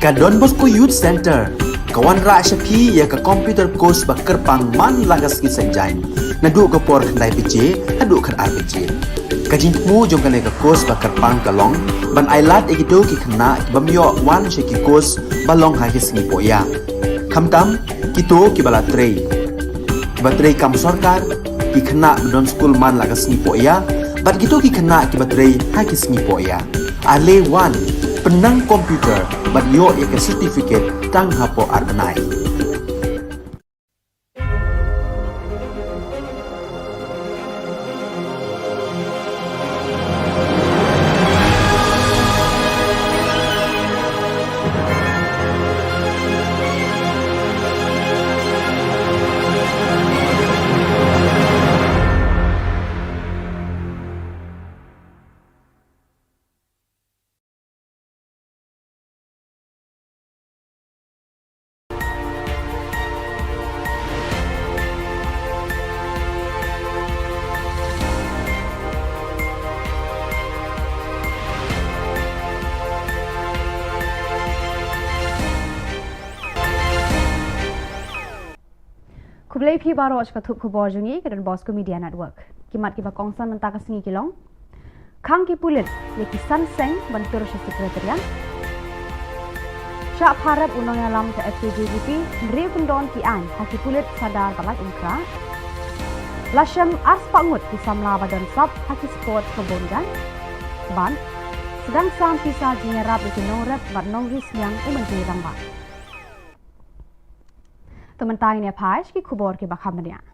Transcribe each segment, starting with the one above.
Ka Don Bosco Youth Center, kawan ra syapi ya ka computer course bakar pang man lagas ki sanjai. Nadu ka por khandai PJ, adu kan RPG. Kajin mu jong kan ka course bakar pang kalong, ban ailat egido ki khna bamyo wan sheki course balong ha ki sngi poya. Khamtam kito ki bala trei. Batrei kam sarkar ki khna don school man lagas sngi poya, bat kito ki khna ki batrei ha ki sngi poya. Ale wan penang komputer bat yo ya ke certificate tang hapo arbenai. Kublai phi baro achka thup khubor jungi ke dan Bosco Media Network. Kimat ki bakongsan mentah ka singi kilong. Khang ki pulit ye ki san seng bantur sa sekretariat. Syak harap unang alam ke FKJGP ndri pendon ki an haki pulit sadar balak umkra. Lasham ars pangut ki samla badan sab haki sport kebongan. Ban sedang sam pisa jingerap di nongrep bat nongris yang umentri ramba. Teman-teman ini apa ki khubor ki bakhamnya.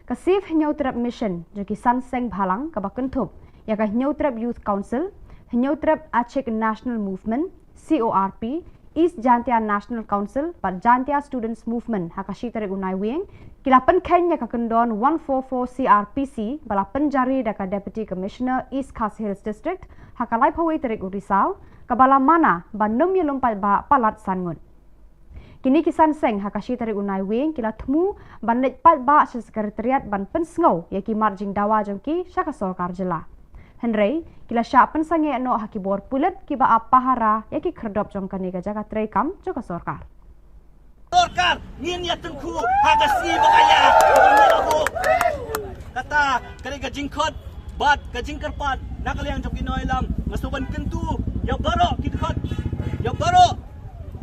Kasif nyautrap mission joki sanseng bhalang ka bakentup ya ka nyautrap youth council, nyautrap Achek National Movement, CORP, East Jantia National Council, but Jantia Students Movement hakashi tarik unai wing, kilapan Kenya ka kendon 144 CRPC balapan jari daka Deputy Commissioner East Khas Hills District hakalai pawai tarik urisau kabala mana banum yelumpat ba palat sangut. Kini kisan seng hakashi tarik unai wing kila temu banlet pat ba sa sekretariat ban pensngau ya ki marjing dawa jongki syaka sorkar jela. Henry kila sya pensange no haki bor pulet ki ba apahara ya ki kerdop jongkani ka jaga trekam joka sorkar. Sorkar ngin ya tengku hagasi bakaya aku kata kare ka jingkot bat ka jingkerpat nakaliang joki noilam masuban kentu ya baro kidkot ya baro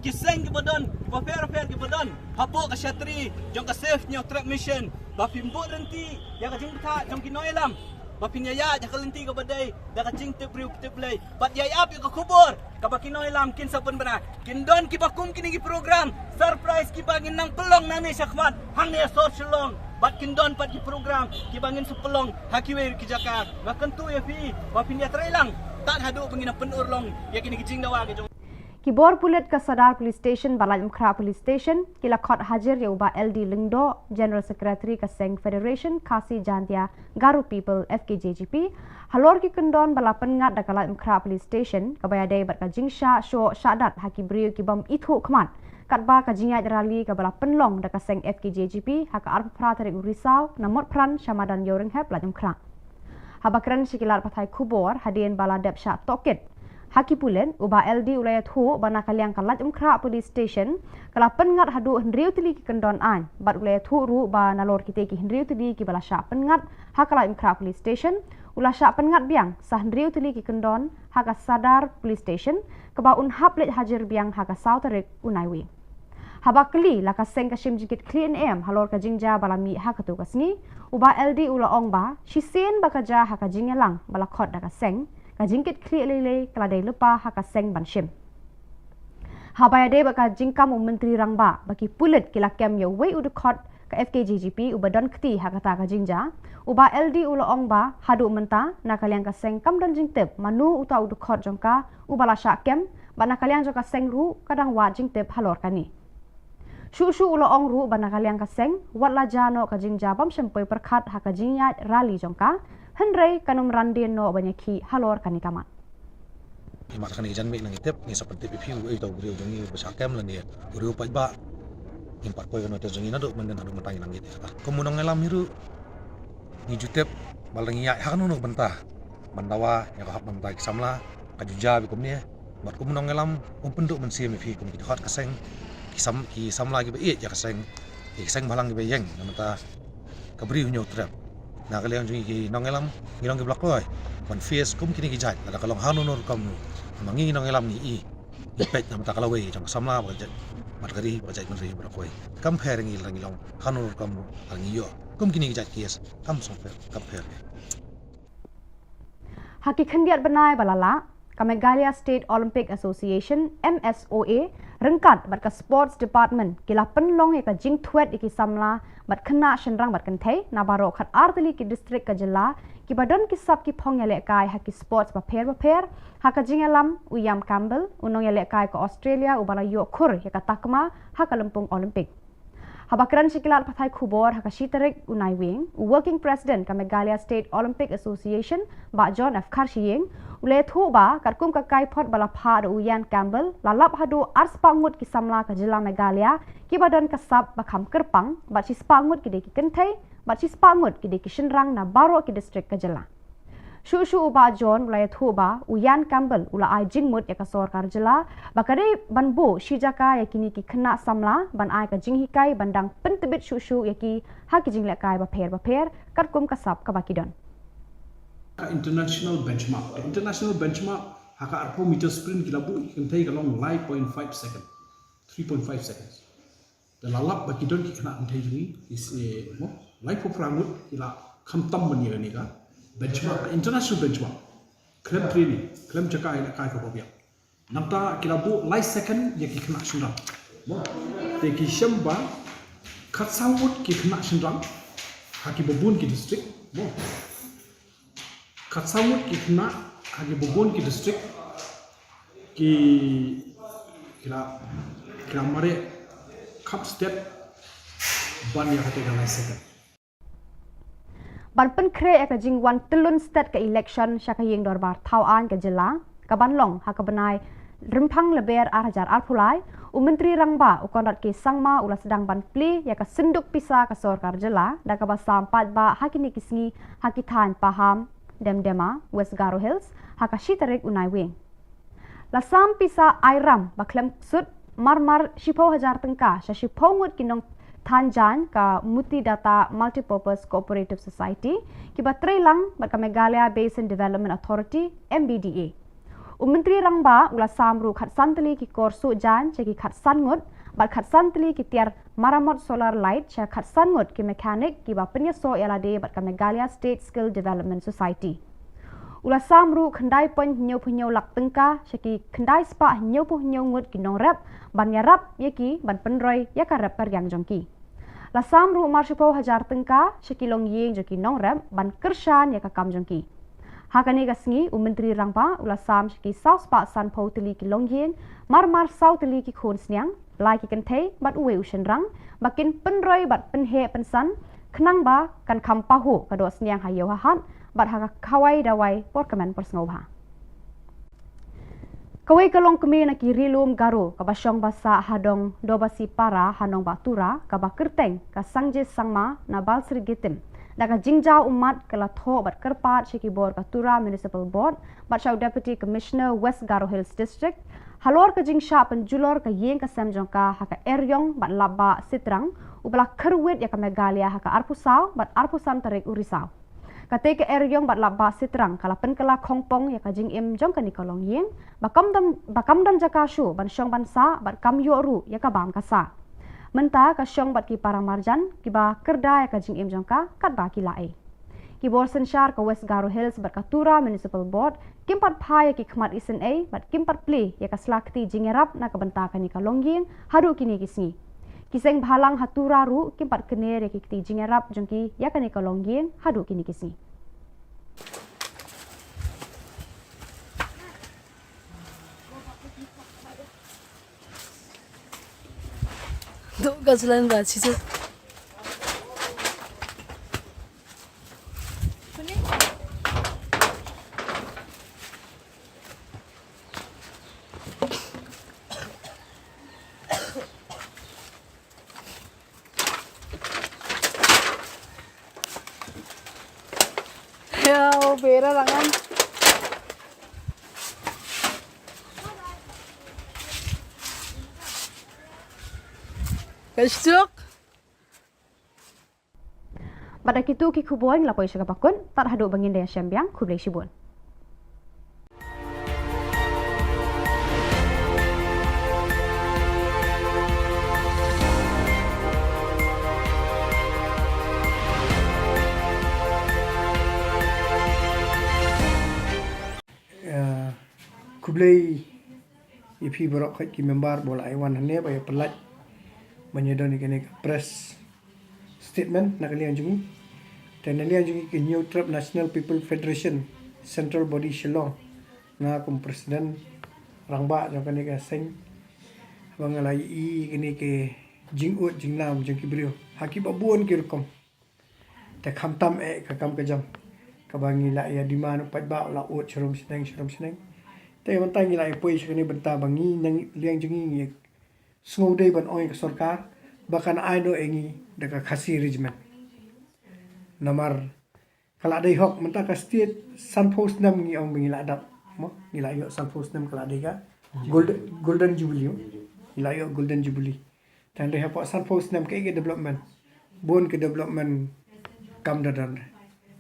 kiseng kibodon, paper kibodon, hapo ka syatri, jong ka safe nyo trap mission, bapimbo renti, ya ka jingta, jong kinoilam, bapinyaya, ya ka lenti ka baday, da ka jing tip lay, bat yayap yung ka kubor, kabakinoilam, kinsapon ba na, kindon kibakum kinigi program, surprise kibangin ng pelong nani syakmat, hang niya so Shillong, bat kindon pat ki program, kibangin sa pelong, hakiwe kijaka, makantu ya fi, bapinya trailang, tak hadu pengina penurlong, ya kinigi jing dawa ke jong. Kibor pulit ke Sadar Police Station Balai Mkra Police Station kila khot hajar ya ubah LD Lingdo General Secretary ke Seng Federation Kasi Jantia Garu People FKJGP halor ki kendon balapan ngat dakalai Mkra Police Station kabaya day bat ka jingsha sho syadat haki brio ki bam ithu kman katba ka jingat rally ka balapan long daka Seng FKJGP haka arp pra tarik urisau namot pran syamadan yoring hep la Mkra habakran sikilar pathai Khubor hadien baladep sya toket Haki pulen ubah LD ulayat hu bana kaliang kalat Mkra Police Station kalapan ngat hadu hendriu tili ki kendon an bat ulayat hu ru ba nalor kite ki hendriu tili ki bala syak pengat hakalat Mkra Police Station ula syak pengat biang sah hendriu tili ki kendon haka Sadar Police Station keba unhap let hajar biang haka sautarik unaiwi habakli laka seng kasim jikit clean am halor ka jingja balami hakatu kasni ubah LD ula ong ba shisen bakaja haka jingelang bala khot daka seng kajingkit kli lele keladai lepa haka seng banshim. Habaya de baka jingkam menteri rangba baki pulit kila kem ya wei udukot ke FKJGP ubadon kti hakata ka jingja uba LD ula ongba hadu menta nakaliang ka seng kam don jingtep manu uta udukot jongka ubala syak kem ba nakaliang jongka seng ru kadang wa jingtep halor kani. Shu ula ong ru ba nakaliang ka seng wat la jano ka jingja bam shempoi perkhat haka jingyat rally jongka Henry kanum randin no banyaki halor kanikamat. Imat kan ijan mik nang itep ni seperti pipi u itu beriu jongi besakem lan dia beriu pai ba impat koi no te jongi na do menden adu matai nang ite kemunang ngelam hiru ni jutep balangi ya kan no bentah bandawa ya hap mentai samla kajuja bikum ni bat kum nong ngelam penduk men sim phi kum ki hot kaseng ki sam lagi be ya kaseng balang ki be yeng namata kabri hunyo trap na kalian jungi ki nong ngelam ngilong ki blok loy ban face kum kini ki jat ada kalong hanunur kam mangi nong ngelam ni i pet namata kalawe jang samla ba jat mat gari ba jat men ri ba koi compare ngilong hanunur kam ngiyo kum kini ki jat kies kam song compare Haki khendiat benai balala ka Meghalaya State Olympic Association MSOA rengkat bat ka sports department kila penlong ya ka jing thuet iki samla bat khna shenrang bat kan thei na baro khat artali ki district ka jilla ki badon ki sap ki phong ya le kai haki sports ba pher haka jing alam uyam campbell unong ya le kai ka Australia ubala yo khur ya ka takma haka lempung Olympic Habakran Shikilat Pathai Khubor Haka Shitarik Unai Wing, Working President ka Meghalaya State Olympic Association, Ba John F. Karshiyeng, Ule Thuba, Karkum Kakai Pot Balapha Uyan Campbell, Lalap Hadu Ars Pangut ki Samla ka Jilla Meghalaya, ki Badan Kasap Bakam Kerpang, Bat Sis Pangut ki Deki Kentai, Bat Sis Pangut ki Deki Shenrang na Baro ki District ka Jilla. Shu Uba John Ulay Thuba, Uyan Campbell, Ula Ai Jingmut ya ka Sorkar Jilla, Bakari Banbo Shijaka ya kini ki Kena Samla, Ban Ai ka Jinghikai, Bandang Pentebit Shu ya ki Haki Jinglekai Baper, Karkum Kasap ka Bakidon. International benchmark haka arpo meter sprint kila bu can take along 5.5 seconds 3.5 seconds the lalap bakidon ki kana antai jui is mo life of rangut kila khamtam bani ni ka benchmark international benchmark klem training klem jaka ila kai ko bia namta kila bu life second ya ki kana shindam mo te ki shamba khatsawut ki kana shindam haki babun ki district mo Katsamut ki kena hagi bubun ki district ki kila mare cup step ban ya kate galai second Ban pen kre ka jingwan telun state ka election syaka yeng dorbar tauan ka jilla ka banlong ha ka benai rempang leber arhajar alpulai Menteri Rangba ukonrat ke sangma ulas sedang ban pli ya ka senduk pisa ka Sorkar Jilla dan ka basam patba hakini kisngi hakitan paham Demdema, West Garo Hills, haka Shitarik Unai Wing. Lasam pisa Airam, baklem sud, marmar Shipo Hajar Tengka, Shipo Ngut Kinong Tanjan ka Muti Data Multipurpose Cooperative Society, kiba Trelang, bat ka Meghalaya Basin Development Authority, MBDA. Menteri Rangba ulas samru khat santali ki korsu jan, ceki khat sangut, bat khat santali ki tiar maramot solar light, cek khat sangut ki mekanik, kiba penyeso yalade bat ka Meghalaya State Skill Development Society. Ulas samru khendai pon nyau lak tengka, ceki khendai spa nyau ngut ki nong rap, ban yarap yeki ban penroy yaka rap karyang jongki. La samru marshipo hajar tengka, ceki long yeng joki nong rap, ban kershan yaka kam jongki. Hakani gasngi Menteri Rangba ulasam ki South Park San Pau teli ki Longyeng marmar South teli ki Khon Sniang lai ki kentei bat uwe ushenrang bakin penroy bat penhe pensan kenang ba kan kampahu kado Sniang hayo hahat bat haka kawai dawai porkamen persngobha Kawai kalong kemi na ki rilum garu kabasyong basa hadong dobasi para hanong batura kabakerteng ka sangje sangma na balsri gitim Daga jingjau umat kala tho bat kerpat Shiki Bor Katura Municipal Board bat Shau Deputy Commissioner West Garo Hills District halor ka jingsha penjulor ka yeng ka semjongka haka eryong bat laba sitrang ubala kerwit ya ka Meghalaya haka arpusau bat arpusan tarik urisau kate ka eryong bat laba sitrang kala penkala khongpong ya ka jing im jong ka nikolong yeng bakamdam jakashu ban syong bansa bat kamyoru ya ka bam kasa Menta ka syong bat ki parang marjan, ki ba kerda ya ka jing im jongka, kat ba ki lae. Ki bor sensyar ka West Garo Hills bat Katura Municipal Board, kimpat pa ya ki khmat isen a, bat kimpat pli ya ka slakti jingerap na ka benta ka ni ka longying, hadu kini kisngi. Kiseng bhalang hatura ru, kimpat kener ya ki kti jingerap jongki ya ka ni ka longying, hadu kini kisngi. Gajalan gaji tu. Ya, bera rangan. Kastuk. Pada kitu ki Khubor ngelapoi syaka bakun, tak haduk bangin daya syambiang Khublai Shibun. Khublai ipi borok khoi ki member bola aiwan hane bay pelat menyedoni kene press statement nakalian jungi dan nakalian jungi ke New Trap National People Federation Central Body Shillong na kum presiden rangba jong kene ka seng bangalai i kene ke jingut jingnam jong ki brio haki babun ki rukom ta khamtam ka kam ka jam ka bangi la ya di mana pat ba la ot chrom senengแต่มันตั้งยี่ไรป่วยชนิดบรรดาบางงี้ยังเลี้ยงจังงี้สงบได้บรรอ้อยกับสรการบางคนไอ้โดเองงี้เด็กข้าศึกริจมันนามาร์ขลัดได้หกมันตั้งกับสตีดซันโพสนัมงี้เอางี้ละดับมั้งงี้ละอยู่ซันโพสนัมขลัดได้ก็golden jubileeงี้ละอยู่ golden jubilee แต่ได้หกซันโพสนัมก็อีก development บนก็ development กำดัน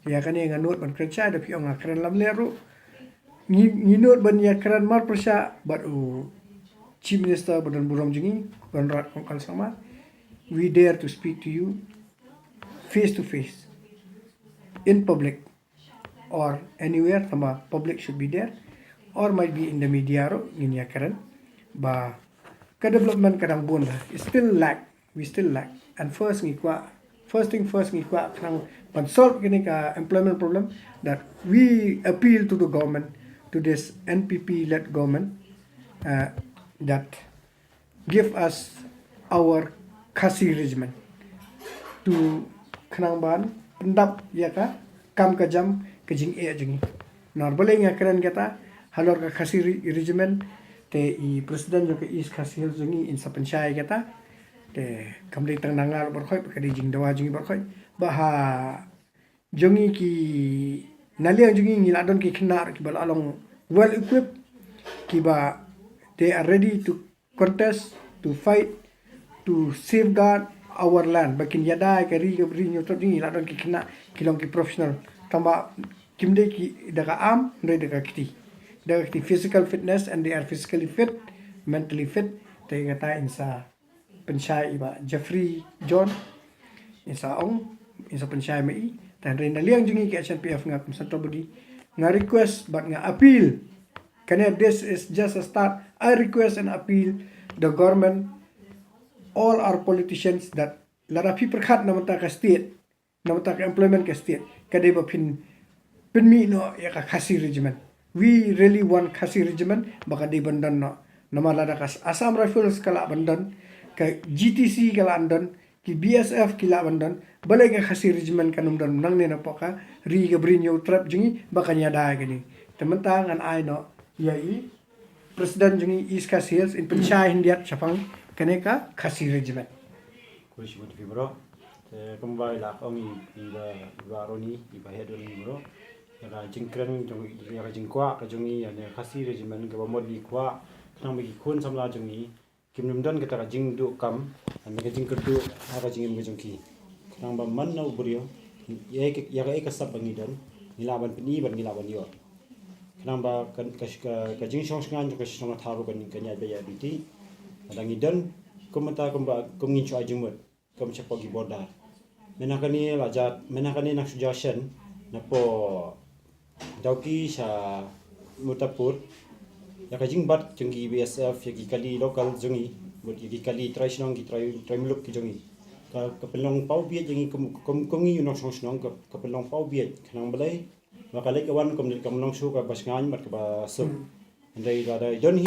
ya kan yang nut ban kerja ada piong akran lam leru nginut ban ya kran mar persya bat chief minister badan buram jingi ban rat kongkal sama we dare to speak to you face to face in public or anywhere sama public should be there or might be in the media ro ngin ya kran ba ka development kadang bon still lack we still lack and first thing first kang but solve kini ka employment problem that we appeal to the government, to this NPP-led government that give us our khasi regiment to kanang ban pendap ya ka kam ka jam ka jing e jingi normally nga kran kata halor ka khasi regiment te I president jo ka is khasi jingi in sa panchai kata te kamdei tang nangal bar khoi ka di jing dawa jingi bar khoi baha jongi ki naliang jongi ngila don ki knar ki bal along well equipped ki ba they are ready to contest to fight to safeguard our land bakin yada ka ri nyotro ngila don ki kna kilong ki professional tamba kimde ki daga am ndai daga kiti physical fitness and they are physically fit mentally fit te kata insa penchai ba Jeffrey John insa ong insa penchai mai dan rin naliang jungi ke SNPF nga kum central body nga request but nga appeal kanya this is just a start. I request and appeal the government all our politicians that lara pi perkhat namata ka state namata ka employment ka state kadai ba pin mi no ya ka khasi regiment we really want khasi regiment baka di bandan no namala da kas Assam Rifles kala bandan ka GTC kala andan ki BSF kila bandan balai ka khasi regiment kanum dan nang ne na poka ri ga brinyo trap jingi bakanya da gani tementa ngan ai no ya I president jingi is khasiels in panchai hindiat chapang kaneka khasi regiment kuis buat fibro kembali lah kami iba roni iba hedoni bro ya jingkren jongi ya jingkwa ka jongi ya khasi regiment ka mod di kwa nang bagi kun samla jongi kimnum dan kita ka jing du kam an ka jing kerdu ha jing im jongki nang ba man na ubrio ya ka sab bangi dan nilaban peni ban nilaban yo nang ba ka jing shong shngan ka shong tharu kan kanya ba ya biti adang idan kumata kumba kumngin chu ajumut kum chapa gi borda menakani lajat menakani nak suggestion na po dauki sa mutapur ya ka jing bat jenggi BSF ya gi kali local jongi bot gi kali trai snong gi trai muluk ki jongi ka pelong pau biet jengi kum ngi unong song snong ka pelong pau biet khnang balai wa ka lek wan kum long su ka basngan mat ka ba sup ndai da don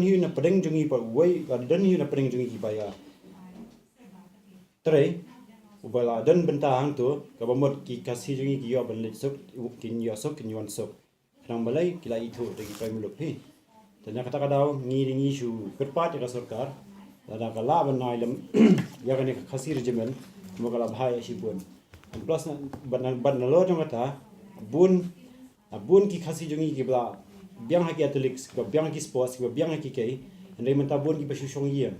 hi na pedeng jongi pa wai ka don hi na pedeng jongi ki ba ya trai ubala don bentang tu ka ba mod ki kasi jongi ki yo ban lek sup kin yo sup kin yon sup khnang balai kila itu de ki trai muluk hi tanya kata kadau ngi su kerpat ya sarkar ada kala banai lam ya kan khasi regimen mo kala bhai sibun plus ban lo jong kata bun ki khasi jongi ki bla biang haki athletics ki biang haki sports ki biang haki kai andai menta bun ki pasu shong yen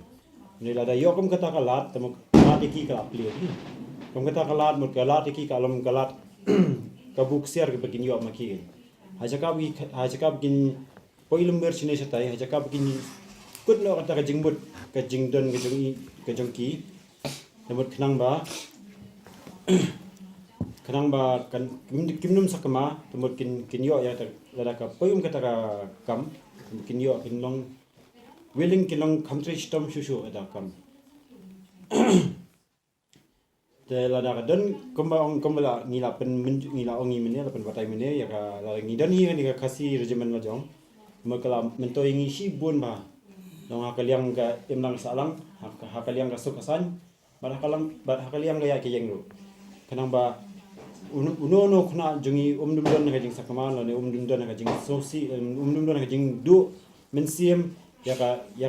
Ni lada yo kum kata kalat temu kalat iki kalap liu. Kum kata kalat mut kalat iki kalom kalat kabuk siar ke begini yo maki. Haja ka begin poilum bersine setai haja ka begini kut no kata kajing mut kajing don kajong ki. Temut kenang ba kan kimnum sakama temut kin yo ya lada ka poilum kata ka kam kin yo kin long willing kilong country stom shushu ada kam te la da don komba ngila pen ngila ongi mene la pen batai mene ya ka la ngi dan hi ni ka kasi regimen ma jong makala mento ingi shi bun ba dong hakaliang ka imlang salang hakaliang ka sukasan bar hakaliang ga ya ke yeng ru kanang ba uno khna jungi dum don ka jing sakama la ne dum don ka jing sosi dum don ka jing du mensiem ya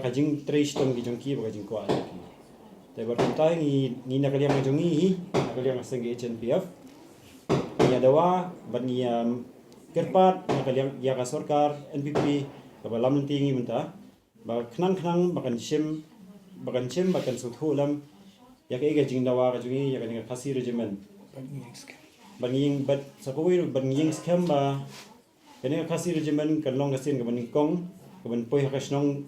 ka jing trace tong ki jong ki ba jing kwa te berkontai ni nak kalian macam ni nak kalian sengge HNPF ni adawa bani kerpat nak kalian ya ka sarkar NPP ka balam nanti ngi menta ba khnang bakan shim bakan suthu lam ya ka jing dawa ka jungi ya ka ni khasi regimen bani bat sapoi bani ying scam ba kani khasi regimen kan long kasin ka bani kong ka ban poi hakasnong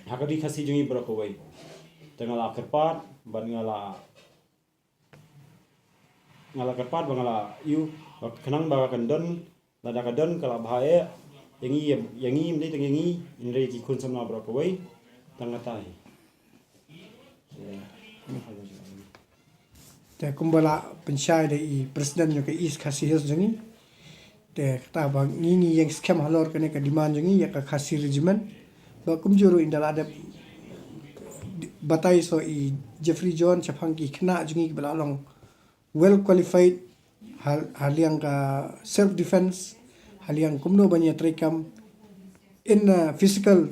hakadi khasi jungi brokowai tengah la kerpat ban ngala kerpat bangala yu kenang ba kan don lada ka don kala bae yangi mde tengi indre ki kun samna bro ko wei tanga tai te kumbala pensyai de i presiden yo ke is kasih jengi te kata ba ngi yang scam halor kene ka demand jengi ya ka kasih regimen ba kumjuru indala ada batai so i Jeffrey John chapang ki kena jungi belalong well qualified haliang ka self defense haliang kumno banya trekam in physical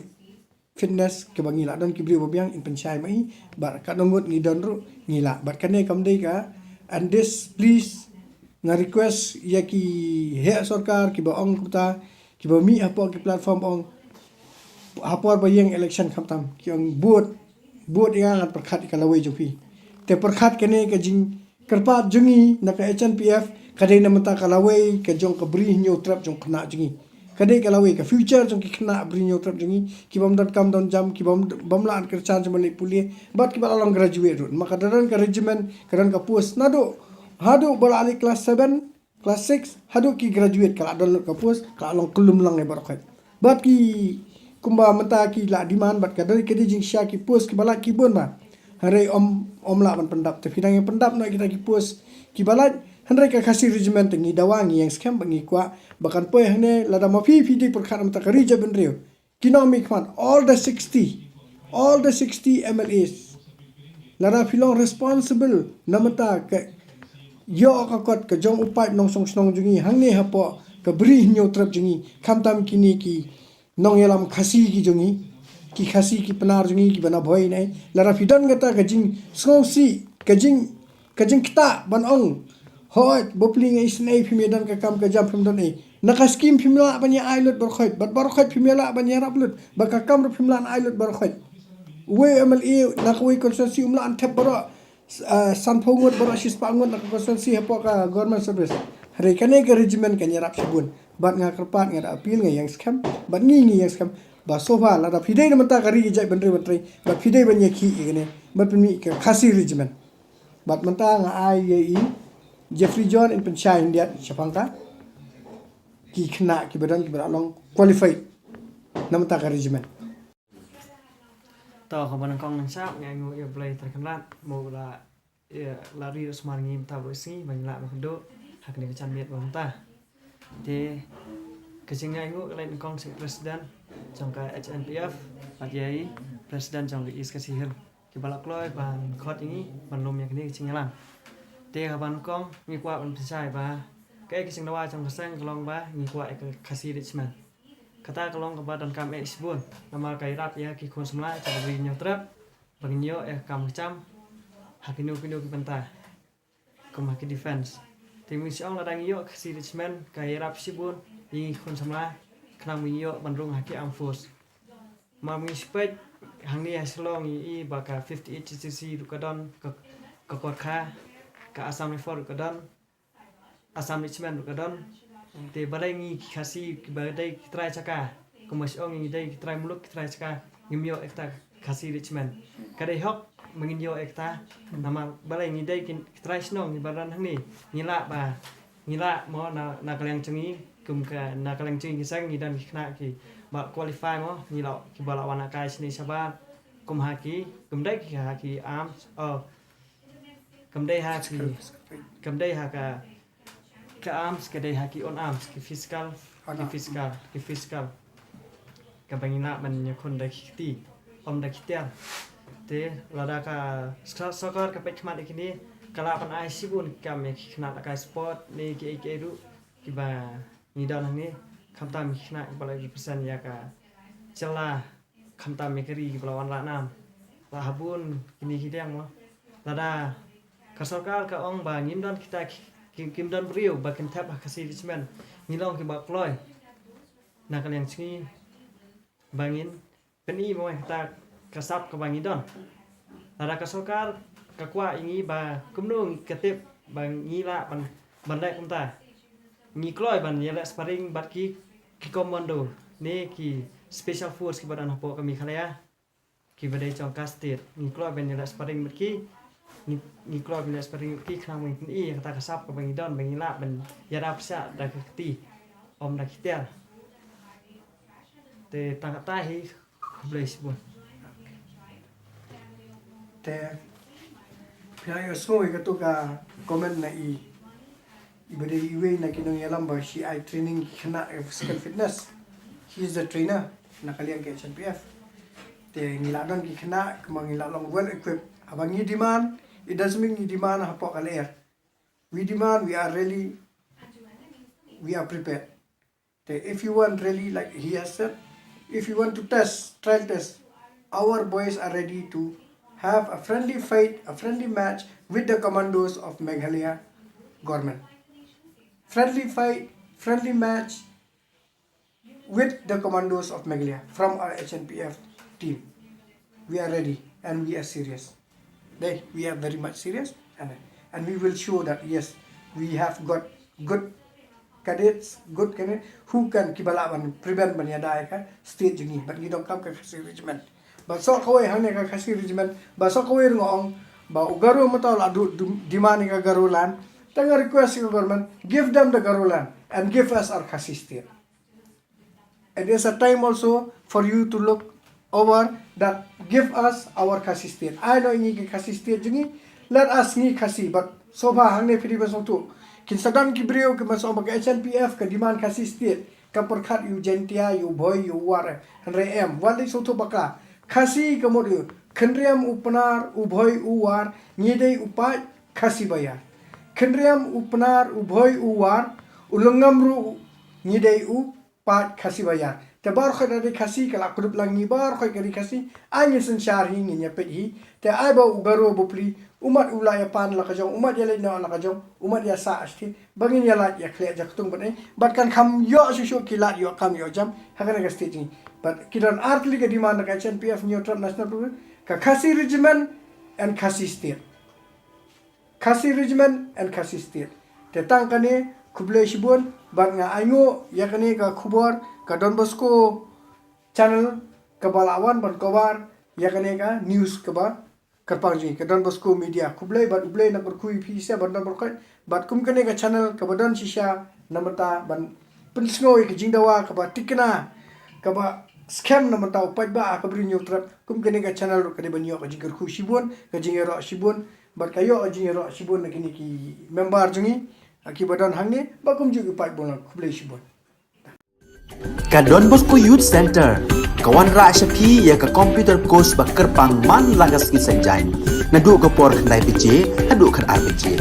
fitness ke bangila don ki bri bobiang in penchai mai bar ka nongot ngi don ru ngila bar kane kam dei ka and this please nga request ya ki he sarkar ki ba ong kuta ki ba mi apo ki platform ong hapor bayang election khamtam ki ong buat yang at perkhat kalawai jopi te perkhat kene ka jing kerpat jungi naka HNPF kadai na mata kalawai ka jong ka bri nyo trap jong kena jungi kadai kalawai ka future jong ki kena bri nyo trap jungi ki bam dot kam don jam ki bam la an kerchan jam le puli bat ki balang graduate run maka daran ka regiment karan ka post nado hadu bala ali class 7 class 6 hadu ki graduate kala don ka post ka long kulum lang e barkat bat ki kumba menta ki la diman bat ka dari kedi jing sya ki post ki balat ki bon ma hare om la ban pendap te fidang yang pendap no kita ki post ki balat hare ka kasih regiment ngi dawangi yang scam bangi kwa bakan poe hne la da mafi di perkara menta kari jaben rio kinomi kwan all the 60 MLAs la da filong responsible namata ka yo ka kot ka jong upai nong song jungi hangne hapo ka bri nyo trap jungi khamtam kini ki nong yalam khasi ki jungi ki khasi ki penar jungi ki bana boy nai lara fidan gata kajing skosi kajing kita ban ong hot bopling is nei phimedan ka kam ka jam phim don ei naka scheme phimla banya ailot barkhot bat barkhot phimela banya raplut baka kam phimla ailot barkhot we MLA nakwe constituency umla an thep baro sanphongot baro sispangot nak constituency hapo ka government service hare kane ka regiment ka nyarap sibun bat nga kerpat nga appeal nga yang scam bat ngi yang scam ba sofa la da fidei na mata kari jai bandre batrai bat fidei banya ki igene bat mi ka khasi regiment bat mata nga ai ye Jeffrey John in penchai india chapangka ki khna ki badan ki baralong qualified na mata ka regiment to ko ban kong nang sa ngai ngo ye play terkenal mo la la ri smar ngi ta bo si ban la ma do hak ni chan miet bang ta de kecing ngai ngo lain kong si presiden trong ka HNPF at yai presiden trong is ka si hil ki balak loy ban khot ini ban lom yang ni kecing lang de ka ban kong ngi kwa ban pisai ba cái kecing dawa trong ka sang kalong ba ngi kwa ka khasi richman kata kalong ka badan kam exbun nama kai rap ya ki kon semla cha bri nyo trap bang nyo kam cham hakinu ki penta kom haki defense Tim siang ladang iyo si Richmond kay rap sibun i kon samla kanang minyo bandrung haki amfos. Mami spek hang ni Shillong i baka 58 GCC rukadon ka korkha ka Assam Rifle rukadon Assam Richmond rukadon te balai ngi khasi badai trai chaka kumas ong ngi dai trai muluk trai chaka ngimyo ekta khasi Richmond kadai hok menginyo ekta nama balai ngi dai trai snong ni baran hang ni ngila mo na kalyang chengi kum ka na kalyang chengi sang ngi dan khna ki ba qualify mo ngila ki bala wana kai sini sabat kum haki kum dai ki haki arms kum dai haka ka arms ka dai haki on arms ki physical ka bangina man nyakon da kiti om da kitia te lada ka soccer ka pek mat ikini kala pan ai sibun kam ya khna ka sport ni ki edu ki ba ni dan ni khamta mi khna bala ki pesan ya ka cela khamta mi keri ki lawan la nam la habun kini hidang mo lada ka soccer ka ong ba ngim dan kita kim dan brio ba kin tap kasi Richmond ngilong ki ba kloy na kan yang chingi bangin peni mo kita kasap ka bangin don lada ka soccer ka kwa ingi ba kumnung ketip bang ngila ban lek kumta ngi kloy ban yela sparring bat ki commando ne ki special force ki badan hapo kami khalaya ki badai chong kastir ngi kloy ban yela sparring bat ki ngi kloy ban yela sparring ki khna mo i kata kasap ka bang don bang ngila ban yara psa da kti om da kitel te tangata hi blaze bon te Pihak semua itu ka komen na ibadah iwe na kinong yalam ba si I training kena physical fitness. He is the trainer na kalian ke HNPF. Te ngiladon ki kena kemang ngiladon well equipped. Abang ni demand, it doesn't mean ni demand hapok kalir. We demand, we are prepared. Te if you want really like he has said, if you want to trial test, our boys are ready to have a friendly fight, a friendly match with the commandos of Meghalaya government. Friendly fight, friendly match with the commandos of Meghalaya from our HNPF team. We are ready and we are serious. We are very much serious and we will show that yes, we have got good cadets, who can prevent banyadai ka state jungi, but you don't come to regiment. Basok kawai hang ka kasi regiment basok kawai ngong ba ugaru mataw la demand ka garulan tanga request ka government give them the garulan and give us our kasi state. It is a time also for you to look over that give us our kasi state. I know ni kasi state jungi let us ni kasi but so far hang ne pidi basok tu kin sadan ki brio ke masok bag HNPF ka demand kasi state ka perkhat you jentia you boy you war rem wali so tu baka Khasi kemudian kendriam upnar ubhoi uwar ngidei upai khasi bayar kendriam upnar ubhoi uwar ulengamru ngidei upai khasi bayar tebar khoi dari khasi kala kudup lang ngibar khoi kari khasi ani sensyar hi nginya pet hi te ai ba ugaro bupli umat ulaya pan la kajong umat yale na la kajong umat ya sa asti bangin yala ya khle jaktung bane batkan kham yo sushu kilat yo kam yo jam hakana ga stage but kidan artli ka demand ka HNPF neutral national program ka khasi regiment and khasi state te tang kane khuble shibun bat nga aingo ya kane ka khubor ka Don Bosco channel ka balawan ban kobar ya kane ka news ka ba Karpangji ke Don Bosco media kublai bat ublai nak berkui pisa ban dan berkait bat kum kene ka channel ka badan shisha namata ban pensngoi ke jingdawa ka ba tikna ka ba scam namata upat ba ka bri neutral kum kene ka channel ka de banyo ka jingar khu shibun ka jingero shibun bat kayo jingero shibun kini ki member jungi aki badan hangne ba kum ju upat bon kublai shibun ka Don Bosco Youth Center kawan ra shapi ya ka computer course bakar pang man lagas ki sanjain nadu ka por khandai pije hadu khan ar pije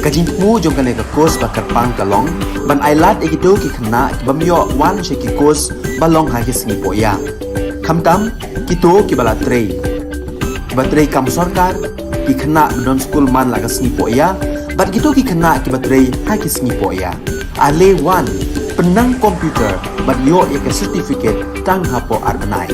kajin mu jong kane ka course bakar pang kalong ban ailat ekito ki khna bamyo wan she ki course balong ha ki singi poya khamtam kito ki bala trei batrei kam sarkar ki khna don school man lagas ni poya bat kito ki khna ki batrei ha ki singi poya ale wan penang komputer bat yo ya ka certificate tang hapo arnai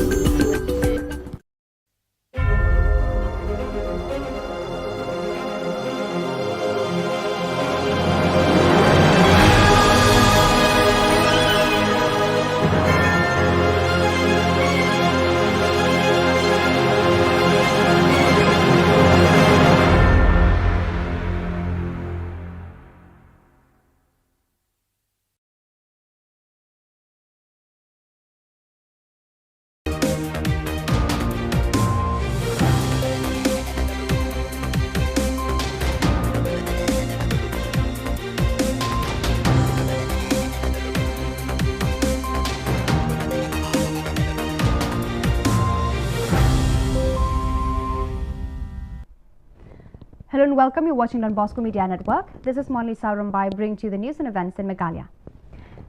Hello and welcome. You're watching Don Bosco Media Network. This is Monli Saurambai bringing to you the news and events in Meghalaya.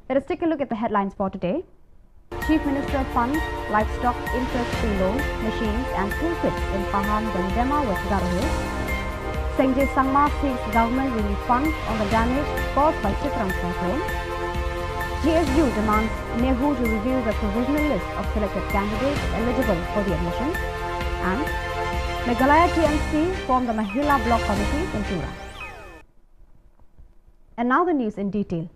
Let us take a look at the headlines for today. Chief Minister funds livestock interest-free loans, machines and toolkits in Pahang, Dema, West Garo Hills. Sengjay Sangma seeks government relief funds on the damage caused by Chitrang cyclone. GSU demands Nehu to review the provisional list of selected candidates eligible for the admission. And Meghalaya TMC formed the Mahila Block Committee in Tura. And now the news in detail.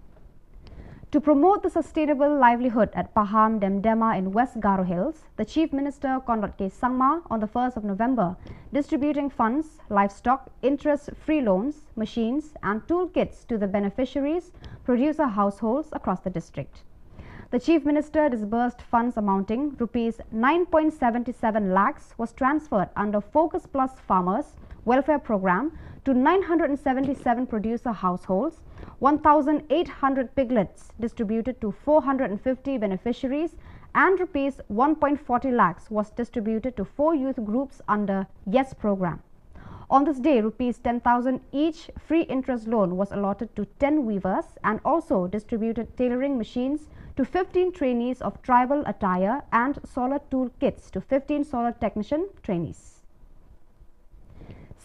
To promote the sustainable livelihood at Pahang Demdema in West Garo Hills, the Chief Minister Conrad K. Sangma on the 1st of November distributing funds, livestock, interest-free loans, machines and toolkits to the beneficiaries, producer households across the district. The Chief Minister disbursed funds amounting Rs 9.77 lakhs was transferred under Focus Plus Farmers Welfare Program to 977 producer households, 1,800 piglets distributed to 450 beneficiaries and Rs 1.40 lakhs was distributed to 4 youth groups under YES program. On this day, Rs 10,000 each free interest loan was allotted to 10 weavers and also distributed tailoring machines to 15 trainees of tribal attire and solar tool kits to 15 solar technician trainees.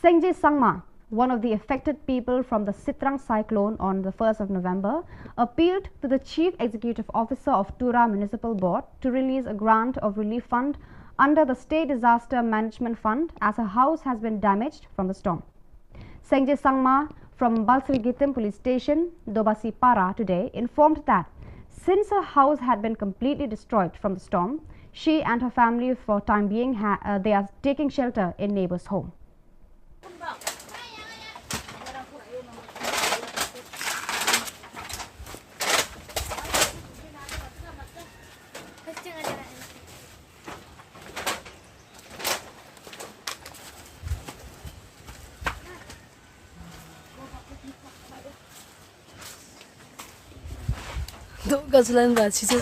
Sengjay Sangma, one of the affected people from the Chitrang cyclone on the 1st of November, appealed to the Chief Executive Officer of Tura Municipal Board to release a grant of relief fund under the State Disaster Management Fund as her house has been damaged from the storm. Sengjay Sangma from Balsrigitim Police Station, Dobasi Para today informed that since her house had been completely destroyed from the storm, she and her family for time being they are taking shelter in neighbor's home. Gazalan baci tu.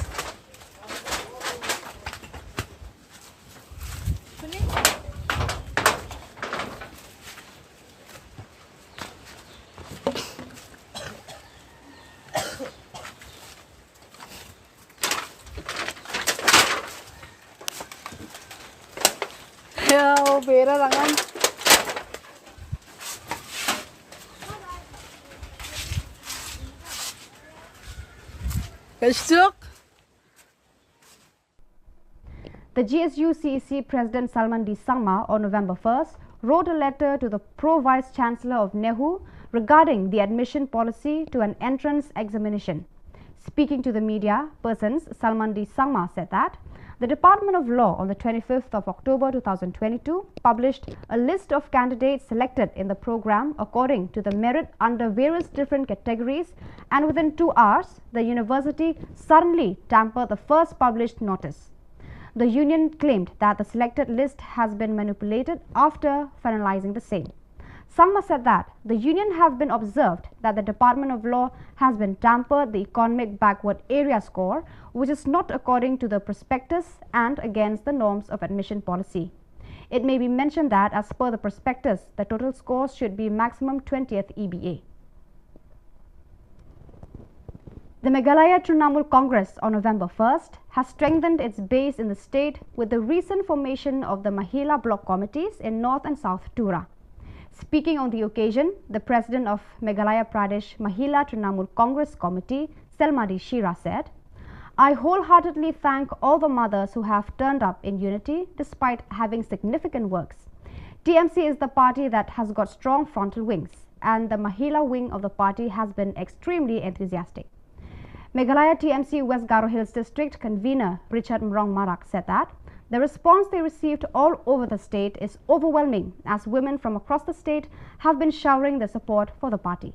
Ya, bera rangan. The GSU CEC President Salman D. Sangma on November 1st wrote a letter to the Pro-Vice Chancellor of Nehu regarding the admission policy to an entrance examination. Speaking to the media persons, Salman D. Sangma said that the Department of Law on the 25th of October 2022 published a list of candidates selected in the program according to the merit under various different categories, and within 2 hours, the university suddenly tampered the first published notice. The union claimed that the selected list has been manipulated after finalizing the same. Sangma said that the union have been observed that the Department of Law has been tampered the economic backward area score, which is not according to the prospectus and against the norms of admission policy. It may be mentioned that as per the prospectus, the total scores should be maximum 20th EBA. The Meghalaya Trinamool Congress on November 1st has strengthened its base in the state with the recent formation of the Mahila Block Committees in North and South Tura. Speaking on the occasion, the President of Meghalaya Pradesh Mahila Trinamool Congress Committee, Selmadi Shira, said, "I wholeheartedly thank all the mothers who have turned up in unity despite having significant works. TMC is the party that has got strong frontal wings, and the Mahila wing of the party has been extremely enthusiastic." Meghalaya TMC West Garo Hills District Convener Richard Mrong Marak said that the response they received all over the state is overwhelming, as women from across the state have been showering their support for the party.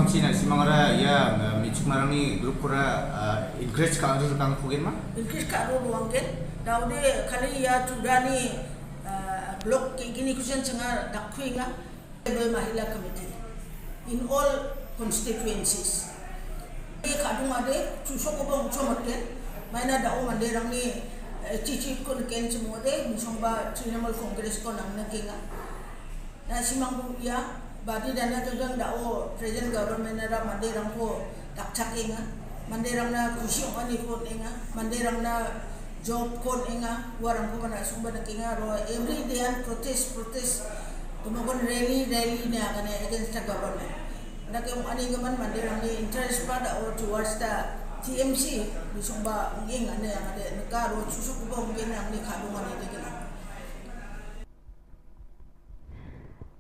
China simangara ya michmarani grup kora increase ka adu kang pugen ma increase ka adu wangken daude kali ya tudani block gini kusen changa dakhuinga mahila committee in all constituencies. Kadung ade susok ko ucomot ken maina dao mande rang ni cici ko ken semua de misomba Trinamal Congress ko nang nakinga na simang ya badi dana jodang dao present government na mande rang ko dakchakinga mande rang na kusyong ani ko inga mande rang na job ko inga warang ko na sumba nakinga ro every day and protest tumagon rally ni agane against the government. Nakam ani gaman mandirang ni interest pada or towards the TMC bisumba nging ane ade nakaro susuk ko ngin ang ni kadungan ni dikena.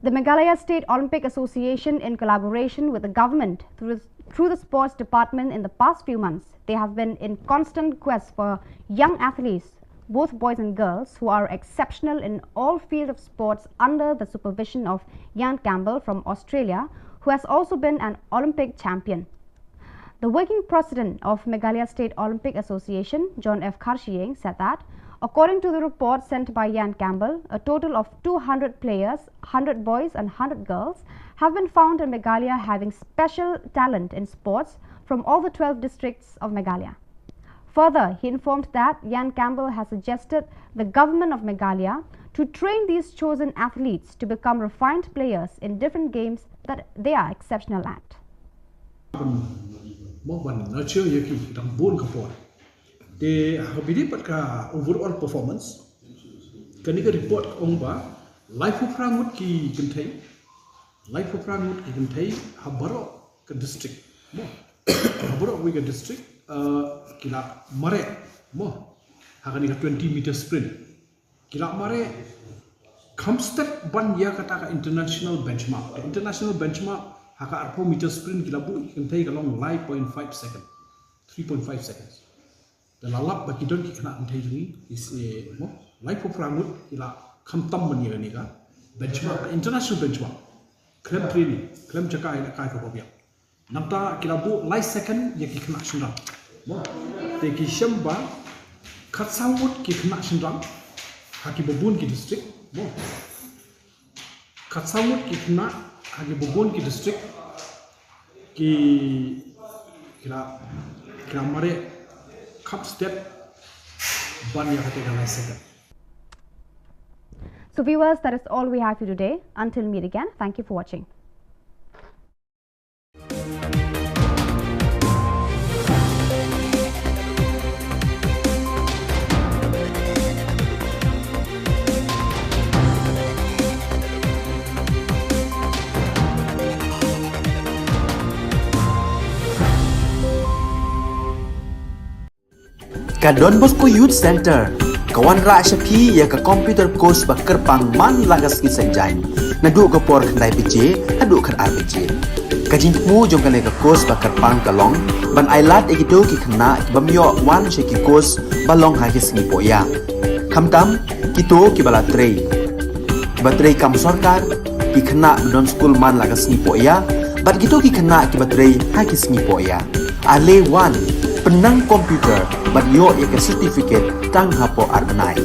The Meghalaya State Olympic Association, in collaboration with the government through the sports department in the past few months, they have been in constant quest for young athletes, both boys and girls, who are exceptional in all fields of sports under the supervision of Jan Campbell from Australia, who has also been an Olympic champion. The working president of Meghalaya State Olympic Association, John F. Karshieng, said that, according to the report sent by Jan Campbell, a total of 200 players, 100 boys and 100 girls, have been found in Meghalaya having special talent in sports from all the 12 districts of Meghalaya. Further, he informed that Jan Campbell has suggested the government of Meghalaya to train these chosen athletes to become refined players in different games that they are exceptional at. They have been overall performance. Can you report on life of Rangut ki contain? Life of Rangut ki contain Habaro district. Habaro we district. Kila mare mo hakani ka 20 meter sprint kila mare kamstep ban ya kata ka international benchmark haka arpo meter sprint kila bu kentai ka long 5.5 second 3.5 seconds the lalap baki don ki kana antai ni is mo life of rangut kila kamtam ban ya ni ka benchmark international benchmark klem training klem jaka ila kai ko biak namta kilabu light second ya ki kena sundang mo te ki shamba khatsangut ki kena sundang haki bobun ki district mo khatsangut ki kena haki bobun ki district ki kila mare cup step ban ya kate light second. So viewers, that is all we have for today. Until meet again, thank you for watching. Ka Don Bosco Youth Center, kawan ra syapi ya ka computer course bakar pang man lagas ki sanjai. Nadu ka por kandai PJ, adu kan RPG. Kajin mu jong kan ka course bakar pang kalong, ban ailat egido ki kena bamyo wan sheki course balong ha ki singi poya. Kamtam kito ki bala trei. Batrei kam sarkar ki kena don school man lagas singi poya, bat kito ki kena ki batrei ha ki singi poya. Ale wan penang komputer bat yo ya ke certificate tang hapo arnai.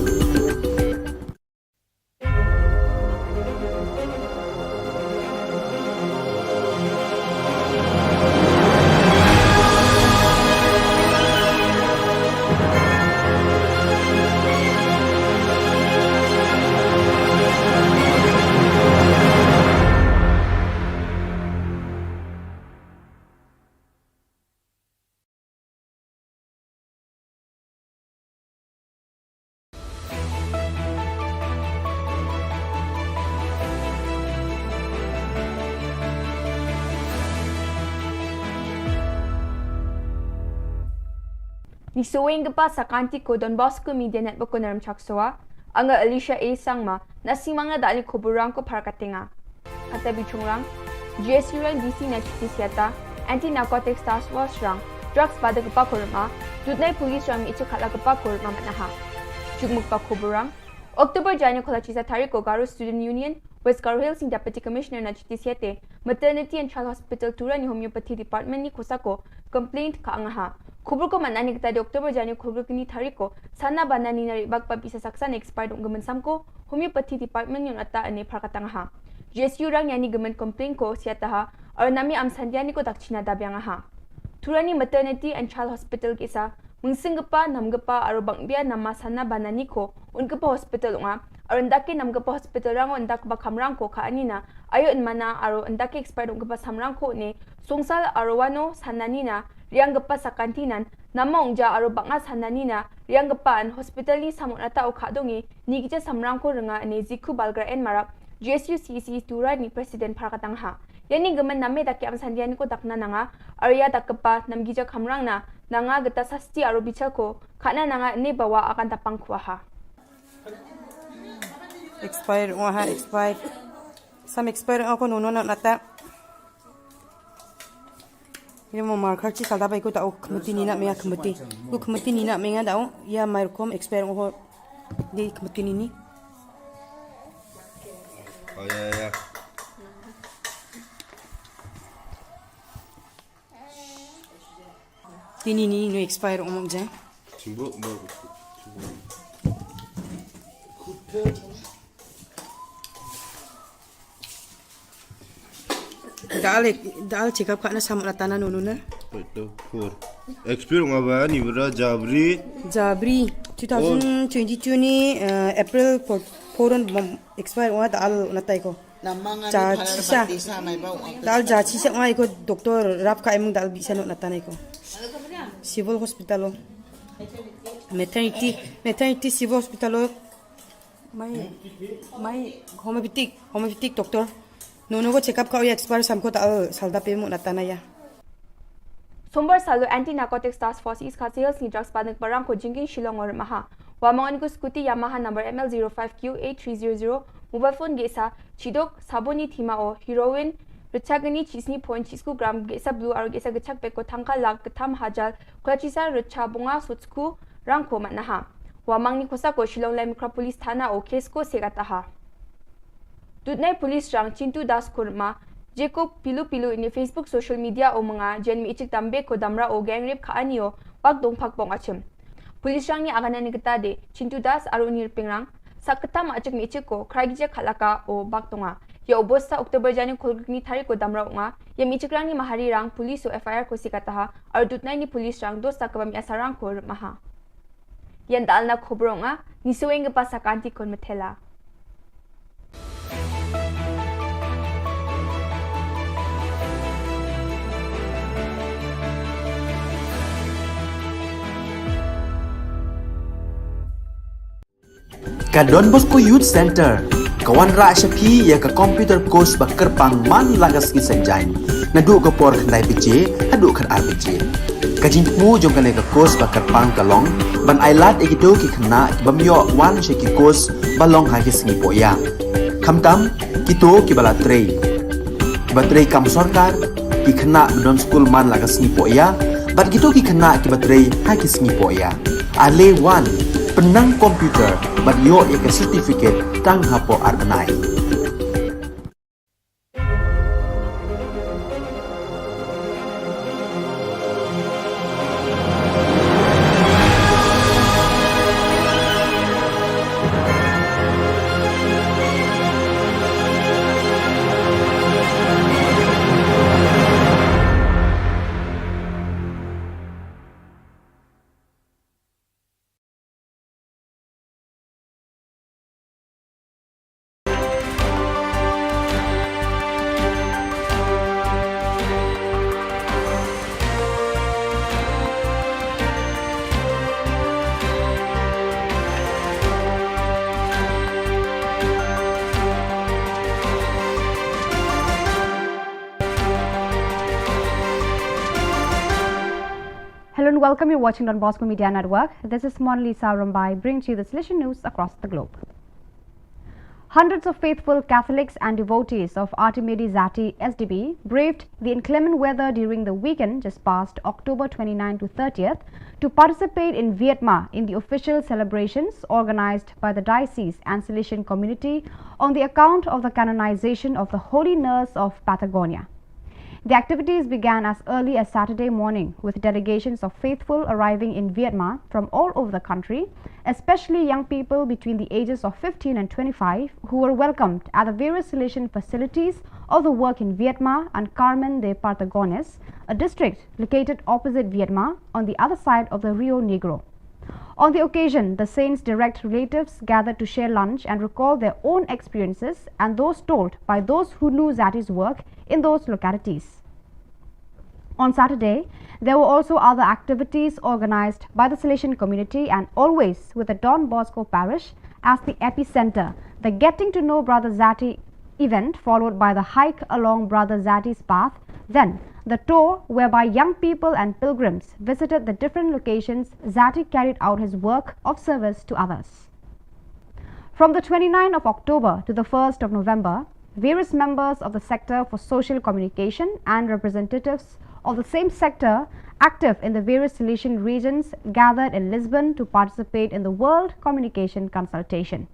Nisuwing pa sa kanti ko Don Bosco Media Network ko naram chaksoa, anga Alicia A. Sangma, na simang na dali kuburang ko para katinga. Katabi chungrang, GSU rang DC na chitisiata, Anti-Narcotics Task Force rang, drugs pada kapakurma, dudnay police rang ichikala kapakurma manaha. Chugmuk pa kuburang, October Janyo Kolachisa Tariko Garo Student Union, West Garo Hills in Deputy Commissioner na chitisiate, Maternity and Child Hospital Tura ni Homeopathy Department ni Kusako, complaint ka angaha. Khubor ko manani kita di Oktober Janyo khubor kini tariko sana banani na ribag pabisa saksa na expired ng gaman samko homeopathy department yung ata ani para katangaha. GSU rang yani gaman complain ko siya taha और nami am sandiani ko dakchina dabyang ha. Turani maternity and child hospital kisa mungsingpa namgpa aro bangbia nama sana banani ko unkapa hospital nga aro ndaki namgpa hospital rango ndakba kamrang ko ka anina ayo mana aro ndaki expert unkapa samrang ko ne songsal aro wano sananina rianggpa sakantinan nama ungja aro banga sananina rianggpa an hospital ni samunata o khadongi nigija samrang ko renga ne ziku balgar en marak GSUCC turani president parakatang ha yani gaman name daki am sandiani ko dakna nanga arya dakpa namgija kamrang na nanga gata sasti aro bichal ko khana nanga ne bawa akan tapang khwa ha expired ha expired some expired ako nono na nata ini mo marker chi salda bai ko ta khmati ni na me khmati ko khmati ni na me nga daw ya markom expired ho de khmati ni oh ya tini ni no expire umong ja Cimbu dal check up kana samut atana nono na itu for expire ngaba ni bra Jabri 2022 ni April 4 expire wa dal natai ko cha chisa dal ja chisa ngai ko doctor rap ka emung dal bisa no natanai ko civil hospital maternity civil hospital mai homeopathic doctor nono ko check up ka expire sam ko dal salda pe mo natanai ya Sombar salu anti narcotics task force is sales ni drugs panik barang ko jingin Shillong or maha wamangan ko scooty Yamaha number ML05Q8300 mobile phone gesa chidok saboni thima o heroin richagani chisni point chisku gram gesa blue aro gesa gachak pe ko thangka lag katham hajal kwachisa richa bunga sutsku rangko manaha wamangni khosa ko Shillong lai mukra police thana o case ko segata ha Dutnai police rang Chintu Das kurma Jacob pilu ini Facebook social media o mga jen mi ichik tambe ko damra o gang rape kaanio pag dong pagpong achim. Pulis rang ni agana ni de Chintu Das aro nirpingrang sakta ma achik mi ichik ko kraigje khalaka o baktonga. Ya obosta Oktober jani kolgni thari ko damra nga ya mi ichik rang ni mahari rang pulis o FIR ko sikataha ar dutnai ni pulis rang dos takabam asarang ko maha. Yan dal na khobro nga nisueng pa sakanti kon methela. Ka Don Bosco Youth Center kawan ra syapi ya ka computer course bakar pang man lagas ki sanjain nadu ka por khandai pije adu khan RPG kajin mu jong ka ka course bakar pang kalong ban ailat egido ki khna bamyo wan sheki course balong ha ki sngi poya khamtam kito ki bala trei batrei kam sarkar ki khna don school man lagas sngi poya bat kito ki khna ki batrei ha ki sngi poya ale wan penang komputer bat yo ek certificate tang hapo arbanai Hello and welcome. You're watching Don Bosco Media Network. This is Mona Lisa Rambai bringing to you the solution news across the globe. Hundreds of faithful Catholics and devotees of Artimedi Zati SDB braved the inclement weather during the weekend just past October 29 to 30th to participate in Vietnam in the official celebrations organized by the diocese and Salesian community on the account of the canonization of the Holy Nurse of Patagonia. The activities began as early as Saturday morning with delegations of faithful arriving in Vietnam from all over the country, especially young people between the ages of 15 and 25 who were welcomed at the various Salesian facilities of the work in Vietma and Carmen de Partagones, a district located opposite Vietma on the other side of the Rio Negro. On the occasion, the saints' direct relatives gathered to share lunch and recall their own experiences and those told by those who knew Zati's work in those localities. On Saturday, there were also other activities organized by the Salesian community and always with the Don Bosco parish as the epicenter. The Getting to Know Brother Zati event followed by the hike along Brother Zati's path, then the tour whereby young people and pilgrims visited the different locations Zati carried out his work of service to others. From the 29th of October to the 1st of November, various members of the sector for social communication and representatives of the same sector active in the various Salesian regions gathered in Lisbon to participate in the World Communication Consultation.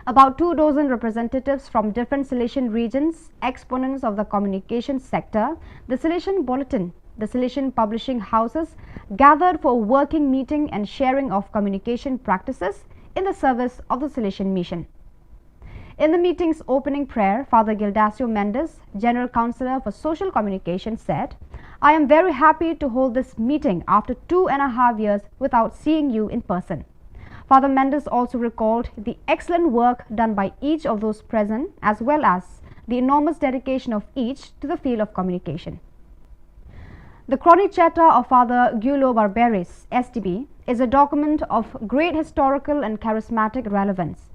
About 24 representatives from different Salesian regions, exponents of the communication sector, the Salesian Bulletin, the Salesian publishing houses gathered for a working meeting and sharing of communication practices in the service of the Salesian mission. In the meeting's opening prayer, Father Gildacio Mendes, General Counsellor for Social Communication, said, "I am very happy to hold this meeting after 2.5 years without seeing you in person." Father Mendes also recalled the excellent work done by each of those present as well as the enormous dedication of each to the field of communication. The Chronicetta of Father Giulio Barberis, SDB, is a document of great historical and charismatic relevance.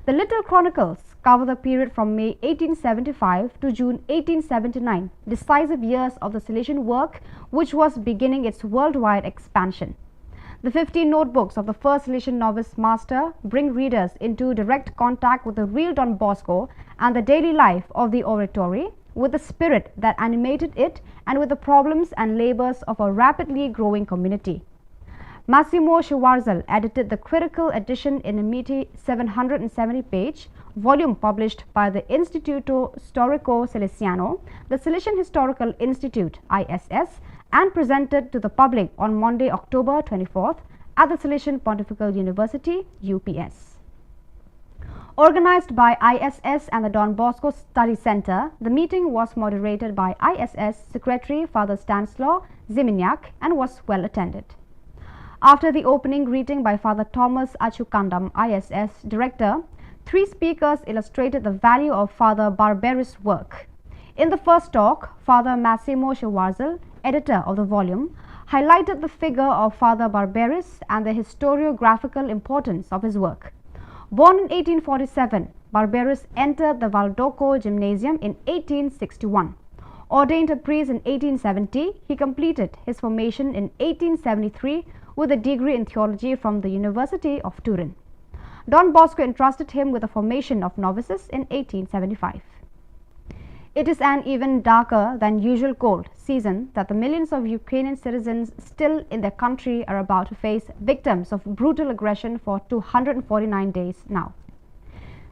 The Little Chronicles cover the period from May 1875 to June 1879, decisive years of the Salesian work which was beginning its worldwide expansion. The 15 notebooks of the first Salesian novice master bring readers into direct contact with the real Don Bosco and the daily life of the oratory, with the spirit that animated it and with the problems and labors of a rapidly growing community. Massimo Schwarzel edited the critical edition in a meaty 770-page volume published by the Instituto Storico Salesiano, the Salesian Historical Institute (ISS), and presented to the public on Monday, October 24th at the Salesian Pontifical University (UPS). Organized by ISS and the Don Bosco Study Center, the meeting was moderated by ISS Secretary Father Stanislaw Ziminyak and was well attended. After the opening greeting by Father Thomas Achukandam, ISS Director, 3 speakers illustrated the value of Father Barberis' work. In the first talk, Father Massimo Schwarzel, editor of the volume, highlighted the figure of Father Barberis and the historiographical importance of his work. Born in 1847, Barberis entered the Valdoco Gymnasium in 1861. Ordained a priest in 1870, he completed his formation in 1873 with a degree in theology from the University of Turin. Don Bosco entrusted him with the formation of novices in 1875. It is an even darker than usual cold season that the millions of Ukrainian citizens still in their country are about to face victims of brutal aggression for 249 days now.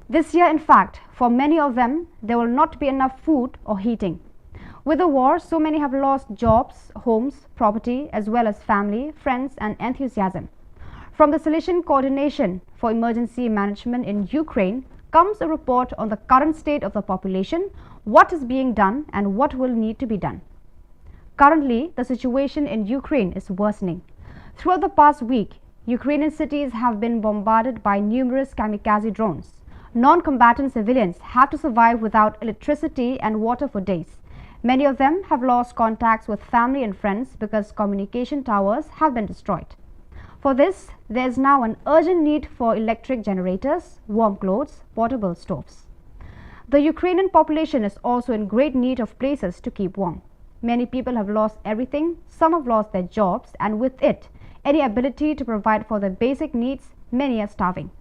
This year, in fact, for many of them, there will not be enough food or heating. With the war, so many have lost jobs, homes, property, as well as family, friends, and enthusiasm. From the Salesian Coordination for Emergency Management in Ukraine comes a report on the current state of the population, what is being done, and what will need to be done. Currently, the situation in Ukraine is worsening. Throughout the past week, Ukrainian cities have been bombarded by numerous kamikaze drones. Non-combatant civilians have to survive without electricity and water for days. Many of them have lost contacts with family and friends because communication towers have been destroyed. For this, there is now an urgent need for electric generators, warm clothes, portable stoves. The Ukrainian population is also in great need of places to keep warm. Many people have lost everything, some have lost their jobs, and with it, any ability to provide for their basic needs, many are starving.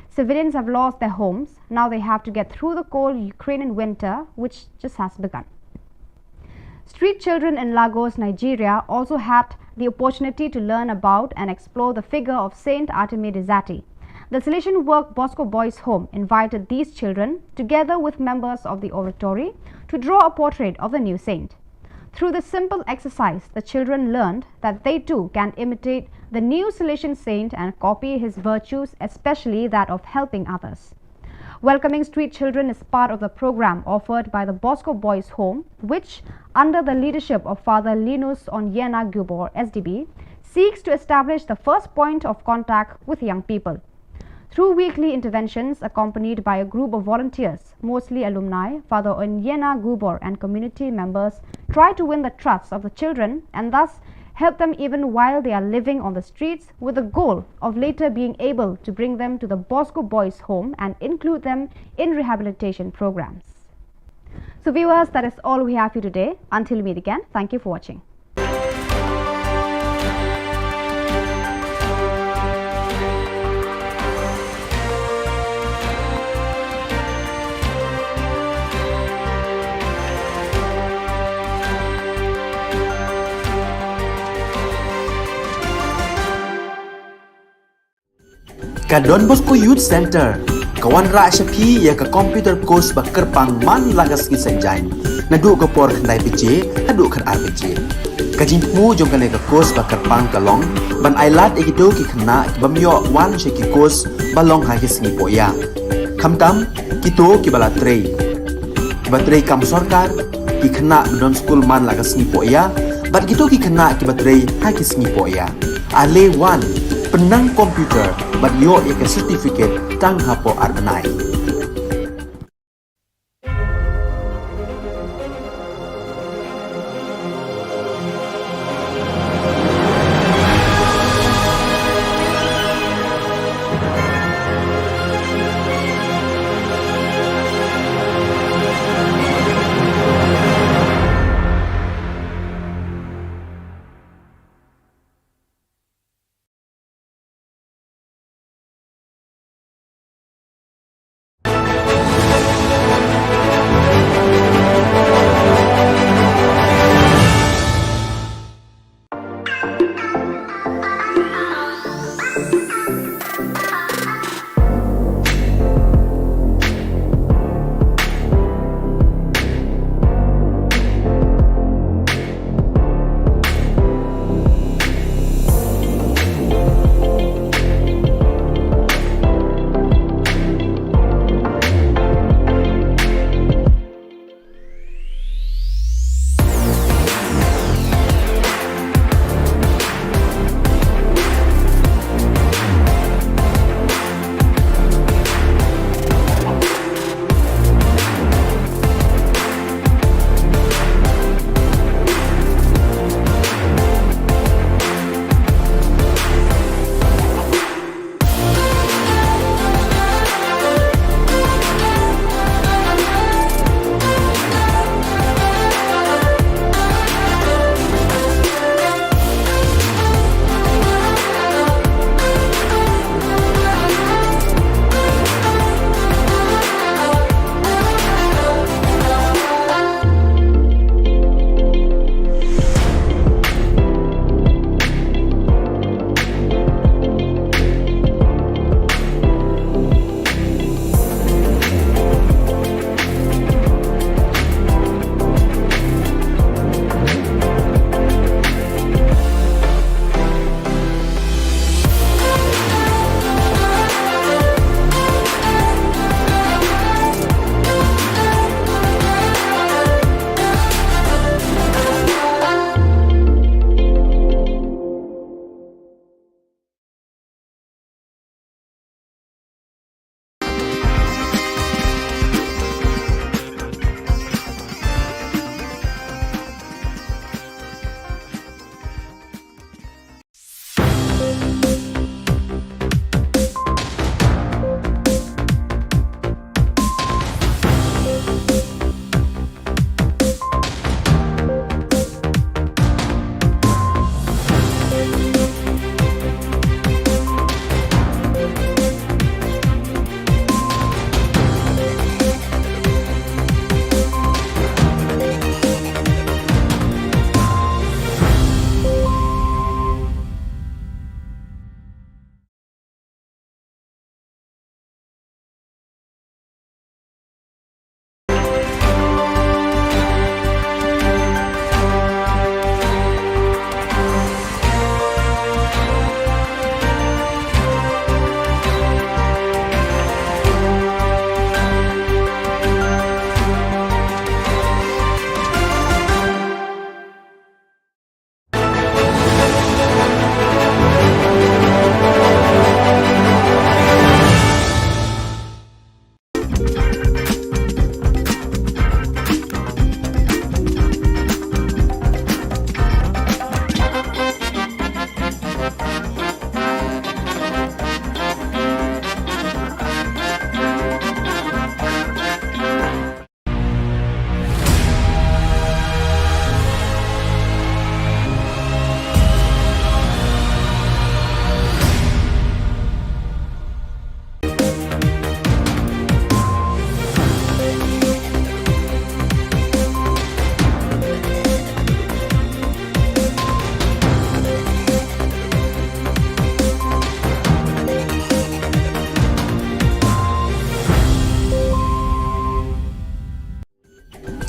Civilians have lost their homes, now they have to get through the cold Ukrainian winter, which just has begun. Street children in Lagos, Nigeria also had the opportunity to learn about and explore the figure of Saint Artemide Zati. The Salesian Work Bosco Boys Home invited these children, together with members of the oratory, to draw a portrait of the new saint. Through this simple exercise, the children learned that they too can imitate the new Salesian saint and copy his virtues, especially that of helping others. Welcoming Street Children is part of the program offered by the Bosco Boys Home, which, under the leadership of Father Linus Onyena Khubor, SDB, seeks to establish the first point of contact with young people. Through weekly interventions accompanied by a group of volunteers, mostly alumni, Father Onyena Khubor and community members try to win the trust of the children and thus help them even while they are living on the streets, with the goal of later being able to bring them to the Bosco Boys Home and include them in rehabilitation programs. So viewers, that is all we have for you today. Until we meet again, thank you for watching. Ka Don Bosco Youth Center, kawan ra syapi ya ka computer course bakar pang man lagas ki sanjain. Nadu ka por kandai PC, hadu kan RPG. Kajin mu jong kan ka course bakar pang kalong, ban ailat ikido ki kena ki bamyo wan syaki course balong ha ki singi poya. Kamtam kito ki bala trei. Ki batrei kam sorkar ki kena don school man lagas singi poya, bat kito ki kena ki batrei ha ki singi poya. Ale wan penang komputer bat yo ke certificate tang hapo arbenai.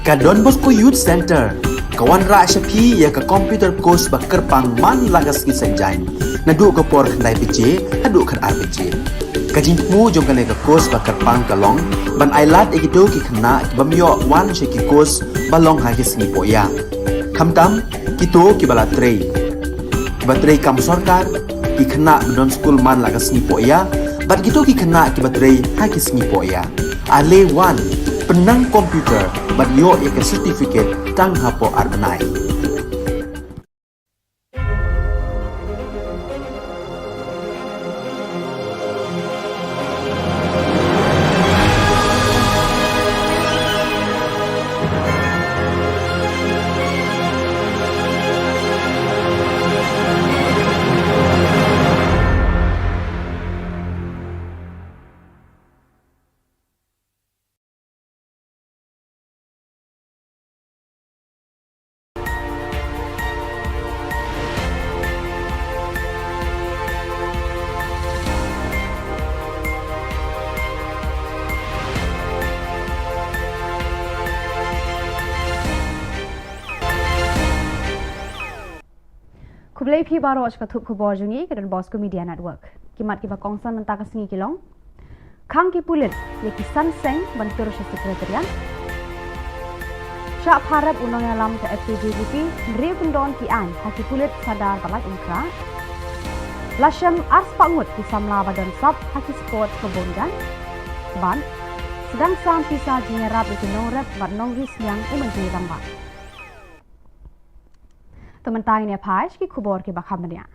Ka Don Bosco Youth Center, kawan ra syapi ya ka computer course bakar pang man lagas ki sanjang. Nadu ka por kandai PJ, hadu kan RPG. Kajing mu jong kan ka course bakar pang kalong, ban ailat egito ki kena ki bamyo wan syaki course balong hagis ni poya. Kamtam kito ki bala trei. Batrei kam sorkar ki kena don school man lagas ni poya, bat kito ki kena ki batrei hagis ni poya. Ale wan penang komputer bat yo ya ke certificate tang hapo arbenai. Kublai pi baru aja ketup kubor jungi ke dan Bosco Media Network. Kimat kiba kongsan mentaka sengi kilong. Kang ki pulit ye kisan seng bantur sa sekretarian. Syak harap unang alam ke FPJGP nri pendon ki an haki pulit sadar balai ungkra. Lasyam ars pangut ki samla badan sab haki sport kebongan. Ban sedang sam pisah jinyarap itu nongrep bat nongris yang umenjiri rambat. Tementang ini apa ki kubor ki bakhamnya.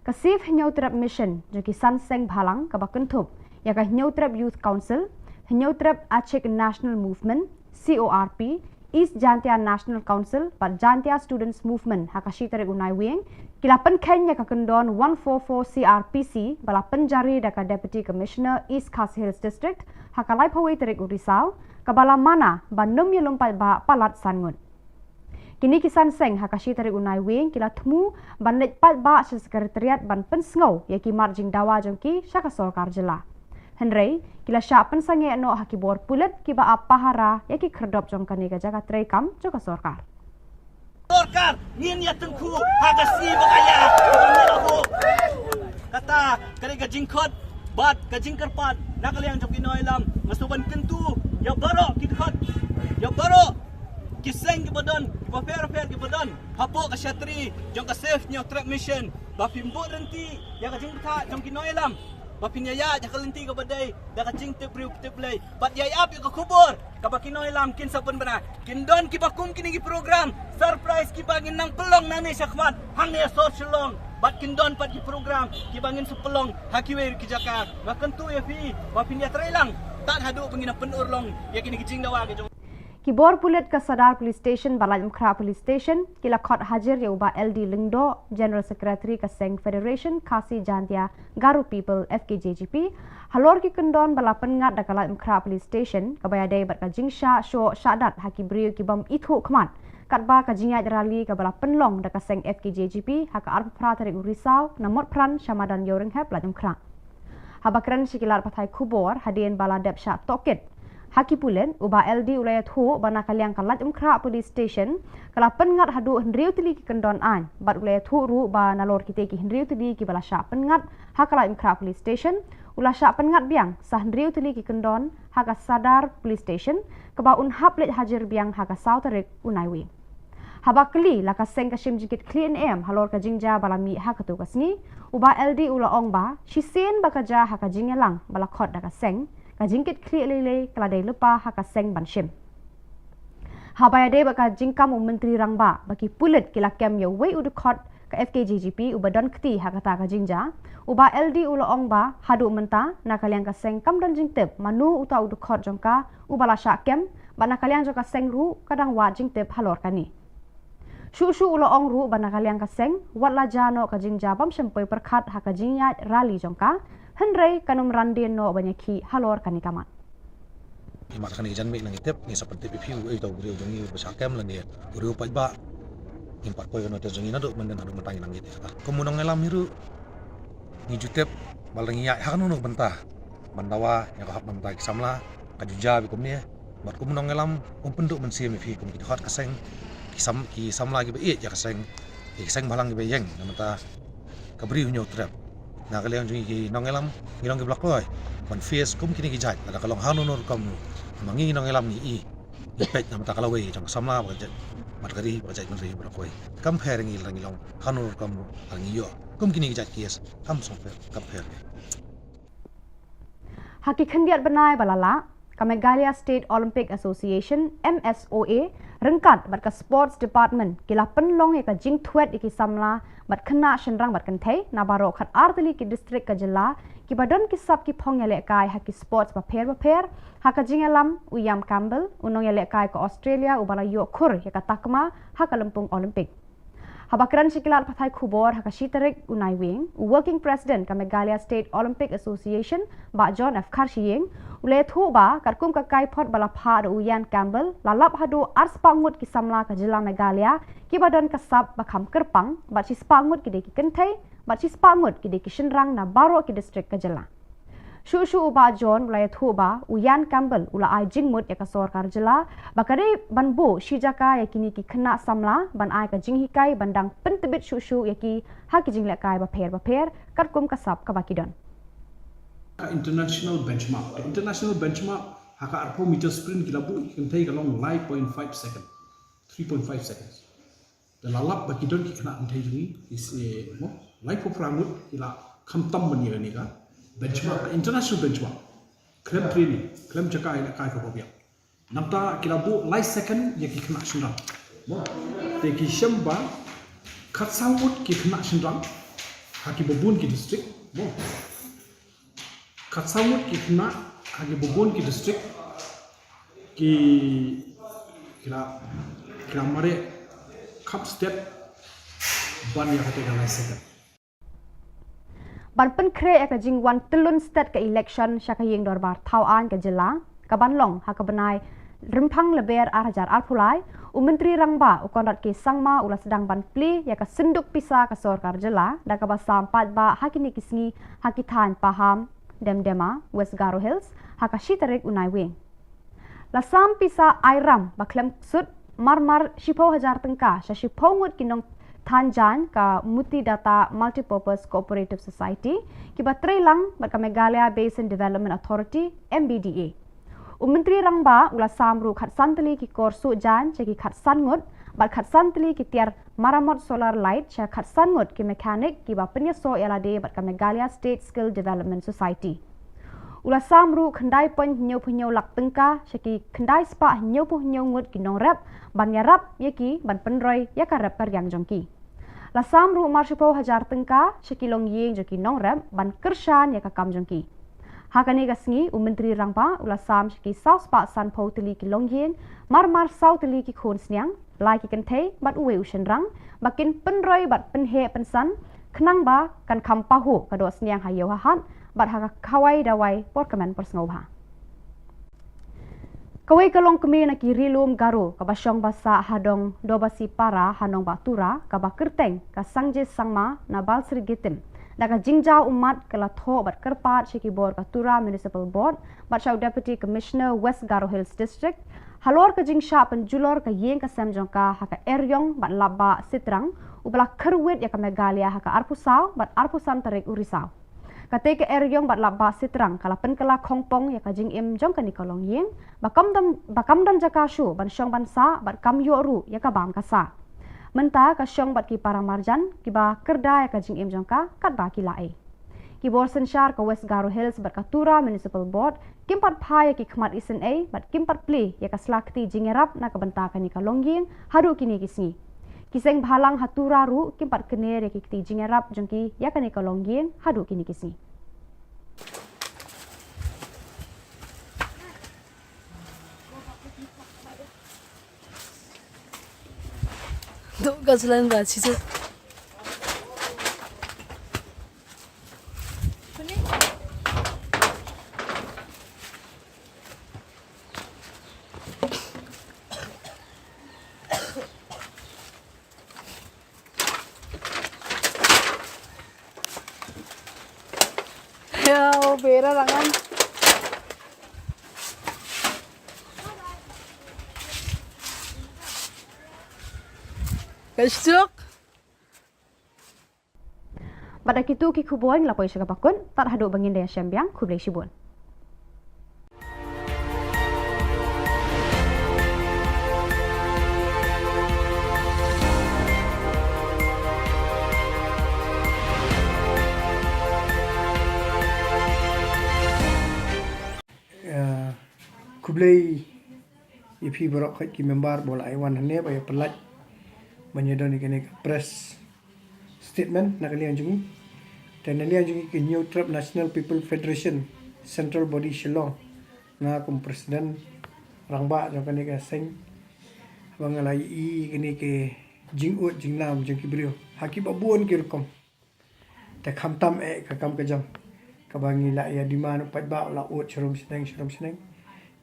Kasif nyautrap mission joki sanseng bhalang ka bakentup ya ka nyautrap youth council, nyautrap Aceh National Movement CORP, East Jantia National Council, but Jantia Students Movement hakashi tere unai wing, kilapan Kenya ka kendon 144 CRPC bala penjari daka Deputy Commissioner East Khas Hills District hakalai pawai tere Risau kabala mana banum ye lompat ba palat sangun. Kini kisan seng hakashi tarik unai wing kila temu ban let pat ba sa sekretariat ban pensngau ya ki marjing dawa jongki syaka sorkar jela. Henry kila sya pensange no haki bor pulet ki ba apahara ya ki kerdop jongkani ka jaga trekam joka sorkar. Sorkar ngin ya tengku hagasi bakaya ni aku. Kata kali ka jingkot bat ka jingkerpat nakaliang joki noilam masuban kentu ya baro kidkot ya baro kiseng ke badan, fair ke badan, hapok ke syatri, jong ke safe nyo trap mission, bapin bot renti, ya ke jing tak, jong kinoilam, bapin yaya, jaka lenti ke badai, dah ke jing tip riup tip lay, bat yaya api ke kubur, kapa kinoilam, kin sapan benar, kin don ki bakum kini ki program, surprise ki bangin nang pelong nani syakmat, hang ya so Shillong, bat kin don pat ki program, ki bangin sepelong, hakiwe ki jakar, makan tu ya fi, bapin ya trailang, tak haduk pengina penur long, ya kini ki jing dawa ke jong. Kibor pulit ke Sadar Police Station, Balai Mkra Police Station, kila khot hajar ya ubah LD Lingdo, General Secretary ke Seng Federation, Kasi Jantia, Garu People, FKJGP, halor ki kendon bala pengat da Balai Mkra Police Station, kabaya day bat ka jingsha, syo, syadat, haki beriu ki bam ithu kemat, kat ba ka jingyat rali ke bala penlong da ka Seng FKJGP, haka arpra tarik Risau, namot pran, syamadan yoring hep Balai Mkra. Habakran sikilar patai Khubor, hadian bala dep syak tokit, Haki pulen ubah LD ulayat hu bana kaliang kalat Mkra Police Station kala pengat hadu hendriu tili ki kendon an bat ulayat hu ru ba nalor kite ki hendriu tili ki bala syak pengat hakala Mkra Police Station ulah syak pengat biang sah hendriu tili ki kendon haka Sadar Police Station keba unhap let hajar biang haka sautarik unaiwi habakli laka seng ka shim jikit clean am halor ka jingja bala mi hakatu kasni ubah LD ula ong ba shisen bakaja haka jingelang bala khot daka seng kajingkit kli lele keladai lepa haka seng banshim. Habayade baka jingkam menteri rangba bagi pulit kila kem ya wei udukot ke FKJGP ubadon kti hakata ka jingja uba LD ulo ong ba hadu menta nakaliang ka seng kam don jingtep manu uta udukot jongka ubala syak kem ba nakaliang jongka seng ru kadang wa jingtep halor kani. Shu ulo ong ru ba nakaliang ka seng wat la jano ka jingja bam shempoi perkhat haka jingyat rali jongka Henry kanum randin no banyaki halor kani kamat. Imat kani jan mik nang itep ni seperti pipiu ai tau beriu jongi besakem lan dia. Beriu pajba impat koi kano te jongi nadu menden adu mentangi nang ite. Kemunang ngelam hiru ni jutep balengi ya hakanu no bentah. Bandawa yang kahap mentah kisamla kajuja bikum ni bat kum nong elam penduk mensia mi fi kum ki hot kaseng ki sam lagi be ya kaseng balang be yeng namata kabri hunyo trap na kaliang jungi ki nong elam ngilong ki blok loy ban face kum kini ki jat ada kalong hanunur kam mangi nong elam ni pet namata kalawe jang samla ba jat mat kari ba jat menteri blok loy compare ngilong hanunur kam angi yo kum kini ki jat kies ham song compare Haki khendiat benai balala ka Meghalaya State Olympic Association MSOA rengkat bat ka Sports Department kila penlong ya ka jing thuet iki samla bat khna shenrang bat kanthei na baro khat artali ki district ka jilla ki badon ki sab ki phong ya le kai haki sports ba pher haka jing alam uyam Campbell unong ya le kai ka Australia ubala yo khur ya ka takma haka lempung Olympic Habakran Shikilat Pathai Khubor Haka Shitarik Unai Wing, Working President ka Meghalaya State Olympic Association, Ba John F. Karshiying, Ule Thu Ba, Karkum ka Kai Pot Balapha Uyan Campbell, Lalap Hadu Ars Pangut ki Samla ka Jilla Meghalaya, ki Badan Kasab Bakam Kerpang, Bat Sis Pangut ki Deki Kentai, Bat Sis Pangut ki Deki Shinrang na Baro ki District ka Jilla. Shu Uba John Ulay Thu Ba, Uyan Campbell Ula Ai Jingmut ya ka Sorkar Jilla, Bakari Banbu Shijaka ya kini ki Kena Samla, Ban Ai ka Jinghikai Bandang Pentebit Shu ya ki Haki Jinglekai ba pher, Karkum Kasab ka Bakidon. International benchmark haka arpo meter sprint kilabu can take along 9.5 seconds 3.5 seconds the lalap bakidon ki kena antai jungi is mo like pramut kila khamtam bani ni ka benchmark international benchmark klem training klem jaka ila kai ko bia namta kilabu light second ya ki kena shinrang mo te ki shamba khatsawut ki kena shinrang haki babun ki district mo Katsamut ki kena hagi Bobon ki district ki kira mare cup step ban ya kate galai second. Ban pen kre ka jing wan telun state ka election syaka yeng dorbar thau an ka jilla ka banlong ha ka benai rempang leber arhajar alpulai Menteri Rangba ukondat ke sangma ula sedang ban pli ya ka senduk pisa ka Sorkar Jilla da ka basam pat ba hakini kisngi hakitan paham Demdema, West Garo Hills, haka Shitarik Unai Wing. Lasam pisa Airam, baklem sud, marmar Shipo Hajar Tengka, sya Shipo ngut kinong Tanjan ka Muti Data Multipurpose Cooperative Society, kiba Trelang bat ka Meghalaya Basin Development Authority, MBDA. Menteri Rangba ula samru khat santali ki korsu jan, ceki khat sangut, bat khat santali ki tiar maramot solar light, cya khat sangut ki mekanik ki ba penyeso yalade bat ka Meghalaya State Skill Development Society. Ula samru khendai pon nyau lak tengka, ceki khendai spa nyau ngut ki nong rep, ban yarap yeki ban penroy ya ka rep yang jongki. La samru marshipo hajar tengka, ceki long yeng joki nong rep, ban kershan ya ka kam jongki. Hakani gasngi Menteri Rangba ula sam ki South Park San Po teli ki Longyeng marmar South teli ki Khon Sniang lai ki Kentei bat uwe ushenrang bakin penroi bat penhe pensan kenang ba kan kampahu kado Sniang hayo hahat bat haka kawai dawai porkamen persngobha kawai kalong kemi na ki rilum garu ka basyong basa hadong dobasi para hanong batura ka bakerteng ka sangje sangma na balsri gitim Daka jingjau umat kala tho bat kerpat Shiki Bor Katura Municipal Board bat Shau Deputy Commissioner West Garo Hills District halor ka jingsha penjulor ka yeng ka semjongka haka eryong bat laba sitrang ubala kerwit ya ka Meghalaya haka arpusau bat arpusan tarik urisau kate ka eryong bat laba sitrang kala penkala khongpong ya ka jing im jong ka nikolong yeng bakamdam jakashu ban syong bansa bat kamyoru ya ka bam kasa Menta ka syong bat ki parang marjan ki ba kerda ya ka jing im jongka kat ba ki lae. Ki bor sensyar ka West Garo Hills bat Katura Municipal Board kimpat pha ya ki khmat isen a bat kimpat pli ya ka slakti jingerap na ka benta ka ni ka longying hadu kini kisni. Kiseng bhalang hatura ru kimpat kener ya ki ti jingerap jongki ya ka ni ka longying hadu kini kisni. Duk gazalan ba situ. Ya, bera rangan. Kasuk. Pada kitu ki Khubor ngelapoi syaka pakun, tak haduk bangin daya syambiang kublai shibun. Kublai ipi borok khat ki member bola aiwan hane ba pelat menyedoni kene press statement nak liang jungi dan liang jungi ke new trap National People Federation central body Shillong na kum presiden rangba jong kene ke seng bangalai i kene ke jingut jingnam jong ki brio haki babun ki rukom ta khamtam ka kam ka jam ka bangi la ya di mana pat ba la ut sharum seneng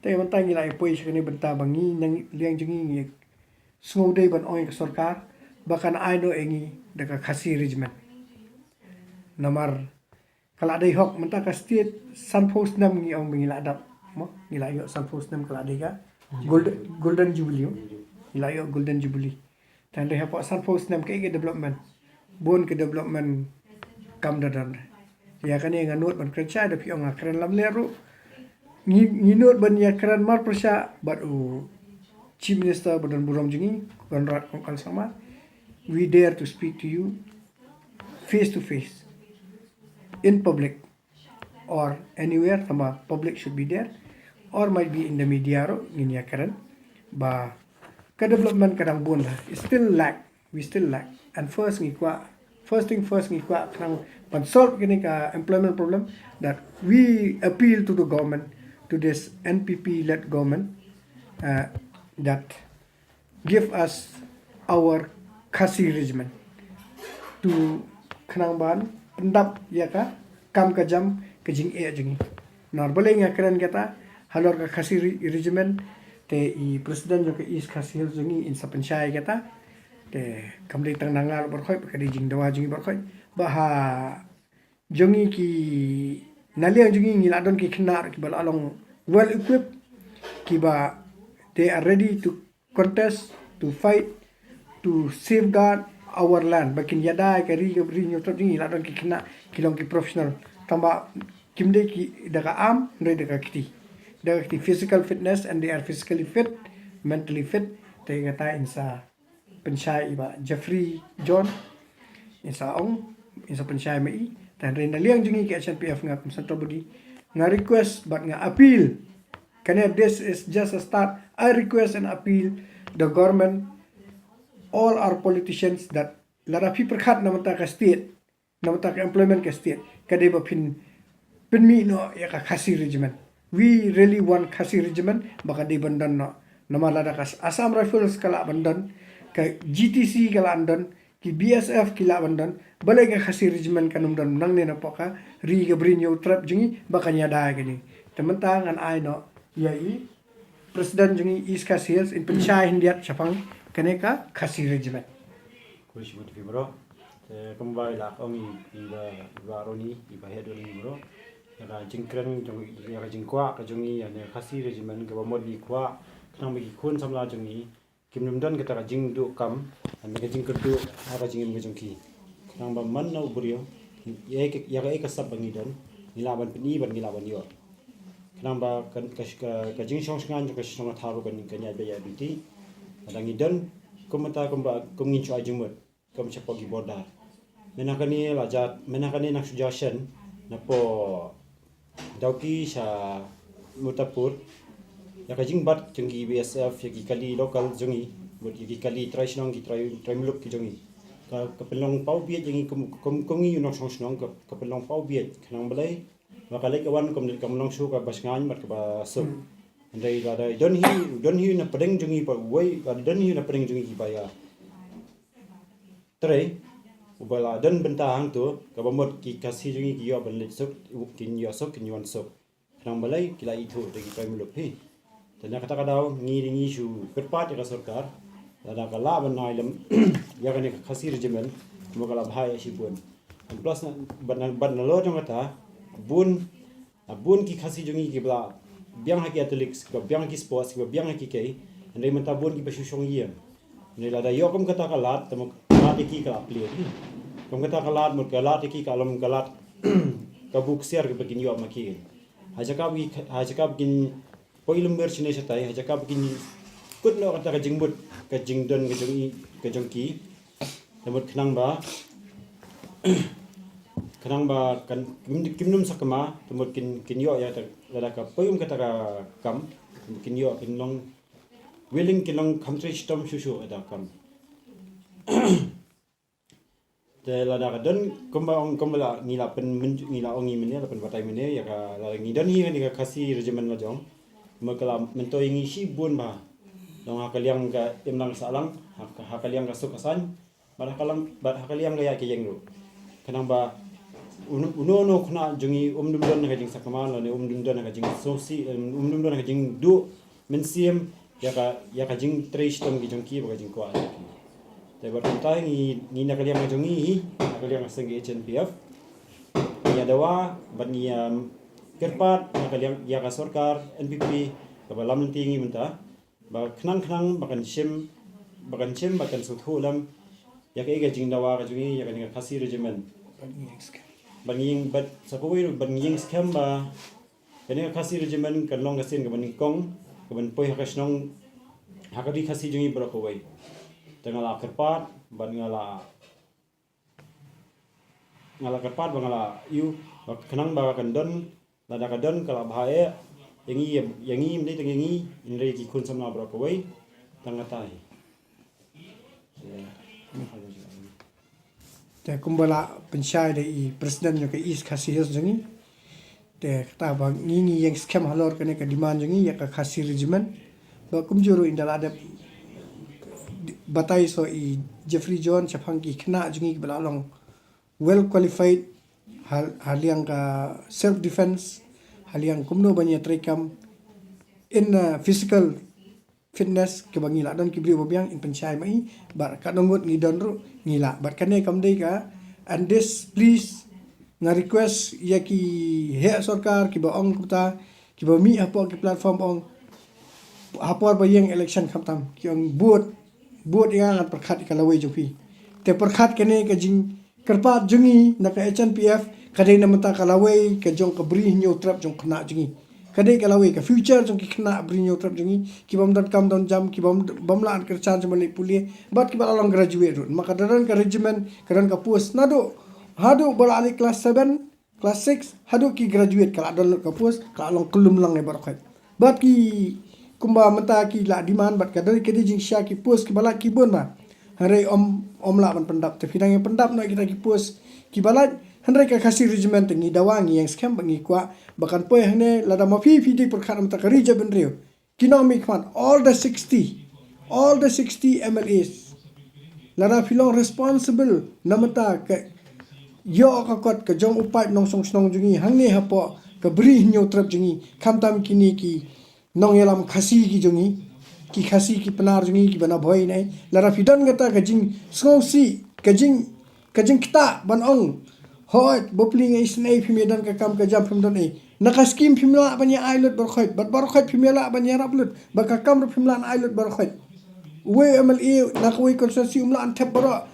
แต่มันตั้งยี่ไรปุยชนีบรรดาบางงี้ยังเลี้ยงจึงงี้สงบได้บันอ้อยกับสรการบักันไอโนเองงี้เด็กข้าศึกริจมันนามาร์กลาได้หอกมันตั้งกับสเตียซันโพสนัมงี้เอาบางงี้ละดับมั้งงี้ละยอซันโพสนัมกลาได้ก็golden jubileeงี้ละยอ golden jubilee แต่ได้หอกซันโพสนัมก็เอง development บนก็ development กำดันya kan yang anut ban kerja ada piong akran lam leru nginut ban ya kran mar persya bat chief minister badan buram jingi konrad kongkal sama we dare to speak to you face to face in public or anywhere sama public should be there or might be in the media ro ngin ya kran ba ka development kadang bun we still lack and first thing first ngi kwa kang pan solve kini ka employment problem that we appeal to the government to this NPP led government that give us our khasi regiment to khnang ban pendap ya ka kam ka jam ke jing e jingi nor boleh ngakran kata halor ka khasi regiment te I president jo ke is khasi jingi in sapanchai kata te kamli tang nangal berkhoi ka di jing dawa jingi berkhoi baha jongi ki naliang jongi ngiladon ki khnar ki bal along well equipped ki ba they are ready to contest to fight to safeguard our land bakin yada ka ri nyot jingi ladon ki khna kilong ki professional tamba kimde ki daga am ndai daga kiti physical fitness and they are physically fit mentally fit te ngata insa pensyai iba Jeffrey John insa ong insa pensyai mai dan renda liang jingi ke SNPF nga central body nga request but nga appeal kana this is just a start I request and appeal the government all our politicians that lara pi perkhat namata ka state namata ka employment ka state kade ba pin mi no ya ka khasi regiment we really want khasi regiment baka de bandan no namala da kas Assam Rifles kala bandan ka GTC kala andan ki BSF kila bandan balai ka khasi regiment kanum dan nang ne na poka ri ga brinyo trap jingi bakanya da gini tementang an ai no ya I president jingi is khasi in penchai hindiat chapang kaneka khasi regiment kuis buat fibro kembali lah kami ida baroni iba hedo ni bro ya jingkren jong ya jingkwa ka jongi ya ne khasi regiment ga modi kwa nang bagi kun samla jongi kim numdan kita ka jing du kam an ka jing kerdu ha jing ga jongki nang ba man no brio ya ka sab bangi dan nilaban pini ban nilaban yo nang ba kan ka jing song ngan ka song tharu kan nya ba ya biti adang idan komata komba komngin chu ajing mot kom chapogi border menakani lajat menakani nak suggestion napo dauki sa mutapur ya ka jing bat jenggi BSF ya ki kali local jongi bot ki kali traditional ki trimuluk ki jongi ka pelong pau biet jengi kom ngi unok song snong ka pelong pau biet khnang balai wa kalai ka wan kom long su ka basngan mat ka ba so andai da don hi na pedeng jongi pa wai ka don hi na pedeng jongi ki ba ya tre ubala don bentang tu ka ba mot ki kasi jongi ki yo ban le sok kin yo sok kin yon sok khnang balai kila itu de ki trimuluk hi dan kata kadau ngi su kerpat ya sarkar ada kala banai lam ya kan khasi regimen mogala bhai si bun plus ban lo jong kata bun ki khasi jongi ki bla biang haki athletics ko biang ki sports ko biang haki kai andai menta bun ki basu song yen Ni lada yo kom kata kalat temu kalat iki kalap lihat. Kom kata kalat mut kalat iki kalom kalat kabuk siar ke begin yo maki. Haja kap gin poilum bersine setai haja kap gin kut no kata ka jingbut ka jingdon ka jongki. Temut kenang ba kan kimnum sakama temut kin yo ya lada ka poyum kata ka kam kin yo kin long willing kilong country stom susu ada kam te la da don komba ngila pen ngila ongi mene la pen batai mene ya ka la ngi don hi ni ka kasi regimen la jong makala mento ingi si bun ba dong hakaliang ka imlang salang hakaliang ka sukasan bar hakaliang ga ya ke yengro kanang ba uno khna jungi dum don ka jing sakama la ne dum don ka jing sosi dum don ka jing du mensiem ya ka jing trace tom gi jongki ba jing kwa te ba tai ni na kaliang jongi kaliang sengge HNPF ya dawa ban ni kerpat na kaliang ya ka sarkar NPP ka ba lam tingi menta ba knang bakan sim bakan suthulam ya ka jing dawa ka jongi ya ka ni khasi regimen ban ying bat sapoi ban ying scam ba kani khasi regimen kan long gasin ka ban kong kaban poi hakasnong hakari khasi jungi brokowai tengala kerpat ban ngala kerpat bangala yu kenang ba kan don lada ka don kala bhae yangi mdei tengi indrei ki kun samna brokowai tangatai te kumbala pensyai de i presiden yo ke is khasi has jungi te kata ba ngi yang scam halor kene ka demand jungi ya ka khasi regimen ba kumjuru indal ada batai so i Jeffrey John chapang ki khna jungi bala long well qualified haliang ka self defense haliang kumno banya trekam in physical fitness ke bangi la don ki bri bobiang in penchai mai bar ka nongot ngi don ru ngila bar kane kam dei ka and this please nga request ya ki he sarkar ki ba ong kuta ki ba mi apo ki platform ong apor ba yang election khatam ki ong buat yang at perkhat ka lawai jopi te perkhat kene ka jing kerpat jungi na ka HNPF kadai na mata ka lawai ka jong ka bri nyo trap jong khna jungi kadai ka lawai ka future jong ki khna bri nyo trap jungi ki bam dan kam don jam ki bam la an ker chan jam le pulie bat ki ba long graduate rut maka daran ka regiment karan ka post nado hadu bala ali class 7 class 6 hadu ki graduate kala dal ka post ka long kulum lang ne bar khat bat ki kumba mata ki la diman bat ka dari kedi jing sya ki post ki bala ki bon ma hare om la ban pendap te fidang yang pendap no kita ki post ki bala hanre ka khasi regiment ngi dawangi yang scam bangi kwa bakan poy hane la da mafi di perkhat mata ka rija ben reu kinomic man all the 60 MLAs la da filong responsible namata ka yo ka kot ka jong upai nong song jungi hangne hapo ka bri nyo trap jungi khamtam kini ki nong yelam khasi ki jungi ki khasi ki penar jungi ki bana boy nai lara fidan gata ka jing snowsi ka jing kita ban ong hot bopling is nei phimedan ka kam ka jam phimdan ei naka scheme phimla banya ailot barkhait bat barkhait phimela banya raplut baka kam phimlan ailot barkhait we MLA nakwe constituency umla an thep baro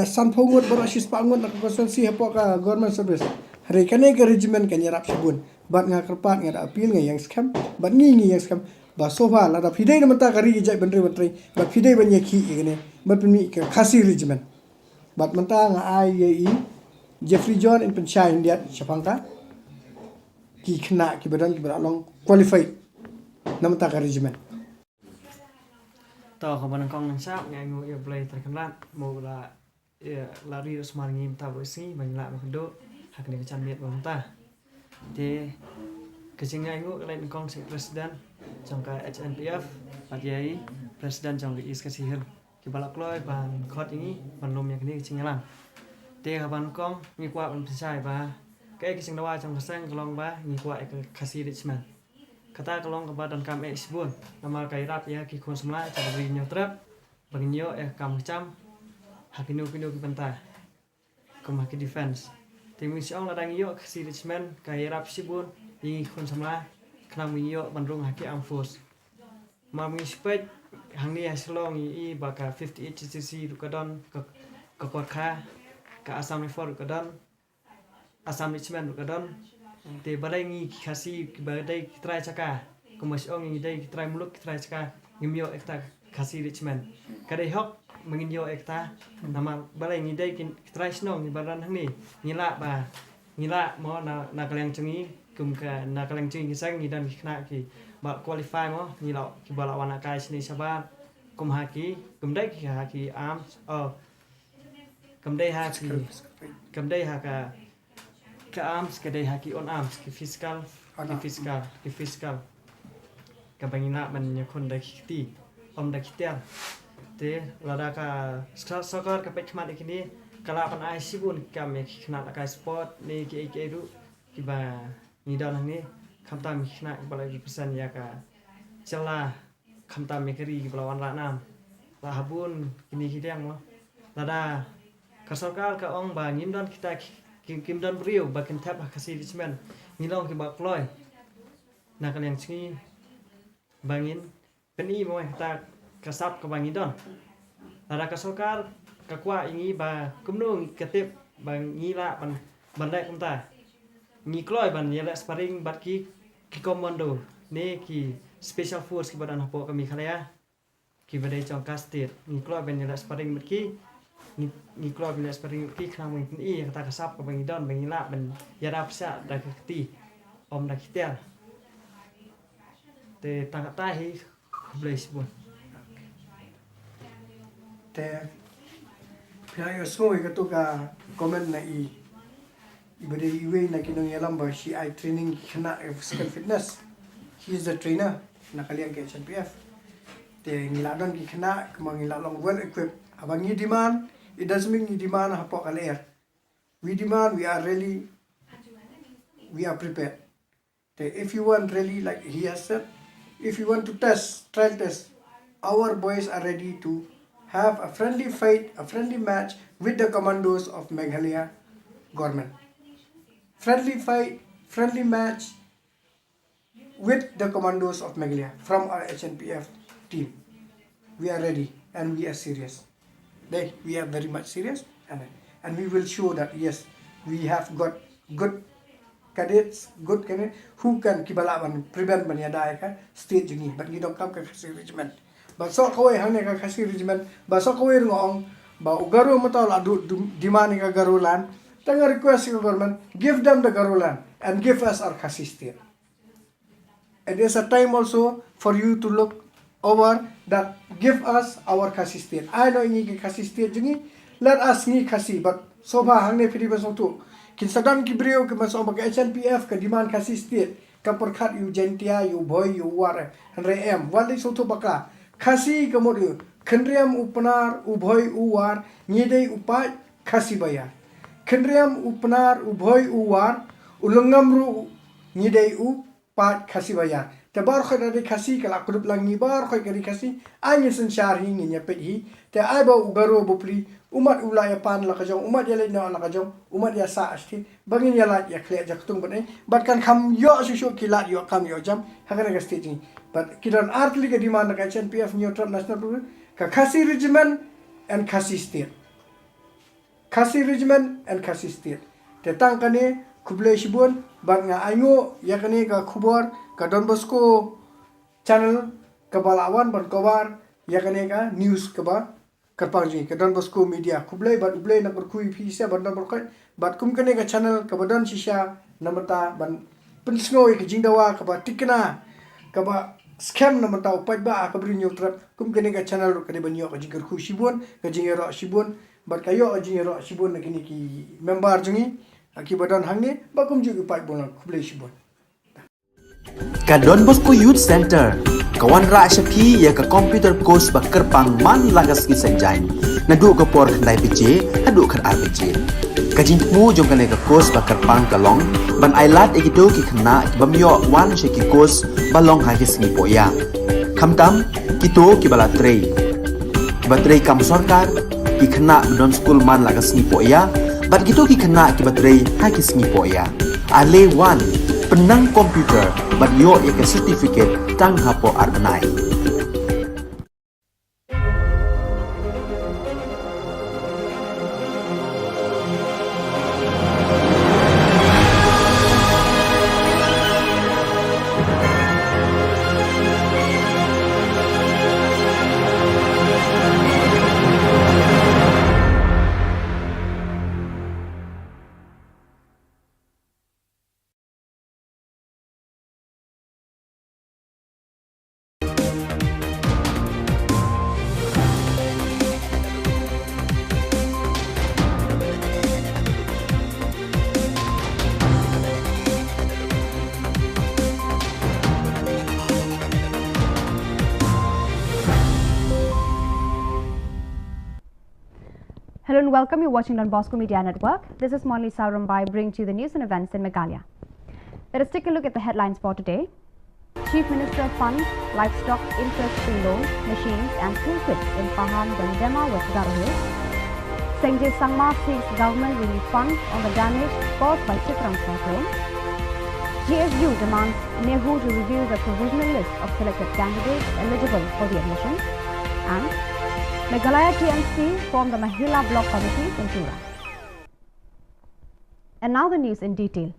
san phongot baro sis pangot nak constituency hapo ka government service hare kane ka regiment ka nyarap sabun bat nga kerpat nga da appeal nga yang scam bat ngi yang scam ba sofa la da fidei na mata kari jai bandre batrai bat fidei banya ki igene bat mi ka khasi regiment bat mata nga ai Jeffrey John in penchai india chapangka ki khna ki badan ki baralong qualified na mata ka regiment to ko ban kong sa ngai ngo ye play terkenal mo la lari usman ngim ta bosi ban la do hak ni chan miet bang ta de kecing ngai ngo lain kong si presiden trong ka HNPF pat yai presiden trong ki is ka si hel ki balak loy ban khot ini ban lom yak ni kecing lang de ka ban kong ni kwa ban pisai ba cái kecing dawa trong ka sang kolong ba ni kwa ka khasi richman kata kolong ka badan kam exbun nama kai rap ya ki kon semla cha bri nyo trap bang nyo kam cham hakinu ki penta kom hak defense ting mi siong la dang yo khasi richman kai rap sibun yi kon semla knang mi yo ban rung hak am force ma mi spek hang ni Shillong i baka 58 GCC rukadon ka korkha ka Assam Rifle rukadon Assam Richmond rukadon te balai ngi khasi badai trai chaka kumas ong ngi dai trai muluk trai chaka ngimyo ekta khasi Richmond kadai hok menginyo ekta nama balai ngi dai trai snong ni baran hang ni ngila mo na kaleng chungi kum ka na kaleng chungi sang ni dan khna ki ba qualify mo ni lo ki bala wana kai sini sabar kum haki kum dai ki haki arms kum dai haka ka arms ka dai haki on arms ki fiscal ka bangina man nya kon da ki om da kitel te lada ka soccer ka pek khmat ikini kala pan ai sibun kam ek khna ka sport ni ki ru ki ba ni dan ni khamta mi khna bala ki pesan ya ka chala khamta mi kari balawan la nam la habun kini hidang mo lada ka sarkar ka ong ba ngim dan kita kim dan brio ba kin tap khasi Richmond ngilong ki ba kloi na kan yang chingi bangin peni mo ta kasap ka bangi don lada ka sarkar ka kwa ingi ba kumnung ketip bang ngila ban dai kumta ngi kloi ban yela sparring bat ki commando ne ki special force ki badan hapo kami khalaya ki badai chong ka state ngi kloi ban yela sparring bat ki ngi kloi ban sparring ki khna mo i kata kasap ka bangi don bangi la ban yara psa da ki om da kitel te tangata hi bless bon te pihak semua itu ka komen na ibade iwe na kinong yalam ba si I training kena physical fitness. He is the trainer na kalian ke HNPF. Te ngiladon ki kena kemang ngilalong well equipped. Abang ni demand, it doesn't mean ni demand hapo kaler. We demand, we are prepared. Te if you want really like he has said, if you want to trial test, our boys are ready to have a friendly fight, a friendly match with the commandos of Meghalaya government. Friendly fight, friendly match with the commandos of Meghalaya from our HNPF team. We are ready and we are serious. We are very much serious and we will show that yes, we have got good cadets who can prevent manyadai state jungi, but you don't come to regiment. But so kawai hane ka khasi regiment ba so kawai ngong ba ugaro mata la demand ka garulan tanga request ka government give them the garulan and give us our khasi state. And there's a time also for you to look over that give us our khasi state. I know ni khasi state jungi let us ni khasi but so ba hang ne phiri ba so tu kin sadan ki brio ke maso ba HNPF ka demand khasi state ka perkhat you gentia you boy you war and em wali so tu baka khasi kemudian kendriam upnar ubhoy uwar nyidei upai khasi bayar kendriam upnar ubhoy uwar ulangamru nyidei upai khasi bayar te bar khoy dari khasi kala kudup langi bar khoy kari khasi ani sensyar hi nginya pedhi te ai ba ugaro bupli umat ulaya pan la kajong umat ya lena la kajong umat ya sa asti bangin ya la ya khle jaktung bane bat kan kham yo sushu kilat yo kam yo jam hakana ka stage ni but kidan artli ke demand ka HNPF neutral national program ka khasi regiment and khasi state te tang kane kuble shibun bat nga aingo ya kane ka khubor ka Don Bosco channel ka balawan ban cover ya kane ka news ka ba Karpangji ke Don Bosco media kublai bat ublai nak berkui pisa ban nak berkai bat kum kene ka channel ka badan shisha namata ban pensngoi ke jingdawa ka ba tikna ka ba scam namata upai ba ka bri neutral kum kene ka channel ka de banyo ka jingar khu shibun ka jingero shibun bat kayo jingero shibun nak ni ki member jungi ki badan hangne ba kum ju upai bon kublai shibun ka Don Bosco Youth Center kawan ra shapi ya ka computer course bakar pang man lagas ki sanjai nadu ka por khandai pije hadu khar RPG ka jingmu jong kane ka course bakar pang kalong ban ailat egito ki khna bamyo wan she ki course balong ha ki singi poya khamtam kito ki bala trei batrei kam sarkar ki khna don school man lagas singi poya bat kito ki khna ki batrei ha ki singi poya ale wan penang komputer bat yo ya ka certificate tang hapo arnai Hello and welcome. You're watching Don Bosco Media Network. This is Monli Saurambai bringing to you the news and events in Meghalaya. Let us take a look at the headlines for today. Chief Minister funds livestock interest-free loans, machines and toolkits in Pahang Dema, West Garo Hills. Sengjay Sangma seeks government relief funds on the damage caused by Chitrang cyclone. GSU demands Nehu to reveal the provisional list of selected candidates eligible for the admission. And Meghalaya TMC formed the Mahila Block Committees in Tura. And now the news in detail.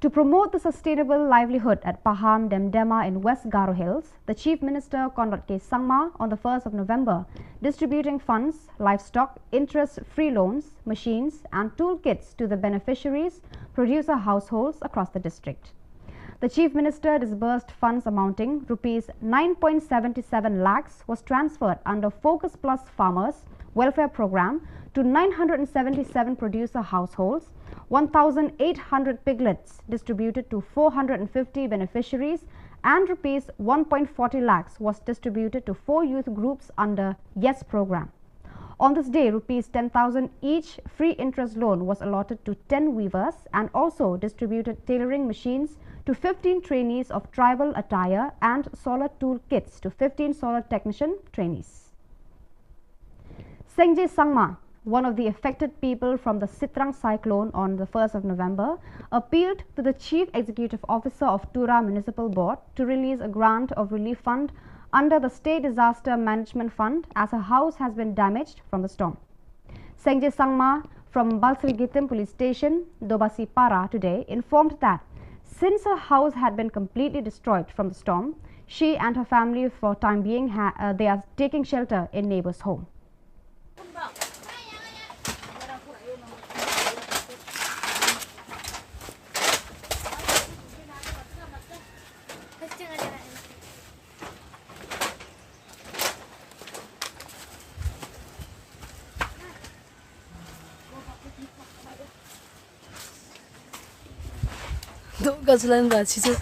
To promote the sustainable livelihood at Pahang Demdema in West Garo Hills, the Chief Minister Conrad K. Sangma on the 1st of November distributing funds, livestock, interest-free loans, machines and toolkits to the beneficiaries, producer households across the district. The Chief Minister disbursed funds amounting Rs 9.77 lakhs was transferred under Focus Plus Farmers Welfare Program to 977 producer households, 1,800 piglets distributed to 450 beneficiaries and Rs 1.40 lakhs was distributed to 4 youth groups under YES program. On this day, Rs 10,000 each free interest loan was allotted to 10 weavers and also distributed tailoring machines to 15 trainees of tribal attire and solar tool kits to 15 solar technician trainees. Sengjay Sangma, one of the affected people from the Sitrang cyclone on the 1st of November, appealed to the Chief Executive Officer of Tura Municipal Board to release a grant of relief fund under the State Disaster Management Fund as her house has been damaged from the storm. Sengjay Sangma from Balsrigitim Police Station, Dobasi Para today informed that since her house had been completely destroyed from the storm, she and her family for time being they are taking shelter in neighbor's home. Duk gazalan ba situ.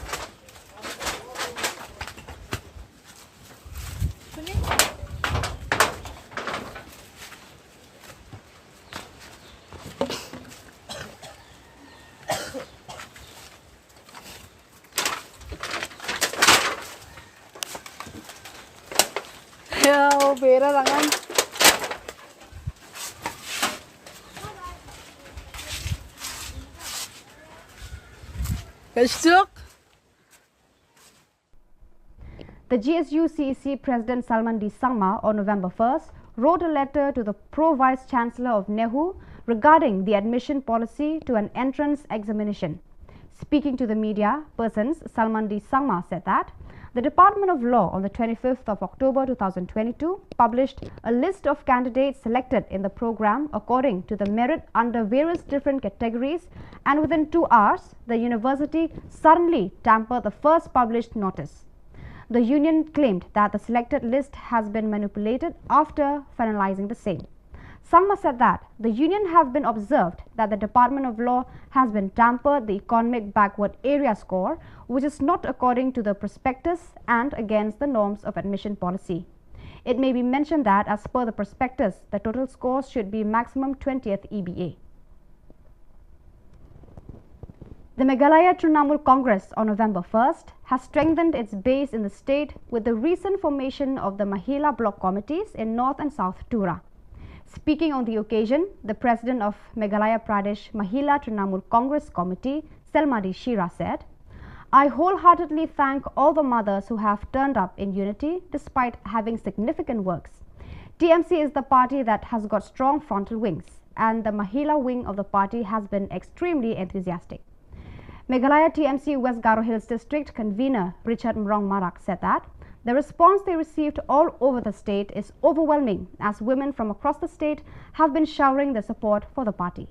Ya, bera tangan. The GSU CEC President Salman D. Sangma on November 1st wrote a letter to the Pro-Vice Chancellor of Nehu regarding the admission policy to an entrance examination. Speaking to the media persons, Salman D. Sangma said that the Department of Law on the 25th of October 2022 published a list of candidates selected in the program according to the merit under various different categories, and within 2 hours, the university suddenly tampered the first published notice. The union claimed that the selected list has been manipulated after finalizing the same. Sangma said that the union have been observed that the Department of Law has been tampered the economic backward area score, which is not according to the prospectus and against the norms of admission policy. It may be mentioned that as per the prospectus, the total scores should be maximum 20th EBA. The Meghalaya Trinamool Congress on November 1st has strengthened its base in the state with the recent formation of the Mahila Block Committees in North and South Tura. Speaking on the occasion, the President of Meghalaya Pradesh Mahila Trinamool Congress Committee, Selmadi Shira, said, "I wholeheartedly thank all the mothers who have turned up in unity despite having significant works. TMC is the party that has got strong frontal wings, and the Mahila wing of the party has been extremely enthusiastic." Meghalaya TMC West Garo Hills District Convener Richard Mrong Marak said that the response they received all over the state is overwhelming, as women from across the state have been showering their support for the party.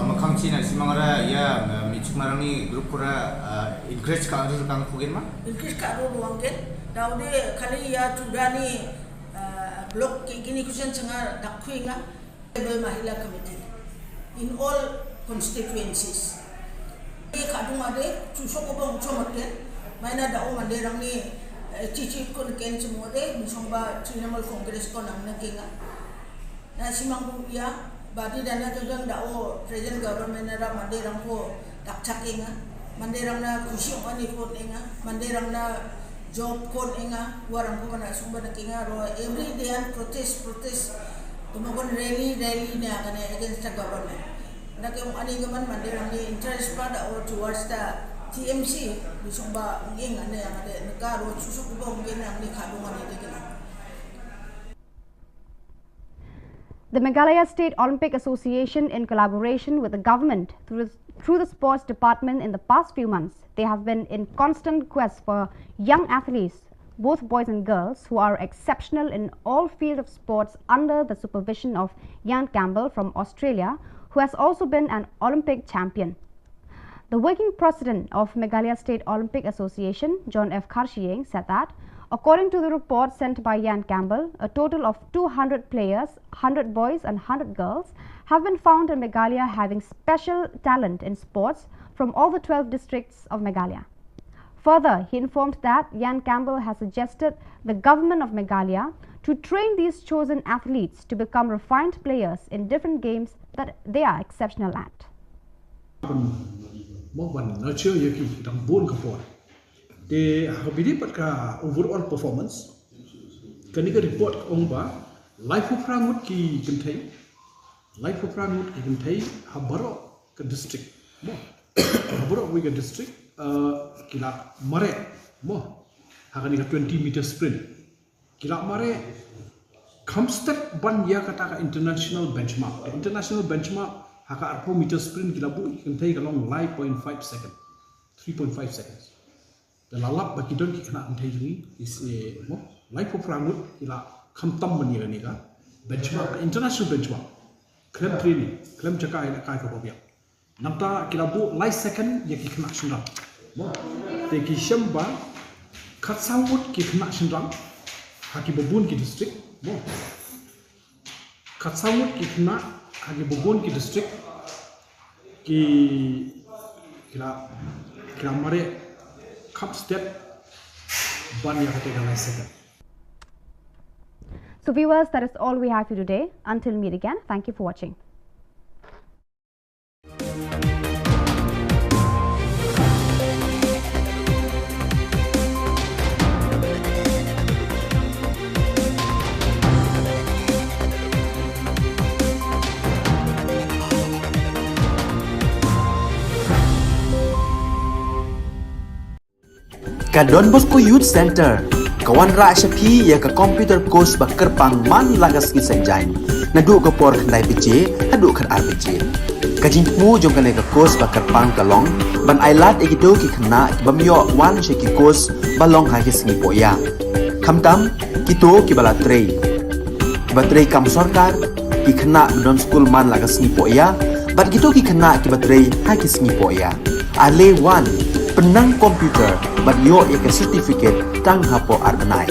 Makangchina simangara ya michmarani group kura encourage ka adu kang kugen ma encourage ka adu wangken daude kali ya tudani block gini kusen changa dakhuinga Mahila committee in all constituencies. Kadung ade susok obong chomaken maina da o mande rang ni cici kon ken semua de misomba Trinamal Congress kon nang nakinga na simang ya badi dana kadang da o present government na mande rang ko takcakinga mande rang na kusyong ani ko inga mande rang na job kon inga warang ko kana sumba nakinga ro every day and protest tumagon rally na kana against the government na kung ani gaman mande rang ni interest pa da or towards the TMC bisumba nging ane yang ada negara susuk ubong ngin ang ni kadungan ni dikena. The Meghalaya State Olympic Association, in collaboration with the government through the sports department in the past few months, they have been in constant quest for young athletes, both boys and girls, who are exceptional in all fields of sports under the supervision of Jan Campbell from Australia, who has also been an Olympic champion. The working president of Meghalaya State Olympic Association, John F. Karshieng, said that, according to the report sent by Jan Campbell, a total of 200 players, 100 boys and 100 girls, have been found in Meghalaya having special talent in sports from all the 12 districts of Meghalaya. Further, he informed that Jan Campbell has suggested the government of Meghalaya to train these chosen athletes to become refined players in different games that they are exceptional at. One nurture yaki dang bon kapor. They have been ka overall performance. Kanika report ong ba life of Pramut ki kentai. Life of Pramut ki kentai habaro ke district. Mo habaro we ke district kila mare mo hakanika 20 meter sprint. Kila mare Kamstep ban ya kata ka international benchmark. The international benchmark haka 4 meter sprint kila bu can take along 9.5 seconds, 3.5 seconds. The lalap bagi don ki kena antai ni is mo life of Pramut kila kamtam bani ni ka benchmark international benchmark. Klem training, klem cakai nak kai ka bobia. Namta kila bu light second ya ki kena sendang. Mo te ki shamba kat sawut ki kena sendang. Haki bobun ki district mo kat sawut ki kena hagi bobon ki district ki kila mare cup step ban ya kata galai second. So viewers, that is all we have for today. Until meet again, thank you for watching. Ka Don Bosco Youth Center, kawan rak syapi ya ka computer course bakar pang man lagas ki sanjai. Nadu ka por kandai PJ, hadu kan RPG. Kajing mu jong kanai ka course bakar pang kalong, ban ailat egido ki kena bamyo wan syaki course balong hagi singi poya. Kamtam kito ki bala trei. Batrei kam sorkar ki kena don school man lagas singi poya, bat kito ki kena ki batrei hagi singi poya. Ale wan penang komputer bat yo ya ke certificate tang hapo arnai.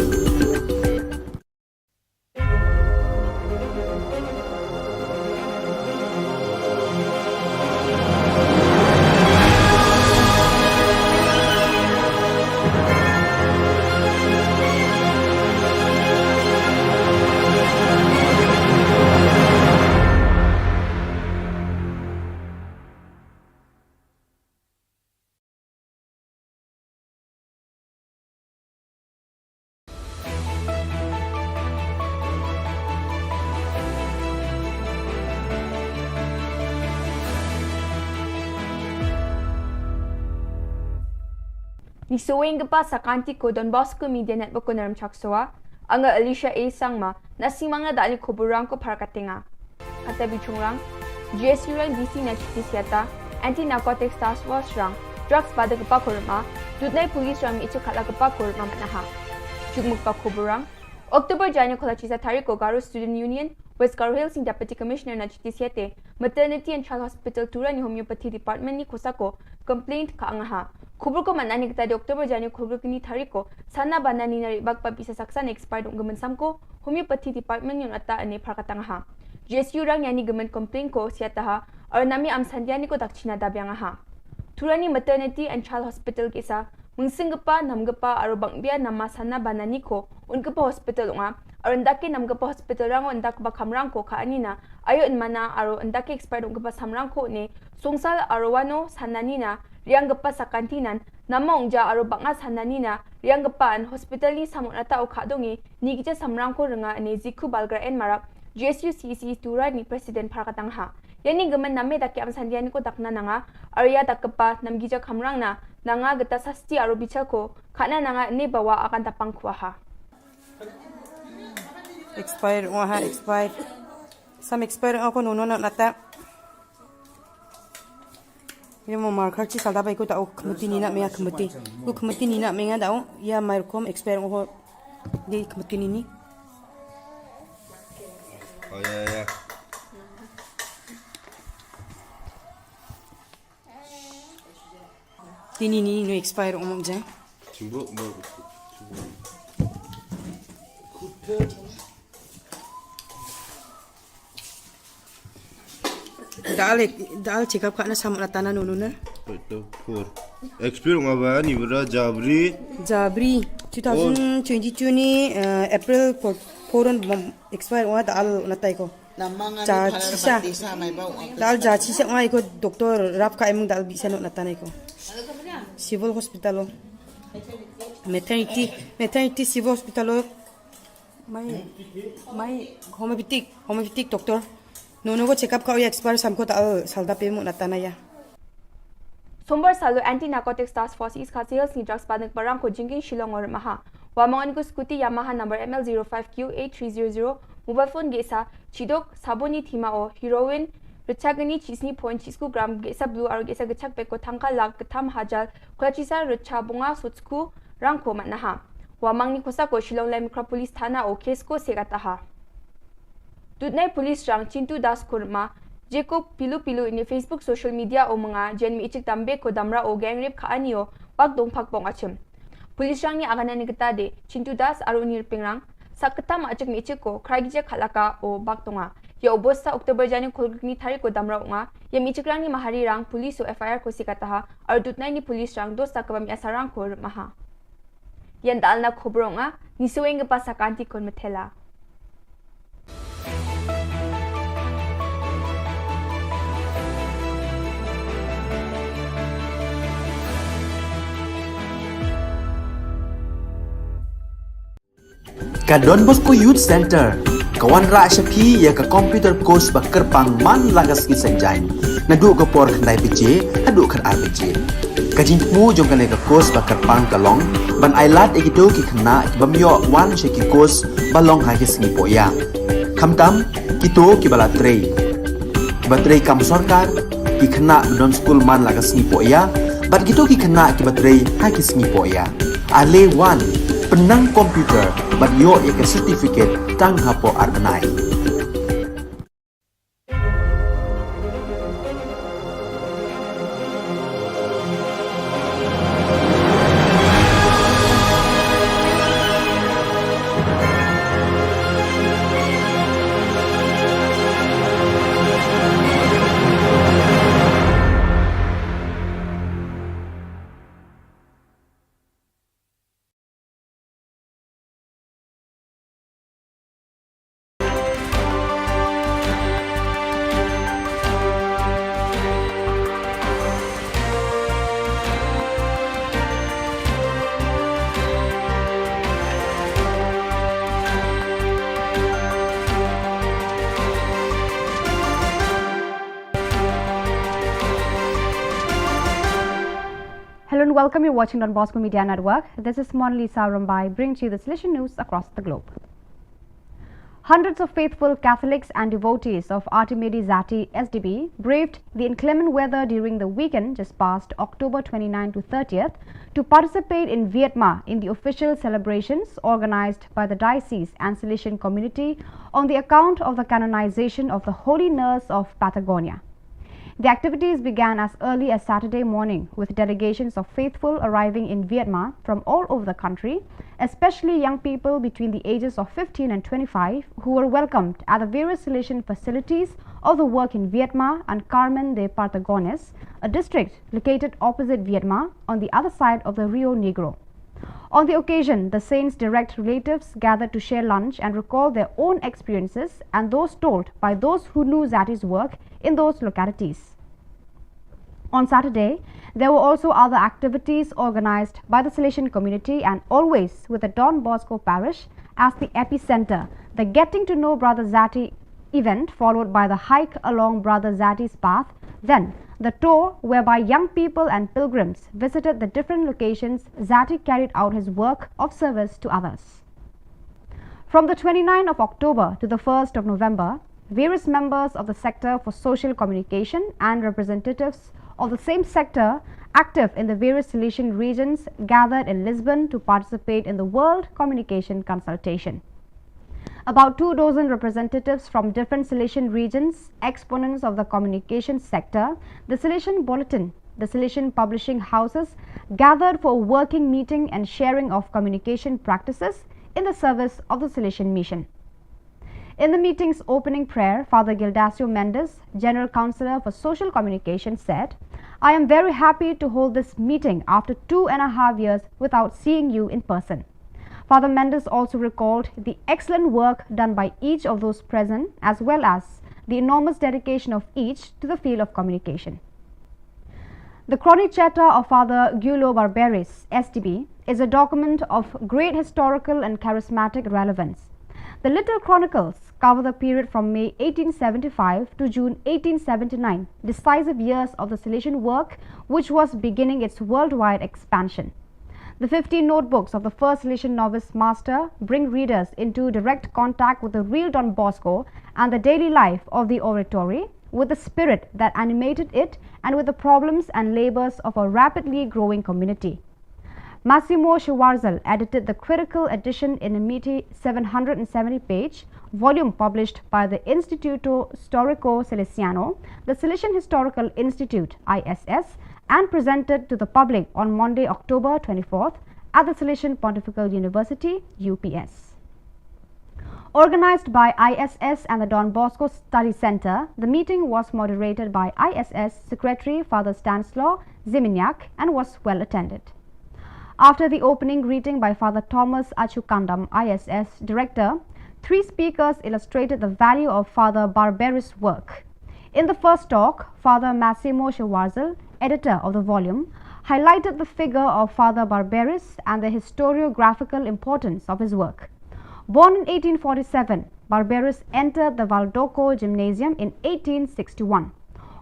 Nisuwing pa sa kanti ko Don Bosco Media Network ko naram chaksoa, anga Alicia A. Sangma na si mga dali Khubor Na Ka Jylla. Kata bichungrang, GSU rang DC na chitisyata, Anti-Narcotics Task Force rang, drugs pada kepakurma, dudnay police rang ichu kala kepakurma manaha. Jugmuk pa Khubor rang, Oktober Janyo kola chisa tariko Garo Student Union, West Garo Hills in Deputy Commissioner na chitisyate, Maternity and Child Hospital Tura ni Homeopathy Department ni Kusako, complaint ka angaha. Khubor ko manani kita di Oktober Janyo Khubor kini tariko sana banani na ribag pa bisa saksa na expired ng gaman samko Homeopathy Department yung ata ani parkatangaha. GSU rang yani gaman complaint ko siya taha और नमी am sandiani ko dakchina dabyang ha turani maternity and child hospital kisa mungsingpa namgpa aro bangbia nama sana banani ko unkapa hospital nga aro ndaki namgpa hospital rango ndakba khamrang ko kha anina ayo inmana aro ndaki expert unkapa samrang ko ne songsal aro wano sananina rianggpa sakantinan nama ungja aro banga sananina rianggpa an hospital ni samunata o khadongi nigija samrang ko renga ne zikhu balgra en marak GSU CC tura ni president parakatang ha yani gaman namme daki am sandiani ko dakna nanga arya dakpa namgija khamrang na nanga gata sasti aro bicha ko khana nanga ne bawa akan tapang khwa ha expired ha expired some expired ako nono na nata ini mo marker chi salda bai ko ta khmati ni na me khmati ku khmati ni na me nga dao ya markom expired ho de khmati ni Oh ya. Tini ni no expire umum je. Cimbu. Dal check up kana sam ratana nunu na. Betul. Kur. Expire ngaba ni bera Jabri 2022 ni April 4 expire wa dal natai ko. Cha chisa. Dal ja chisa ngai ko doktor rap ka emung dal bisa no natanai ko. Civil hospital maternity civil hospital mai homeopathic doctor nono ko check up ka ya expire sam ko dal salda pe mo natana ya. Sombar salu anti narcotics task force is sales ni drugs badak barang ko jingin Shillong or maha wamangan ko scooty Yamaha number ML05Q8300 mobile phone gesa chidok saboni thima o heroin Ruchagani chisni point chisku gram gesa blue aro gesa gachak peko thangka lag katham hajal kwachisa ruchabunga sutsku rangko manaha wamangni kosa ko Shillong Lam Police Thana o case ko segata ha Dutnai police rang Chintu Das kurma Jeko pilu ini Facebook social media o mga jen mi ichik tambe ko damra o gang rape ka anio wag dong pakpong achim police rang ni agana ni gata de Chintu Das aro nirpingrang sakta ma achik mi ichik ko kraigje khalaka o baktonga ya obosta October jani kolgni thari ko damra nga ya mi ichik rang ni mahari rang police o FIR ko sikata ha ar dutnai ni police rang dosta kabam asarang ko maha yan dalna khobronga nisueng pa sakanti kon methela Ka Don Bosco Youth Center kawan ra shapi ya ka computer course bakar pang man lagas ki sanjain nadu ka por khandai pije adu khan RPG kajin mu jong kan ka course bakar pang kalong ban ailat egido ki khna bamyo wan sheki course balong ha ki sngi poya khamtam kito ki bala trei batrei kam sarkar ki khna don school man lagas sngi poya bat kito ki khna ki batrei ha ki sngi poya ale wan penang komputer bat yo ek certificate tang hapo arbanai Hello and welcome. You're watching Don Bosco Media Network. This is Monali Saurambai bringing to you the solution news across the globe. Hundreds of faithful Catholics and devotees of Artimedi Zati SDB braved the inclement weather during the weekend just past October 29 to 30th to participate in Vietnam in the official celebrations organized by the diocese and Salesian community on the account of the canonization of the Holy Nurse of Patagonia. The activities began as early as Saturday morning with delegations of faithful arriving in Vietnam from all over the country, especially young people between the ages of 15 and 25 who were welcomed at the various Salesian facilities of the work in Vietma and Carmen de Partagones, a district located opposite Vietma on the other side of the Rio Negro. On the occasion, the saints' direct relatives gathered to share lunch and recall their own experiences and those told by those who knew Zati's work in those localities. On Saturday, there were also other activities organized by the Salesian community and always with the Don Bosco parish as the epicenter. The Getting to Know Brother Zati event followed by the hike along Brother Zati's path, then the tour whereby young people and pilgrims visited the different locations Zati carried out his work of service to others. From the 29th of October to the 1st of November, various members of the sector for social communication and representatives of the same sector active in the various Salesian regions gathered in Lisbon to participate in the World Communication Consultation. About 24 representatives from different Salesian regions, exponents of the communication sector, the Salesian Bulletin, the Salesian publishing houses gathered for a working meeting and sharing of communication practices in the service of the Salesian mission. In the meeting's opening prayer, Father Gildacio Mendes, General Counsellor for Social Communication, said, "I am very happy to hold this meeting after 2.5 years without seeing you in person." Father Mendes also recalled the excellent work done by each of those present as well as the enormous dedication of each to the field of communication. The Chronicetta of Father Gulo Barberis, STB, is a document of great historical and charismatic relevance. The Little Chronicles cover the period from May 1875 to June 1879, decisive years of the Salesian work which was beginning its worldwide expansion. The 15 notebooks of the first Salesian novice master bring readers into direct contact with the real Don Bosco and the daily life of the oratory, with the spirit that animated it and with the problems and labors of a rapidly growing community. Massimo Schwarzel edited the critical edition in a meaty 770-page volume published by the Instituto Storico Salesiano, the Salesian Historical Institute (ISS), and presented to the public on Monday, October 24th at the Salesian Pontifical University (UPS). Organized by ISS and the Don Bosco Study Center, the meeting was moderated by ISS Secretary Father Stanislaw Ziminyak and was well attended. After the opening greeting by Father Thomas Achukandam, ISS Director, 3 speakers illustrated the value of Father Barberis' work. In the first talk, Father Massimo Schwarzel, editor of the volume, highlighted the figure of Father Barberis and the historiographical importance of his work. Born in 1847, Barberis entered the Valdoco Gymnasium in 1861.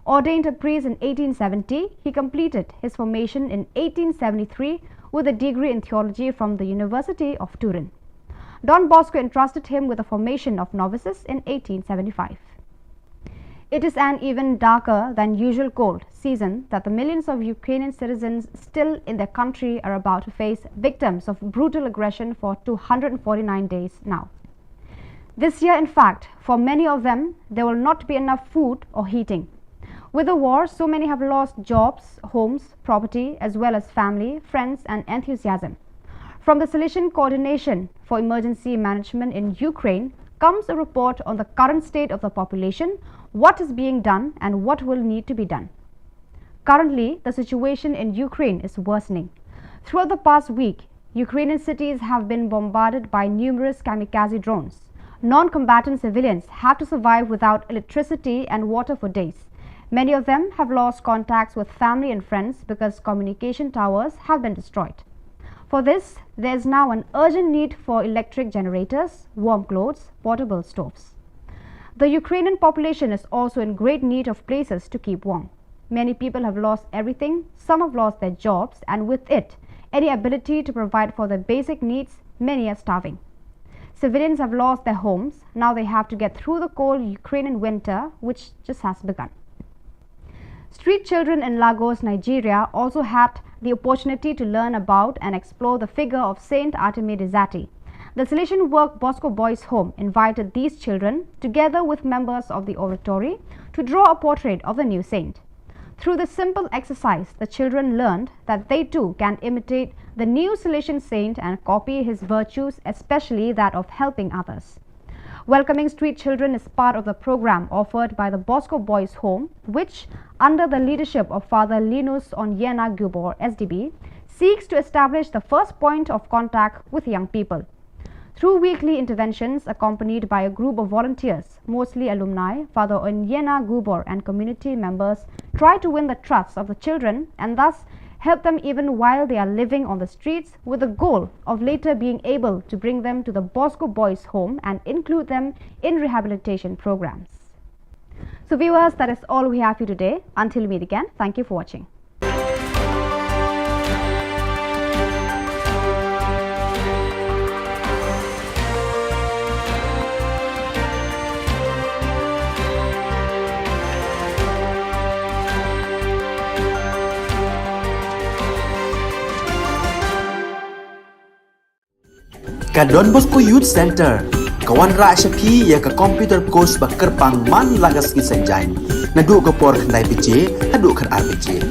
Ordained a priest in 1870, he completed his formation in 1873 with a degree in theology from the University of Turin. Don Bosco entrusted him with the formation of novices in 1875. It is an even darker than usual cold season that the millions of Ukrainian citizens still in their country are about to face, victims of brutal aggression for 249 days now. This year, in fact, for many of them, there will not be enough food or heating. With the war, so many have lost jobs, homes, property, as well as family, friends, and enthusiasm. From the Salesian Coordination for Emergency Management in Ukraine comes a report on the current state of the population, what is being done, and what will need to be done. Currently, the situation in Ukraine is worsening. Throughout the past week, Ukrainian cities have been bombarded by numerous kamikaze drones. Non-combatant civilians have to survive without electricity and water for days. Many of them have lost contacts with family and friends because communication towers have been destroyed. For this, there is now an urgent need for electric generators, warm clothes, portable stoves. The Ukrainian population is also in great need of places to keep warm. Many people have lost everything, some have lost their jobs, and with it, any ability to provide for their basic needs, many are starving. Civilians have lost their homes, now they have to get through the cold Ukrainian winter, which just has begun. Street children in Lagos, Nigeria also had the opportunity to learn about and explore the figure of Saint Artemide Zati. The Salesian Work Bosco Boys Home invited these children, together with members of the oratory, to draw a portrait of the new saint. Through this simple exercise, the children learned that they too can imitate the new Salesian saint and copy his virtues, especially that of helping others. Welcoming street children is part of the program offered by the Bosco Boys Home, which, under the leadership of Father Linus Onyena Khubor, SDB, seeks to establish the first point of contact with young people. Through weekly interventions accompanied by a group of volunteers, mostly alumni, Father Onyena Khubor and community members try to win the trust of the children and thus help them even while they are living on the streets, with the goal of later being able to bring them to the Bosco Boys Home and include them in rehabilitation programs. So viewers, that is all we have for you today. Until we meet again, thank you for watching. Ka Don Bosco Youth Center, kawan rak syapi ya ka computer course bakar pang man lagas ki sanjain. Naduk ke por kendai PJ, haduk kan RPG.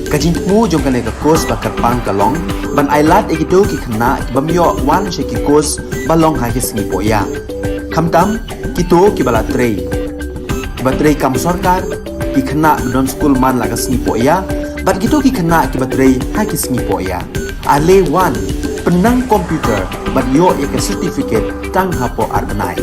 Kajin mu jom kan ka course bakar pang kalong, ban ailat ekido ki kena bamyo wan syaki course balong ha ki sengi poya. Kamtam kito ki bala trei. Batrei kam sorkar ki kena don school man lagas sengi poya, ban kito ki kena ki batrei ha ki sengi poya. Ale wan penang komputer ban yo ke certificate tang hapo arbenai.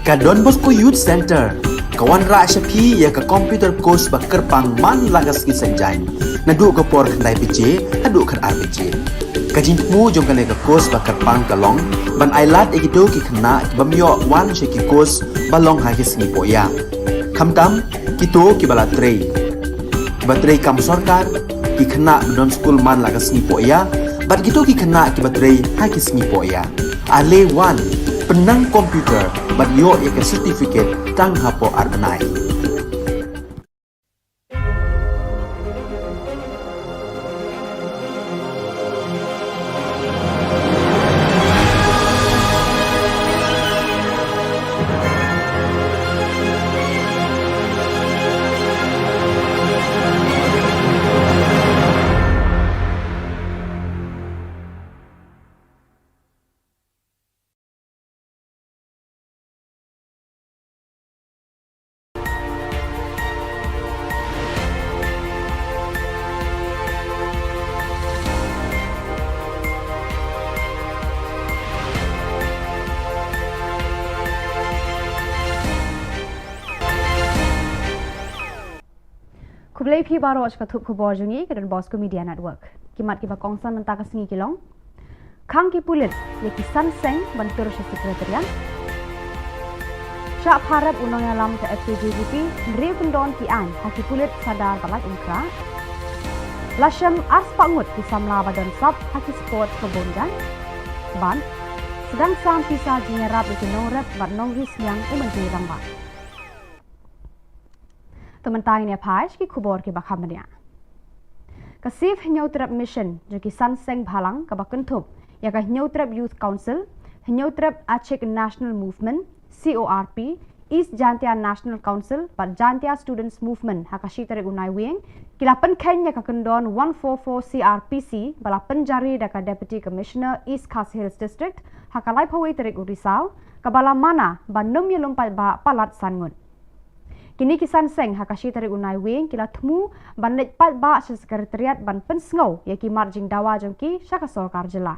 Ka Don Bosco Youth Center kawan ra syapi ya ka computer course bakar pang man lagas ki sanjai nadu ka por khandai pije adu khan RPG kajin mu jong kan ka course bakar pang kalong ban ailat egido ki khna bamyo wan sheki course balong ha ki sni poya khamtam kito ki bala trei batrei kam sarkar ki khna don school man lagas ni poya bat kito ki khna ki batrei ha ki sni poya ale wan penang komputer bat yo ya ka certificate tang hapo arnai Kublai phi baro ka thup khubor jungi ke Don Bosco Media Network. Kimat ki ba kongsan menta ka singi kilong. Khang ki pulit ye ki san seng bantur sha sekretariat. Sya pharap unang alam ke FKJGP ndri pendon ki an ha ki pulit sadar balak inkra. Lasham ars pangut ki samla badan sab ha ki sport kebonjan. Ban sedang sam pisa jinyarap ki nongrat bat nongris yang umanti ramba. Tementang ini apa ki kubor ki bakhamnya. Kasif nyautrap mission joki sanseng bhalang ka bakentup ya ka nyautrap youth council, nyautrap Achek National Movement CORP, East Jantia National Council, but Jantia Students Movement hakashi tarik unai wing, kilapan Kenya ka kendon 144 CRPC bala penjari daka Deputy Commissioner East Khasi Hills District hakalai pawai tarik urisau kabala mana banum ye lompat ba palat sangun. Kini kisan seng hakashi tarik unai wing kila temu bandit pat ba sa sekretariat ban pensngau ya ki marjing dawa jongki syaka Khubor Na Ka Jylla.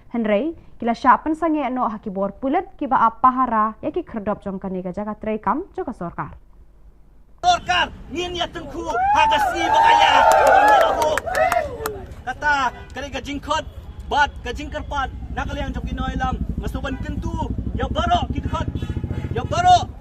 Henry kila sya pensange no haki bor pulet ki ba apahara ya ki kherdop jongkani ga jaga trekam joka sorkar. Sorkar ngin ya tengku hagasi bakaya aku kata kare ga jingkhot bat ga jingkerpat nakaliang joki noilam masuban kentu ya baro kidkhot ya baro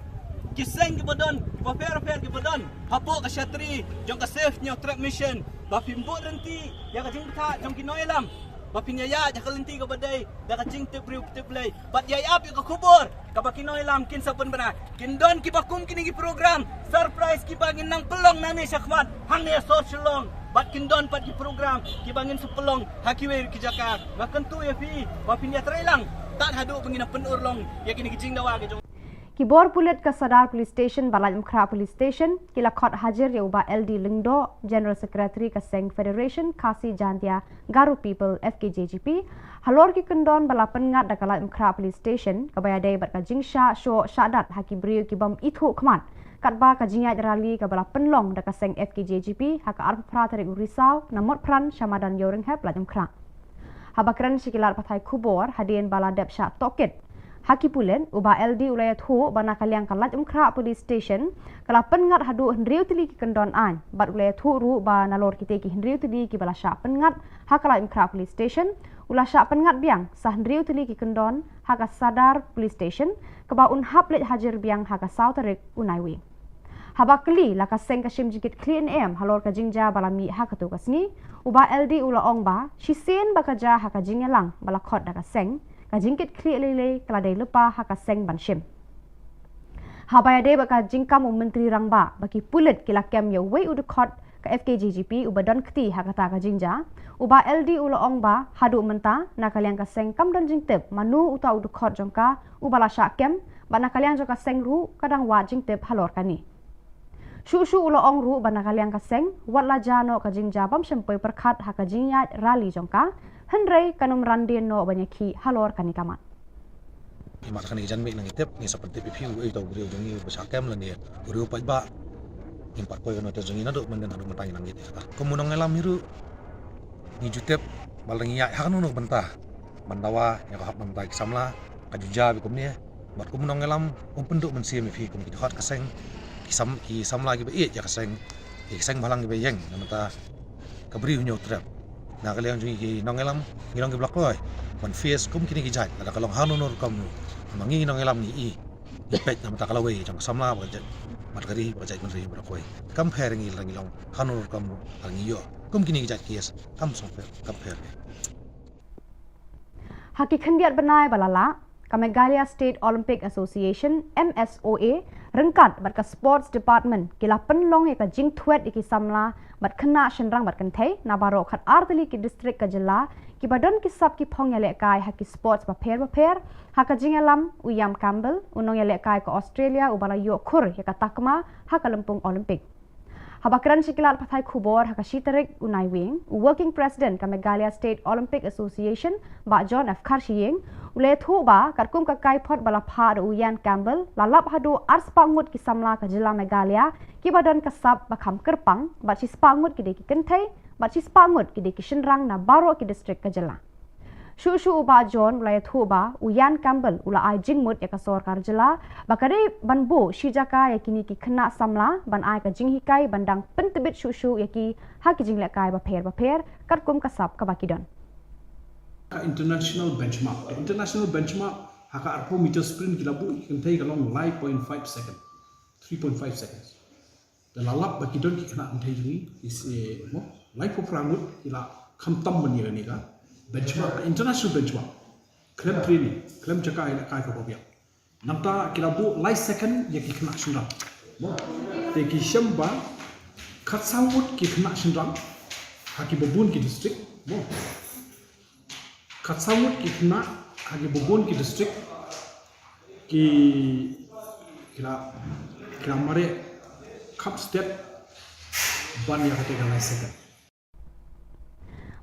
kiseng ke badan, fair ke badan, hapo ka syatri, jong ka safe nyo trap mission, bapimbo renti, ya ka jing ta, jong kinoilam, bapinyaya, ya ka lenti ka badai, ya ka jing tipriu tiplay, bat yay up ya ka kubor, ka bakinoilam, kinsa pun bana, kindon ki bakum kinigi program, surprise ki bangin nang pelong nani syakmat, hang ya so Shillong, bat kindon pat ki program, ki bangin sepelong, hakiwe ki jakar, bakentu ya fi, bapinya trailang, tak hadu pengina penurlong, ya kini kijing dawa ke jong. Kibor pulit ke Sadar Police Station, Balai Mkhra Police Station, kila khot hajar ya ubah LD Lingdo, General Secretary ke Seng Federation, Khasi Jantia, Garu People, FKJGP, halor ki kendon bala pengat da Balai Mkhra Police Station, kabaya day bat ka jingsha, syo, syadat, haki beriu ki bam ithu kman, katba ka jingat rali ke bala penlong da ka Seng FKJGP, haka arp pra tarik urisau, namot pran, syamadan yoring hep Balai Mkhra. Habakran sikilar patai Khubor, hadian bala dep syak toket, Haki pulen ubah LD ulayat hu bana kaliang kalat Mkhra Police Station kala pengat hadu hendriu tili ki kendon an bat ulayat hu ru ba nalor kite ki hendriu tili ki bala syak pengat hakala Mkhra Police Station ulah syak pengat biang sah hendriu tili ki kendon haka Sadar Police Station keba un haplet hajar biang haka sautarik unaiwi habakli laka seng kashim jikit clean em halor ka jingja bala mi hakatu kasni ubah LD ula ong ba shisen bakaja haka jingelang bala khot daka seng kajingkit kli lele keladai lupa haka seng banshim. Habayade baka jingkam menteri rangba baki pulit kila kem ya wei udukot ke FKJGP ubadan kti hakata ka jingja uba LD ula ongba hadu menta nakaliang ka seng kam dan jingtep manu uta udukot jongka ubala syak kem ba nakaliang jongka seng ru kadang wa jingtep halor kani. Shu ula ong ru ba nakaliang ka seng wat la jano ka jingja bam shempoi perkhat haka jingyat rali jongka Henry kanum randin no banyaki halor kani kamat. Imat kani jan mek nang itep ni seperti pipiu ai tau beriu jongi besakem lan dia. Beriu pat ba impat koi kana te jongi nado menden adu matang nang ite. Kemunang ngelam hiru ni jutep balangi ya hakanu no bentah. Bandawa ya hak bentai samla kajuja bikum ni bat kum nong elam penduk men sim fi kum ki hot kaseng ki sam lagi be ya kaseng balang be yeng namata kabri hunyo trap na kaliang jungi ki nong elam ngilong ki blak loy kon face kum kini ki jat ada kalong hanunur kam mangi nong elam ni i pet namata kalawe jong samla ba jat mat gari ba jat men ri bra koi compare ngilong hanunur kam angi yo kum kini ki jat kies kam song compare Haki khendiat benai balala ka Meghalaya State Olympic Association MSOA rengkat bat ka sports department kila penlong ya ka jing thuet iki samla bat khna shenrang bat kan thei na baro khat artali ki district ka jilla ki badon ki sap ki phong ya le kai haki sports ba pher haka jingalam uyam campbell unong ya le kai ka Australia ubala yo khur ya ka takma haka lempung Olympic Habakran Shikilat Pathai Khubor Haka Shitarik Unai Wing, Working President ka Meghalaya State Olympic Association, Ba John F. Karshiying, Ule Thu Ba, Karkum ka Kaipot Balapha da Uyan Campbell, Lalap Hadu Ars Pangut ki Samla ka Jilla Meghalaya, ki Badan Kasab Bakam Kerpang, Bat Sis Pangut ki Deki Kentai, Bat Sis Pangut ki Deki Shinrang na Baro ki District ka Jilla. Shu Uba John Ulay Thu Ba, Uyan Campbell, Ula Ai Jingmut ya ka Sorkar Jilla, Bakade Banbu Shijaka ya kini ki Kena Samla, Ban Ai ka Jinghikai Bandang Pentebit Shu ya ki Haki Jinglekai ba pher, Karkum Kasab ka Bakidon. International benchmark. The international benchmark haka arpo meter sprint kilabu can take along 9.5 second, 3.5 seconds. The lalap bakidon ki kena antai jungi is life of rangut ila kamtam bani ni ka benchmark international benchmark. Klem training, klem jaka ila kai ka bobia. Namta kilabu life second ya ki kena shinrang. Te ki shamba kat sangut ki kena shinrang haki babun ki district. Katsamut ki kena hagi bubun ki district ki kira mare cup step ban ya kata galai second.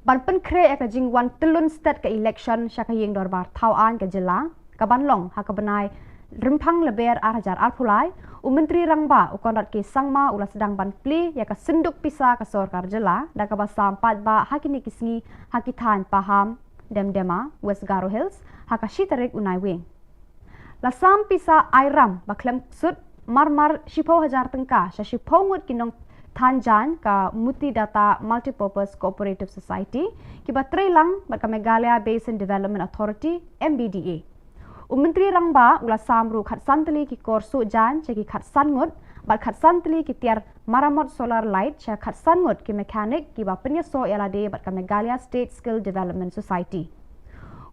Ban pen kre ka jingwan telun state ka election syaka yeng dorbar tauan ka jela ka banlong haka benai rempang leber arhajar alpulai Menteri Rangba ukondat ke sangma ula sedang ban pli ya ka senduk pisa ka sorkar jela da ka basam pat ba hakini kisngi hakitan paham Demdema, West Garo Hills, haka Shitarik Unai Wing. Lasam pisa Airam, baklem sud, marmar Shipo Hajar Tengka, sya Shipo ngut kinong Tanjan ka Muti Data Multipurpose Cooperative Society, kiba Trelang, bat ka Meghalaya Basin Development Authority, MBDA. Menteri Rangba ula samru khat santali ki korsu jan, sya ki khat sangut, bat khat santali ki tiar maramot solar light, sya khat sangut ki mekanik ki ba penyeso yalade bat ka Meghalaya State Skill Development Society.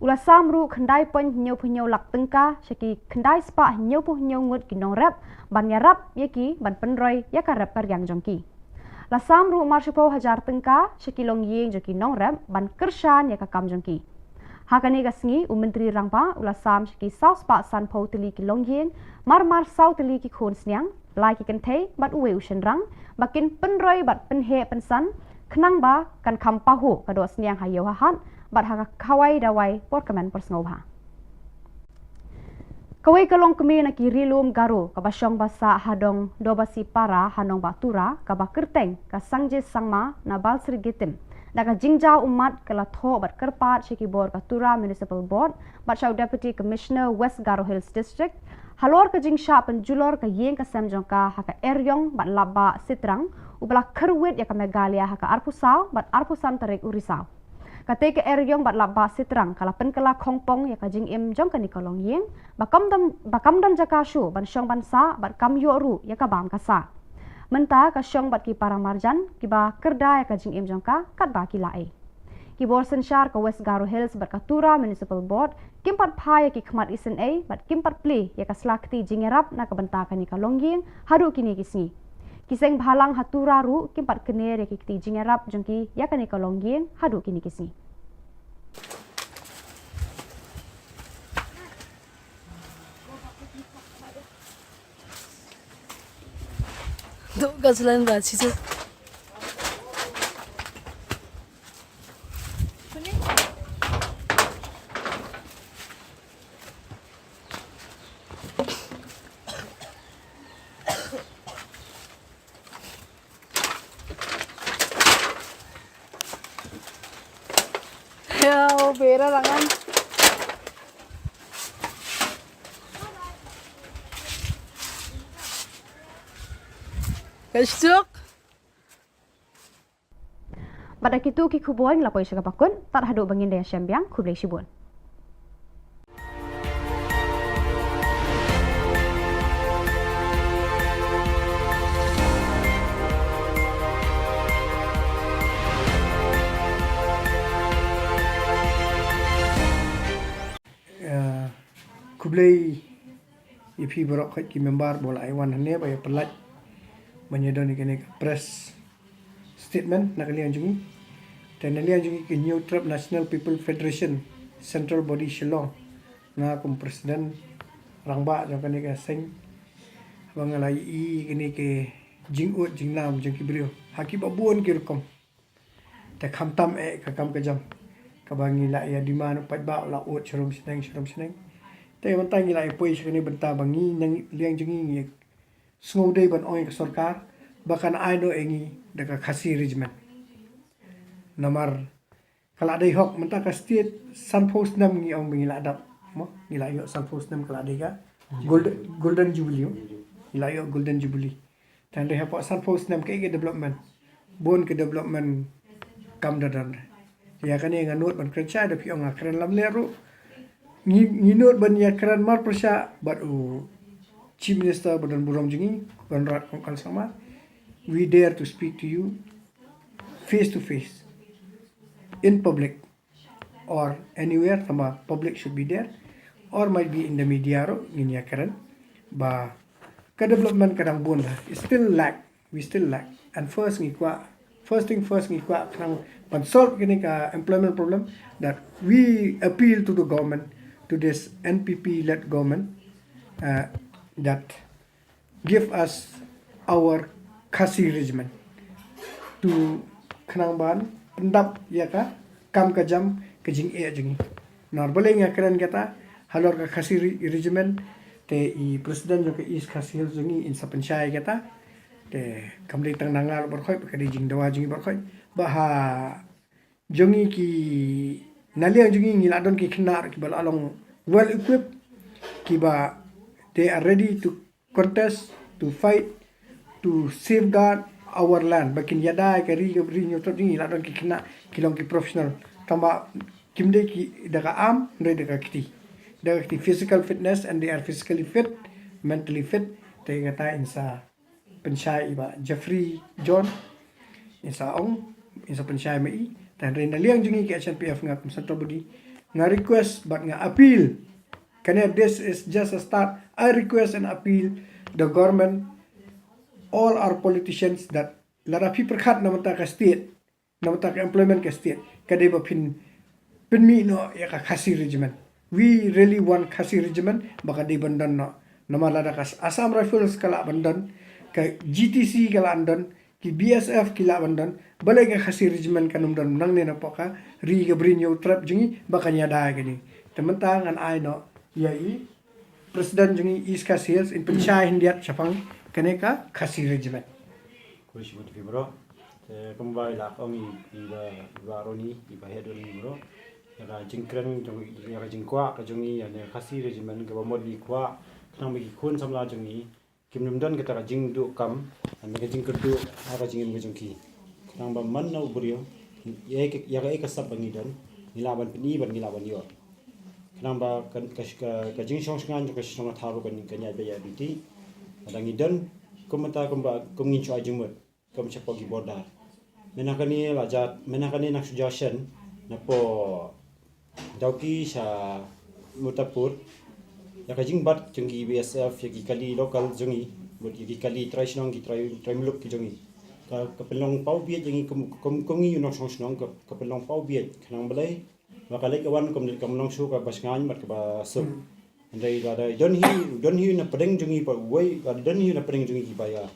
Ula samru khandai pon nyau lak tengka, sya ki khandai spa nyau ngut ki nong rap, ban ya rap ye ki ban penroy ya ka rap kar yang jongki. La samru marshipo hajar tengka, sya ki long yeng joki nong rap, ban kershan ya ka kam jongki. Hakani gasngi Menteri Rangba ula sam sya ki south pa san po teli ki long yeng, marmar south teli ki khon snyang, lai ki kentei bat uwe ushen rang, bakin penroy bat penhe pensan, kenang ba kan kampahu kado snyang hayo hahat, bat haka kawai dawai porkaman persngobha. Kawai kalong kemi na ki rilum garu kabasyong basa hadong dobasi para hanong batura kaba kerteng ka sangje sangma na balsri gitim. Daga jingjau umat kala tho bat kerpat syaki bor ka Tura Municipal Board bat syau Deputy Commissioner West Garo Hills District halor ka jingsha penjulor ka yeng ka semjong ka haka eryong bat laba sitrang ubala kerwit ya ka Meghalaya haka arpusau bat arpusan tarik urisau. Kate ka eryong bat laba sitrang kala penkala kongpong ya ka jing im jong ka nikolong yeng bakam dan jakashu ban syong bansa bat kam yoru ya ka bam kasa. Menta ka syong bat ki parang marjan ki ba kerda ya ka jing im jong ka kat ba ki lae. Ki bor sensyar ka West Garo Hills bat ka Tura Municipal Board kimpat phaya ki khmat isen a bat kimpat pli ya ka slakti jingerap na ka benta ka ni ka longyeng hadu kini kisngi. Kiseng bhalang hatura ru kimpat kener ya ki ti jingerap jongki ya ka ni ka longyeng hadu kini kisngi. Duk gajalan gak sih. Ya, bera rangan. Kasuk. Pada kitu ki Khubor lapoi syakapakun, tak haduk bangin daya syambiang Khublai Shibun. Khublai ipi borok khaj ki member bola aiwan hane ba ya pelat menyedon ikene press statement nak lian jungi dan lian jungi ke New Trap National People Federation Central Body Shillong na kum presiden rangba jong kane ka seng bangalai i kene ke jingut jingnam jong ki brio haki babun ki rukom ta khamtam ka kam ka jam ka bangi la ya diman pat ba la ot cherum seneng te bantai la poi shkene benta bangi nang liang jungi ngi sngodei ban oi ka sarkar bahkan aido engi deka khasi regiment namar kala dei hok menta ka state sunpost nam ngi ong bingi la dap mo ngi la yo sunpost nam kala dei ga golden jubilee ngi la yo golden jubilee tan dei hapo sunpost nam ke development bon ke development kam dadan ya kane nganut ban kerja da pi ong akran lam leru ngi not ban ya kran mar persya bat chief minister badan buram jingi ban rat kong sama. We dare to speak to you face to face in public or anywhere sama public should be there or might be in the media ro nginya karan ba ka development kadang bun we still lack and first thing first ngi kwa krang ban solve kini ka employment problem that we appeal to the government to this NPP led government that give us our khasi regiment to khnang ban pendap ya ka kam ka jam ke jing e jingi nor boleh ngakran kata halor ka khasi regiment te I presiden jo ke is khasi jingi in sa panchai kata te kam dei tang nangal bar khoi ka dei jing dawa jingi bar khoi ba ha jongi ki naliang jingi ngi ladon ki khnar ki bal along well equipped ki ba they are ready to contest to fight to safeguard our land bakin yada ka ri nyo to jingi ladon ki khna kilong ki professional tamba kimde ki daga am ndai daga kiti physical fitness and they are physically fit mentally fit te ngata insa penchai ba Jeffrey John insa ong insa penchai mai tan ren liang jingi ki SNPF ngap central body nga request but nga appeal kane this is just a start. I request and appeal the government all our politicians that lara pi perkhat namata ka state namata ka employment ka state kade ba pinmi no ya ka khasi regiment we really want khasi regiment baka de bandan no namala da kas Assam Rifles kala bandan ka GTC kala andan ki BSF kila bandan balai ka khasi regiment kanum dan nang ne na poka ri ga brinyo trap jingi baka nya da gani temantang an ai no ya I presiden jingi East Coast Hills in Penchai Hindiat Chapang kaneka khasi regiment Kulish buat fibro kembali lah kami iba roni iba hedon fibro ya jingkren ya jingkwa ka jongi ya ne khasi regiment ka modi kwa nang bagi kun samla jongi kimnum don kita jing du kam an ka jing kerdu ka jingin jongki nang ba man na ubrio ya ka sab bangi don nilaban peni ban nilaban yo nang ba ka jing shong shngan ka shong tharu kan kanya ba ya biti adang idon kumata kumba kumngin chu ajimut kum chapogi border menakani lajat menakani nak suggestion na po dauki sa mutapur ya kajing bat jenggi BSF ya kali lokal jengi bot ki kali tradisional ki try muluk ki jengi ka pelong pau biet jengi kumngi unok song ka pelong pau biet kanang balai makalai kawan kom nong su ka basngan mat ka basuk andai da don hi na pedeng jengi pa woi ka don hi na pedeng jengi ki baya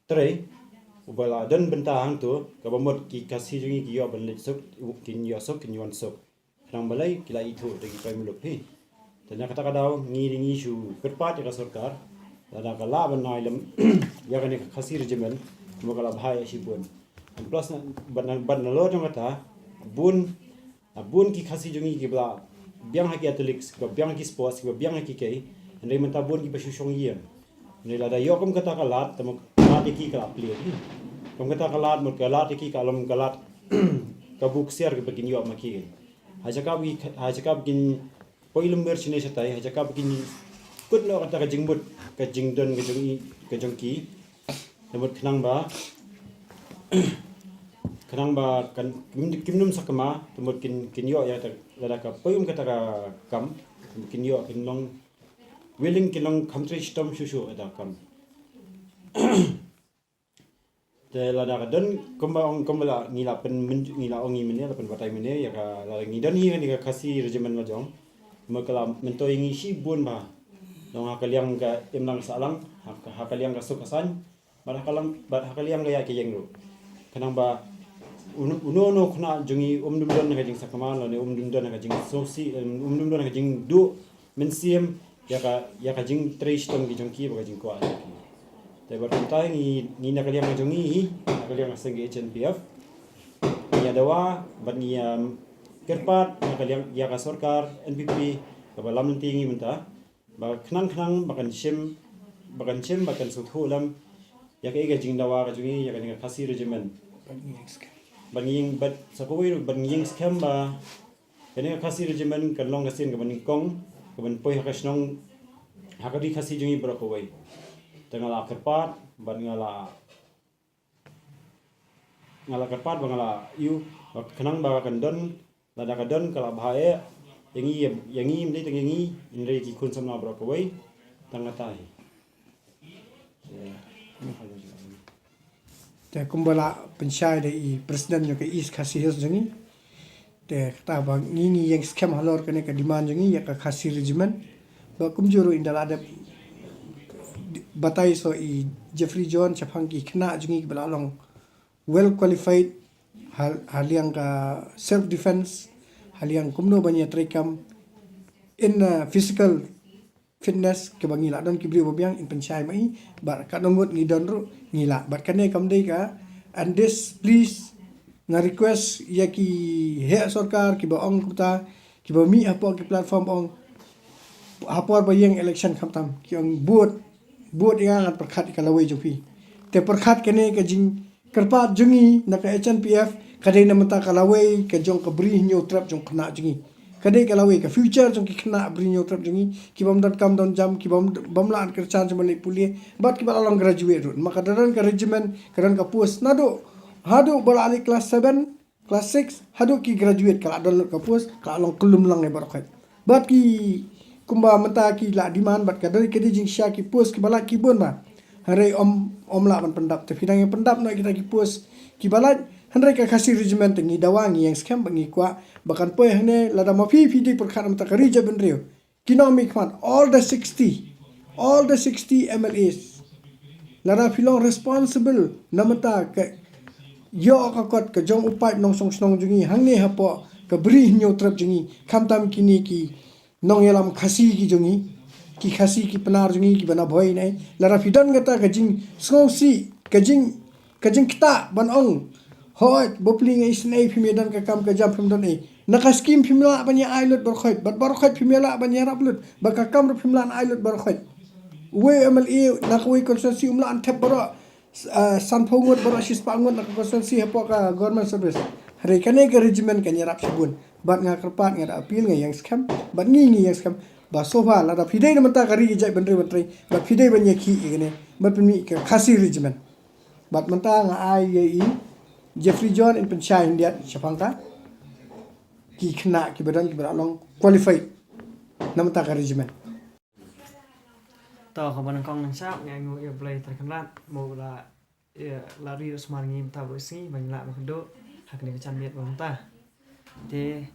trai ubala dan bentang tu ka bamot ki kasih jengi ki yo ban lesuk kin yo sok kin yon sok kanang balai kila itu dagi try muluk hi tanya kata kadau ngi su kerpat ya sarkar ada kala banai lam ya kan khasi regiment mo kala bhai sibun plus ban lo jong kata bun ki khasi jongi ki bla biang ha ki athletics ko biang ki sports ko biang ha ki kai andai menta bun ki basu shong yen Ni lada yo kum kata kalat temu kalat iki kalap pli. Kum kata kalat mut kalat iki kalom kalat kabuk siar ke begin yo maki. Haja ka begin poilum ber sini setai haja ka begin kut lo kata ka jingbut ka jingdon ka jongki. Temut kenang ba kan kimnum sakama temut kin yo ya lada ka poyum kata ka kam kin yo kin long willing kin long country stom shushu ada kam. Te lada ka don kumbala ngila pen ngila ongi mene la pen batai mene ya ka la ngidan hi ni ka kasi regimen majong makala mento ingi si bun ba dong hakaliang ka imlang salang hakaliang ka sukasan bar hakaliang ga ya ke yengru kanang ba uno khna jungi umdum don ka jing sakama lo ne umdum don ka jing sosi umdum don ka jing du mensiem ya ka jing trish tong ki jongki ba ka jing kwa te bar tai ni nakaliang ka jungi nakaliang ka seng HNPF ni adawa ban ni kerpat nakaliang ya ka sarkar NPP ka balam tingi menta ba khnang bakan shim bakan suthu lam ya ka jing dawa ka jungi ya ka khasi regimen banging bat sakoi banging scam ba kene khasi regimen kan long kasin ka baning kong ka ban poi hakasnong hakari khasi jungi bro ko wai tengala kerpat ban ngala kerpat bangala yu kenang ba kan don lada ka don kala bhae yangi mde tengi indre ki kun samna bro ko wai tangatai te kumbala pensyai de i presiden yo ke is khasi his jengi te kata bang ngi yang scam halor kene ka demand jengi ya ka khasi regimen ba kumjuru indala ada batai so i Jeffrey John chapang ki khna jengi bala long well qualified haliang ka self defense haliang kumno banya trekam in physical fitness ke bangi la don ki bri bobiang in pensyai mai bar ka nongot ngi don ru ngila bat kane kam dei ka and this please na request ya ki he sarkar ki ba ong kuta ki ba mi apo ki platform ong hapor ba yang election khamtam ki ong buat yang at perkhat ka lawai jopi te perkhat kane ka jing kerpat jungi na ka HNPF kadai na mata ka lawai ka jong ka bri nyo trap jong khna jungi kadai ka lawai ka future jong ki khna bri nyo trap jungi ki bam dot kam don jam ki bam la an kerchan semali pulie bat ki balang graduate rut maka daran ka regiment karan ka post nado hadu bala ali class 7 class 6 hadu ki graduate kala don ka post ka long kelum lang ne barokhat bat ki kumba mata ki la diman bat ka dari kedi jing sha ki post ki bala ki bon ba hare om la ban pendap te fidang pendap no kita ki post ki bala handai ka khasi regiment ngi dawangi yang scam bangi kwa bakan poy hane lada mafi fidi perkhat mata ka rija ben rio kinomic man all the 60 MLAs lada filong responsible namata ka yo ka kot ka jong upai nong song snong jungi hangne hapo ka bri nyo trap jungi khamtam kini ki nong yelam khasi ki jungi ki khasi ki panar jungi ki bana boy nai lara fidan gata ka jing songsi ka jing kita ban ong hoi bopling ai snai phimedan ka kam ka jam phim don ai naka scheme phimla banya ailot barkhoi bat barkhoi phimela banya raplut baka kam ro phimlan ailot barkhoi we MLA nak we constituency umla an thep baro san phongot baro sis pangot nak constituency hapo ka government service hare kane ka regiment ka nyarap sibun bat nga kerpat nga appeal nga yang scam bat ngi yang scam ba sofa la da fidei na mata ka ri jai bandre bandre bat fidei banya ki igene bat mi ka khasi regiment bat mata nga ai Jeffrey John in pensyai India Shapangka ki khna ki badan ki baralong qualified namata ka regiment to kaban kong nang sap ngai ngu ya blai terkenal mo la ya lari smar ngim ta bo si ban la ma do hak ni chan miet bang ta te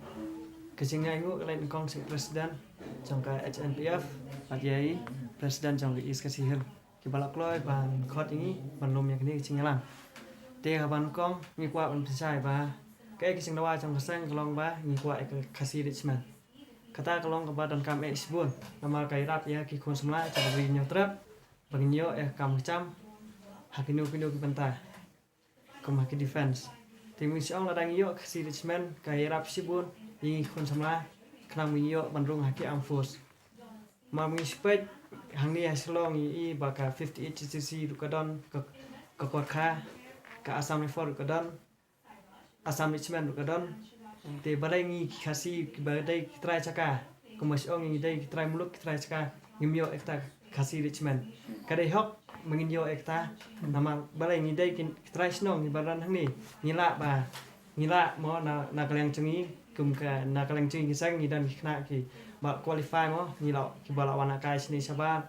kecing ngai ngu lain kong si presiden trong ka HNPF at yai presiden trong is ka si hel ki balak loi ban khot ini ban lom yak ni kecing lang te kaban kong ngi kwa ban pisai ba cái kecing dawa trong ka sang long ba ngi kwa ka khasi richman kata kalong ka badan kam isbun nama kai rap ya ki khon semla cha bri nyo trap bangyo kam cham hakinu ki penta kom haki defense tim si ong la dang yo si richman kai rap sibun yi khon semla kram yo bandrung haki am force ma mi spek hang ni Shillong i baka 58 GCC rukadon ke Korka ke Assam Rifle rukadon Assam Richmond rukadon te balai ngi khasi badai kitrai chaka kumas ong ngi dai kitrai muluk kitrai chaka ngimyo ekta khasi Richmond kadai hok menginyo ekta nama balai ngi dai kitrai snong ni baran hang ni ngila mo na kaleng chengi kum ka na kaleng chengi sang ngi dan khna ki ba qualify mo ni lo ki bala wana kai sini sabar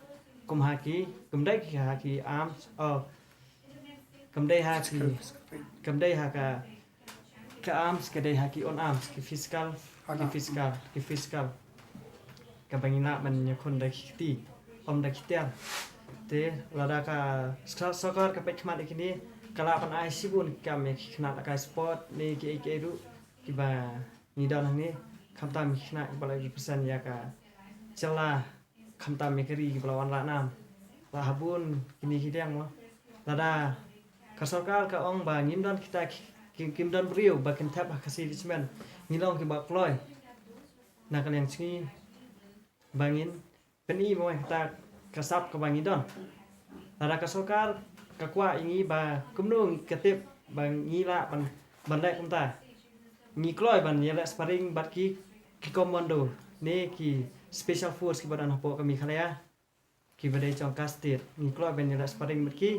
kum haki kum dai ki haki arms kum dai haka ke arms ke dai haki on arms ki fiscal ka bangina man nyakon da kiti om da kitiar te lada ka soccer ka pek mat ikini kala pan ai sibun ka me khna ka sport ni ki ru ki ba ni dan ni khamta mi khna bala ki pesan ya ka cela khamta me keri ki bala wan la nam la habun kini hidang mo lada ka soccer ka ong ba ngim dan kita kim dan brio ba kin tap khasi Richmond ngilong ki ba kloy na kan yang chingi bangin peni mo ta kasap ka bangin don lada ka soccer ka kwa ingi ba kumnung ketip bang ngila ban lek kumta ngi kloy ban yela sparring bat ki commando ne ki special force ki badan hapo kami khalaya ki badai chong kastir ngi kloy ban yela sparring bat ki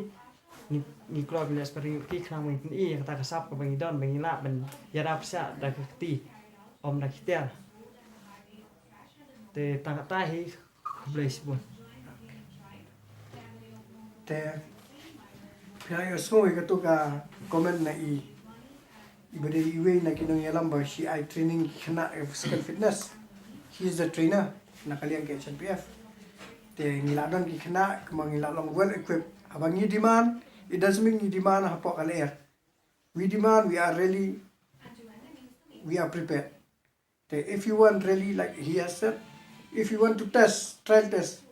ni kloy ban yela sparring ki khang ming i kata kasap ka bang don bang ngila ban yara psa da kti om da kitia te tangata hi blaze bon te Kaya semua itu ka komen na ibade iwe na kinong yalam ba si I training kena physical fitness. He is the trainer na kalian ke HNPF. Te ngiladon ki kena kemang ngilalong well equipped. Abang ni demand, it doesn't mean ni demand hapo kaler. We demand, we are prepared. Te if you want really like he has said, if you want to trial test,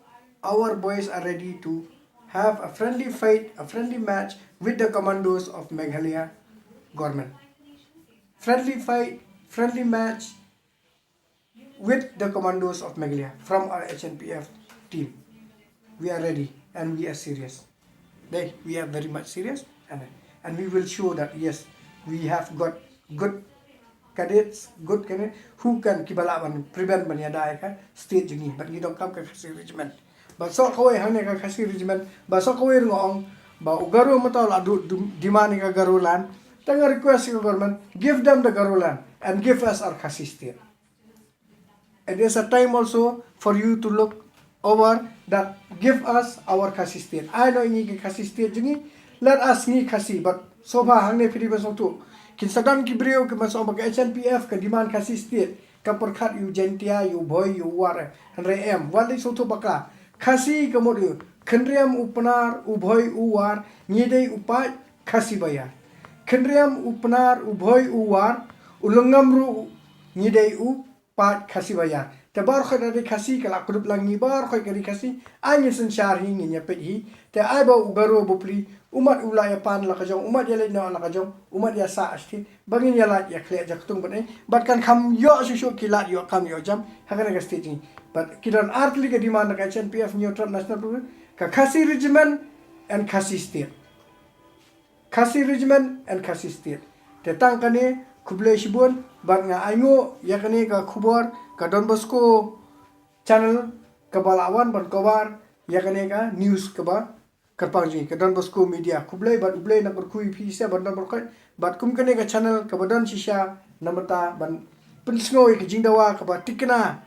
our boys are ready to have a friendly fight, a friendly match with the commandos of Meghalaya government. Friendly fight, friendly match with the commandos of Meghalaya from our HNPF team. We are ready and we are serious. We are very much serious and we will show that yes, we have got good cadets who can prevent banyada state jungi, but you don't come to regiment. Basok kawai hane ka khasi regiment basok kawai ngong ba ugaru mataw la dimani ka garulan tanga request ka government give them the garulan and give us our khasi state. And there's a time also for you to look over that give us our khasi state. I know ingi khasi state jungi let us ni khasi but so far hang ne phiri basok tu kin sadam ki brio ke masok ba HNPF ka demand khasi state ka perkhat yu jentia yu boy yu war and em wali so tu baka khasi kemudian kendriam upnar ubhoy uwar ngidei upai khasi bayar kendriam upnar ubhoy uwar ulungamru ngidei upai khasi bayar te bar khoy dari khasi kala kudup langi bar khoy kari khasi anyi sensar hi ngi nyapet hi te ai ba ugaro bupli umat ulaya pan la kajong umat yale na la kajong umat ya sa asti bangin yala ya khle jaktung bane bat kan kham yo sushu kilat yo kam yo jam hakana ka stage but kidan artli ke demand ka HNPF neutral national program ka khasi regiment and khasi state te tang kane khuble shibun bat nga aingo ya kane ka khubor ka Don Bosco channel ka balawan ban cover ya kane ka news ka ba karpangji ka Don Bosco media khuble bat uble na kurkhui phi se ban number kai bat kum kane ka channel ka badan shisha namata ban pinsngoi ka jingdawa ka ba tikna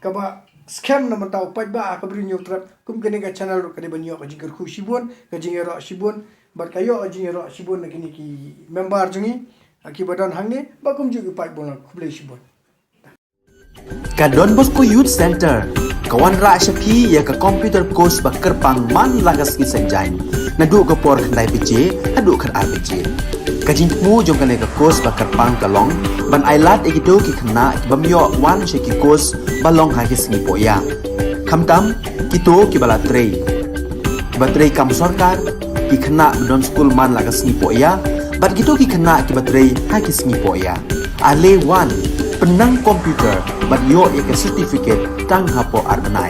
ka ba scam namata upai ba ka bri neutral kum kane ka channel ro ka de banyo ka jingar khu shibun ka jingero shibun bat kayo jingero shibun na kini ki member jungi aki badan hangne ba kum ju upai bon khuble shibun ka Don Bosco Youth Center kawan ra shapi ya ka computer course ba kerpang man lagas ki senjain nadu ka por khandai pije adu khar RPG ka jingmu jong kane ka course ba kerpang kalong ban ailat egido ki khna bamyo wan she ki course balong ha ki singi poya khamtam kito ki bala trei batrei kam sarkar ki khna don school man lagas ni poya bat gitu ki khna ki batrei ha ki singi poya ale wan penang komputer bat yo ya certificate tang hapo arbanai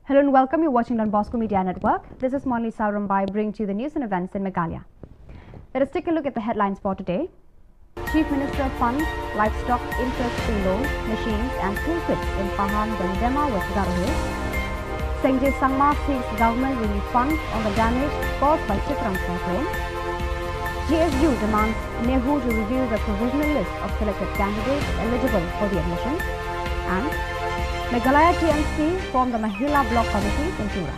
Hello and welcome. You're watching Don Bosco Media Network. This is Monli Saurambai bringing to you the news and events in Meghalaya. Let us take a look at the headlines for today. Chief Minister funds livestock interest-free loans, machines and toolkits in Pahang, Dema, West Garo Hills. Sengjay Sangma seeks government relief funds on the damage caused by Chitrang cyclone. GSU demands Nehu to reveal the provisional list of selected candidates eligible for the admission. And Meghalaya TMC formed the Mahila Block Committee in Tura.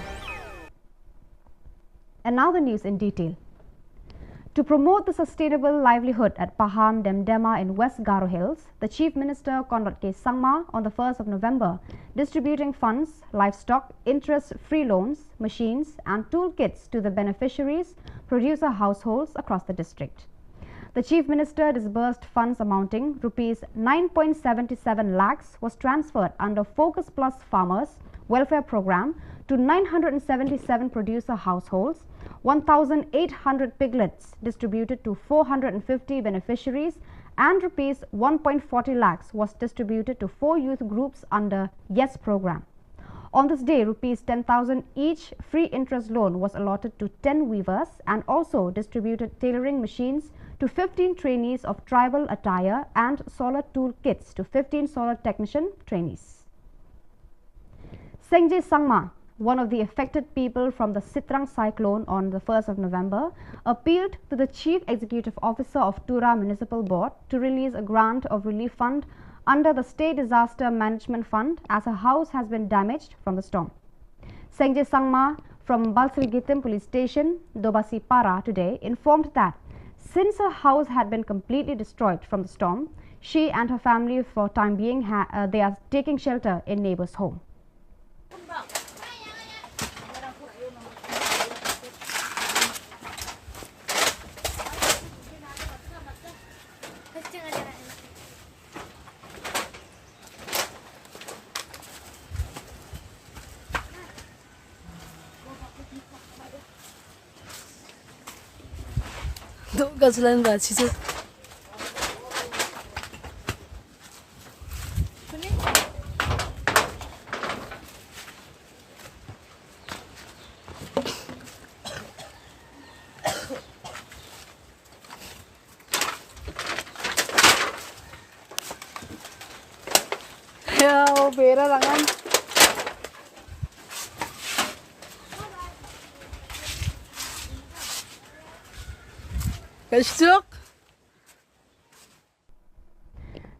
And now the news in detail. To promote the sustainable livelihood at Pahang Demdema in West Garo Hills, the Chief Minister Conrad K. Sangma on the 1st of November distributing funds, livestock, interest-free loans, machines and toolkits to the beneficiaries, producer households across the district. The Chief Minister disbursed funds amounting Rs 9.77 lakhs was transferred under Focus Plus Farmers Welfare Program to 977 producer households, 1,800 piglets distributed to 450 beneficiaries and Rs 1.40 lakhs was distributed to 4 youth groups under YES program. On this day, Rs 10,000 each free interest loan was allotted to 10 weavers and also distributed tailoring machines to 15 trainees of tribal attire and solar tool kits to 15 solar technician trainees. Sengjay Sangma, one of the affected people from the Chitrang cyclone on the 1st of November, appealed to the Chief Executive Officer of Tura Municipal Board to release a grant of relief fund under the State Disaster Management Fund as her house has been damaged from the storm. Sengjay Sangma from Balsrigitim Police Station, Dobasi Para today informed that since her house had been completely destroyed from the storm, she and her family for time being they are taking shelter in neighbor's home. Duk gajalan ba cicu. Ya, bera rangan.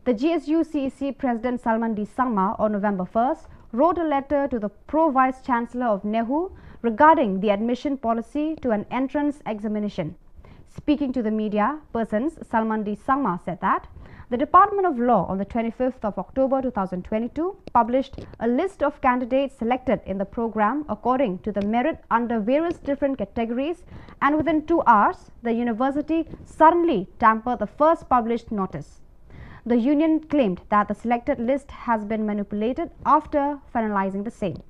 The GSU CEC President Salman D. Sangma on November 1st wrote a letter to the Pro-Vice Chancellor of Nehu regarding the admission policy to an entrance examination. Speaking to the media persons, Salman D. Sangma said that the Department of Law on the 25th of October 2022 published a list of candidates selected in the program according to the merit under various different categories, and within 2 hours, the university suddenly tampered the first published notice. The union claimed that the selected list has been manipulated after finalizing the same.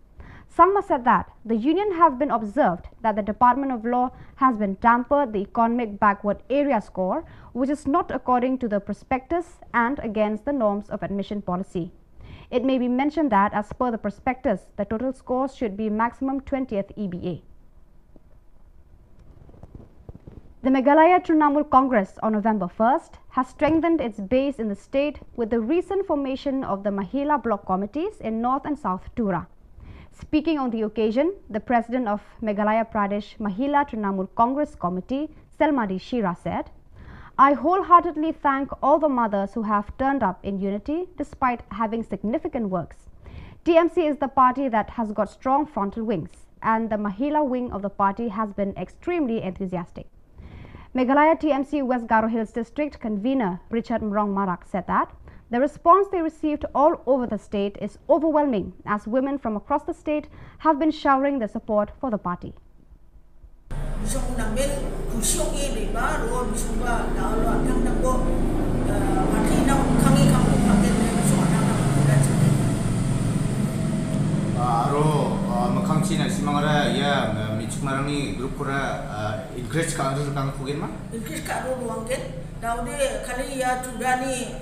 Sangma said that the union have been observed that the Department of Law has been tampered the economic backward area score, which is not according to the prospectus and against the norms of admission policy. It may be mentioned that as per the prospectus, the total scores should be maximum 20th EBA. The Meghalaya Trinamool Congress on November 1st has strengthened its base in the state with the recent formation of the Mahila Block Committees in North and South Tura. Speaking on the occasion, the President of Meghalaya Pradesh Mahila Trinamool Congress Committee, Selmadi Shira said, "I wholeheartedly thank all the mothers who have turned up in unity despite having significant works. TMC is the party that has got strong frontal wings, and the Mahila wing of the party has been extremely enthusiastic." Meghalaya TMC West Garo Hills District Convener Richard Mrong Marak said that the response they received all over the state is overwhelming, as women from across the state have been showering their support for the party. Makangcina simangara ya micuk marani grup kura increase ka adu kang kugen ma increase ka adu wangken daude kali ya tudani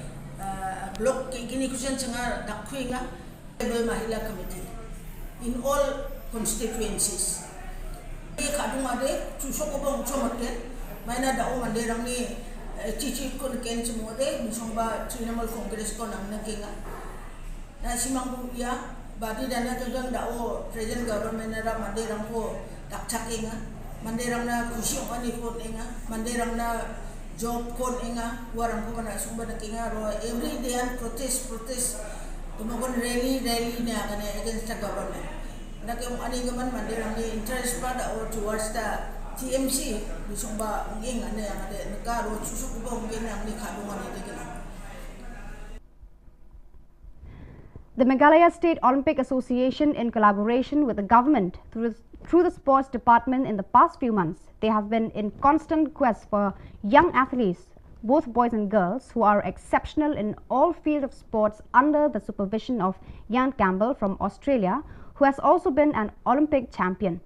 blok gini kusen cengar dakuinga be mahila committee in all constituencies. Kadung ade susok obong chomaken maina dao mande rang ni cici ko ken semua de misongba Trinamal Congress ko nang nakinga na simang ya badi dana gagang dao present government na mande rang ko dakchakinga mande rang na kusyong ani ko enga mande rang na job ko enga warang ko na sumba nakinga ro every day and protest tumagon rally na kane against the government na kung ani gaman mande rang ni interest pada or towards the TMC bisongba nging ane yang ade negaro susuk ko ngin yang ni kadungan ide kena. The Meghalaya State Olympic Association, in collaboration with the government through the sports department in the past few months, they have been in constant quest for young athletes, both boys and girls, who are exceptional in all fields of sports under the supervision of Ian Campbell from Australia, who has also been an Olympic champion.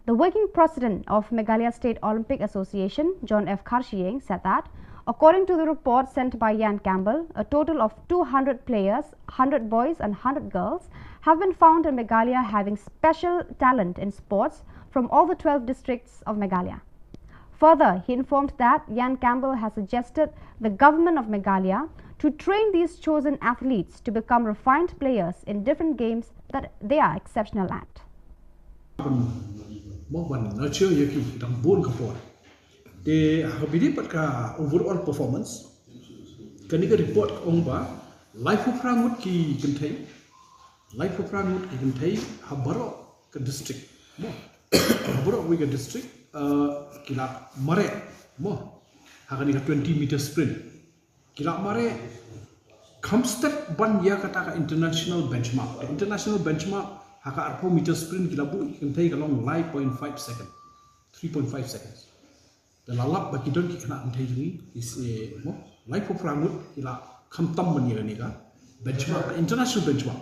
The working president of Meghalaya State Olympic Association, John F. Karshieng, said that according to the report sent by Ian Campbell, a total of 200 players, 100 boys and 100 girls, have been found in Meghalaya having special talent in sports from all the 12 districts of Meghalaya. Further, he informed that Ian Campbell has suggested the government of Meghalaya to train these chosen athletes to become refined players in different games that they are exceptional at. They have been overall performance. Can you report on life of Rangut ki contain? Life of Rangut ki contain Habaro district. Habaro we district kila mare mo hakani 20 meter sprint. Kila mare Kamstep ban ya kata international benchmark. The international benchmark haka 4 meter sprint kila bu contain along 5.5 seconds, 3.5 seconds. The lalap bagi don kena antai ni is mo life of Rangut ila kamtam mani ni ka benchmark international benchmark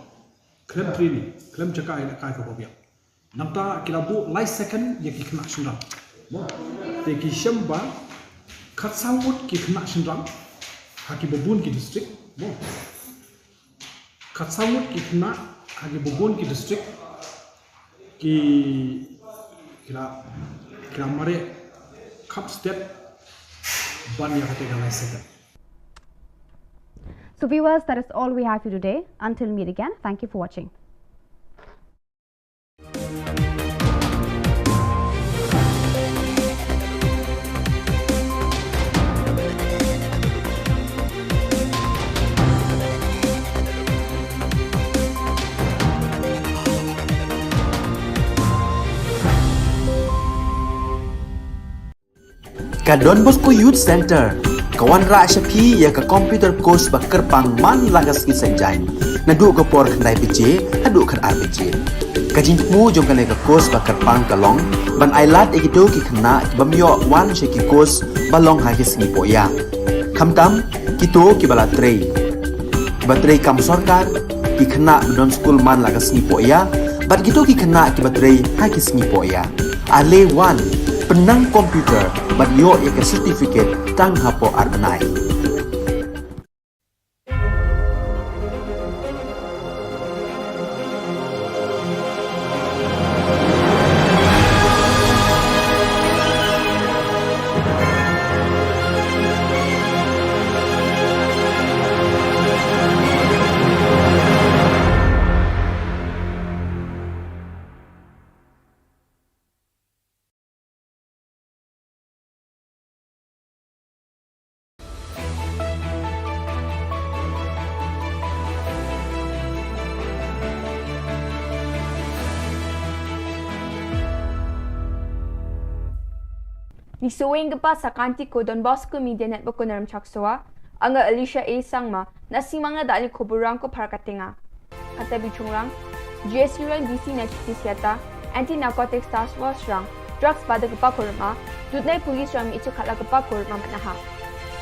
klem training klem cakap ila kai ko biak namta kila bu life second ya ki kena sundang mo te ki shamba khat sangut ki kena sundang haki bobun ki district mo khat sangut ki kena haki bobun ki district ki kila mare step So viewers, that is all we have for today. Until meet again, thank you for watching. Ka Don Bosco Youth Center, kawan rak syapi ya ka computer course bakar pang man lagas ki senjai. Nadu ka por khandai PJ, hadu khan RPG. Kajin mu jong kan ka course bakar pang kalong, ban ailat ekito ki khna bamyo wan she ki course balong ha ki singi poya. Khamtam kito ki bala trei. Batrei kam sarkar ki khna don school man lagas singi poya, bat kito ki khna ki batrei ha ki singi poya. Ale wan penang komputer bat yo ke certificate tang hapo arnai. Nisuwing pa sa kanti ko Don Bosco Media Network ko naram chaksoa, anga Alicia A. Sangma na si mga dali Khubor Na Ka Jylla. Kata bichungrang, GSU rang DC na chitisiata, Anti-Narcotics Task Force rang, drugs pada kepakurma, dudnay police rang ichu kala kepakurma manaha.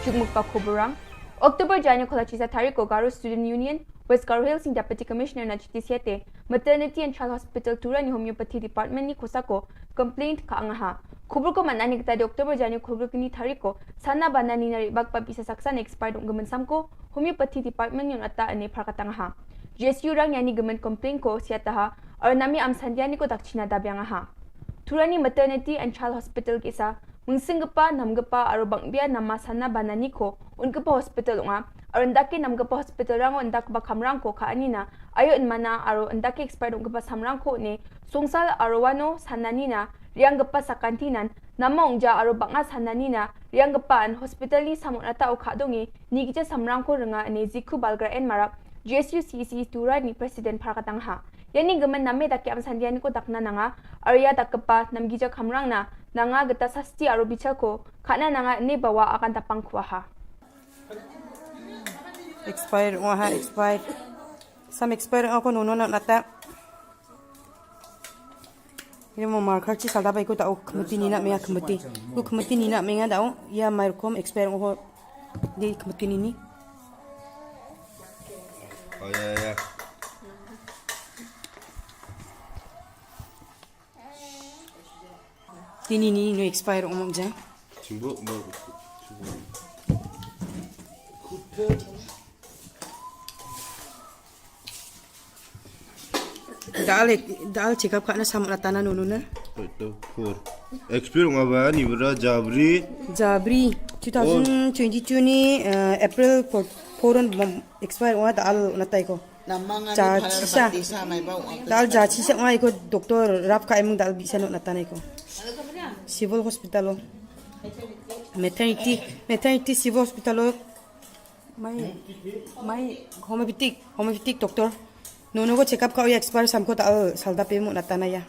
Jugmuk pa Khubor rang, Oktober Janyo kola chisa tariko Garo Student Union, West Garo Hills sing Deputy Commissioner na chitisiate, Maternity and Child Hospital tura ni Homeopathy Department ni kusako, complaint ka angaha. Khubor ko manani kita di Oktober Janyo Khubor kini tariko sana banani nari bagpa bisa saksa na expired gemen samko Homeopathy Department yung ata ane parkatangaha. GSU rang yani gemen complaint ko siya taha और नमी am sandiani ko dakchina dabyang ha Turani Maternity and Child Hospital kisa mungsingpa namgpa aro bangbia nama sana banani ko unkpa hospital nga aro ndaki namgpa hospital rango ndakba kamrang ko ka anina ayo inmana aro ndaki expert unkpa samrang ko ne songsal aro wano sananina rianggpa sakantinan nama ungja aro banga sananina rianggpa an hospital ni samunata o khadongi nigija samrang ko renga ne ziku balgra en marak GSUCC Turani President Parakatang ha Yani gaman name daki am sandiani ko dakna nanga arya dakpa namgija kamrang na nanga gata sasti aro bichal ko khana nanga ne bawa akan tapang khwa ha Expired ha expired. Some expired ako nono na nata. Ini mo marker chi salda bai ko tao khamati ni na me khamati. Ko khamati ni na me nga dao ya markom expired ho di khamati ni ni. Oh ya. Tini ni no expire umong jang. Cimbo mau. Dal check up kana sam ratana nunu na. Itu for. Expire ngaba ni bra Jabri. 2022 ni April 4 expire wa dal natai ko. Cha chisa. Dal ja chisa ngai ko doktor rap ka emung dal bisa no natanai ko. Civil hospital maternity civil hospital mai homeopathic doctor nono ko check up ka expire sam ko ta salda pe mo natana ya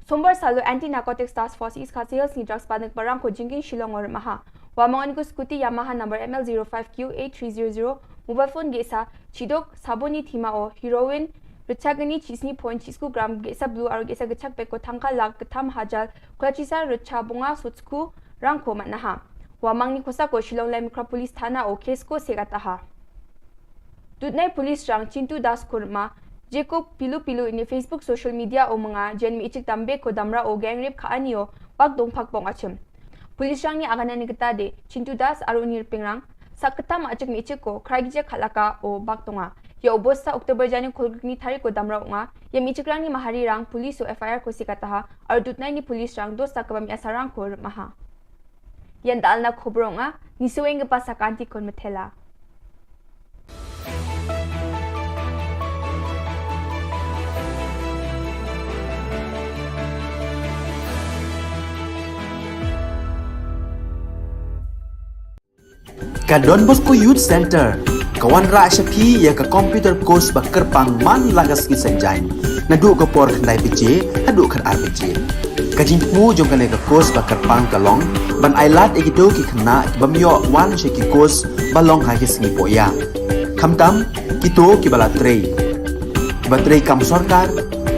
Sombar salu anti narcotics task force is khasils ni drugs panak barang ko jingin Shillong or maha wamangan ko scooty Yamaha number ML05Q8300 mobile phone gesa chidok saboni thima o heroin Ruchagani chisni point chisku gram gesa blue aro gesa gachak peko thangka lag katham hajal kwachisa ruchabunga sutsku rangko manaha wamangni khosa ko Shillong lai mukra police thana o case ko segata ha Dutnai police rang Chintu Das kurma jeko pilu ini Facebook social media o mga jenmi ichik tambe ko damra o gang rape ka anio pag dongphak pong achim police rang ni agana ni gata de Chintu Das aro nirpingrang saktam achik mi ichik ko kraigje khalaka o baktonga Ya obosta Oktober jani kolgni thari ko damra nga ya michikrang ni mahari rang police o FIR ko sikata ha ar dutnai ni police rang dosta kabam asarang ko maha yan dal na khobro nga nisueng pa sakanti kon methela Ka Don Bosco Youth Center kawan ra shapi ya ka computer course bakar pang man lagas ki sanjai nadu ko por khnai pije hadu khan RPG kajin mu jong kane ka course bakar pang kalong ban ailat egito ki khna bamyo wan sheki course balong ha ki sngi poya khamtam kito ki bala trei batrei kam sarkar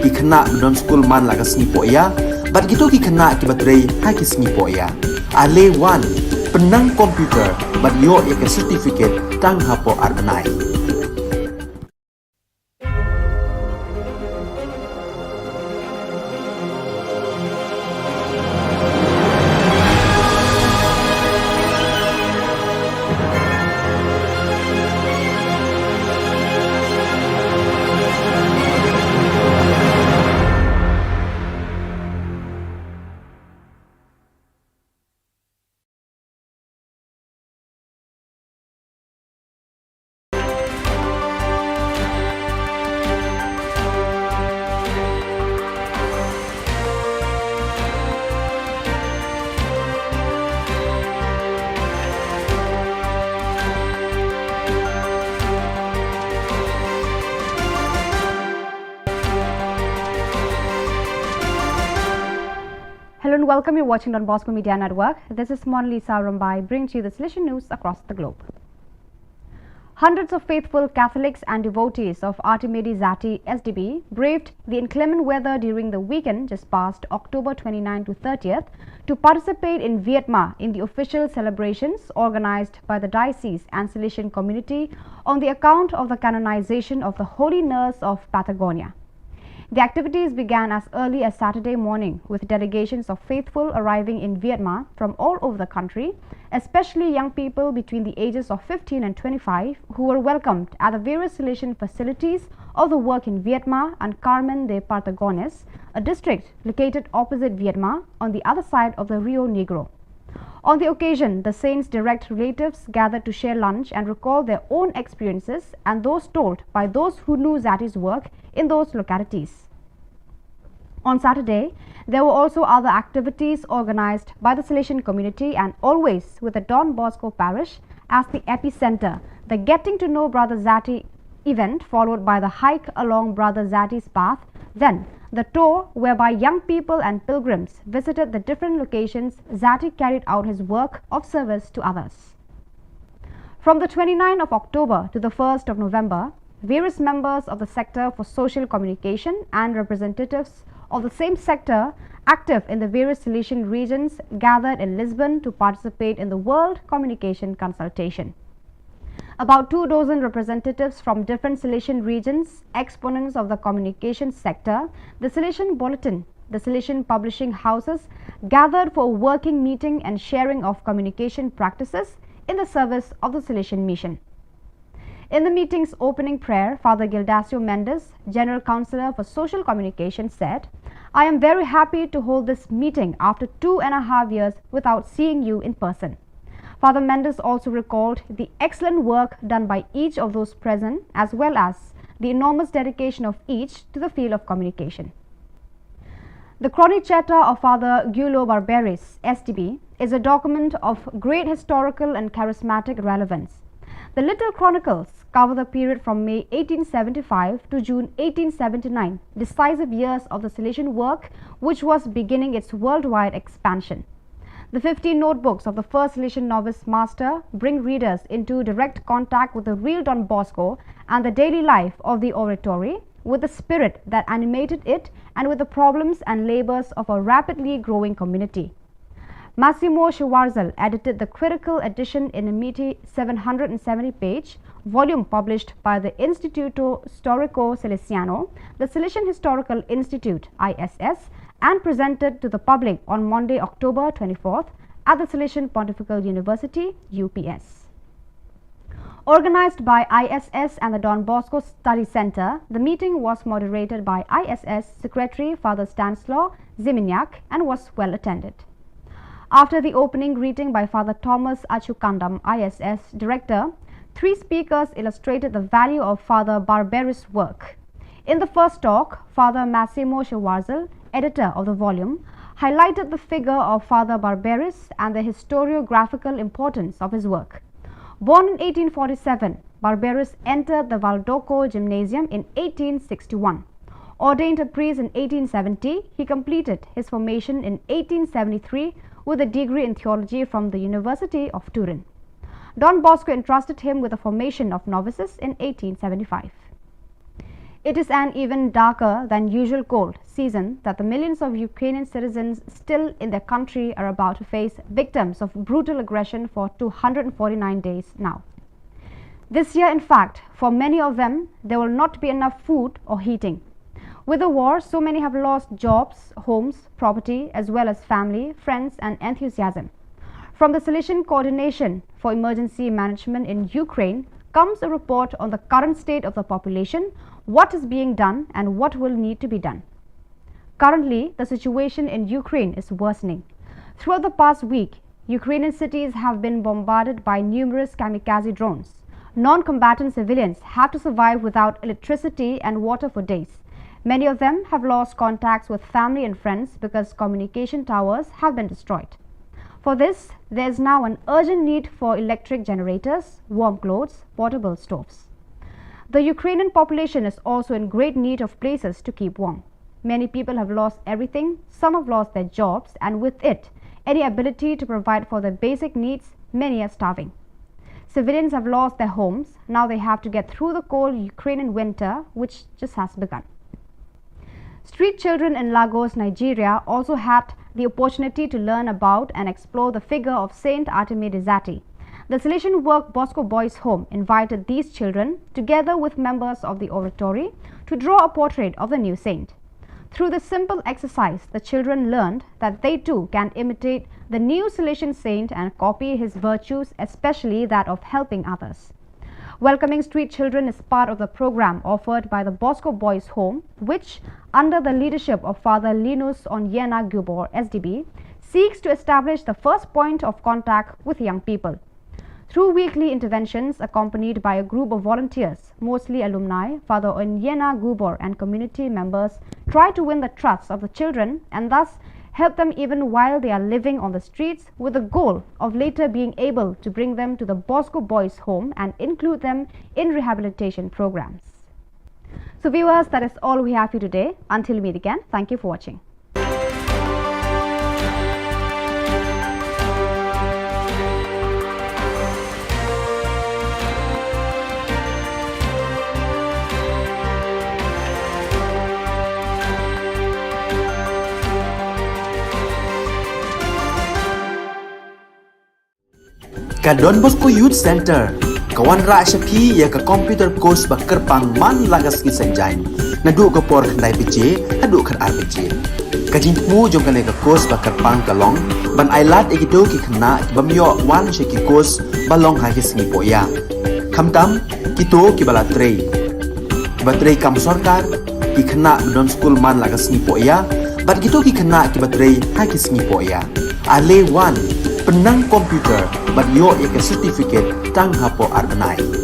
ki khna don school man lagas sngi poya bat kito ki khna ki batrei ha ki sngi poya ale wan penang komputer bat yo ya ke certificate tang hapo arbenai Hello and welcome. You're watching Don Bosco Media Network. This is Monalisa Rambai, bringing to you the solution news across the globe. Hundreds of faithful Catholics and devotees of Artimedi Zati SDB braved the inclement weather during the weekend just past October 29 to 30th to participate in Vietnam in the official celebrations organized by the diocese and Salesian community on the account of the canonization of the Holy Nurse of Patagonia. The activities began as early as Saturday morning with delegations of faithful arriving in Vietnam from all over the country, especially young people between the ages of 15 and 25 who were welcomed at the various Salesian facilities of the work in Vietma and Carmen de Partagones, a district located opposite Vietma on the other side of the Rio Negro. On the occasion, the saints' direct relatives gathered to share lunch and recall their own experiences and those told by those who knew Zati's work in those localities. On Saturday, there were also other activities organized by the Salesian community and always with the Don Bosco parish as the epicenter. The Getting to Know Brother Zati event followed by the hike along Brother Zati's path, then the tour whereby young people and pilgrims visited the different locations Zati carried out his work of service to others. From the 29th of October to the 1st of November, various members of the sector for social communication and representatives of the same sector active in the various Salesian regions gathered in Lisbon to participate in the World Communication Consultation. About 2 dozen representatives from different Salesian regions, exponents of the communication sector, the Salesian Bulletin, the Salesian publishing houses gathered for a working meeting and sharing of communication practices in the service of the Salesian mission. In the meeting's opening prayer, Father Gildasio Mendes, General Counsellor for Social Communication, said, "I am very happy to hold this meeting after 2.5 years without seeing you in person." Father Mendes also recalled the excellent work done by each of those present as well as the enormous dedication of each to the field of communication. The Chronicetta of Father Gulo Barberis, STB, is a document of great historical and charismatic relevance. The Little Chronicles cover the period from May 1875 to June 1879, decisive years of the Salesian work which was beginning its worldwide expansion. The 15 notebooks of the first Salesian novice master bring readers into direct contact with the real Don Bosco and the daily life of the oratory, with the spirit that animated it and with the problems and labors of a rapidly growing community. Massimo Schwarzel edited the critical edition in a meaty 770-page volume published by the Instituto Storico Salesiano, the Salesian Historical Institute (ISS), and presented to the public on Monday, October 24th at the Salesian Pontifical University, UPS. Organized by ISS and the Don Bosco Study Center, the meeting was moderated by ISS Secretary Father Stanislaw Ziminyak and was well attended. After the opening greeting by Father Thomas Achukandam, ISS Director, 3 speakers illustrated the value of Father Barberis' work. In the first talk, Father Massimo Schwarzel, editor of the volume, highlighted the figure of Father Barberis and the historiographical importance of his work. Born in 1847, Barberis entered the Valdoco Gymnasium in 1861. Ordained a priest in 1870, he completed his formation in 1873 with a degree in theology from the University of Turin. Don Bosco entrusted him with the formation of novices in 1875. It is an even darker than usual cold season that the millions of Ukrainian citizens still in their country are about to face, victims of brutal aggression for 249 days now. This year, in fact, for many of them, there will not be enough food or heating. With the war, so many have lost jobs, homes, property, as well as family, friends, and enthusiasm. From the Salesian Coordination for Emergency Management in Ukraine comes a report on the current state of the population, what is being done, and what will need to be done. Currently, the situation in Ukraine is worsening. Throughout the past week, Ukrainian cities have been bombarded by numerous kamikaze drones. Non-combatant civilians have to survive without electricity and water for days. Many of them have lost contacts with family and friends because communication towers have been destroyed. For this, there is now an urgent need for electric generators, warm clothes, portable stoves. The Ukrainian population is also in great need of places to keep warm. Many people have lost everything, some have lost their jobs, and with it, any ability to provide for their basic needs, many are starving. Civilians have lost their homes, now they have to get through the cold Ukrainian winter, which just has begun. Street children in Lagos, Nigeria also had the opportunity to learn about and explore the figure of Saint Artemide Zati. The Salesian Work Bosco Boys Home invited these children, together with members of the oratory, to draw a portrait of the new saint. Through this simple exercise, the children learned that they too can imitate the new Salesian saint and copy his virtues, especially that of helping others. Welcoming street children is part of the program offered by the Bosco Boys Home, which, under the leadership of Father Linus Onyena Khubor, SDB, seeks to establish the first point of contact with young people. Through weekly interventions accompanied by a group of volunteers, mostly alumni, Father Onyena Khubor and community members try to win the trust of the children and thus help them even while they are living on the streets, with the goal of later being able to bring them to the Bosco Boys Home and include them in rehabilitation programs. So viewers, that is all we have for you today. Until we meet again, thank you for watching. Ka Don Bosco Youth Center, kawan rak syapi ya ka computer course bakar pang man lagas ki sanjain. Nadu ka por kandai PJ, adu kan RPG. Kajin mu jong kan ka course bakar pang kalong, ban ailat egido ki kena bamyo wan syaki course balong hagis ni poya. Kamtam kito ki bala trei. Ba trei kam sarkar ki kena don school man lagas ni poya, bat kito ki kena ki batrei hagis ni poya. Ale wan penang komputer bat yo ya ke certificate tang hapo arbenai.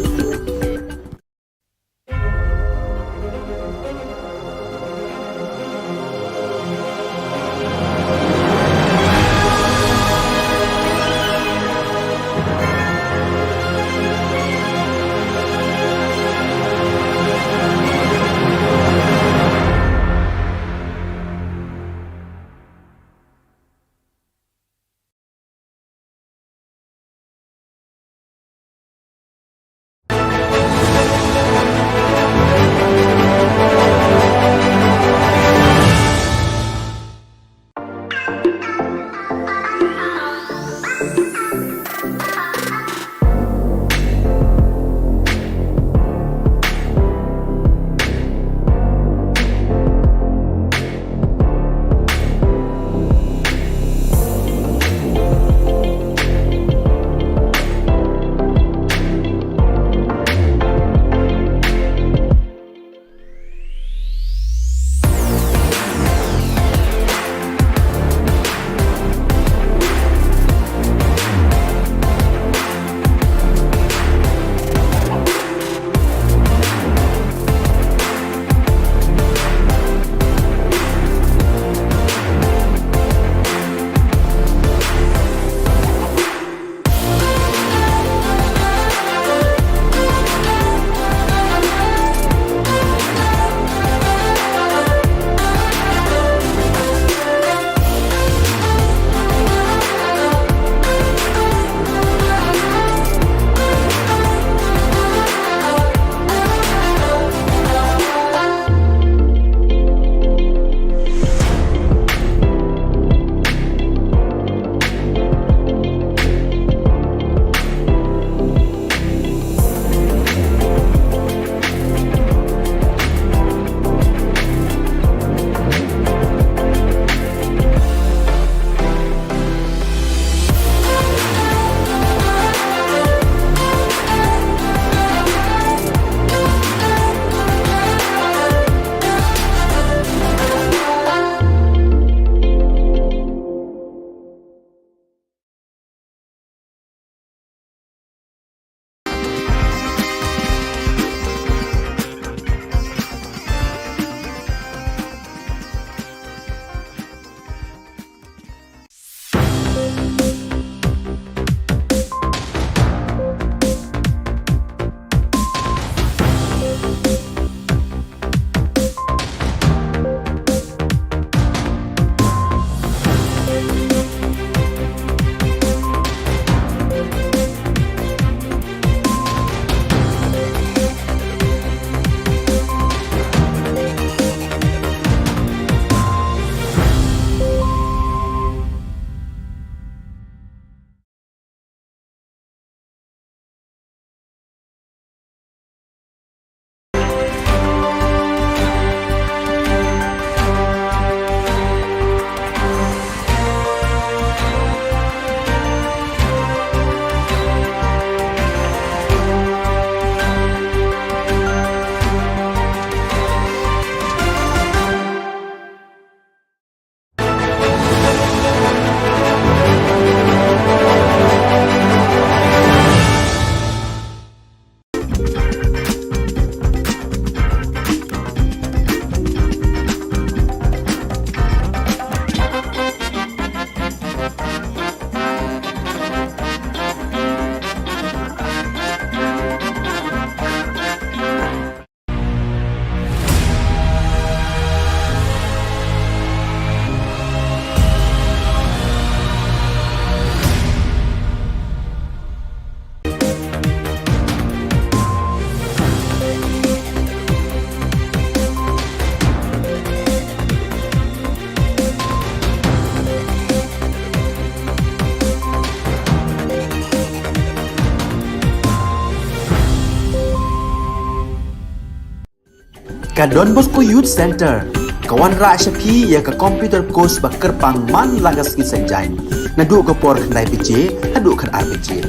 Ka Don Bosco Youth Center, kawan ra syapi ya ka computer course bakar pang man lagas ki senjain. Nadu ka por kandai PJ, hadu kan RPG.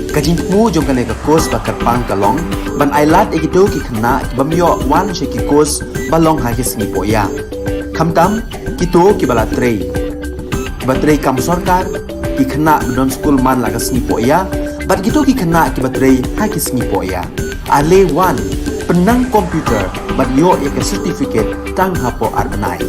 Kajin mu jom kan ka course bakar pang kalong, ban ailat egito ki kena bamyo wan syaki course balong hagis ni poya. Kamtam kito ki bala trei. Baterai kam sorkar ki kena don school man lagas ni poya, bat kito ki kena ki baterai hagis ni poya. Ale wan penang komputer bat yo ya ke certificate tang hapo arbenai.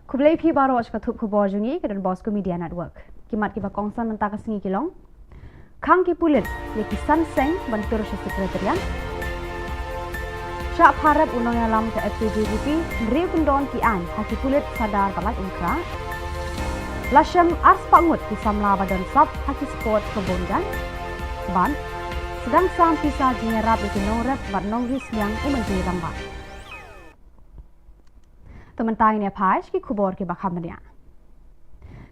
Kublai pi baru ka thup khubor jungi ke dan Bosco Media Network. Kimat ki ba kongsan mentah ka singi kilong. Kang ki pulit ye ki san seng bantur sa sekretariat. Syak harap unang alam ke FKJGP ndri pendon ki an haki pulit sadar balai unkra. Lasham ars pangut ki samla badan sab haki sport kebonjan. Ban sedang sam pisa jingerap ki nongret bat nongris yang umenji ramba. Teman-teman ini page ki khubor ki bakhamnya.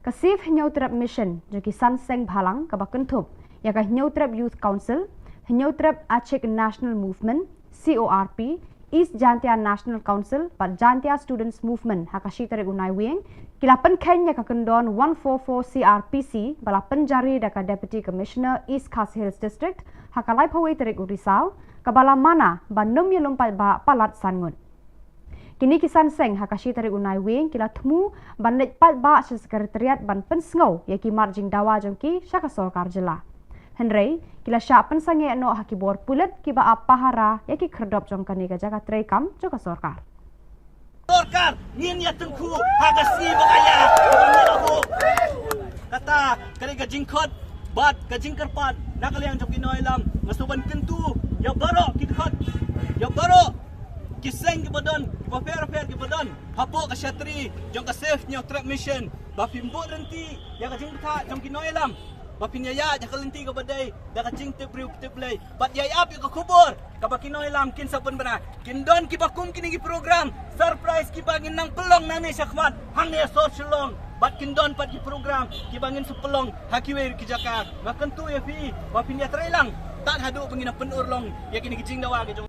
Kasif nyautrap mission jo ki sanseng bhalang ka bakentup ya ka nyautrap youth council, nyautrap Achek National Movement, CORP, East Jantia National Council, but Jantia Students Movement hakashi tarik unai wing, kilapan Kenya ka kendon 144 CRPC balapan jari da ka Deputy Commissioner East Khasi Hills District hakalai pawai tarik urisau kabala mana banum ye lompat ba palat sangun. Kini kisan seng hakashi tarik unai wing kila temu bandit pat ba sa sekretariat ban pensngau ya ki marjing dawa jongki syaka sorkar jela. Henry kila syak pensange no hakibor pulet ki ba apahara ya ki kerdop jongkani ka jaga trekam joka sorkar. Sorkar nin ya tengku hagasi bagaya aku kata kare ka jingkot bat ka jingkerpat nakaliang jongki noilam masuban kentu ya baro kidkot ya baro kiseng ke badan, fair ke badan, hapo ke syatri, jong ke safe nyo trap mission, bapin bo renti, ya ke jing betha, jong kinoy lam, bapin yaya, ya ke lenti ke badai, dah ke jing tip play, bat yaya api ke kubur, ke bakinoy lam, kin sapan bana, kin don ki bakum kini ki program, surprise ki bangin nang pelong nani syakmat, hang ya so Shillong, bat kin don pat ki program, ki bangin sepelong, hakiwe ki jakar, makan tu ya fi, bapin ya trailang, tak hadu pengina penurlong, ya kini ki jing dawa ke jong.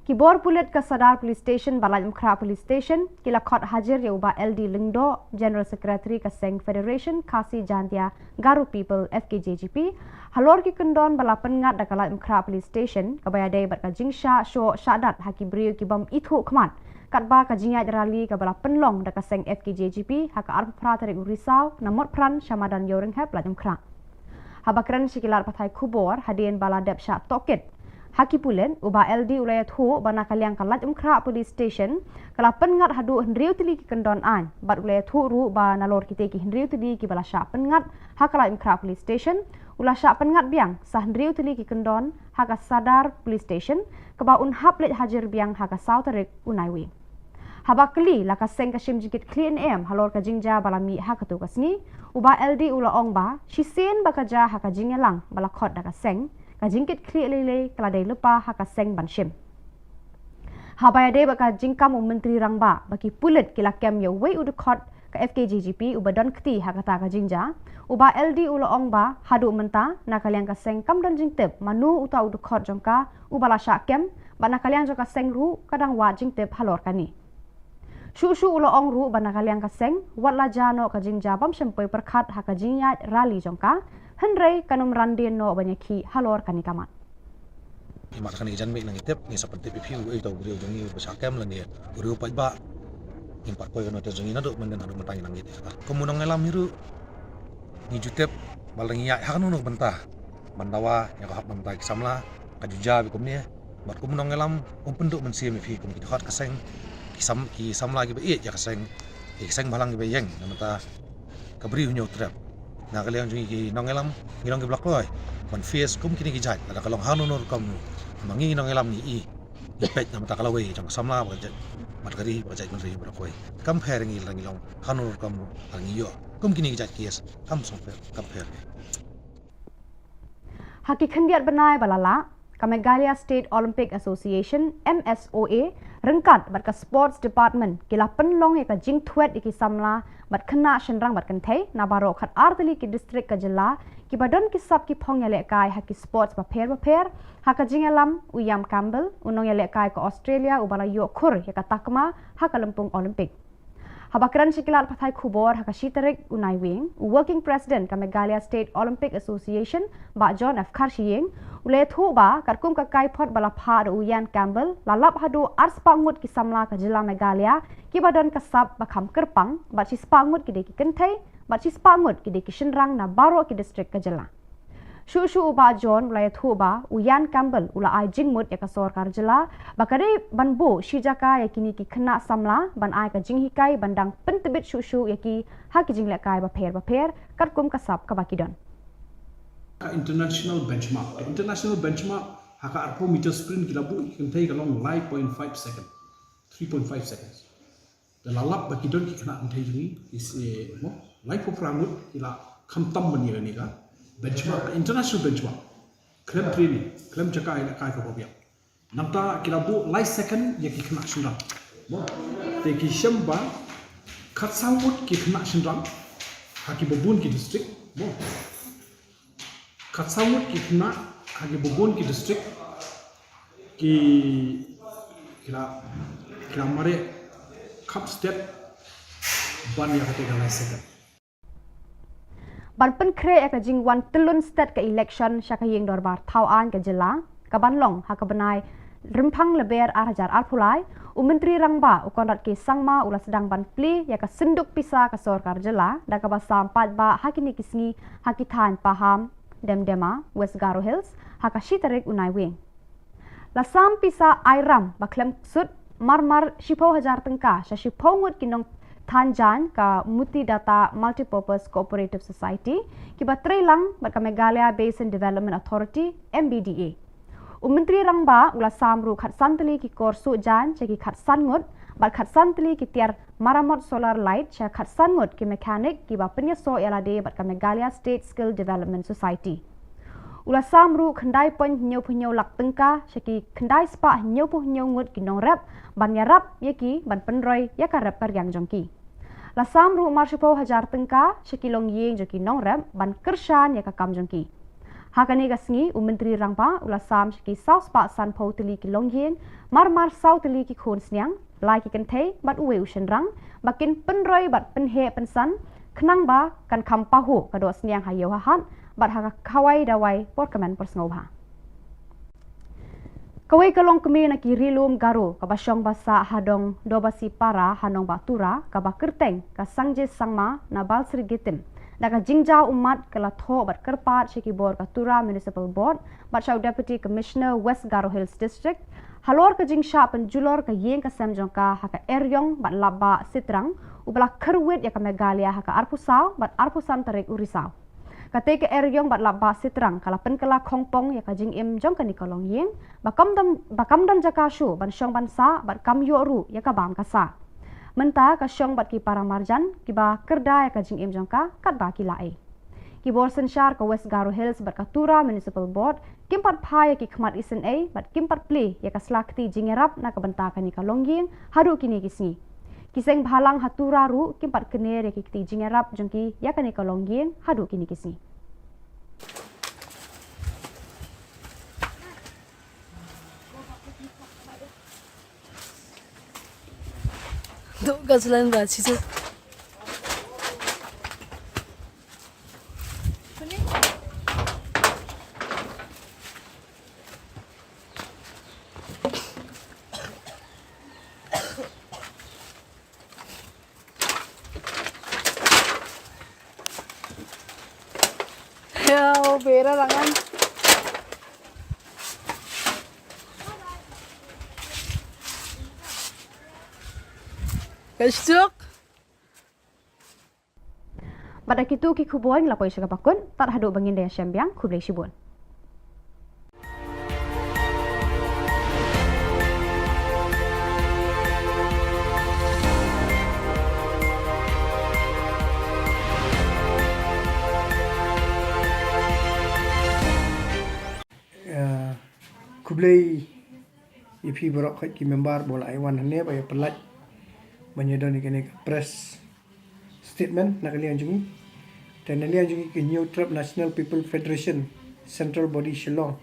Kibor pulit ke Sadar Police Station, Balai Mkra Police Station, kila khot hajar ya ubah LD Lingdo, General Secretary ke Seng Federation, Khasi Jantia, Garu People, FKJGP, halor ki kendon bala pengat da Balai Mkra Police Station, kabaya day bat ka jingsha, syo, syadat, haki beriu ki bam itu keman, katba ka jingat rali ke bala penlong da ka Seng FKJGP, haka arp pra tarik urisau, namot pran, syamadan yoring hep Balai Mkra. Habakran sikilar patai Khubor, hadian bala dep syak toket, Haki pulen ubah LD ulayat hu bana kaliang kalat Mkra Police Station kala pengat hadu hendriu tili ki kendon an bat ulayat hu ru ba nalor kite ki hendriu tili ki bala syak pengat hakala Mkra Police Station ula syak pengat biang sah hendriu tili ki kendon haka Sadar Police Station keba un haplet hajar biang haka Sautarik unai wing. Haba kli laka seng ka shim jikit clean em halor ka jingja bala mi haka tu kasni ubah LD ula ong ba shisen bakaja haka jingelang bala khot daka seng ka jingkit kli lele kala day lupa haka seng banshim. Habaya day baka jingkam menteri rangba baki pulit kila kem ya way udukot ka FKJGP ubadon kti haka ta ka jingja uba LD ula ong ba hadu menta nakaliang ka seng kam don jingtep manu uta udukot jongka ubala syak kem ba nakaliang jongka seng ru kadang wa jingtep halor kani. Shu ula ong ru ba nakaliang ka seng wat la jano ka jingja bam shempoi perkhat haka jingyat rali jongka Henry kanum randin no banyaki halor kani kamat. Imat kani jan mek nang itep ni seperti pipiu ai tau beriu jongi besakam lan dia. Beriu pat ba. Impat ko yono te jongi na do mengen adu mentang nang ite. Kemunong ngelam hiru. Ni jutep balengi ya hakan no bentah. Mandawa ya hap mentah samla kajuja bikum ni. bat kum nong elam penduk men sim phi kum ki hot kaseng ki sam lagi be ya kaseng kaseng balang be yeng namata kabri hunyo trap na kalian jungi ki nong elam ngilong ki blok loy ban face kum kini ki jai ada kalong hanunur kam mangi nong elam ni i pet namata kalawe jang samla ba jai mat gari ba jai men ri bro koi compare ngilong hanunur kam angiyo kum kini ki jai kies kam song compare Haki khendiat benai balala ka Meghalaya State Olympic Association MSOA rengkat bat ka Sports Department kila penlong ya ka jing thuet iki samla bat khna shenrang bat kan thei na baro khat artali ki district ka Jylla ki badon ki sab ki phong ya le kai haki sports ba pher haka jing alam uyam Campbell unong ya le kai ka Australia ubala yo khur ya ka takma haka lempung Olympic Habakran Shikilat Pathai Khubor Haka Shitarik Unai Wing, Working President ka Meghalaya State Olympic Association, Ba John F. Karshiyeng, Ule Thu Ba, Karkum ka Kaipot Balapha da Uyan Campbell, Lalap Hadu Ars Pangut ki Samla ka Jylla Meghalaya, ki Badon ka Sab Bakam Kerpang, Bat Sis Pangut ki Deki Kentai, Bat Sis Pangut ki Deki Shenrang na Baro ki District ka Jylla. Shu Uba John Ulay Thu Ba, Uyan Campbell Ula Ai Jingmut ya ka Sorkar Jylla, Bakari Banbu Shijaka ya kini ki Kena Samla, Ban Ai ka Jinghikai Bandang Pentebit Shu ya ki Haki Jinglekai Bapher, Katkum Kasap ka Bakidon. International benchmark haka arpo meter sprint kilabu kentai kalong 9.5 second 3.5 seconds the lalap bakidon ki kena antai ni is mo life of rangut ila khamtam bani ni ka benchmark international benchmark klem training klem jaka ila kai ko bobia namta kilabu life second ya ki kena shinrang mo te ki shamba khatsangut ki kena shinrang haki bobun ki district mo Katsamut ki kena hagi bubun ki district ki kira mare cup step ban ya kate galai second Ban pen kre ya ka jingwan telun state ka election syaka yeng dorbar tauan ka Jylla ka banlong ha ka benai rempang leber arhajar arpulai Menteri Rangba ukonrat ke sangma ula sedang ban pli ya ka senduk pisa ka Sorkar Jylla da ka basam patba hakini kisngi hakitan paham Demdema, West Garo Hills, haka Shitarik Unai Wing. Lasam pisa Airam, baklem sud, marmar Shipo Hajar Tengka, sa Shipo ngut kinong Tanjan ka Muti Data Multipurpose Cooperative Society, kiba Trelang, bat ka Meghalaya Basin Development Authority, MBDA. Menteri Rangba, ula samru khat santali ki korsu jan, ceki khat sangut, bat khat santali ki tiar maramot solar light cha khat sangut ki mechanic ki ba penyaso yalade bat ka Meghalaya State Skill Development Society ula samru khandai pon nyau lak tengka shaki khandai spa nyau ngut ki nong rap ban ya rap yaki ban penroi ya ka rap karyang jongki la samru marshipo hajar tengka shaki long yeng joki nong rap ban kershan ya ka kam jongki hakane gasngi Menteri Rangba ula sam shaki south pa san po tili ki long yeng mar south tili ki khon snyang lai ki kentai bat uwe ushenrang bakin penroi bat penhe pensan kenang ba kan kampahu kado snyang hayo hahat bat haka kawai dawai por kemen persngobha kawai kalong kemi na ki rilum garu ka basyong basa hadong dobasi para hanong batura ka bakerteng ka sangje sangma na balsri gitim daga jingjau umat kala tho bat kerpat shiki bor ka tura municipal board bat shaw deputy commissioner West Garo Hills district halor ka jingsha penjulor ka yeng ka semjong ka haka eryong bat laba sitrang ubala kerwit ya ka Meghalaya haka arpusau bat arpusan tarik urisau kate ka eryong bat laba sitrang kala penkala khongpong ya ka jing im jong ka nikolong yeng bakamdam jaka shu ban syong bansa bat kam yoru ya ka bam kasa menta ka syong bat ki para marjan ki ba kerda ya ka jing im jong ka kat ba ki lae ki bor sensyar ka West Garo Hills bat ka tura municipal board kimpat phai ki khmat isen a bat kimpat pli ya ka slakti jingerap na ka banta ka ni ka longyeng haru kini kisni kiseng bhalang hatura ru kimpat kene ya ki ti jingerap jongki ya ka ni ka longyeng haru kini kisni Do gazlan ga chizo. Ya, bera rangan. Kasuk. Pada kitu ki Khubor ngelapoi syakapakun, tak haduk bangin daya syambiang, Khublai Shibun. Khublai ipi borok khoi ki member bola ai wan hane ba pelat menyedon ni press statement nak lian jungi dan lian jungi ke new trap National People Federation central body Shillong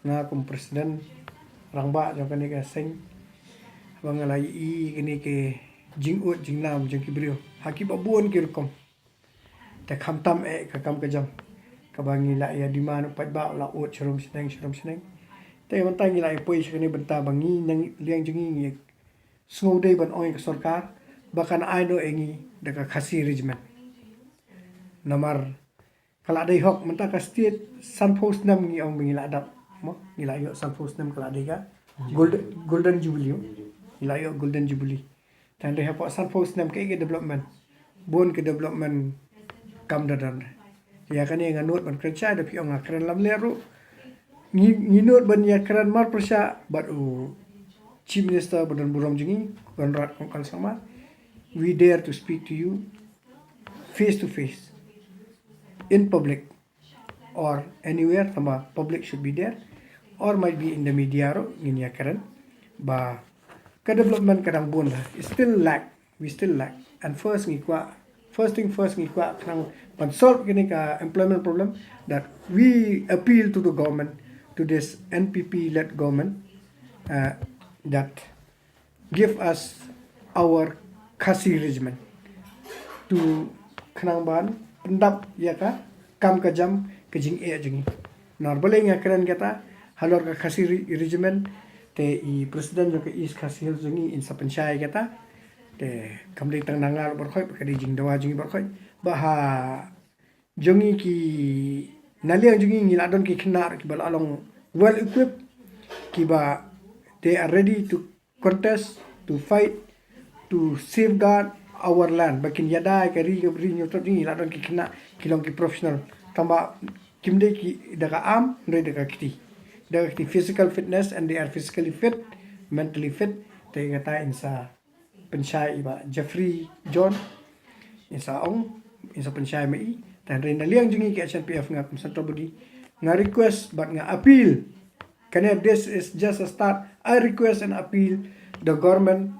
na kum presiden rangba jong kani ka seng bang lai i kini ke jingut jingnam jong ki brio haki babun ki rukom ta kham tam ka kam ka jam ka bangi la ya di mana pat ba la ot shrum senengแต่มันตั้งยี่ไรป่วยชนิดบรรดาบางงี้ยังเลี้ยงจึงงี้สงบได้บนอ้อยกับสรการบักันไอโดเองงี้เด็กข้าศึกริจมันนามารขลัดได้หอกมันตั้งกับสตีทซันโพสน้ำงี้องงี้ละดับมั้งงี้ละยอซันโพสน้ำขลัดได้ก็golden jubileeงี้ละยอ golden jubilee แต่ได้หอกซันโพสน้ำก็อีก development บนก็ development กำดันya kan yang nut ban kerja ada pi ong akran lam leru nginut ban ya kran mar persya bat chief minister badan buram jingi ban rat kongkal sama we dare to speak to you face to face in public or anywhere sama public should be there or might be in the media ro ngin ya kran ba ka development kadang bon lah we still lack and first thing first kadang but solve kini ka employment problem that we appeal to the government, to this NPP-led government that give us our khasi regiment to kenangban pendap ya ka kam ka jam ke jing e jingi normally nga kran kata halor ka khasi regiment te I president jo ke is khasi jingi in sa panchai kata te kamli tang nangal bor khoi ka di jing dawa jingi bor khoi baha jongi ki naliang jongi ngila don ki knar ki bal along well equipped ki ba they are ready to contest to fight to safeguard our land bakin yada ka ri nyu tot ngila don ki kna kilong ki professional tamba kimde ki daga am ndre daga kiti physical fitness and they are physically fit mentally fit te ngata insa penchai ba Jeffrey John insa ong insa penchai mai dan rena liang jungi ke SNPF ngak central body nga request but nga appeal kana this is just a start I request and appeal the government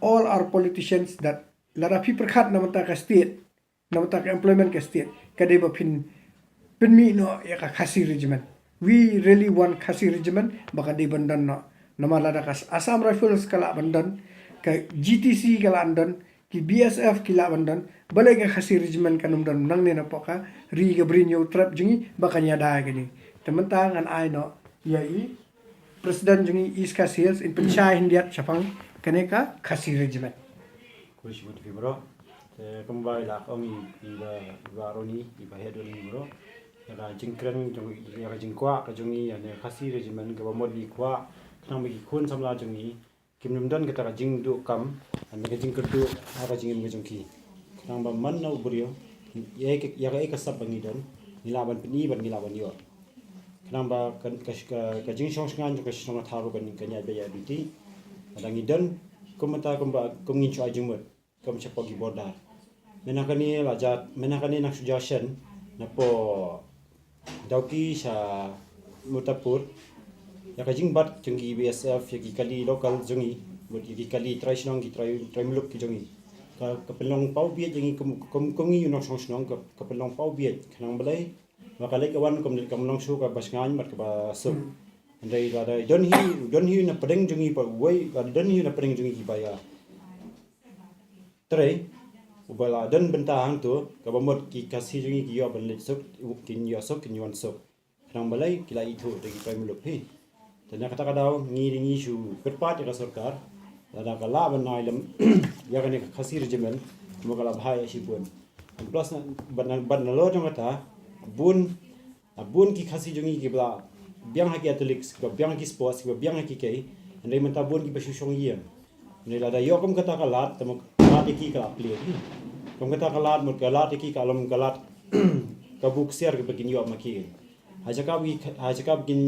all our politicians that lara pi perkhat namata ka state namata ka employment ka state kade ba pin mi no ya ka khasi regiment we really want khasi regiment baka de bandan no namala da ka Assam Rifles kala bandan ka GTC kala andan ki BSF kila bandan balai ka khasi regiment kanum dan nang ne na poka ri ga brinyo trap jungi bakanya da gani temantang an ai no ya I president jungi is khasiels in penchai hindiat chapang kaneka khasi regiment kuis mut fi bro te kembali lah kami ida baroni iba hedon bro ya jingkren jungi ya jingkwa ka jungi ya ne khasi regiment ka modi kwa kanang bagi kun samla jungi kimnum dan kita ka jing du kam an ka jing kerdu ka jing mi jungki kanang ba man no brio ya ka sab bangi dan nilaban pni ban nilaban yo kanang ba ka jing shong shngan ju ka shong tharu ban kanya be ya biti adangi dan kumata kumba kumngin chu ajung mut kum chapogi border menakani lajat menakani nak suggestion na po dauki sa mutapur ya kajing bat jungi BSF ya kali local jungi mut ki kali try snong ki try muluk ki jungi ka pelong pau biet jungi kumngi unong song snong ka pelong pau biet kanang balai makale kawan kum long su ka basngan mat ka ba so andai ada don hi na pedeng jungi pa wai don hi na pedeng jungi ki baya trai ubala don bentang tu ka bamot ki kasi jungi ki yo ban le sok kin yo sok kin yon sok kanang balai kila itu de ki try muluk hi tanya kata kadau ngi su kerpat ya sarkar ada kala banai lam ya kan khasi regiment mo kala bhai si pun plus ban lo jong kata bun ki khasi jungi ki bla biang haki athletics ko biang ki sports ko biang haki kai andai menta bun ki basu shong yen Ni la da yo kum kata kalat temu kalat iki ka apli ni. Kum kata kalat mut kalat iki ka alam kalat ka buk siar ke begin yo maki. Haja ka begin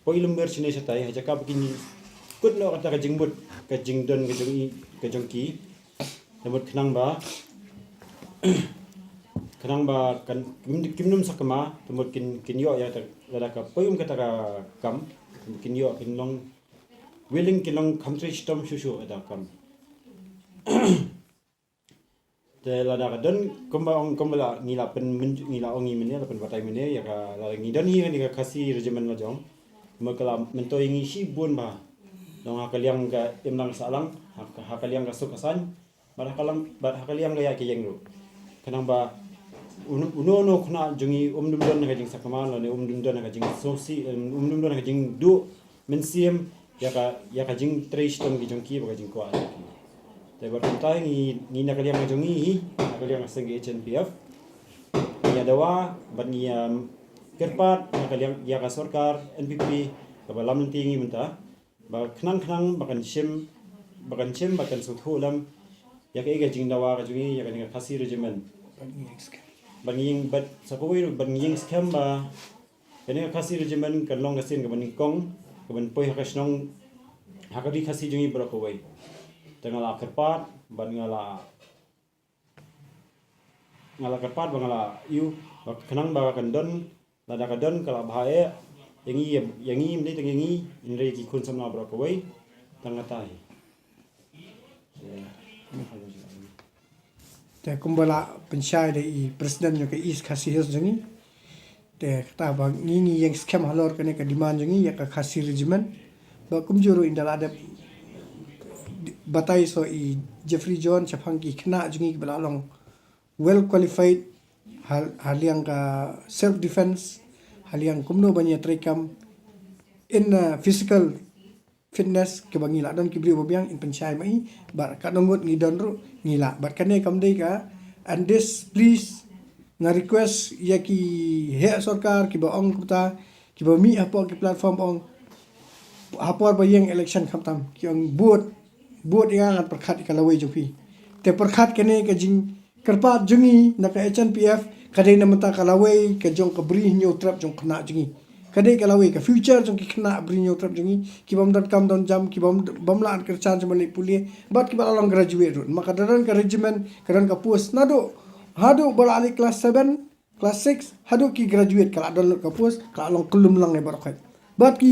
poilum ber sini satai haja ka begin kut no kata ka jingbut ka jingdon ka jongki. Temut kenang ba kan kimnum sakama temut kin yo ya la ka poilum kata ka kam kin yo kin long willing kilong country stom shushu ada kam te la da don kumbala ngila pen ngila ongi mene la pen batai mene ya ka la ngi don hi ni ka kasi regimen la jong makala mento ingi shi bun ba dong hakaliang ka imlang salang hakaliang ka sukasan bar hakaliang ga ya ke yengru kanang ba uno khna jungi dum don ka jing sakama la ne dum don ka jing sosi dum don ka jing du mensiam ya ka jing trace tom gi jongki ba jing kwa te bar ta ni na kaliang jongi hi kaliang senge HNPF ya dawa ban ni kerpat na kaliang ya ka sarkar NPP ka balam tingi menta ba knang bakan shim bakan suthulam ya ka jing dawa ka jongi ya ka khasi regimen ban ying bat sapoi ban ying scam ba kani khasi regimen kan long ka sin ka ban kong keban poi hakasnong hakadi khasi jungi brokowai tengala kerpat ban ngala kerpat bangala yu kenang ba kan don lada ka don kala bhae yangi mde tengi indre ki kun samna brokowai tangatai te kumbala pensyai de presiden yo ke is khasi hos jungi te kata bang ini yang scam halor kene ka demand jungi ya ka khasi regimen ba kumjuru indal ada batai so Jeffrey John chapangki khna jungi balalong well qualified haliang ka self defense haliang kumno banya trekam in physical fitness ke bangila don kibri bobiang in penchai mai bar kanongot ngidon ru ngila bar kane kamdei ka and this please nga request ya ki he sarkar ki ba ong kuta ki ba mi apo ki platform ong hapor ba yang election khamtam ki ong buat yang at perkhat kalawai jopi te perkhat kene ka jing kerpat jungi na ka HNPF kadai na mata kalawai ka jong ka bri nyo trap jong khna jungi kadai kalawai ka future jong ki khna bri nyo trap jungi ki bam.com don jam ki bamla an kerchan jmali pulie bat ki ba long graduate run maka daran ka regiment karan ka post nado hadu bola ali kelas 7 kelas 6 hadu ki graduate kala don ka post kala long kulum lang e barokat bat ki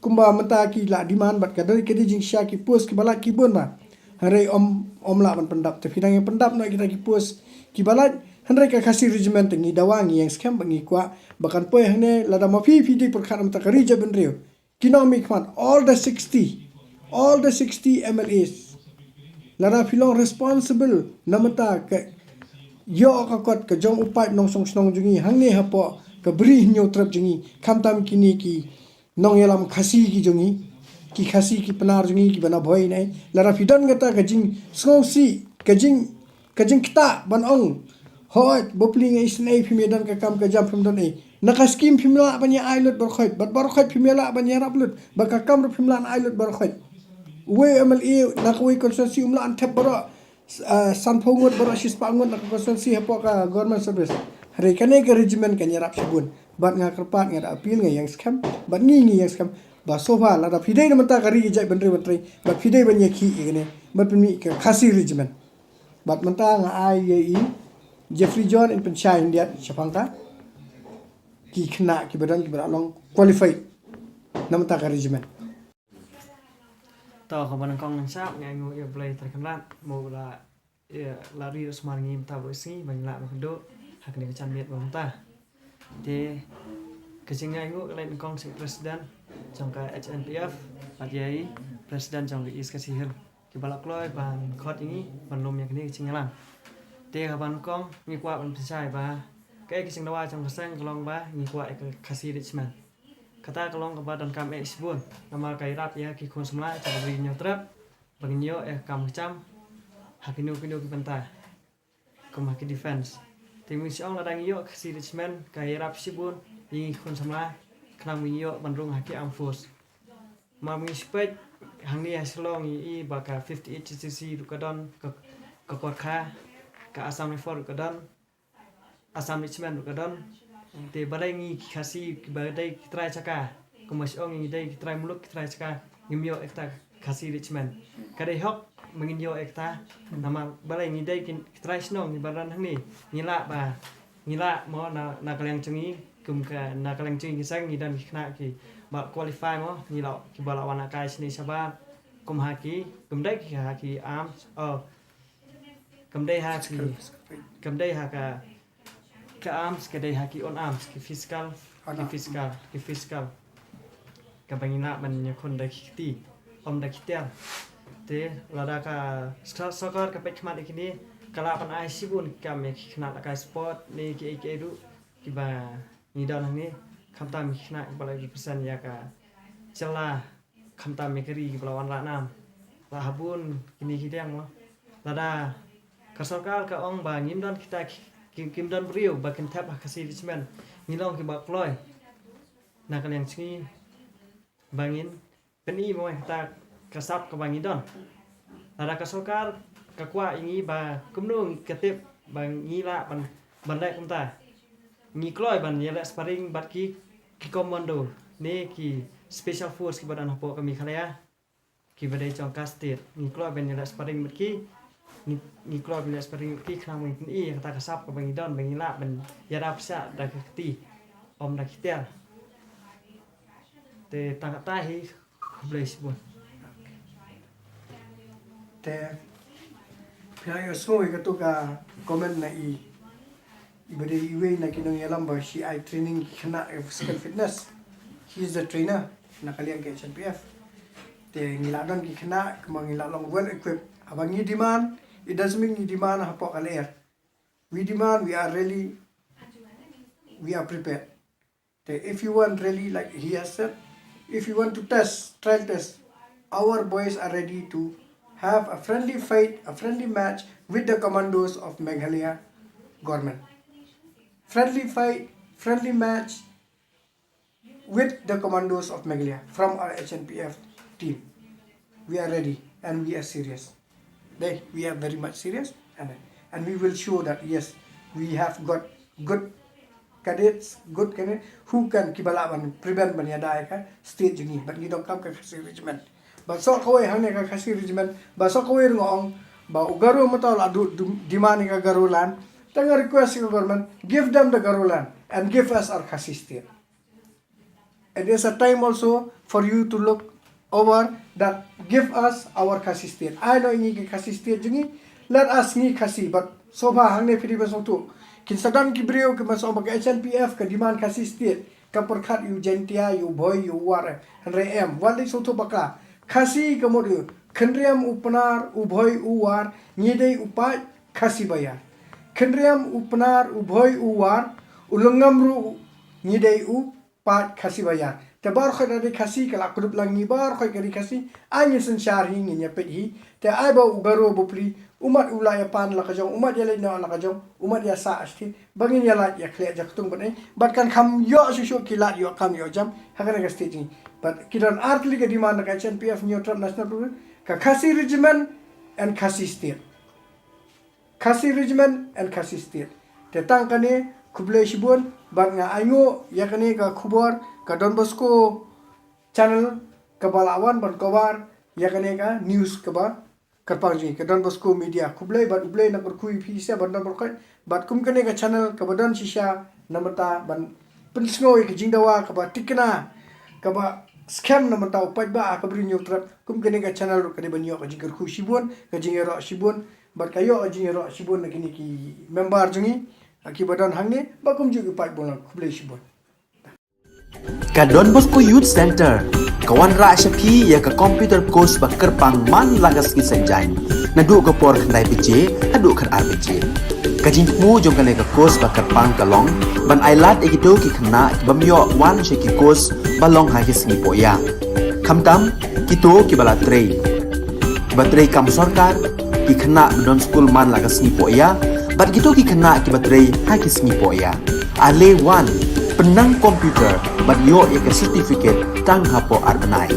kumba mata ki la diman bat kadari kedi jing sya ki post ki bala ki bon ba hare om la ban pendap te pidang yang pendap no kita ki post ki bala hare ka khasi regiment ngi dawangi yang scam bangi kwa bakan poy hne la da mafi di perkara mata kari jaben rio kinomi kwan all the 60 MLAs la da filong responsible namata ka yo ka kot ka jong upai nong song snong jungi hangne hapo ka bri nyo trap jungi khamtam kini ki nong yalam khasi ki jungi ki khasi ki panar jungi ki bana bhoi nai lara fidan gata ka jing songsi ka jing kita ban ong hoi bopling is nei phimedan ka kam ka jam phim don ei naka scheme phimla banya ailot barkhoi bat barkhoi phimela banya raplut ba ka kam phimla ailot barkhoi we MLA nakoi constituency umla an thep baro sanphongot baro sispangot nak constituency hapo ka government service hare kane ka regiment ka nyarap sibun bat nga kerpat nga appeal nga yang scam bat ngi yang scam ba sofa la da fidei na mata kari jai bandre bandre bat fidei banya ki igene bat mi ka khasi regiment bat mata nga ai Jeffrey John in penchai india chapangka ki khna ki badan ki baralong qualified na mata ka regiment to ko ban kong nang sap ngai ngo ye play terkenal mo la lari smar ngi ta bosi ban la do hak ni chan miet bang ta de kecing ngai ngo lain kong si presiden trong ka HNPF adiai presiden trong is ka sihil ki balak loy ban khot ini ban lom yang ni kecing lang de ka ban kong ngi kwa ban pisai ba cái kecing dawa trong sang kalong ba ngi kwa ka khasi richman kata kalong ka ba dan kam isbun nama kai rap ya ki kon semla cha bri nyo trap bang nyo kam cham hakinu kinu ki panta kom haki defense Ting siong ladang yo si Richmond kay rap sibun ni kon samla kanang minyo bandrung haki am force ma mi spek hang ni Shillong i baka 58 cc rukadon ka korkha ka Assam Rifle rukadon Assam Richmond rukadon te balai ngi khasi badai kitrai chaka kumas ong ngi dai kitrai muluk kitrai chaka ngimyo ekta khasi Richmond kadai hok menginyo ekta nama balai ngi dai kitrai snong ni baran hang ni ngila mo na kalyang chengi kum ka na kalyang chengi kisang ngi dan khna ki ba qualify mo ngila ki bala wana kai sini sabar kum haki kum dai ki haki arms kum dai haka ke arms ke dai haki on arms ki fiscal ka bangina man nyakon da kiti om da kitia te lada ka soccer ka pek mat ikini kala pan ai sibun ka me khna ka sport ni ki edu ki ba ni dan ni khamta mi khna bala ki pesan ya ka cela khamta me keri ki balawan la nam la habun kini hidang mo lada ka soccer ka ong ba ngim dan kita kim dan brio ba kin tap ka si Richmond ngilong ki ba kloy na ka yang chingi bangin peni mo ta kasap ka bangin don lada ka soccer ka kwa ingi ba kumnung ketip bang ngila ban lek kumta ngi kloy ban yela sparring bat ki commando ne ki special force ki badan hapo kami khalaya ki badai chong kastit ngi kloy ban yela sparring bat ki ngi kloy ban yela sparring ki khang mung i ta kasap ka bang don bang ngila ban yara psa da kti om da kitel te ta ta hi bless bon te Pihak semua itu ka komen na ibadah iwe na kinong yalam ba si I training kena physical fitness. He is the trainer na kalian ke HNPF. Te ngiladon ki kena kemang ngilalong well equipped. Abang ni demand, it doesn't mean ni demand hapok aler. We demand, we are prepared. Te if you want really like he has said, if you want to trial test, our boys are ready to have a friendly fight, a friendly match with the commandos of Meghalaya government. Friendly fight, friendly match with the commandos of Meghalaya from our HNPF team. We are ready and we are serious. We are very much serious and we will show that yes, we have got good cadets who can prevent banyadai ka state jungi, but you don't come to regiment. But so kawai hang ka kasi regiment ba so kawai ngong ba ugaro mo tol adu demand ka garulan tanga request ka government give them the garulan and give us our kasi state. And there's a time also for you to look over that give us our kasi state. I know ini kasi state jungi let us ni kasi but so ba hang ne pidi basong tu kin sadam ki brio ke masong bag HNPF ka demand kasi state ka perkhat yu jentia yu boy yu war rem wali so tu baka Khasi kemudian kendriam upnar ubhoy uwar nyidei upai khasi bayar. Kendriam upnar ubhoy uwar ulengamru nyidei upai khasi bayar. Te bar khoy dari khasi kala kudup lang ni bar khoy kari khasi anyi sensyar hi nginya pet hi te ai ba ugaro bupli umat ulaya pan la kajong umat yalai na la kajong umat ya sa asti bangin yala ya khle jaktung bane batkan kham yo sushu kilat yo kam yo jam hakana ga stage ni but kidan artli ke demand ka HNPF neutral national program ka khasi regiment and khasi state te tang kane khuble shibun bat nga aingo ya kane ka khubor ka Don Bosco channel ka balawan ban kawar ya kane ka news ka ba Kerpangji ke Don Bosco media kublai bat ublai nak berkui pisa ban berkai bat kum kene ka channel ka badan shisha namata ban pensngoi ke jingdawa ka ba tikna ka ba scam namata upai ba ka bri nyutrap kum kene ka channel ka de banyo ka jingker khu shibun ka jingero shibun bat kayo jingero shibun na kini ki member jungi ki badan hangne ba kum ju upai bon kublai shibun ka Don Bosco Youth Center kawan ra shapi ya ka computer course ba kerpang man lagas ki sanjai nadu ka por khandai pije adu khan RPG ka jingmu jong kane ka course ba kerpang kalong ban ailat egido ki khna bamyo wan she ki course balong ha ki singi poya khamtam kito ki bala trei batrei kam sarkar ki khna don school man lagas ni poya bat gitu ki khna ki batrei ha ki singi poya ale wan penang komputer bat yo ya ke certificate tang hapo arbanai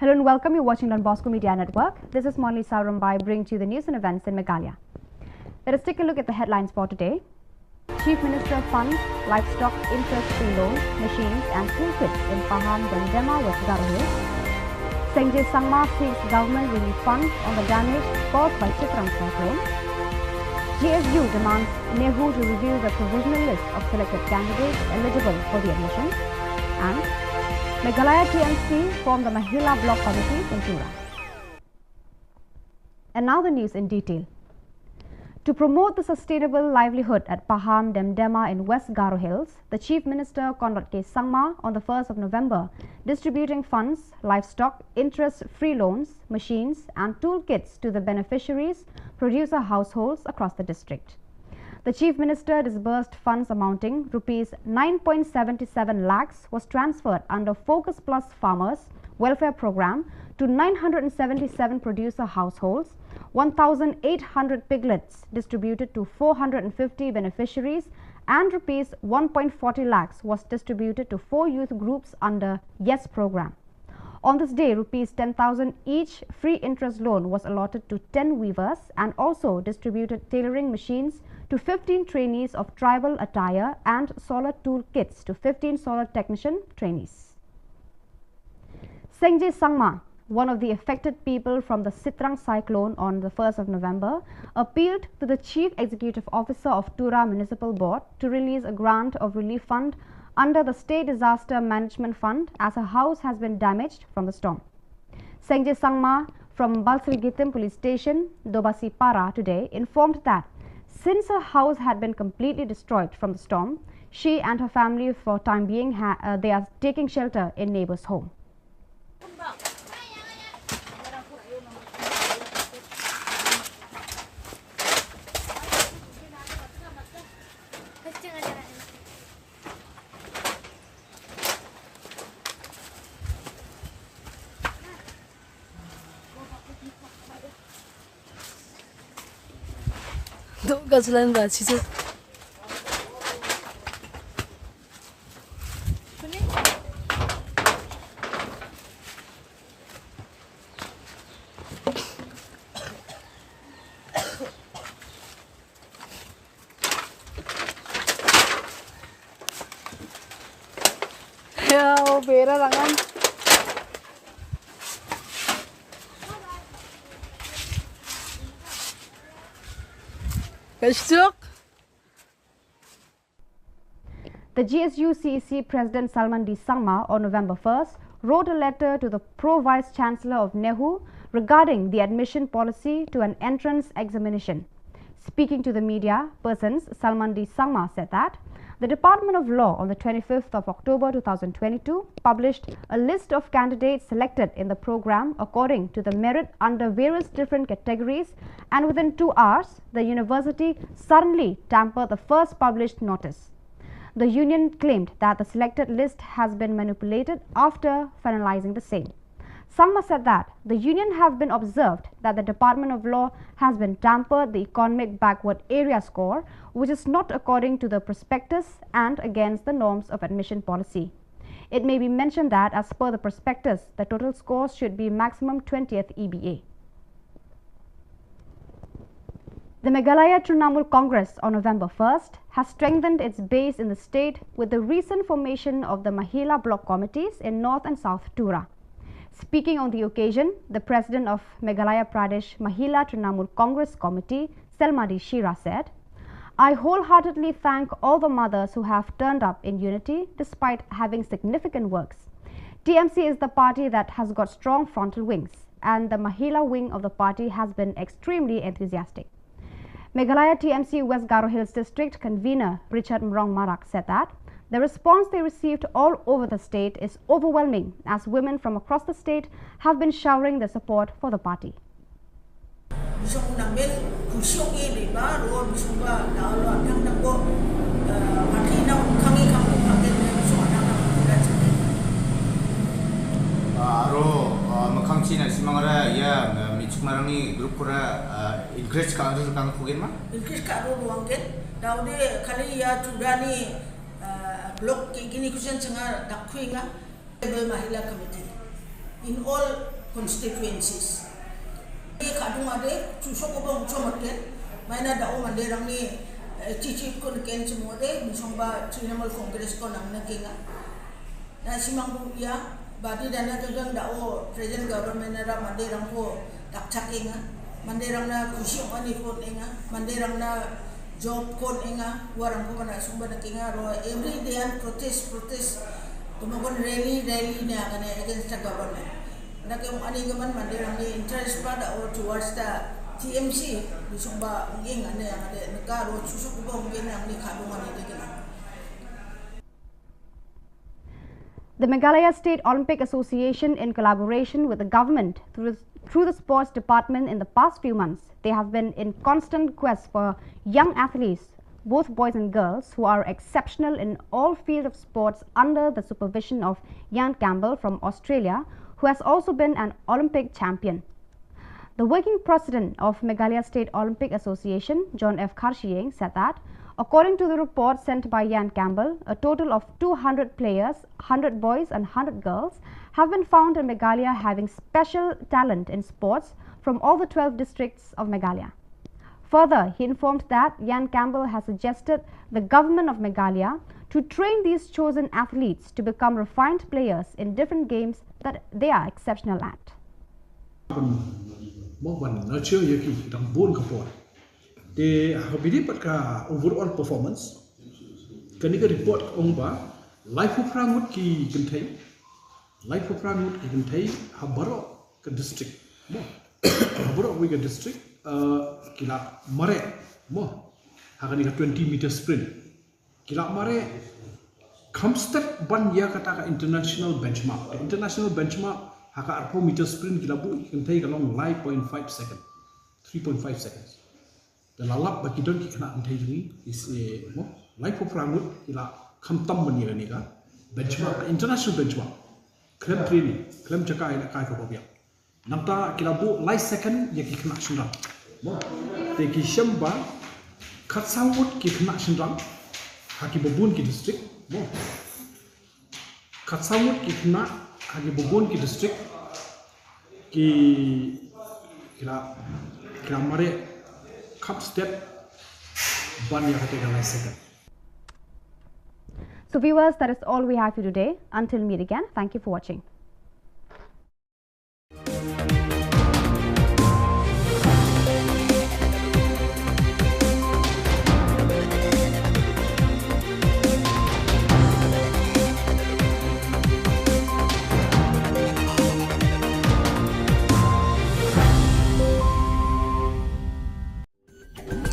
Hello and welcome. You're watching Don Bosco Media Network. This is Monli Saurumbai bringing to you the news and events in Meghalaya. Let us take a look at the headlines for today. Chief Minister funds livestock interest-free loans, machines and toolkits in Pahang Dendema, West Garo Hills. Sengjay Sangma seeks government relief funds on the damage caused by Chitrang cyclone. GSU demands NEHU to reveal the provisional list of selected candidates eligible for the admission. And Meghalaya TMC formed the Mahila Block Committee in Tura. And now the news in detail. To promote the sustainable livelihood at Pahang Demdema in West Garo Hills, the Chief Minister Konrad K. Sangma on the 1st of November distributing funds, livestock, interest-free loans, machines and toolkits to the beneficiaries, producer households across the district. The Chief Minister disbursed funds amounting Rs 9.77 lakhs was transferred under Focus Plus Farmers Welfare Program to 977 producer households, 1,800 piglets distributed to 450 beneficiaries and Rs 1.40 lakhs was distributed to 4 youth groups under YES program. On this day, Rs 10,000 each free interest loan was allotted to 10 weavers and also distributed tailoring machines to 15 trainees of tribal attire and solar tool kits to 15 solar technician trainees. Sengjay Sangma, one of the affected people from the Sitrang cyclone on the 1st of November, appealed to the Chief Executive Officer of Tura Municipal Board to release a grant of relief fund under the State Disaster Management Fund as her house has been damaged from the storm. Sengjay Sangma from Balsrigitim Police Station, Dobasi Para today informed that since her house had been completely destroyed from the storm, she and her family for time being they are taking shelter in neighbor's home. Duk gasalan ba cicu. Ya, bera rangan. The GSU-CEC President Salman D. Sangma on November 1st wrote a letter to the Pro-Vice Chancellor of NEHU regarding the admission policy to an entrance examination. Speaking to the media persons, Salman D. Sangma said that the Department of Law on the 25th of October 2022 published a list of candidates selected in the program according to the merit under various different categories, and within 2 hours, the university suddenly tampered the first published notice. The union claimed that the selected list has been manipulated after finalizing the same. Sangma said that the union have been observed that the Department of Law has been tampered the economic backward area score, which is not according to the prospectus and against the norms of admission policy. It may be mentioned that as per the prospectus, the total scores should be maximum 20th EBA. The Meghalaya Trinamool Congress on November 1st has strengthened its base in the state with the recent formation of the Mahila Block Committees in North and South Tura. Speaking on the occasion, the President of Meghalaya Pradesh Mahila Trinamool Congress Committee, Selmadi Shira said, "I wholeheartedly thank all the mothers who have turned up in unity despite having significant works. TMC is the party that has got strong frontal wings, and the Mahila wing of the party has been extremely enthusiastic." Meghalaya TMC West Garo Hills District Convener Richard Mrong Marak said that the response they received all over the state is overwhelming, as women from across the state have been showering their support for the party. Makangchina simangara ya michukmarani grup kura increase ka adu kang kugen ma increase ka adu ruangken daude kali ya tudani blok gini kusen cengar dakhuinga Mahila Committee in all constituencies. Kadung ade susok obong chomaken maina dao manderang ni cici kon ken semua de misongba Trinamal Congress ko nang nakinga na simang ya badi dana jagang dao present government na manderang ko takcakinga manderang na kusyong ani ko inga manderang na job ko inga warang ko kana sumba nakinga ro every day and protest tumagon rally na kana against the government na kung ani gaman manderang ni interest pada or towards the TMC bisumba nging ane yang ada negara susuk ubang ngin yang ni kadungan ni dikena. The Meghalaya State Olympic Association, in collaboration with the government through the sports department in the past few months, they have been in constant quest for young athletes, both boys and girls, who are exceptional in all fields of sports under the supervision of Jan Campbell from Australia, who has also been an Olympic champion. The working president of Meghalaya State Olympic Association, John F. Karshieng, said that, according to the report sent by Jan Campbell, a total of 200 players, 100 boys and 100 girls, have been found in Meghalaya having special talent in sports from all the 12 districts of Meghalaya. Further, he informed that Jan Campbell has suggested the government of Meghalaya to train these chosen athletes to become refined players in different games that they are exceptional at. Nurture yaki dang bon kapor. They have been overall performance. Kani ka report ba life of Pramut ki kentai habaro ke district. Habaro we ke district kila mare mo hakani ka 20 meter sprint. Kila mare kamstek ban ya kata ka international benchmark. The international benchmark haka 4 meter sprint kila bu kentai ka long 9.5 second 3.5 seconds. The lalap bagi don ki kena kentai ni is mo life of Pramut kila kamtam mani ni ka benchmark international benchmark. Klem training klem cakai nak kai ka bobia. Namta kila bu light second ya ki kena sundang. Mo te ki shamba kat sawut ki kena sundang haki bobun ki district mo kat sawut ki kena haki bobun ki district ki kila mare cup step ban ya kata light second. So viewers, that is all we have for today. Until meet again, thank you for watching.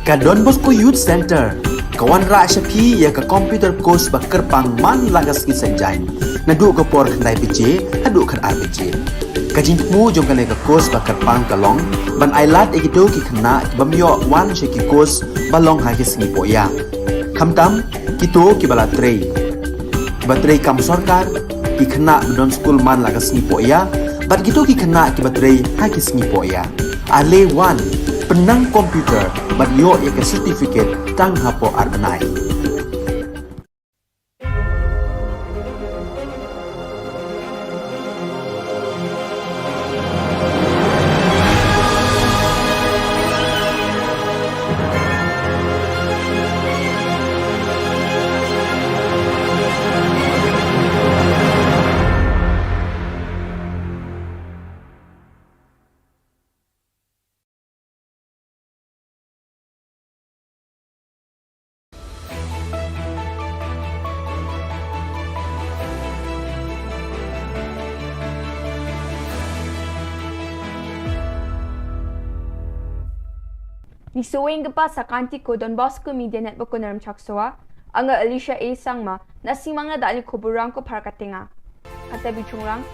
Ka Don Bosco Youth Center, kawan ra syapi ya ka computer course bakar pang man lagas ki sanjain. Nadu ka por kandai PJ, hadu kan RPG. Kajin mu jong kan ka course bakar pang kalong, ban ailat egido ki kena bamyo wan syaki course balong hagis ni poya. Kamtam kito ki balatrei. Batrei kam sorkar ki kena don school man lagas ni poya, bat kito ki kena ki batrei hagis ni poya. Ale wan penang komputer bat yo ya ke certificate tang hapo arbenai. Nisuwing pa sa kanti ko Don Bosco Media Network ko naram chaksoa, anga Alicia A. Sangma na si mga dali kuburang ko para katinga. Kata bichungrang,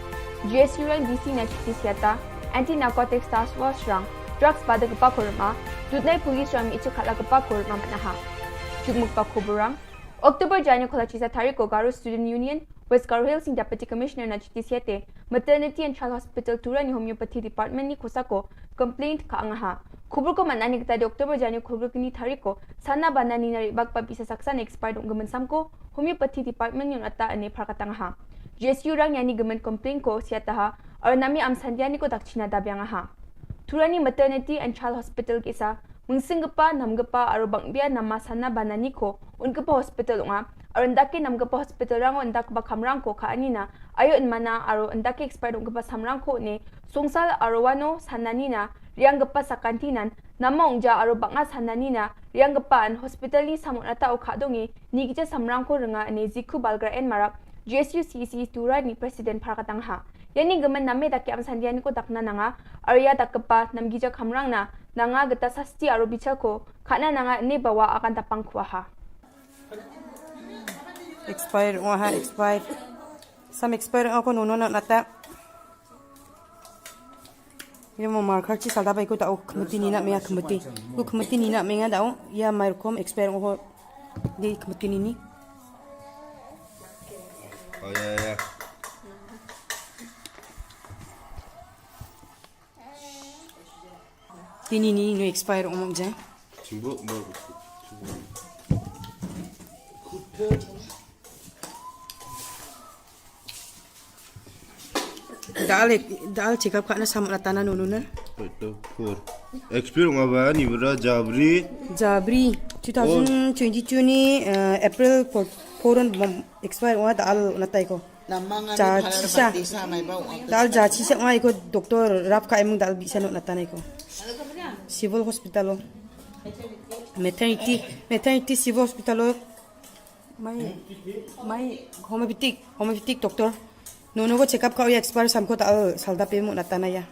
GSU rang DC na chitisiata, Anti-Narcotics Task Force rang, drugs pada kepakurma, dudnay pulis rang itu kala kepakurma manaha. Jugmuk pa kuburang, Oktober Janyo Kolachisa Tariko Garu Student Union, West Garo Hills in Deputy Commissioner na chitisiate, Maternity and Child Hospital Tura ni Homeopathy Department ni Kusako, complaint ka angaha. Khubor ko manani kita di Oktober Janyo Khubor kini tariko sana banani nari bagpa bisa saksa na expired ung gaman samko homeopathy department yung ata ane parkatangaha. GSU rang yani gaman complain ko siya taha और नमी am sandiani ko dakchina dabyang ha turani maternity and child hospital kisa mungsingpa namgpa aro bangbia nama sana banani ko unkpa hospital nga aro ndaki namgpa hospital rango ndakba khamrang ko khani na ayo inmana aro ndaki expert unkpa samrang ko ne songsal aro wano sanani na rianggpa sakantinan nama ungja aro banga sanani na rianggpa an hospital ni samunata o khadongi nigija samrang ko renga ne zikhu balgra en marak GSU CC turani president pharakatang ha yani gaman namme dakki am sandiani ko dakna nanga arya dakpa namgija khamrang na nanga gata sasti aro bicha ko khana nanga ne bawa akan tapang khwa ha Expired ha expired. Some expired ako nono na nata. Yung mo marker chi salda ba ko tao khamati ni na meya khamati. Ko khamati ni na menga dao ya markom expired ko di khamati ni. Oh ya. Tini ni no expire umum ja. Cimbo mau. Dal check up kana sam latana nono na. Betul. Experience apa ni bro Jabri? Jabri 2022 ni April 4 expire wa dal natai ko. Dal jachi sa ngai ko doktor rap ka emung dal bisa no natanai ko. Civil hospital maternity civil hospital mai homeopathic doctor nono ko check up ka expire sam ko dal salda pe mu natanaya.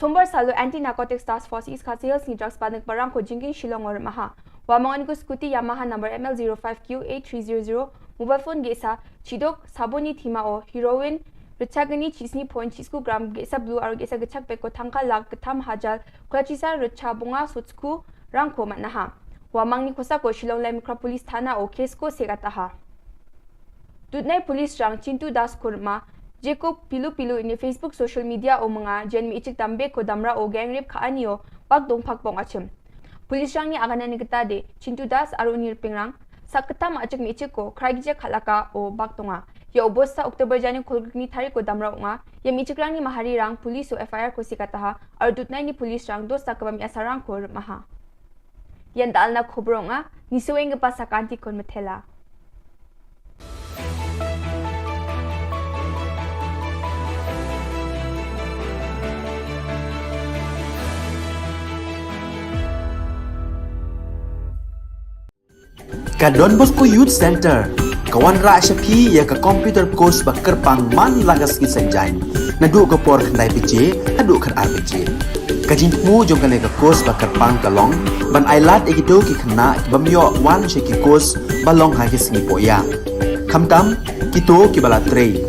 Sombar Salo Anti-Narcotics Task Force is Sales ni drugs banak barang ko jingin Shillong or Maha. Wamangan ko scooty Yamaha number ML05Q8300 mobile phone gesa chidok saboni thima o heroin ruchagani chisni point chisku gram gesa blue aro gesa gachak peko thangka lag tham hajal kwachisa ruchabunga sutsku rangko manaha. Wamangni kosa ko Shillong Lai Mukra Police Thana o case ko segataha. Tudnai police rang Chintu Das Kurma Jacob pilu in Facebook social media o mga jen mi ichik tambe ko damra o gang rape kaanio pag dongpak bong achim. Pulis rang ni agana ni de Chintu Das aro nirpingrang sakta ma achik mi ichik ko kraigje khalaka o baktonga. Ya obos sa Oktober jani kolgni thari ko damra nga ya mi ichik rang ni mahari rang pulis o FIR ko sikataha aro dutnai ni pulis rang dos sakabam asarang ko maha. Yan dal na khubor nga nisuweng pa sakanti kon methela. Ka Don Bosco Youth Center kawan ra shapi ya ka computer course bakar pang man lagas ki sanjai nadu ko por khandai pije adu khan RPG kajin mu jong kane ka course bakar pang kalong ban ailat egido ki khna bamyo wan she ki course balong ha ki singi poya khamtam kito ki bala trei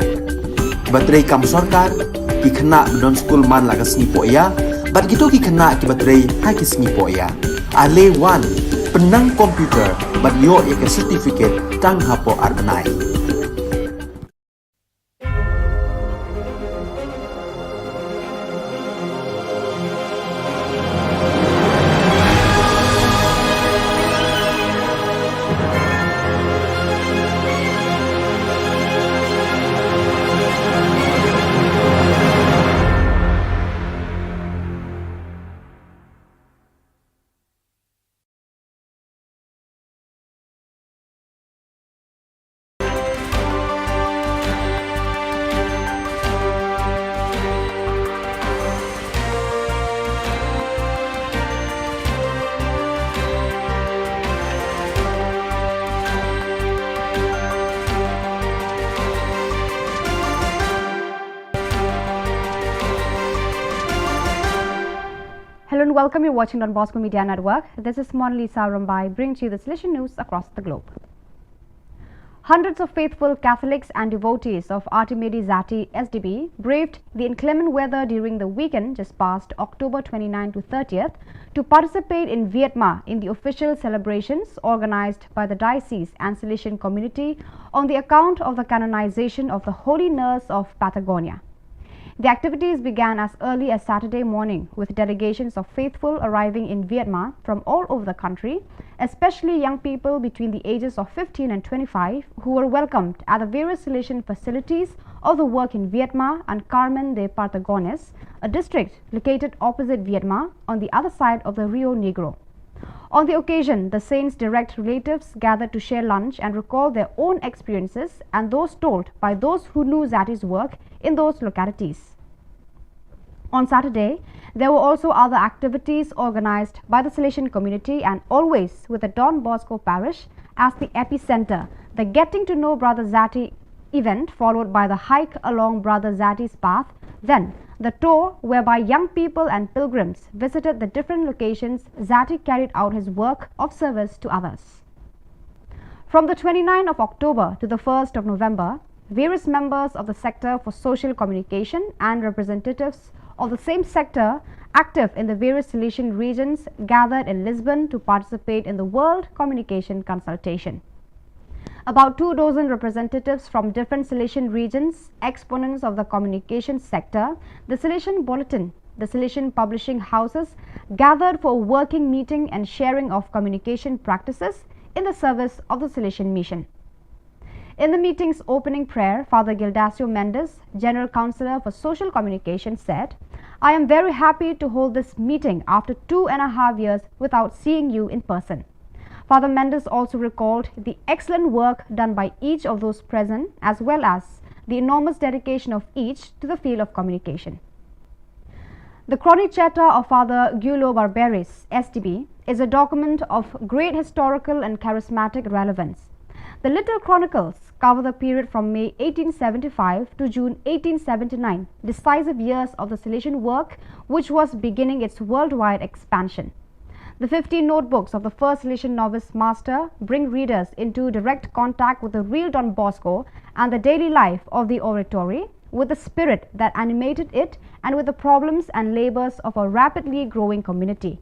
batrei kam sarkar ki khna don school man lagas ni poya bat kito ki khna ki batrei ha ki singi poya ale wan penang komputer bat yo ya certificate tang hapo arnai. Hello and welcome. You're watching Don Bosco Media Network. This is Monalisa Rambai bringing to you the solution news across the globe. Hundreds of faithful Catholics and devotees of Artimedi Zati SDB braved the inclement weather during the weekend just past October 29 to 30th to participate in Vietnam in the official celebrations organized by the diocese and Salesian community on the account of the canonization of the Holy Nurse of Patagonia. The activities began as early as Saturday morning with delegations of faithful arriving in Vietnam from all over the country, especially young people between the ages of 15 and 25 who were welcomed at the various Salesian facilities of the work in Vietma and Carmen de Partagones, a district located opposite Vietma on the other side of the Rio Negro. On the occasion, the saints' direct relatives gathered to share lunch and recall their own experiences and those told by those who knew Zati's work in those localities. On Saturday, there were also other activities organized by the Salesian community and always with the Don Bosco parish as the epicenter. The Getting to Know Brother Zati event followed by the hike along Brother Zati's path, then the tour whereby young people and pilgrims visited the different locations Zati carried out his work of service to others. From the 29th of October to the 1st of November, various members of the sector for social communication and representatives of the same sector active in the various Salesian regions gathered in Lisbon to participate in the World Communication Consultation. About 24 representatives from different Salesian regions, exponents of the communication sector, the Salesian Bulletin, the Salesian publishing houses gathered for a working meeting and sharing of communication practices in the service of the Salesian mission. In the meeting's opening prayer, Father Gildacio Mendes, General Counsellor for Social Communication, said, "I am very happy to hold this meeting after 2.5 years without seeing you in person." Father Mendes also recalled the excellent work done by each of those present as well as the enormous dedication of each to the field of communication. The Chronicetta of Father Giulio Barberis, SDB, is a document of great historical and charismatic relevance. The Little Chronicles cover the period from May 1875 to June 1879, decisive years of the Salesian work which was beginning its worldwide expansion. The 15 notebooks of the first Salesian novice master bring readers into direct contact with the real Don Bosco and the daily life of the oratory, with the spirit that animated it and with the problems and labors of a rapidly growing community.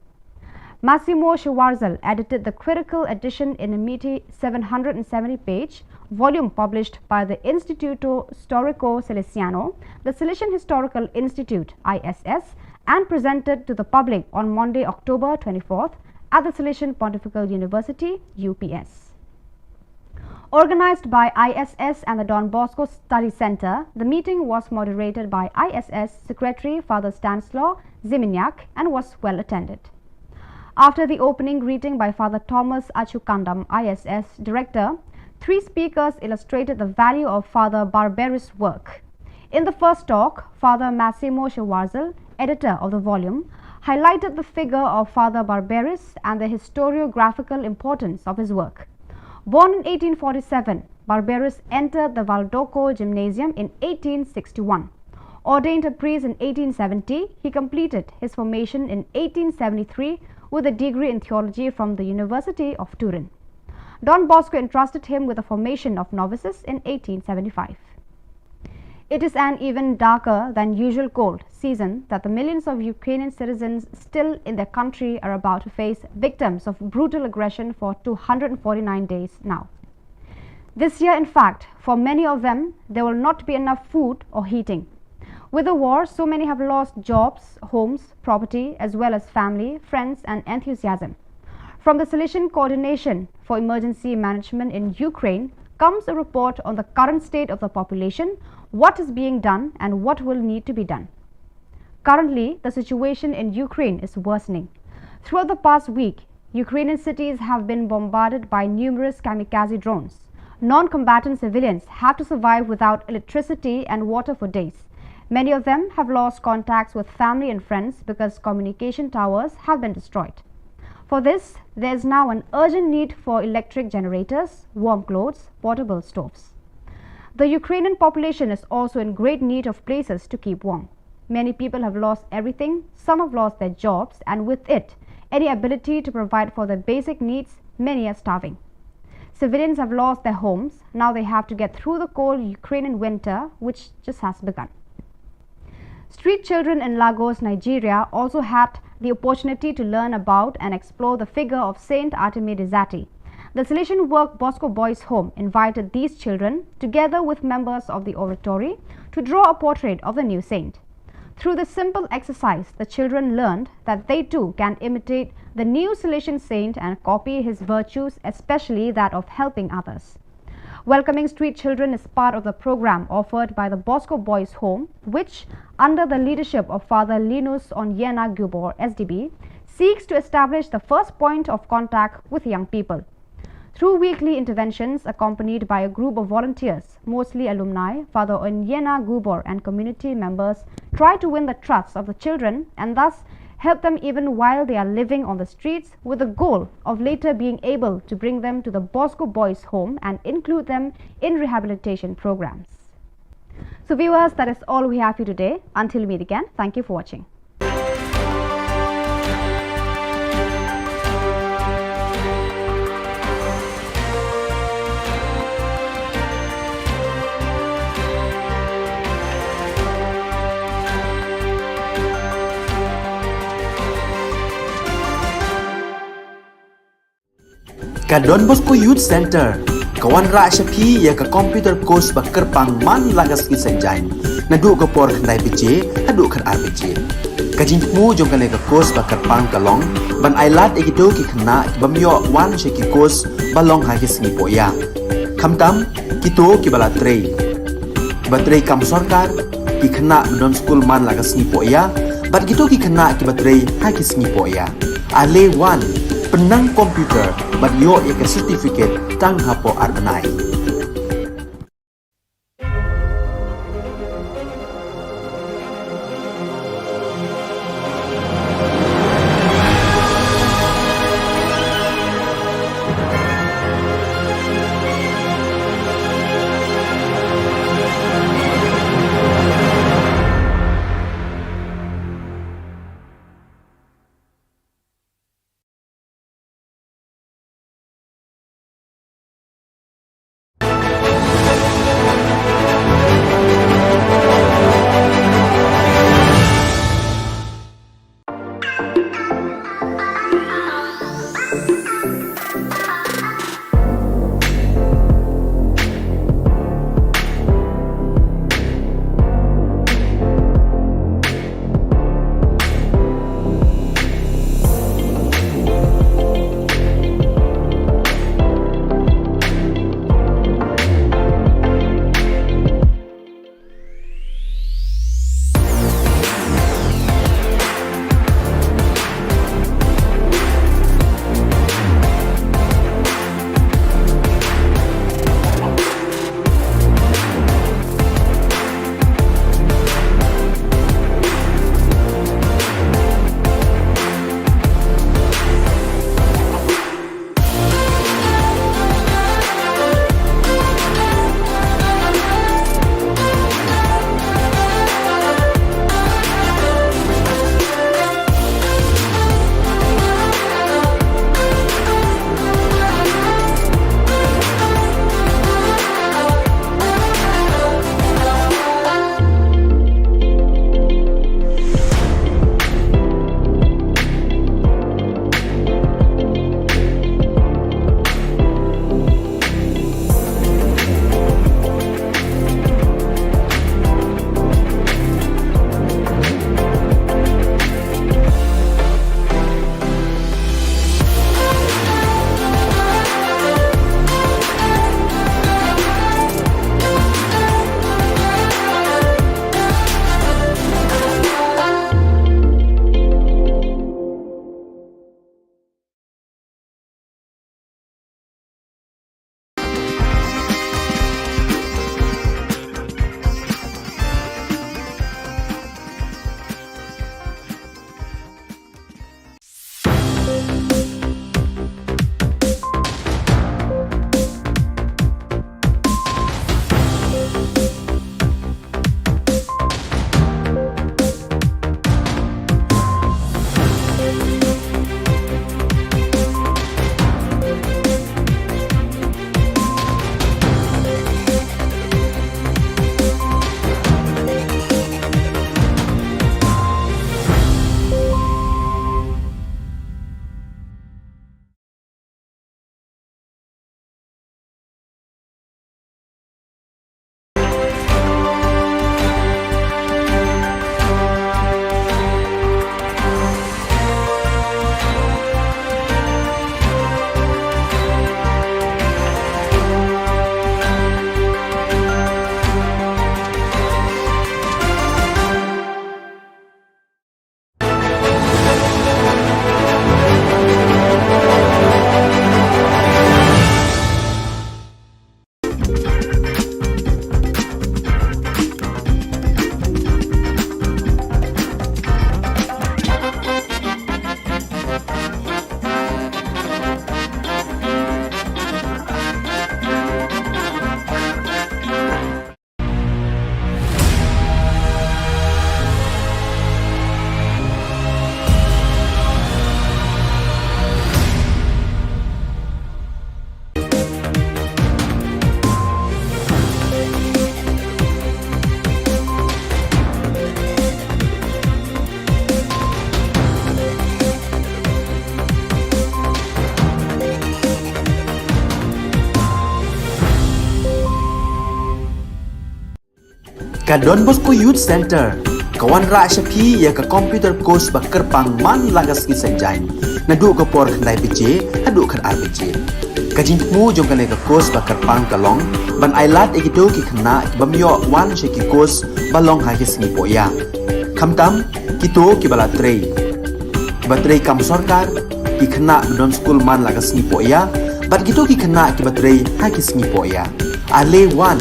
Massimo Schwarzel edited the critical edition in a meaty 770-page volume published by the Instituto Storico Salesiano, the Salesian Historical Institute (ISS), and presented to the public on Monday, October 24th at the Salesian Pontifical University (UPS). Organized by ISS and the Don Bosco Study Center, the meeting was moderated by ISS Secretary Father Stanislaw Ziminiak and was well attended. After the opening greeting by Father Thomas Achukandam, ISS Director, 3 speakers illustrated the value of Father Barberis' work. In the first talk, Father Massimo Schwarzel, editor of the volume, highlighted the figure of Father Barberis and the historiographical importance of his work. Born in 1847, Barberis entered the Valdoco Gymnasium in 1861. Ordained a priest in 1870, he completed his formation in 1873 with a degree in theology from the University of Turin. Don Bosco entrusted him with the formation of novices in 1875. It is an even darker than usual cold season that the millions of Ukrainian citizens still in their country are about to face, victims of brutal aggression for 249 days now. This year, in fact, for many of them, there will not be enough food or heating. With the war, so many have lost jobs, homes, property, as well as family, friends, and enthusiasm. From the Salesian Coordination for Emergency Management in Ukraine comes a report on the current state of the population, what is being done, and what will need to be done. Currently, the situation in Ukraine is worsening. Throughout the past week, Ukrainian cities have been bombarded by numerous kamikaze drones. Non-combatant civilians have to survive without electricity and water for days. Many of them have lost contacts with family and friends because communication towers have been destroyed. For this, there is now an urgent need for electric generators, warm clothes, portable stoves. The Ukrainian population is also in great need of places to keep warm. Many people have lost everything, some have lost their jobs, and with it, any ability to provide for their basic needs, many are starving. Civilians have lost their homes, now they have to get through the cold Ukrainian winter, which just has begun. Street children in Lagos, Nigeria also had the opportunity to learn about and explore the figure of Saint Artemide Zati. The Salesian work Bosco Boys Home invited these children, together with members of the oratory, to draw a portrait of the new saint. Through this simple exercise, the children learned that they too can imitate the new Salesian saint and copy his virtues, especially that of helping others. Welcoming Street Children is part of the program offered by the Bosco Boys Home, which, under the leadership of Father Linus Onyena Khubor, SDB, seeks to establish the first point of contact with young people. Through weekly interventions accompanied by a group of volunteers, mostly alumni, Father Onyena Khubor and community members try to win the trust of the children and thus help them even while they are living on the streets, with the goal of later being able to bring them to the Bosco Boys Home and include them in rehabilitation programs. So viewers, that is all we have for you today. Until we meet again, thank you for watching. Ka Don Bosco Youth Center, kawan rak syapi ya ka computer course bakar pangman lagas ki senjain. Naduk ke por kendai PJ, haduk kan RPG. Kajin mu jong kan ka course bakar pang kalong, ban ailat egido ki kena bamyo wan syaki course balong ha ki sengi poya. Kamtam kito ki bala trei. Batrei kam sorkar ki kena don school man lagas sengi poya, bat kito ki kena ki batrei ha ki sengi poya. Ale wan penang komputer bat yo ya ke certificate tang hapo arbenai. Ka Don Bosco Youth Center, kawan rak syapi ya ka computer course bakar pang man lagas ki senjai. Nadu ka por kandai PJ, hadu kan RPG. Kajing mu jong kan ka course bakar pang kalong, ban ailat ikito ki kena bamyo wan syaki course balong ha ki singi poya. Kamtam kito ki bala trei. Batrei kam sorkar ki kena don school man lagas singi poya, bat kito ki kena ki batrei ha ki singi poya. Ale wan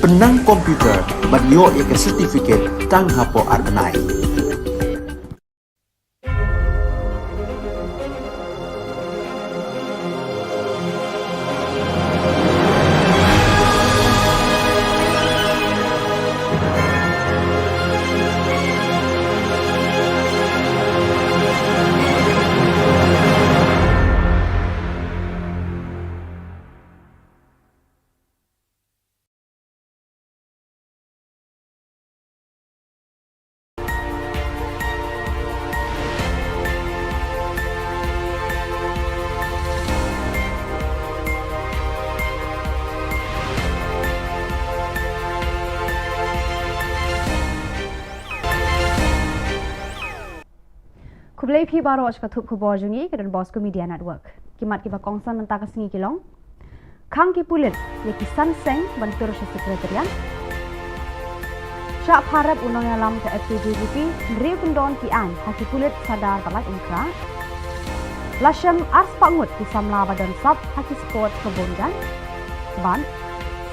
penang komputer bat yo ya ke certificate tang hapo arbenai. Kublai pi baru aja katup khubor jungi ke Don Bosco Media Network. Kimat kiba kongsan mentaka singi kilong. Kang ki pulit ye ki sanseng bantur sa sekretarian. Syak harap unang alam ke FPJGP ngeri pendon ki an haki pulit sadar balai ungkra. Lasyam ars pangut ki samla badan sab haki sport kebonjan. Ban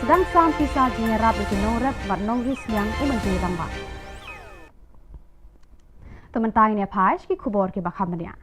sedang sam pisah jinyarap iki nongrep bat nongris yang umanjiri rambak. Tementang ini apa ki khubor ki bakhamnya.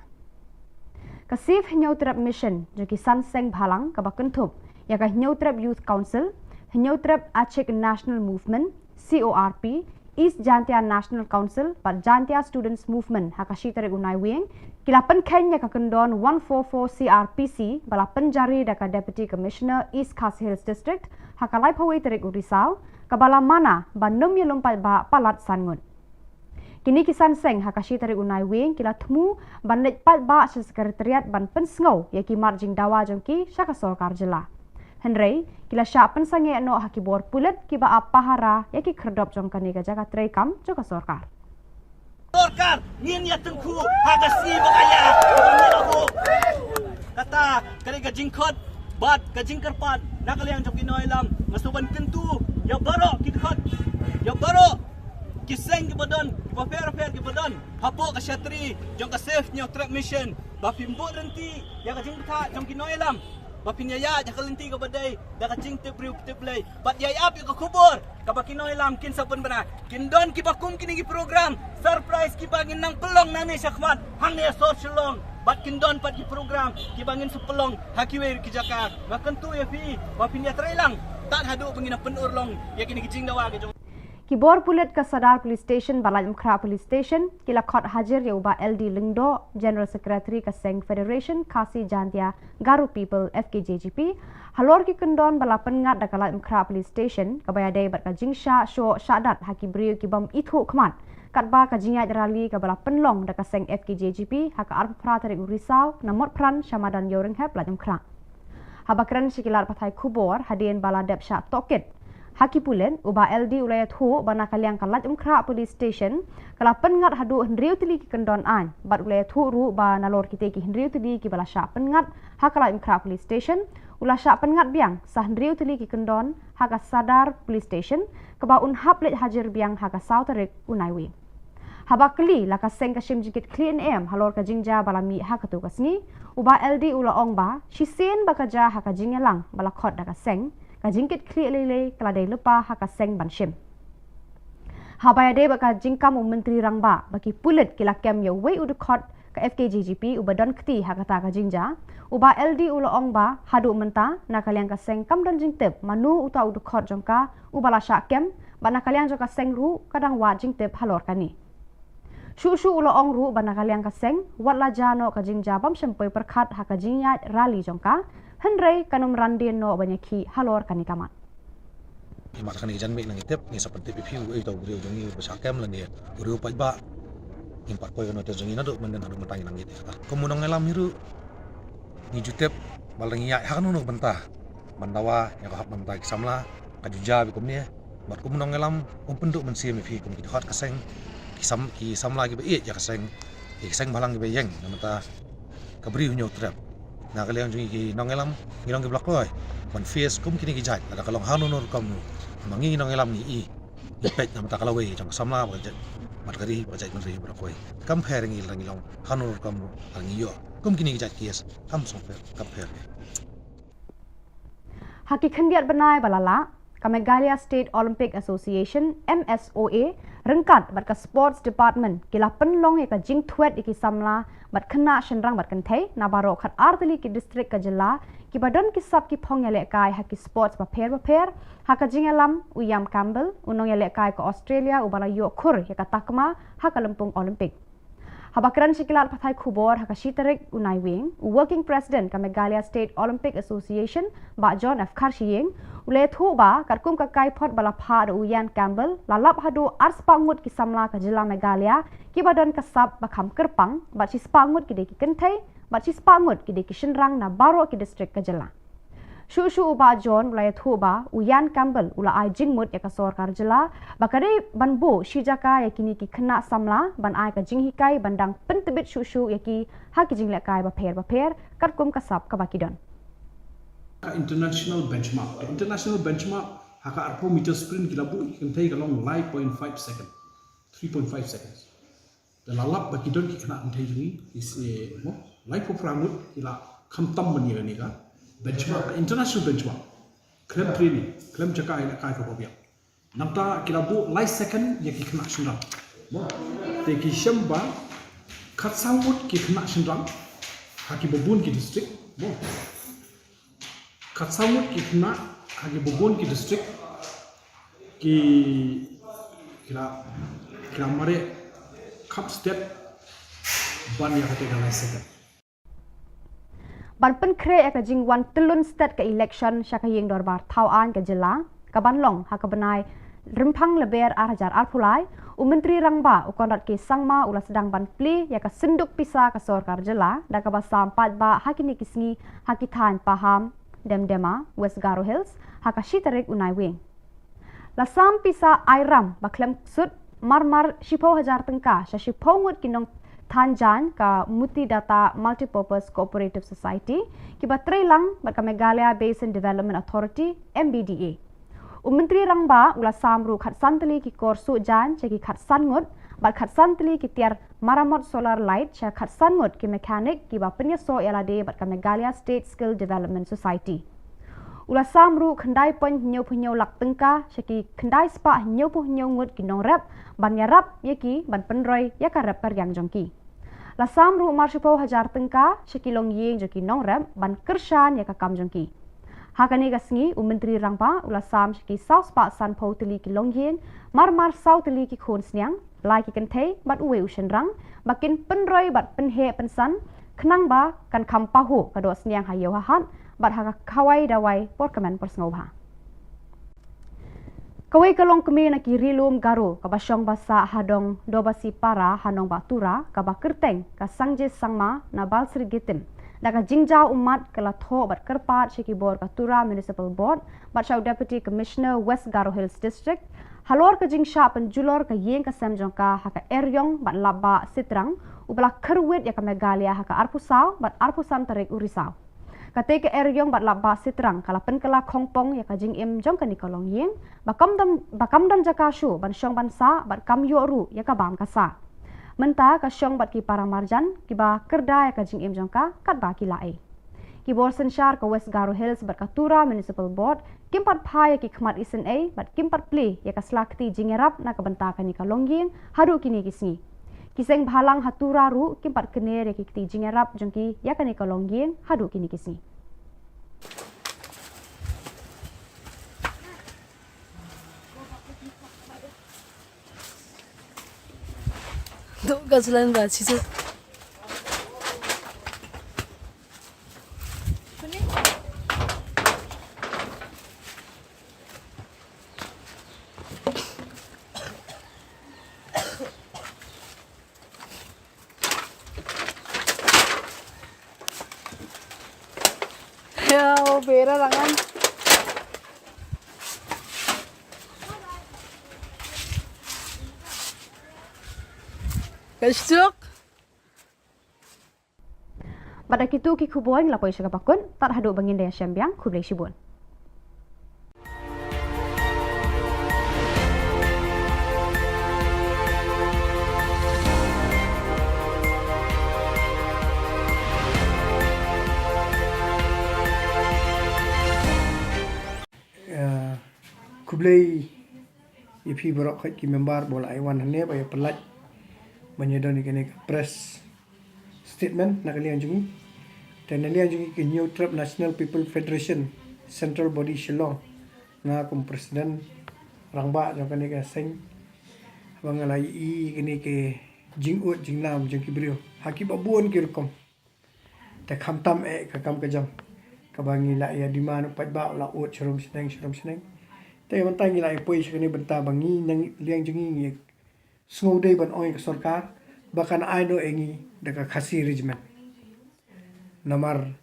Kasif nyautrap mission joki sanseng bhalang ka bakentup ya ka nyautrap youth council, nyautrap Aceh National Movement, CORP, East Jantia National Council, but Jantia Students Movement hakashi tarik unai wing, kilapan Kenya ka kendon 144 CRPC bala penjari daka Deputy Commissioner East Khas Hills District hakalai pawai tarik urisau kabala mana banum ye lompat ba palat sangun. Kini kisan seng hakashi tarik unai wing kila temu ban letpat ba sa sekretariat ban pensngau ya ki marjing dawa jongki syaka sorkar jela. Henry kila syak pensange no haki bor pulet ki ba apahara ya ki kerdop jongkani ka jaga trekam joka sorkar. Sorkar ngin ya tengku hagasi bakaya ni aku. Kata kali ka jingkot bat ka jingkerpat nakaliang jongki noilam masuban kentu ya baro kidkot ya baro kiseng ke badan, fair ke badan, hapok ke syatri, jong ke safe nyok trap mission, bapin bot renti, ya ke jing tak, jong kinoilam, bapin ya ke lenti ke badai, dah ke jing tip lay, bat ya api ke kubur, ke bakinoilam kin saben benar, kin don ki bakum kini ki program, surprise ki bangin nang pelong nani syakmat, hang ya so Shillong, bat kin don pat ki program, ki bangin sepelong, hakiwe ki jakar, bahkan tu ya fi, bapin ya trailang, tak haduk bangin penur long, ya kini ki jing dawa ke jong. Kibor pulit ke Sadar Police Station, Balai Mkra Police Station, kila khot hajar ya ubah LD Lingdo, General Secretary ke Seng Federation, Kasi Jantia, Garu People, FKJGP, halor ki kendon bala pengat da Balai Mkra Police Station, kabaya day bat ka jingsha, syo, syadat, haki beriu ki bam ithu kemat, katba ka jingyat rali ke bala penlong da ka Seng FKJGP, haka arpra tarik urisau, namot pran, syamadan yoring hep Balai Mkra. Habakran sikilar patai Khubor, hadian bala dep syak tokit, Haki pulen ubah LD ulayat hu bana kaliang kalat Mkra Police Station kala pengat hadu hendriu tili ki kendon an bat ulayat hu ru ba nalor kita ki hendriu tili ki bala syak pengat hakala Mkra Police Station ulah syak pengat biang sah hendriu tili ki kendon haka Sadar Police Station keba unhap let hajar biang haka sautarik unaiwi habakli laka seng ka shim jikit clean em halor ka jingja bala mi hakatu kasni ubah LD ula ong ba shisen bakaja haka jingelang bala khot daka seng kajingkit kli lele keladai lepa haka seng banshim. Habayade baka jingkam menteri rangba bagi pulit kila kem ya wei udukot ke FKJGP ubadon kti hakata ka jingja uba LD ulo ong ba hadu menta nakaliang ka seng kam don jingtep manu uta udukot jongka ubala syak kem ba nakaliang jongka seng ru kadang wa jingtep halor kani. Shu ulo ong ru ba nakaliang ka seng wat la jano ka jingja bam shempoi perkhat haka jingyat rali jongka Henry kanum randin no banyaki halor kani kamat. Imat kani jan mik nang itep ni seperti pipiu ai tau beriu jongi besakem lan dia. Beriu pajba impat koi kano te jongi nadu menden adu mentangi nang ite. Kemunang ngelam hiru ni jutep balengi ya hakanu no bentah. Bandawa ya kahap mentah kisamla kajuja bikum ni bat kum nong elam penduk mensia mi fi kum ki hot kaseng ki sam lagi be ya kaseng ki balang be yeng namata kabri hunyo trap na kaliang jungi ki nong elam ngilong ki blok loy ban face kum kini ki jat ada kalong hanu nur kam mangi nong elam ni i pet namata kalawe jang samla ba jat mat kari ba jat menteri blok loy compare ngi langilong hanu nur kam angi yo kum kini ki jat kies ham song compare Haki khendiat benai balala ka Meghalaya State Olympic Association MSOA rengkat bat ka Sports Department kila penlong ya ka jing thuet iki samla bat khna shenrang bat kanthei na baro khat artali ki district ka jilla ki badon ki sab ki phong ya le kai haki sports ba pher haka jing alam uyam Campbell unong ya le kai ka Australia ubala yo khur ya ka takma haka lempung Olympic Habakran Shikilat Pathai Khubor Haka Shitarik Unai Wing, Working President ka Meghalaya State Olympic Association, Ba John F. Karshiying, Ule Thuba Karkum ka Kaipot Balapha Uyan Campbell, Lalap Hadu Ars Pangut ki Samla ka Jilla Meghalaya, ki badan kasab Bakham Kerpang, Bat Sis Pangut ki Deki Kentai, Bat Sis Pangut ki Deki Shinrang na Baro ki District ka Jilla. Shu Uba John Ulay Thuba Uyan Campbell ula ai jingmut ya ka Sorkar Jilla bakari banbo shijaka ya kini ki khna samla ban ai ka jinghikai bandang pentebit shu ya ki ha ki jingle kai ba pher katkum kasap ka bakidon international benchmark haka arpo meter sprint kilabu kentai kalong 9.5 second 3.5 seconds the lalap bakidon ki khna antai jini is mo life of ramut kila khamtam mani ni ka benchmark international benchmark klem training klem jaka ina kai ko bia namta kilabu light second ya ki khna shindang mo te ki shamba khat samut ki khna shindang haki bobun ki district mo khat samut ki khna haki bobun ki district ki kila mare cup step ban ya kate light second Ban pen kre ka jing wan telun state ka election syaka yeng dorbar thau an ka jilla ka banlong ha ka benai rempang leber arhajar alpulai menteri rangba ukondat ke sangma ula sedang ban pli ya ka senduk pisa ka Sorkar Jilla da ka basam pat ba hakini kisngi hakitan paham demdema West Garo Hills ha ka shitarik unai wing la sam pisa airam ba klem sut marmar shipo hajar tengka sha shipo ngut kinong Thanjan ka Muti Data Multipurpose Cooperative Society ki ba Trailang bat ka Meghalaya Basin Development Authority MBDA. Menteri rangba ula samru khat santali ki korsu jan ki khat sangut bat khat santali ki tiar maramot solar light cha khat sangut ki mechanic ki ba penya so yalade bat ka Meghalaya State Skill Development Society. Ula samru khandai pon nyau lak tengka ki khandai spa nyau ngut ki nong rap ban yarap yaki ban penroy ya ka rap yang jongki. La samru marshipo hajar tengka ki long yeng joki nong rap ban kershan ya ka kam jongki. Hakani gasngi menteri rangpa ula sam ki south spa san po teli ki long yeng mar south teli ki khon snyang lai ki kentei bat uwe ushen rang bakin penroy bat penhe pensan khnang ba kan kham pahu kado snyang hayo hat bat haka kawai dawai por kamen por sngoba kawai kalong kemi na ki rilum garu ka basyong basa hadong dobasi para hanong batura ka bakerteng ka sangje sangma na balsri gitim daga jingjau umat kala tho bat kerpat shiki bor ka tura municipal board bat shaw deputy commissioner West Garo Hills district halor ka jingsha penjulor ka yeng ka samjong ka haka eryong bat laba sitrang ubala kerwit ya ka Meghalaya haka arpusau bat arpusan tarik urisau kate ke eryong bat laba sitrang kala penkala khongpong ya ka jing im jong ka nikolong yeng bakam dam jaka shu ban syong ban sa bat kam yoru ya ka bam ka sa menta ka syong bat ki parang marjan ki ba kerda ya ka jing im jong ka kat ba ki lae ki bor senshar ka West Garo Hills bat ka tura municipal board kimpat pha ya ki khmat isen a bat kimpat play ya ka slakti jingerap na ka banta ka nikolong yeng haru kini kisni kiseng bhalang hatura ru kimpat kener ya ki kti jingerap jongki ya ka nikolong yeng hadu kini kisni Do gazalan ba situ. Ya, bera rangan. Kasuk. Pada kitu ki Khubor ngelapoi syaka pakun, tak haduk bangin daya syambiang Khublai Shibun. Khublai ipi borok khot ki member bola aiwan hane ba pelat menyedoni kene press statement nak liang jungi dan liang jungi ke new trap National People Federation central body Shillong nga kum presiden rangba jong kene ka seng bangalai i kene ke jingut jingnam jong ki brio haki babun ki rukom ta khamtam ka kam ka jam ka bangi la ya di mana pat ba la ut sharum seneng te mantai ngi lai poi shkani benta bangi nang liang jungi ngi sngodei ban oi ka sarkar bahkan aido engi deka khasi regiment namar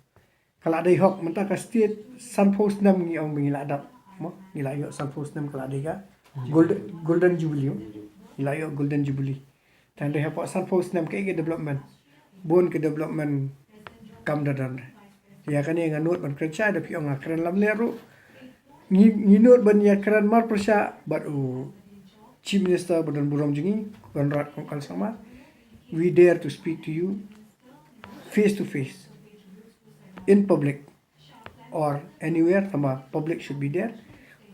kala dei hok menta ka state sunpost nam ngi ong bingi la dap mo ngi la yo sunpost nam kala dei ka golden jubilee ngi la yo golden jubilee tan dei hapo sunpost nam ke development bon ke development kam dadan ya kan yang ngot ban kerja da pi ong akran lam leru ngi not ban ya kran mar persya bat chief minister badan buram jingi konrad kongkal sama we dare to speak to you face to face in public or anywhere sama public should be there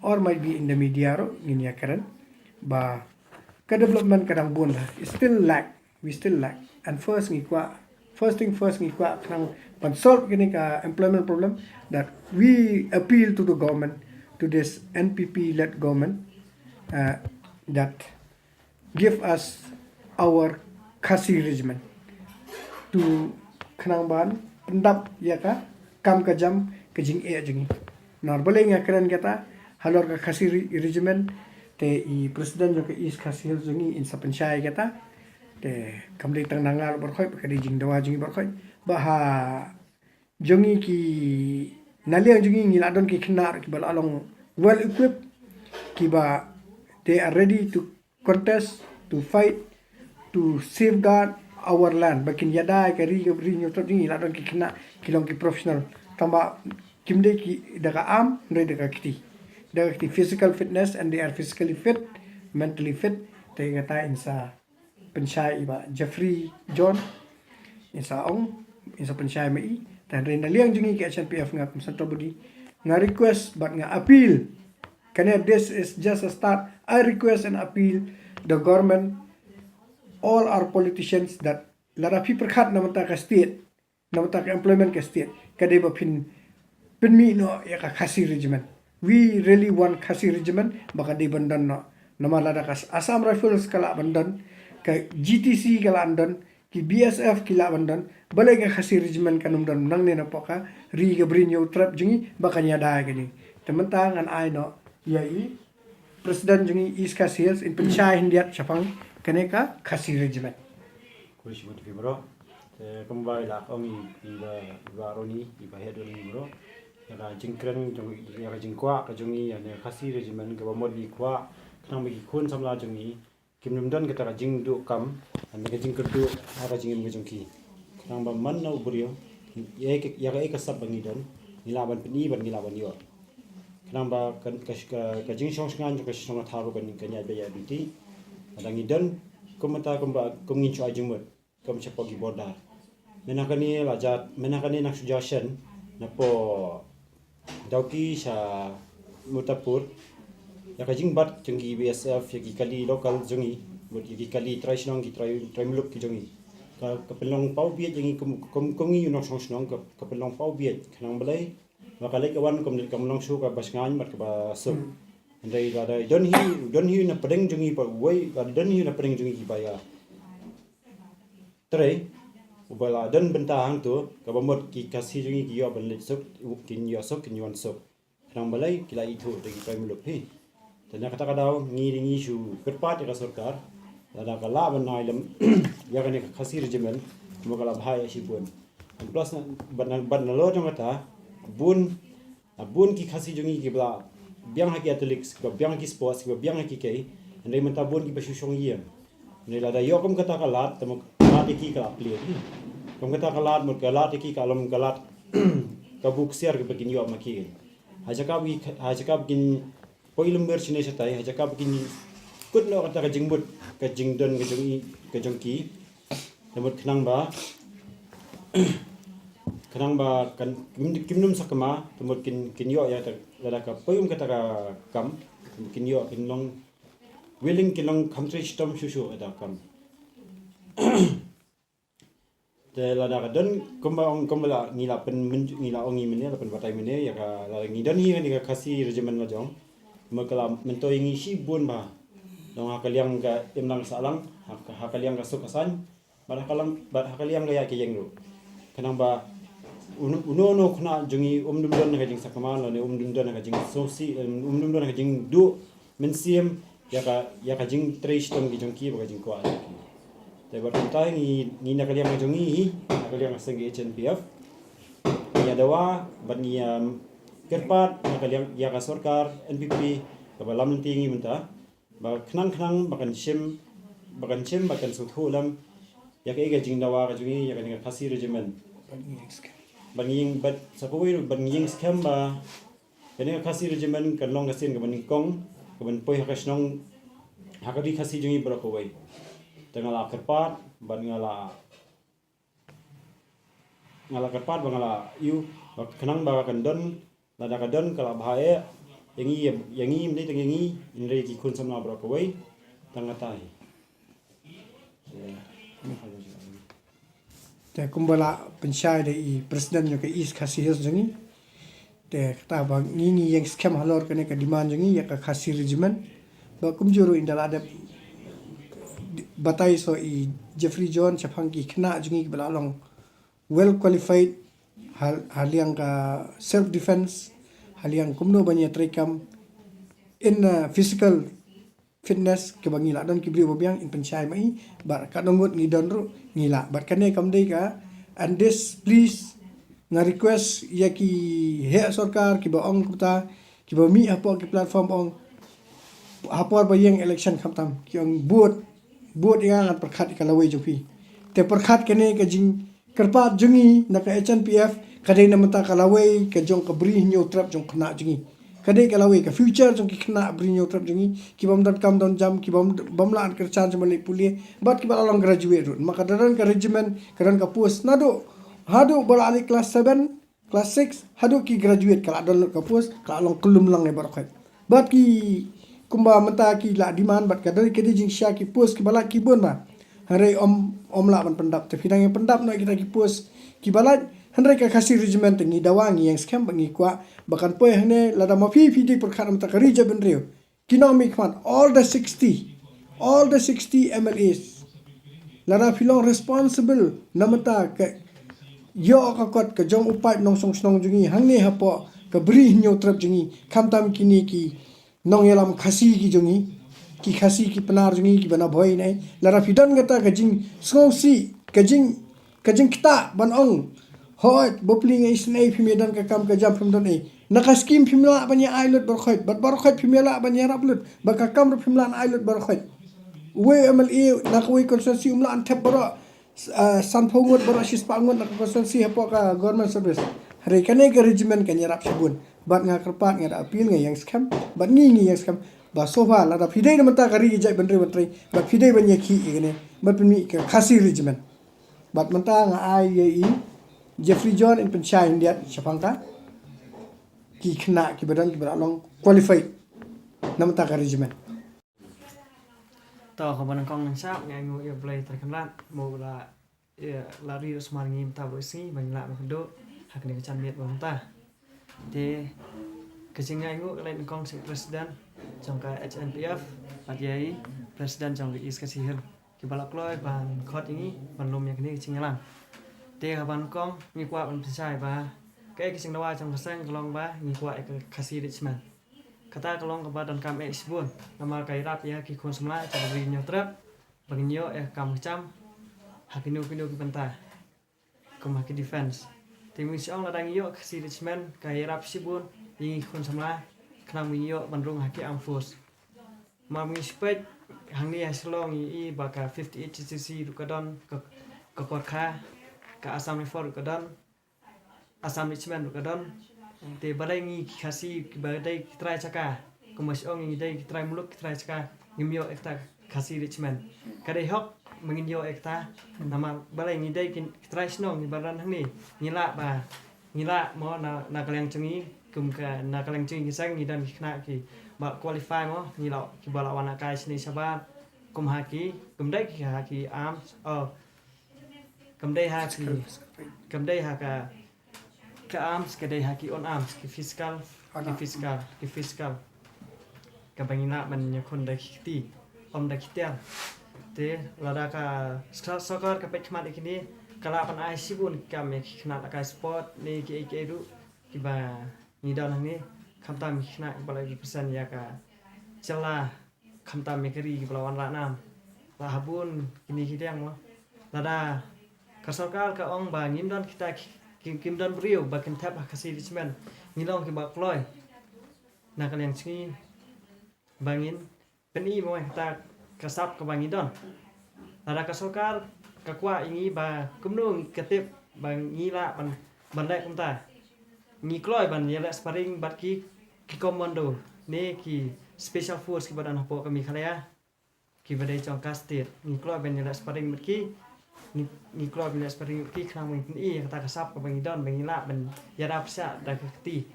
or might be in the media ro ngin ya kran ba ka development kadang bun we still lack and first thing first ngi kwa kang pan solve kini ka employment problem that we appeal to the government to this NPP-led government that give us our khasi regiment to khnang ban pendap ya ka kam ka jam ke jing e jingi nor boleh ngakran kata halor ka khasi regiment te I presiden jo ke is khasi jingi in sapenchai kata te kamli tang nangal berkhoi ka di jing dawa jingi berkhoi bah jongi ki naliang jungi ngiladon ki khinar ki bal along well equipped ki ba they are ready to contest to fight to safeguard our land bakin yada ka ri nyoto jingi ladon ki khina kilong ki professional tamba kimde ki daga am ndai daga kiti physical fitness and they are physically fit mentally fit te ngata insa pensyai ba Jeffrey John insa ong insa pensyai mai dan rena liang jungi ke SNPF nga central body nga request but nga appeal kana this is just a start. I request and appeal the government all our politicians that lara pi perkhat namata ka state namata ka employment ka state kade ba pin mi no ya ka khasi regiment we really want khasi regiment baka de bandan no namala da kas Assam Rifles kala bandan ka GTC kala andan ki BSF kila bandan balai ka khasi regiment kanum dan nang ne na poka ri ga brinyo trap jingi bakanya da gani temantang an ai no yai presiden jingi is khasi in penchai hindiat chapang kaneka khasi regiment kuis mut fi bro te kembali lah kami iba roni iba hedo ni bro ya jingkren jong ya jingkwa ka jongi ya ne khasi regiment ga modi kwa nang bagi kun samla jongi kim dan kita jing du kam an ga jing kerdu ara jing ga jongki nang ba man no brio ya ka sab bangi dan nilaban peni ban nilaban yo nang ba ka jing shong ngan ka shong tharu kan nya ba ya biti adang idan komata komba komngin chu ajing mut kom chapagi border menakani lajat menakani nak suggestion na po dauki sa mutapur ya kajing bat jenggi BSF ya kali lokal jengi buat ya kali try snong ki try muluk ki jengi ka pelong pau biet jengi komngi unong song snong ka pelong pau biet kanang balai makalai kawan kom long su ka basngan mat ka basuk andai da don hi na pedeng jengi pa wai ka don hi na pedeng jengi ki baya try ubala don bentang tu ka bamot ki kasih jengi ki yo ban lesuk kin yo sok kin yon sok kanang balai kila itu de ki try muluk hi tanya kata kadau ngi su kerpat ya sarkar ada kala banai lam ya kan khasi regimen makala bahaya si pun plus ban lo jong kata bun ki khasi jongi ki bla biang haki athletics ko biang ki sports ko biang haki kai andai menta bun ki basu shong yem Ni lada yo kom kata kalat temu kalat iki kalap lihat. Kom kata kalat mut kalat iki kalom kalat kabuk siar ke begin yo maki. Haja kap gin poilum ber sini setai haja kap gin kut no kata ka jingbut ka jingdon ka jongki. Temut kenang ba kan kimnum sakama temut kin yo ya lada ka poyum kata ka kam kin yo kin long willing kin long kamtre stom shushu ada kam. Te lada ka don kombala ngila pen ngila ongi mene la pen batai mene ya ka la ngidon hi ni ka kasi regimen la jong makala mento ingi shi bun ba dong hakaliang ka imlang salang hakaliang ka sukasan bar hakaliang ka ya ke yengro kanang ba uno khna jungi dum don ka jing sakama la ne dum don ka jing sosi dum don ka jing du mensiem ya ka jing trish tong gi jongki ba ka jing kwa te bar tai ni nakaliang ka jungi nakaliang ka sengi HNPF ya dawa ban ni kerpat nakaliang ya ka sarkar NPP ka balam tingi menta ba khnang bakan shim bakan suthulam ya ka ega jing dawa ka jungi ya ka ni khasi regimen banging bat sapoi banging scam ba kani khasi regimen kan long kasin ka baning kong ka ban poi hakasnong hakari khasi jungi bra ko wai tengala kerpat ban ngala kerpat bangala yu bak kenang ba kan don lada ka don kala bhae yangi mdei teng yangi inre ki kun samna bra ko wai tangatai te kumbala pensyai de i presiden yo ke is khasi his jengi te kata ba ngi yang scam halor kene ka demand jengi ya ka khasi regimen ba kumjuru indal ada batai so i Jeffrey John chapang ki khna jengi bala long well qualified hal yang ka self defense hal yang kumno banya trekam in physical fitness ke bangila don ki bri bobiang in penchai mai bar ka nongot ni don ru ngila bar kane kam dei ka and this please nga request ya ki he sarkar ki ba ong kuta ki ba mi apo ki platform ong apor ba yang election khamtam ki ong buat yang at perkhat ka lawai jopi te perkhat kane ka jing kerpat jungi na ka HNPF kadai na mata ka lawai ka jong ka bri nyo trap jong khna jungi kadai ka lawai ka future jong ki khna bri nyo trap jungi ki bam dan kam don jam ki bam la an ker chan jam le pulie bat ki ba long graduate rut maka daran ka regiment karan ka post nado hadu bala ali class 7 class 6 hadu ki graduate kala don ka post ka long kulum lang ne bar khat bat ki kumba mata ki la demand bat ka dari ke jing sha ki post ki bala ki bon ba hare om la ban pendap te fidang yang pendap no kita ki post ki bala hare ka khasi regiment ni dawangi yang scam bangi kwa bakan poe hne lada mafi di perkara mata ka rija ben reo kinomic fund all the 60 MLAs lada filong responsible namata ka yo ka kot ka jong upai nong song snong jungi hangne hapo ka bri nyo trap jungi khamtam kini ki nong yelam khasi ki jungi ki khasi ki penar jungi ki bana boy nai lara fidan gata ka jing songsi ka jing kita ban ong hot bopling ai snai fi medan ka kam ka jam from don ai naka scheme phimla banya ailot barkhot bat barkhot phimela banya raplut baka kam phimlan ailot barkhot we MLA nak we constituency umla an thep baro san phongot baro sis pangot nak constituency hapo ka government service hare kane ka regiment ka nyarap sabun bat nga kerpat nga da appeal nga yang scam bat ngi yang scam ba sofa la da fidei na mata kari jai bandre bandre bat fidei banya ki igene bat pemi ka khasi regiment bat mata nga ai Jeffrey John in penchai india chapangka ki khna ki badan ki baralong qualified namta ka regiment to ko ban kong sa ngai ngo ye play terkenal mo la lari usmar ngim ta bosi ban la do hak ni chan miet bang ta de kecing ngai ngo lain kong si presiden trong ka HNPF at yai presiden trong ki is ka si hel ki balak loy ban khot ini ban lom yak ni kecing lang de ban kong ni kwa ban sai ba cái kecing dawa trong ka sang long ba ni kwa ka khasi richman kata kalong ka badan kam exbun nama kai rap ya ki kon semla cha bri nyo trap bang nyo kam cham hakinu ki penta kom hak defense timi siong la dang yo khasi richman kai rap sibun yi kon semla khnang mi yo ban rung haki am force ma mi spek hang ni Shillong i baka 58 cc rukadon ke korka ke Assam Rifle rukadon Assam Richmond rukadon te balai ngi khasi badai trai chaka kumas ong ngi dai trai muluk trai chaka ngimyo ekta khasi Richmond kadai hok menginyo ekta nama balai ngi dai trai snong ni baran hang ni ngila mo na kaleng cungi kum ka na kaleng cungi sang ni dan khna ki ba qualify mo ngila ki bala wana kai sini sabat kum haki kum dai ki haki arms kum dai haka ke arms ke dai haki on arms ki fiscal ka bangina man nyakon da kiti om da kitel te lada ka sokor ka pek khmat ikini kala pan ai sibun kam ki khna ka sport ni ki du ki ba ni dan ni khamta mi khna bala ki pesan ya ka Jylla khamta mi keri ki balawan la nam la habun kini hidang mo lada ka sarkar ka ong ba ngim dan kita kim dan brio ba kin tap khasi Richmond ngilong ki ba kloi na kan yang chingi bangin peni mo ta kasap ka bangi don lada ka sarkar ka kwa ingi ba kumnung ketip bang ngila ban lek kumta ngi kloi ban yela sparring bat ki commando ne ki special force ki badan hapo kami khalaya ki badai chong kastir ngi kloi ban yela sparring bat ki ni kloi ban sparring ki khang min i kata kasap ka bangi don bangi la ban yara psa da kti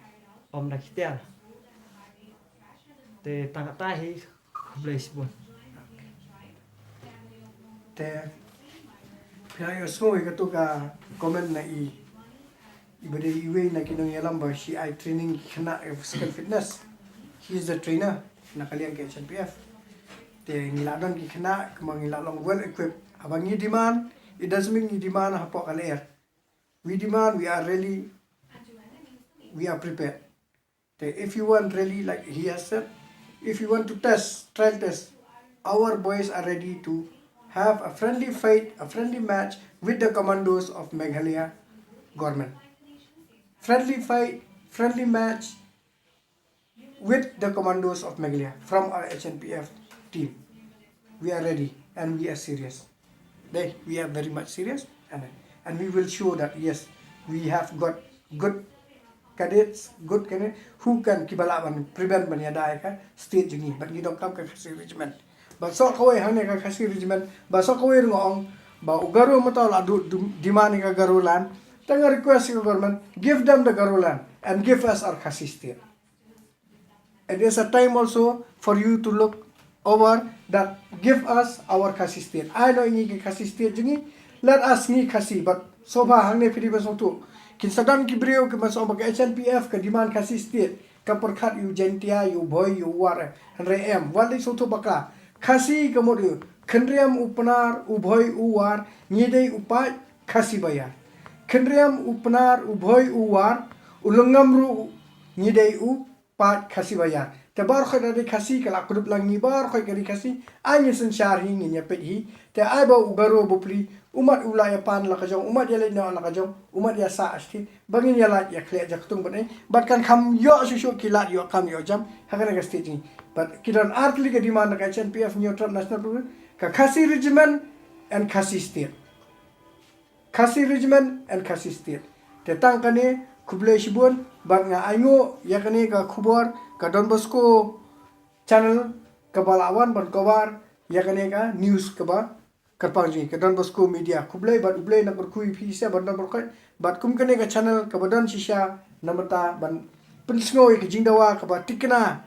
om da kitel te tangata hi blaze bon te pihak semua itu ka komen na ibade iwe na kinong yalam ba si I training kena physical fitness. He is the trainer na kalian ke HNPF. Te ngiladon ki kena kemang ngilalong well equipped. Abang ni demand, it doesn't mean ni demand hapo kaler. We demand, we are prepared. Te if you want really like he has said, if you want to trial test, our boys are ready to have a friendly fight, a friendly match with the commandos of Meghalaya government. Friendly fight, friendly match with the commandos of Meghalaya from our HNPF team. We are ready and we are serious. We are very much serious and we will show that yes, we have got good cadets who can prevent banyadai state jungi, but you don't come to regiment. But so kawai hane ka khasi regiment ba so kawai ngong ba ugaro mata la demand ka garulan tanga request ka government give them the garulan and give us our khasi state. It is a time also for you to look over that give us our khasi state. I know ni khasi state jungi let us ni khasi but so far hang ne phiri ba so tu kin sadan ki brio ke maso ba HNPF ka demand khasi state ka perkhat yu jentia yu boy yu war and em wali so tu baka khasi kemudian kendriam upnar ubhoy uwar nyidei upai khasi bayar kendriam upnar ubhoy uwar ulangamru nyidei upai khasi bayar te bar khoy dari khasi kala kudup langi bar khoy kari khasi ani sensyar hi nya pet hi te ai ba ugaro bupli umat ulaya pan la kajong umat ya lena la kajong umat ya sa asti bangin ya la ya khle ja kutung bane bat kan kham yo sushu kilat yo kam yo jam hakana ga stage but kidan artli ke demand ka HNPF neutral national program ka khasi regiment and khasi state te tang kane kuble shibun bat nga aingo ya kane ka khubor ka Don Bosco channel ka balawan ban cover ya kane ka news ka ba Karpangji ke Don Bosco media kublai bat ublai nak berkui pisa ban nak berkai bat kum kene ka channel ka badan shisha namata ban pensngoi ke jingdawa ka ba tikna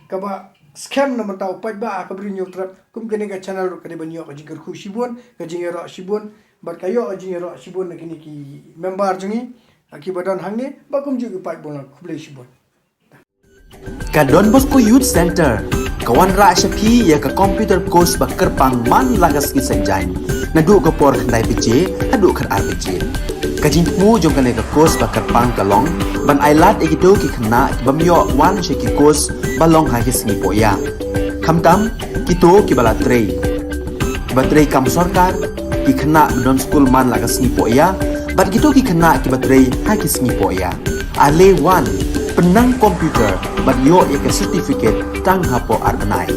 ka ba scam namata upai ba ka bri neutral kum kene ka channel ka de banyo ka jingar khu shibun ka jingero shibun bat kayo jingero shibun nak ni ki member jungi aki badan hangne ba kum ju upai bon kublai shibun ka Don Bosco Youth Center kawan ra shapi ya ka computer course bakar pang man lagas ki sanjai nadu ka por khandai pije adu khar RPG ka jingmu jong ka ne ka course bakar pang kalong ban ailat egito ki khna bamyo wan she ki course balong ha ki singi poya khamtam kito ki bala trei batrei kam sarkar ki khna don school man lagas singi poya bat kito ki khna ki batrei ha ki singi poya ale wan penang komputer bat yo ya ka certificate tang hapo arnai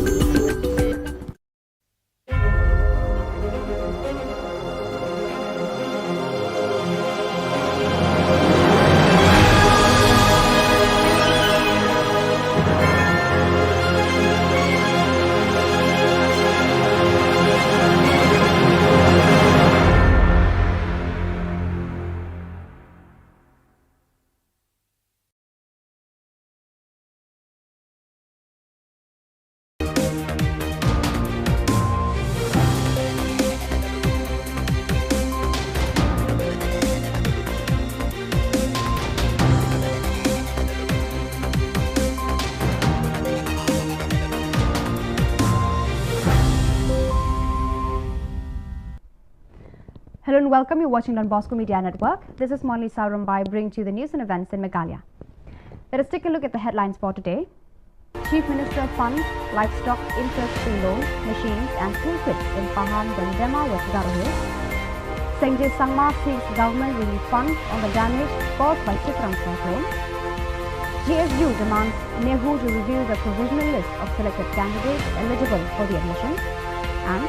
Hello and welcome. You're watching Don Bosco Media Network. This is Monli Saurumbai bringing to you the news and events in Meghalaya. Let us take a look at the headlines for today. Chief Minister funds livestock interest-free loans, machines and toolkits in Pahang Dema, West Garo Hills. Sengjay Sangma seeks government relief funds on the damage caused by Chitrang cyclone. GSU demands Nehu to reveal the provisional list of selected candidates eligible for the admission. And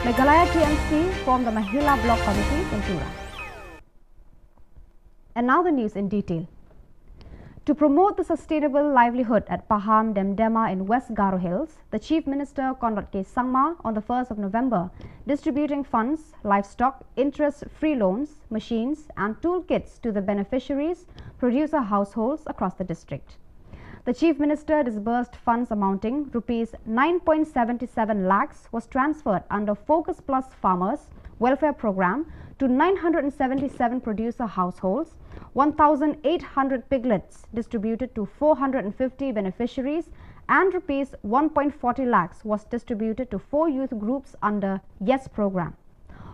Meghalaya TMC formed the Mahila Block Committees in Tura. And now the news in detail. To promote the sustainable livelihood at Pahang Demdema in West Garo Hills, the Chief Minister Konrad K. Sangma on the 1st of November distributing funds, livestock, interest-free loans, machines and toolkits to the beneficiaries, producer households across the district. The Chief Minister disbursed funds amounting Rs 9.77 lakhs was transferred under Focus Plus Farmers Welfare Program to 977 producer households, 1,800 piglets distributed to 450 beneficiaries and Rs 1.40 lakhs was distributed to 4 youth groups under YES program.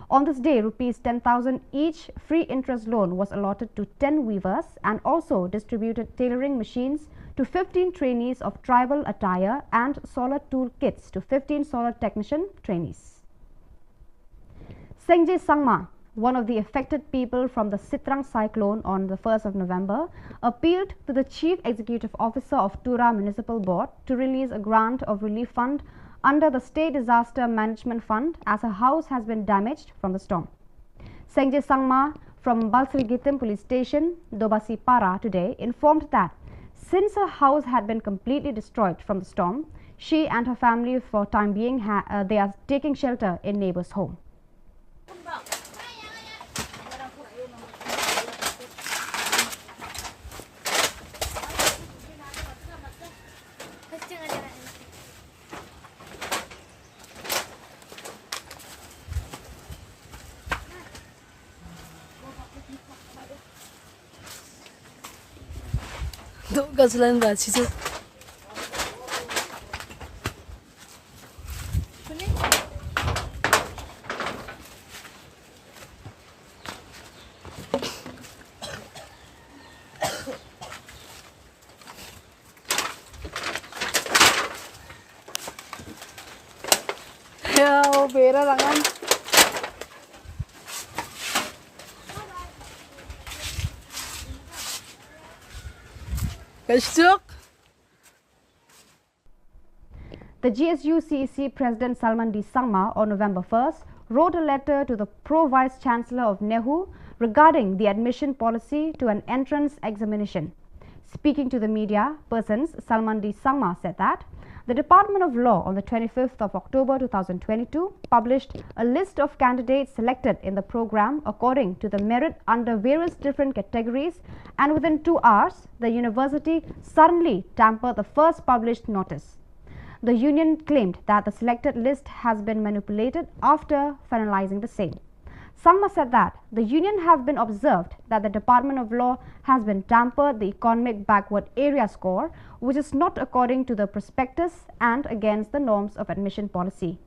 On this day, Rs 10,000 each free interest loan was allotted to 10 weavers and also distributed tailoring machines to 15 trainees of tribal attire and solar tool kits to 15 solar technician trainees. Sengjay Sangma, one of the affected people from the Sitrang cyclone on the 1st of November, appealed to the Chief Executive Officer of Tura Municipal Board to release a grant of relief fund under the State Disaster Management Fund as her house has been damaged from the storm. Sengjay Sangma from Balsrigitim Police Station, Dobasi Para today informed that since her house had been completely destroyed from the storm, she and her family for time being they are taking shelter in neighbor's home. Duk gazulan ba situ. Ya, bera tangan. The GSU CEC President Salman D. Sangma on November 1st wrote a letter to the Pro-Vice Chancellor of Nehu regarding the admission policy to an entrance examination. Speaking to the media persons, Salman D. Sangma said that the Department of Law on the 25th of October 2022 published a list of candidates selected in the program according to the merit under various different categories, and within 2 hours, the university suddenly tampered the first published notice. The union claimed that the selected list has been manipulated after finalizing the same. Sangma said that the union have been observed that the Department of Law has been tampered the economic backward area score, which is not according to the prospectus and against the norms of admission policy.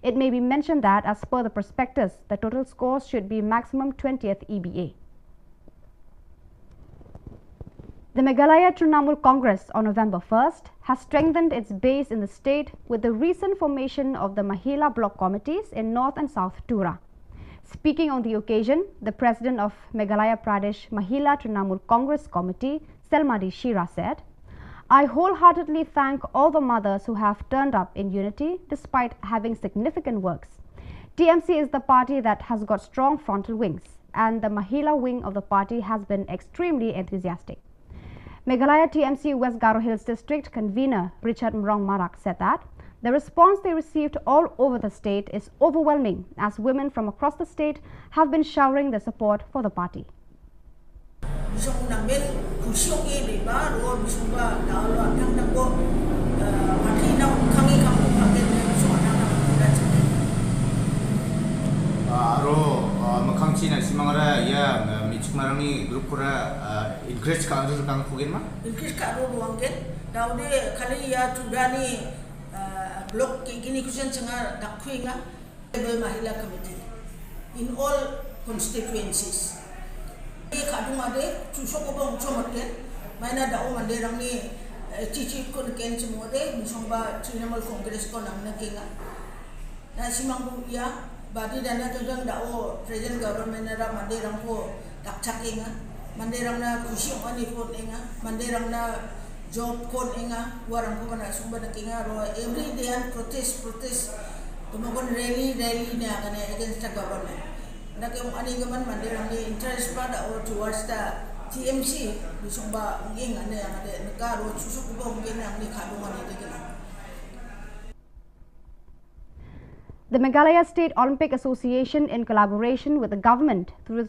It may be mentioned that as per the prospectus, the total scores should be maximum 20th EBA. The Meghalaya Trinamool Congress on November 1st has strengthened its base in the state with the recent formation of the Mahila Block Committees in North and South Tura. Speaking on the occasion, the President of Meghalaya Pradesh Mahila Trinamool Congress Committee, Selmadi Shira, said, "I wholeheartedly thank all the mothers who have turned up in unity despite having significant works. TMC is the party that has got strong frontal wings, and the Mahila wing of the party has been extremely enthusiastic." Meghalaya TMC West Garo Hills District Convener Richard Mrong Marak said that the response they received all over the state is overwhelming, as women from across the state have been showering their support for the party. Makangchina simangara ya michmarani group kora increase ka adu kang kugen ma increase ka adu wangken daude kali ya tudani block gini kusen cengar dakhuinga Mahila committee in all constituencies. Kadung ade susok obong chomaten maina da o mande rang ni cici kun ken semua de misongba Trinamal Congress ko nang nakinga na simang ya badi dana tudang da o present government na mande rang ko takchakinga mande rang na kusi ani ko inga mande rang na job ko inga warang ko na sumba nakinga ro every day and protest tumagon rally na kana against the government na kung ani gaman mande rang ni interest pa da or towards the TMC bisumba nging ane yang ada negara susuk ubong nging ang ni kadungan ni degena. The Meghalaya State Olympic Association, in collaboration with the government through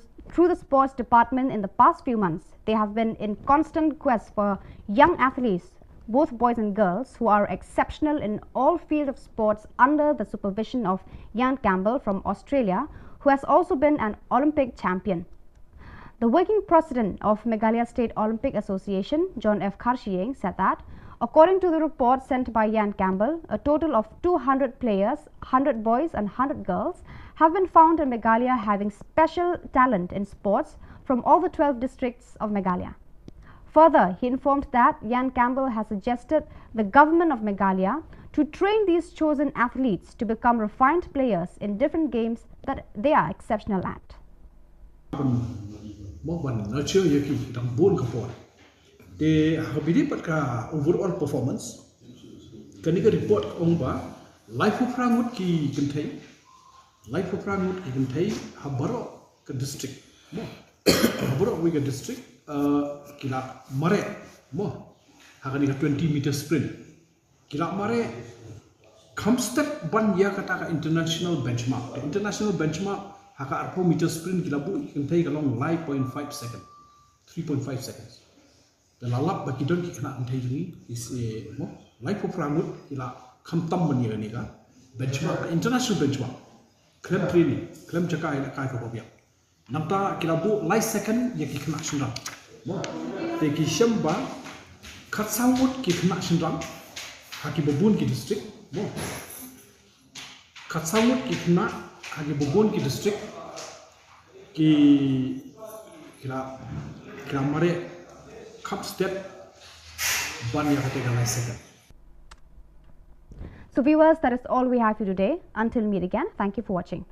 the sports department in the past few months, they have been in constant quest for young athletes, both boys and girls, who are exceptional in all fields of sports under the supervision of Jan Campbell from Australia, who has also been an Olympic champion. The working president of Meghalaya State Olympic Association, John F. Karshieng, said that, according to the report sent by Jan Campbell, a total of 200 players, 100 boys and 100 girls, have been found in Meghalaya having special talent in sports from all the 12 districts of Meghalaya. Further, he informed that Jan Campbell has suggested the government of Meghalaya to train these chosen athletes to become refined players in different games that they are exceptional at. Nurture yaki dang bon kapor. They have been overall performance. Kanika report ongba life of Rangut ki kentai. Life of Rangut ki kentai habaro ke district. Mo habaro we ke district kila mare mo hakanika 20 meter sprint. Kila mare Kamstep ban ya kata ka international benchmark. The international benchmark haka 4 meter sprint kila bu kentai kalong 9.5 second. 3.5 seconds. The lalap bagi don ki kena antai ni is mo life of Rangut kila kamtam ban ya ni ka benchmark international benchmark. Klem training, klem cakai nak kai ko biak. Namta kila bu light second ya ki kena sundang. Mo te ki shamba kat samut ki kena sundang. Haki babun ki district mo kat samut ki kena haki babun ki district ki kila mare cup step ban ya kata light second. So viewers, that is all we have for today. Until we meet again, thank you for watching.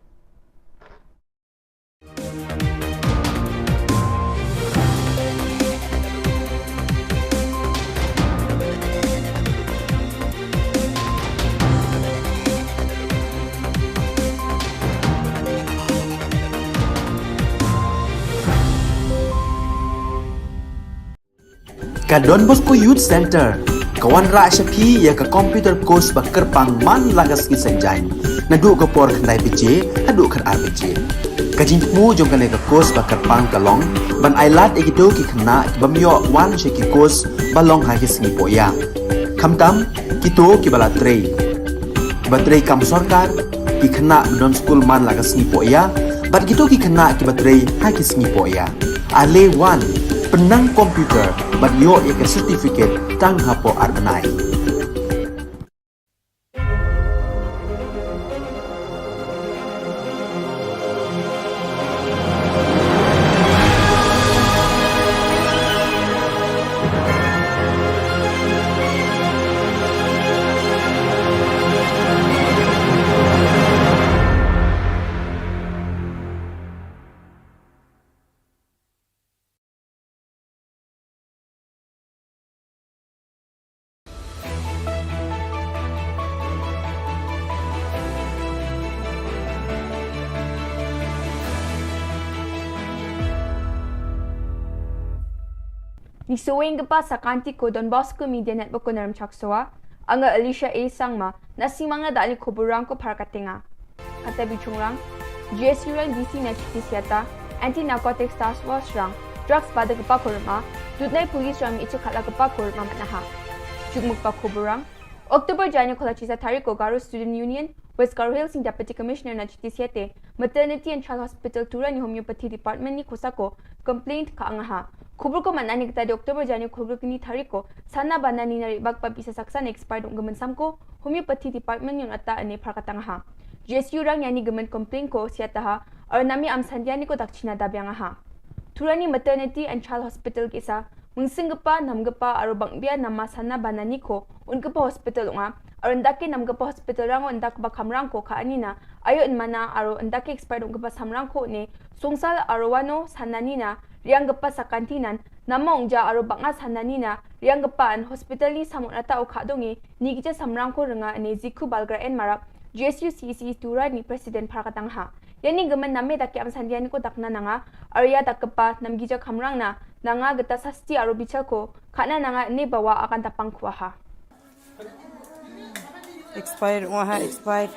Ka Don Bosco Youth Center, kawan ra syapi ya ka computer course bakar pang man lagas ki sanjai. Nadu ka por khandai PJ, hadu kan RPG. Kajin mu jong kan ka course bakar pang kalong, ban ailat egido ki khna ki bamyo wan she ki course balong ha ki sngi poya. Khamtam kito ki bala trei. Batrei kam sarkar ki khna don school man lagas sngi poya, bat kito ki khna ki batrei ha ki sngi poya. Ale wan penang komputer bat yo ya ke certificate tang hapo arbenai. Nisuwing pa sa kanti ko Don Bosco Media Network ko naram chaksoa, anga Alicia A. Sangma na si mga dali Khubor Na Ka Jylla. Katabi chungrang, GSU rang DC na chitisyata, Anti-Narcotics Task Force rang, drugs pada kepakurma, dudnay police rang ichakala kepakurma manaha. Jugmuk pa Khubor rang, Oktober Janyo Kolachisa Tariko Garo Student Union, West Garo Hills in Deputy Commissioner na chitisyate, Maternity and Child Hospital Tura ni Homeopathy Department ni Kusako, complaint ka angaha. Khubor ko manani kita di Oktober Janyo Khubor kini tariko sana banani nari bagpa bisa saksa na expired ng gaman samko homeopathy department yung ata ani parkatangaha. GSU rang yani gaman complain ko siya taha और nami am sandiani ko dakchina dabyang ha. Turani maternity and child hospital kisa mungsingpa namgpa aro bangbia nama sana banani ko unkpa hospital nga aro ndaki namgpa hospital rango ndakba kamrang ko ka anina ayo inmana aro ndaki expert unkpa samrang ko ne songsal aro wano sananina rianggpa sakantinan nama ungja aro banga sananina rianggpa an hospital ni samunata o khadongi nigija samrang ko renga ne ziku balgra en marak GSU CC tura ni president parakatang ha yani gaman namme daki am sandiani ko dakna nanga arya dakpa namgija kamrang na nanga gata sasti aro bichal ko khana nanga ne bawa akan tapang khwa ha Expired ha expired.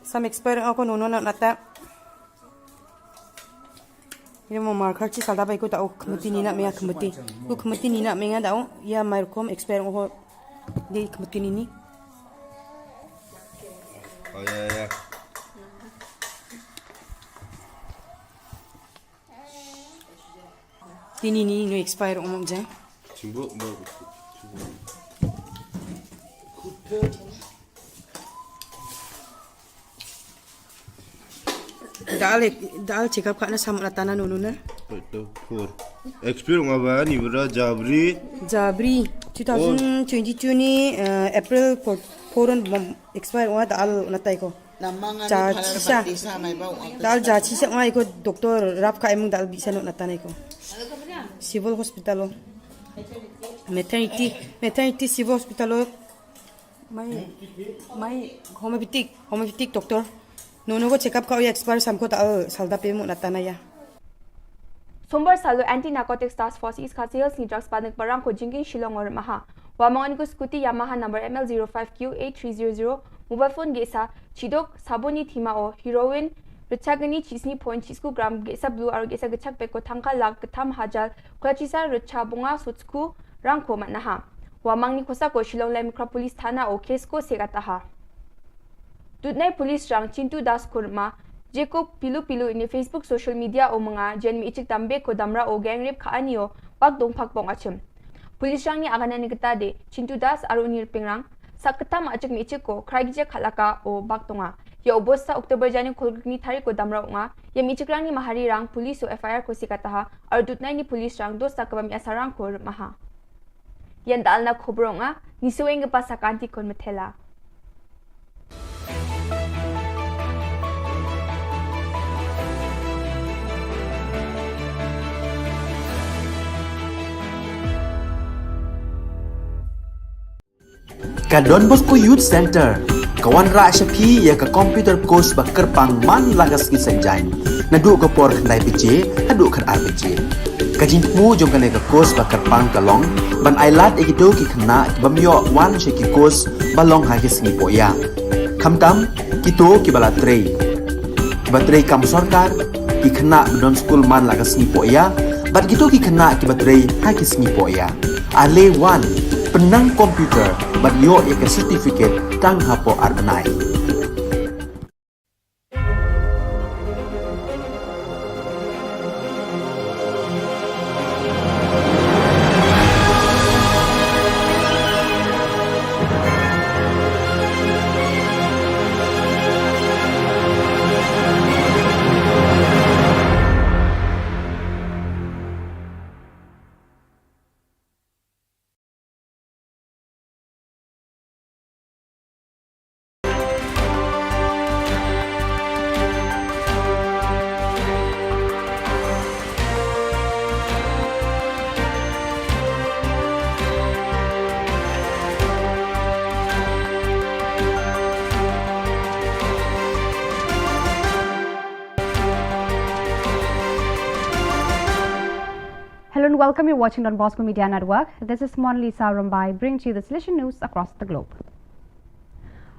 Some expired ako nono na nata. Ini mau marker ci salda ba ko ta khmati ni na me khmati. Ku khmati ni na me nga da ya markom expired ho de khmati ni ni. Oh ya. Tini ni no expire umum je. Cimbu. Dal check up kana sam ratana nono na. Betul. Experience apa ni bro Jabri? Jabri 2022 ni April 4 expire wa dal natai ko. Cha chisa. Dal ja chisa wa ko doktor rap ka emung dal bisa no natanai ko. Civil hospital maternity civil hospital mai homeopathic doctor nono ko check up ka expire sam ko dal salda pe mu natana ya. Sombar salu anti narcotics task force is khasils ni drugs panak barang ko jingin Shillong or maha wamangan ko scooty Yamaha number ML05Q8300 mobile phone gesa chidok saboni thima o heroin ruchagani chisni point chisku gram gesa blue aro gesa gachak pe ko thangka lag tham hajal kwachisa rucha bunga sutsku rangko manaha wamangni khosa ko Shillong Lemkra police thana o case ko segata ha Dutnai police rang Chintu Das kurma Jeko pilu ini Facebook social media o mga jen mi ichik tambe ko damra o gang rape ka anio pag dongpak bong achim. Pulis rang ni agana ni kata de Chintu Das aro nirpingrang sakta ma achik mi ichik ko kraigje khalaka o baktonga. Ya obos sa Oktober jani kolgni thari ko damra nga ya mi ichik rang ni mahari rang pulis o FIR ko sikata ha aro dutnai ni pulis rang dos sakabam asarang ko maha. Yan dal na khobro nga nisueng pa sakanti kon methela. Ka Don Bosco Youth Center kawan ra shapi ya ka computer course bakar pang man lagas ki sanjain nadu ko por khandai piche hadu khan RPG kajin mu jong kane ka course bakar pang kalong ban ailat egido ki khna bamyo wan sheki course balong ha ki singi poya khamtam kito ki bala trei batrei kam sarkar ki khna don school man lagas singi poya bat kito ki khna ki batrei ha ki singi poya ale wan penang komputer bat yo ek certificate tang hapo arbanai Hello and welcome. You're watching Don Bosco Media Network. This is Monalisa Rambai bringing to you the solution news across the globe.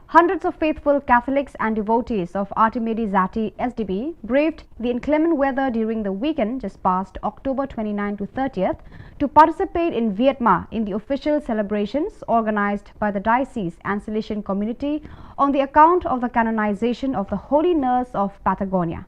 Hundreds of faithful Catholics and devotees of Artimedi Zati SDB braved the inclement weather during the weekend just past October 29 to 30th to participate in Vietnam in the official celebrations organized by the diocese and Salesian community on the account of the canonization of the Holy Nurse of Patagonia.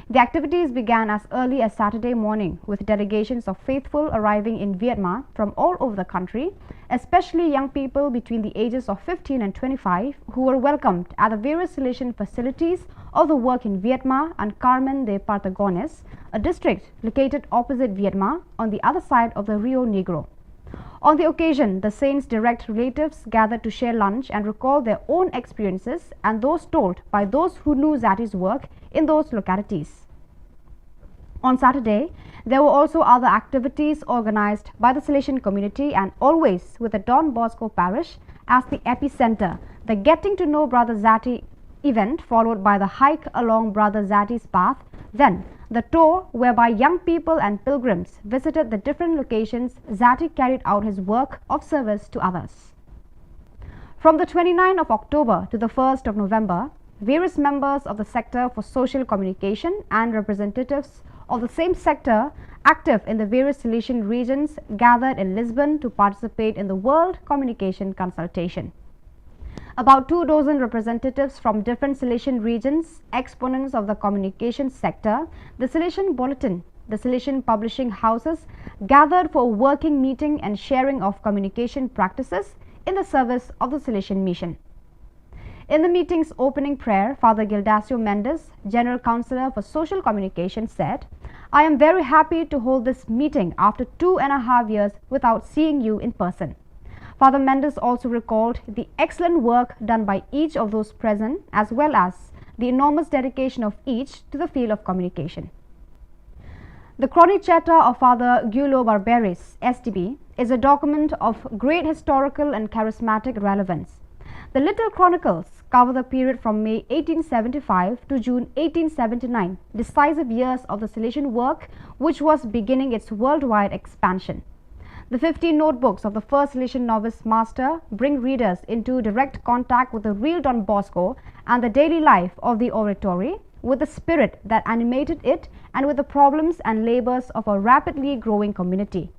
The activities began as early as Saturday morning with delegations of faithful arriving in Vietnam from all over the country, especially young people between the ages of 15 and 25 who were welcomed at the various Salesian facilities of the work in Vietnam and Carmen de Patagones, a district located opposite Vietnam on the other side of the Rio Negro. On the occasion, the saints' direct relatives gathered to share lunch and recall their own experiences and those told by those who knew Zati's work in those localities. On Saturday, there were also other activities organized by the Salesian community and always with the Don Bosco parish as the epicenter. The Getting to Know Brother Zati event followed by the hike along Brother Zati's path, then the tour whereby young people and pilgrims visited the different locations Zati carried out his work of service to others. From the 29th of October to the 1st of November, various members of the sector for social communication and representatives of the same sector active in the various Salesian regions gathered in Lisbon to participate in the World Communication Consultation. About 24 representatives from different Salesian regions, exponents of the communication sector, the Salesian Bulletin, the Salesian publishing houses gathered for a working meeting and sharing of communication practices in the service of the Salesian mission. In the meeting's opening prayer, Father Gildacio Mendes, General Counsellor for Social Communication, said, "I am very happy to hold this meeting after 2.5 years without seeing you in person." Father Mendes also recalled the excellent work done by each of those present as well as the enormous dedication of each to the field of communication. The Chronicetta of Father Gulo Barberis, SDB, is a document of great historical and charismatic relevance. The Little Chronicles cover the period from May 1875 to June 1879, decisive years of the Salesian work which was beginning its worldwide expansion. The 15 notebooks of the first Salesian novice master bring readers into direct contact with the real Don Bosco and the daily life of the oratory, with the spirit that animated it and with the problems and labors of a rapidly growing community.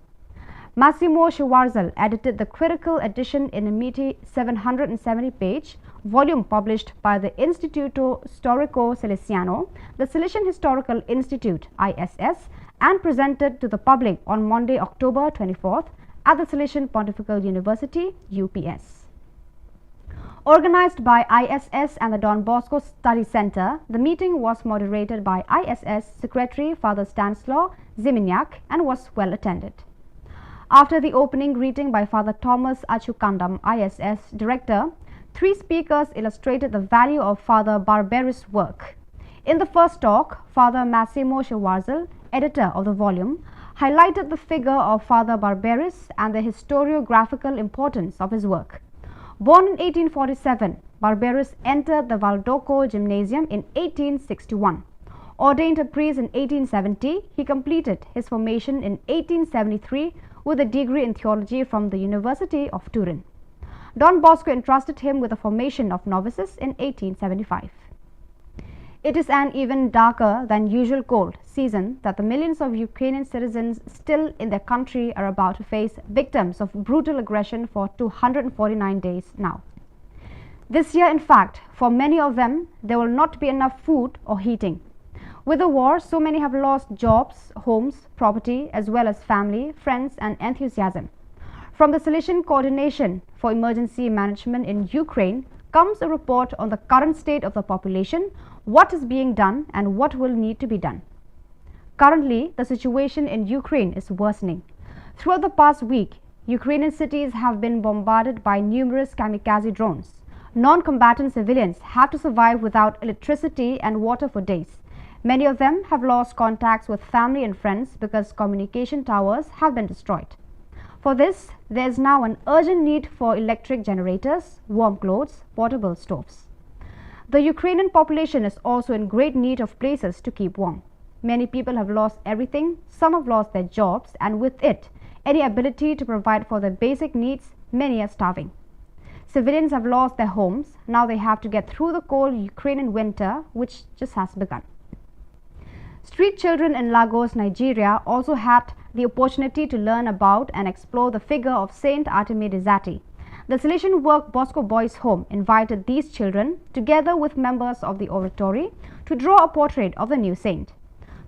Massimo Schwarzel edited the critical edition in a meaty 770-page volume published by the Instituto Storico Salesiano, the Salesian Historical Institute (ISS), and presented to the public on Monday, October 24th at the Salesian Pontifical University, UPS. Organized by ISS and the Don Bosco Study Center, the meeting was moderated by ISS Secretary Father Stanislaw Ziminyak and was well attended. After the opening greeting by Father Thomas Achukandam, ISS Director, 3 speakers illustrated the value of Father Barberis' work. In the first talk, Father Massimo Schwarzel, editor of the volume, highlighted the figure of Father Barberis and the historiographical importance of his work. Born in 1847, Barberis entered the Valdoco Gymnasium in 1861. Ordained a priest in 1870, he completed his formation in 1873 with a degree in theology from the University of Turin. Don Bosco entrusted him with the formation of novices in 1875. It is an even darker than usual cold season that the millions of Ukrainian citizens still in their country are about to face victims of brutal aggression for 249 days now. This year, in fact, for many of them, there will not be enough food or heating. With the war, so many have lost jobs, homes, property, as well as family, friends, and enthusiasm. From the Salesian Coordination for Emergency Management in Ukraine comes a report on the current state of the population, what is being done, and what will need to be done. Currently, the situation in Ukraine is worsening. Throughout the past week, Ukrainian cities have been bombarded by numerous kamikaze drones. Non-combatant civilians have to survive without electricity and water for days. Many of them have lost contacts with family and friends because communication towers have been destroyed. For this, there is now an urgent need for electric generators, warm clothes, portable stoves. The Ukrainian population is also in great need of places to keep warm. Many people have lost everything, some have lost their jobs, and with it, any ability to provide for their basic needs, many are starving. Civilians have lost their homes, now they have to get through the cold Ukrainian winter, which just has begun. Street children in Lagos, Nigeria also had the opportunity to learn about and explore the figure of Saint Artemide Zati. The Salesian work Bosco Boys Home invited these children, together with members of the oratory, to draw a portrait of the new saint.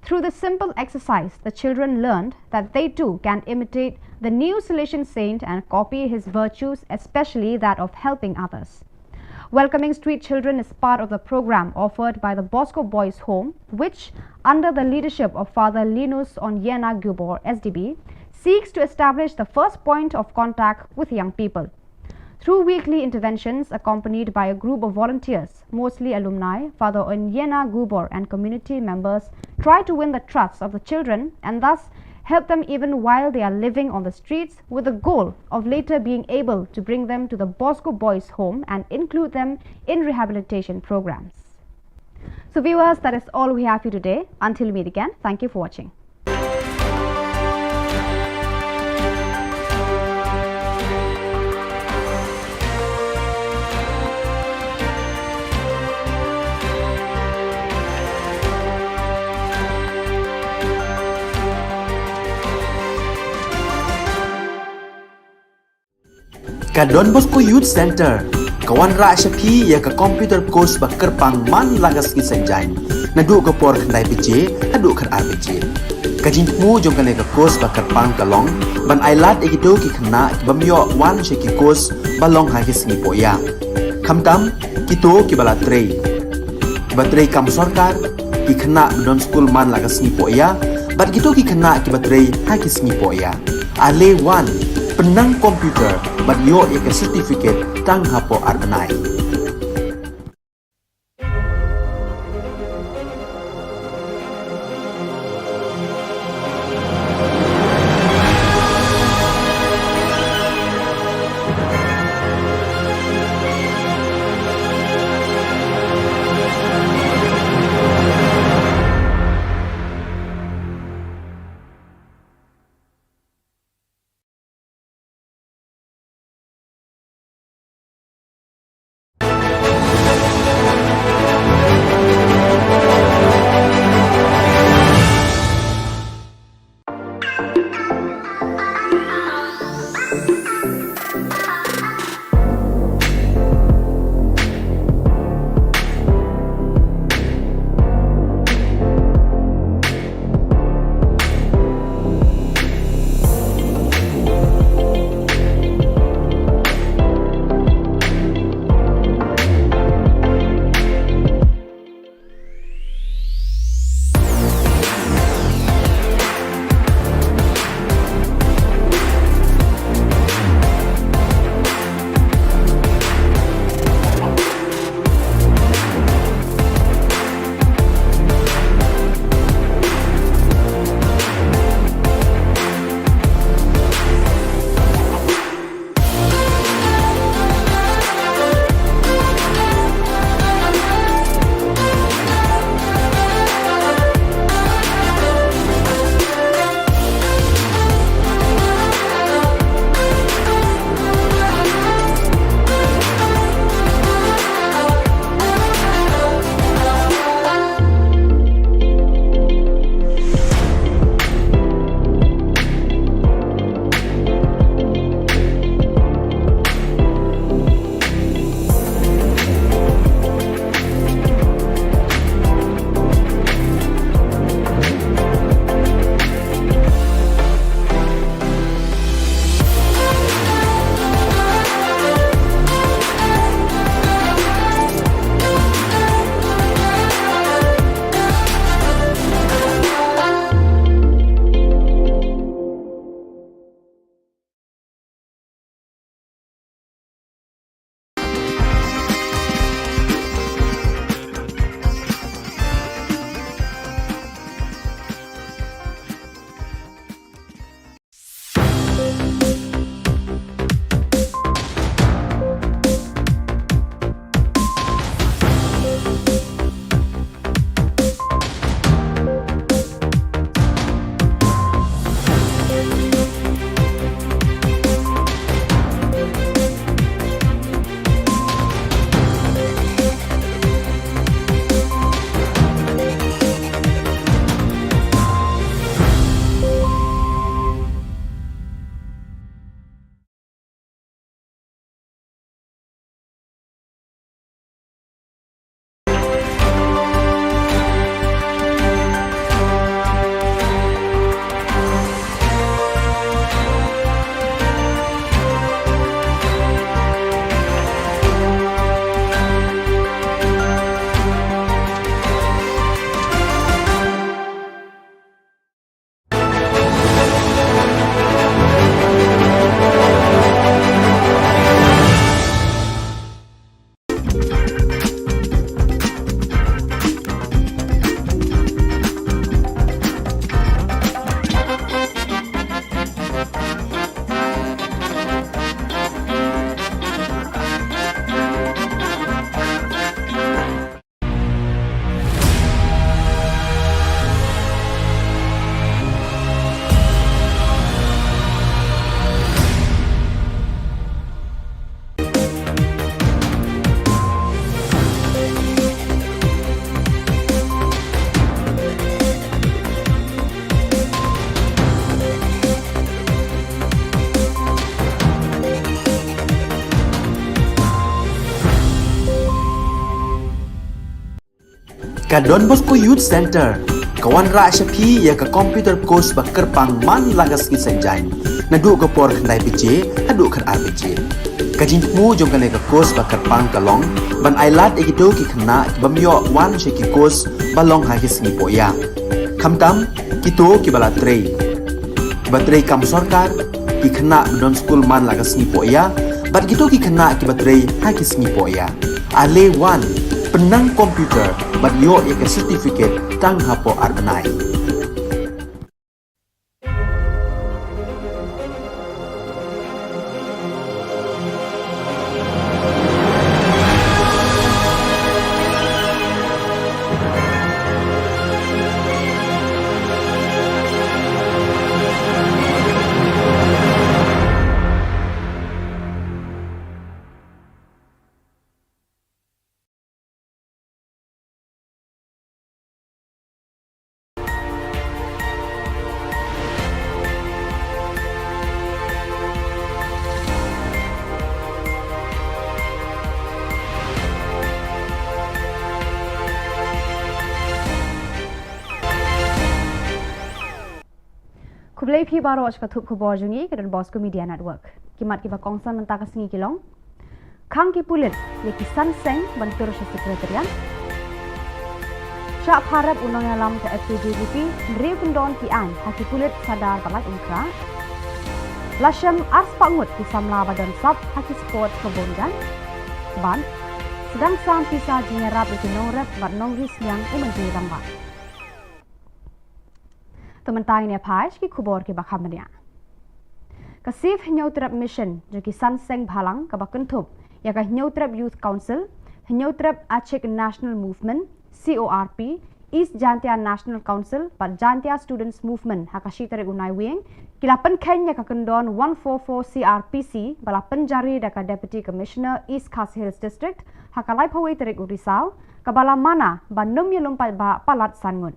Through this simple exercise, the children learned that they too can imitate the new Salesian saint and copy his virtues, especially that of helping others. Welcoming Street Children is part of the program offered by the Bosco Boys Home, which, under the leadership of Father Linus Onyena Khubor, SDB, seeks to establish the first point of contact with young people. Through weekly interventions accompanied by a group of volunteers, mostly alumni, Father Onyena Khubor and community members try to win the trust of the children and thus help them even while they are living on the streets, with the goal of later being able to bring them to the Bosco Boys Home and include them in rehabilitation programs. So viewers, that is all we have for you today. Until we meet again, thank you for watching. Ka Don Bosco Youth Center, kawan ra syapi ya ka computer course bakar pangman lagas ki sanjang. Nadu ka por kandai PJ, adu kan RPG. Ka jingmu jong kan ka course bakar pang kalong, ban ailat egido ki kena ki bamyo wan ki course balong ha ki singi poya. Kamtam kito ki bala trei. Batrei kam sarkar ki kena don school man lagas singi poya, bat kito ki kena ki batrei ha ki singi poya. Ale wan penang komputer bat yo ke certificate tang hapo arbenai. Ka Don Bosco Youth Center, kawan ra syapi ya ka computer course bakar pang man lagas ki senjain. Nadu ka por kandai PJ, hadu kan RPG. Kajin mu jong kan ka course bakar pang kalong, ban ailat ikido ki kena ki bamyo wan she ki course balong ha ki singi poya. Kamtam kito ki bala trei. Batrei kam sorkar ki kena don school man lagas singi poya, bat kito ki kena ki batrei ha ki singi poya. Ale wan penang komputer bat yo ya ke certificate tang hapo arbenai. Kublai phi baro ka thup khubor jungi ke dan Bosco Media Network. Kimat ki ba kongsan mentaka singi kilong. Khang ki pulit ye ki san seng bantur sa sekretariat. Syak harap unang alam ke FKJGP ndri pendon ki an haki pulit sadar balat unkra. Lasham ars pangut ki samla badan sab haki sport kebonjan. Ban sedang sam pisa jinyarap di norep bat nongris yang umanji ramba. Tementang ini apa ki khubor ki bakhamnya. Kasif nyautrap mission jo ki sanseng bhalang ka bakentup ya ka nyautrap youth council, nyautrap Achek National Movement, CORP, East Jantia National Council, but Jantia Students Movement hakashitare unai wing, kilapan Kenya ka kendon 144 CRPC balapan jari daka Deputy Commissioner East Khas Hills District hakalai pawai terik urisau kabala mana banum ye lompat ba palat sangun.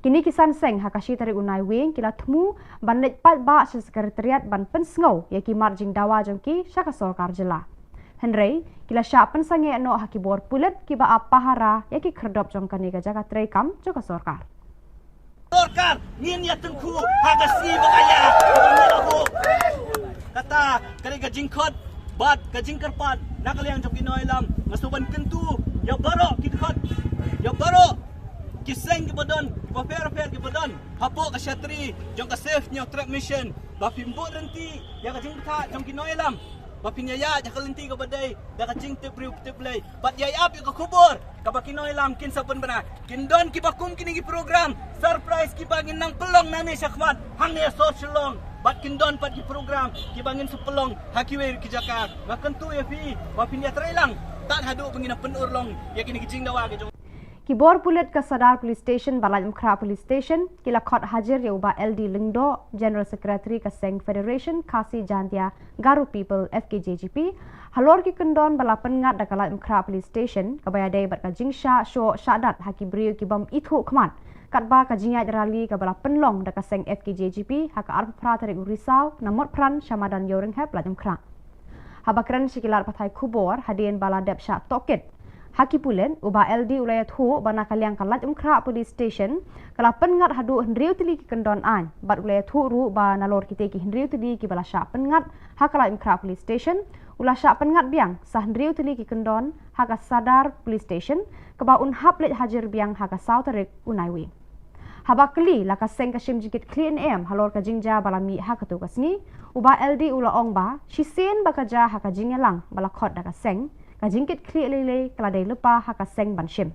Kini kisan seng hakashi tarik unai wing kila temu banlet pat ba sa sekretariat ban pensngau ya ki marjing dawa jongki syaka sorkar jela. Henry kila sya pensange no haki bor pulet ki ba apahara ya ki kerdop jongkani ka jaga trekam joka sorkar. Sorkar ngin ya tengku hagasi bakaya ni aku. Kata kali ka jingkot bat ka jingkerpat nakaliang joki noilam masuban kentu ya baro kidkot ya baro kiseng ki badan ba fair ki badan hapo ka shatri jong ka safe nyo trap mission ba pimbo renti ya ka jing tha jong ki noilam ba pinyaya ja ka lenti ka badai da ka jing tip riu tip lay bat yai ap ka khubor ka ba ki noilam kin sapan bana kin don ki ba kum kini ki program surprise ki bangin nang pelong nani sakmat hang ne so Shillong bat kin don pat ki program ki bangin sepelong hakiwe ki jakar ba kentu ya fi ba pinya trailang tak hadu bangin penur long ya kini ki jing dawa ke Kibor pulit ke Sadar Police Station Balai Mukra Police Station kila khot hadir ya uba LD Lingdo General Secretary ke Seng Federation Kasi Jantia Garu People FKJGP halor ki kendon bala pengat da Balai Mukra Police Station kabaya dai bat ka jingsha sho syadat haki brio ki bam ithu kman katba ka jingat rally ka bala penlong da ka Seng FKJGP haka arp pra tarik risau namot pran syamadan yoring hep Balai Mukra habakran sikilar pathai khubor hadien bala dep sya toket Haki pulen uba LD ulayat hu bana kaliang kalat umkra police station kala pengat hadu hendriu tili ki kendon an bat ulayat hu ru ba nalor kite ki hendriu tili ki bala sya pengat hakala umkra police station ula sya pengat biang sah hendriu tili ki kendon haka Sadar police station keba un haplet hajar biang haka sauterik unaiwi habakli laka seng kashim jikit clean am halor ka jingja bala mi hakatu kasni uba LD ula ong ba shisen bakaja haka jingelang bala khot daka seng kajingkit kli lele kala dai lupa haka seng banshim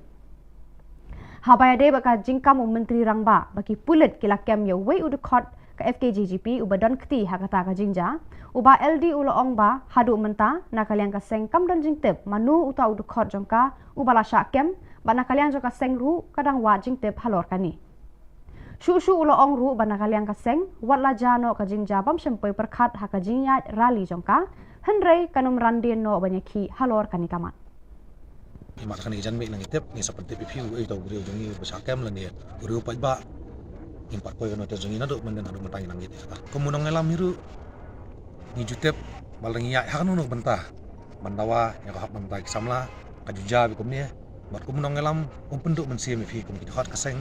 habaya de baka jingkam menteri rangba baki pulit kila kem yo wei udukot ka FKJGP ubadan kti hakata ka jingja uba LD ulo ong ba hadu menta nakaliang ka seng kam dan jingtep manu uta udukot jongka ubala sya kem ba nakaliang jongka seng ru kadang wa jingtep halor kani shu ulo ong ru ba nakaliang ka seng wat la jano ka jingja bam shempoi perkhat haka jingyat rally jongka Henry kanum randien no banyaki halor kanikaman. Imat kani jan mek nangitep ni seperti pipiu ai tau brio jongi besakam lan dia. Brio pat ba impat koi kano te jongi nado menden adu mentangi nangit. Kemunong ngelam miru ni jutep balangi ya hakanu no bentah. Bandawa ya ka hak bentai samla kajuja bikum ni bat kum nong elam penduk men sim fi kum ki hot kaseng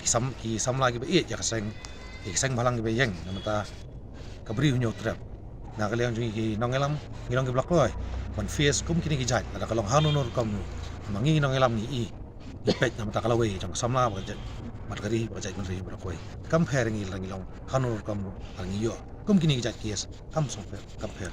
ki sam lagi be ya kaseng ki balang be yeng namata kabri hunyo trap na kaliang jungi ki nong elam ngilong ki blak loy ban face kum kini ki jat ada kalong hanunur kam mangi nong elam ni pet namata kalawe jang samla ba jat mat kari ba jat men ri blak loy compare ngilong hanunur kam angi yo kum kini ki jat kies ham song compare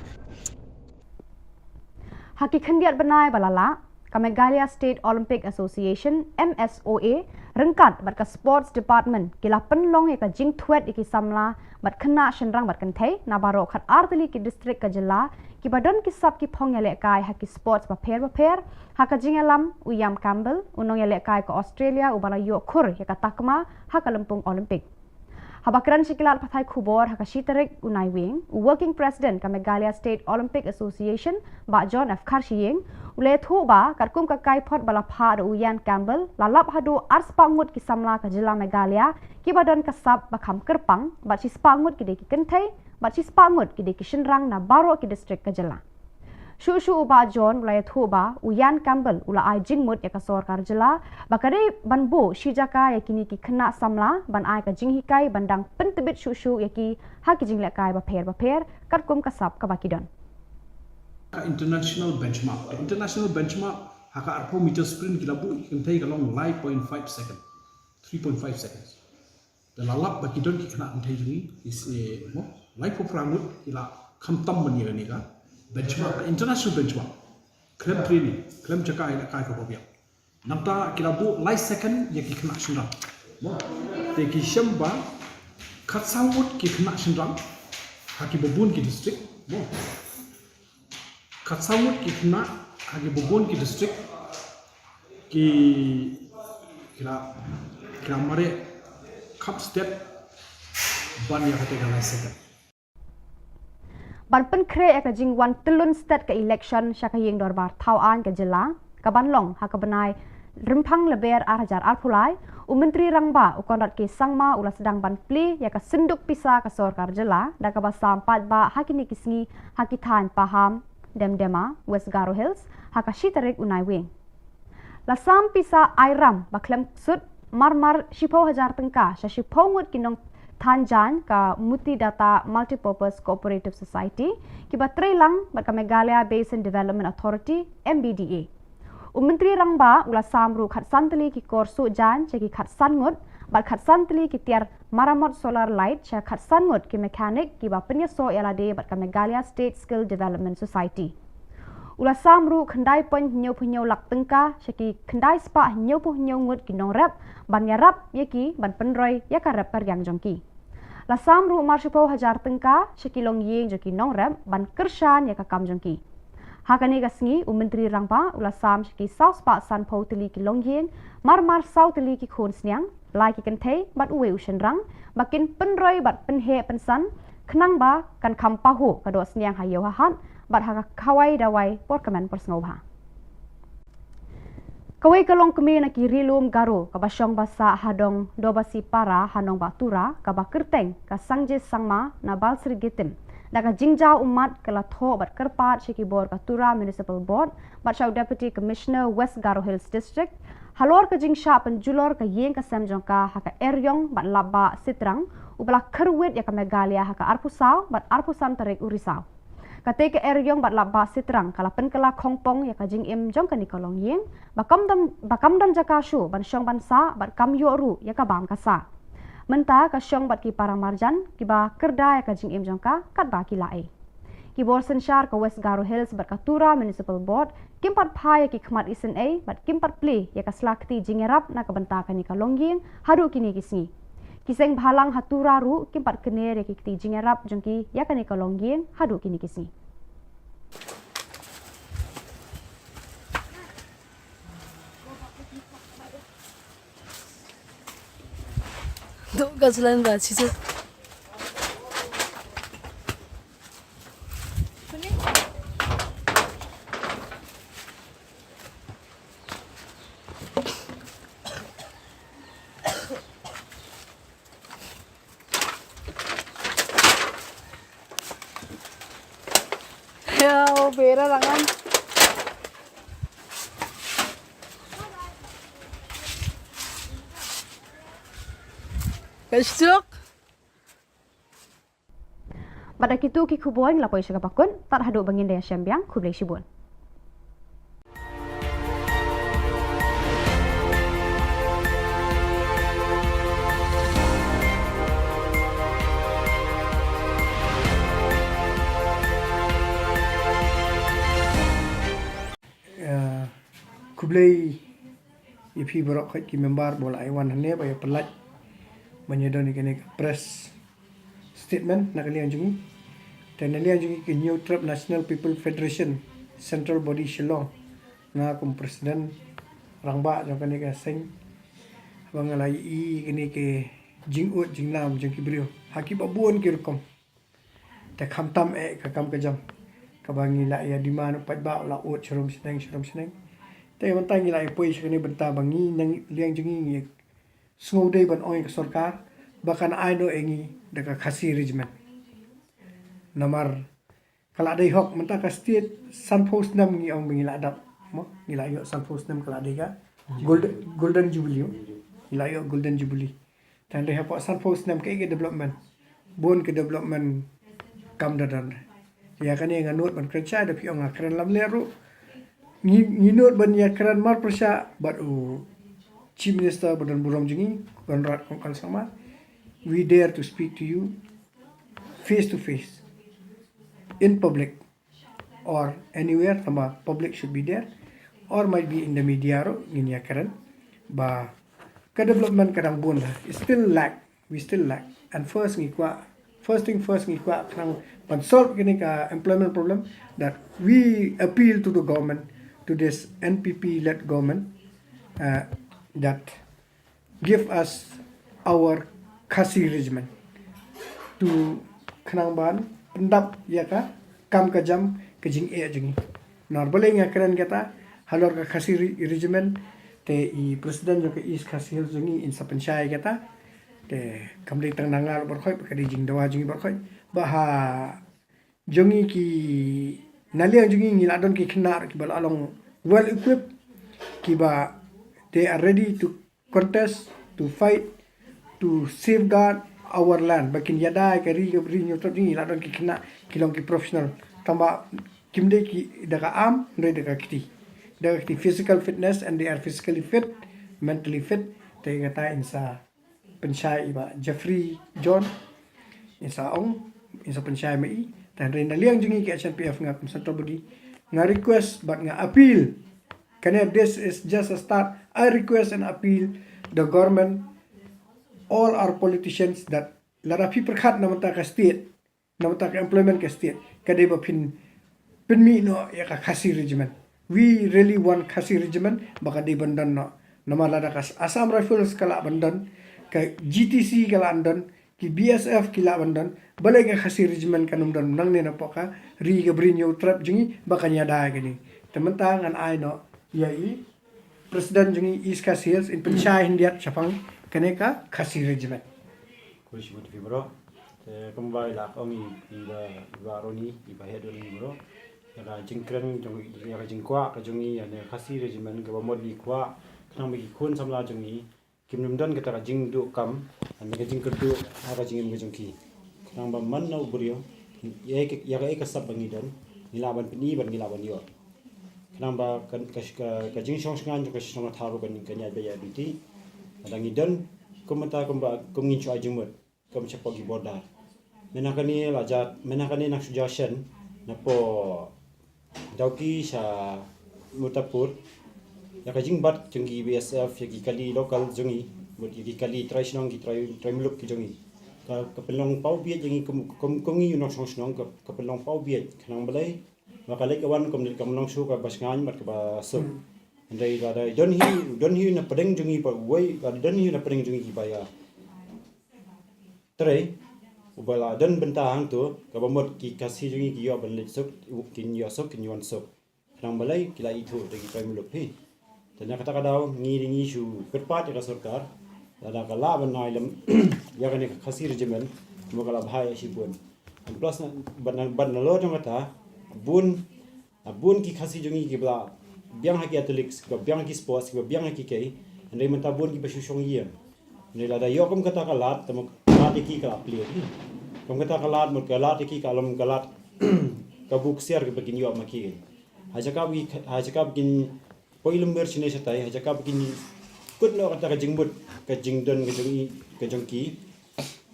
Haki khendiat benai balala ka Meghalaya State Olympic Association MSOA rengkat bat ka Sports Department kila penlong ya ka jing thuet iki samla bat khna shenrang bat kanthei na baro khat artali ki district ka jilla ki badon ki sap ki phong yale kai haki sports ba pher haka jingalam uyam Campbell unong yale kai ka Australia ubala yo khur ya ka takma haka lempung Olympic Habakran Shikilat Pathai Khubor Haka Shitarik Unai Wing, Working President ka Meghalaya State Olympic Association, Ba John F. Karshiying, Ule Thu Ba, Karkum ka Kaipot Balapha Uyan Campbell, Lalap Hadu Ars Pangut ki Samla ka Jilla Meghalaya, ki Badan ka Sab Bakam Kerpang, Bat Sis Pangut ki Deki Kentai, Bat Sis Pangut ki Deki Shinrang na Baro ki District ka Jilla. Shu Uba John Ulay Thu Ba, Uyan Campbell Ula Ai Jingmut ya ka Sorkar Jilla, Bakare Banbo Shijaka ya kini ki Kena Samla, Ban Ai ka Jinghikai Bandang Pentebit Shu ya ki Haki Jinglekai ba pher Karkum Kasap ka Bakidon. International benchmark haka arpo meter sprint kilabu kentai kalong 9.5 second 3.5 seconds dalalap bakidon ki kena kentai jungi is mo life of rangut kila khamtam bani ni ka benchmark international benchmark klem training klem jaka ila kai ko bia namta kilabu life second ya ki kena shinrang mo te ki shamba khatsawut ki kena shinrang haki babun ki district mo Katsawut ki kena hagi Bobon ki district ki kira mare cup step ban ya kate galai second Ban pen kre ya ka jing wan telun state ka election syaka yeng dorbar thau an ka jilla ka ban long ha ka benai rempang leber arhajar alpulai Menteri Rangba ukonrat ke sangma ula sedang ban pli ya ka senduk pisa ka Sorkar Jilla da ka basam pat ba hakini kisngi hakitan paham Demdema, West Garo Hills, haka Shitarik Unai Wing. Lasam pisa Airam, baklem sud, marmar shipo hajar tengka, sya shipo ngut kinong Tanjan ka Muti Data Multipurpose Cooperative Society, kiba Trelang bat ka Meghalaya Basin Development Authority, MBDA. Menteri Rangba ula samru khat santali ki korsu jan, ceki khat sangut, bat khat santali ki tiar maramot solar light, cya khat sangut ki mekanik kiba penyeso yalade bat ka Meghalaya State Skill Development Society. Ula samru khendai pen nyau lak tengka, ceki khendai spa nyau ngut ki nong rep, ban yarap yeki ban penroy yaka rep karyang jongki. La samru marshipo hajar tengka, ceki long yeng joki nong rep, ban kershan yaka kam jongki. Hakani gasngi Menteri Rangba ula sam ki South Park San Po teli ki Longyeng marmar South teli ki Khon Snyang lai ki kentei bat uwe ushen rang bakin penroi bat penhe pensan kenang ba kan kampahu kado Snyang hayo hahat bat haka kawai dawai porkamen persngobha Kawai kalong kemi na ki rilum garu ka basyong basa hadong dobasi para hanong batura ka bakirteng ka sangje sangma na balsri gitim Daga jingjau umat kala tho bat kerpat Shikibor ka Tura Municipal Board bat Shaw Deputy Commissioner West Garo Hills District halor ka jingsha penjulor ka yeng ka semjong ka haka eryong bat laba sitrang ubala kerwit ya ka Meghalaya haka arpusau bat arpusan tarik urisau kate ka eryong bat laba sitrang kala penkala khongpong ya ka jing im jong ka nikolong yeng bakamdam jakashu ban syong bansa bat kamyoru ya ka bam kasa Menta ka syong bat ki parang marjan kiba kerda ya ka jing im jongka kat ba ki lae. Ki bor sensyar ka West Garo Hills bat ka Tura Municipal Board kimpat pha ya ki khmat isen a bat kimpat pli ya ka slakti jingerap na ka benta ka ni ka longyeng hadu kini kisni. Kiseng bhalang hatura ru kimpat kener ya ki ti jingerap jongki ya ka ni ka longyeng hadu kini kisni. Duk gazalan ba situ. Ya, bera rangan. Kasuk. Pada kitu ki Khubor lapoi syakapakun, tak haduk bangin daya syambiang kublai shibun. Kublai ipi borok khat ki member bola aiwan hane ba ya pelat menyedoni kene press statement nak lian jungi dan lian jungi ke New Trap National People Federation Central Body Shillong na kum presiden rangba jong kene ka seng bangalai i kene ke jingut jingnam jong ki brio haki babun ki rukom ta khamtam ka kam ka jam ka bangi la ya di mana pat ba la ut charum senengแต่มันตั้งยี่ไรป่วยชนิดบรรดาบางงี้ยังเลี้ยงจึงงี้สงบได้บันอ้อยกับสรการบางคนไอ้โดเองงี้เด็กข้าศึกริจมันน้ำมันกลาได้หอกมันตั้งกับสเตทซันโพสน้ำงี้เอาไปงี้ละดับมั้งงี้ละยอซันโพสน้ำกลาได้ก็golden jubileeงี้ละยอ golden jubilee แต่ได้หอกซันโพสน้ำก็อีก development บนก็ development กำดันya kan yang anut ban kerja ada pi orang keren lam leru nginut ban ya keren mar persya bat chief minister badan buram jingi konrad kongkal sama we dare to speak to you face to face in public or anywhere sama public should be there or might be in the media ro ngin ya keren ba ka development kadang bun is still lack we still lack and first thing first ngi kwa krang pan solve kini ka employment problem that we appeal to the government to this NPP led government that give us our khasi regiment to khnang ban pendap ya ka kam ka jam ke jing e jing nor boleh nga keren kata halor ka khasi regiment te I president jo ke is khasi jingi in sapenchai kata te kamli tang nangal berkhoi ka di jing dawa jingi berkhoi baha jongi ki naliang jongi ngila don ki khnar ki bal along well equipped ki ba they are ready to contest to fight to safeguard our land bakin yada ka ri nyoto jingi la don ki khna kilong ki professional tamba kimde ki daga am ndai daga kiti physical fitness and they are physically fit mentally fit te ngata insa pensyai iba Jeffrey John insa ong insa pensyai mai dan renda liang jungi ke HNPF ngap central body nga request but nga appeal kana this is just a start I request and appeal the government all our politicians that lara pi perkhat namata ka state namata ka employment ka state kadai ba pin mi no ya ka khasi regiment we really want khasi regiment baka di bandan no nama lara ka Assam Rifles kala bandan ka GTC kala andan ki BSF kila bandan balai ka khasi regiment kanum dan nang ne na poka ri ga brinyo trap jingi bakanya da gini tementang an ai no ya I president jingi is khasias in penchai hindiat chapang kaneka khasi regiment kushibut fibro kembali lah kami iba roni iba hedon bro ya jingkren jong ya jingkwa ka jongi ya ne khasi regiment ka modi kwa nang bagi kun samla jongi kimnum dan kita jing du kam an ga jing kerdu aga jing ga jongki nang ba man no brio ya ka sab bangi dan nilaban pini ban nilaban yo nang ba kan ka jing shong shngan ka shong tharo kan nya ba ya duti adangi dan komenta komba komngin chu ajumut kom chapo gi border menakani lajat menakani nak suggestion na po dauki sa mutapur ya ka jing bat jenggi BSF ya ki kali local jongi bot ki kali traditional ki try muluk ki jongi ka pelong pau biet jengi kom ngi unok song snong ka pelong pau biet khnang balai wa ka lek wan kom nong su ka basngan mat ka ba so ndai da don hi na pedeng jongi pa wai ka don hi na pedeng jongi ki ba ya trai ubala don bentang tu ka ba mot ki kasi jongi ki yo ban lek sok kin yo sok kin yon sok khnang balai kila itu de ki try muluk hi tanya kata kadau ngi su kerpat ya sarkar ada kala banai lam ya kan khasi regiment mo kala bhai si bun plus ban lo jong kata bun ki khasi jongi ki bla biang haki athletics ko biang ki sports ko biang haki kai andai menta bun ki basu shong yem Ni lada yo kum kata kalat temu kalat iki kala plit. Kum kata kalat mut kalat iki kalom kalat kabuk siar ke begin yo maki. Haja ka begin poilum ber sini satai haja ka begin kut no kata ka jingbut ka jingdon ka jongki.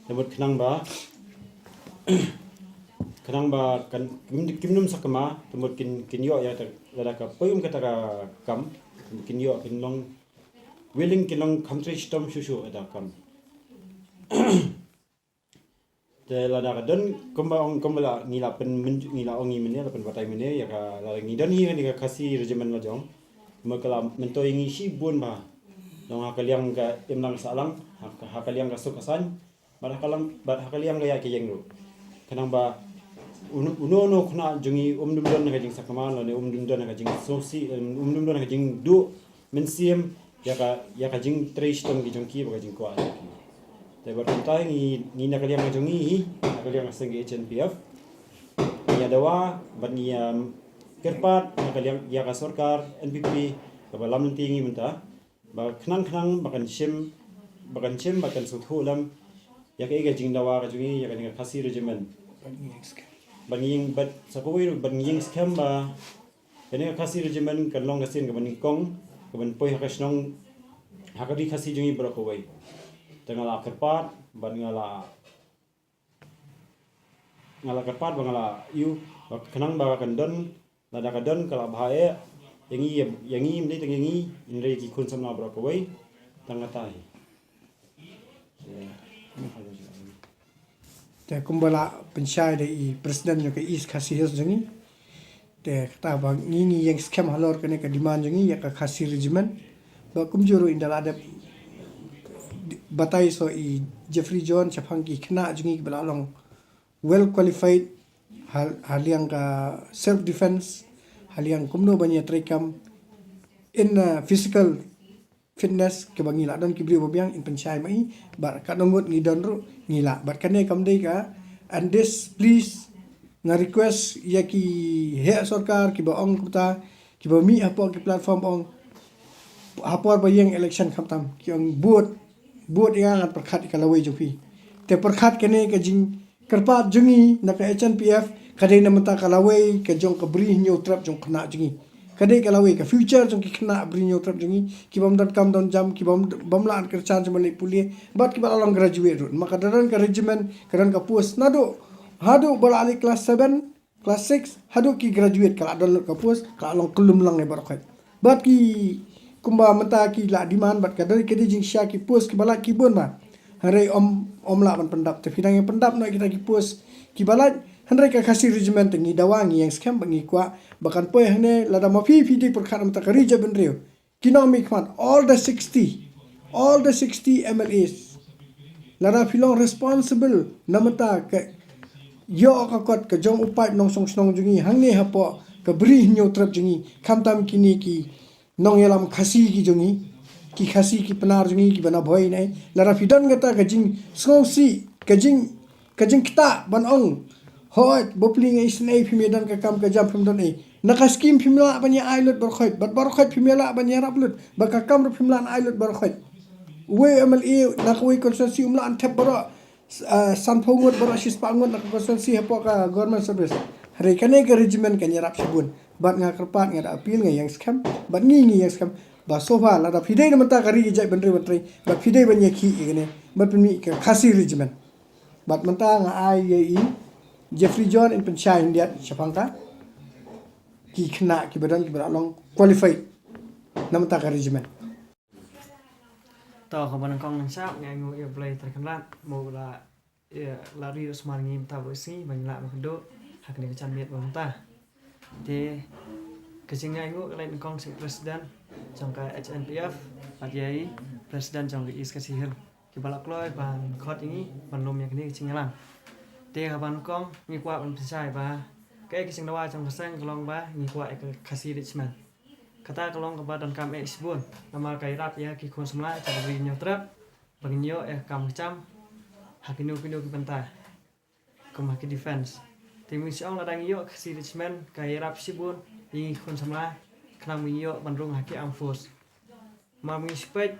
Temut kenang ba kan kimnum sakama temut kin yo ya lada ka poyum kata ka kam kin yo kin long willing kin long country stom shushu ada kam. Te lada ka don kumbala ngila pen ngila ongi mene la pen batai mene ya ka la ngi don hi ka kasi regimen ma jong makala mento ingi shi bun ba dong hakaliang ka imlang salang hakaliang ka sukasan bar hakaliang ga ya ke yengru kanang ba uno khna jungi dum don ka jing sakama la ne dum don ka jing sosi dum don ka jing du mensiem ya ka jing trish tom gi jongki ba ka jing kwa te bar tai ni na kaliang ka jungi kaliang ka seng HNPF ya dawa ban ni kerpat na kaliang ya ka sarkar NPP ka ba lam tingi menta ba khnang bakan bakan suthu lam ya ka jing dawa ka jungi ya ka ni khasi regimen banging bat sapoi banging scam ba kene khasi regimen kan long gasin ka baning kong ka ban poi hakasnong hakari khasi jungi bro ko wai tengala kerpat ban ngala kerpat bangala yu kenang ba kan don lada ka don kala bhae yangi mde tengi indre ki kun samna bro ko wai tangatai te kumbala pensyai de i presiden yo ke is kasih jengi te kata bang ngi yang scam halor kene ka demand jengi ya ka kasih regimen ba kumjuru indal ada batai so i Jeffrey John chapang ki kena jengi bala long well qualified hal yang ka self defense hal yang kumno banya trikam in physical fitness ke bangi la don kibri bobiang in pensyai mai bar ka dongot ngi don ru ngila bar kane kam dei ka and this please nga request ya ki he sarkar ki ba ong kuta ki ba mi apo ki platform ong apor ba yang election khamtam ki ong buat yang at perkhat ka lawai jopi te perkhat kane ka jing kerpat jungi na ka HNPF kadai na mata ka lawai ka jong ka bri nyu trap jong kena jungi kadai ka lawai ka future jong ki kena bri nyu trap jungi ki bam dot kam don jam ki bam la an kerchan jam le pulie bat ki balang graduate rut maka daran ka regiment karan ka post nado hadu bala ali class 7 class 6 hadu ki graduate kala don ka post ka long kelum lang ne barokai bat ki kumba mata ki la diman bat ka dari kedi jing sya ki post ki bala ki bon ba hare om la ban pendap te fidang yang pendap no kita ki post ki bala handai ka kasih regiment ngi dawangi yang scam bangi kwa bakan poe hane lada mafi fidi perkhat mata ka rija ben rio kinomic man all the 60 MLAs lada filong responsible namata ka yo ka kot ka jong upai nong song snong jungi hangne hapo ka bri nyo trap jungi khamtam kini ki nong yalam khasi ki jungi ki khasi ki penar jungi ki bana boy nai lara fidan gata ka jing sngosi ka jing kita ban ong hot bopling ai snai phimedan ka kam ka jam phimdan ai naka scheme phimla banya ailot barkhot bat barkhot phimela banya raplut baka kam ro phimlan ailot barkhot we MLA nakwe constituency umla an thep baro san phongot baro sispangot nak constituency hapo ka government service hare kane ka regiment ka nyarap sibun bat nga kerpat nga da appeal nga yang scam bat ngi yang scam ba sofa la da fidei mata ka ri jai bandre bandre bat fidei banya ki igene bat mi ka khasi regiment bat mata nga ai ye Jeffrey John in pensyai India Shapangka ki kena ki badan ki beralong qualified namata ka regiment to ko ban kong nang sap ngai ngu ye play terkenal mo la lari usman ngim ta bo si ban la ma do hak ni chan miet bang ta de ke sing ngai ngu lain kong si presiden trong ka HNPF at ye presiden trong ki is ka si hel ki balak loy ban khot ini ban lom yak ni sing lang te ban kong ni kwa ban sai ba ke ki sing dawa trong ka sang long ba ni kwa ka khasi richman kata kalong ka badan kam exbon nama kai rap ya ki kon semla cha bri nyo trap bagyo kam cham hakinu ki banta kom hak defense tim siong la dang yo khasi richman kai rap sibon yi kon semla khnam yo ban rong hak am force ma mi spek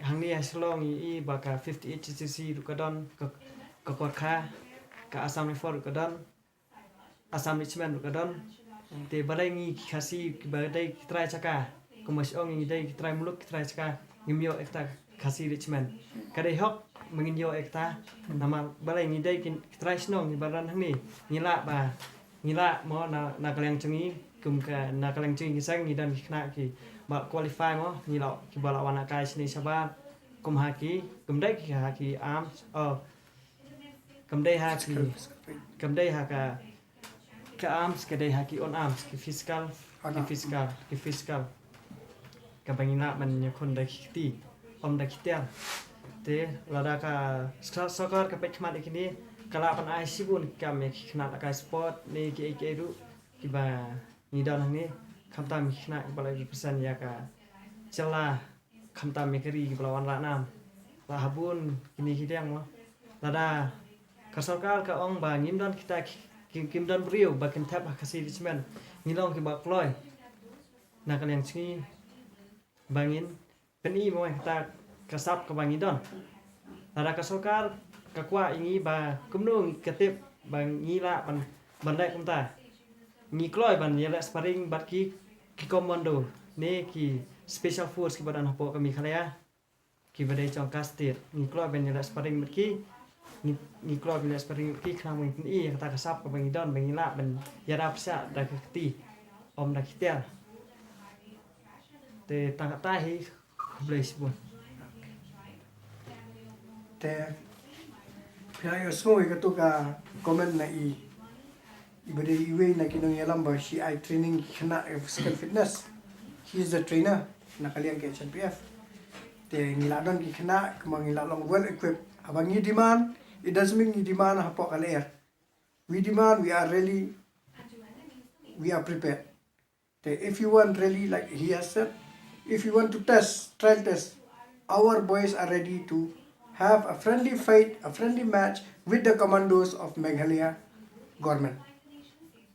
hang ni Shillong i baka 58 GCC rukadon ka korkha ka Assam Rifle rukadon Assam Richmond rukadon te balai ngi khasi badai kitrai chaka kumas ong ngi dai kitrai muluk kitrai chaka ngimyo ekta khasi Richmond kadai hok menginyo ekta nama balai ngi dai kitrai snong ni baran hang ni ngila mo na kaleng chungi kum ka na kaleng chungi sang ni dan khna ki ba qualify mo ni lo ki bala wana kai sini sabat kum haki kum dai ki haki arms kum dai haka ka arms ke dai haki on arms ki fiscal ka bangina man nyakon dai kiti om dai kitian te lada ka sokor ka pek mat ikini kala pan ai sibun ka me khna ka sport ni ki ru ki ba ni dan ni khamta mi khna bala ki pesan ya ka cela khamta me keri ki balawan la nam la habun kini hidang mo lada ka sarkar ka ong ba ngim dan kita kim dan brio ba kim tap khasi Richmond ngilong ki ba kloi na ka yang chingi bangin peni mo ta kasap ka bangin don lada ka sarkar ka kwa ingi ba kumnung ketip bang ngila ban dai kumta ngi kloi ban yela sparring bat ki commando ne ki special force ki badan hapo kami khalaya ki badai chong kastir ngi kloi ban yela sparring bat ki ngi kloi ban sparring ki khna mung ni kata kasap ka bang don bang ngila ban yara psa da kiti om da kitia te tangata hi bless bon te Pihak semua itu ka komen na ibade iwe na kinong yalam ba si I training kena physical fitness. He is the trainer na kalian ke HNPF. Te ngiladon ki kena kemang ngilalong well equipped. Abang ni demand, it doesn't mean ni demand hapo kalair. We demand, we are prepared. Te if you want really like he has said, if you want to trial test, our boys are ready to have a friendly fight, a friendly match with the commandos of Meghalaya government.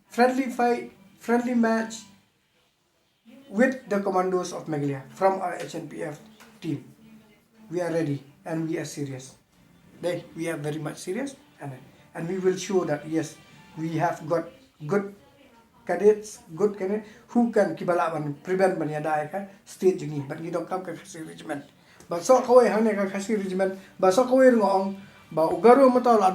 Friendly fight, friendly match with the commandos of Meghalaya from our HNPF team. We are ready and we are serious. We are very much serious and we will show that yes, we have got good cadets who can prevent banyada state juni, but you don't come to regiment. Basok kawai hane ka khasi regiment basok kawai ngong ba ugaru mata la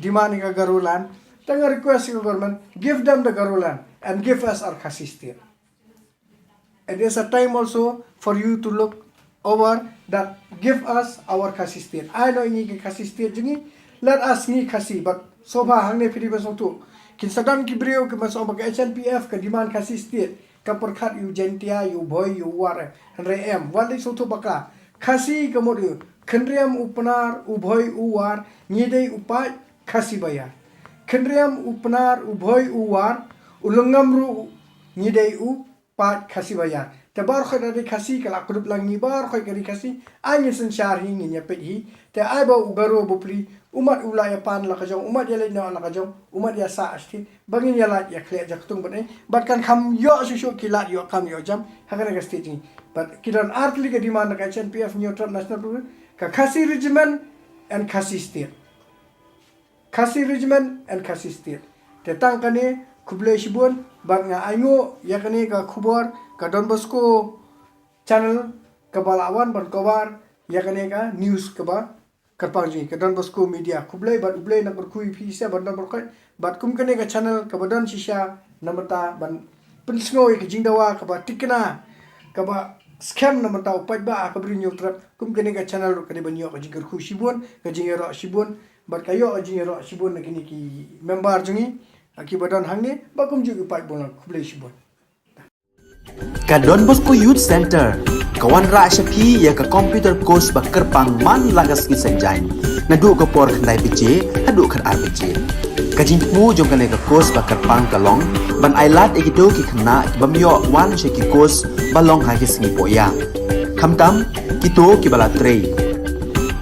demand ka garulan tanga request ka government give them the garulan and give us our khasi state. And there's a time also for you to look over that give us our khasi state. I know ni khasi state jungi let us ni khasi but so far hang ne phiri basong tu kin sadan ki brio ke masong ba HNPF ka demand khasi state ka perkhat yu jentia yu boy yu war and em wali so tu baka khasi kemudian kendriam upnar ubhoy uwar nyidei upai khasi bayar kendriam upnar ubhoy uwar ulengamru nyidei upai khasi bayar te bar khoy dari khasi kala kudup langi bar khoy kari khasi anya sensyar hi nya pehi te ai ba ugaro bupli umat ulaya pan la kajong umat ya lena la kajong umat ya sa asti bangin ya la ya khle jaktung bane bat kan kham yo sushu kilat yo kam yo jam hakana ka stage ni but kidan artli ka demand ka HNPF neutral national program ka khasi regiment and khasi state te tang kane kuble shibun bat nga aingo ya kane ka khubor ka Don Bosco channel ka balawan ban kobar ya kane ka news ka ba karpangji ka Don Bosco media kuble bat uble na berkui pisa ban na berkai bat kum kane ka channel ka badan shisha namata ban pensngoi ka jingdawa ka ba tikna ka ba scam namata upai ba ka bri trap kum kane ka channel ka de banyo ka jingar khu shibun ka jingero shibun bat kayo jingero shibun na kini ki member jungi ki badan hangne ba kum ju upai bon kuble shibun ka Don Bosco Youth Center kawan ra shapi ya ka computer course bakar pang man lagas ki sanjai nadu ka por khnai piche hadu khan ar piche ka jingmu jong ka course bakar pang kalong ban ailat ekito ki khna bamyo wan she ki course balong ha ki singi poya khamtam kito ki bala trei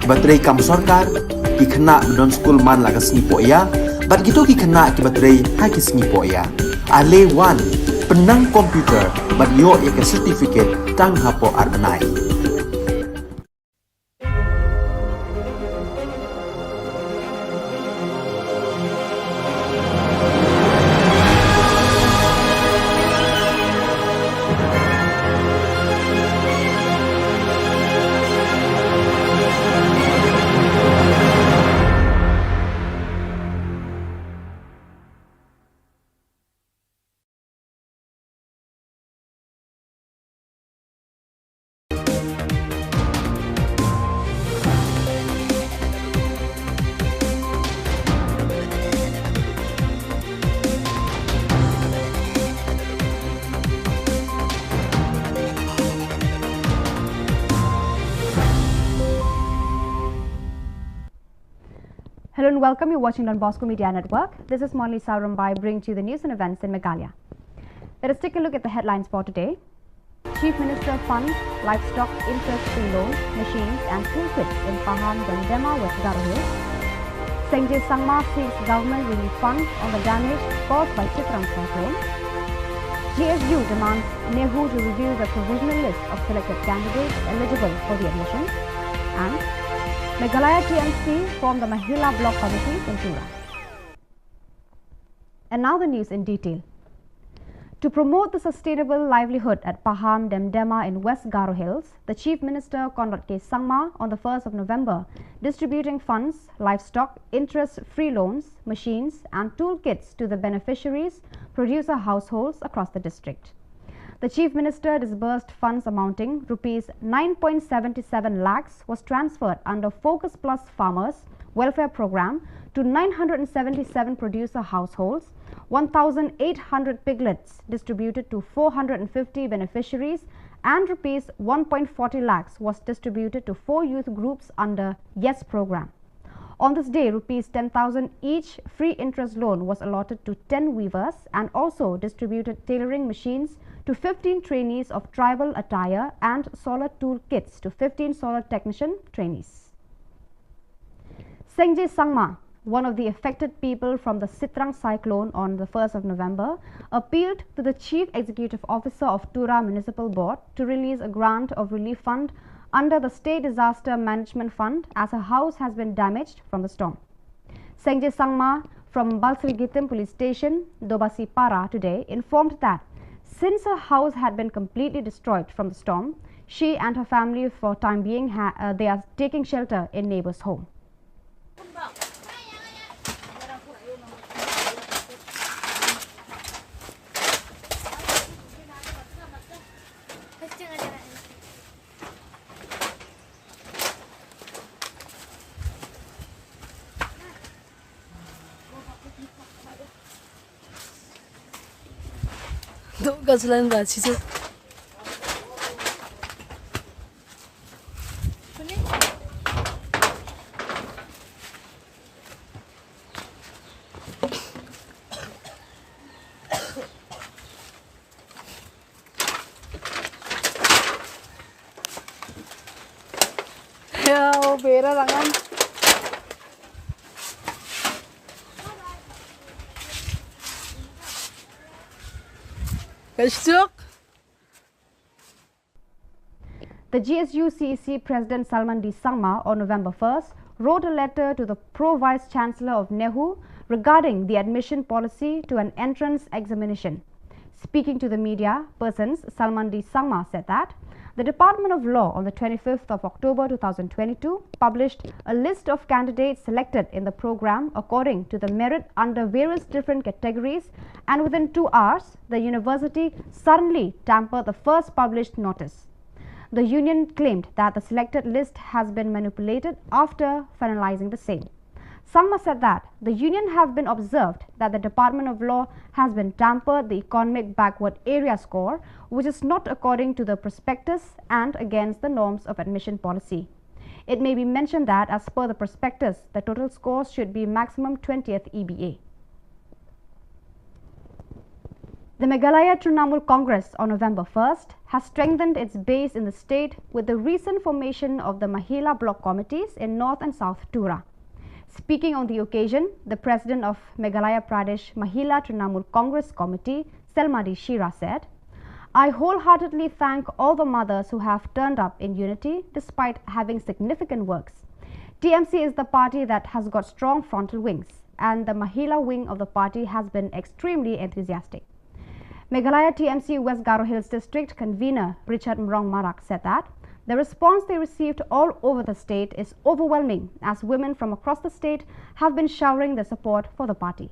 batrei kam sarkar ki khna don school man lagas ni poya bat kito ki khna ki batrei ha ki singi poya ale wan penang komputer bat yo ya certificate tang hapo arnai Hello and welcome. You're watching Don Bosco Media Network. This is Monli Saurambai bringing to you the news and events in Meghalaya. Let us take a look at the headlines for today. Chief Minister funds livestock interest-free loans, machines and toolkits in Pahang Dema, West Garo Hills. Sengjay Sangma seeks government relief funds on the damage caused by Chitrang cyclone. GSU demands Nehu to review the provisional list of selected candidates eligible for the admission. And Meghalaya TMC formed the Mahila Block Committees in Tura. And now the news in detail. To promote the sustainable livelihood at Pahang Demdema in West Garo Hills, the Chief Minister Conrad K. Sangma on the 1st of November distributing funds, livestock, interest-free loans, machines and toolkits to the beneficiaries, producer households across the district. The Chief Minister disbursed funds amounting Rs 9.77 lakhs was transferred under Focus Plus Farmers Welfare Program to 977 producer households, 1,800 piglets distributed to 450 beneficiaries and Rs 1.40 lakhs was distributed to 4 youth groups under YES program. On this day, Rs 10,000 each free interest loan was allotted to 10 weavers and also distributed tailoring machines to 15 trainees of tribal attire and solar tool kits to 15 solar technician trainees. Sengjay Sangma, one of the affected people from the Chitrang cyclone on the 1st of November, appealed to the Chief Executive Officer of Tura Municipal Board to release a grant of relief fund under the State Disaster Management Fund as her house has been damaged from the storm. Sengjay Sangma from Balsrigitim Police Station, Dobasi Para today informed that since her house had been completely destroyed from the storm, she and her family for time being they are taking shelter in neighbor's home. Duk gasalan gak sih. Ya, bera rangan. The GSU CEC President Salman D. Sangma on November 1st wrote a letter to the Pro-Vice Chancellor of Nehu regarding the admission policy to an entrance examination. Speaking to the media persons, Salman D. Sangma said that the Department of Law on the 25th of October 2022 published a list of candidates selected in the program according to the merit under various different categories, and within 2 hours, the university suddenly tampered the first published notice. The union claimed that the selected list has been manipulated after finalizing the same. Sangma said that the union have been observed that the Department of Law has been tampered the economic backward area score, which is not according to the prospectus and against the norms of admission policy. It may be mentioned that as per the prospectus, the total scores should be maximum 20th EBA. The Meghalaya Trinamool Congress on November 1st has strengthened its base in the state with the recent formation of the Mahila Block Committees in North and South Tura. Speaking on the occasion, the President of Meghalaya Pradesh Mahila Trinamool Congress Committee, Selmadi Shira, said, "I wholeheartedly thank all the mothers who have turned up in unity despite having significant works. TMC is the party that has got strong frontal wings, and the Mahila wing of the party has been extremely enthusiastic." Meghalaya TMC West Garo Hills District Convener Richard Mrong Marak said that the response they received all over the state is overwhelming, as women from across the state have been showering their support for the party.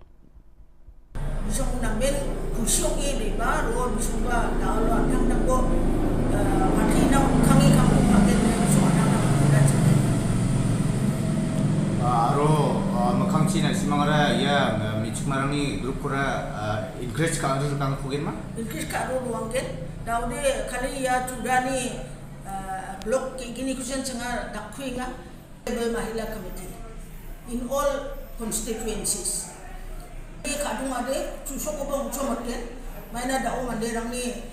China simangara ya michmarani group kora encourage ka adu kang kugen ma encourage ka adu wangken daude kali ya tudani block gini kusen cengar dakhuinga Mahila committee in all constituencies. Kadung ade susok obong chomaten maina da o mande rang ni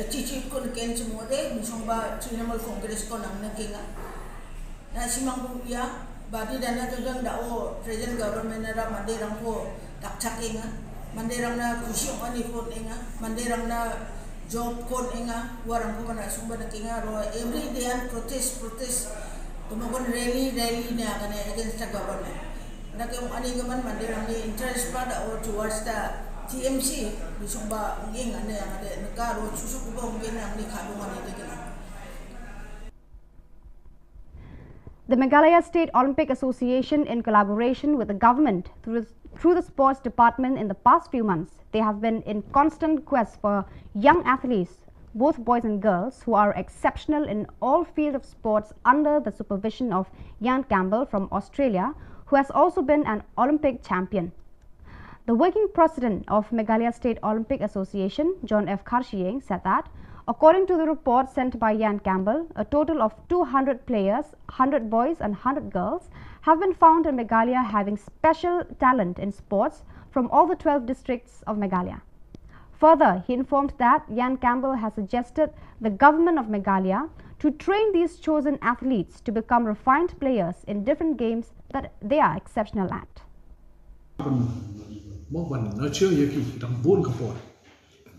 cici kon ken semua de misongba Trinamal Congress ko nang nakinga na simang ya badi dana jojang da o present government na mande rang ko takchakinga mande rang na kusyong ani ko inga mande rang na job kon inga warang ko na sumba nakinga ro every day and protest tumagon rally na kana against the government na kung ani gaman mande rang ni interest pa da o towards the TMC bisongba nging ane yang ada negara susuk ubah mungkin yang ni kadungan itu kita. The Meghalaya State Olympic Association, in collaboration with the government through the sports department in the past few months, they have been in constant quest for young athletes, both boys and girls, who are exceptional in all fields of sports under the supervision of Jan Campbell from Australia, who has also been an Olympic champion. The working president of Meghalaya State Olympic Association, John F. Karshieng, said that, according to the report sent by Jan Campbell, a total of 200 players, 100 boys and 100 girls, have been found in Meghalaya having special talent in sports from all the 12 districts of Meghalaya. Further, he informed that Jan Campbell has suggested the government of Meghalaya to train these chosen athletes to become refined players in different games that they are exceptional at. Mohon nurture yaki dang bon kapor.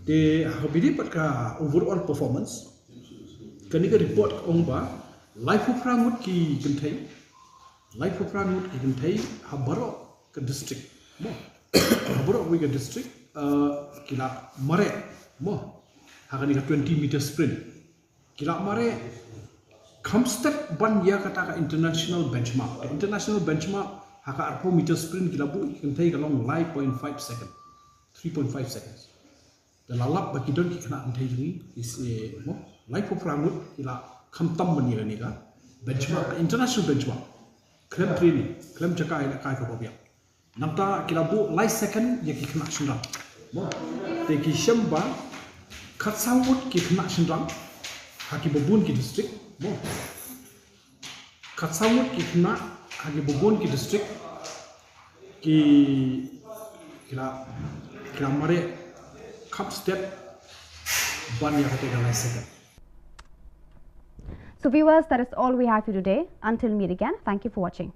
De habidi pat ka overall performance. Kani ka report ong ba life of pramut ki gentai. Life of pramut ki gentai habaro ke district. Mo habaro we ke district kila mare mo hakani ka 20 meter sprint. Kila mare kamstek ban ya kata ka international benchmark. International benchmark haka arpo meter sprint kila bu kentai kalong 5.5 second 3.5 seconds the lalap bagi don ki kena antai ni is mo life of pramut kila khamtam bani ni ka benchmark international benchmark klem training klem jaka ila kai ko bobia namta kila bu light second ya ki kena shinram mo te ki shamba khatsawut ki kena shinram haki bobun ki district mo khatsawut ki kena hagi bobon ki district ki kila mare cup step ban ya kata galai second. So viewers, that is all we have for today. Until meet again, thank you for watching.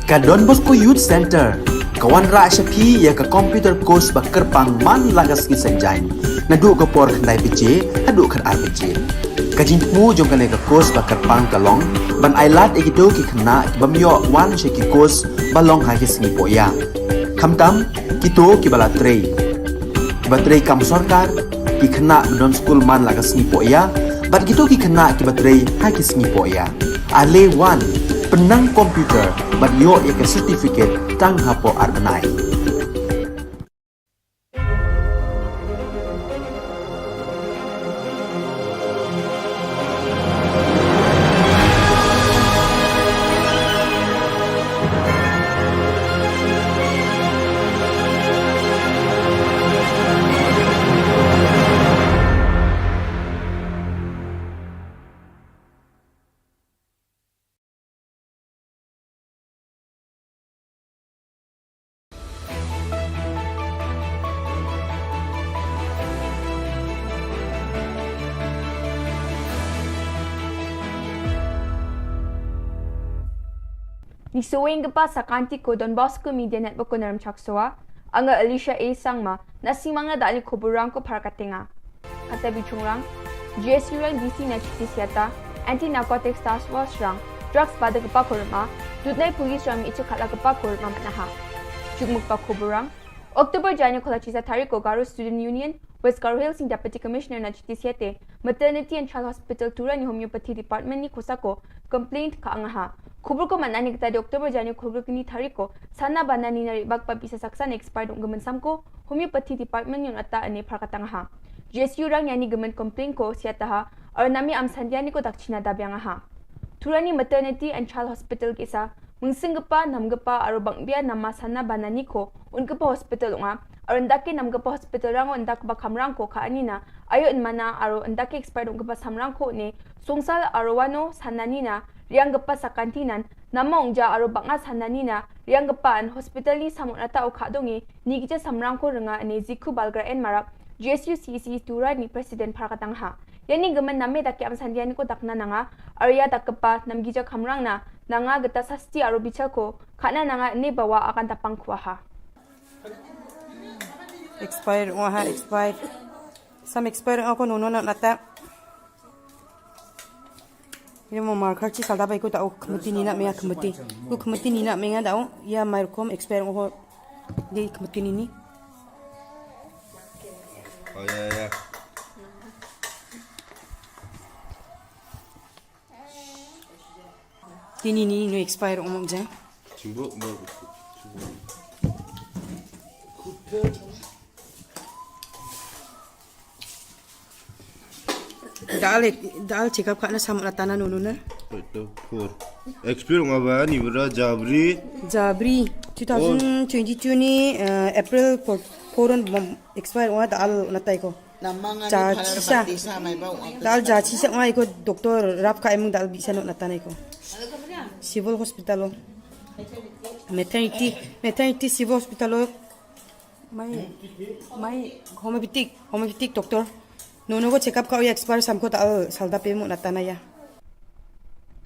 Ka Don Bosco Youth Center, kawan ra syapi ya ka computer course bakar pang man lagas ki sanjai. Nadu ka por khandai PJ, adu kan RPG. Ka jingmu jong ka course bakar pang kalong, ban ailat egido ki khna ki bamyo wan she ki course balong ha ki singi poya. Khamtam kito ki bala trei. Ki batrei kam sarkar ki khna don school man lagas singi poya, bat kito ki khna ki batrei ha ki singi poya. Ale wan penang komputer bat yo ya ke certificate tang hapo arbenai. Nisuwing pa sa kanti ko Don Bosco Media Network ko naram chaksoa, anga Alicia A. Sangma, na si mga dali kuburang ko para katinga. Katabi chungrang, GSU rang DC na chitisiata, Anti-Narcotics Task Force rang, drugs pada kepakurma, dudnay police rang ichakala kepakurma manaha. Jugmuk pa kuburang, October January kola chisa tarik ko Garo Student Union, West Garo Hills in Deputy Commissioner na chitisiate, Maternity and Child Hospital Tura ni Homeopathy Department ni kusako, complaint ka angaha. Khubor ko manani kita di Oktober January khubor kini tariko sana banani nari bagpa bisa saksa na expired ung gaman samko homeopathy department yung ata ani prakatanga ha. GSU rang yani gaman complain ko siya taha और nami am sandiani ko dakchina dabyang ha turani maternity and child hospital kisa mungsingpa namgpa aro bangbia nama sana banani ko unkpa hospital nga aro ndaki namgpa hospital rango ndakba khamrang ko khanina ayo inmana aro ndaki expert unkpa samrang ko ne songsal aro wano sananina rianggpa sakantinan nama ongja aro banga sananina rianggpa an hospital ni samunata o khadongi nigija samrang ko renga ne zikhu balgra en marak GSU CC turani president parakatang ha yani gaman name dakki am sandiani ko dakna nanga arya dakpa namgija khamrang na nanga gata sasti aro bichal ko khana nanga ne bawa akan tapang khwa ha Expired ha expired. Some expired ako nono na nata. Yung mo marker chi salda ba ko ta khmati ni na me khmati. Ko khmati ni na me nga daw ya markom expired ko di khmati ni. Oh ya. Tini ni no expire umong jang. Cimbo mau. Dal check up kana sam ratana nono na. Betul. Pur. Experience apa ni bera Jabri? Jabri 2022 ni April 4 expire wa dal natai ko. Dal jachi sa ngai ko doktor rap ka emung dal bisa no natanai ko. Civil hospital maternity civil hospital mai homeopathic doctor nono ko check up ka expire sam ko dal salda pe mo natanaya.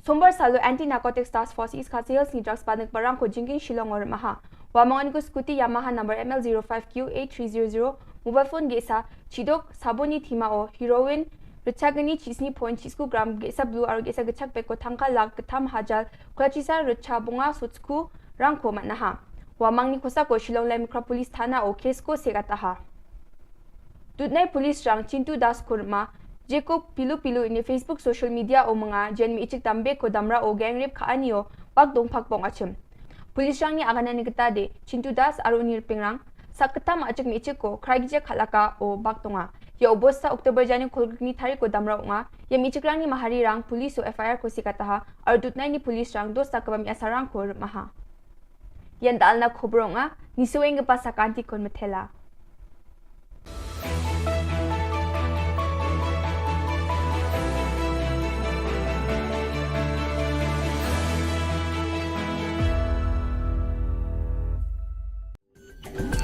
Sombar salu anti narcotics task force is sales ni drugs panik barang ko jingin Shillong or maha wamangan ko scooty Yamaha number ML05Q8300 mobile phone gesa chidok saboni thima o heroin Ruchagani chisni point chisku gram gesa blue aro gesa gachak peko thangka lag katham hajal kwachisa ruchabunga sutsku rangko manaha wamangni kosa ko Shillong Lai Mukra police thana o case ko segataha Tudnai police rang Chintu Das kurma Jeko pilu in Facebook social media o mga jenmi ichik tambe ko damra o gang rape kaanio pag dongpak bong achim police rang ni agana ni de Chintu Das aro nirpingrang saktam achik mi ichik ko kraigje khalaka o baktonga ya obosta Oktober jani kolgni thari ko damra nga ya mi ichik rang ni mahari rang police o FIR ko sikataha aro dutnai ni police rang dos sakabam asarang ko maha yan dal na khobro nga nisueng pa sakanti kon methela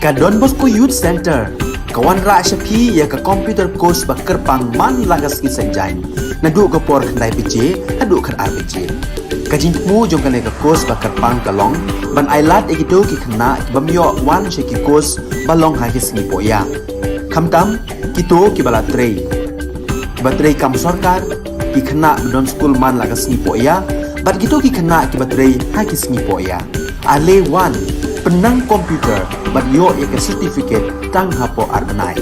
Ka Don Bosco Youth Center kawan ra shapi ya ka computer course bakar pang man lagas ki sanjai nadu ka por khnai pije adu khan RPG kajin mu jong kan ka course bakar pang kalong ban ailat ekito ki khna bamyo wan she ki course balong ha ki singi poya khamtam kito ki bala trei batrei kam sarkar ki khna don school man lagas ni poya bat kito ki khna ki batrei ha ki singi poya ale wan penang komputer bat yo ya ke certificate tang hapo arnai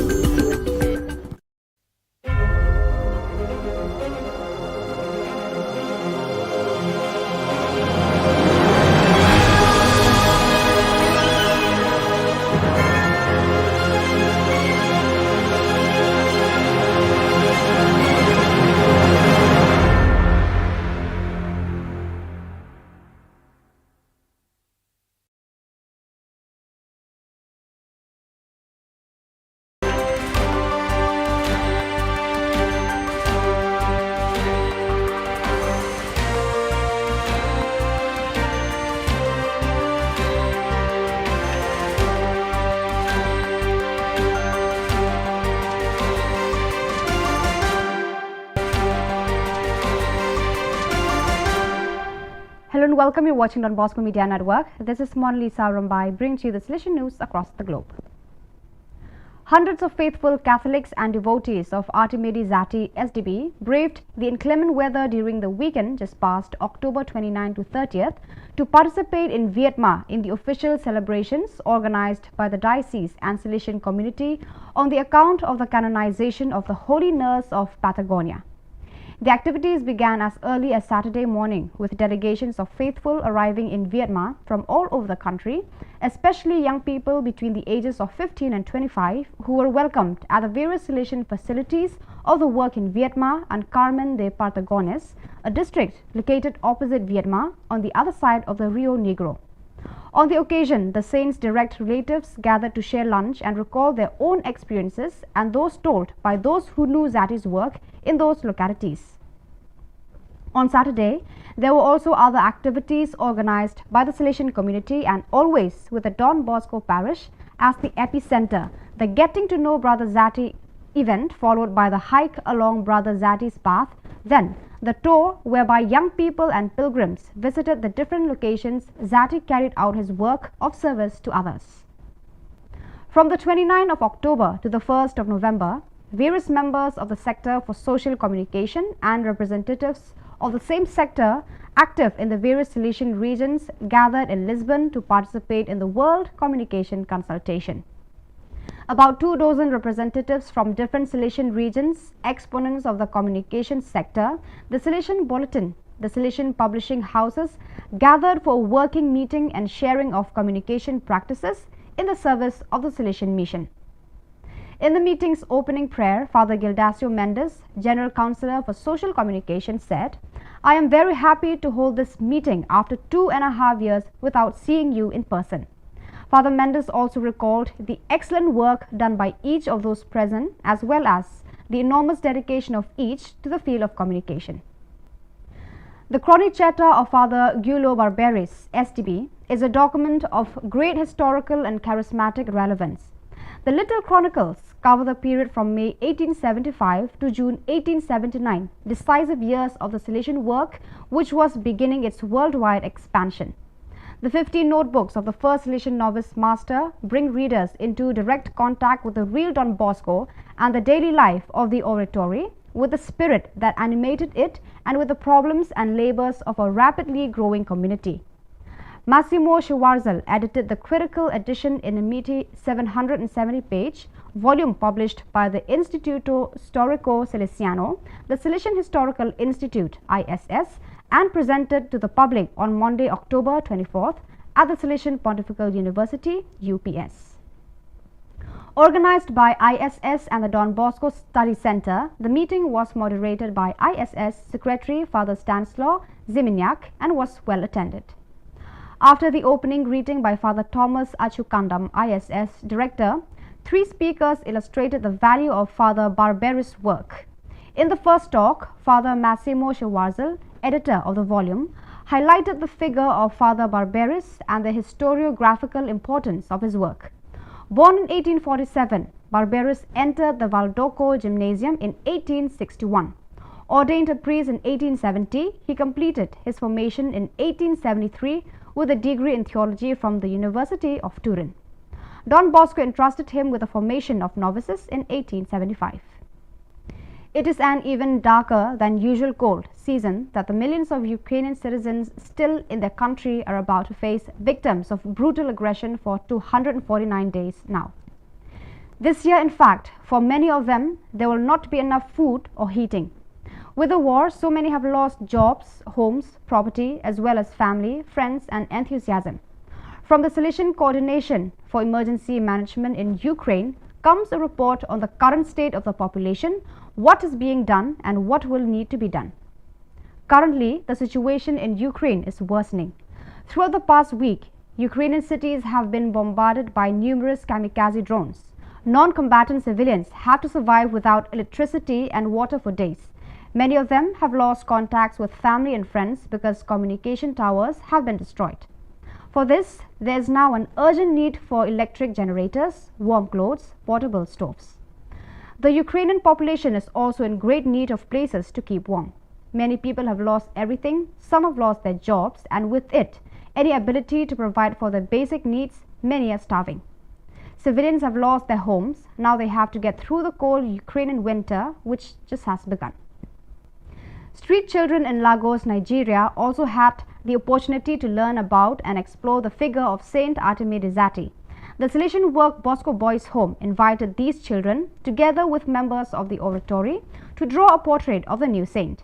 Hello and welcome. You're watching Don Bosco Media Network. This is Monalisa Rambai bringing to you the solution news across the globe. Hundreds of faithful Catholics and devotees of Artimedi Zati SDB braved the inclement weather during the weekend just past October 29 to 30th to participate in Vietnam in the official celebrations organized by the diocese and Salesian community on the account of the canonization of the Holy Nurse of Patagonia. The activities began as early as Saturday morning with delegations of faithful arriving in Vietnam from all over the country, especially young people between the ages of 15 and 25 who were welcomed at the various Salesian facilities of the work in Vietma and Carmen de Partagones, a district located opposite Vietma on the other side of the Rio Negro. On the occasion, the saints' direct relatives gathered to share lunch and recall their own experiences and those told by those who knew Zati's work in those localities. On Saturday, there were also other activities organized by the Salesian community and always with the Don Bosco parish as the epicenter. The Getting to Know Brother Zati event followed by the hike along Brother Zati's path, then the tour whereby young people and pilgrims visited the different locations Zati carried out his work of service to others. From the 29th of October to the 1st of November, various members of the sector for social communication and representatives of the same sector active in the various Salesian regions gathered in Lisbon to participate in the World Communication Consultation. About 24 representatives from different Salesian regions, exponents of the communication sector, the Salesian Bulletin, the Salesian publishing houses gathered for a working meeting and sharing of communication practices in the service of the Salesian mission. In the meeting's opening prayer, Father Gildacio Mendes, General Counsellor for Social Communication, said, "I am very happy to hold this meeting after 2.5 years without seeing you in person." Father Mendes also recalled the excellent work done by each of those present as well as the enormous dedication of each to the field of communication. The Chronicetta of Father Gulo Barberis, STB, is a document of great historical and charismatic relevance. The Little Chronicles cover the period from May 1875 to June 1879, decisive years of the Salesian work which was beginning its worldwide expansion. The 15 notebooks of the first Salesian novice master bring readers into direct contact with the real Don Bosco and the daily life of the oratory, with the spirit that animated it and with the problems and labors of a rapidly growing community. Massimo Schwarzel edited the critical edition in a meaty 770-page volume published by the Instituto Storico Salesiano, the Salesian Historical Institute (ISS), and presented to the public on Monday, October 24th at the Salesian Pontifical University, UPS. Organized by ISS and the Don Bosco Study Center, the meeting was moderated by ISS Secretary Father Stanislaw Ziminiak and was well attended. After the opening greeting by Father Thomas Achukandam, ISS Director, 3 speakers illustrated the value of Father Barberis' work. In the first talk, Father Massimo Schwarzel, editor of the volume, highlighted the figure of Father Barberis and the historiographical importance of his work. Born in 1847, Barberis entered the Valdoco Gymnasium in 1861. Ordained a priest in 1870, he completed his formation in 1873 with a degree in theology from the University of Turin. Don Bosco entrusted him with the formation of novices in 1875. It is an even darker than usual cold season that the millions of Ukrainian citizens still in their country are about to face, victims of brutal aggression for 249 days now. This year, in fact, for many of them, there will not be enough food or heating. With the war, so many have lost jobs, homes, property, as well as family, friends, and enthusiasm. From the Salesian Coordination for Emergency Management in Ukraine comes a report on the current state of the population, what is being done and what will need to be done. Currently, the situation in Ukraine is worsening. Throughout the past week, Ukrainian cities have been bombarded by numerous kamikaze drones. Non-combatant civilians have to survive without electricity and water for days. Many of them have lost contacts with family and friends because communication towers have been destroyed. For this, there is now an urgent need for electric generators, warm clothes, portable stoves. The Ukrainian population is also in great need of places to keep warm. Many people have lost everything, some have lost their jobs, and with it, any ability to provide for their basic needs. Many are starving. Civilians have lost their homes. Now they have to get through the cold Ukrainian winter, which just has begun. Street children in Lagos, Nigeria also had the opportunity to learn about and explore the figure of Saint Artemide Zati. The Salesian Work Bosco Boys Home invited these children, together with members of the oratory, to draw a portrait of the new saint.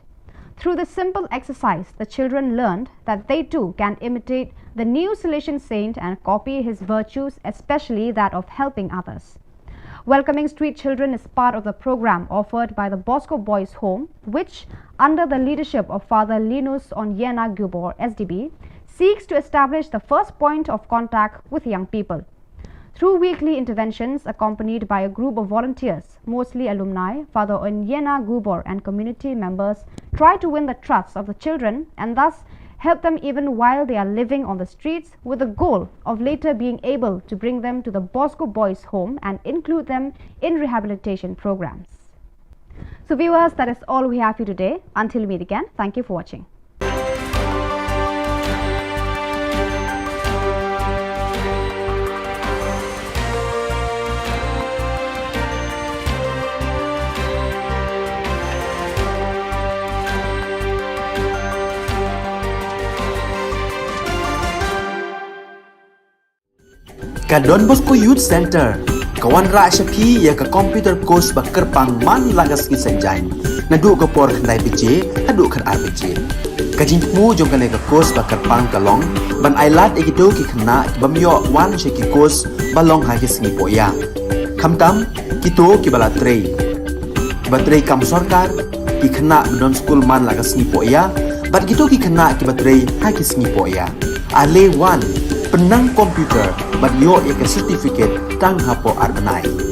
Through this simple exercise, the children learned that they too can imitate the new Salesian saint and copy his virtues, especially that of helping others. Welcoming Street Children is part of the program offered by the Bosco Boys Home, which, under the leadership of Father Linus Onyena Khubor, SDB, seeks to establish the first point of contact with young people. Through weekly interventions accompanied by a group of volunteers, mostly alumni, Father Onyena Khubor and community members try to win the trust of the children and thus help them even while they are living on the streets, with the goal of later being able to bring them to the Bosco Boys Home and include them in rehabilitation programs. So viewers, that is all we have for you today. Until we meet again, thank you for watching. Ka Don Bosco Youth Center, kawan ra syapi ya ka computer course bakar pang man lagas ki senjain. Nadu ka por khandai PJ, hadu kan RPG. Kajin mu jong kan ka course bakar pang kalong, ban ailat ikido ki khna ki bamyo wan she ki course balong ha ki sngi poya. Khamtam kito ki bala trei. Ki batrei kam sarkar ki khna don school man lagas sngi poya, bat kito ki khna ki batrei ha ki sngi poya. Ale wan penang komputer bat yo ya ke certificate tang hapo arbenai.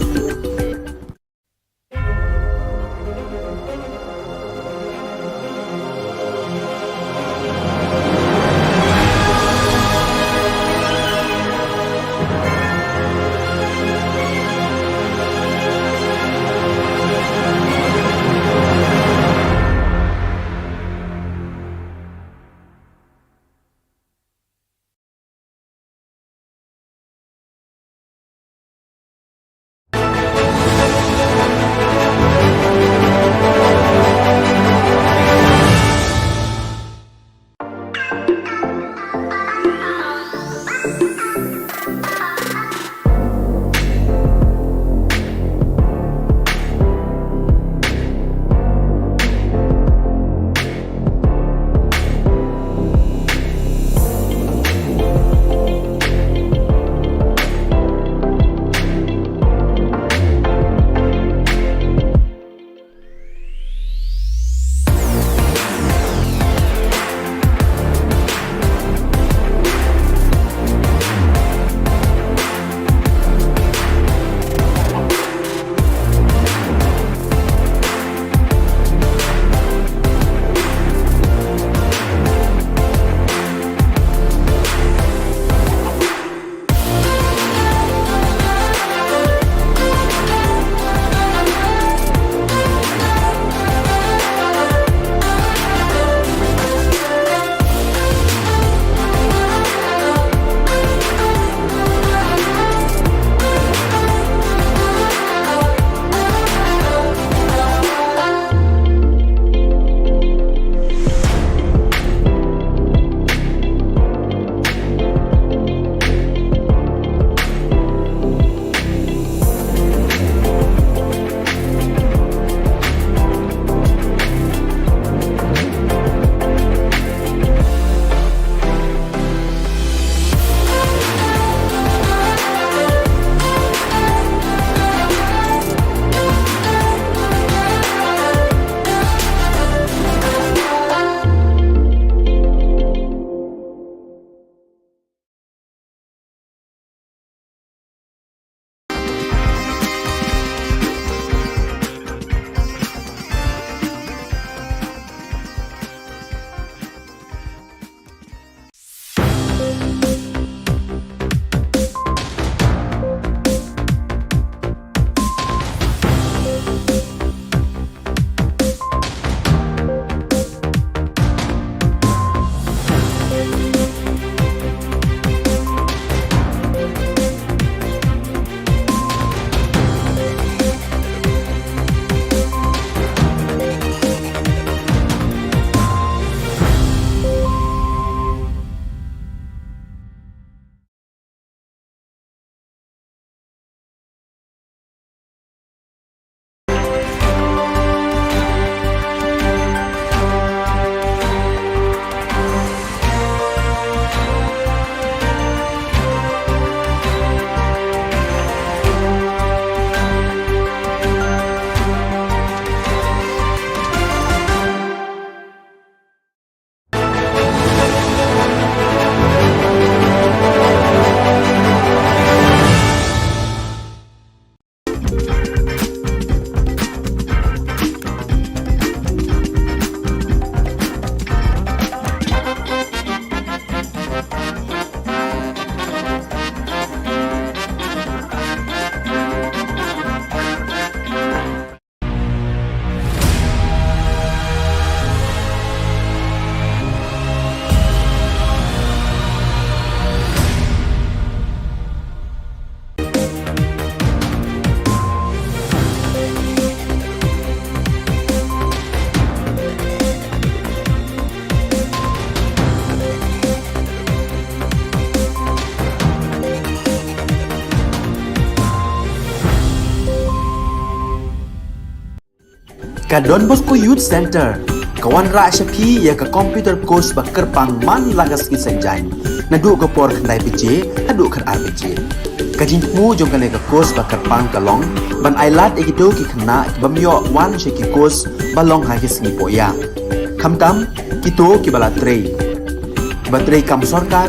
ka Don Bosco Youth Center kawan ra shapi ya ka computer course bakar pang man lagas ki senjai na du ka por khandai piche adu khan RPG kajin mu jong ka ne ka course bakar pang kalong ban ailat egido ki khna bamyo wan she ki course balong ha ki sngi poya khamtam kito ki bala trei batrei kam sarkar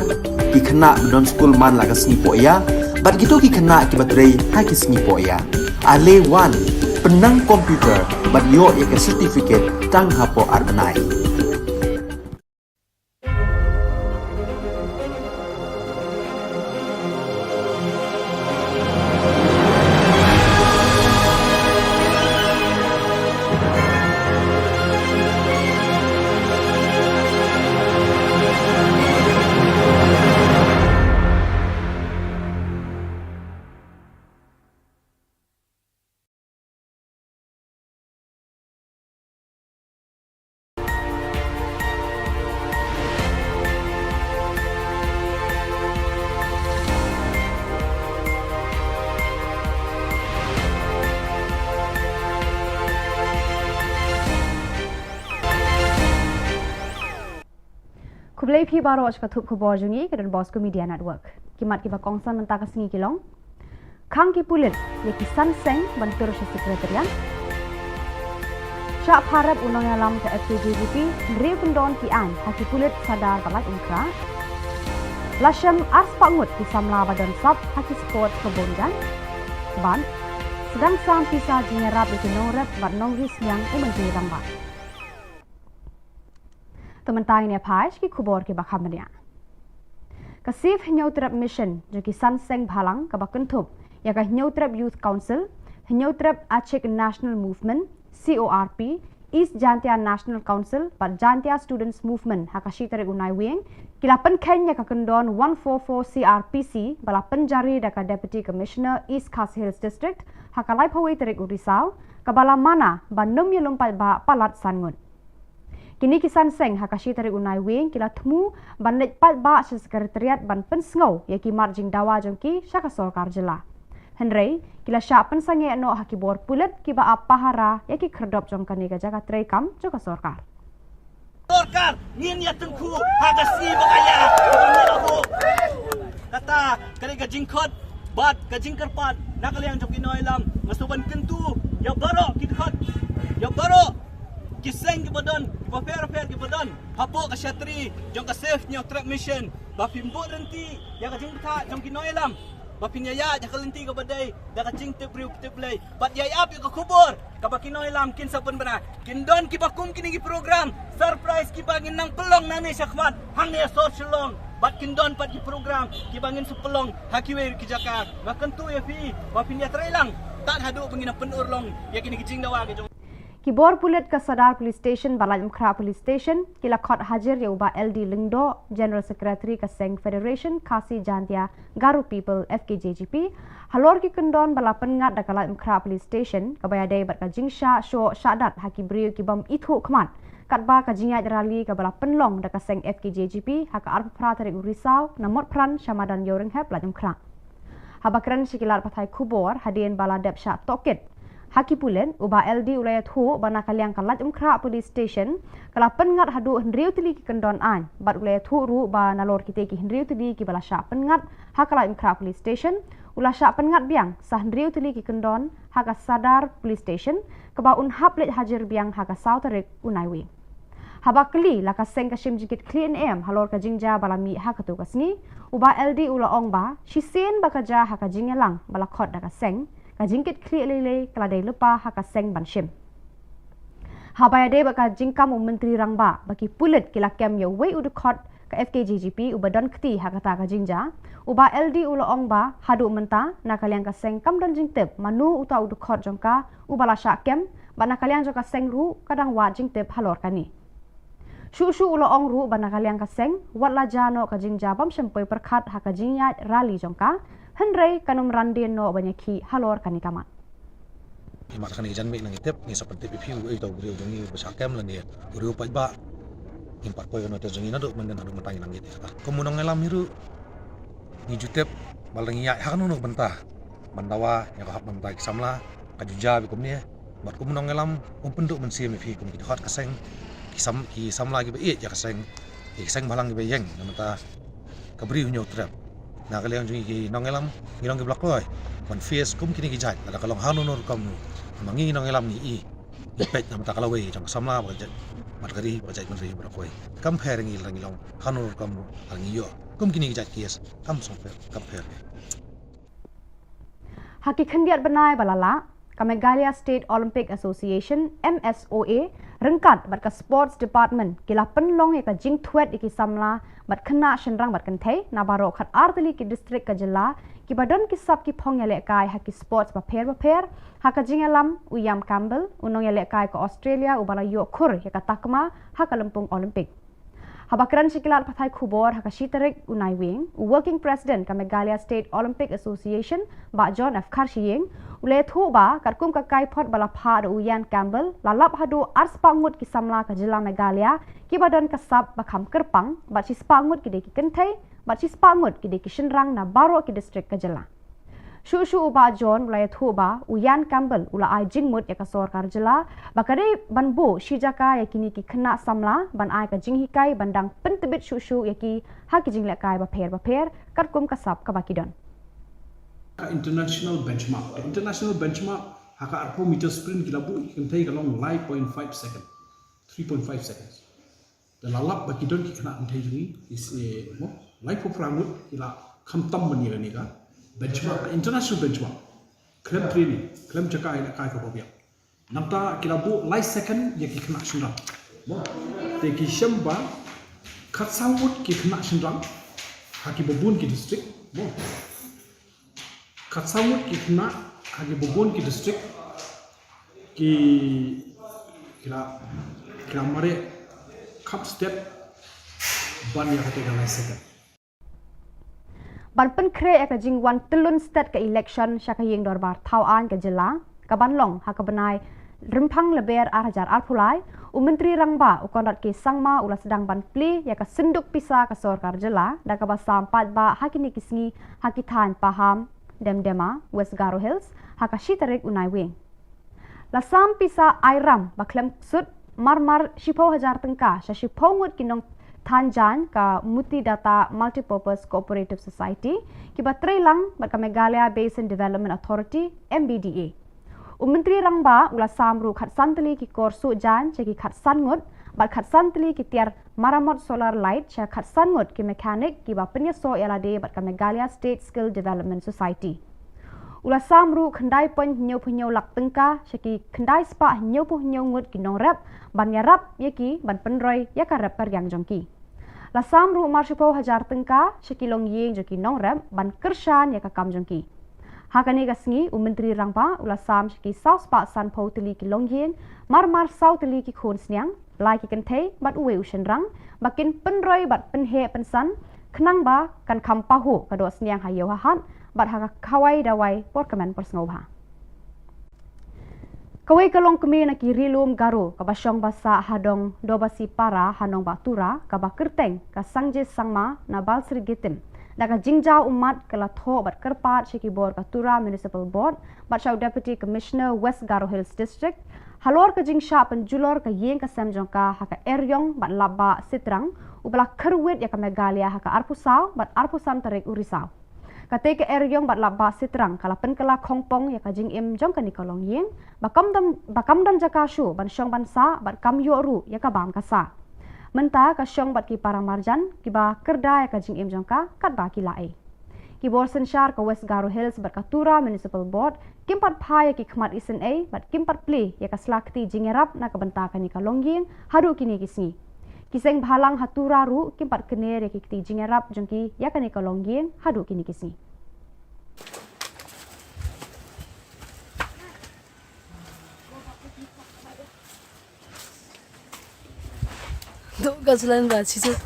ki khna don school man lagas sngi poya bat gitu ki khna ki batrei ha ki sngi poya ale wan penang komputer bat yo ya ke certificate tang hapo arbenai Kublai phi baro ka thup khubor jungi ka Don Bosco Media Network. Kimat ki ba kongsan mentaka singi kilong. Khang ki pulit ye ki san seng bantur sha sekretariat. Syak Bharat unang alam ke FKJGP Ndri pendon ki an haki pulit sadar balat unkra. Lasham ars pangut ki samla badan sab haki sport kebonjan. Ban sedang sam pisa jingerap di norat bat nongris yang umanti ramba. Tementang ini apa ki khubor ki bakhamnya. Kasif nyautrap mission jadi sanseng bhalang ka bakentup ya ka nyautrap youth council, nyautrap Achek National Movement, CORP, East Jantia National Council, but Jantia Students Movement hakashi tarik unai wing, kilapan Kenya ka kendon 144 CRPC balapan jari da ka Deputy Commissioner East Khasi Hills District hakalai pawai tarik urisau kabala mana banum ya lompat ba palat sangun. Kini kisan seng hakashi tarik unai wing kila temu bandit pat ba sa sekretariat ban pensngau ya ki marjing dawa jongki syaka sorkar jela. Henry kila sya pensange no haki bor pulet ki ba apahara ya ki kerdop jongkani ga jaga trekam joka sorkar. Sorkar ngin ya tengku hagasi bakaya aku kata kare ga jingkot bat ga jingkerpat nakaliang jongki noilam masuban kentu ya baro kidkot ya baro kiseng ke badan, fair ke badan, hapo ke syatri, jong ke safe nyo trap mission, bapin bo renti, ya ke jing ta, jong kinoilam, bapin yaya, ya ke lenti ke badai, ya ke jing tip riu tip lay, bat yaya ap ya ke kubur, ke bakinoilam kin sapun bana, kin don ki bakum kini ki program, surprise ki bangin nang pelong nani syakmat, hang ya sor Shillong, bat kin don pat ki program, ki bangin sepelong, hakiwe ki jakar, makan tu ya fi, bapin ya trailang, tak hadu pengina penurlong, ya kini ki jing dawa ke jong. Kibor pulit ke Sadar Police Station, Balai Mkra Police Station, kila khot hadir ya ubah LD Lingdo, General Secretary ke Seng Federation, Kasi Jantia, Garu People, FKJGP, halor ki kendon bala pengat da Balai Mkra Police Station, kabaya day bat ka jingsha, syo, syadat, haki beriu ki bam itu kemat, katba ka jingat rali ke bala penlong da ka Seng FKJGP, haka arp pra tarik urisau, namot pran syamadan yoring hep Balai Mkra. Habakran sikilar patai Khubor, hadirin bala dep syak tokit, Haki pulen ubah LD ulayat hu bana kaliang kalat Mkra Police Station kala pengat hadu hendriu tili ki kendon an bat ulayat hu ru ba nalor kite ki hendriu tili ki bala syak pengat hakala Mkra Police Station ulah syak pengat biang sah hendriu tili ki kendon haka Sadar Police Station keba un haplet hajar biang haka Sautarik unai wing. Haba kli laka seng ka shim jikit clean am halor ka jingja bala mi haka tu kasni ubah LD ula ong ba shisen bakaja haka jingelang bala khot da ka seng kajingkit kli lele keladai lepa haka seng banshim. Habaya de baka jingkam menteri rangba baki pulit kila kem ya wei udukot ka FKJGP ubadon kti haka ta kajingja uba LD ula ongba hadu menta nakaliang ka seng kam don jingtep manu uta udukot jongka ubala syakem ba nakaliang jongka seng ru kadang wa jingtep halor kani. Shu ula ong ru ba nakaliang ka seng wat la jano ka jingja bam shempoi perkhat haka jingyat rali jongka Henry kanum randien no banyaki halor kani kamat. Imat kani jan mek nang itep ni seperti pipiu ai tau beriu jongi besakam lan dia. Beriu pat ba. Impat poi no te jongi nadu menden adu mentai nang ite. Kemunong ngelam hiru. Ni jutep balengi ya hakanu no bentah. Mandawa ya hap mentai samla kajuja bikum ni. bat kum nong elam penduk men sim phi kum ki hot kaseng ki sam lagi be ya kaseng balang be yeng namata kabri hunyo trap na kalian jungi ki nong elam ngirong ki blok loy ban face kum kini ki jaj ada kalong hanunur kam mangi nong elam ni i pet namata kalawe jang samla ba jaj mat kari ba jaj men ri bra koi compare ngi lang long hanunur kam angi yo kum kini ki jaj kies kam song compare Haki khendiat benai balala ka Meghalaya State Olympic Association MSOA rengkat bat ka sports department kila penlong ya ka jing thuet iki samla bat khna shenrang bat kan thei na baro khat artali ki district ka jilla ki badon ki sab ki phong ya le kai haki sports ba pher haka jing alam uyam campbell unong ya le kai ka Australia ubala yo khur ya ka takma haka lempung Olympic Habakran Shikilat Pathai Khubor Haka Shitarik Unai Wing, Working President ka Meghalaya State Olympic Association, Ba John F. Karshiying, Ule Thu Ba, Karkum Kakai Pot Balapha da Uyan Campbell, Lalap Hadu Ars Pangut ki Samla ka Jilla Meghalaya, ki Badan Kasab Bakam Kerpang, Bat Sis Pangut ki Deki Kentai, Bat Sis Pangut ki Deki Shenrang na Baro ki District ka Jilla. Shu Uba John Ulay Thu Ba, Uyan Campbell, Ula Ai Jingmut ya ka Sorkar Jilla, Bakare Banbu Shijaka ya kini ki Kena Samla, Ban Ai ka Jinghikai Bandang Pentebit Shu ya ki Haki Jinglekai ba pher, Karkum Kasab ka Bakidon. International benchmark haka arpo meter sprint kila bu kentai kalong 9.5 second 3.5 seconds the lalap bakidon ki kena antai juri is mo life of rangut kila khamtam bani ni ka benchmark international benchmark klem training klem jaka ila kai ko bia namta kila bu life second ya ki kena shinra mo te ki shamba khat sangut ki kena shinra haki bobun ki district mo Katsamut ki kena hagi bobon ki district ki kira mare cup step ban ya kata galai second. Ban pen kre ka jingwan telun state ka election syaka yeng dorbar tauan ka jela ka banlong haka benai rempang leber arhajar arpulai Menteri Rangba ukonrat ke sangma ula sedang ban pli ya ka senduk pisa ka Sorkar Jela da ka basam pat ba hakini kisngi hakitan paham Demdema, West Garo Hills, haka Shitarik Unai Wing. Lasam pisa Airam, baklem sud, marmar Shipo Hajar Tengka, sya Shipo ngut kinong Tanjan ka Muti Data Multipurpose Cooperative Society, kiba Trelang, baka Meghalaya Basin Development Authority, MBDA. Menteri Rangba, ula samru khat santali ki korsu jan, ceki khat sangut, bat khat santali ki tiar maramot solar light, sya khat sangut ki mekanik, kiba penyeso yalade bat ka Meghalaya State Skill Development Society. Ula samru khendai pon nyau lak tengka, syaki khendai spa nyau ngut ki nong rap, ban ya rap yaki ban penroy ya ka rap karyang jongki. La samru marshipo hajar tengka, syaki long yeng joki nong rap, ban kershan ya ka kam jongki. Hakani gasngi Menteri Rangba ula sam syaki saus pa san po teli ki long yeng, marmar sau teli ki khun snyang, lai ki kentei bat uwe ushen rang, bakin penroy bat penhe pensan, kenang ba kan kampahu kado snyang hayo hahat, bat haka kawai dawai porkaman persngobha. Kawai kalong kemi na ki rilum garu kabasyong basa hadong dobasi para hanong batura kabakerteng ka sangje sangma na balsri gitim. Daga jingjau umat kala tho bat kerpat syaki bor Katura Municipal Board bat syau Deputy Commissioner West Garo Hills District halor ka jingsha penjulor ka yeng ka semjongka haka eryong bat laba sitrang ubala kerwit ya ka Meghalaya haka arpusau bat arpusan tarik urisau. Kate ka eryong bat laba sitrang kala penkala kongpong ya ka jing im jong ka nikolong yeng bakamdan jakashu ban syong bansa bat kam yoru ya ka bam kasa. Menta ka syong bat ki para marjan kiba kerda ya ka jing im jongka kat ba ki lae. Ki bor sensyar ka West Garo Hills bat Katura Municipal Board kimpat phai ki khmat isen a bat kimpat pli ya ka slakti jingerap na ka benta ka ni ka longyeng hadu kini kisni. Kiseng bhalang hatura ru kimpat kener ya ki ti jingerap jongki ya ka ni ka longyeng hadu kini kisni. Do gazalan ga chisu.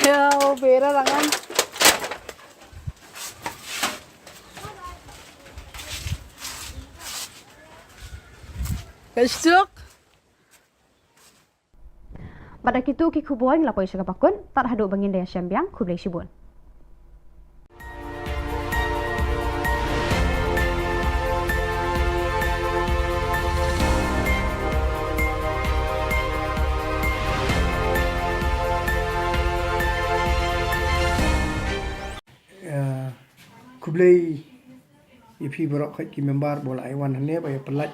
Ya, bera rangan. Kasuk. Pada kitu ki Khubor ngelapoi sagapakun, tak haduk bangin daya syambiang Khublai Shibun. Khublai ipi borok khoi ki member bola aiwan hane ba pelat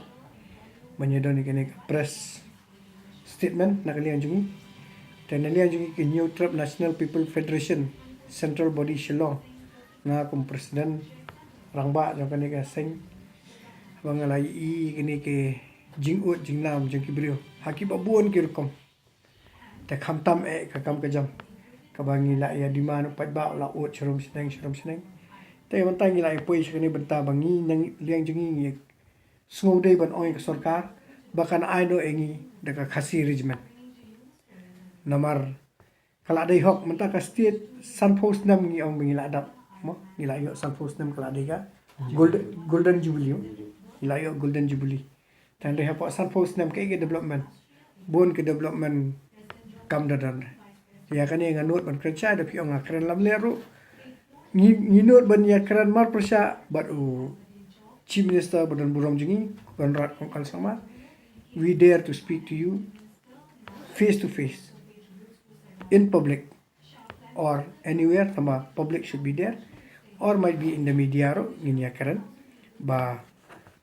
menyedon ni press statement nak lian jungi dan lian jungi ke New Trap National People Federation Central Body Shillong na kum presiden rangba jong kani ka seng bangalai i kini ke jingut jingnam jong ki brio haki babun ki rukom ta kham tam ka kam ka jam ka bangi la ya di mana pat ba la ut shrum seneng te bantai ngi la poi shkani benta bangi nang liang jungi ngi sngo dei ban oi ka sarkar bahkan ai no engi deka khasi regiment namar kala dei hok menta ka state sun post nam ngi ong bingi la dap mo ngi la yo sun post nam kala dei ka golden jubilee ngi la yo golden jubilee tan dei hapo sun post nam ke development bon ke development kam dadan ya kan yang ngot ban kerja da pi ong akran lam leru ngi not ban ya kran mar persya bat chief minister badan buram jingi ban rat kong kal sama we dare to speak to you face to face in public or anywhere sama public should be there or might be in the media ro ngin ya kran ba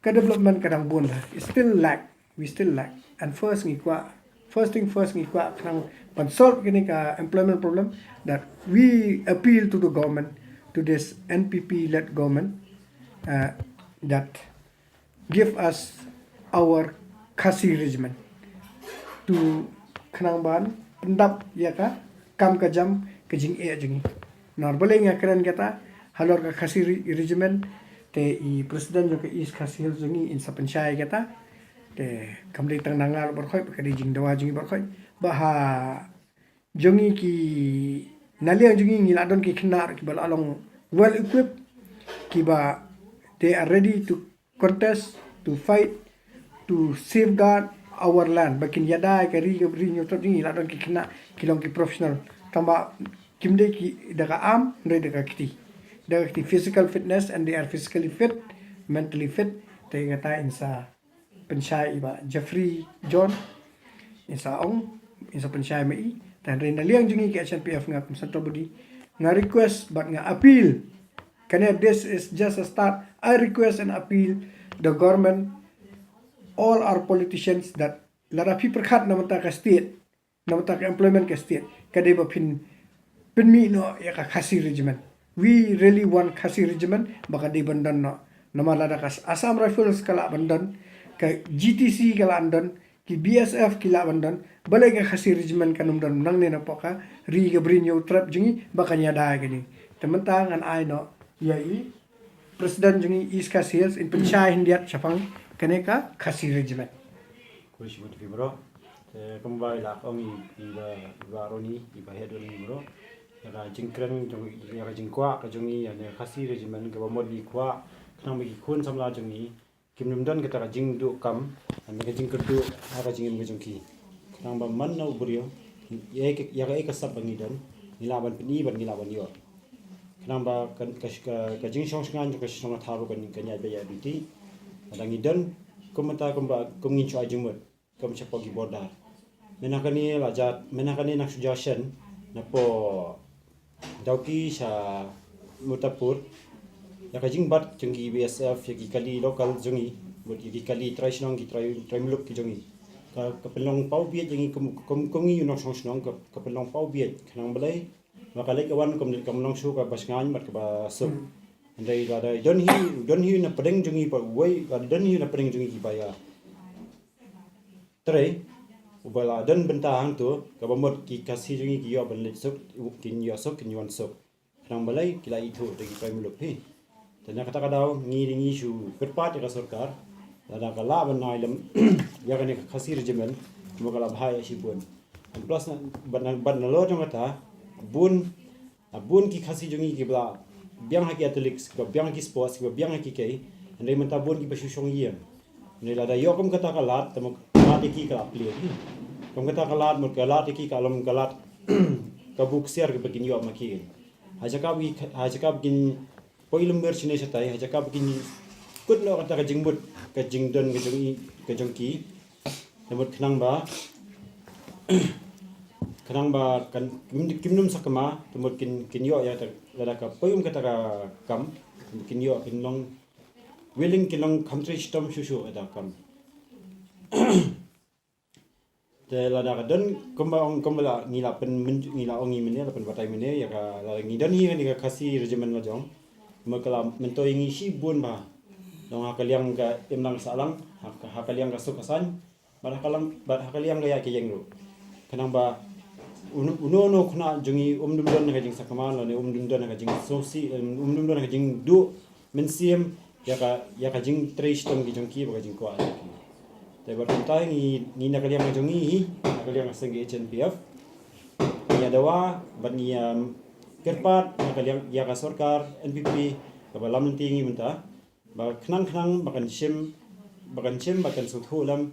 ka development kadang bon we still lack and first thing first ngi kwa kang pan solve kini ka employment problem that we appeal to the government, to this NPP led government that give us our khasi regiment to khnang ban pendap ya ka kam ka jam ke jing e jingi normally nga kran kata halor ka khasi regiment te I presiden jo ke is khasi jingi in sa panchai kata te kamri tang nangal bar khoi ka di jing dawa jingi bar khoi ba ha jongi ki naliang jongi ngi ladon ki khnar ki bal along well equipped ki ba they are ready to contest to fight to safeguard our land bakin yada ka ri nyu to ngi ladon ki khna kilong ki professional tamba kimde ki daga am ndai daga kiti physical fitness and they are physically fit mentally fit te ngata insa pensyai ba Jeffrey John insa ong insa pensyai mai dan rena liang jungi ke SNPF nga Central Body nga request but nga appeal kana this is just a start. I request and appeal the government all our politicians that lara pi perkhat namata ka state namata ka employment ka state kadai ba pinmi no ya ka khasi regiment we really want khasi regiment baka di bandan no namala da ka Assam Rifles kala bandan ka GTC kala andan ki BSF kila bandan balai ka khasi regiment kanum dan nang ne na poka ri ga brinyo trap jungi bakanya da gani tementa ngan ai no ya I presiden jungi is khasi in penchai hindiat chapang kaneka khasi regiment ko shi mutu bro te kembali lah kami iba roni iba hedon bro ya jingkren jungi ya jingkwa ka jungi ya khasi regiment ka modi kwa kanang bagi kun samla jungi kim dan kita jing du kam and ka jing kerdu ha jing mi jungki nang ba man no burio ya ka sab bangi dan nilaban pni ban nilaban yo nang ba ka jing shong shngan ka shong tharu kan nya be ya biti adang idan komata komba komngin chwa jingmut kom chapo gi border menakani lajat menakani nak suggestion na po dauki sa mutapur ya kajing bat jengki BSF ya kali lokal jongi buat kali try snong ki try muluk ki jongi ka pelong pau biet jengi kongi unong song snong ka pelong pau biet kanang balai maka lek awan kom long su ka basngan mat ka ba so andai ada don hi na pedeng jongi pa wai don hi na pedeng jongi ki baya tray ubala don bentang tu ka bomot ki kasih jongi ki yo ban lek sok kin yo sok kin yon sok kanang balai kila itu de try muluk hi tanya kata kadau ngiringi su kerpat ya sarkar ada kala banai lam ya kan khasi regiment mo kala bahaya si bun plus ban lo jong kata bun ki khasi jongi ki bla biang haki athletics ko biang ki sports ko biang haki kai andai menta bun ki basu shong yem Ni lada yo kum kata kalat temu kalat iki kalap lihat. Kum kata kalat mut kalat iki kalom kalat kabuk siar ke begini yo maki. Haja ka begin poilum ber sini setai haja ka begin kut no kata kajingbut kajingdon kajongki. Nemut kenang ba kan kimnum sakama temut kin yo ya lada ka poyum kata ka kam kin yo kin long willing kilong country stom shushu ada kam te la da don kumbala ngila pen ngila ongi mene la pen batai mene ya ka la ngidan hi ni ka khasi regimen la jong makala mento ingi shi bun ba dong hakaliang ka imlang salang hakaliang ka sukasan bar hakaliang ga ya ke yengru kanang ba uno khna jungi dum don ka jing sakama la ne dum don ka jing sosi dum don ka jing du mensiam ya ka jing trace tong ki jong ki ba jing kwa te bar ta ni nakaliang ka jong hi nakaliang sang HNPF ni dawa ban ni kerpat nakaliang ya ka sarkar NPP ka ba lam tingi menta ba khnang bakan shim bakan suthu lam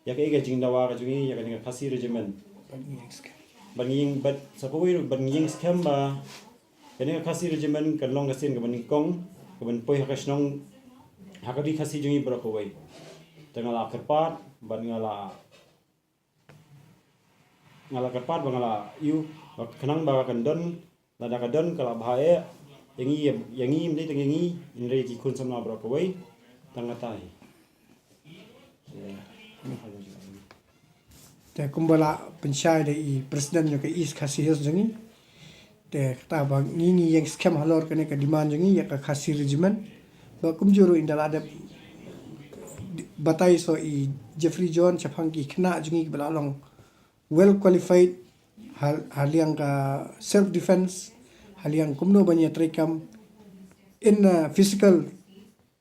ya ka jing dawa ka jong ya ka khasi regimen ban ying bat sapoi ban ying scam ba kene khasi regimen kan long ka sin ka ban kong keban poi hakasnong hakadi khasi jungi brokowai tengala kerpat ban ngala kerpat bangala yu kenang ba kan don lada ka don kala bhae yangi mde tengi indre ki kun samna brokowai tangatai te kumbala pensyai de i presiden yo ke is khasi hos jangi te kata bang ini yang scam halor kene ka demand jangi ya ka khasi regimen ba kumjuru indala ada batai so i Jeffrey John chapang ki khna jangi bala long well qualified haliang ka self defense haliang kumno banya trekam in physical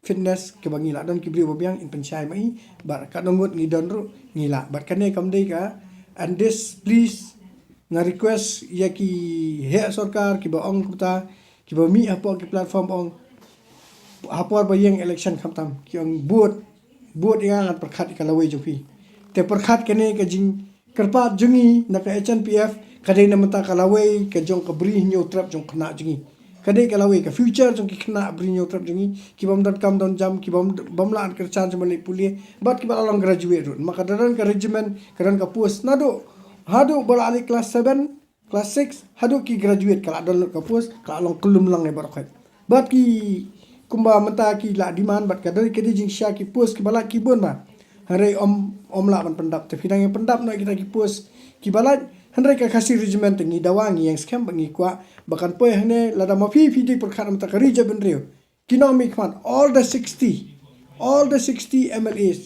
fitness ke bangi la don ki bri bobiang in penchai mai bar ka dongot ngi don ru ngila bar kane kam dei ka and this please nga request ya ki he sarkar ki ba ong kuta ki ba mi apo ki platform ong apor ba yeng election khamtam ki ong buat yang at perkhat ka lawai jopi te perkhat kene ka jing kerpat jungi na ka HNPF kadai na mata ka lawai ka jong ka bri nyo trap jong khna jungi kadai ka lawai ka future jong ki khna bri nyo trap jungi ki bam dot kam don jam ki bam lan ka chan jam le pulie bat ki ba long graduate run maka daran ka regiment karan ka post nado hadu bola ali class 7 class 6 hadu ki graduate kala don ka post ka long kulum lang e barokhat bat ki kumba mata ki la diman bat ka dari ke jing sha ki post ki bala ki bon ba hare om la ban pendap te fidang pendap no kita ki post ki bala handai ka khasi regiment ni dawangi yang scam bangi kwa bakan poi hane lada mafi fidi per khan mata kari jaben reo kinomi khan all the 60 MLAs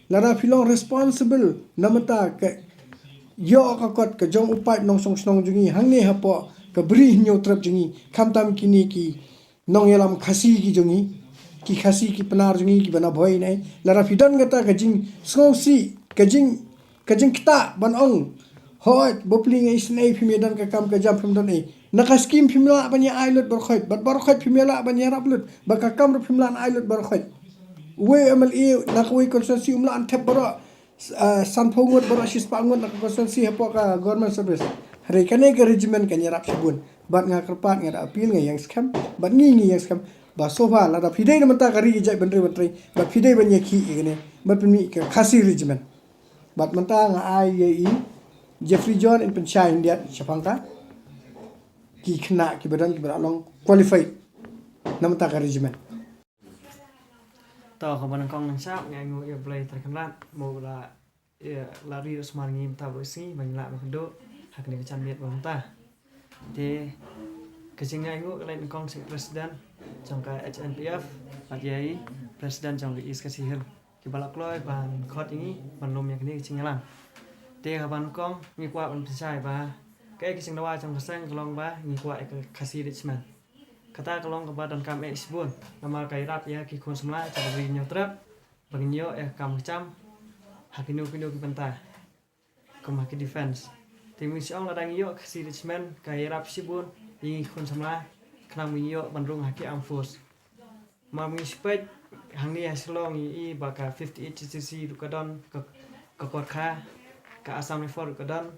lada filong responsible namata ka yo ka kot ka jong upat nong song snong jungi hangne hapo ka bri nyo trap jungi khamtam kini ki nong yelam khasi ki jungi ki khasi ki panar jungi ki bana bhoi nai lara fidan gata ka jing songsi ka jing kita ban ong hoi bopling is nei phimedan ka kam ka jam phim don ei naka scheme phimla banya ailot barkhot bat barkhot phimela banya raplut baka kam ro phimlan ailot barkhot we MLA nakoi constituency umla an thep baro san phongot baro sis pangot nak constituency hapo ka government service hare kane ka regiment kan yarap sibun bat nga kerpat nga appeal nga yang scam bat ngi yang scam ba sofa la da fidei na mata kari jai bandre bandre bat fidei banya ki igene bat mi ka khasi regiment bat mata nga ai Jeffrey John in penchai India chapangka ki khna ki badan ki baralong qualified namta ka regiment to ko ban kong nang sap ngai ngo ye play terkenal mo la lari smar ngim ta bosi ban la ma do hak ni chan miet bang ta te kecing ngai ngo lain kong sing presiden trong ka HNPF pat yai presiden trong is ka sihil ki balak loy ban khot ini ban lom yak ni kecing lang te ka ban kong mi kwa ban pisai ba cái kecing dawa trong pasang kalong ba mi kwa ka khasi richman kata kalong ka badan kam isbun nama kai rap ya ki kon semla cha bri nyo trap bang nyo kam cham hakino ki penta kom hak defense te mi siong la dang yo khasi richman kai rap sibun i kon semla knang mi yo ban rung haki am force ma mi spek hang ni Shillong i baka 58 GCC rukadon ka korkha ka Assam Rifle rukadon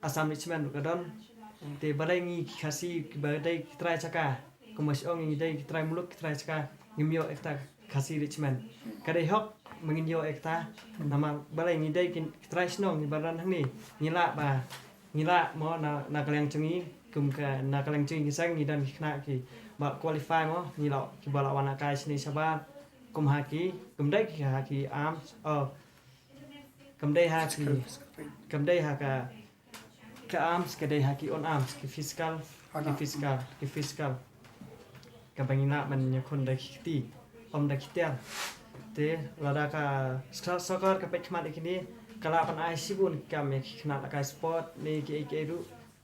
Assam Richmond rukadon te balai ngi khasi badai kitrai chaka kumas ong ngi dai kitrai muluk kitrai chaka ngimyo ekta khasi Richmond kadai hok menginyo ekta nama balai ngi dai kitrai snong ni baran hang ni ngila mo na kalang chungi kum ka na kalang chungi sang ni dan khna ki ba qualify mo ni lo ki bala wana kai sini saba kum haki kum dai ki haki arms kum dai haka ka arms ka dai haki on arms ki physical ka bangina man nya kon dai kiti om dai kitia te lada ka soccer ka pek mat ikini kala pan ai sibun ka me khna la ka sport ni ki ru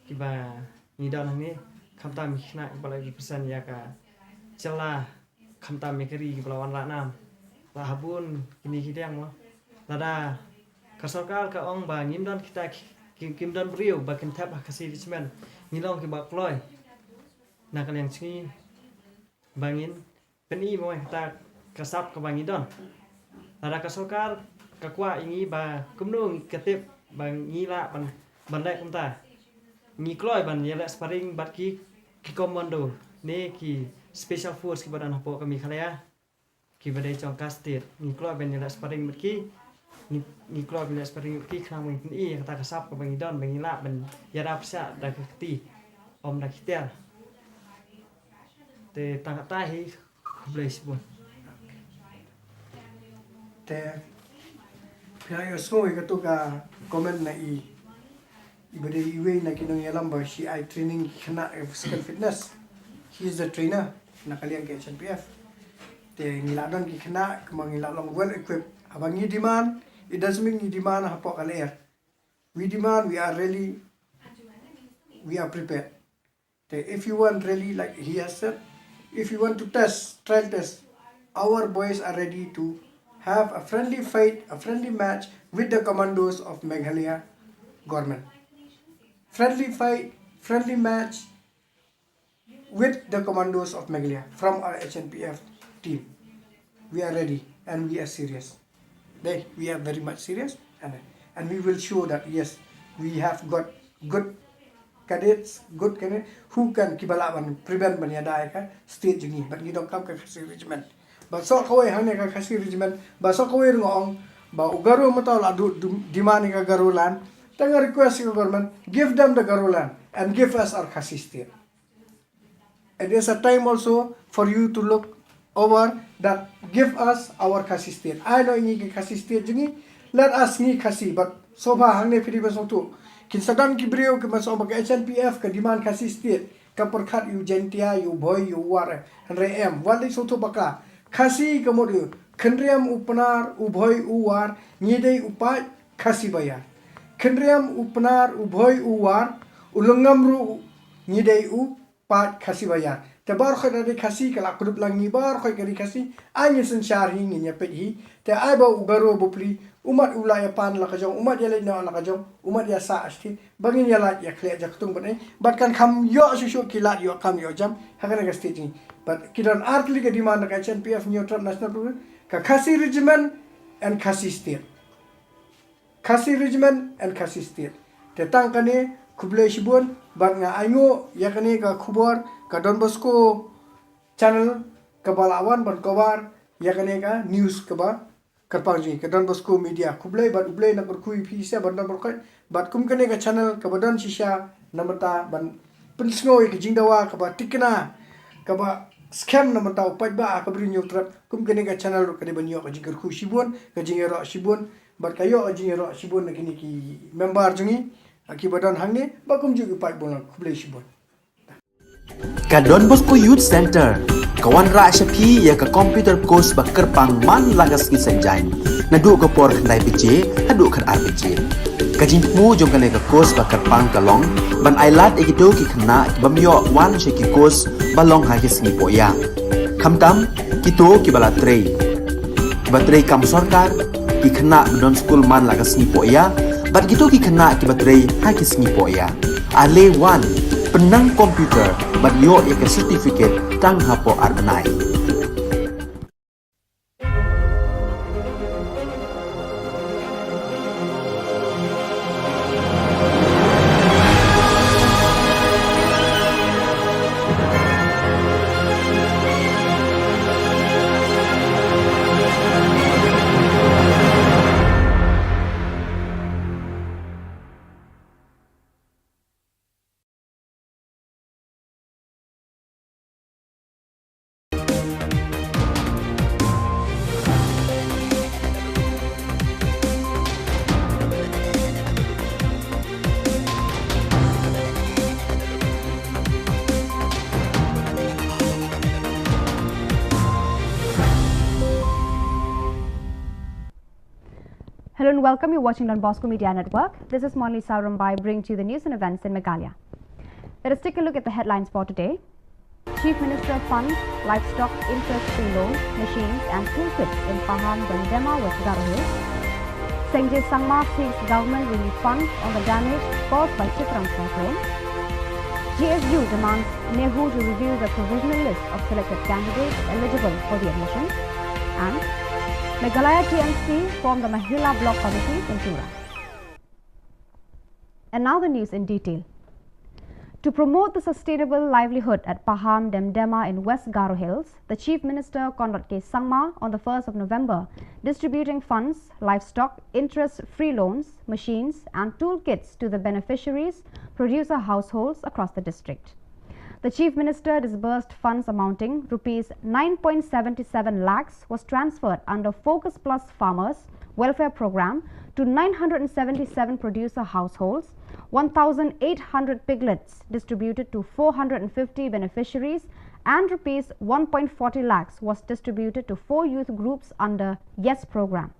ki ba ni dan ni khamta mi khna bala gi pesan ya ka cela khamta me keri ki bala wan la nam la habun kini kidang mo lada ka soccer ka ong ba ngim dan kita kim dan brio ba kin tap ka si Richmond ngilong ki ba kloi na ka leng chingi bangin peni mo ta kasap ka bangi don lada ka soccer ka kwa ingi ba kumno ketep bang ngila ban lek kumta ngi kloi ban yela sparring bat ki commando ne ki special force ki badan hapo kami khalaya ki badai chong kastir ngi kloi ban yela sparring bat ki ni kloi ban sparring ki khang ming i kata kasap ka bangi don bangi la ban yara psa da kti om da kitel te tangata hi place bon te Pihak semua itu ka komen na ibade iwe na kinong yalam ba si I training kena physical fitness. He is the trainer na kalian ke HNPF. Te ngiladon ki kena kemang ngilalong well equipped. Abang ni demand, it doesn't mean ni demand hapok kaler. We demand, we are prepared. Te if you want really like he has said, if you want to trial test, our boys are ready to have a friendly fight, a friendly match with the commandos of Meghalaya government. Friendly fight, friendly match with the commandos of Meghalaya from our HNPF team. We are ready and we are serious. We are very much serious and we will show that yes, we have got good cadets who can prevent banyadai ka state jungi, but you don't come to regiment. Basok kawai hanya ka kasi regiment basok kawai ngong ba ugaro mataw la demand ka garulan tanga request ka government give them the garulan and give us our kasi state. And there's a time also for you to look over that give us our kasi state. I know ini kasi state jungi let us ni kasi but so far hangne pidi basok tu kin sadam ki brio ke masok bag HNPF ka demand kasi state ka perkhat yu jentia yu boy yu war and em wali so tu baka Khasi kemudian kendriam upnar ubhoy uwar nyidei upai khasi bayar. Kendriam upnar ubhoy uwar ulengamru nyidei upai khasi bayar. Te bar khoy dari khasi kala kudup lang ni bar khoy dari khasi anya sensyar hi nya pet hi te ai ba ugaro bupli umat ulaya pan la kajong umat ya lena la kajong umat ya sa asti bangin ya la ya khle jak tung ban bat kan kham yo shu kilat yo kam yo jam hakana ga stage but kidan artli ke demand ka HNPF neutral national program ka khasi regiment and khasi state te tang kane khuble shibun bat nga aingo ya kane ka khubor ka Don Bosco channel ka balawan ban cover ya kane ka news ka ba Kerpangji ke Don Bosco media kublai bat ublai na berkui pisa ban na berkai bat kum kane ka channel ka badan shisha namata ban pensngoi ke jingdawa ka ba tikna ka ba scam namata upai ba ka bri nyutrap kum kane ka channel ka de banyo ka jingker khu shibun ka jingero shibun bat kayo jingero shibun na kini ki member jungi ki badan hangne ba kum ju upai bon kublai shibun ka Don Bosco Youth Center kawan ra shapi ya ka computer course ba kerpang man lagas ki sanjain nadu ka por khandai pije hadu khan RPG ka jingmu jong kane ka course ba kerpang kalong ban ailat egido ki khna bamyo wan she ki course balong ha ki sngi poya khamtam kito ki bala trei batrei kam sarkar ki khna don school man lagas sngi poya bat kito ki khna ki batrei ha ki sngi poya ale wan penang komputer bat yo ya certificate tang hapo arbenai Hello and welcome. You're watching Don Bosco Media Network. This is Monli Saurambai bringing to you the news and events in Meghalaya. Let us take a look at the headlines for today. Chief Minister funds livestock interest-free loans, machines and toolkits in Pahang, Dema, West Garo Hills. Sengjay Sangma seeks government relief funds on the damage caused by Chitrang cyclone. GSU demands Nehu to reveal the provisional list of selected candidates eligible for the admission. And Meghalaya TMC formed the Mahila Block Committee in Tura. And now the news in detail. To promote the sustainable livelihood at Pahang Demdema in West Garo Hills, the Chief Minister Conrad K. Sangma on the 1st of November distributing funds, livestock, interest-free loans, machines and toolkits to the beneficiaries, producer households across the district. The Chief Minister disbursed funds amounting Rs 9.77 lakhs was transferred under Focus Plus Farmers Welfare Program to 977 producer households, 1,800 piglets distributed to 450 beneficiaries and Rs 1.40 lakhs was distributed to 4 youth groups under YES program.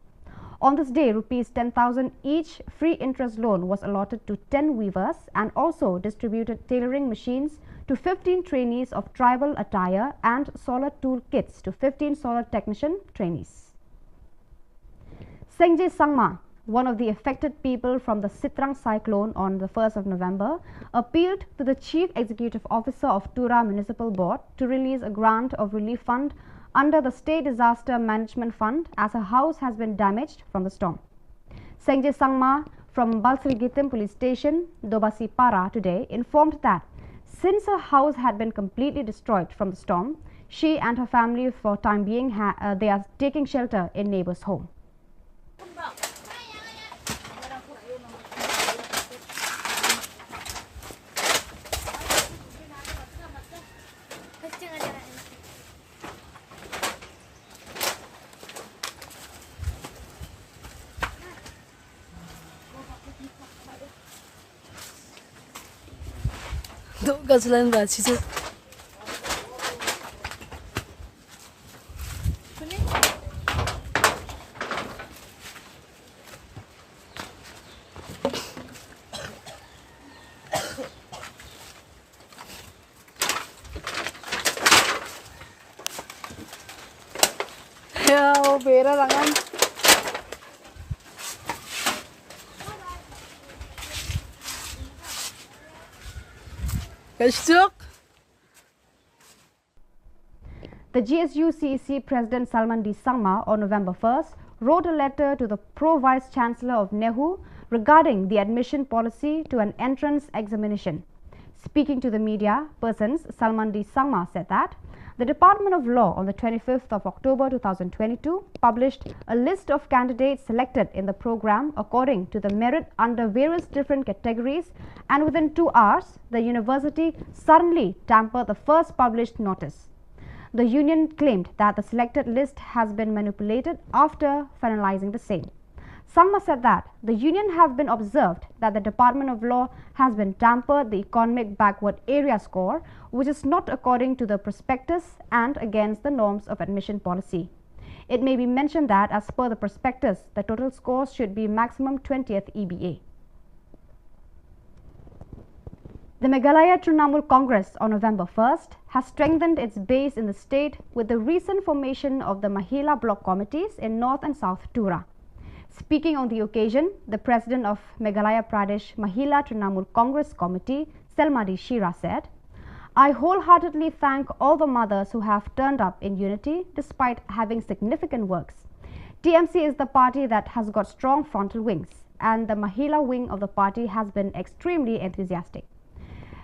On this day, Rs 10,000 each free interest loan was allotted to 10 weavers and also distributed tailoring machines to 15 trainees of tribal attire and solar tool kits to 15 solar technician trainees. Sengjay Sangma, one of the affected people from the Sitrang cyclone on the 1st of November, appealed to the Chief Executive Officer of Tura Municipal Board to release a grant of relief fund under the State Disaster Management Fund as her house has been damaged from the storm. Sengjay Sangma from Balsrigitim Police Station, Dobasi Para today informed that since her house had been completely destroyed from the storm, she and her family for time being they are taking shelter in neighbor's home. Duk gajalan gak sih? Ya, bera tangan. The GSU CEC President Salman D. Sangma on November 1st wrote a letter to the Pro-Vice Chancellor of Nehu regarding the admission policy to an entrance examination. Speaking to the media persons, Salman D. Sangma said that the Department of Law on the 25th of October 2022 published a list of candidates selected in the program according to the merit under various different categories, and within 2 hours, the university suddenly tampered the first published notice. The union claimed that the selected list has been manipulated after finalizing the same. Sangma said that the union have been observed that the Department of Law has been tampered the economic backward area score, which is not according to the prospectus and against the norms of admission policy. It may be mentioned that as per the prospectus, the total scores should be maximum 20th EBA. The Meghalaya Trinamool Congress on November 1st has strengthened its base in the state with the recent formation of the Mahila Block Committees in North and South Tura. Speaking on the occasion, the President of Meghalaya Pradesh Mahila Trinamool Congress Committee, Selmadi Shira said, "I wholeheartedly thank all the mothers who have turned up in unity despite having significant works. TMC is the party that has got strong frontal wings, and the Mahila wing of the party has been extremely enthusiastic."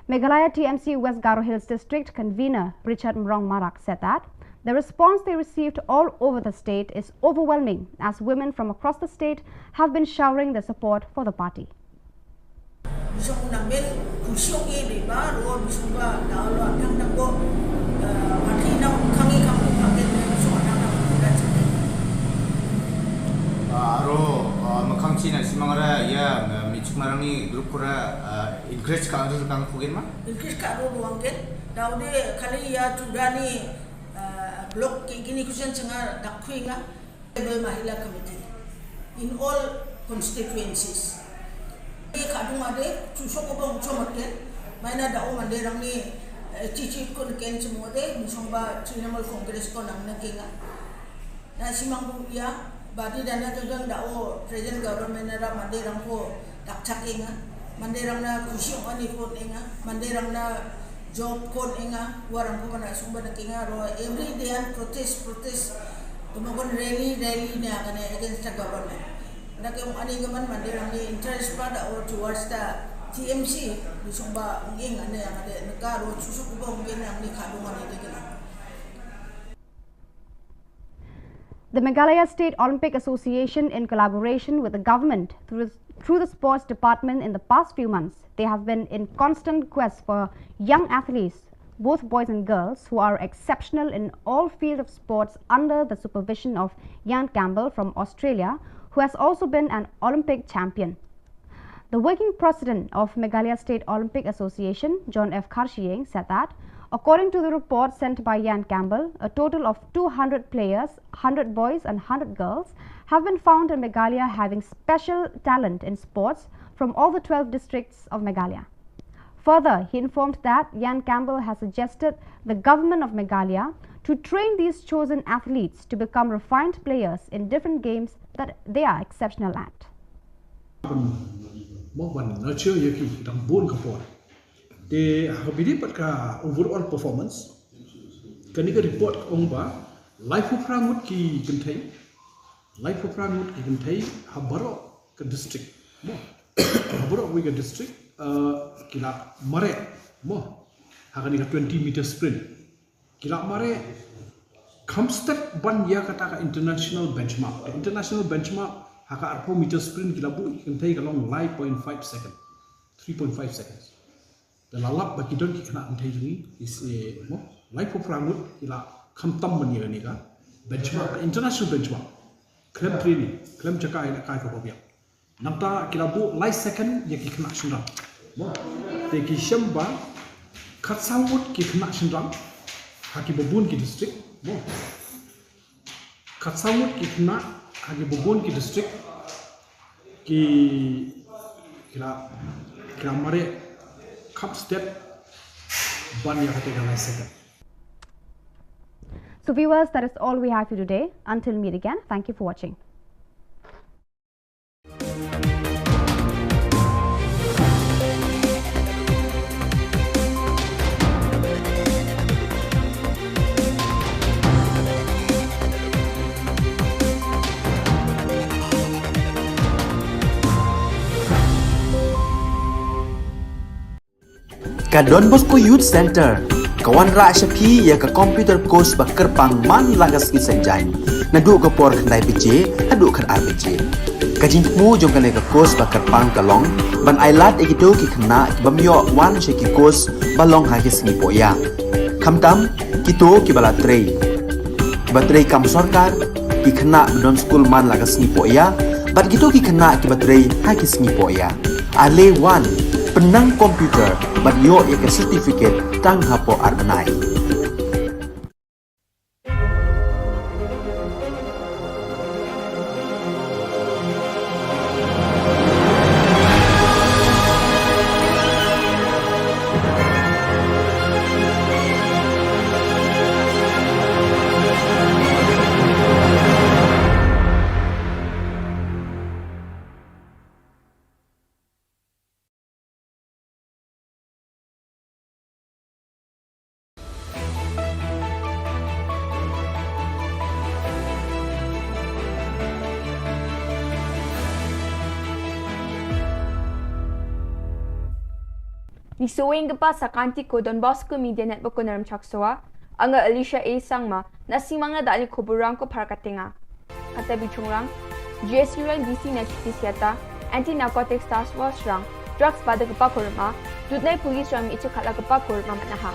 Meghalaya TMC West Garo Hills District Convener Richard Mrong Marak said that the response they received all over the state is overwhelming, as women from across the state have been showering their support for the party. China simangara ya michuk marani grup kora increase ka adu kang kugen ma increase ka adu wangken daude kali ya tudani blok ki gini kusen cengar dakhuinga mahila committee in all constituencies. Kadung ade susok obong chomaken maina da o mande rang ni cici ko ken semua de misomba Trinamal Congress ko nang nakinga na simang bu ya badi dana kadang da o present government na mande rang ko dakchak inga mande rang na kusyong ani ko inga mande rang na job ko inga warang ko na sumba nakinga ro every day and protest tumagon rally ni agane against the government. Nakayong anigaman man din ang interest pada or towards the TMC bisong ba nging ane ang ade nakaro susuk ba ngin ang ni kadungan ide kana. The Meghalaya State Olympic Association, in collaboration with the government through the sports department in the past few months, they have been in constant quest for young athletes, both boys and girls, who are exceptional in all fields of sports under the supervision of Jan Campbell from Australia, who has also been an Olympic champion. The working president of Meghalaya State Olympic Association, John F. Karshieng, said that, according to the report sent by Jan Campbell, a total of 200 players, 100 boys and 100 girls, have been found in Meghalaya having special talent in sports from all the 12 districts of Meghalaya. Further, he informed that Jan Campbell has suggested the government of Meghalaya to train these chosen athletes to become refined players in different games that they are exceptional at. The overall performance can you report on life of Rangut ki contain habaro ka district habaro we district kila mare mo hakani ka 20 meter sprint kila mare Kamstep ban ya kata ka international benchmark haka arpo meter sprint kila bu contain ka long 5.5 second 3.5 seconds the lalap baki don ki kana antai ni is mo life of Rangut kila kamtam ban ya ni ka benchmark international benchmark klem training klem chaka ila kai ko biak namta kilabu light second ya ki kena sundam mo te ki shamba khatsawut ki kena sundam haki babun ki district mo khatsawut ki kena haki babun ki district ki kila mare cup step ban ya kata light second. So viewers, that is all we have for today. Until meet again, thank you for watching. Ka Don Bosco Youth Center, kawan ra syapi ya ka computer course bakar pang man lagas ki sanjai. Nadu ka por khandai PJ, adu kan RPG. Kajin mu jong kan ka course bakar pang kalong, ban ailat egito ki khna bamyo wan she ki course balong ha ki singi poya. Kamtam kito ki bala trei. Batrei kam sarkar ki khna don school man lagas singi poya, bat kito ki khna ki batrei ha ki singi poya. Ale wan penang komputer bat yo ya ke certificate tang hapo arnai. Nisuwing pa sa kanti ko Don Bosco Media Network ko naram chaksoa, ang Alicia A. Sangma na si mga dali Khubor Na Ka Jylla. Katabi chungrang, GSU rang DC na chitisyata, Anti-Narcotics Task Force rang, drugs pada kapakurma, dudnay police rang ichakala kapakurma manaha.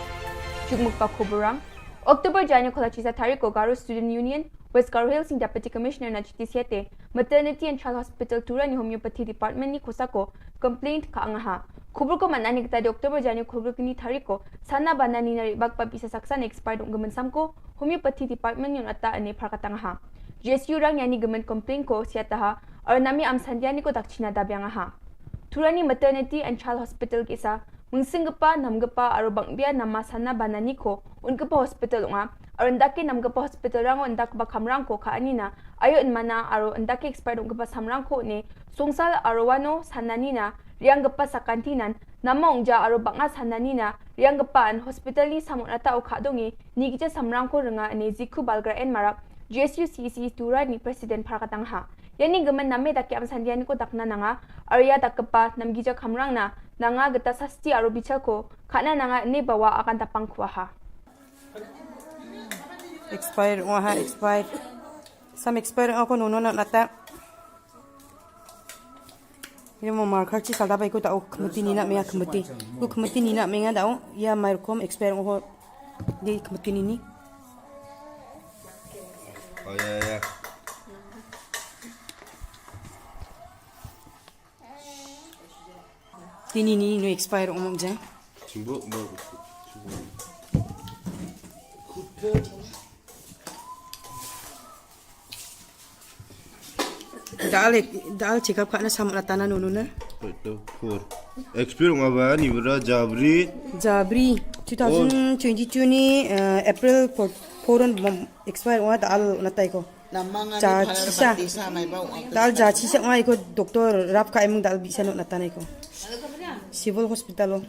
Chugmuk pa Khubor rang, October Janyo Kolachisa Tariko Garo Student Union, West Garo Hills Deputy Commissioner na chitisyate, Maternity and Child Hospital Tura ni Homeopathy Department ni Kusako, complaint ka angaha. Khubor ko manani kita di Oktober Janyo Khubor kini tariko sana banani na ribag pabisa saksa na expired ng gaman samko Homeopathy Department yung ata ani parkatangaha. GSU rang yani gaman complaint ko siya taha और nami am sandiani ko dakchina dabyang ha. Turani maternity and child hospital kisa mungsingpa namgpa aro bangbia nama sana banani ko unkapa hospital nga aro ndaki namgpa hospital rango ndakba kamrang ko ka anina ayo inmana aro ndaki expert unkapa samrang ko ne songsal aro wano sananina rianggpa sakantinan nama ungja aro banga sananina rianggpa an hospital ni samunata o khadongi nigija samrang ko renga ne ziku balgra en marak GSUCC turani president parakatang ha yani gaman name daki am sandiani ko dakna nanga arya dakpa namgija kamrang na nanga gata sasti aro bichal ko khana nanga ne bawa akan tapang khwa ha expired ha expired some expired ako nono na nata ini mo marker chi salda bai ko ta khmati ni na me khmati ku khmati ni na me nga dao ya markom expired ho de khmati ni Oh ya. Tini ni no expire umum je. Cimbu mau. Dal check up kana sam ratana nono na. Betul. Kur. Expire ngaba ni bera Jabri. 2022 ni April 4 expire wa dal natai ko. Cha chisa. Dal ja chisa ngai ko doktor rap ka emung dal bisa no natanai ko. Civil hospital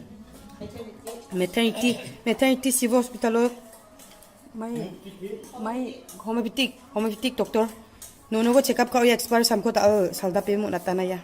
maternity civil hospital mai homeopathic doctor nono ko check up ka ya expire sam ko dal salda pe mo natana ya.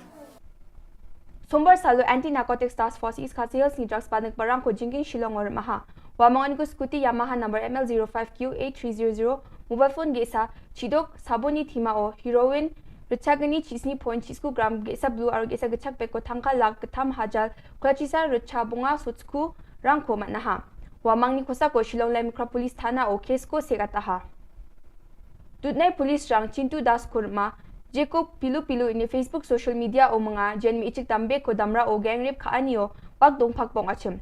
Sombar salu anti narcotics task force is khasils ni drugs panak barang ko jingin Shillong or maha wamangan ko scooty Yamaha number ML05Q8300 mobile phone gesa chidok saboni thima o heroin Ruchagani chisni point chisku gram gesa blue aro gesa gachak peko thangka lag katham hajal kwachisa ruchabunga sutsku rangko manaha wamangni kosa ko Shillong lai mikra police thana o case ko segataha Dutnai police rang Chintu Das kurma Jacob pilu ini Facebook social media o mga jenmi ichik tambe ko damra o gang rape kaanio wag dong pakpong achim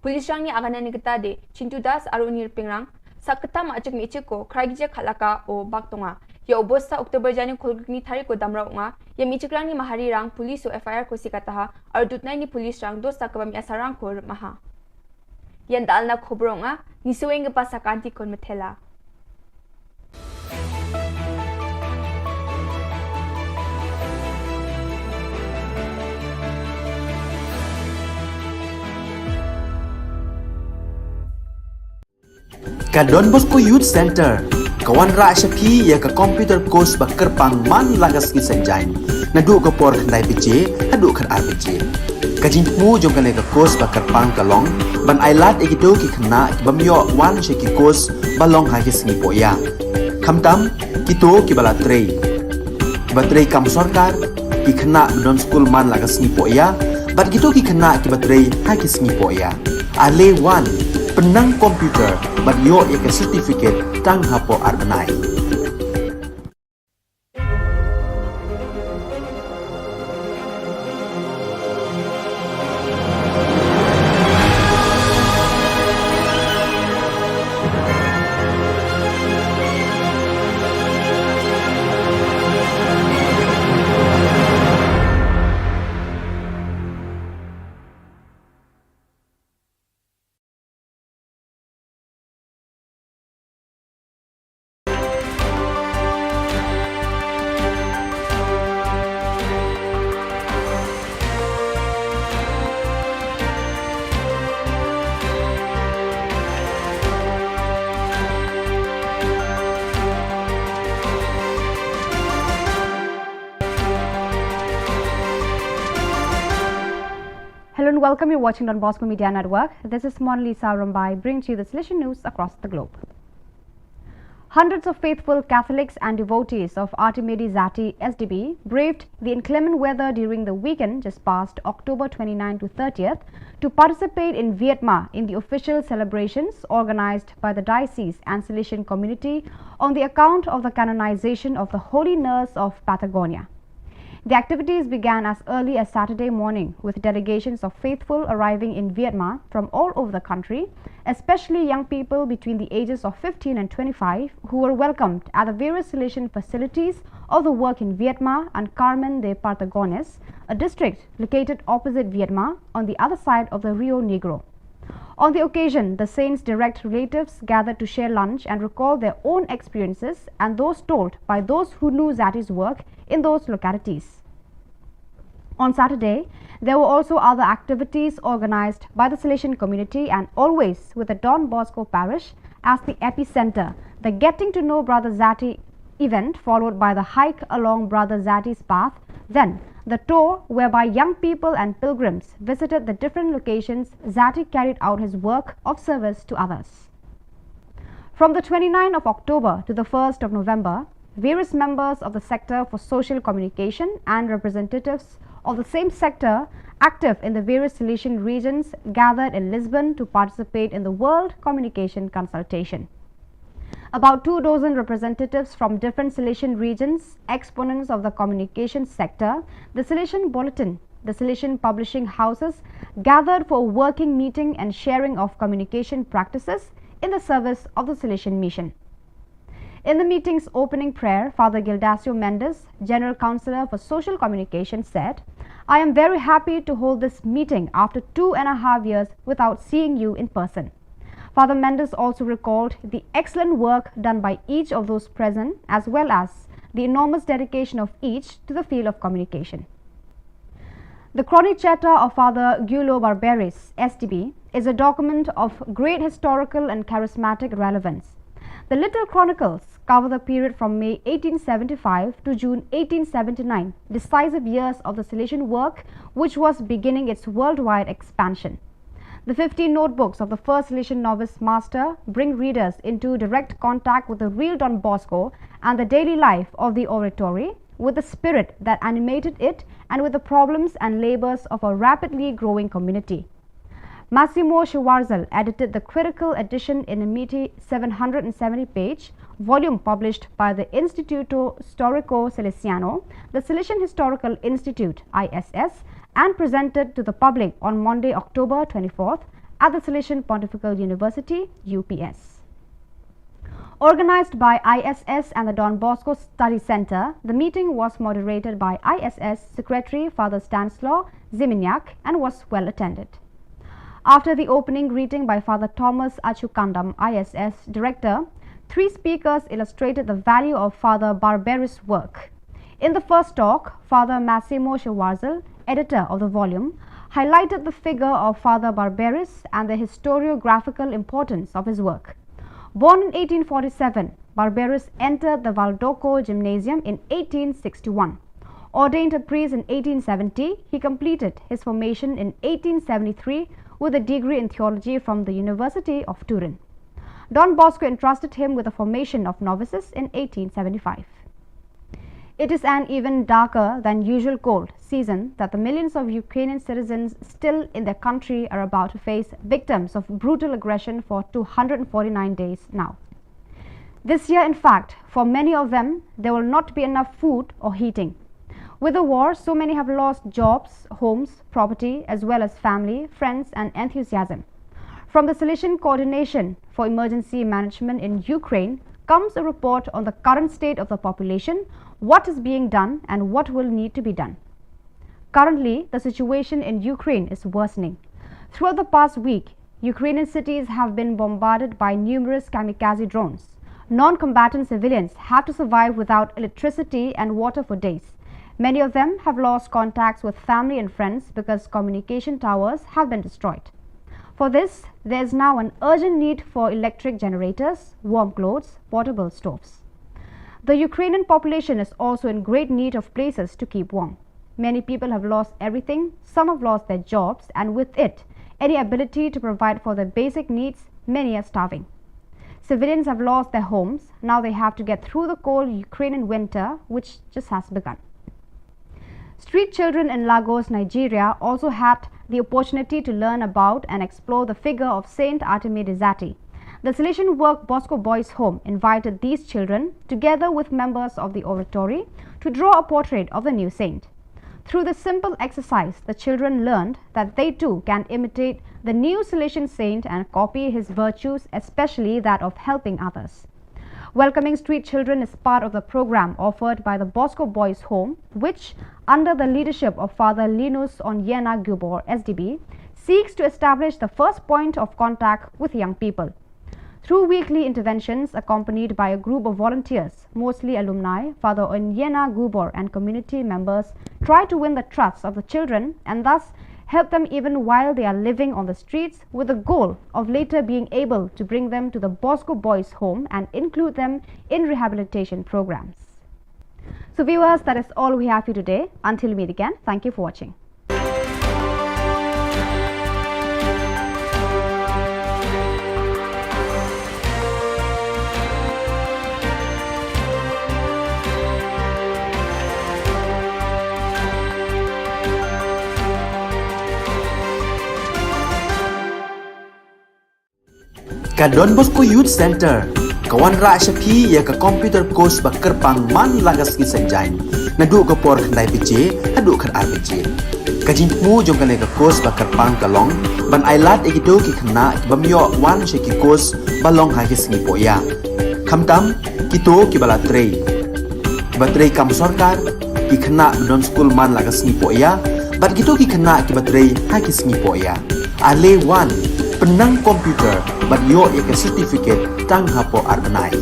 police rang ni agana ni de Chintu Das aro nirpingrang sakta achik mi ichik ko kraigje khalaka o baktonga ya obosta Oktober jani kolgni thari ko damra nga ya mi ichik rang ni mahari rang police o FIR ko sikataha aro dutnai ni police rang dosta kabam asarang ko maha yan dal na khobronga nisueng pa sakanti kon methela Ka Don Bosco Youth Center kawan ra shapi ya ka computer course bakar pang man lagas ki sanjain nadu ka por khandai piche hadu khan ar piche kajin mu jong ka ka course bakar pang kalong ban ailat egido ki khna ki bamyo wan she ki course balong ha ki sni poya khamtam kito ki bala trei batrei kam sarkar ki khna don school man lagas ni poya bat kito ki khna ki batrei ha ki sni poya ale wan penang komputer bat yo ek certificate tang hapo arbanai Hello and welcome. You're watching Don Bosco Media Network. This is Monali Saurambai bringing to you the solution news across the globe. Hundreds of faithful Catholics and devotees of Artimedi Zati SDB braved the inclement weather during the weekend just past October 29 to 30th to participate in Vietnam in the official celebrations organized by the diocese and Salesian community on the account of the canonization of the Holy Nurse of Patagonia. The activities began as early as Saturday morning with delegations of faithful arriving in Vietnam from all over the country, especially young people between the ages of 15 and 25 who were welcomed at the various salvation facilities of the work in Vietnam and Carmen de Patagones, a district located opposite Vietnam on the other side of the Rio Negro. On the occasion, the saints' direct relatives gathered to share lunch and recall their own experiences and those told by those who knew Zati's work in those localities. On Saturday, there were also other activities organized by the Salesian community and always with the Don Bosco parish as the epicenter. The Getting to Know Brother Zati event followed by the hike along Brother Zati's path, then the tour whereby young people and pilgrims visited the different locations Zati carried out his work of service to others. From the 29th of October to the 1st of November, various members of the sector for social communication and representatives of the same sector active in the various Salesian regions gathered in Lisbon to participate in the World Communication Consultation. About 24 representatives from different Salesian regions, exponents of the communication sector, the Salesian Bulletin, the Salesian publishing houses gathered for a working meeting and sharing of communication practices in the service of the Salesian mission. In the meeting's opening prayer, Father Gildasio Mendes, General Counsellor for Social Communication, said, "I am very happy to hold this meeting after 2.5 years without seeing you in person." Father Mendes also recalled the excellent work done by each of those present as well as the enormous dedication of each to the field of communication. The Chronicetta of Father Giulio Barberis, SDB, is a document of great historical and charismatic relevance. The Little Chronicles cover the period from May 1875 to June 1879, decisive years of the Salesian work which was beginning its worldwide expansion. The 15 notebooks of the first Salesian novice master bring readers into direct contact with the real Don Bosco and the daily life of the oratory, with the spirit that animated it and with the problems and labors of a rapidly growing community. Massimo Schwarzel edited the critical edition in a meaty 770-page volume published by the Instituto Storico Salesiano, the Salesian Historical Institute (ISS), and presented to the public on Monday, October 24th at the Salesian Pontifical University (UPS). Organized by ISS and the Don Bosco Study Center, the meeting was moderated by ISS Secretary Father Stanislaw Ziminyak and was well attended. After the opening greeting by Father Thomas Achukandam, ISS Director, 3 speakers illustrated the value of Father Barberis' work. In the first talk, Father Massimo Schwarzel, editor of the volume, highlighted the figure of Father Barberis and the historiographical importance of his work. Born in 1847, Barberis entered the Valdoco Gymnasium in 1861. Ordained a priest in 1870, he completed his formation in 1873 with a degree in theology from the University of Turin. Don Bosco entrusted him with the formation of novices in 1875. It is an even darker than usual cold season that the millions of Ukrainian citizens still in their country are about to face victims of brutal aggression for 249 days now. This year, in fact, for many of them, there will not be enough food or heating. With the war, so many have lost jobs, homes, property, as well as family, friends, and enthusiasm. From the Salesian Coordination for Emergency Management in Ukraine comes a report on the current state of the population, what is being done, and what will need to be done. Currently, the situation in Ukraine is worsening. Throughout the past week, Ukrainian cities have been bombarded by numerous kamikaze drones. Non-combatant civilians have to survive without electricity and water for days. Many of them have lost contacts with family and friends because communication towers have been destroyed. For this, there is now an urgent need for electric generators, warm clothes, portable stoves. The Ukrainian population is also in great need of places to keep warm. Many people have lost everything, some have lost their jobs, and with it, any ability to provide for their basic needs, many are starving. Civilians have lost their homes, now they have to get through the cold Ukrainian winter, which just has begun. Street children in Lagos, Nigeria also had the opportunity to learn about and explore the figure of Saint Artemide Zati. The Salesian Work Bosco Boys Home invited these children, together with members of the oratory, to draw a portrait of the new saint. Through this simple exercise, the children learned that they too can imitate the new Salesian saint and copy his virtues, especially that of helping others. Welcoming Street Children is part of the program offered by the Bosco Boys Home, which, under the leadership of Father Linus Onyena Khubor, SDB, seeks to establish the first point of contact with young people. Through weekly interventions accompanied by a group of volunteers, mostly alumni, Father Onyena Khubor and community members try to win the trust of the children and thus help them even while they are living on the streets, with the goal of later being able to bring them to the Bosco Boys Home and include them in rehabilitation programs. So viewers, that is all we have for you today. Until we meet again, thank you for watching. Ka Don Bosco Youth Center, kawan ra syapi ya ka computer course bakar pang man lagas ki sanjai. Nadu ka por kandai PJ, hadu kan RPG. Kajin mu jong kane ka course bakar pang kalong, ban ailat egido ki khna ki bamyo wan she ki course balong ha ki singi poya. Khamtam kito ki bala trei. Batrei kam sarkar ki khna don school man lagas singi poya, bat kito ki khna ki batrei ha ki singi poya. Ale wan penang komputer bat yo ya ke certificate tang hapo arbenai.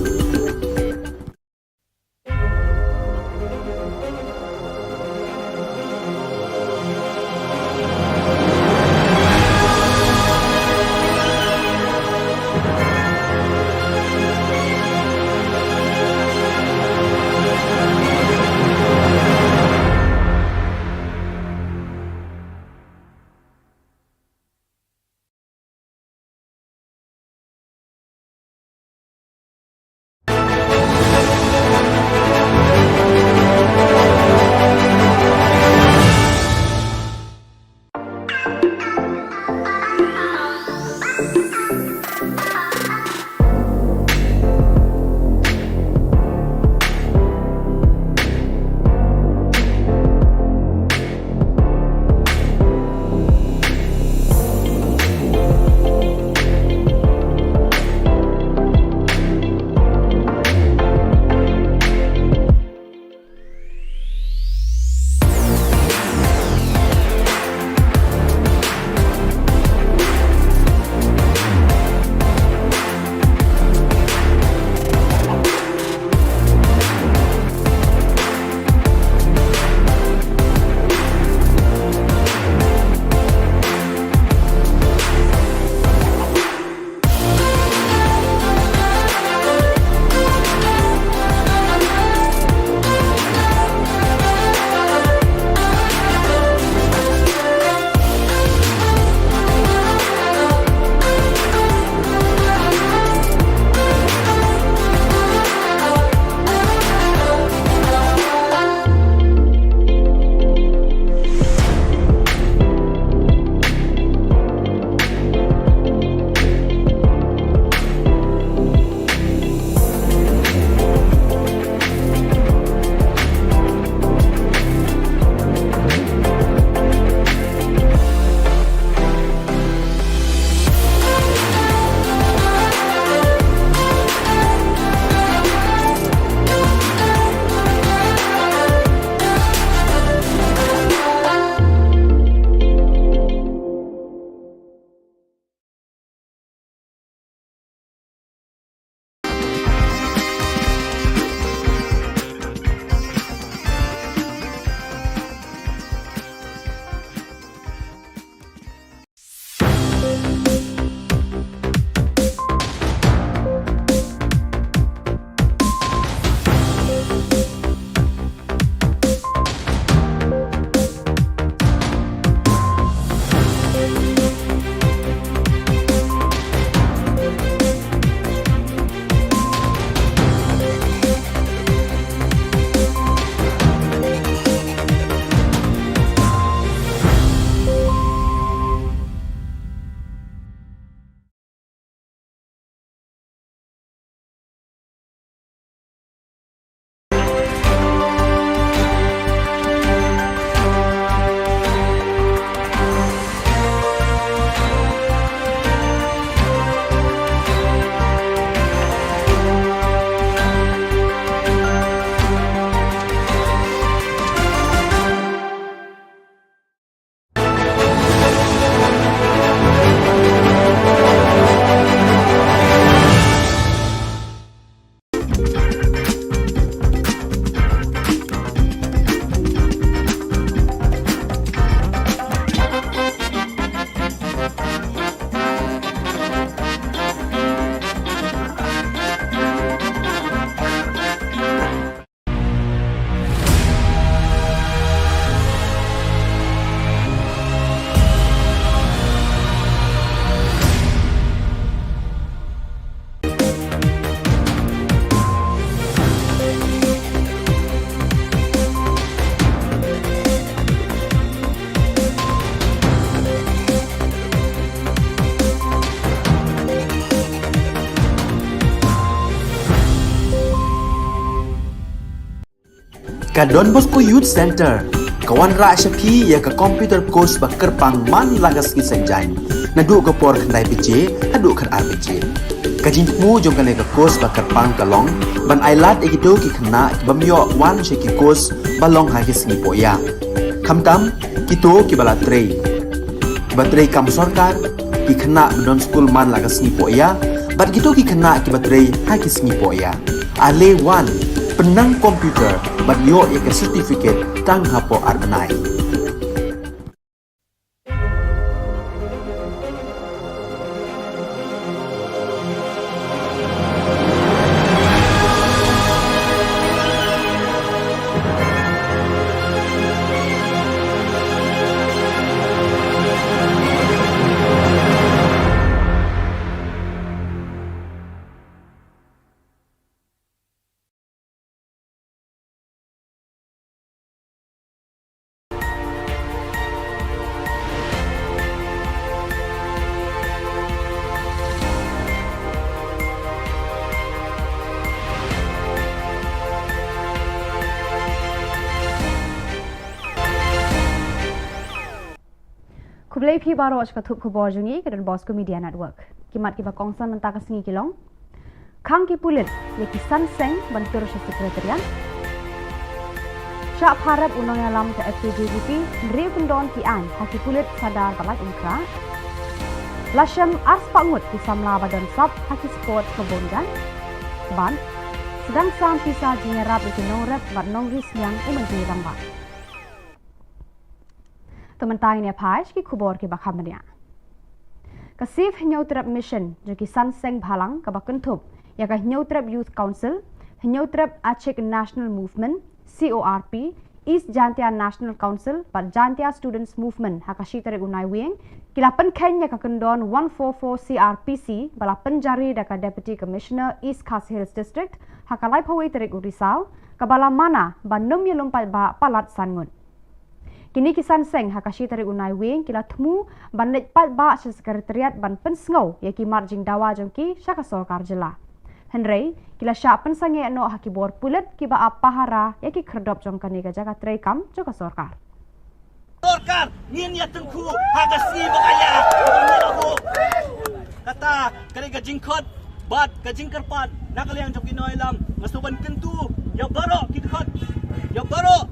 Ka Don Bosco Youth Center, kawan ra syapi ya ka computer course bakar pang man lagas ki senjai. Nadu ka por kandai PJ, hadu kan RPG. Kajin mu jong kan ka course bakar pang kalong, ban ailat egido ki kena bamyo wan sheki course balong hagis ni poya. Kamtam kito ki bala trei. Batrei kam sorkar ki kena don school man lagas ni poya, bat kito ki kena ki batrei hagis ni poya. Ale wan penang komputer bat yo ya ke certificate tang hapo arbenai. Kublai pi baro ka thup khubor jungi ka Don Bosco Media Network. Kimat ki ba kongsan menta ka singi kilong. Khang ki pulit ye ki san seng bantur sa sekretariat. Syak harap unang alam ke FKJGP ndri pendon ki an haki pulit sadar balai umkra. Lasham ars pangut ki samla badan sab haki sport kebongan. Ban sedang sam pisa jingerap ki nongrat bat nongris yang umenji rangba. Tementang ini page ki khubor ki bakhamnya. Kasif nyautrap mission joki sanseng bhalang ka bakentup ya ka nyautrap youth council, nyautrap Achek National Movement, CORP, East Jantia National Council, but Jantia Students Movement hakashi tarik unai wing, kilapan Kenya ka kendon 144 CRPC balapan jari da ka Deputy Commissioner East Khasi Hills District hakalai pawai tarik urisau kabala mana banum ya lompat ba palat sangun. Kini kisan seng hakashi tarik unai wing kila temu bandit pat ba sa sekretariat ban pensngau ya ki marjing dawa jongki syaka sorkar jela. Henry kila syak pensange no hakibor pulet ki ba apahara ya ki kerdop jongkani ka jaga trekam joka sorkar. Sorkar ngin ya tengku hagasi bakaya ni aku. Kata kare ka jingkot bat ka jingkerpat nakaliang jongki noilam masuban kentu ya baro kitkot ya baro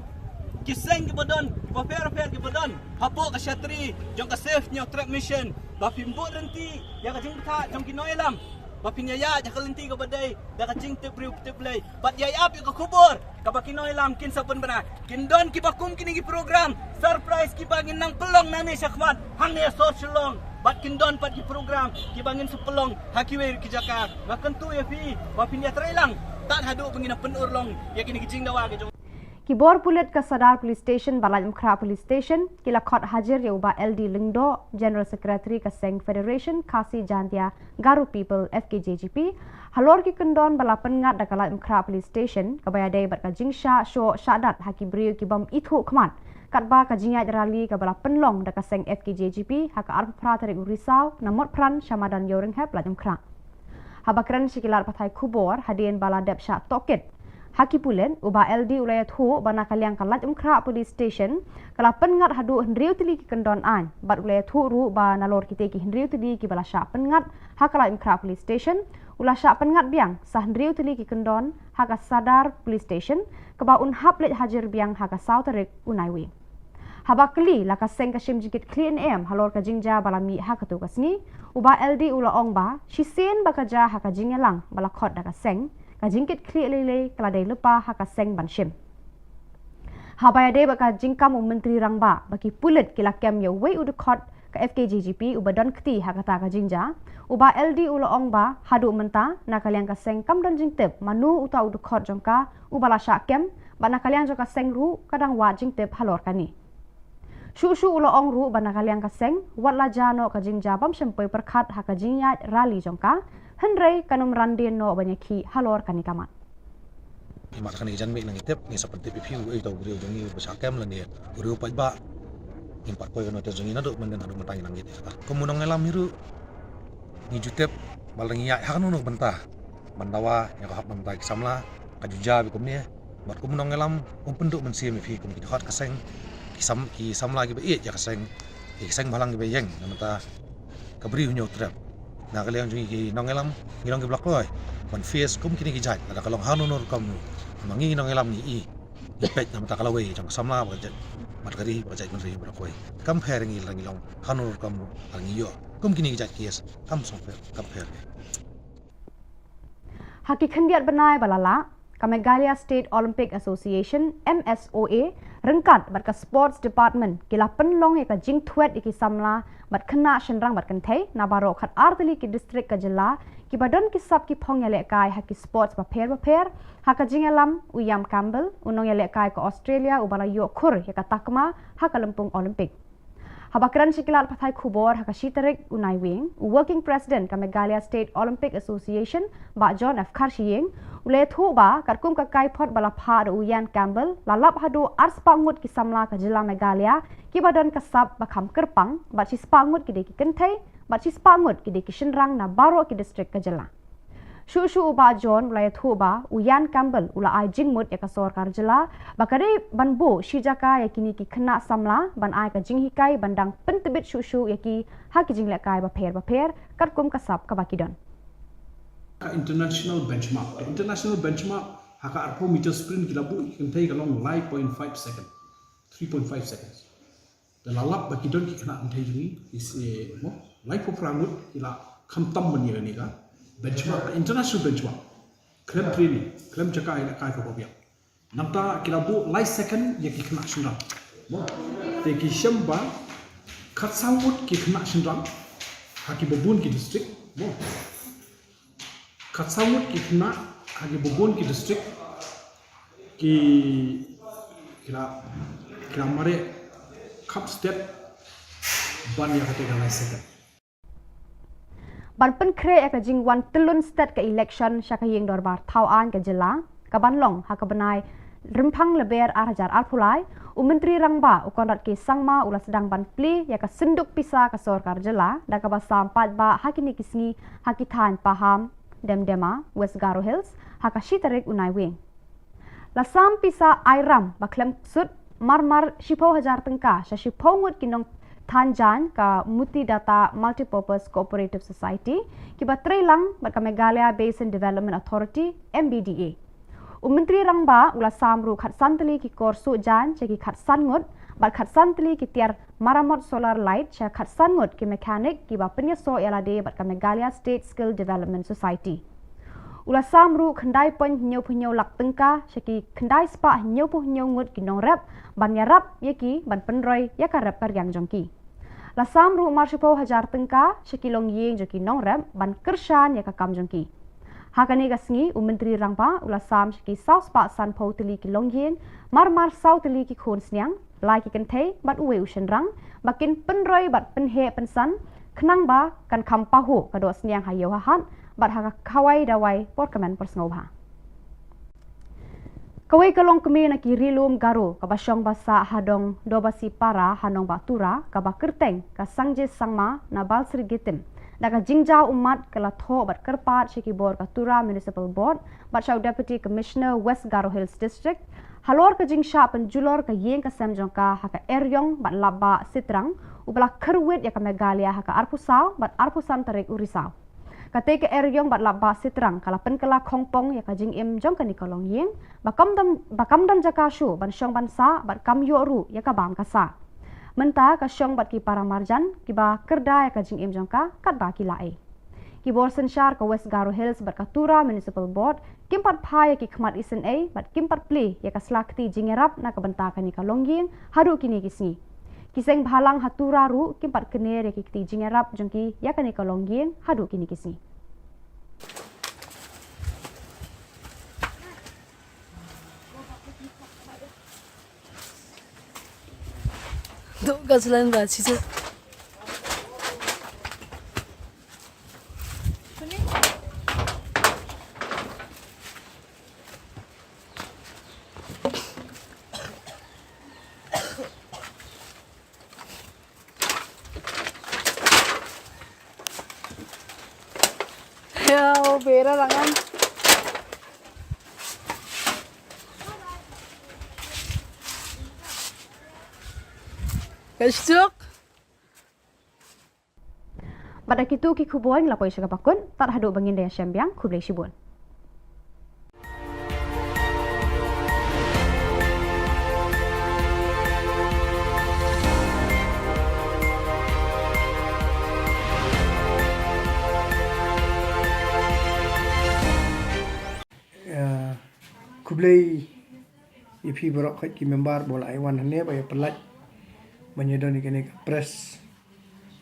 kiseng ke badan, fair ke badan, hapo ke syatri, jong ke safe nyo trap mission, bapin bo renti, ya ke jing ta, jong kinoilam, bapin yaya, ya ke lenti ke badai, ya ke jing tip play, bat yaya api ke kubur, ke bakinoilam, kin sapen benar, kin don ki bakum kini ki program, surprise ki bangin nang pelong nani syakmat, hang ya sor Shillong, bat kin don pat ki program, ki bangin sepelong, hakiwe ki jakar, makan tu ya fi, bapin ya trailang, tak hadu pengina penur long, ya kini ki jing dawa ke jong. Kibor pulit ke Sadar Police Station, Balai Mkra Police Station, kila khot hadir ya ubah LD Lingdo, General Secretary ke Seng Federation, Khasi Jantia, Garu People, FKJGP, halor ki kendon bala pengat da Balai Mkra Police Station, kabaya day bat ka jingsha, syo, syadat, haki beriu ki bam itu keman, katba ka jingat rali ke bala penlong da ka Seng FKJGP, haka arp pra tarik urisau, namot pran, syamadan yoring hep Balai Mkra. Habakran sikilar patai Khubor, hadirin bala dep syak toket, Haki pulen ubah LD ulayat hu bana kaliang kalat Mkra Police Station kala pengat hadu hendriu tili ki kendon an bat ulayat hu ru ba nalor kite ki hendriu tili ki bala syak pengat hakala Mkra Police Station ula syak pengat biang sah hendriu tili ki kendon haka Sadar Police Station keba un haplet hajar biang haka Sautarik unai wing. Haba kli laka seng ka shim jikit clean am halor ka jingja bala mi haka tu kasni ubah LD ula ong ba shisen bakaja haka jingelang bala khot da ka seng ka jingkit kli lele kala day lupa haka seng banshim. Habaya day baka jingkam menteri rangba baki pulit kila kem ya way udukot ka FKJGP ubadon kti haka ta ka jingja uba LD ula ong ba hadu menta nakaliang ka seng kam don jingtip manu uta udukot jongka ubala syak kem ba nakaliang jongka seng ru kadang wa jingtip halor kani. Shu ula ong ru ba nakaliang ka seng wat la jano ka jingja bam shempoi perkhat haka jingyat rali jongka Henry kanum randin no banyaki halor kani kamat. Imat kani jan mek nang itep ni seperti pipiu ai tau beriu jongi besakem lan dia. Beriu pat ba. Impat koi no te jongi nadu mengen adu mentangi nang ite. Kemunong ngelam hiru. Ni jutep balangi ya hakno no bentah. Mandawa ya hap mentai samla kajuja bikum ni. mat kum nong elam penduk men sim phi kum ki hot kaseng ki sam lagi be ya kaseng ki seng balang be yeng namata kabri hunyo trap na kalian jungi ki nong elam ngilong ki blok loy man face kum kini ki jai ada kalong hanunur kam mangi nong elam ni i pet namata kalawe jong samla ba mat kari ba jai men ri ba koi compare ngilong hanunur kam angi yo kum kini ki jai kies kam song compare Haki khendiat benai balala ka Meghalaya State Olympic Association MSOA rengkat bat ka Sports Department kila penlong ya ka jing thuet iki samla bat khna shenrang bat kan thei na baro khat arteli ki district ka Jylla ki badon ki sab ki phong ya le kai haki sports ba pher haka jing alam uyam Campbell unong ya le kai ka Australia ubala yo khur ya ka takma haka lempung Olympic Habakran Shikilat Pathai Khubor Haka Shitarik Unai Wing, Working President ka Meghalaya State Olympic Association, Ba John F. Karshiyeng, Ule Thu Ba, Karkum ka Kaipot Balapha da Uyan Campbell, Lalap Hadu Ars Pangut ki Samla ka Jylla Meghalaya, ki Badan ka Sab Bakam Kerpang, Bat Sis Pangut ki Deki Kentai, Bat Sis Pangut ki Deki Shenrang na Baro ki District ka Jylla. Shu Ba John Ule Thu Ba, Uyan Campbell, Ula Ai Jingmut ya ka Sorkar Jylla, Bakare Banbu Shijaka ya kini ki Kena Samla, Ban Ai ka Jinghikai Bandang Pentebit Shu ya ki Haki Jinglekai ba pher, Karkum ka Sab ka Bakidon. International benchmark haka arpo meter sprint kilabu kentai kalong 9.5 second 3.5 seconds the lalap bakidon ki kena antai jui is mo life of rangut ila khamtam mani ni ka benchmark international benchmark klem training klem jaka ila kai ko bia namta kilabu light second ya ki kena shunda mo te ki shamba khatsangut ki kena shunda haki babun ki district mo Katsamut ki kena hagi bubun ki district ki kira mare cup step ban ya kata galai second. Ban pen kre ya ka jing wan telun state ka election syaka yeng dorbar tauan ka Jylla ka banlong haka benai rempang leber arhajar alpulai Menteri Rangba ukonrat ke sangma ulas sedang ban pli ya ka senduk pisa ka Sorkar Jylla da ka basam pat ba hakini kisngi hakitan paham Demdema, West Garo Hills, haka Shitarik Unai Wing. Lasam pisa Airam, baklem sud, marmar Shipo Hajar Tengka, sa Shipo ngut kinong Tanjan ka Muti Data Multipurpose Cooperative Society, kiba Trelang, baka Meghalaya Basin Development Authority, MBDA. Menteri Rangba, ula samru khat santali ki korsu jan, ceki khat sangut, bat khat santali ki tiar maramot solar light, cek khat sangut ki mekanik, kiba penyeso yalade bat ka Meghalaya State Skill Development Society. Ula samru khendai pon nyau lak tengka, ceki khendai spa nyau ngut ki nong rap, ban yarap yeki ban penroy yaka rap karyang jongki. La samru marshipo hajar tengka, ceki long yeng joki nong rap, ban kershan yaka kam jongki. Hakani gasngi Menteri Rangba ula sam ki South Park San Po teli ki Longyeng mar South teli ki Khon Sniang lai ki kentai bat uwe ushen rang bakin penroi bat penhe pensan khnang ba kan khampahu kado Sniang hayo hahat bat haka kawai dawai porkamen persngobha kawai kalong kemi na ki rilum garu kabasyong basa hadong dobasi para hanong batura kabakerteng ka sangje sangma na balsri gitim Daga jingjau umat kala tho bat kerpat Shiki Bor Katura Municipal Board bat Shau Deputy Commissioner West Garo Hills District halor ka jingsha penjulor ka yeng ka semjongka haka eryong bat laba sitrang ubala kerwit ya ka Meghalaya haka arpusau bat arpusan tarik urisau kate ka eryong bat laba sitrang kala penkala khongpong ya ka jing im jong ka nikolong yeng bakamdam jakashu ban syong bansa bat kamyoru ya ka bam kasa Menta ka syong bat ki para marjan ki ba kerda ya ka jing im jongka kat ba ki lae. Ki bor sensyar ka West Garo Hills bat Katura Municipal Board kimpat pha ya ki khmat isen a bat kimpat pli ya ka slakti jingerap na ka benta ka ni ka longging haru kini kisni. Kiseng bhalang hatura ru kimpat kener ya ki ti jingerap jongki ya ka ni ka longging haru kini kisni. Duk gazalan da cici. Ya, bera rangan. Kasuk. Pada kitu ki Khubor ngelapoi sagapakun, tak haduk bangin daya syambiang Khublai Shibun. Khublai ipi borok khoi ki member bola ai wan hane ba pelat menyedon ni press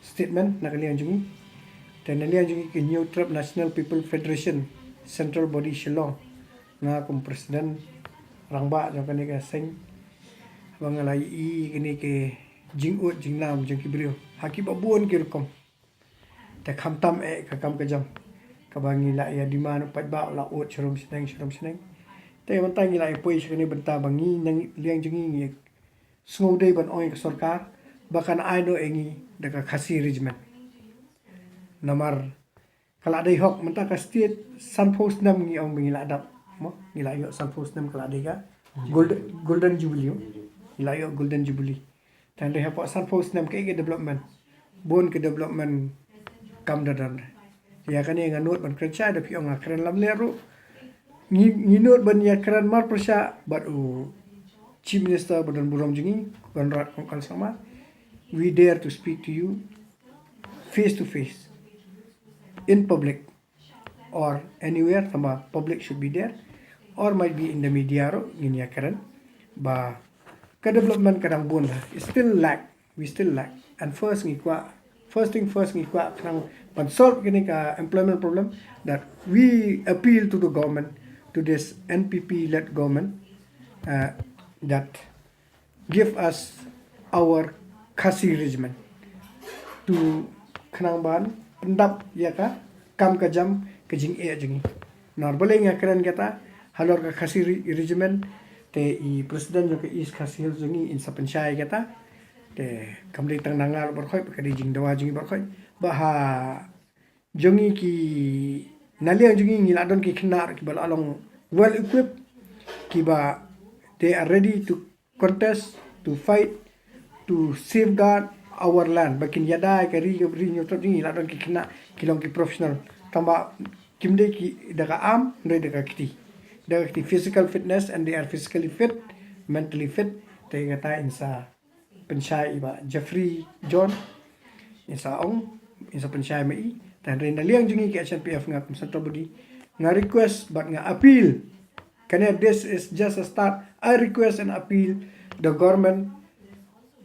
statement nak lian jungi dan lian jungi ke new trap National People Federation Central Body Shillong nga kum presiden rangba jong kani ka seng bangalai i kini ke jingut jingnam jong ki brio haki babun ki rukom ta kham tam ka kam ka jam ka bangi la ya di mana pat ba la ot chrom seneng te bantai ngi la poi shkani banta bangi nang liang jungi ngi sngo dei ban oi ka sarkar bahkan ai no engi deka khasi regiment namar kala dei hok menta ka state sun post nam ngi ong bingi la dap mo ngi la yo sun post nam kala dei ka golden jubilee ngi la yo golden jubilee tan dei hapo sun post nam ke development bon ke development kam dadan ya kan yang ngot ban kerja da pi ong akran lam leru ngi not ban ya kran mar persya bat chief minister badan buram jingi konrad kongkal sama we dare to speak to you face to face in public or anywhere sama public should be there or might be in the media ro ngin ya kran ba ka development kadang bon we still lack and first thing first ngi kwa kang pan solve kini ka employment problem that we appeal to the government, to this NPP led government that give us our khasi regiment to khnang ban pendap ya ka kam ka jam ke jing e jingi normally nga kran kata halor ka khasi regiment te I presiden jo ke is khasi jingi in sapenchai kata te kamli tang nangal bor khoi ka di jing dawa jingi bor khoi ba ha jongi ki naliang jongi ngi ladon ki khnar ki bal along well equipped ki ba they are ready to contest to fight to safeguard our land bakin yada ka ri nyo to jingi ladon ki khna kilong ki professional tamba kimde ki daga am ndoi daga kiti physical fitness and they are physically fit mentally fit te ngata insa pensyai ba Jeffrey John insa ong insa pensyai mai dan renda liang jungi ke SNPF nga central body nga request but nga appeal kana this is just a start. I request and appeal the government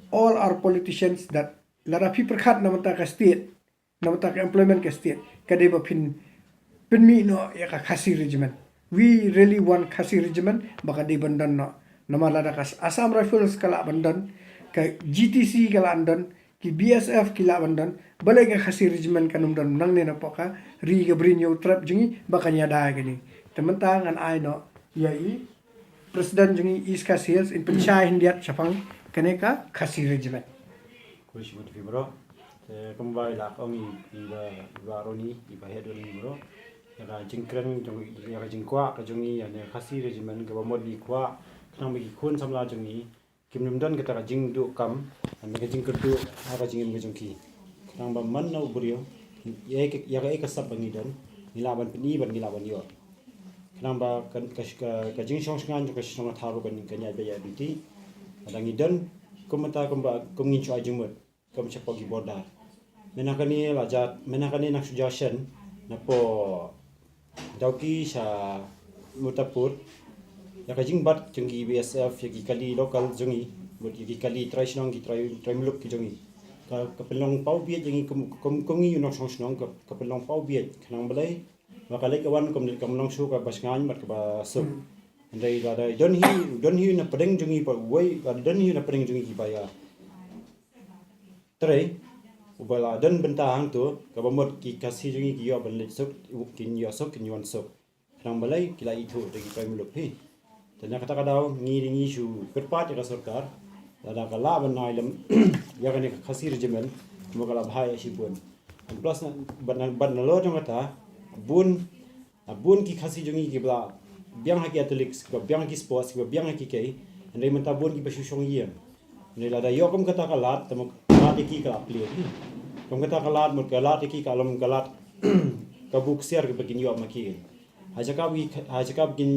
all our politicians that lara pi perkhat namata ka state namata ka employment ka state kadai ba pinmi no ya ka khasi regiment we really want khasi regiment baka di bandan no namala da kas Assam Rifles kala bandan ka GTC kala andan ki BSF kila bandan balai ka khasi regiment kanum dan nang ne na poka ri ga brinyo trap jungi bakanya da gani temantang an ai no yai presiden jungi is khasias in penchai hindiat chapang kaneka khasi regiment kuis mut fibro te kembali lah kami iba roni iba hedon bro ya jingkren jungi ya jingkwa ka jungi ya ne khasi regiment ka modi kwa nang bagi kun samla jungi kim dan kita ka jing du kam an ka jing kerdu ka jing ka jungki nang ba man no brio ya ka sab bangi dan nilaban peni ban nilaban yo nang ba ka jing shong shngan ka shong tharu kan nya be ya biti adang idan kumata kumba kumngin chu ajumut kum chapogi border menakani lajat menakani nak suggestion na po dauki sa mutapur ya kajing bat jenggi BSF ya kali lokal jungi buat ya kali try snong ki try muluk ki jungi ka pelong pau biet jengi kumngi unong song snong ka pelong pau biet kanang balai makale kawan kam long su ka basngan mat ka basu ndai da don hi na pedeng jungi pa wei da don hi na pedeng jungi ki baya trai ubala don bentang tu ka bamot ki kasih jungi ki yo ban le sok kin yo sok kin yon sok kanang balai kila itu de ki try muluk hi tanya kata kadau ngi su kerpat ya sarkar ada kala banai lam ya kan khasi regiment mo kala bhai sibun plus ban lo jong kata bun ki khasi jongi ki bla biang haki athletics ko biang ki sports ko biang haki kai ndai menta bun ki basu shong yen Ni la da yo kum kata kalat temu kalat iki ka apli ni. Kum kata kalat mut kalat iki ka lom kalat ka buk siar ke begin yo maki. Haja ka begin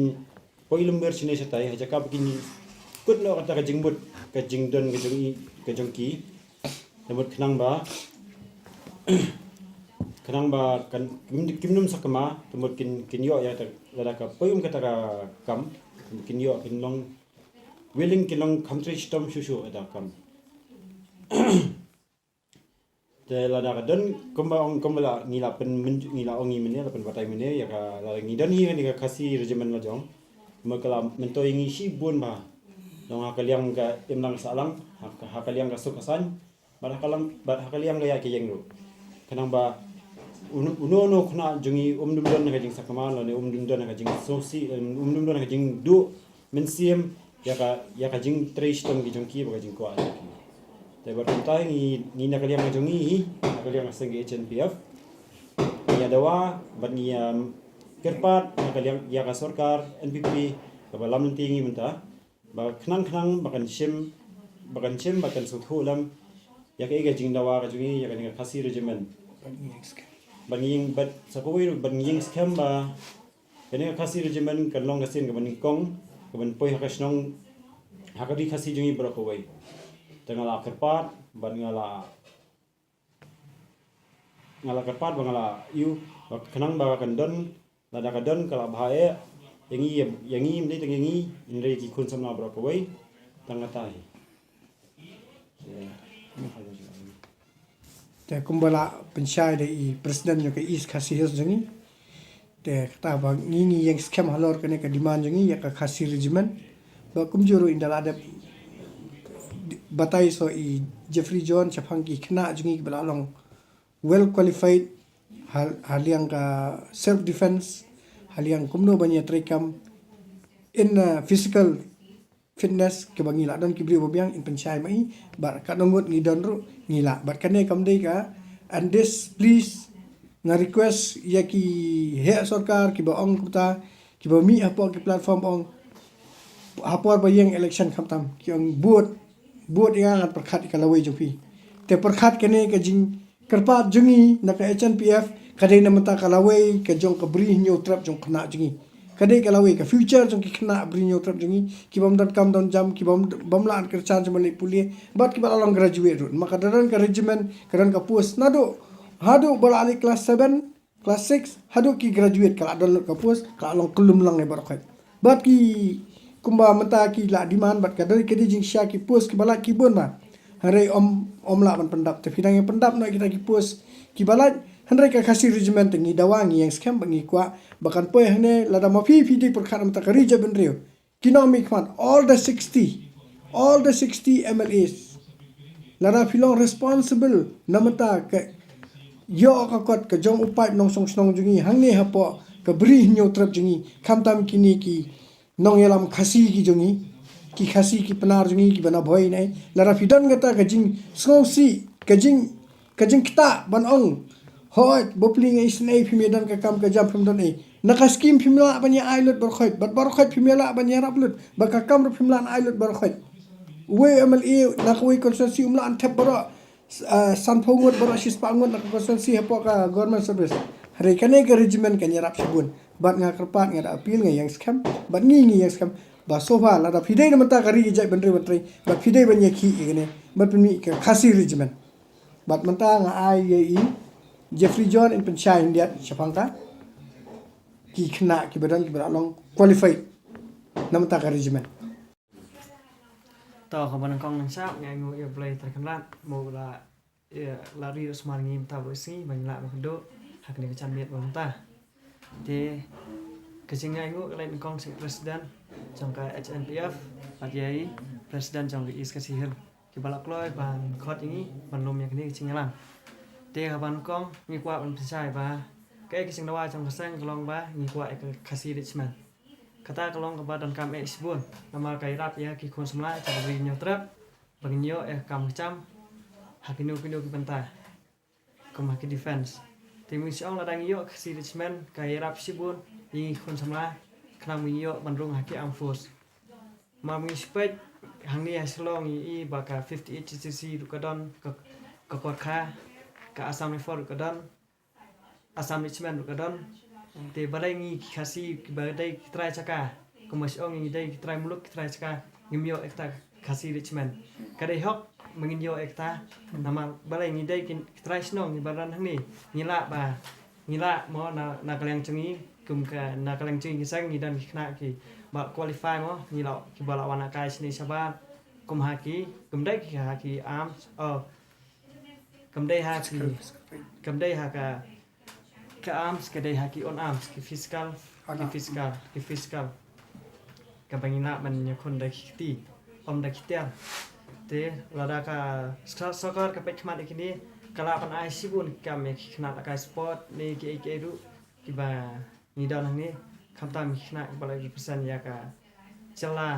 poilum ber sini setai haja ka begin kut no kata ka jingbut ka jingdon ka jongki. Temut kenang ba kan kimnum sakama temut kin yo ya la ka poilum kata ka kam kin yo kin long willing kilong country stom shushu ada kam de la da don kumbala ngila pen ngila ongi mene la pen batai mene ya ka la ngi dan hi ni ka kasi regimen la jong makala mento ingi shi bun ba dong hakaliang ka imlang salang hakaliang ka sukasan bar hakaliang ga ya ke yengru kanang ba uno khna jungi dum don ka jing sakama la ne dum don ka jing sosi dum don ka jing du mensiem ya ka jing trace tom gi jong ki ba jing kwa te bar ta ni na kaliang jong hi kaliang sang HNPF ya dawa ban ni kerpat na kaliang ya ka sarkar NPP ka ba lam tingi menta ba khnang bakan shim bakan suthulam ya ka ga jing dawa ka jong ya ka khasi regimen ban ying bat sakoi ban ying scam ba kene khasi regimen kan long gasin ka ban kong keban poi hakasnong hakadi khasi jungi brokowai tengala kerpat ban ngala kerpat bangala yu kenang ba kan don lada ka don kala bhae yangi mde tengi indre ki kun samna brokowai tangatai te kumbala pensyai de i presiden yo ke is khasi hos jangi te kata ba ngi yang scam halor kene ka demand jangi ya ka khasi regimen ba kumjuru indal ada batai so i Jeffrey John chapang ki khna jangi bala long well qualified haliang ka self defense haliang kumno banya trekam in physical fitness ke bangi la don ki bri bobiang in penchai mai bar ka dongot ngi don ru ngi la bar kane kam dei ka and this please nga request ya ki he sarkar ki ba ong kuta ki ba mi apo ki platform ong apor ba yang election khamtam ki ong buat yang at perkhat ka lawai jopi te perkhat kene ka jing kerpat jungi na ka HNPF kadai na mata ka lawai ka jong ka bri nyo trap jong khna jungi kadai ka lawai ka future jong ki khna bri nyo trap jungi ki bam dot kam don jam ki bam la an kerchan jmali pulie bat ki ba long graduate run maka daran ka regiment karan ka post nado hadu bala ali class 7 class 6 hadu ki graduate kala don ka post ka long kelum lang e barokhat bat ki kumba mata ki la demand bat ka dari ke jing sha ki post ki bala ki bon ba hare om la ban pendap te pidang yang pendap no kita ki post ki bala handai ka khasi regiment ngi dawangi yang scam bangi kwa bakan poe hne lada mafi di perkara mata ka rija ben rio kinomik fan all the 60 MLAs lada filong responsible namata ka yo ka kot ka jong upai nong song snong jungi hangne hapo ka bri nyo trap jungi khamtam kini ki nong yelam khasi ki jungi ki khasi ki panar jungi ki bana bhoi nai lara fidan gata ka jing sngsi ka jing kita ban ong hoi bopling is nei phimedan ka kam ka jam phim don ei naka scheme phimla banya ailot barkhot bat barkhot phimela banya raplut baka kam ro phimlan ailot barkhot we MLA nak we constituency umla an thep baro san phongot baro sis pangot nak constituency hapo ka government service hare kane ka regiment ka nyarap sabun bat nga kerpat nga da appeal nga yang scam bat ngi yang scam ba sofa la da fidei na mata kari jai bandre batrai bat fidei banya ki igene bat mi ka khasi regiment bat mata nga ai Jeffrey John in penchai India chapangka ki khna ki badan ki baralong qualified namta ka regiment to ka ban kong nang sa ngai ngo ye play terkenal mo la ri smar ngim ta bo si ban la ma do hak ni chan miet bom ta te ke sing ngai ngo lain kong sing presiden trong ka HNPF at yai presiden trong is ka si hel ki balak loy ban khot ini ban lom yak ni sing lang te ka ban kong mi kwa ban sai ba cái sing dawa trong sang kalong ba mi kwa ka khasi richman kata kalong ka ba dan kam isbun nama kai rap ya ki kon semla cha bi nyo trap bang nyo kam cham hakinu ki penta kom hak defense te mi song la dang yo khasi richman kai rap sibun ni kon semla khnang mi yo ban rong hak am force ma mi spek hang ni Shillong i baka 58 GCC rukadon ka korkha ka Assam Rifle rukadon Assam Richmond rukadon te balai ngi khasi badai kitrai chaka kumas ong ngi dai kitrai muluk kitrai chaka ngimyo ekta khasi Richmond kadai hok menginyo ekta nama balai ngi dai kitrai snong ngi baran hang ni ngila mo na kalang chengi kum ka na kalang chengi sang ngi dan khna ki ba qualify mo ngila ki bala wana kai sini sabar kum haki kum dai ki haki arms kum dai haki ka arms ka dai haki on arms ki physical ka bangina man nyakon dai kiti om dai kitia te lada ka soccer ka pek mat ikini kala pan ai sibun ka me khna ka sport ni ki ru ki ba ni dan ni khamta mi khna bala ki pesan ya ka cela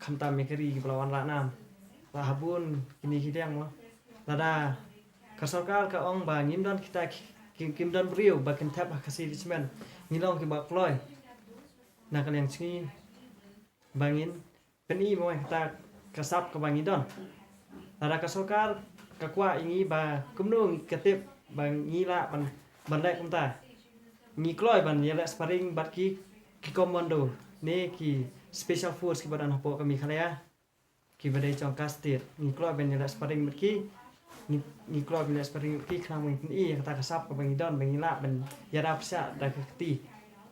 khamta me keri ki balawan la nam la habun kini hidang mo lada ka soccer ka ong ba ngim dan kita kim dan brio ba kan tap ka si Richmond ngilong ki ba kloy na kan yang chingi bangin peni mo ta kasap ka bangin don lada ka soccer kakwa ingi ba kumnung ketip bang ngila ban lek kumta ngi kloy ban yela sparring bat ki commando ne ki special force ki badan hapo kami khalaya ki badai chong kastir ngi kloy ban yela sparring bat ki ngi kloy ban sparring ki khna mo ni kata kasap ka bang don bang ngila ban yara psa da kti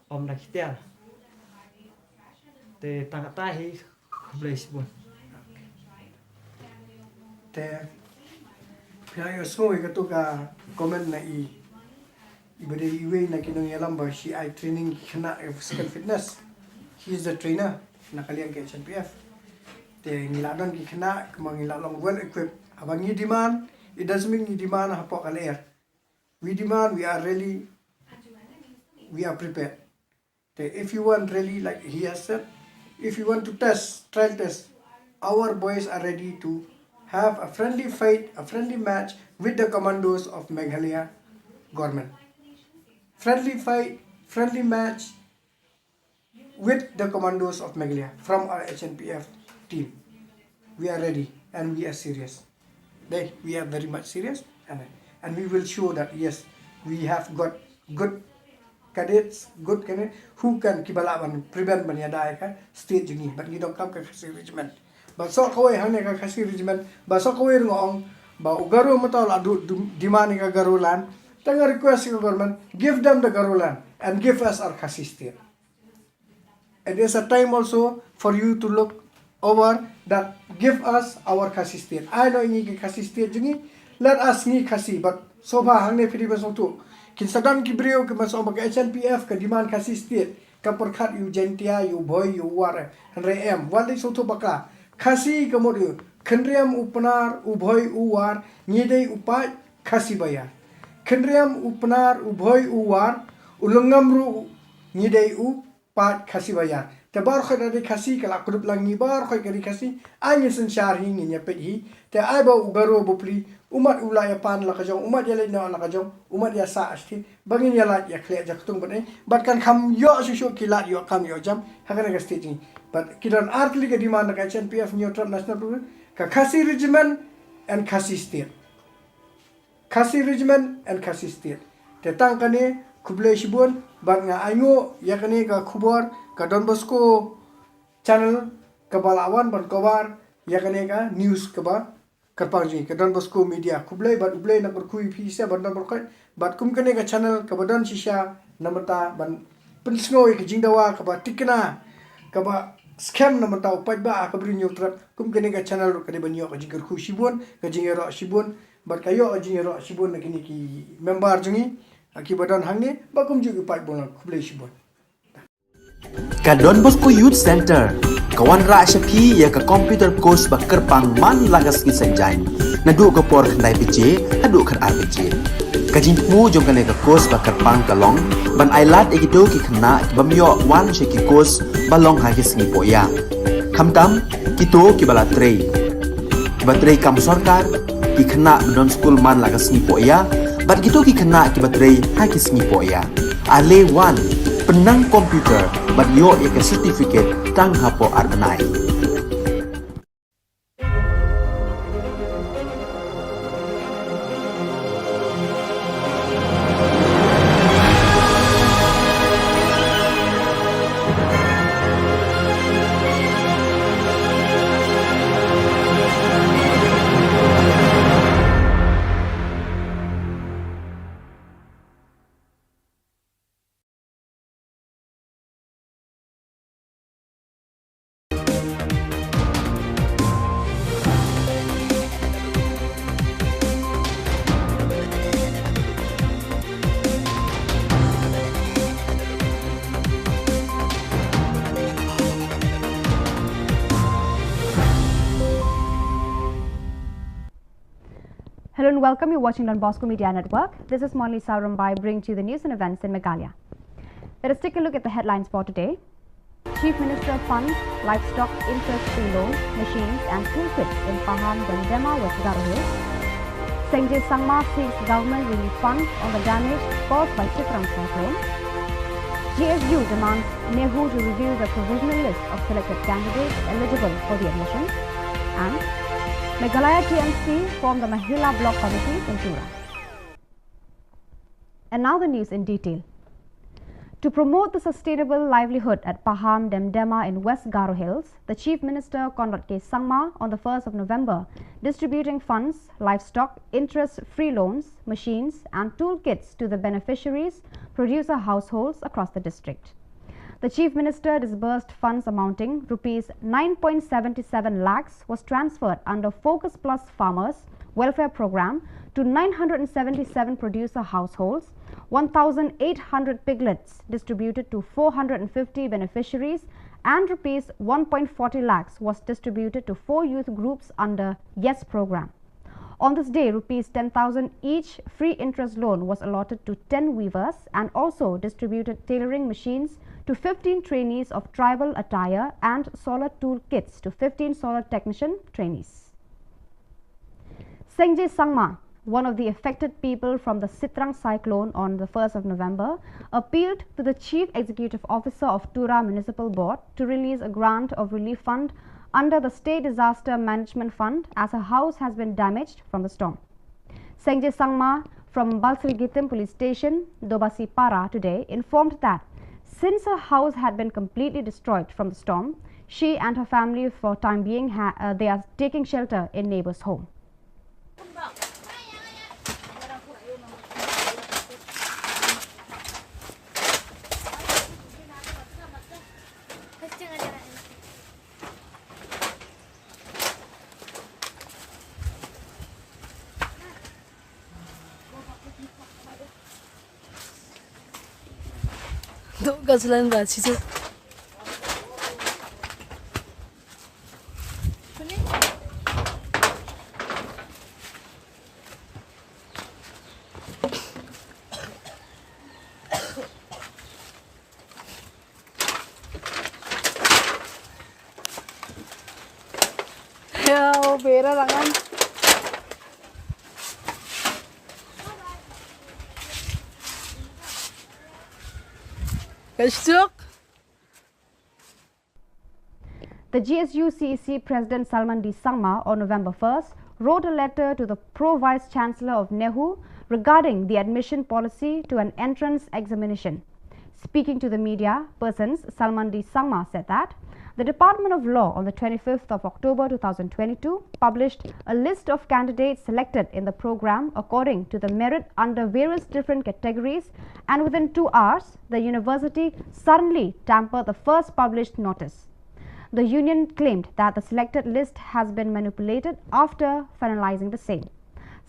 om da kitia te tangata hi blaze bon te Pihak semua itu ka komen na ibadah iwe na kinong yalam ba si I training kena physical fitness. He is the trainer na kalian ke HNPF. Te ngiladon ki kena kemang ngilalong well equipped. Abang ni demand, it doesn't mean ni demand hapok kaler. We demand, we are prepared. Te if you want really like he has said, if you want to trial test, our boys are ready to have a friendly fight, a friendly match with the commandos of Meghalaya government. Friendly fight, friendly match with the commandos of Meghalaya from our HNPF team. We are ready and we are serious. We are very much serious and we will show that yes, we have got good cadets who can prevent banyadai ka state jungi, but you don't come to regiment. Basok kawai hanya ka kasi regiment basok kawai ngong ba ugaro matol adu demand ka garulan tanga request ka government give them the garulan and give us our kasi state. And there's a time also for you to look over that give us our kasi state. I know ini kasi state jungi let us ni kasi but so far hang ne pidi basok tu kin sadam ki brio ke masok bag HNPF ka demand kasi state ka perkhat yu jentia yu boy yu war rem wali so tu baka Khasi kemudian kendriam upnar ubhoy uwar ngidei upai khasi bayar kendriam upnar ubhoy uwar ulengamru ngidei upai khasi bayar te bar khoy dari khasi kala kudup langi bar khoy kari khasi ani sensyar hi nginya pedi te ai ba ugaro bupli umat ulaya pan la kajong umat yale na la kajong umat ya sa asti bangin yala ya khle jaktung bane batkan kham yo sushu kilat yo kam yo jam hakana ga stage but kidan artli ke demand ka HNPF neutral national program ka khasi regiment and khasi state te tang kane khuble shibun bat nga aingo ya kane ka khubor ka Don Bosco channel ka balawan ban cover ya kane ka news ka ba karpangji ka Don Bosco media khuble bat uble na berkhui phi se ban berkoi bat kum kane ka channel ka badan shisha namata ban pensngo ke jingdawa ka ba tikna ka ba scam na mata upai ba ka bri nyutrap kum kene ka channel ro kade banyo ka jingar khu shibun ka jingero shibun bat kayo ka jingero shibun na kini ki member jungi ki badan hangne ba kum ju upai bona khuble shibun ka Don Bosco Youth Center kawan ra shapi ya ka computer course ba kerpang man lagas ki sanjai na du ka por khnai pije adu khat RPG kajin mu jong kane ka course ba kerpang kalong ban ailat ekido ki khna bamyo wan she ki course balong ha ki sngi poya khamtam kito ki bala trei batrei kam sarkar ki khna don school man laga sngi poya bat kito ki khna ki batrei ha ki sngi poya ale wan penang komputer bat yo ek certificate tang hapo arnai Hello and welcome. You're watching Don Bosco Media Network. This is Molly Saurambai bringing to you the news and events in Meghalaya. Let us take a look at the headlines for today. Chief Minister funds livestock interest-free loans, machines and toolkits in Pahang, Dendema, West Garo Hills. Sengjay Sangma seeks government relief funds on the damage caused by Chitrang cyclone. GSU demands Nehu to reveal the provisional list of selected candidates eligible for the admission. And Meghalaya TMC formed the Mahila Block Committee in Tura. And now the news in detail. To promote the sustainable livelihood at Pahang Demdema in West Garo Hills, the Chief Minister Conrad K. Sangma on the 1st of November distributing funds, livestock, interest-free loans, machines and toolkits to the beneficiaries, producer households across the district. The Chief Minister disbursed funds amounting Rs 9.77 lakhs was transferred under Focus Plus Farmers Welfare Program to 977 producer households, 1,800 piglets distributed to 450 beneficiaries and Rs 1.40 lakhs was distributed to 4 youth groups under YES program. On this day, Rs 10,000 each free interest loan was allotted to 10 weavers and also distributed tailoring machines to 15 trainees of tribal attire and solar tool kits to 15 solar technician trainees. Sengjay Sangma, one of the affected people from the Sitrang cyclone on the 1st of November, appealed to the Chief Executive Officer of Tura Municipal Board to release a grant of relief fund under the State Disaster Management Fund as her house has been damaged from the storm. Sengjay Sangma from Balsrigitim Police Station, Dobasi Para today informed that since her house had been completely destroyed from the storm, she and her family for time being they are taking shelter in neighbor's home. Gajalan ba chichu. Ya, bera rangan. The GSU CEC President Salman D. Sangma on November 1st wrote a letter to the Pro-Vice Chancellor of Nehu regarding the admission policy to an entrance examination. Speaking to the media persons, Salman D. Sangma said that the Department of Law on the 25th of October 2022 published a list of candidates selected in the program according to the merit under various different categories, and within 2 hours, the university suddenly tampered the first published notice. The union claimed that the selected list has been manipulated after finalizing the same.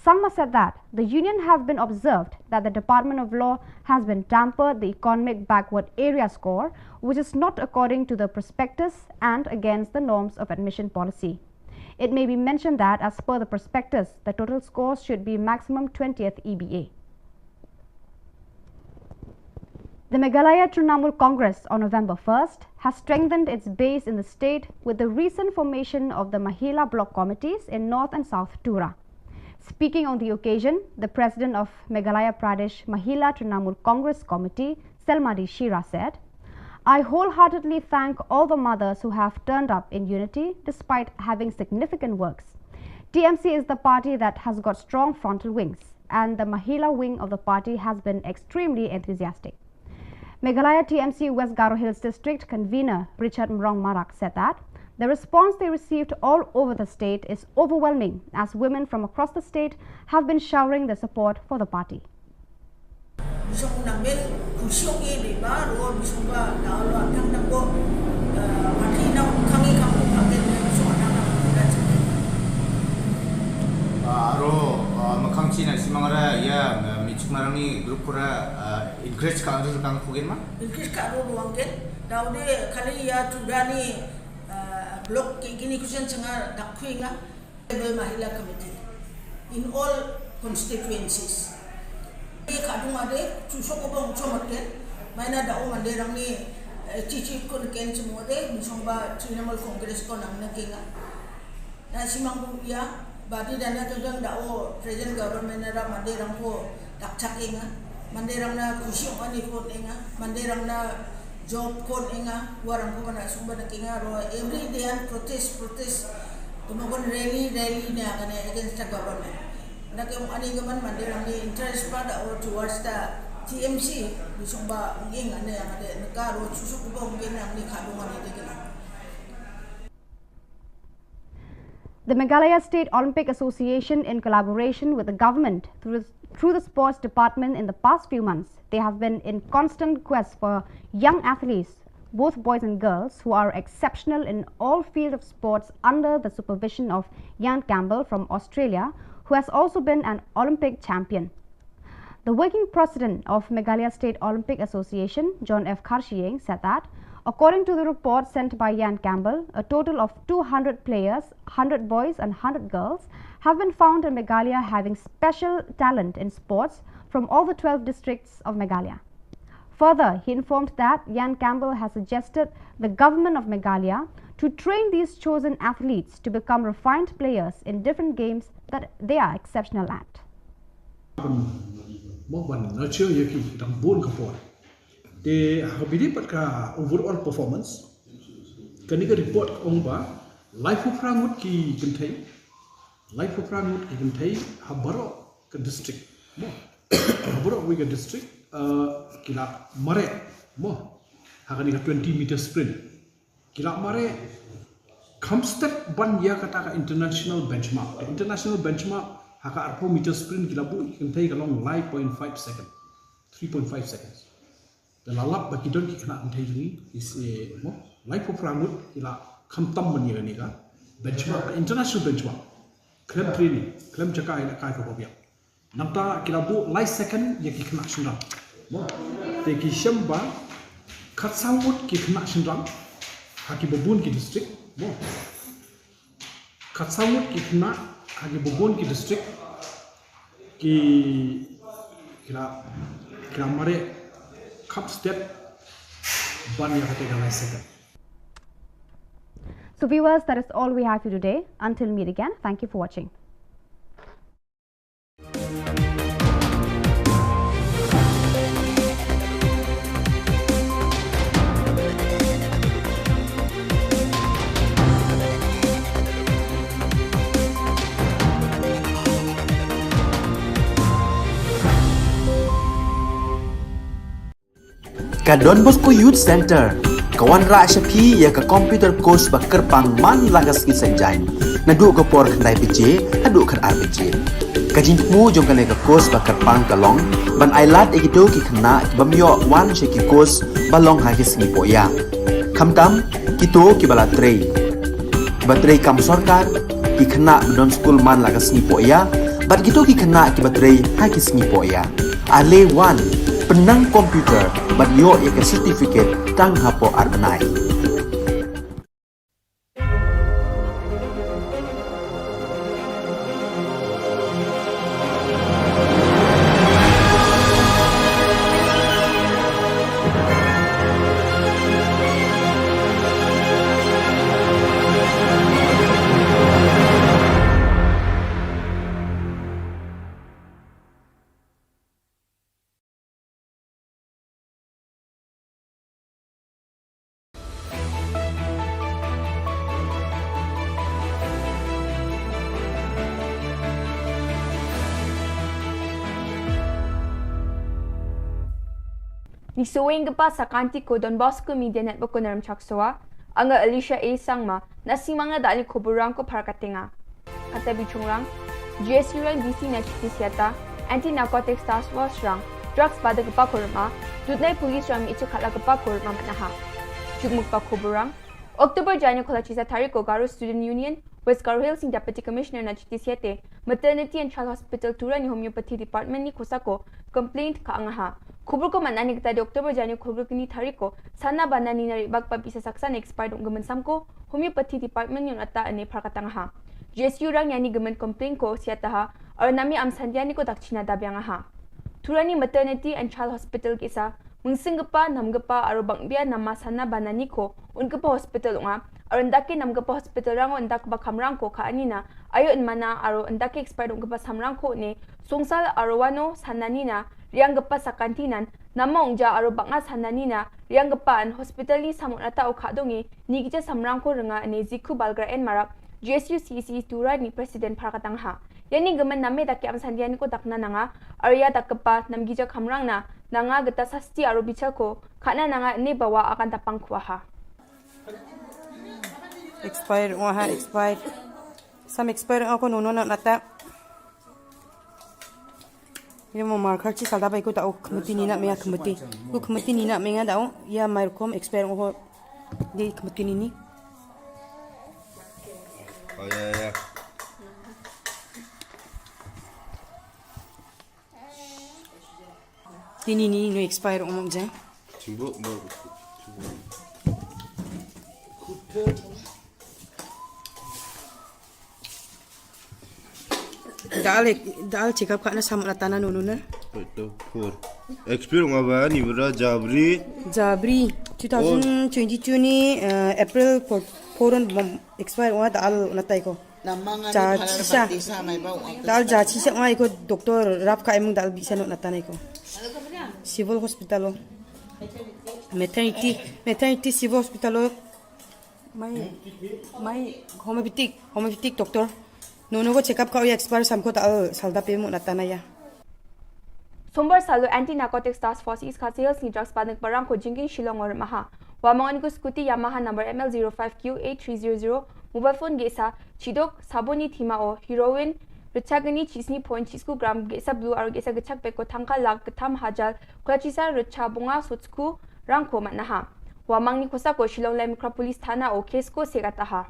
Sangma said that the union have been observed that the Department of Law has been tampered the economic backward area score, which is not according to the prospectus and against the norms of admission policy. It may be mentioned that as per the prospectus, the total scores should be maximum 20th EBA. The Meghalaya Trinamool Congress on November 1st has strengthened its base in the state with the recent formation of the Mahila Block Committees in North and South Tura. Speaking on the occasion, the President of Meghalaya Pradesh Mahila Trinamool Congress Committee, Selmadi Shira, said, "I wholeheartedly thank all the mothers who have turned up in unity despite having significant works. TMC is the party that has got strong frontal wings, and the Mahila wing of the party has been extremely enthusiastic." Meghalaya TMC West Garo Hills District Convener Richard Mrong Marak said that the response they received all over the state is overwhelming, as women from across the state have been showering their support for the party. Makangchina simangara ya michukmarani grup kura increase ka adu kang kugen ma increase ka adu wangken daude kali ya tudani block gini kusen changa dakhuinga Mahila committee in all constituencies. Kadung ade susok obong comot ken maina dao mande rang ni cici kon ken semua de misongba Trinamal Congress ko nang nakinga na simang ya badi dana kadang dao present government na mande rang ko dakcakinga mande rang na kusyong ani ko nenga mande rang na job kon enga warang ko na sumba nakinga ro every day and protest tumagon rally ni agane against the government na kung ani gaman mandirang ni interest pada or towards the TMC bisumba nging ane agane nagaro susuk ko ngin ang ni kadungan ni degala. The Meghalaya State Olympic Association, in collaboration with the government through the sports department in the past few months, they have been in constant quest for young athletes, both boys and girls, who are exceptional in all fields of sports under the supervision of Ian Campbell from Australia, who has also been an Olympic champion. The working president of Meghalaya State Olympic Association, John F. Karshieng, said that, according to the report sent by Ian Campbell, a total of 200 players, 100 boys and 100 girls, have been found in Meghalaya having special talent in sports from all the 12 districts of Meghalaya. Further, he informed that Ian Campbell has suggested the government of Meghalaya to train these chosen athletes to become refined players in different games that they are exceptional at. Nurture yaki dang bon kapor. They have been overall performance. Kani ka report ong ba life of rangut ki kentai habaro ke district mo habaro we ke district kila mare mo hakani ka 20 meter sprint kila mare kamstep ban ya kata ka international benchmark haka arpo meter sprint kila bu kentai ka long 5.5 second 3.5 seconds the lalap baki don ki kena kentai ni is mo life of rangut kila kamtam ban ya ni ka benchmark international benchmark klem training klem jakai na kai ko biak namta kilabu light second ya ki kena sundang mo te ki shamba khatsawut ki kena sundang haki bobun ki district mo khatsawut ki kena haki bobun ki district ki kila mare cup step ban ya kate light second. So viewers, that is all we have for today. Until meet again, thank you for watching. Ka Don Bosco Youth Center, kawan ra syapi ya ka computer course bakar pang man lagas ki sanjain. Nadu ka por kandai PJ, adu kan RPG. Kajin mu jong kan ka course bakar pang kalong, ban ailat egido ki kena ki bamyo wan sheki course balong ha ki singi poya. Kamtam kito ki bala trei. Batrei kam sorkar ki kena don school man lagas singi poya, bat kito ki kena ki batrei ha ki singi poya. Ale wan penang komputer bat yo ya ke certificate tang hapo arnai. Nisuwing pa sa kanti ko Don Bosco Media Network ko naram chaksoa, anga Alicia A. Sangma, na si mga dali kuburang ko para katinga. Katabi chungrang, GSU rang DC na chitisiata, Anti-Narcotics Task Force rang, drugs pada kepakurma, dudnay pulis rang ichakala kepakurma manaha. Jugmuk pa kuburang, Oktober Janyo Kolachisa Tariko Garo Student Union, West Garo Hills in Deputy Commissioner na chitisiate, Maternity and Child Hospital Tura ni Homeopathy Department ni Kusako, complaint ka angaha. Khubor ko manani kita di Oktober Janyo khubor kini tariko sana banani nari bagpa bisa saksa na expired ung gaman samko homeopathy department yung ata ane prakatanga ha. GSU rang yani gaman complain ko siya taha और nami am sandiani ko dakchina dabyang ha turani maternity and child hospital kisa mungsingpa namgpa aro bangbia nama sana banani ko unkpa hospital nga aro ndaki namgpa hospital rango ndak ba khamrang ko kha anina ayo inmana aro ndaki expert unkpa samrang ko ne songsal aro wano sananina rianggpa sakantinan nama ongja aro banga sananina rianggpa an hospital ni samunata o khadongi nigje samrang ko renga ne zikhu balgra en marak GSU CC tura ni president parakatang ha yani gemen name daki am sandiani ko dakna nanga arya dakpa namgija khamrang na nanga gata sasti aro bichal ko khana nanga ne bawa akan tapang khwa ha expired waha expired some expired ako nono na nata ini mo marker chi salda bai ko ta khmati ni na me khmati ko khmati ni na me nga dao ya markom expired ho di khmati ni Oh ya. Tini ni no expire omong jang. Cimbo mau. Dal check up kana sam ratana nono na. Betul. Kur. Experience apa ni bera Jabri? Jabri 2022 ni April 4 expire wa dal natai ko. Cha chisa. Dal ja chisa wa ko doktor rap ka emung dal bisa no natanai ko. Civil hospital maternity civil hospital mai homeopathic doctor nono ko check up ka expire sam ko dal salda pe mo natanaya. Sombar salu anti narcotics task force is sales ni drugs panak barang ko jingin Shillong or maha wamangan ko scooty Yamaha number ML05Q8300 mobile phone gesa chidok saboni thima o heroin Ruchagani chisni point chisku gram gesa blue aro gesa gachak peko thangka lag katham hajal kwachisa ruchabunga sotsku rangko manaha wamangni khosa ko Shillong Lai Mukra police thana o case ko segataha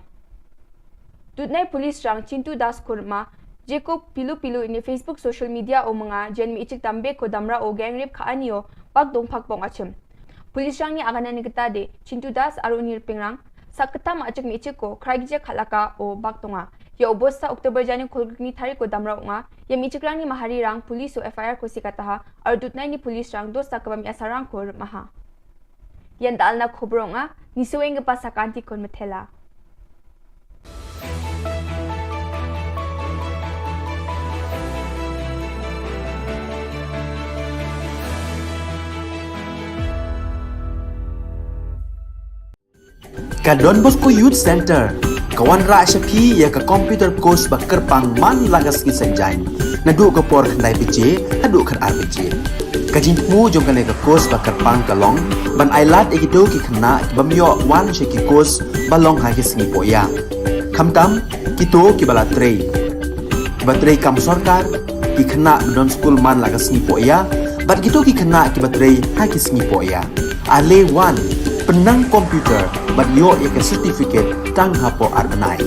Dutnai police rang Chintu Das kurma Jacob pilu ini Facebook social media o mga jenmi ichik tambe ko damra o gang rape khaanio pak dongphak bong achim police rang ni agana ni gata de Chintu Das aro nirpingrang saktam achik mi ichik ko khragije khalaka o bak tonga ya obosta Oktober jani kolgni thari ko damra nga ya mi ichik rang ni mahari rang police o FIR ko sikataha aro dutnai ni police rang dos sakabam asarang ko maha yan dalna khobronga nisueng pa sakanti kon methela Ka Don Bosco Youth Center kawan ra shapi ya ka computer course bakar pang man lagas ki sanjai nadu ka por khandai pije hadu khan RPG kajin mu jong kan ka course bakar pang kalong ban ailat egido ki khna bamyo wan sheki course balong ha ki singi poya khamtam kito ki bala trei batrei kam sarkar ki khna don school man lagas ni poya bat kito ki khna ki batrei ha ki singi poya ale wan penang komputer bat yo ek certificate tang hapo arnai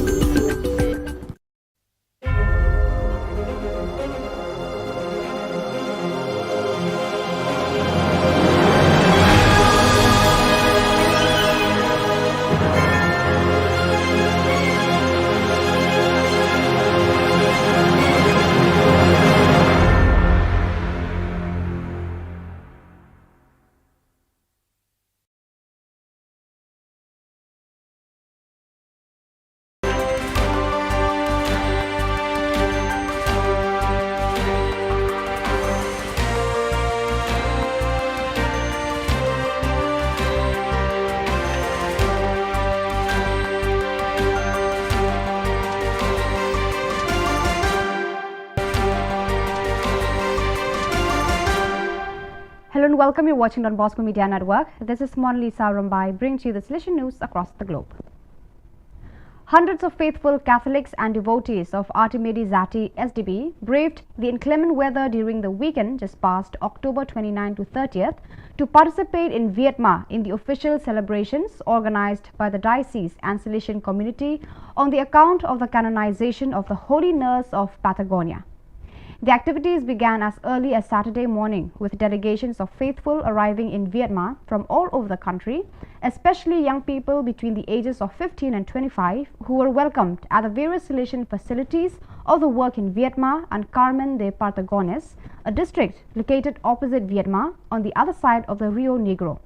Hello and welcome. You're watching Don Bosco Media Network. This is Monalisa Rambai, bringing to you the solution news across the globe. Hundreds of faithful Catholics and devotees of Artimedi Zati SDB braved the inclement weather during the weekend just past October 29 to 30th to participate in Vietnam in the official celebrations organized by the diocese and Salesian community on the account of the canonization of the Holy Nurse of Patagonia. The activities began as early as Saturday morning with delegations of faithful arriving in Vietnam from all over the country, especially young people between the ages of 15 and 25 who were welcomed at the various Salesian facilities of the work in Vietma and Carmen de Partagones, a district located opposite Vietma on the other side of the Rio Negro.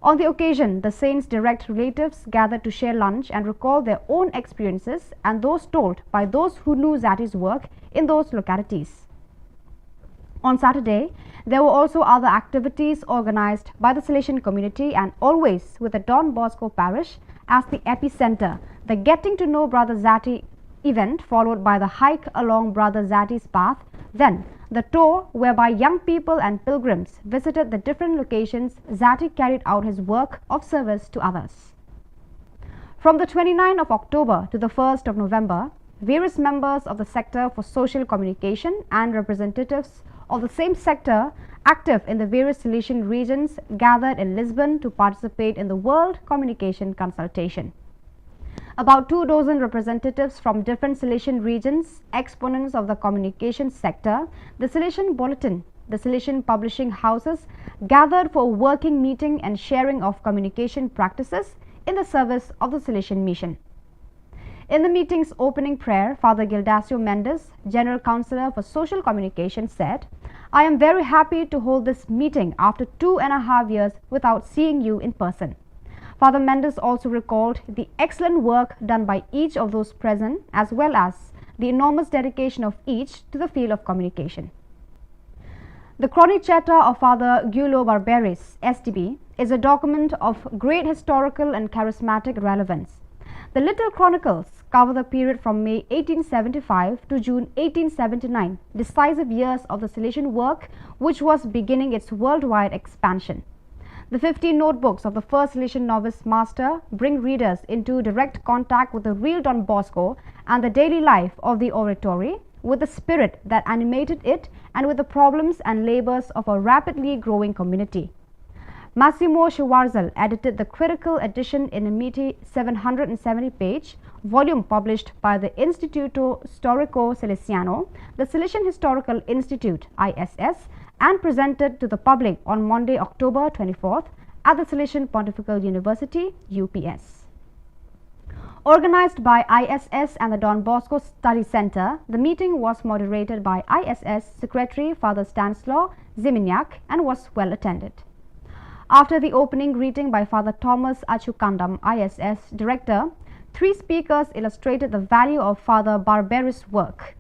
On the occasion, the saints' direct relatives gathered to share lunch and recall their own experiences and those told by those who knew Zati's work in those localities. On Saturday, there were also other activities organized by the Salesian community and always with the Don Bosco parish as the epicenter. The Getting to Know Brother Zati event followed by the hike along Brother Zati's path, then the tour whereby young people and pilgrims visited the different locations Zati carried out his work of service to others. From the 29th of October to the 1st of November, various members of the sector for social communication and representatives of the same sector active in the various Salesian regions gathered in Lisbon to participate in the World Communication Consultation. About 24 representatives from different Salesian regions, exponents of the communication sector, the Salesian Bulletin, the Salesian publishing houses gathered for a working meeting and sharing of communication practices in the service of the Salesian mission. In the meeting's opening prayer, Father Gildacio Mendes, General Counsellor for Social Communication, said, "I am very happy to hold this meeting after 2.5 years without seeing you in person." Father Mendes also recalled the excellent work done by each of those present as well as the enormous dedication of each to the field of communication. The Chronicetta of Father Gulo Barberis, SDB, is a document of great historical and charismatic relevance. The Little Chronicles cover the period from May 1875 to June 1879, decisive years of the Salesian work which was beginning its worldwide expansion. The 15 notebooks of the first Salesian novice master bring readers into direct contact with the real Don Bosco and the daily life of the oratory, with the spirit that animated it and with the problems and labors of a rapidly growing community. Massimo Schwarzel edited the critical edition in a meaty 770-page volume published by the Instituto Storico Salesiano, the Salesian Historical Institute (ISS), and presented to the public on Monday, October 24th at the Salesian Pontifical University (UPS). Organized by ISS and the Don Bosco Study Center, the meeting was moderated by ISS Secretary Father Stanislaw Ziminyak and was well attended. After the opening greeting by Father Thomas Achukandam, ISS Director, 3 speakers illustrated the value of Father Barberis' work.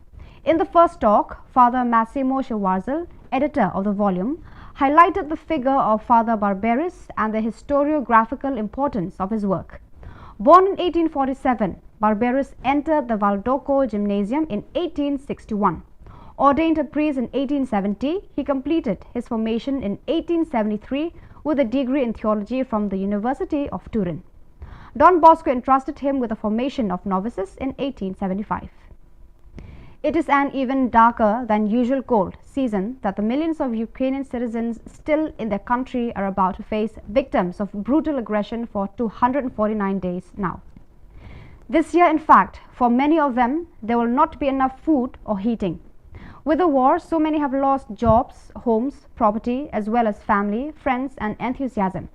In the first talk, Father Massimo Schwarzel, editor of the volume, highlighted the figure of Father Barberis and the historiographical importance of his work. Born in 1847, Barberis entered the Valdoco Gymnasium in 1861. Ordained a priest in 1870, he completed his formation in 1873 with a degree in theology from the University of Turin. Don Bosco entrusted him with the formation of novices in 1875. It is an even darker than usual cold season that the millions of Ukrainian citizens still in their country are about to face, victims of brutal aggression for 249 days now. This year, in fact, for many of them, there will not be enough food or heating. With the war, so many have lost jobs, homes, property, as well as family, friends, and enthusiasm.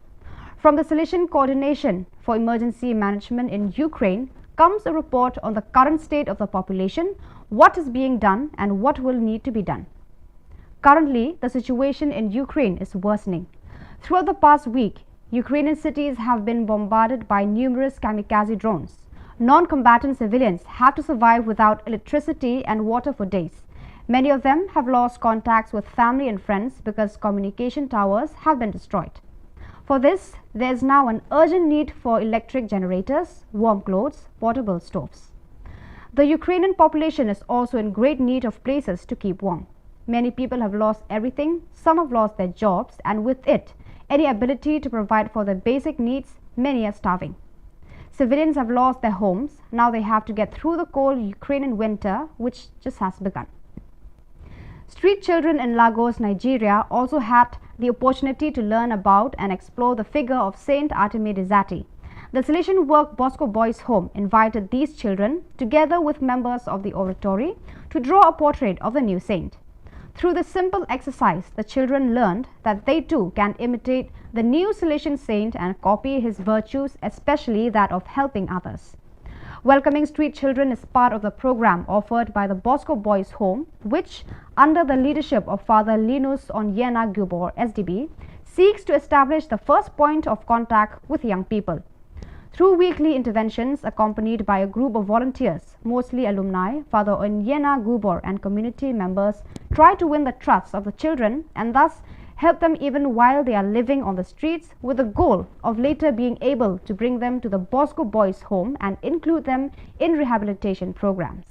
From the Salesian Coordination for Emergency Management in Ukraine comes a report on the current state of the population, what is being done, and what will need to be done. Currently, the situation in Ukraine is worsening. Throughout the past week, Ukrainian cities have been bombarded by numerous kamikaze drones. Non-combatant civilians have to survive without electricity and water for days. Many of them have lost contacts with family and friends because communication towers have been destroyed. For this, there is now an urgent need for electric generators, warm clothes, portable stoves. The Ukrainian population is also in great need of places to keep warm. Many people have lost everything, some have lost their jobs, and with it, any ability to provide for their basic needs, many are starving. Civilians have lost their homes, now they have to get through the cold Ukrainian winter, which just has begun. Street children in Lagos, Nigeria also had the opportunity to learn about and explore the figure of Saint Artemide Zati. The Salesian Work Bosco Boys Home invited these children, together with members of the oratory, to draw a portrait of the new saint. Through this simple exercise, the children learned that they too can imitate the new Salesian saint and copy his virtues, especially that of helping others. Welcoming street children is part of the program offered by the Bosco Boys Home, which, under the leadership of Father Linus Onyena Khubor, SDB, seeks to establish the first point of contact with young people. Through weekly interventions accompanied by a group of volunteers, mostly alumni, Father Onyena Khubor and community members try to win the trust of the children and thus help them even while they are living on the streets, with the goal of later being able to bring them to the Bosco Boys Home and include them in rehabilitation programs.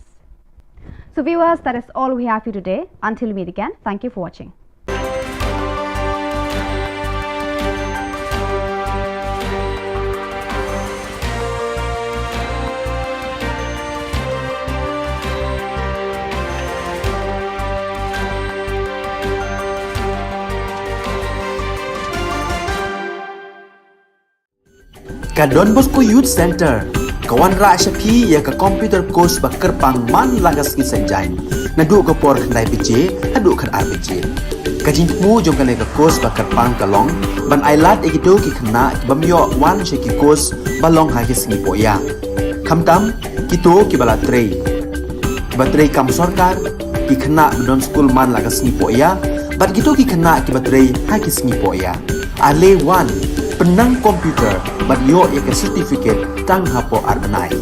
So viewers, that is all we have for you today. Until we meet again, thank you for watching. Ka Don Bosco Youth Center, kawan ra syapi ya ka computer course bakar pangman lagas ki sanjain. Nadu ka por khandai PJ, hadu kan RPG. Kajin mu jong kan ka course bakar pang kalong, ban ailat egito ki khna ki bamyo wan she ki course balong ha ki singi poya. Khamtam kito ki bala trei. Batrei kam sarkar ki khna don school man lagas singi poya, bat kito ki khna ki batrei ha ki singi poya. Ale wan penang komputer bat yo ya ke certificate tang hapo arbenai.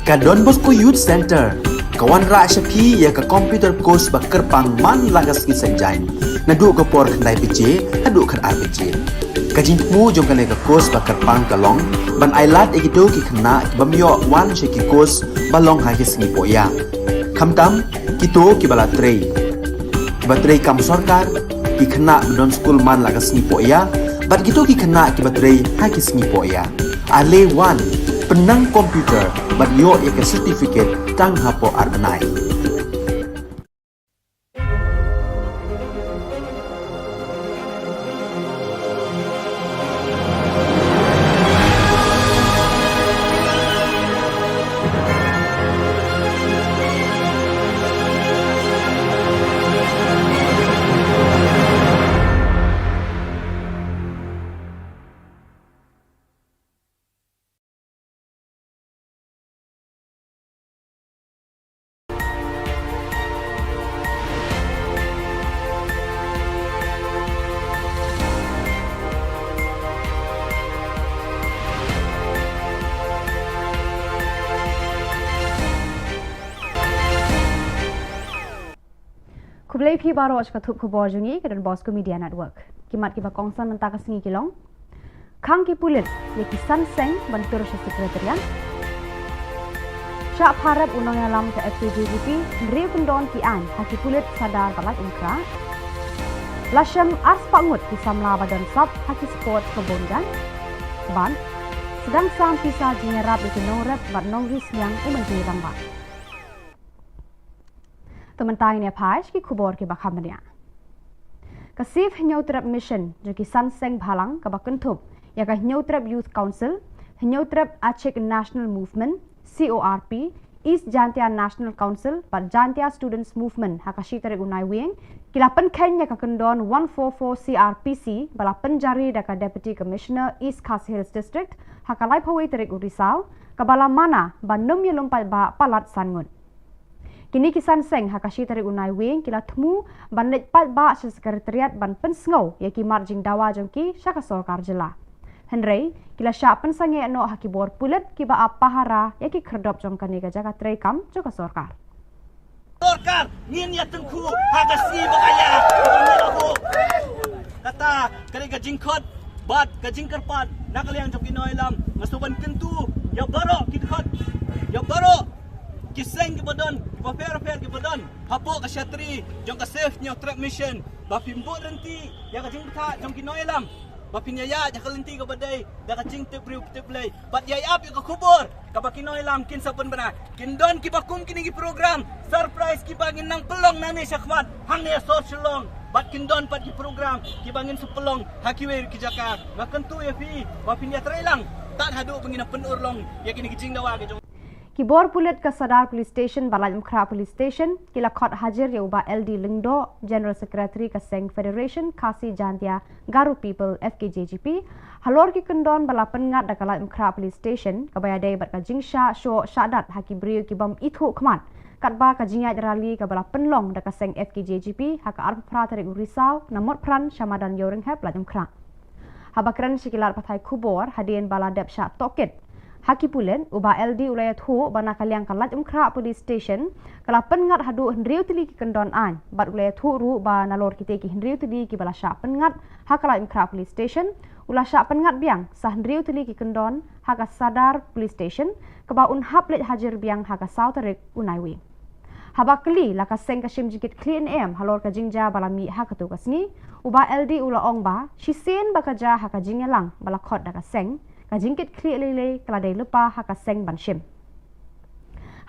Ka Don Bosco Youth Center, kawan rak syapi ya ka computer course bakar pang man lagas ki senjain. Nadu ka por kandai PJ, hadu kan RPG. Kajin mu jong kan ka course bakar pang kalong, ban ailat ikito ki kena ki bamyo wan syaki course balong ha ki sengi poya. Kamtam kito ki bala trei. Ki batrei kam sorkar ki kena don school man lagas sengi poya, bat kito ki kena ki batrei ha ki sengi poya. Ale wan penang komputer bat yo ya ke certificate tang hapo arbenai. Kublai pi baro ka thup khubor jungi ka Don Bosco Media Network. Kimat ki ba kongsan mentaka singi kilong. Kang ki pulit ye ki san seng bantur sya sekretariat. Syak harap unang alam ke FKJGP ndri pendon ki an haki pulit sadar balat unkra. Lasham ars pangut ki samla badan sab haki sport kebondan. Ban sedang sam pisa jingerap itu norep bat nongris yang umanti ramba. Tementang ini apa ki khubor ki bakhamnya. Kasif nyautrap mission jadi sanseng bhalang ka bakentup ya ka nyautrap youth council, nyautrap Achek National Movement, CORP, East Jantia National Council, but Jantia Students Movement hakashi tarik unai wing, kilapan Kenya ka kendon 144 CRPC balapan jari da ka Deputy Commissioner East Khasi Hills District hakalai pawai tarik urisau kabala mana banum ya lompat ba palat sangun. Kini kisan seng hakashi tarik unai wing kila temu bandit pat ba sa sekretariat ban pensngau ya ki marjing dawa jongki syaka sorkar jela. Henry kila sya pensange no haki bor pulet ki ba apahara ya ki kerdop jongkani ka jaga trekam joka sorkar. Sorkar ngin ya tengku hagasi bakaya aku kata kare ka jingkot bat ka jingkerpat nakaliang jok inoilam masuban kentu ya baro kidkhot ya baro kiseng ke badan, kipa fair ke badan, hapo ka syatri, jong ka safe nyo trap mission, bapimbo renti, ya ka jing betha, jong kinoilam, bapinyaya, ya ka lenti ka badai, ya ka jing tip play, bat yay up ya ka kubor, ka ba kinoilam, kin sapun bana, kin don kipa kum kini program, surprise kipa ngin nang pelong nani syakmat, hang ya sor Shillong, bat kin don pat ki program, kipa ngin supelong, hakiwe ki Jakarta, makan tu ya fi, bapinya trailang, tak hadu pengina penurlong, ya kini kijing dawa ke jong. Kibor pulit ke Sadar Police Station, Balai Mkra Police Station, kila khot hadir ya ubah LD Lingdo, General Secretary ke Seng Federation, Kasi Jantia, Garu People, FKJGP, halor ki kendon bala pengat da Balai Mkra Police Station, kabaya day bat ka jingsha, syo, syadat, haki beriu ki bam itu kemat, katba ka jingat rali ke bala penlong da ka Seng FKJGP, haka arp pra tarik urisau, namot pran, syamadan yoring hep Balai Mkra. Habakran sikilar patai Khubor, hadian bala dep syak toket, Haki pulen ubah LD ulayat hu bana kaliang kalat Mkra Police Station kala pengat hadu hendriu tili ki kendon an bat ulayat hu ru ba nalor kite ki hendriu tili ki bala syak pengat hakala Mkra Police Station ulah syak pengat biang sah hendriu tili ki kendon haka Sadar Police Station keba un haplet hajar biang haka Sautarik unai wing. Haba kli laka seng ka shim jikit clean em halor ka jingja bala mi haka tu kasni ubah LD ula ong ba shisen bakaja haka jingelang bala khot da ka seng ka jingkit kli lele kala day lupa haka seng banshim.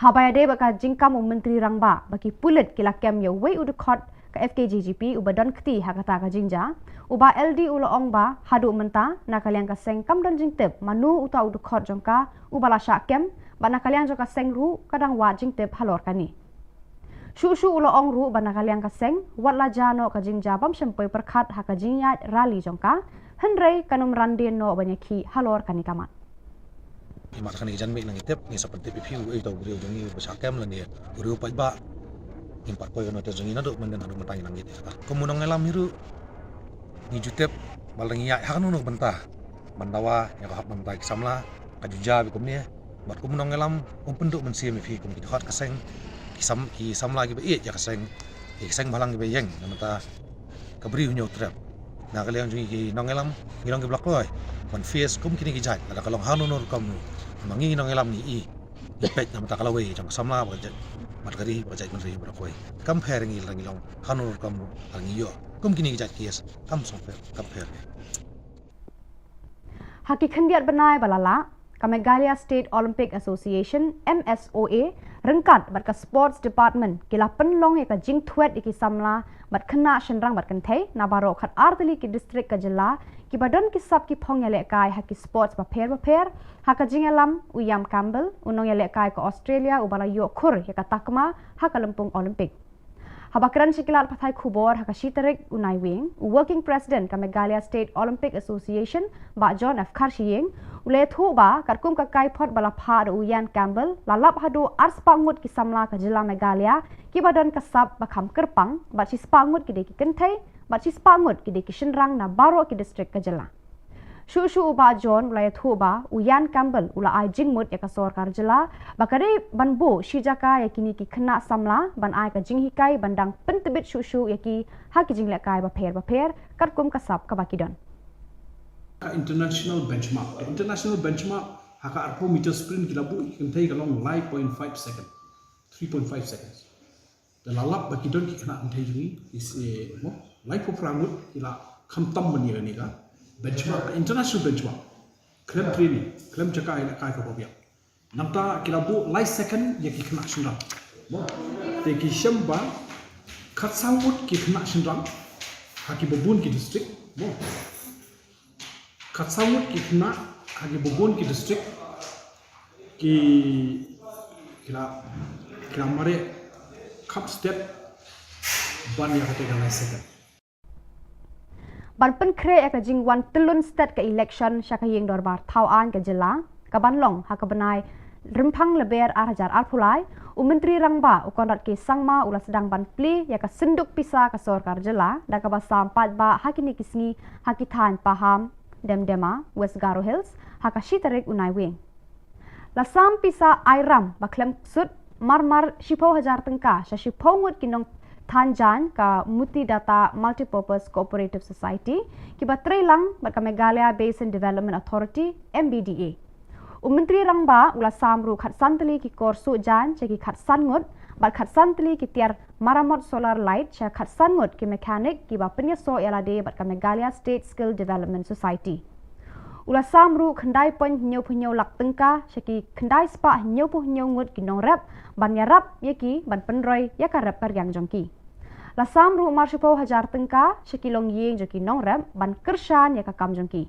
Habaya day baka jingkam menteri rangba baki pulit kila kem ya way udukot ka FKJGP ubadon kti haka ta ka jingja uba LD ula ong ba hadu menta nakaliang ka seng kam don jingtip manu uta udukot jongka ubala syak kem ba nakaliang jongka seng ru kadang wa jingtip halor kani. Shu ula ong ru ba nakaliang ka seng wat la jano ka jingja bam shempoi perkhat haka jingyat rali jongka Henry kanum randin no banyaki halor kani kamat. Imat kani jan mek nang itep ni seperti pipiu tau beriu jongi besakam lan dia. Beriu pat ba impat poi no te jongi nado menden adu mentai nang ite. Kemunong ngelam hiru ni jutep balangi ya hakanu no bentah. Mandawa ya hap mentai samla kajuja bikum ni bat kum nong ngelam penduk men sim fi kum ki hot kaseng ki sam lagi be ya kaseng balang be yeng namata kabri hunyo trap na kalian jungi ki nong ngelam ngilong ki blok loy ban face kum kini ki jaj ada kalong hanunur kam mangi nong ngelam ni i pet namata kalawe jang samla ba jaj mat kari ba jaj men ri bra koi compare ngilong hanunur kam angi yo kum kini ki jaj kies kam song compare Haki khendiat benai balala ka Meghalaya State Olympic Association MSOA rengkat bat ka Sports Department kila penlong ya ka jing thuet iki samla bat khna shenrang bat kan thei na baro khat arteli ki district ka Jylla ki badon ki sab ki phong ya le kai haki sports ba pher haka jing alam uyam Campbell unong ya le kai ka Australia ubala yo khur ya ka takma haka lempung Olympic Habakran Shikilat Pathai Khubor Haka Shitarik Unai Wing, Working President ka Meghalaya State Olympic Association, Ba John F. Karshiyeng, Ule Thu Ba, Karkum ka Kaipot Balapha da Uyan Campbell, Lalap Hadu Ars Pangut ki Samla ka Jylla Meghalaya, ki Badan ka Sab Bakam Kerpang, Ba Chis Pangut ki Deki Kentai, Ba Chis Pangut ki Deki Shenrang na Baro ki District ka Jylla. Shu Ba John Ulay Thu Ba, Uyan Campbell, Ula Ai Jingmut ya ka Sorkar Jylla, Bakare Banbu Shijaka ya kini ki Kena Samla, Ban Ai ka Jinghikai Bandang Pentebit Shu ya ki Haki Jinglekai ba pher, Karkum ka Sab ka Bakidon. International benchmark haka arpo meter sprint kila bu kentai kalong 9.5 second 3.5 seconds the lalap bakidon ki kena antai jui is mo life of rangut kila khamtam bani ni ka benchmark international benchmark klem training klem jaka ila kai ko bobia namta kila bu life second ya ki kena shinra mo te ki shamba khatsangut ki kena shinra haki bobun ki district mo Katsamut ki kena hagi bobon ki district ki kila mare cup step ban ya kata galai second. Ban pen kre ka jingwan telun state ka election syaka yeng dorbar tauan ka Jylla ka banlong haka benai rempang leber arhajar arpulai Menteri Rangba ukonrat ke sangma ula sedang ban pli ya ka senduk pisa ka Sorkar Jylla da ka basam pat ba hakini kisngi hakitan paham Demdema, West Garo Hills, haka Shitarik Unai Wing. Lasam pisa Airam, baklem sud, marmar Shipo Hajar Tengka, sya Shipo ngut kinong Tanjan ka Muti Data Multipurpose Cooperative Society, kiba Trelang, baka Meghalaya Basin Development Authority, MBDA. Menteri Rangba, ula samru khat santali ki korsu jan, ceki khat sangut, bat khat santali ki tiar maramot solar light, sya khat sangut ki mekanik, kiba penyeso yalade bat ka Meghalaya State Skill Development Society. Ula samru khendai pon nyau lak tengka, syaki khendai spa nyau ngut ki nong rap, ban yarap yaki ban penroy yaka rap karyang jongki. La samru marshipo hajar tengka, syaki long yeng joki nong rap, ban kershan yaka kam jongki.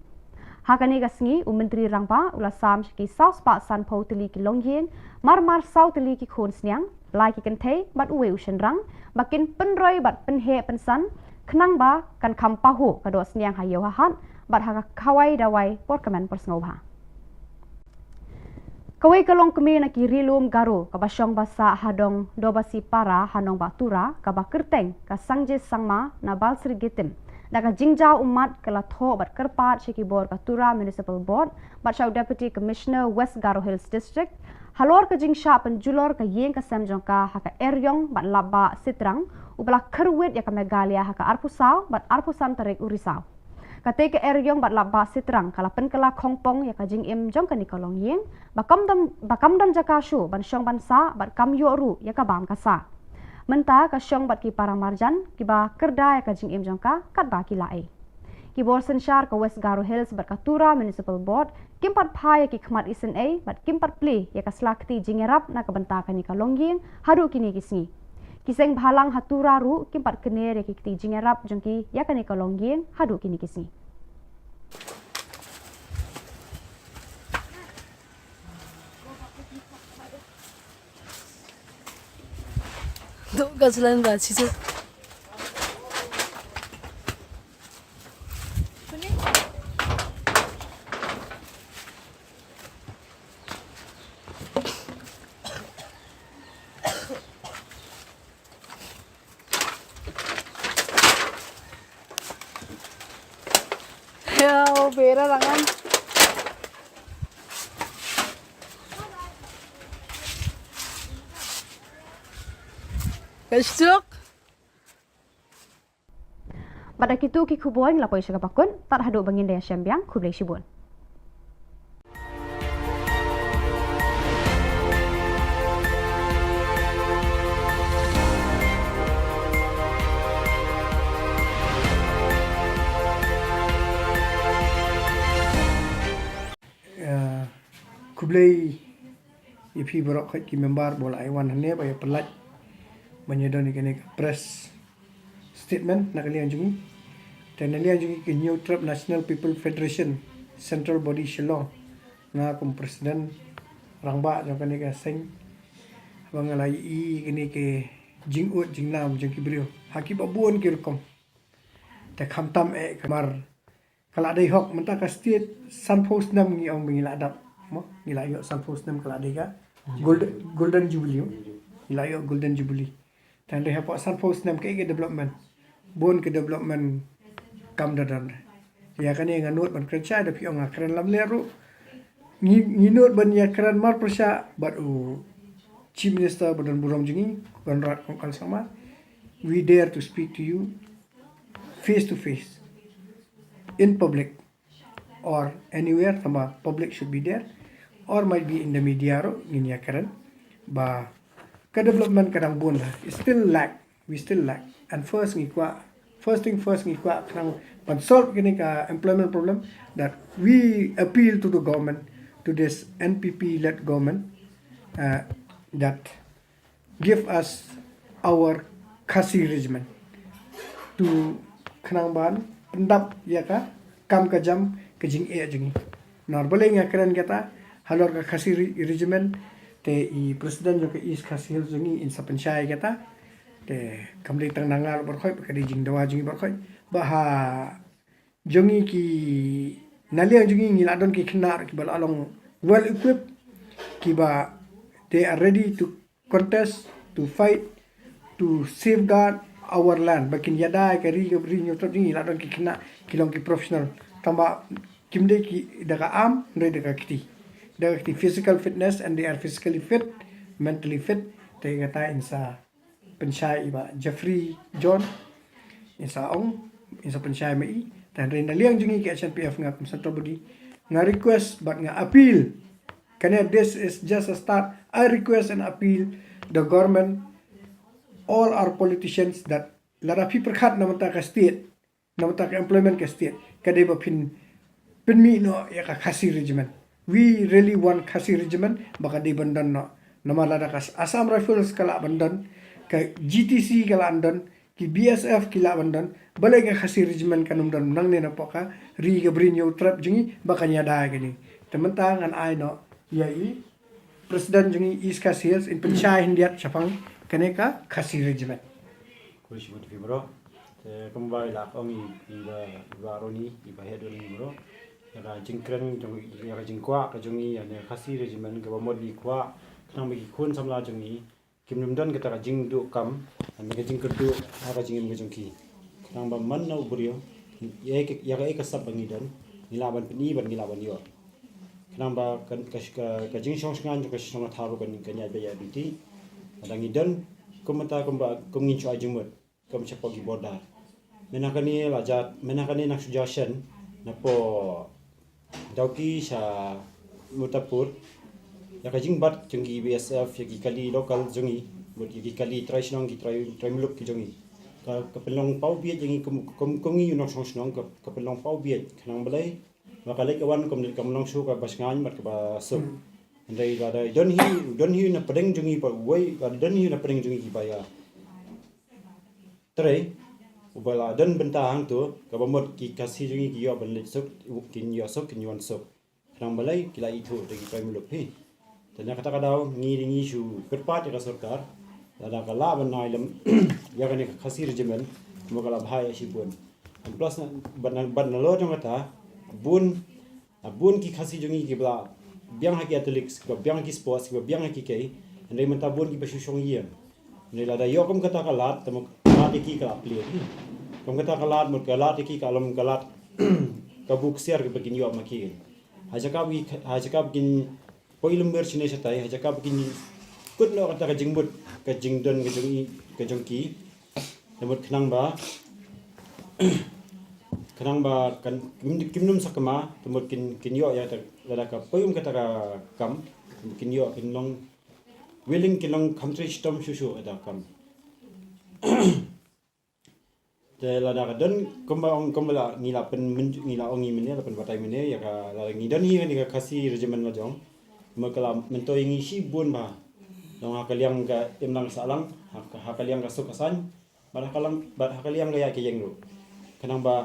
Hakani gasngi Menteri Rangba ula sam syaki saus pa san po teli ki long yeng, marmar sau teli ki khun snyang, lai ki kentei bat uwe ushen rang, bakin penroy bat penhe pensan, kenang ba kan kampahu kado snyang hayo hahat, bat haka kawai dawai porkaman persngobha. Kawai kalong kemi na ki rilum garu kabasyong basa hadong dobasi para hanong batura kabakerteng ka sangje sangma na balsri gitim. Daga jingjau umat kala tho bat kerpat syaki bor Katura Municipal Board bat syau Deputy Commissioner West Garo Hills District halor ka jingsha penjulor ka yeng ka semjongka haka eryong bat laba sitrang ubala kerwit ya ka Meghalaya haka arpusau bat arpusan tarik urisau. Kate ka eryong bat laba sitrang kala penkala kongpong ya ka jing im jong ka nikolong yeng bakamdan jakashu ban syong bansa bat kam yoru ya ka bam kasa. Menta ka syong bat ki para marjan kiba kerda ya ka jing im jongka kat ba ki lae. Ki bor sensyar ka West Garo Hills bat Katura Municipal Board kimpat pha ya ki khmat isen a bat kimpat pli ya ka slakti jingerap na ka benta ka ni ka longyeng haru kini kisngi. Kiseng bhalang hatura ru kimpat kener ya ki ti jingerap jongki ya ka ni ka longyeng haru kini kisngi. Duk gazalan ga cizo. Ya, bera rangan. Kasuk. Pada kitu ki Khubor ngelapoi syakapakun, tak haduk bangin daya syambiang Khublai Shibun. Khublai EP borok khoi ki member bola Iwan hane ba ya pelat menyedon ni press statement nak kalian jungi dan kalian jungi ke New Trap National People Federation Central Body Shillong na kum presiden rangba jong kani ka seng bangalai I kini ke jingut jingnam jong ki brio haki babun ki rekom ta khamtam kamar kala dai hok menta ka state sun post nam ngi ong bingila adap mo ngila yo sun post nam kala dai ka golden jubilee ngila yo golden jubilee dan dai hapo sun post nam ke development bon ke development kam dadan ya kani nganut ban kerja da pi ong akran lam leru nginut ban ya kran mar persya bat chief minister badan buram jingi konrad kongkal sama we dare to speak to you face to face in public or anywhere sama public should be there or might be in the media ro ngin ya kran ba ka development kadang bon we still lack and first thing first kadang ban solve kini ka employment problem that we appeal to the government to this NPP led government that give us our khasi regiment to khanang ban pendap ya ka kam ka jam ke jing jingi normally nga kran kata halor ka khasi regiment te I presiden jo ke is khasi jingi in sapanchai kata te kamli tang nangal bar khoi ka di jing dawa jingi bar khoi ba ha jongi ki naliang jingi ngiladon ki khnar ki bal along well equipped ki ba they are ready to contest to fight to safeguard our land bakin yada ka ri nyo to jingi ladon ki khna kilong ki professional tamba kimde ki daga am ndai daga kiti physical fitness and they are physically fit mentally fit te kata insa pensyai ba Jeffrey John insa ong insa pensyai mai dan rena liang jingi ke SNPF nga central body nga request but nga appeal kanya this is just a start I request and appeal the government all our politicians that lara pi perkhat namata ka state namata ka employment ka state kadai ba pinmi no ya ka khasi regiment we really want khasi regiment baka di bandan no nama lara ka Assam Rifles kala bandan ka GTC kala andan ki BSF kila bandan balai ka khasi regiment kanum dan nang ne na poka ri ga brinyo trap jingi baka nya da gani temantang an ai no yai presiden jingi is khasi hills in penchai hindiat chapang kaneka khasi regiment Kulish buat fibro kembali lah kami iba roni iba hedon bro ya jingkren jong ya jingkwa ka jongi ya ne khasi regiment ka modi kwa nang bagi kun samla jongi kim dan kita jing du kam ame ka jing kerdu ha ka jingim ka jongki nang ba man no burio ya ka sab bangi dan nilaban peni ban nilaban yo nang ba ka jing shong shngan ka shong tharu kan nya ba ya biti adang idan kumata kumba kumngin chu ajimut kum chapo gi border menakani lajat menakani nak suggestion na po dauki sa mutapur ya kajing bat jenggi BSF ya kali lokal jengi bot gi kali trai snong gi trai muluk ki jengi ka pelong pau biet jengi kumngi unok song snong ka pelong pau biet khanang balai makalai kawan kom long su ka basngan mat ka ba sup ndai ga dai don hi na pedeng jengi pa wai ga don hi na pedeng jengi ki ba ya trai ubala dan bentang tu ka bamot ki kasi jengi ki yo ban le sok kin yo sok kin yon sok khanang balai kila itu de ki trai muluk hi tanya kata kadau ngi su kerpat ya sarkar ada kala banai lam ya kan khasi regiment mo kala bhai sibun plus ban lo jong kata bun ki khasi jongi ki bla biang haki athletics ko biang ki sports ko biang haki kai ndai menta bun ki basu shong yen ndai la da yo kom kata kalat tam mat ki kala play kom kata kalat mo kalat ki kalam kalat kabuk siar ke begin yo makin hajakab gin poilum ber chine satai hajakab gin kut no kata ka jingbut ka jingdon ka jongki namut kenang ba kan kimnum sakama tumut kin yo ya ta ka poyum kata ka kam kin yo kin long willing kin long country stom shushu ada kam te la da don komba ngila pen ngila ongi mene la pen batai mene ya ka la ngidon hi ni ka kasi regimen la jong makala mento ingi si bun ba dong hakaliang ka imlang salang hakaliang ka sukasan bar hakaliang ga ya ke yengru kanang ba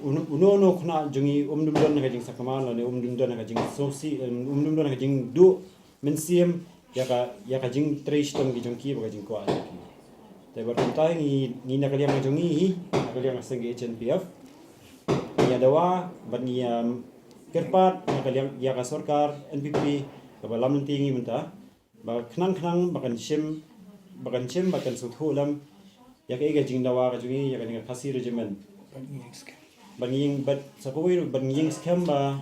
uno khna jungi dum don ka jing sakama la ne dum don ka jing sosi dum don ka jing du mensiem ya ka jing trish tom ki jong ki ba jing kwa te bar pentai ni nakaliang ka jungi nakaliang ka sengge HNPF ya dawa ban ni kerpat nakaliang ya ka sarkar NPP ka balam tingi menta ba knang bakan shim bakan suthu lam ya ka jing dawa ka jungi ya ka khasi regimen banging bat sakoi banging scam ba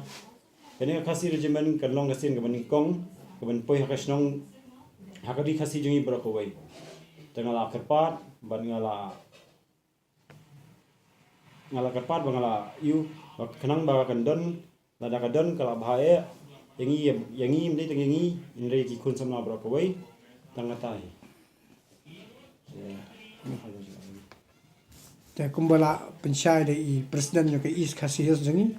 kene khasi regimen kan long gasin ka baning kong ka ban poi hakasnong hakadi khasi jungi brokowai tengala kerpat ban ngala kerpat bangala yu kenang ba kan don lada ka don kala bae yangi mde tengi indre ki kun samna brokowai tangatai te kumbala pensyai de i presiden yo ke is khasi his jengi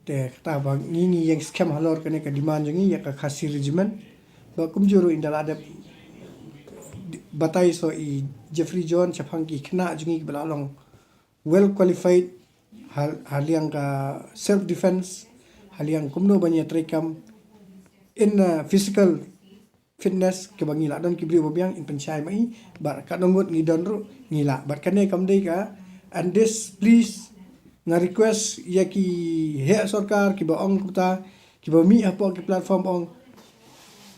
te kata ba ngi yang scam halor kene ka demand jengi ya ka khasi regimen ba kumjuru indala ada batai so i Jeffrey John chapang ki khna jengi bala long well qualified haliang ka self defense haliang kumno banya trekam in physical fitness ke bangi la don ki bri bobiang in penchai mai bar ka dongot ngi don ru ngi la bar kane kam dei ka and this please nga request ya ki he sarkar ki ba ong kuta ki ba mi apo ki platform ong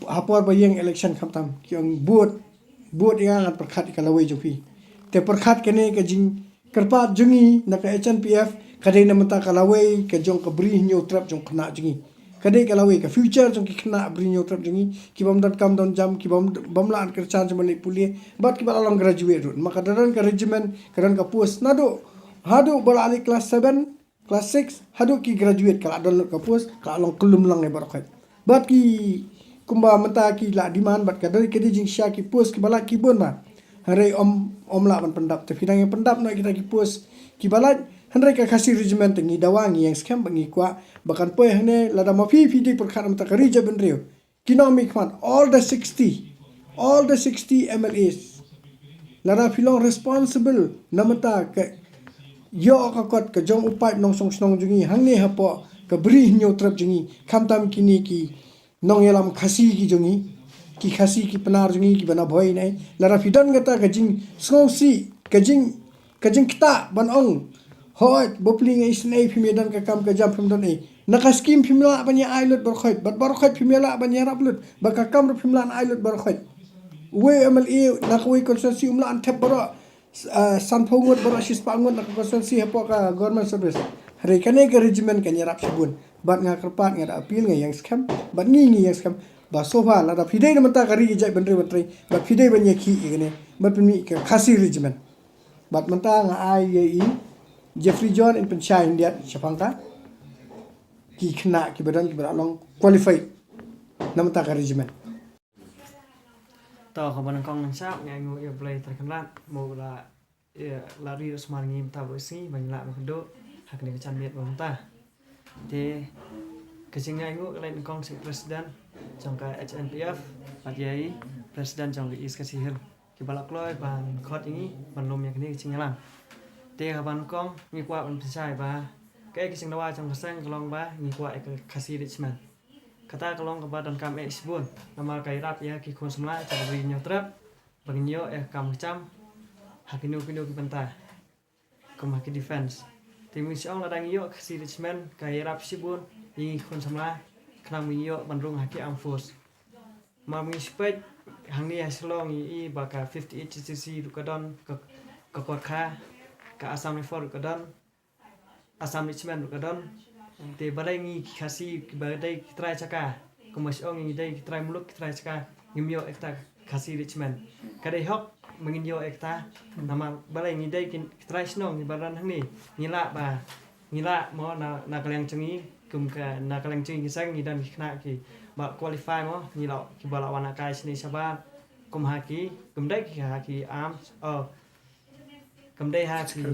hapor ba yang election khamtam ki ong buat yang at perkhat ka lawai jopi te perkhat kane ka jing kerpat jungi na ka HNPF kadai na mata ka lawai ka jong ka bri nyo trap jong kna jungi kadai kalawai ka future jong ki kena brinyo trap jengi ki bam dan kam don jam ki bam la an kerchan jam ni pulie bat ki balang graduate rut maka daran ka regiment karan ka post nado hadu bala ali class 7 class 6 hadu ki graduate kala don ka post ka long kelum lang ne barkat bat ki kumba mata ki la diman bat ka dari kedi jing sha ki post ki bala ki bon ma hare om la ban pendap te fidang yang pendap no kita ki post ki bala Henry ka khasi regiment ngi dawangi yang scam bangi kwa bakan poy hne lada mafi di perkara mata karija benrio kinomi kwan all the 60 MLAs lada filong responsible namata ke yo ka kot ka jong upai nong song snong jungi hangne hapo ka bri nyo trap jungi khamtam kini ki nong yelam khasi ki jungi ki khasi ki panar jungi ki bana boy nai lada fidan gata ka jing songsi ka jing kita ban ong hoi bopling isnei phimidan ka kam ka jam phimdan ei naka scheme phimla banya ailot barkhoi bat barkhoi phimela banya raplut baka kam phimlan ailot barkhoi we MLA nakoi constituency umla an thep baro sanphongot baro sispangot nak constituency hapo ka government service hare kane ka regiment kan yarap sabun bat nga kerpat nga appeal nga yang scam bat ngi yang scam ba sofa la da fidei na mata kari jai bandre bandre bat fidei banya ki igene bat mi ka khasi regiment bat mata nga ai Jeffrey John in penchai India chapangka ki khna ki badan ki baralong qualified namta ka regiment to khaban kong nang sa ngai ngo ya play terkenal mo la lari smar ngim ta bosi bangla ma do hakni chan miet bang ta te kaching ngai ngo lain kong si president trong ka HNPF ajai president trong is ka sihil ki balak loy ban khot ini ban lom yak ni ching lang te haban kong mi kwa ban pisai ba cái sing dawa trong sang kalong ba mi kwa ek khasi richman kata kalong ka badan kam exbun nama kai rap ya ki khon semla cha bri nyo trap bangyo kam cham hakino ki banta kom haki defense te mi siong la dang yo khasi richman kai rap sibun yi khon semla khnang mi yo bandrung haki am force ma mi spek hangni Shillong i ba ka 58 cc rukadon ka kot kha ka asam ni for rukadon asam richman rukadon te balai ngi khasi badai kitrai chaka kumas ong ngi dai kitrai muluk kitrai chaka ngimyo ekta kasih Richmond kadai hok menginyo ekta nama balai ngidai kin tradisional ni baran hang ni ngila mo na kaleng cengi kum ka na kaleng cengi sang ngidan kena ki ba qualify mo ngila ki bala wana kai sini sabar kum haki kum dai ki haki arms kum dai haki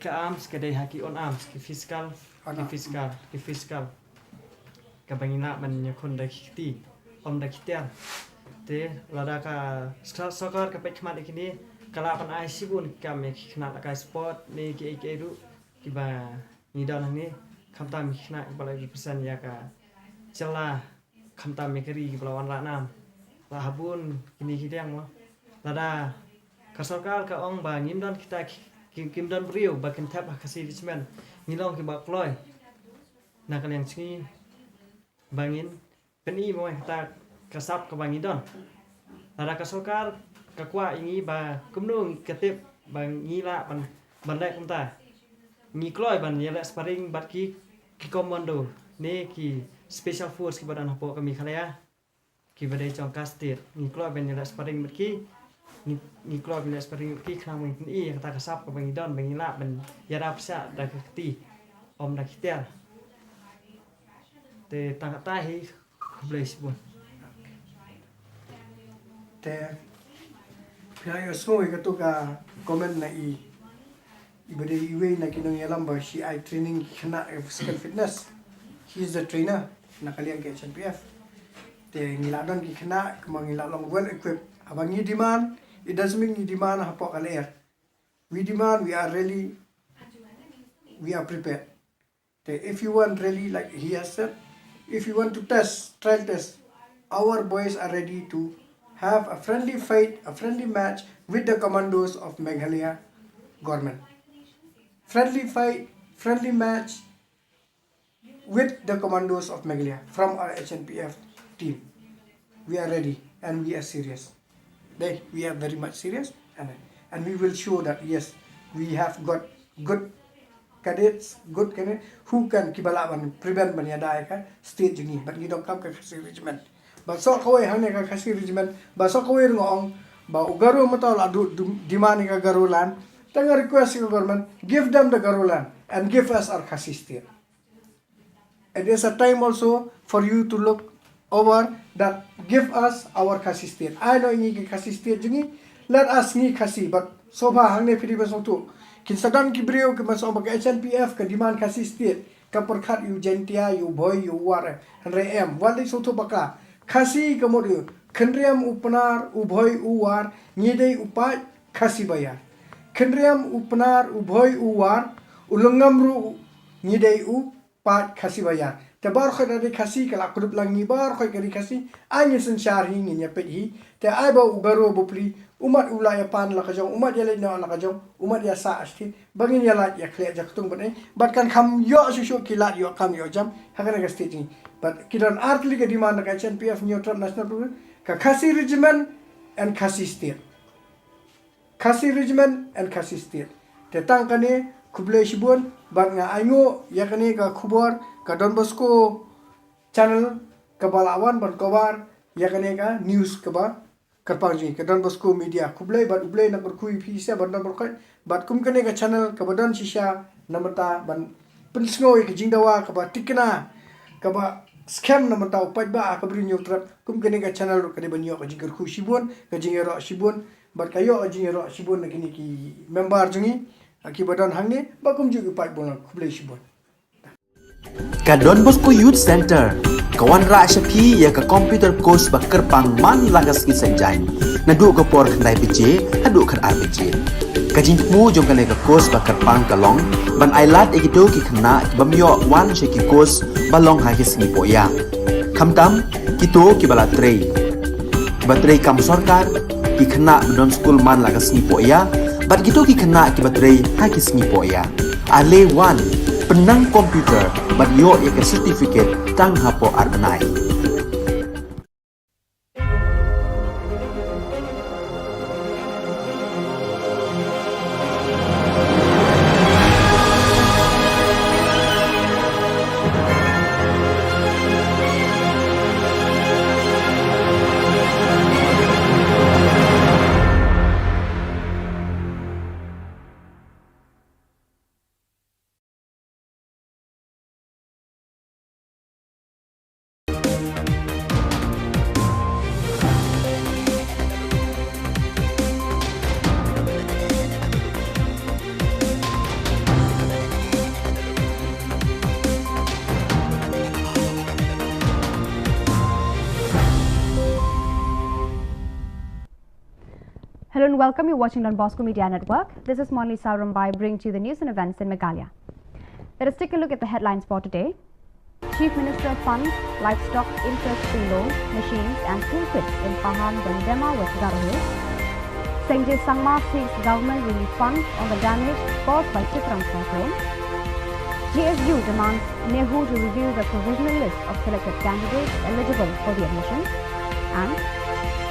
ka arms kadai haki on arms ki physical ka bangina man nyakon da kiti om da kitian te lada ka soccer ka pek mat ikini kala pan ai sibun kam ek khna ka sport ni ki ru ki ba ni dan ni khamta mi khna bala ki pesan ya ka cela khamta me keri ki balawan ra nam la habun kini kitiang mo lada ka soccer ka ong ba ngim dan kita kim dan brio ba kin tap ka si Richmond ngilong ki ba kloy na ka yang chingi bangin peni mo ta kasap ka bangin don ada kasokar kakwa ingi ba kumnung ketip bang ngila ban lek umta ngi kloy ban yela sparring bat ki komando ne ki special force ki badan hapo kami khalaya ki badai chong kastir ngi kloy ban yela sparring bat ki ngi kloy ban yela sparring ki khang ming i kata kasap ka bangin don bang ngila ban yara psa da kti om da kitel te tangatahi kubleis bon te pihak semua itu ka komen na ibade iwe na kinong yalam ba si I training kena physical fitness. He is the trainer na kalian ke HNPF. Te ngiladon ki kena kemang ngilalong well equipped. Abang ni demand, it doesn't mean ni demand hapo kaler. We demand, we are prepared. Te if you want really like he has said, if you want to trial test, our boys are ready to have a friendly fight, a friendly match with the commandos of Meghalaya government. Friendly fight, friendly match with the commandos of Meghalaya from our HNPF team. We are ready and we are serious. We are very much serious and we will show that yes, we have got good cadets who can prevent banyadai ka state jungi but ni dok kam ka kasi regiment ba so kawai hang ka kasi regiment ba so kawai ngong ba ugaro matol adu dimani ka garulan tanga request ka government give them the garulan and give us our kasi state. And there's a time also for you to look over that give us our kasi state. I know ni kasi state jungi let us ni kasi but so far hang ne pidi ba so tu kin sadam ki brio ke masuk bagi HNPF ke demand kasih state ka perkhat yu jentia yu boy yu war rem wali soto baka kasih kemudian kendriam upnar uboy uwar ngidei upai kasih bayar kendriam upnar uboy uwar ulungamru ngidei upai kasih bayar tebar khoi dari kasih kala kudup langi bar khoi dari kasih angin sensar hi nginya pehi te ai ba ugaro bupli umat ulaya pan la kajong umat ya lena la kajong umat ya sa asti bangin ya la ya khle jaktung bane but kan kham yo shu kilat yo kam yo jam hakana ga stage but kidan artli ga demand ka HNPF neutral national program ka khasi regiment and khasi state te tang kane khuble shibun bat nga aingo ya kane ka khubor ka Don Bosco channel ka balawan ban kobar ya kane ka news ka ba kerpangji ke Don Bosco media kublai bat ublai nak berkui pisa ban berkai bat kum kene ke channel ke badan sisa namata ban pensngoi ke jingdawa ke ba tikna ke ba scam namata upai ba ke bri nyutrap kum kene ke channel ke ban yo ke jingker khu sibun ke jingero sibun bat kayo jingero sibun ke ni ki member jungi ki badan hangne ba kum ju upai bon kublai sibun ka Don Bosco Youth Center kawan ra shapi ya ka computer course ba kerpang man lagas ki senjain nadu ka por khnai pije hadu khan RPG ka jingmu jong ka course ba kerpang kalong ban ailat ekito ki khna bamyo wan she ki course balong ha ki singi poya khamtam kito ki bala trei batrei kam sarkar ki khna don school man lagas ni poya bat kito ki khna ki batrei ha ki singi poya ale wan penang komputer bat yo ya certificate tang hapo arnai Hello and welcome. You're watching Don Bosco Media Network. This is Monli Saurambai bringing to you the news and events in Meghalaya. Let us take a look at the headlines for today. Chief Minister funds livestock interest-free loans, machines and toolkits in Pahang, Bandema, West Garo Hills. Sengjay Sangma seeks government relief funds on the damage caused by Chitrang cyclone. GSU demands Nehu to review the provisional list of selected candidates eligible for the admission. And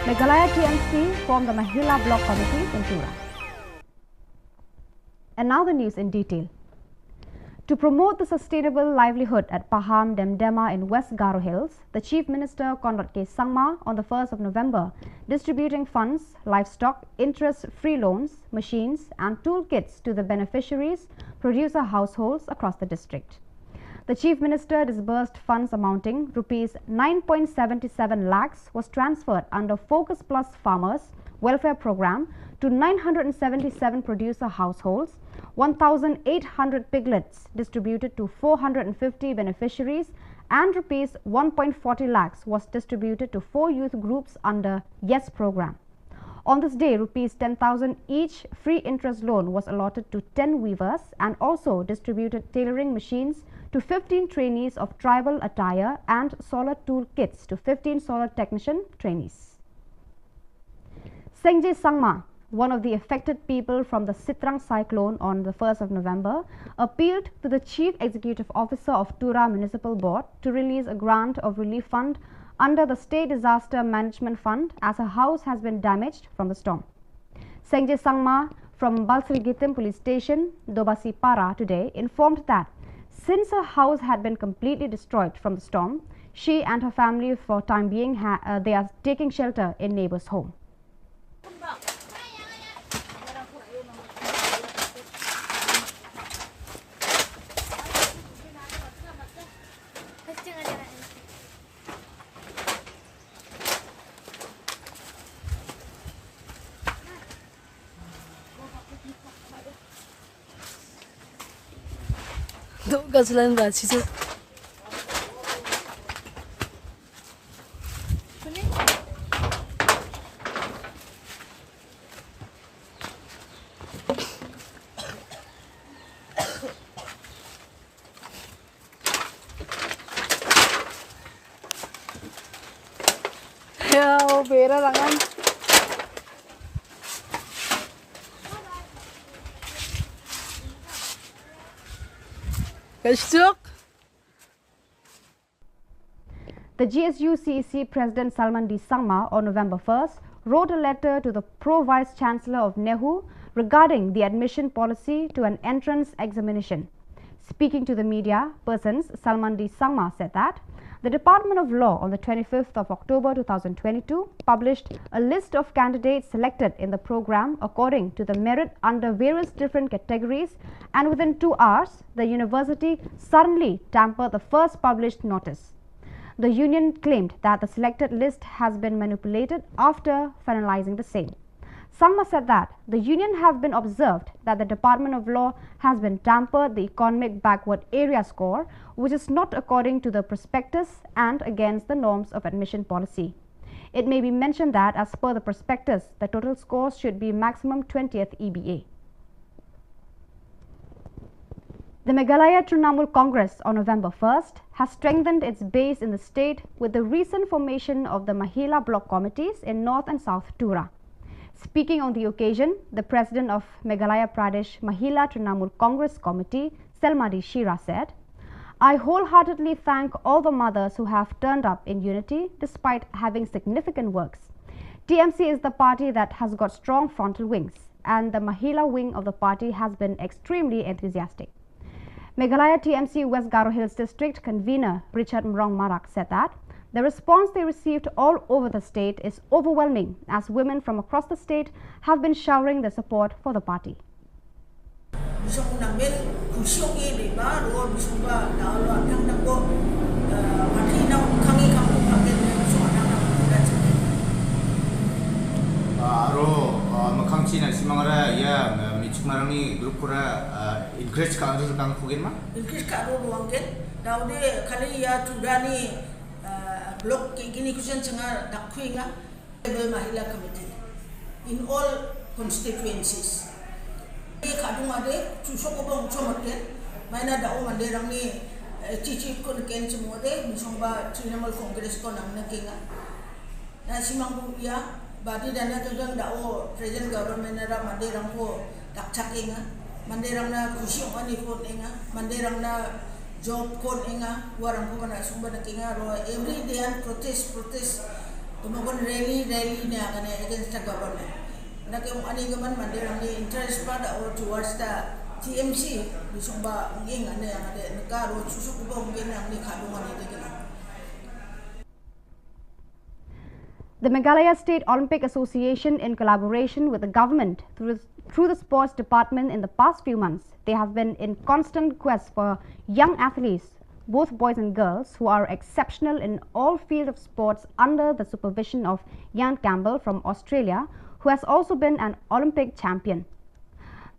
Meghalaya TMC formed the Mahila Block Committees in Tura. And now the news in detail. To promote the sustainable livelihood at Pahang Demdema in West Garo Hills, the Chief Minister Conrad K. Sangma on the 1st of November distributing funds, livestock, interest-free loans, machines and toolkits to the beneficiaries, producer households across the district. The Chief Minister disbursed funds amounting Rs 9.77 lakhs was transferred under Focus Plus Farmers Welfare Program to 977 producer households, 1,800 piglets distributed to 450 beneficiaries and Rs 1.40 lakhs was distributed to 4 youth groups under YES program. On this day, Rs 10,000 each free interest loan was allotted to 10 weavers and also distributed tailoring machines to 15 trainees of tribal attire and solar tool kits to 15 solar technician trainees. Sengjay Sangma, one of the affected people from the Chitrang cyclone on the 1st of November, appealed to the Chief Executive Officer of Tura Municipal Board to release a grant of relief fund under the State Disaster Management Fund as her house has been damaged from the storm. Sengjay Sangma from Balsrigitim Police Station, Dobasi Para today informed that since her house had been completely destroyed from the storm, she and her family for time being they are taking shelter in neighbor's home. Gajalan gak sih? Ya, bera rangan. The GSU CEC President Salman D. Sangma on November 1st wrote a letter to the Pro-Vice Chancellor of Nehu regarding the admission policy to an entrance examination. Speaking to the media persons, Salman D. Sangma said that the Department of Law on the 25th of October 2022 published a list of candidates selected in the program according to the merit under various different categories, and within 2 hours, the university suddenly tampered the first published notice. The union claimed that the selected list has been manipulated after finalizing the same. Sangma said that the union have been observed that the Department of Law has been tampered the economic backward area score, which is not according to the prospectus and against the norms of admission policy. It may be mentioned that as per the prospectus, the total scores should be maximum 20th EBA. The Meghalaya Trinamool Congress on November 1st has strengthened its base in the state with the recent formation of the Mahila Block Committees in North and South Tura. Speaking on the occasion, the President of Meghalaya Pradesh Mahila Trinamool Congress Committee, Selmadi Shira, said, "I wholeheartedly thank all the mothers who have turned up in unity despite having significant works. TMC is the party that has got strong frontal wings, and the Mahila wing of the party has been extremely enthusiastic." Meghalaya TMC West Garo Hills District Convener Richard Mrong Marak said that the response they received all over the state is overwhelming, as women from across the state have been showering their support for the party. China simangara ya michmarani grup kura increase ka adu kang kugen ma increase ka adu wangken daude kali ya tudani blok gini kusen cengar dakhuinga be mahila committee in all constituencies. Kadung ade susok obong chomaten maina da o mande rang ni cici kon ken semua de misongba Trinamal Congress ko nang nakinga na simang bu ya badi dana tudang da o present government na mande rang ko dakchakinga mande rang na kusyong ani ko enga mande rang na job kon enga warang ko na sumba nakinga ro every day and protest tumagon rally ne akane against the government na kung ani gaman mande rang ni interest pada or towards the TMC bisongba nging ane yang ade negaro susuk ko ngin ang ni kadungan ni de. The Meghalaya State Olympic Association, in collaboration with the government through the sports department in the past few months, they have been in constant quest for young athletes, both boys and girls, who are exceptional in all fields of sports under the supervision of Jan Campbell from Australia, who has also been an Olympic champion.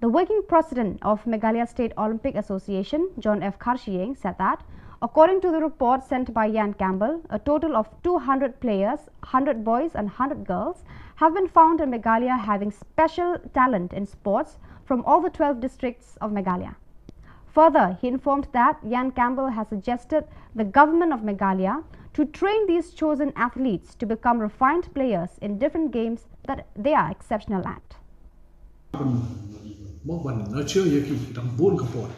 The working president of Meghalaya State Olympic Association, John F. Karshieng, said that according to the report sent by Jan Campbell, a total of 200 players, 100 boys and 100 girls, have been found in Meghalaya having special talent in sports from all the 12 districts of Meghalaya. Further, he informed that Jan Campbell has suggested the government of Meghalaya to train these chosen athletes to become refined players in different games that they are exceptional at. Nurture yaki dang bon kapor.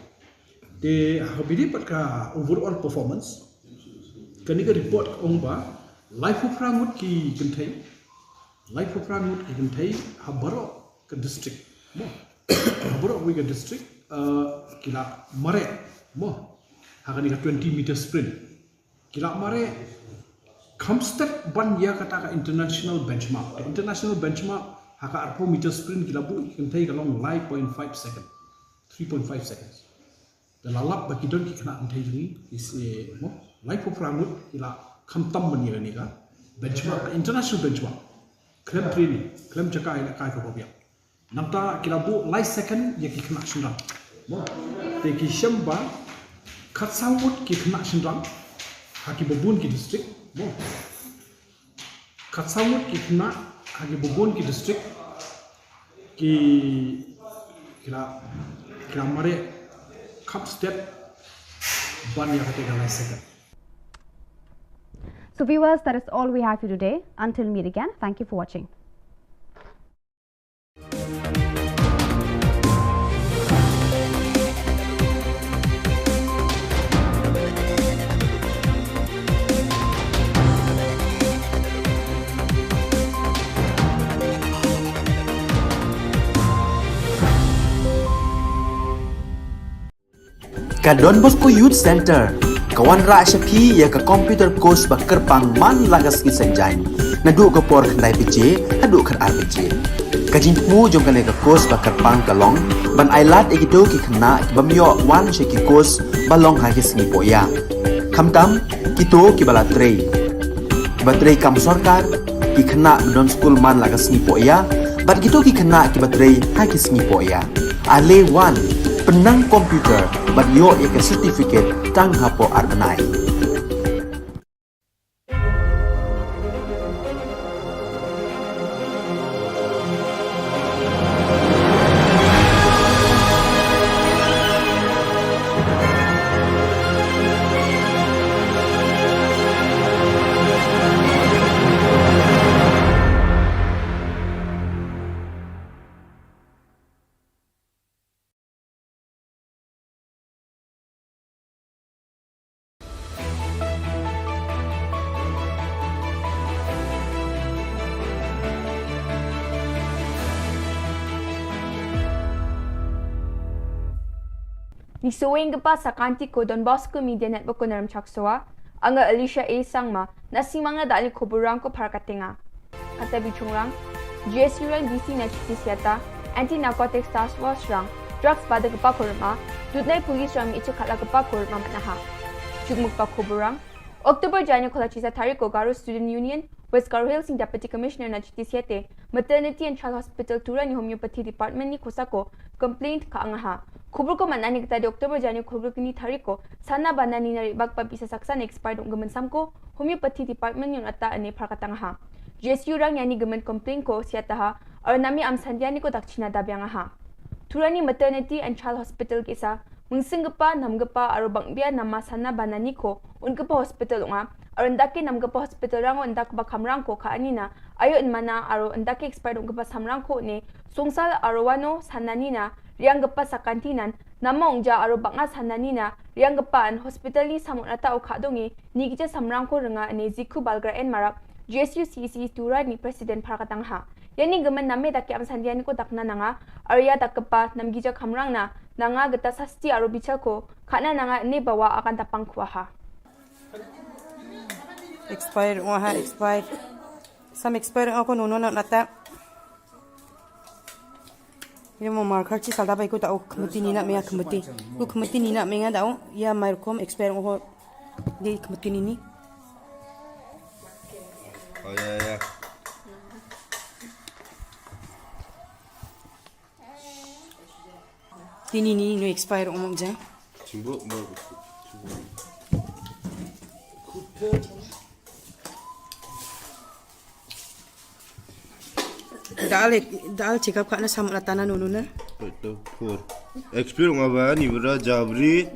They have been overall performance. Can you report on life of Pramut ki contain? Life of Pramut ki contain Habaro district. Habaro we district kila mare mo. Hakani 20 meter sprint. Kila mare Kamstep ban ya kata international benchmark. The international benchmark haka 4 meter sprint kila bu can take along 5.5 seconds. 3.5 seconds. The lalap bagi don kena antai ni is mo life of Pramut kila kamtam ban ya ni ka benchmark international benchmark. Klem training, klem cakap ila kai ko biak. Namta kila bu light second ya ki kena sendang. Mo te ki shamba kat samut ki kena sendang. Haki bobun ki district mo kat samut ki kena haki bobun ki district ki kila mare cup step ban ya kata light second. So viewers, that is all we have for today. Until meet again, thank you for watching. Ka Don Bosco Youth Center, kawan ra syapi ya ka computer course bakar pang man lagas ki sanjai. Nadu ka por khandai PJ, adu kan RPG. Ka jingmu jong kan ka course bakar pang kalong, ban ailat egido ki khna ki bamyo wan she ki course balong ha ki sni poya. Khamtam kito ki bala trei. Batrei kam sarkar ki khna don school man lagas ni poya, bat kito ki khna ki batrei ha ki sni poya. Ale wan penang komputer bat yo ya ke certificate tang hapo arbenai. Nisuwing pa sa kanti ko Don Bosco Media Network ko naram chaksoa, ang Alicia A. Sangma na si mga dali kuburang ko para katinga. Kata bichungrang, GSU rang DC na chitisyata, Anti-Narcotics Task Force rang, drugs pada kepakurma, dudnay pulis rang ichakala kepakurma manaha. Chugmuk pa kuburang, Oktober Janyo kola chisa tariko Garo Student Union, West Garo Hills in Deputy Commissioner na chitisyate, Maternity and Child Hospital Tura ni Homeopathy Department ni kusako, complaint ka angaha. Khubor ko manani kita di Oktober Janyo khubor kini tariko sana banani na ribag pa bisa saksa na expired ng gaman samko Homeopathy Department yung ata ani para katangaha. GSU rang yani gaman complaint ko siya taha और nami am sandiani ko dakchina dabyang ha. Turani maternity and child hospital kisa mungsingpa namgpa aro bangbia nama sana banani ko unkapa hospital nga aro ndaki namgpa hospital rango ndakba khamrang ko kha anina ayo inmana aro ndaki expert unkapa samrang ko ne songsal aro wano sananina rianggpa sakantinan nama ongja aro banga sananina rianggpa an hospital ni samunata o khadongi nigija samrang ko renga ne zikhu balgra en marak GSUCC turani president pharakatang ha yani gaman name daki am sandiani ko dakna nanga arya dakpa namgija khamrang na nanga gata sasti aro bichal ko khana nanga ne bawa akan tapang khwa ha expired ha expired some expired ako nono na nata ये मो मार खर्ची सादा बाई को ताऊ खमती नीना में खमती को खमती नीना में गा दाऊ या मार कोम एक्सपायर हो दे खमती नीनी ya. Tini ni no expire omong ja. Cimbo mau. Dal check up kana sam ratana nunu na. Betul. Khubor. Expire ngaba ni bra Jabri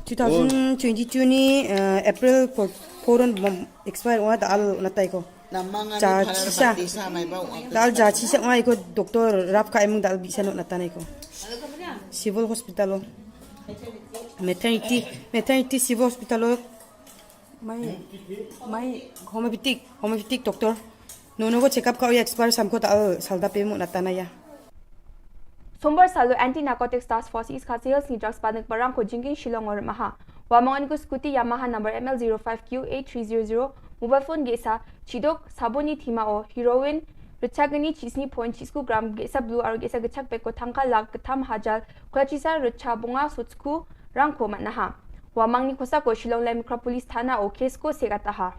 2022 ni April 4 expire wa dal natai ko. Cha chisa dal ja chisa ngai ko doctor rap ka emung dal bisa no natanai ko. Civil hospital maternity civil hospital mai homeopathic doctor nono ko check up ka ya expire sam ko dal salda pe mu natana ya. Sombar salu anti narcotics task force is sales ni drugs panik barang ko jingin Shillong or maha wamangan ko scooty Yamaha number ML05Q8300 mobile phone gesa chidok saboni thima o heroin Richagani chisni point chisku gram gesa blue aro gesa gachak peko thangka lag katham hajal kwachisa richabunga sutsku rangko manaha wamangni khosa ko Shillong lai mukra police thana o case ko segata ha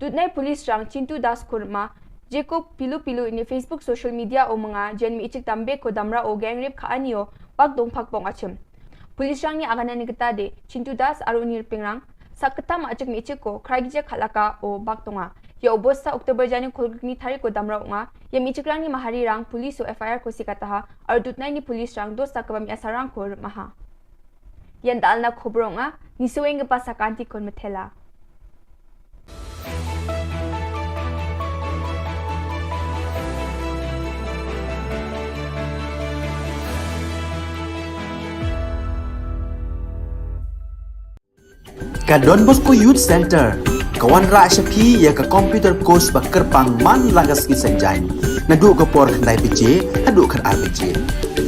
Tudnai police rang Chintu Das kurma Jacob pilu ini Facebook social media o mga jen mi ichik tambe ko damra o gang rape kha anio pag dong phak pong achim police rang ni agana ni gata de Chintu Das aro nirpingrang sakta ma achik mi ichik ko khragije khalaka o baktonga ya obosta October jani kolgni thari ko damra nga ya mi ichik rang ni mahari rang police o FIR ko sikata ha aro dutnai ni police rang dosta kabam ya sarang ko maha yan dal na khobronga ni soeng pa sakanti kon methela Ka Don Bosco Youth Center kawan ra shapi ya ka computer course bakar pang man lagas ki sanjain nadu ka por khandai pije adu khar RPG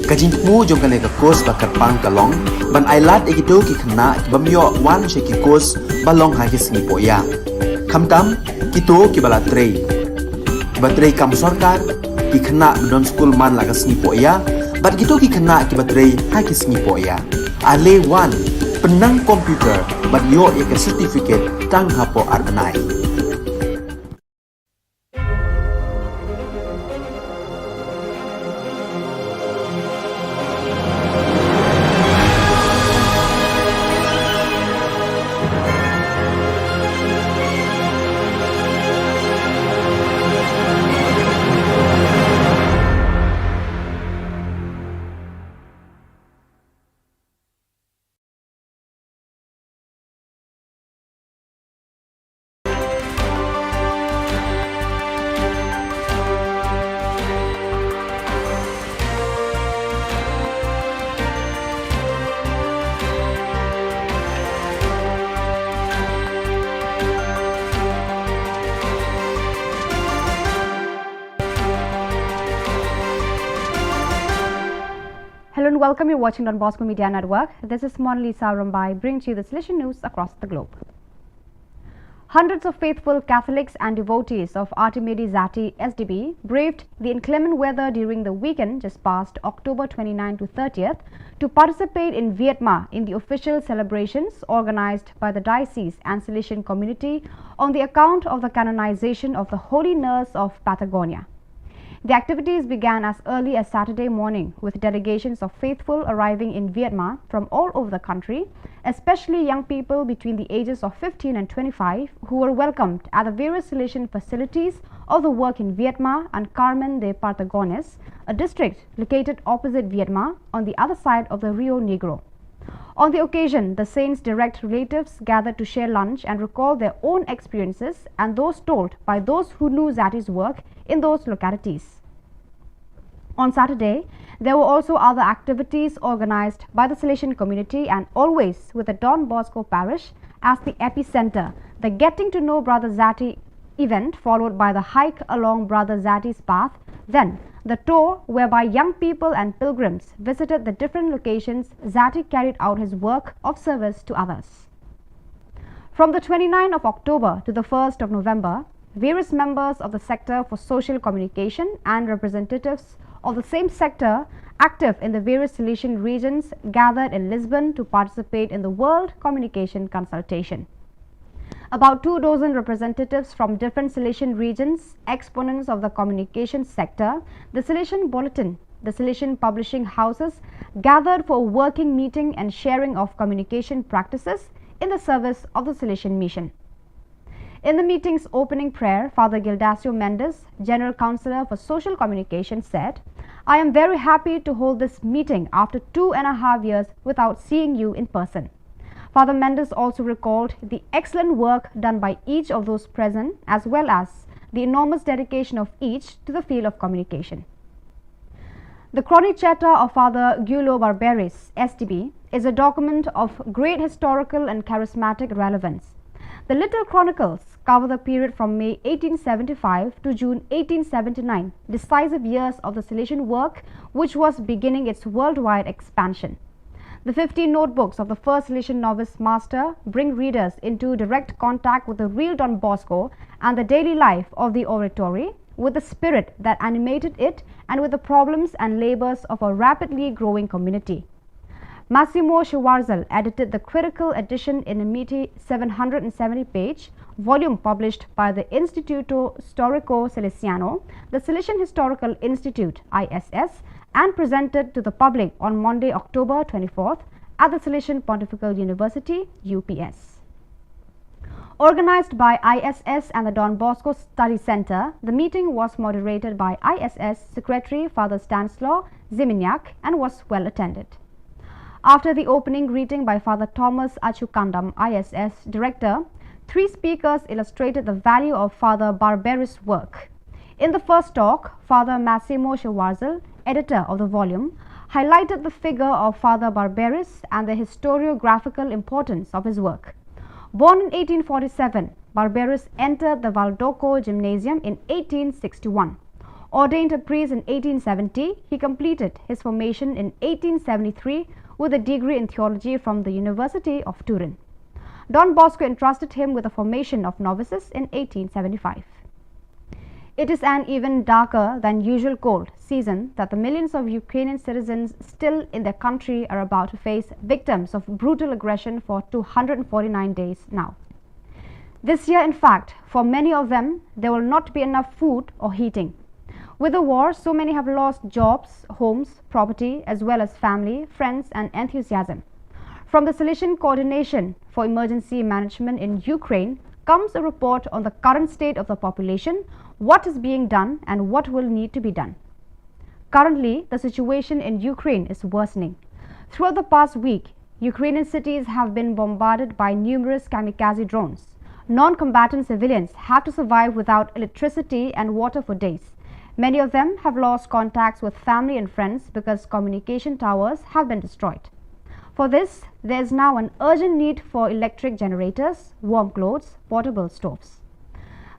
kajin mu jong ka ka course bakar pang kalong ban ailat egido ki khna bamyo wan sheki course balong ha ki sni poya khamtam kito ki bala trei batrei kam sarkar ki khna don school man lagas ni poya bat kito ki khna ki batrei ha ki sni poya ale wan penang komputer bat yo ya ke certificate tang hapo arbenai Hello and welcome. You're watching Don Bosco Media Network. This is Mon Lisa Rumbai bringing to you the solution news across the globe. Hundreds of faithful Catholics and devotees of Artimedi Zati SDB braved the inclement weather during the weekend just past October 29 to 30th to participate in Vietnam in the official celebrations organized by the diocese and Salesian community on the account of the canonization of the Holy Nurse of Patagonia. The activities began as early as Saturday morning with delegations of faithful arriving in Vietnam from all over the country, especially young people between the ages of 15 and 25 who were welcomed at the various Salesian facilities of the work in Vietma and Carmen de Partagones, a district located opposite Vietma on the other side of the Rio Negro. On the occasion, the saints' direct relatives gathered to share lunch and recall their own experiences and those told by those who knew Zati's work in those localities. On Saturday, there were also other activities organized by the Salesian community and always with the Don Bosco parish as the epicenter, the Getting to Know Brother Zati event followed by the hike along Brother Zati's path, then the tour whereby young people and pilgrims visited the different locations Zati carried out his work of service to others. From the 29th of October to the 1st of November, various members of the sector for social communication and representatives of the same sector active in the various Salesian regions gathered in Lisbon to participate in the World Communication Consultation. About 24 representatives from different Salesian regions, exponents of the communication sector, the Salesian Bulletin, the Salesian publishing houses gathered for a working meeting and sharing of communication practices in the service of the Salesian mission. In the meeting's opening prayer, Father Gildacio Mendes, General Counsellor for Social Communication, said, "I am very happy to hold this meeting after 2.5 years without seeing you in person." Father Mendes also recalled the excellent work done by each of those present as well as the enormous dedication of each to the field of communication. The Chronicetta of Father Giulio Barberis, SDB, is a document of great historical and charismatic relevance. The Little Chronicles cover the period from May 1875 to June 1879, decisive years of the Salesian work which was beginning its worldwide expansion. The 15 notebooks of the first Salesian novice master bring readers into direct contact with the real Don Bosco and the daily life of the oratory, with the spirit that animated it and with the problems and labors of a rapidly growing community. Massimo Schwarzel edited the critical edition in a meaty 770-page volume published by the Instituto Storico Salesiano, the Salesian Historical Institute (ISS), and presented to the public on Monday, October 24th at the Salesian Pontifical University (UPS). Organized by ISS and the Don Bosco Study Center, the meeting was moderated by ISS Secretary Father Stanislaw Ziminiak and was well attended. After the opening greeting by Father Thomas Achukandam, ISS Director, 3 speakers illustrated the value of Father Barberis' work. In the first talk, Father Massimo Schwarzel, editor of the volume, highlighted the figure of Father Barberis and the historiographical importance of his work. Born in 1847, Barberis entered the Valdoco Gymnasium in 1861. Ordained a priest in 1870, he completed his formation in 1873 with a degree in theology from the University of Turin. Don Bosco entrusted him with the formation of novices in 1875. It is an even darker than usual cold season that the millions of Ukrainian citizens still in their country are about to face, victims of brutal aggression for 249 days now. This year, in fact, for many of them, there will not be enough food or heating. With the war, so many have lost jobs, homes, property, as well as family, friends, and enthusiasm. From the Salesian Coordination for Emergency Management in Ukraine comes a report on the current state of the population, what is being done, and what will need to be done. Currently, the situation in Ukraine is worsening. Throughout the past week, Ukrainian cities have been bombarded by numerous kamikaze drones. Non-combatant civilians have to survive without electricity and water for days. Many of them have lost contacts with family and friends because communication towers have been destroyed. For this, there is now an urgent need for electric generators, warm clothes, portable stoves.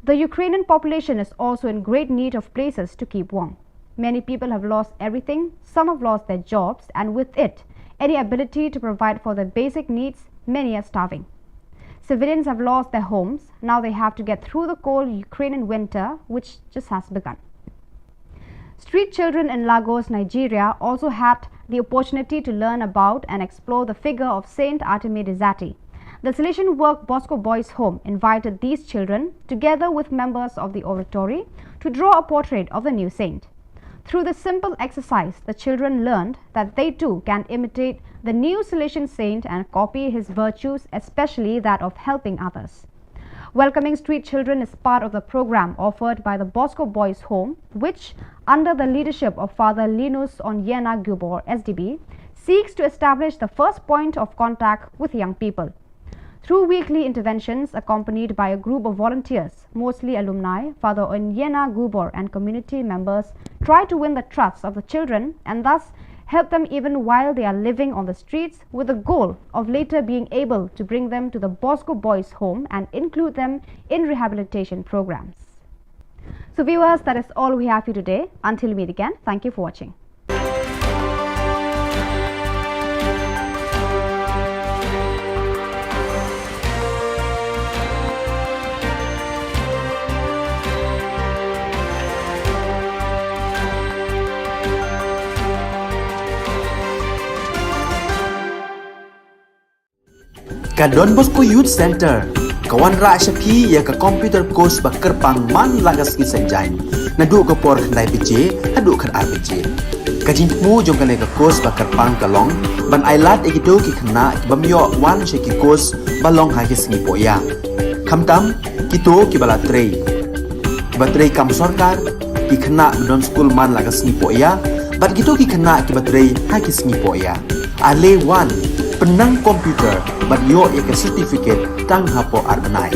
The Ukrainian population is also in great need of places to keep warm. Many people have lost everything, some have lost their jobs, and with it, any ability to provide for their basic needs, many are starving. Civilians have lost their homes, now they have to get through the cold Ukrainian winter, which just has begun. Street children in Lagos, Nigeria also had the opportunity to learn about and explore the figure of Saint Artemide Zati. The Salesian Work Bosco Boys Home invited these children, together with members of the oratory, to draw a portrait of the new saint. Through this simple exercise, the children learned that they too can imitate the new Salesian saint and copy his virtues, especially that of helping others. Welcoming Street Children is part of the program offered by the Bosco Boys Home, which, under the leadership of Father Linus Onyena Khubor, SDB, seeks to establish the first point of contact with young people. Through weekly interventions accompanied by a group of volunteers, mostly alumni, Father Onyena Khubor and community members try to win the trust of the children and thus help them even while they are living on the streets, with the goal of later being able to bring them to the Bosco Boys Home and include them in rehabilitation programs. So viewers, that is all we have for you today. Until we meet again, thank you for watching. Ka Don Bosco Youth Center, kawan rak syapi ya ka computer course bakar pang man lagas ki sanjain. Nadu ka por kandai PJ, hadu kan RPG. Kajin mu jong kan ka course bakar pang kalong, ban ailat ikido ki kena bamyo wan syaki course balong ha ki singi poya. Kamtam kito ki bala trei. Batrei kam sorkar ki kena don school man lagas singi poya, ban kito ki kena ki batrei ha ki singi poya. Ale wan penang komputer ban yo ke certificate tang hapo arbenai.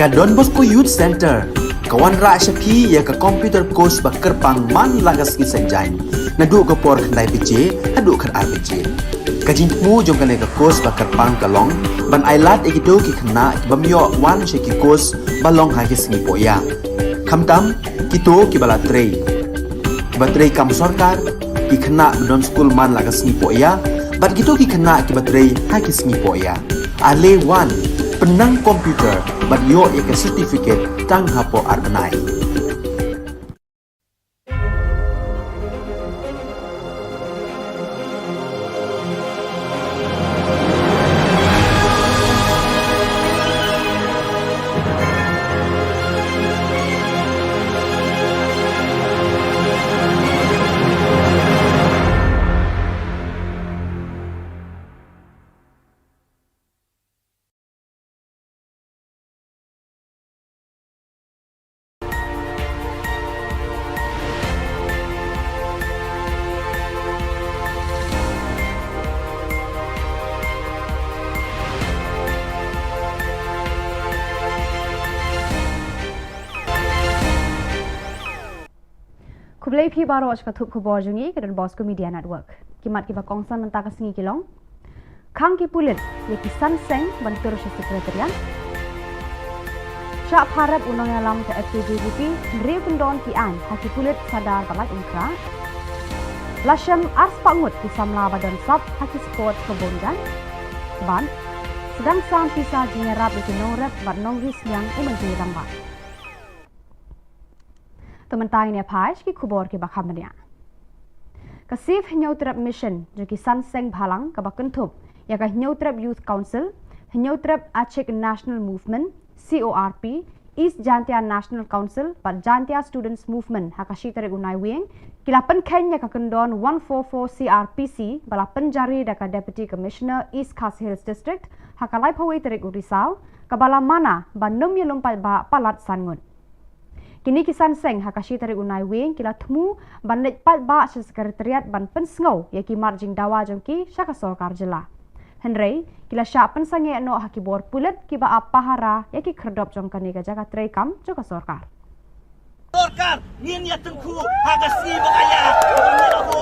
ka Don Bosco Youth Center kawan ra syapi ya ka computer course bakar pang man lagas ki senjain nadu ka por khandai piche hadu khan ar piche kajin mu jong ka ka course bakar pang kalong ban ailat egido ki khna bamyo wan she ki course balong ha ki singi poya khamtam kito ki bala trei batrei kam sarkar ki khna don school man lagas singi poya bat kito ki khna ki batrei ha ki singi poya ale wan penang komputer bat yo ya ka certificate tang hapo arbenai Kublai phi baro ka thup khubor jungi ke Don Bosco Media Network. Kimat ki ba kongsan menta ka singi kilong. Khang ki pulit ye ki san seng bantur se sekretariat. Syak Bharat Unang Alam ke FKJGP Ndri Pendon ki an haki pulit sadar balat unkra. Lasham ars pangut ki samla badan sab haki sport kebongan. Ban sedang sam pisa jinyarap di norep bat nongris yang umanji ramba. Tementai ni apa ki khubor ki bakam dia. Kasif nyautrap mission jo ki sanseng bhalang ka bakentup ya ka nyautrap youth council, nyautrap Achek National Movement, CORP, East Jantia National Council, but Jantia Students Movement hakashi tere unai wing, kilapan Kenya ka kendon 144 CRPC bala penjari da ka Deputy Commissioner East Khasi Hills District hakalai pawai tere Risau kabala mana ba num ye lompat ba palat sangun. Kini kisan seng hakashi tarik unai wing kila temu bandit pat ba se sekretariat ban pensngau ya ki marjing dawa jongki syaka Khubor Jylla. Henry kila syak pensange no haki bor pulet ki ba apahara ya ki kherdop jongkani ka jaga trekam joka sorkar. Sorkar ngin ya tengku hagasi bakaya ni lahu.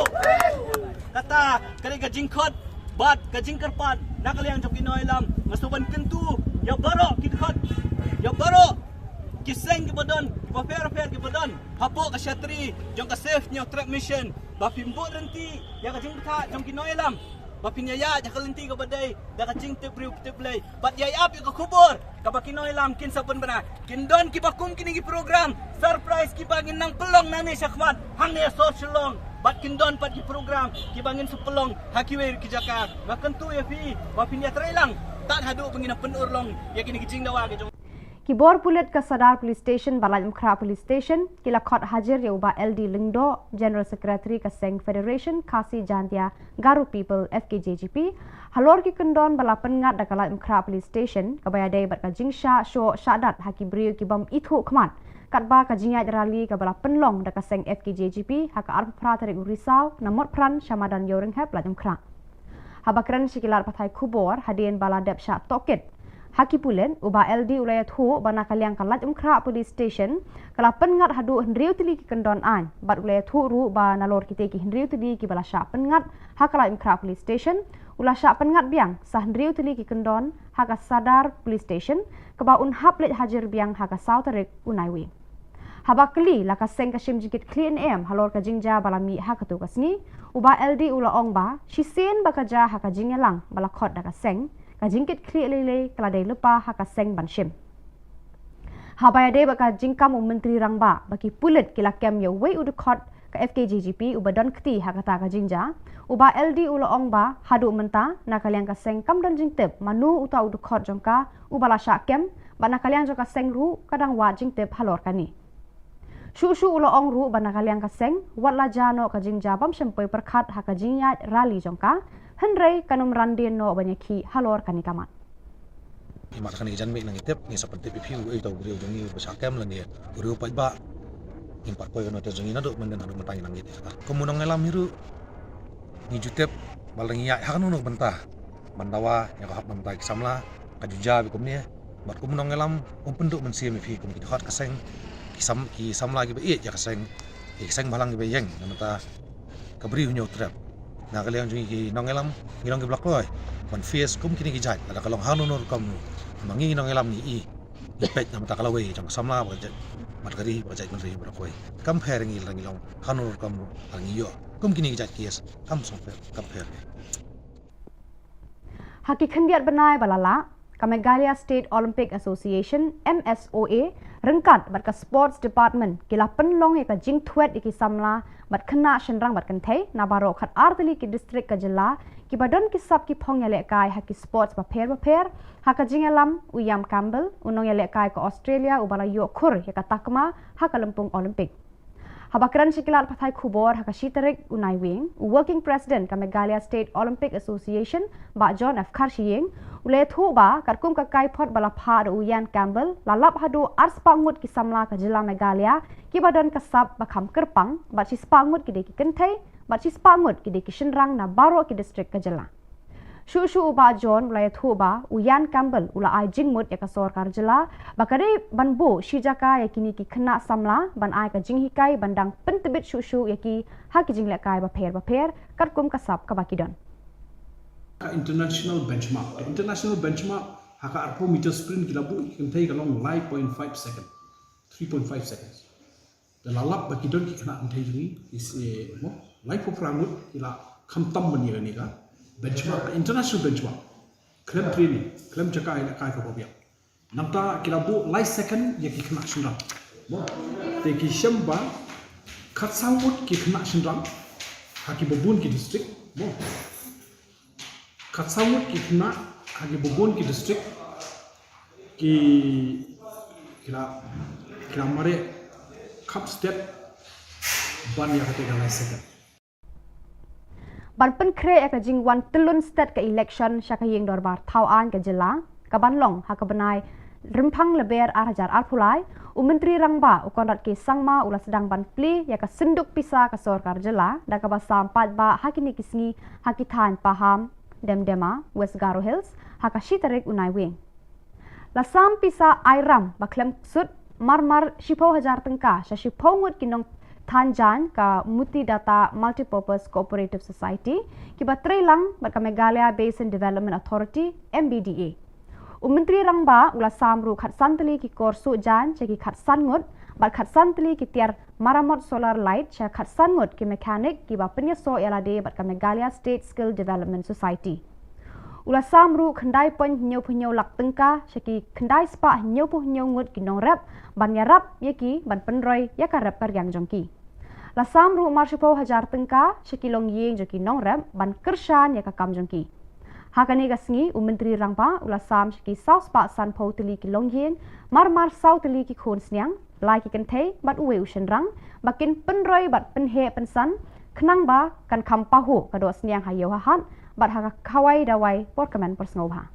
Kata kali ka jingkot bat ka jingkerpat nakaliang joki noilam masuban kentu ya baro kidkhot ya baro kiseng ke badan, fair ke badan, hapo ka syatri, jong ka safe nyo trap mission, bapimbo renti, ya ka jing ta, jong kinoilam, bapinyaya, ya ka lenti ka badai, da ka jing tipriu tiplay, bat yay up ya ka khubor, ka ba kinoilam, kin sapun bana, kindon ki bakum kini program, surprise ki bangin nang pelong nani syakmat, hang ne so Shillong, bat kindon pat ki program, ki bangin sepelong, hakiwe ki jakar, bakentu ya fi, bapinya trailang, tak hadu bangin penurlong, ya kini kijing dawa ke jong. Kibor pulit ke Sadar Police Station, Balai Mukra Police Station, kila khot hajar ya ubah LD Lingdo, General Secretary ke Seng Federation, Khasi Jantia, Garu People, FKJGP, halor ki kendon bala pengat da Balai Mukra Police Station, kabaya day bat ka jingsha, syo, syadat, haki beriu ki bam itu kman, katba ka jingat rali ke bala penlong da ka Seng FKJGP, haka arp pra tarik Risau, namot pran, syamadan yoring hep Balai Mukra. Habakran sikilar patai Khubor, hadian bala dep syak tokit, Haki pulen ubah LD ulayat hu bana kaliang kalat Mukra Police Station kala pengat hadu hendriu tili ki kendon an bat ulayat hu ru ba nalor kite ki hendriu tili ki bala syak pengat hakala Mukra Police Station ulah syak pengat biang sah hendriu tili ki kendon haka Sadar Police Station keba un haplet hajar biang haka Sautarik unaiwi habakli laka seng ka shim jikit clean am halor ka jingja bala mi hakatu kasni ubah LD ula ong ba shisen bakaja haka jingelang bala khot daka seng kajingkit kli lele kala day lupa haka seng banshim. Habaya day baka jingkam menteri rangba baki pulit kila kem ya way udukot ka FKJGP ubadon kti haka ta kajingja uba LD ulo ong ba hadu menta nakaliang ka seng kam dan jingtip manu uta udukot jongka ubala syak kem ba nakaliang jongka seng ru kadang wa jingtip halor kani. Shu ulo ong ru ba nakaliang ka seng wat la jano kajingja bam shempoi perkhat haka jingyat rali jongka Henry kanum randin no banyaki halor kanikamat. Imat kani jan mek nang itep ni seperti pipiu ai tau beriu jongi besakam lan dia. Beriu pat ba impat koi kana te jongi nadu menden adu mentangi nang ite. Kemunang ngelam hiru ni jutep balengi ya hakanu no bentah. Bandawa ya ka hap mentai samla kajuja bikum ni bat kum nong elam penduk mensia mi kum ki hot kaseng ki sam lagi be ya kaseng ki balang be yeng namata kabri hunyo trap na kaliang jungi ki nong elam ngilong ki blak loy kon face kum kini ki jai ada kalong hanunur kam mangi nong elam ni i pet namata kalawe jong samla ba jai mat gari ba jai kon ri bra koi compare ngilong hanunur kam angi yo kum kini ki jai kies kam song compare Haki khendiat benai balala ka Meghalaya State Olympic Association MSOA rengkat bat ka sports department kila penlong ya ka jing thuet iki samla bat khna shenrang bat kan thei na baro khat artali ki district ka jilla ki badon ki sap ki phong ya le kai haki sports ba pher haka jingalam uyam campbell unong ya le kai ka Australia ubala yo khur ya ka takma haka lempung Olympic Habakran Shikilat Pathai Khubor Haka Shitarik Unai Wing, Working President ka Meghalaya State Olympic Association, Ba John F. Karshiying, Ule Thu Ba, Karkum ka Kaipot Balapha da Uyan Campbell, Lalap Hadu Ars Pangut ki Samla ka Jilla Meghalaya, ki Badan Kasab Bakam Kerpang, Bat Sis Pangut ki Deki Kentai, Bat Sis Pangut ki Deki Shenrang na Baro ki District ka Jilla. Shu Uba John Ulay Thu Ba, Uyan Campbell, Ula Ai Jingmut ya ka Sorkar Jilla, Bakari Banbu Shijaka ya kini ki Kena Samla, Ban Ai ka Jinghikai Bandang Pentebit Shu ya ki Haki Jinglekai Baper, Karkum Kasab Kabakidon. International benchmark haka arpo meter sprint kilabu can take along 9.5 second 3.5 seconds the lalap bakidon ki kana antai jini is mo life of rangut ila khamtam bani ni ka benchmark international benchmark klem training klem jaka ila kai ko bobia namta kilabu life second ya ki kana shindang mo te ki shamba khatsawut ki kana shindang haki bobun ki district mo Katsawut ki kena hagi bobon ki district ki kira mare cup step ban ya kata galai second. Ban pen kre ya ka jing wan telun state ka election syaka yeng dorbar tauan ka jela ka ban long ha ka benai rempang leber hajar arpulai Menteri Rangba ukondat ke sangma ula sedang ban pli ya ka senduk pisa ka sorkar jela da ka basam pat ba hakini kisngi hakitan paham Demdema, West Garo Hills, haka Shitarik Unai Wing. Lasam pisa Airam, baklem sud, marmar shipo hajar tengka, sya shipo ngut kinong Tanjan ka Muti Data Multipurpose Cooperative Society, kiba trelang bat ka Meghalaya Basin Development Authority, MBDA. Menteri Rangba ula samru khat santali ki korsu jan, ceki khat sangut, bat khat santali ki tiar maramot solar light, cya khat sangut ki mekanik ki ba penyeso yalade bat ka Meghalaya State Skill Development Society. Ula samru khendai pon nyau lak tengka, ceki khendai spa nyau ngut ki nong rep, ban yarap yeki ban penroy ya ka rep kar yang jongki. La samru marshipo hajar tengka, ceki long yeng joki nong rep, ban kershan ya ka kam jongki. Hakani gasngi Menteri Rangba ula sam ceki South Park San Po teli ki long yeng, marmar sau teli ki khon sniang, lai ki kentei bat uwe ushen rang, bakin penroy bat penhe pensan, kenang ba kan kampahu kado sniang hayo hahat, bat haka kawai dawai porkaman persngobha.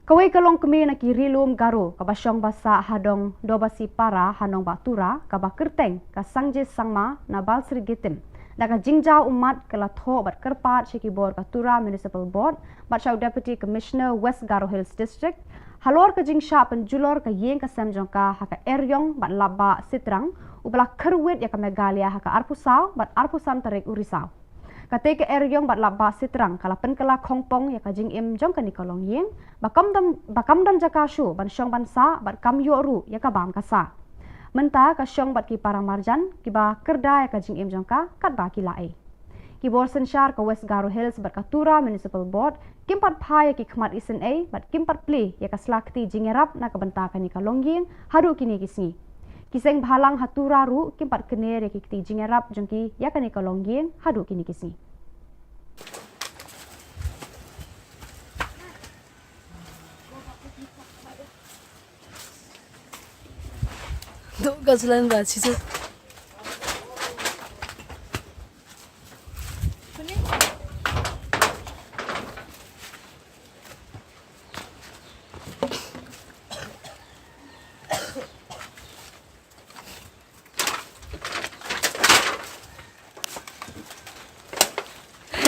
Kawai kalong kemi na ki rilum garu kabasyong basa hadong dobasi para hanong batura kabakerteng ka sangje sangma na balsri gitim. Daga jingjau umat kala tho bat kerpat Shiki Bor Katura Municipal Board bat Shaw Deputy Commissioner West Garo Hills District halor ka jingsha penjulor ka yeng ka samjong ka haka eryong bat laba sitrang ubala kerwit ya ka Meghalaya haka arpusau bat arpusan tarik urisau. Kate ka eryong bat laba sitrang kala penkala kongpong ya ka jing im jong ka nikolong yeng bakamdam jakashu ban syong bansa bat kam yoru ya ka bam kasa. Menta ka syong bat ki parang marjan ki ba kerda ya ka jing im jong ka kat ba ki lae. Ki bor sensyar ka West Garo Hills bat Katura Municipal Board kimpat phaya ki khmat isen a bat kimpat pli ya ka slakti jingerap na ka benta ka ni ka longyeng haru kini kisni. Kiseng bhalang hatura ru kimpat kener ya ki ti jingerap jongki ya ka ni ka longyeng haru kini kisni. Duk gazalan ba situ.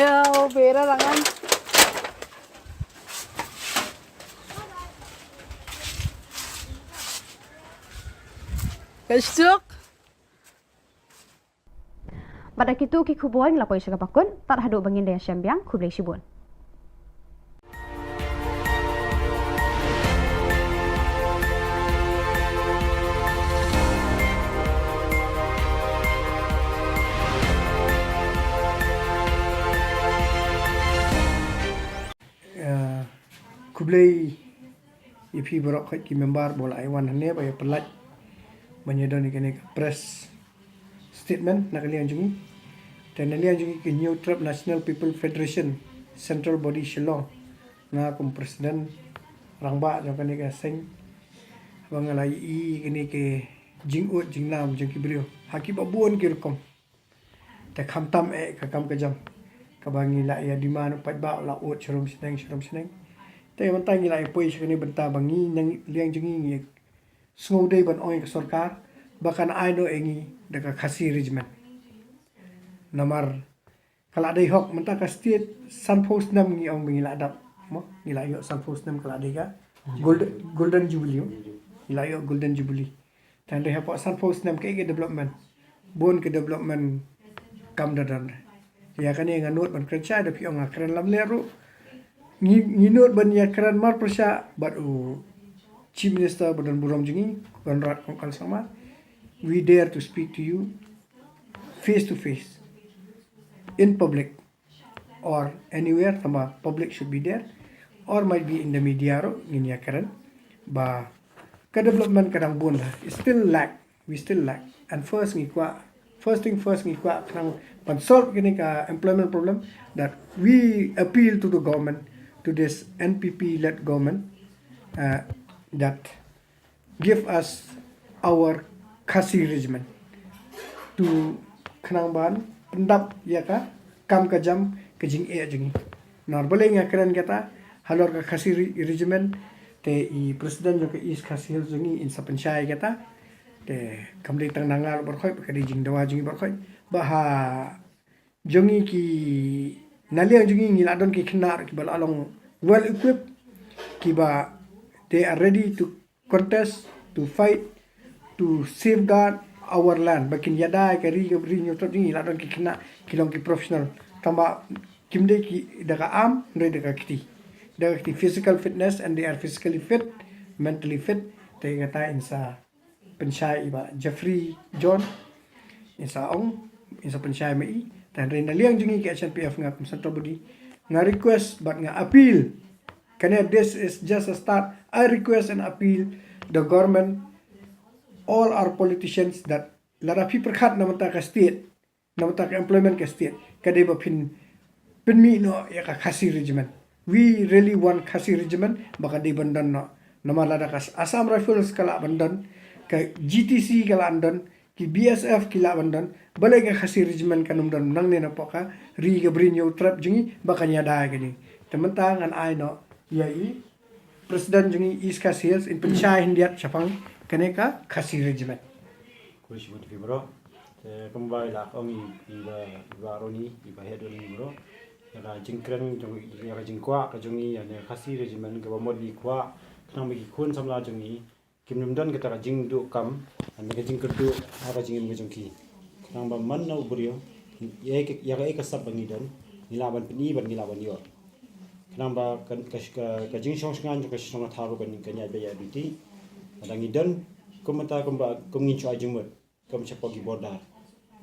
Ya, bera rangan. Kasuk. Pada kitu ki Khubor lapoi syakapakun, tak haduk bangin daya syambiang Kublai Shibun. Kublai ipi borok khoi ki member bola aiwan hane ba ya pelat menyedon ikene press statement nak lian jungi dan lian jungi ke New Trap National People Federation Central Body Shillong na kum presiden rangba jong kane ka seng bangalai i kene ke jingut jingnam jong ki brio haki babun ki rukom ta khamtam e ka kam ka jam ka bangi la ya di mana pat ba la ot cherum senengแต่มันตั้งยี่ไรป่วยชนิดบรรดาบางงี้ยังเลี้ยงจึงงี้สงบได้บันอ้อยกับสรการบักันไอ้โดเองงี้เด็กข้าศึกริจมันนามาร์กลาได้หอกมันตั้งกับสเตทซันโพสนัมงี้องงี้ละดับมั้งงี้ละยกซันโพสนัมกลาได้ก็golden jubileeงี้ละยก golden jubilee แต่ได้หอกซันโพสนัมก็เอก development บนก็ development กำดันya kan yang anut ban kerja ada pi orang keren lam leru nginut ban ya keren mar persya bat chief minister badan buram jingi konrad kongkal sama we dare to speak to you face to face in public or anywhere sama public should be there or might be in the media ro ngin ya keren ba ka development kadang bun we still lack and first thing first ngi kwa krang pan solve kini ka employment problem that we appeal to the government to this NPP led government that give us our khasi regiment to khnang ban pendap ya ka kam ka jam ka jing e jingi nor boleh ngakran kata halor ka khasi regiment te I president jo ka is khasi jingi in sapanchai kata te kamli tang nangal berkhoi ka di jing dawa jingi berkhoi baha jongi ki naliang jongi ngi ladon ki khnar ki bal along well equipped ki ba they are ready to contest to fight to safeguard our land bakin yada ka ri nyoto jingi ladon ki khna kilong ki professional tamba kimde ki daga am ndai daga kiti physical fitness and they are physically fit mentally fit te ngata insa pensyai iba Jeffrey John insa ong insa pensyai mai dan renda liang jingi ke SNPF ngap central body nga request but nga appeal kana this is just a start I request and appeal the government all our politicians that lara pi perkhat namata ka state namata ka employment ka state kade ba pin mi no ya ka khasi regiment we really want khasi regiment baka di bandan no namala da kas Assam Rifles kala bandan ka GTC kala andan ki BSF kila bandan balai ka khasi regiment kanum dan nang ne na poka ri ga brinyo trap jingi bakanya da gani temantang an ai no ya I president jingi is khasiels in penchai hindiat chapang kaneka khasi regiment ko shibut fi bro te kembali lah kami iba roni iba hedon bro ya jingkren jong ya jingkwa ka jongi ya ne khasi regiment ka modi kwa nang bagi kun samla jongi kimnum dan kita jing du kam an ka jing kerdu ha ka jing jong ki nang ba man no brio ya ka sab bangi dan nilaban pni ban nilaban yo nang ba ka jing shong ngan ka shong tha ro ban ka nya ba ya biti adang idan komata komba komngi chu ajing mot kom chapo gi border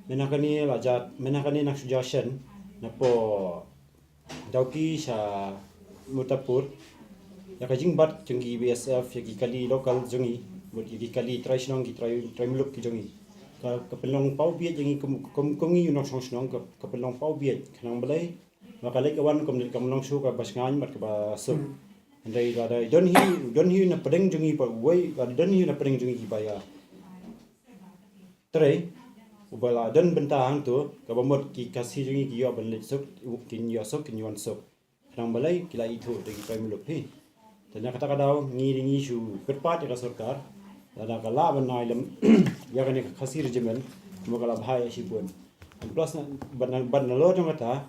menakani lajat menakani nak suggestion na po dauki sa mutapur ya ka jing bat jenggi BSF ya ki kali local jongi bot ki kali traditional ki try muluk ki jongi ka pelong pau biet jengi kom ngi unok song snong ka pelong pau biet khanang balai maka lek awan kom long su ka bas ngan mat ka ba so andai da don hi na pedeng jongi pa woi ka don hi na pedeng jongi ki ba ya trai ubala don bentang tu ka bamot ki kasi jongi ki yo ban let sok kin yo sok kin yon sok khanang balai kila itu de ki try muluk hi dan kata kadau ngi su berpat ya sarkar dan kala banai lam ya kan khasi regiment mo kala bhai sibun plus ban lo jong kata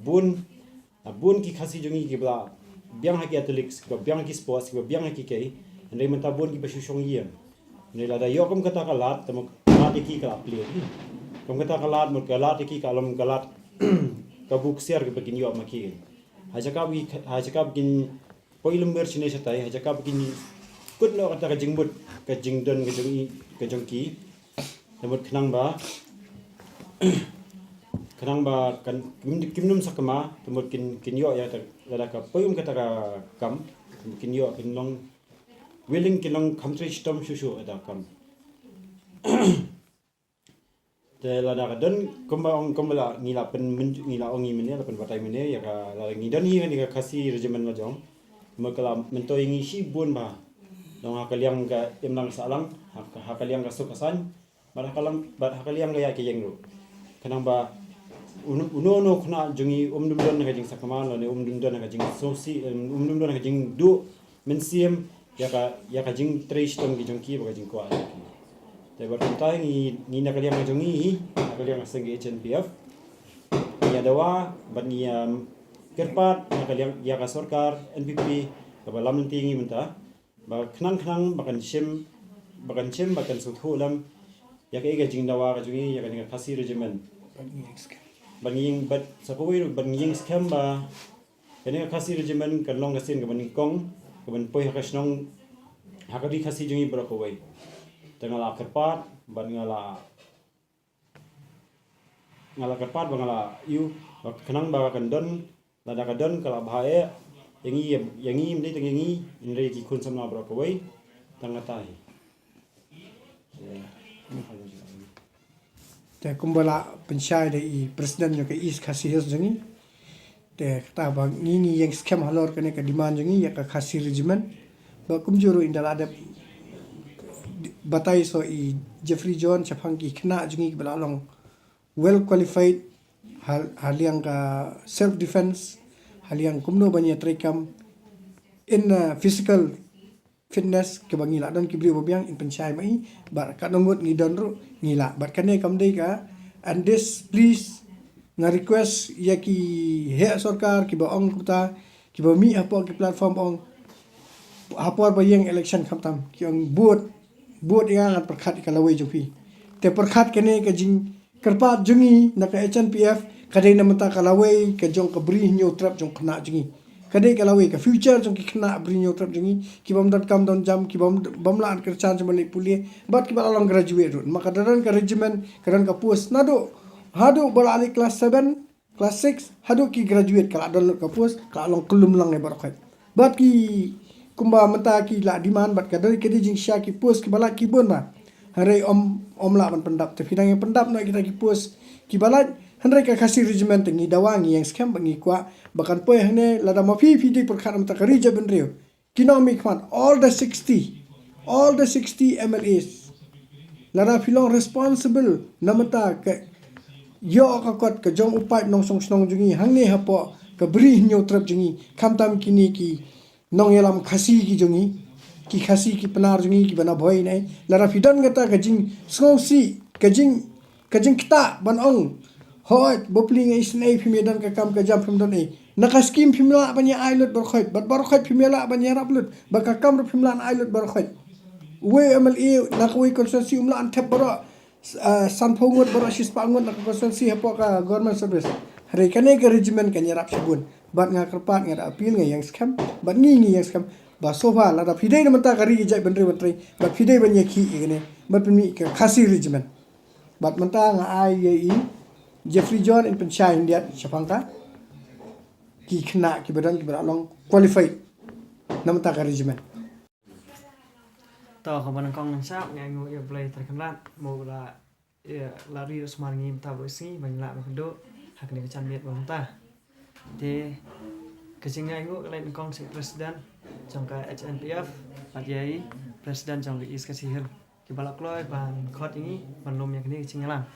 bun ki khasi jongi ki bla biang ha ki athletics ko biang ki sports ko biang ha ki kai andai menta bun ki basu shong yem Ni lada yo kum kata kalat temu kalat iki kalap lihat. Kum kata kalat mut kalat iki kalom kalat kabuk siar ke begini yo maki. Haja kap gin poilum ber sini setai haja kap gin kut no kata kajingbut kajingdon kajongki temut kenang ba kan kimnum sakama temut kin yo ya lada ka poyum kata ka kam kin yo kin long willing kin long country stom shushu ada kam te lada ka don kumbala ngila pen ngila ongi mene la pen batai mene ya ka la ngidan hi ni ka kasi regimen ma jong makala mento ingi shi bun ba dong hakaliang ka imlang salang hakaliang ka sukasan bar hakaliang ga ya ke yengru kanang ba uno khna jungi umdum don ka jing sakama lo ne umdum don ka jing sosi umdum don ka jing du mensiem ya ka jing trish tom ki jongki ba ka jing kwa te bar tai ni na kaliang ka jungi hakaliang ka seng HNPF ya dawa ban ni kerpat hakaliang ya ka sarkar NPP ka ba lam tingi menta ba knang bakan shim bakan suthu lam ya ka jing dawa ka jungi ya ka ni khasi regimen banging bat sapoi banging scam ba kene khasi regimen kan long asin ka baning kong ka ban poi hakasnong hakari khasi jungi bra ko wai tengala kerpat ban ngala kerpat bangala yu kenang ba kan don lada ka don kala bae yangi mde tengi indre ki kun samna bra ko wai tangatai te kumbala pensyai de i presiden yo ke is kasih jengi te kata ba ngi yang scam halor kene ke demand jengi ya ka kasih regimen ba kumjuru indal ada batai so i Jeffrey John chapang ki kena jengi bala long well qualified hal yang ka self defense hal yang kumno banya trekam in physical fitness ke bangila don ki bri bobiang in pensyai mai bar ka nongot ngi don ru ngila bar kane kam dei ka and this please nga request ya ki he sarkar ki ba ong kuta ki ba mi apo ki platform ong apo ba yang election kham tam ki ong buat yang at perkhat ka lawai jopi te perkhat kane ka jing kerpat jungi na ka HNPF kadai na mata ka lawai ka jong ka bri nyo trap jong kena jungi kadai ka lawai ka future jong ki kena bri nyo trap jungi ki bam dot kam don jam ki bam la an kerchan jam le pulie bat ki ba long graduate run maka daran ka regiment karan ka post nado hadu bala ali class 7 class 6 hadu ki graduate kala don ka post ka long kulum lang ne barakhat bat ki kumba mata ki la diman bat ka dari kedi jing sha ki post ki bala ki bon ba hare om la ban pendap te pidang pendap no kita ki post ki bala handai ka kasih regiment ngi dawangi yang scam bangi kwa bakan poy hane lada mafi di perkara mata ka rija ben rio kinomic man all the 60 MLAs lada filong responsible namata ka yo ka kot ka jong upai nong song snong jungi hangne hapo ka bri nyo trap jungi kamtam kini ki nong yalam khasi ki jungi ki khasi ki penar jungi ki bana boy nai lara fidan gata ka jing songsi ka jing kita ban ong hoi bopling ai snai phimedan ka kam ka jam phim don ai naka scheme phimla banya ailot barkhoi bat barkhoi phimela banya raplut baka kam ro phimlan ailot barkhoi we MLA nak we constituency umla an thep baro san phongot baro sis pangot nak constituency hapo ka government service hare kane ka regiment ka nyarap sibun bat nga kerpat nga appeal nga yang scam bat ngi yang scam ba sofa la da fidei na mata ka ri jai bandre bandre bat fidei banya ki igene bat mi ka khasi regiment bat mata nga ai Jeffrey John in pensyai India Shapangka ki kena ki badan ki beralong qualified nama tak regiment to ko ban kong nang sap ngai ngo ya play terkenal mo la ya lari smar ngim ta bo si ban la ma do hak ni chan miet bang ta de ke sing ngai ngo lain kong si presiden trong ka HNPF pat yai presiden trong is ka si hel ki balak loy ban khot ini ban lom yak ni sing lang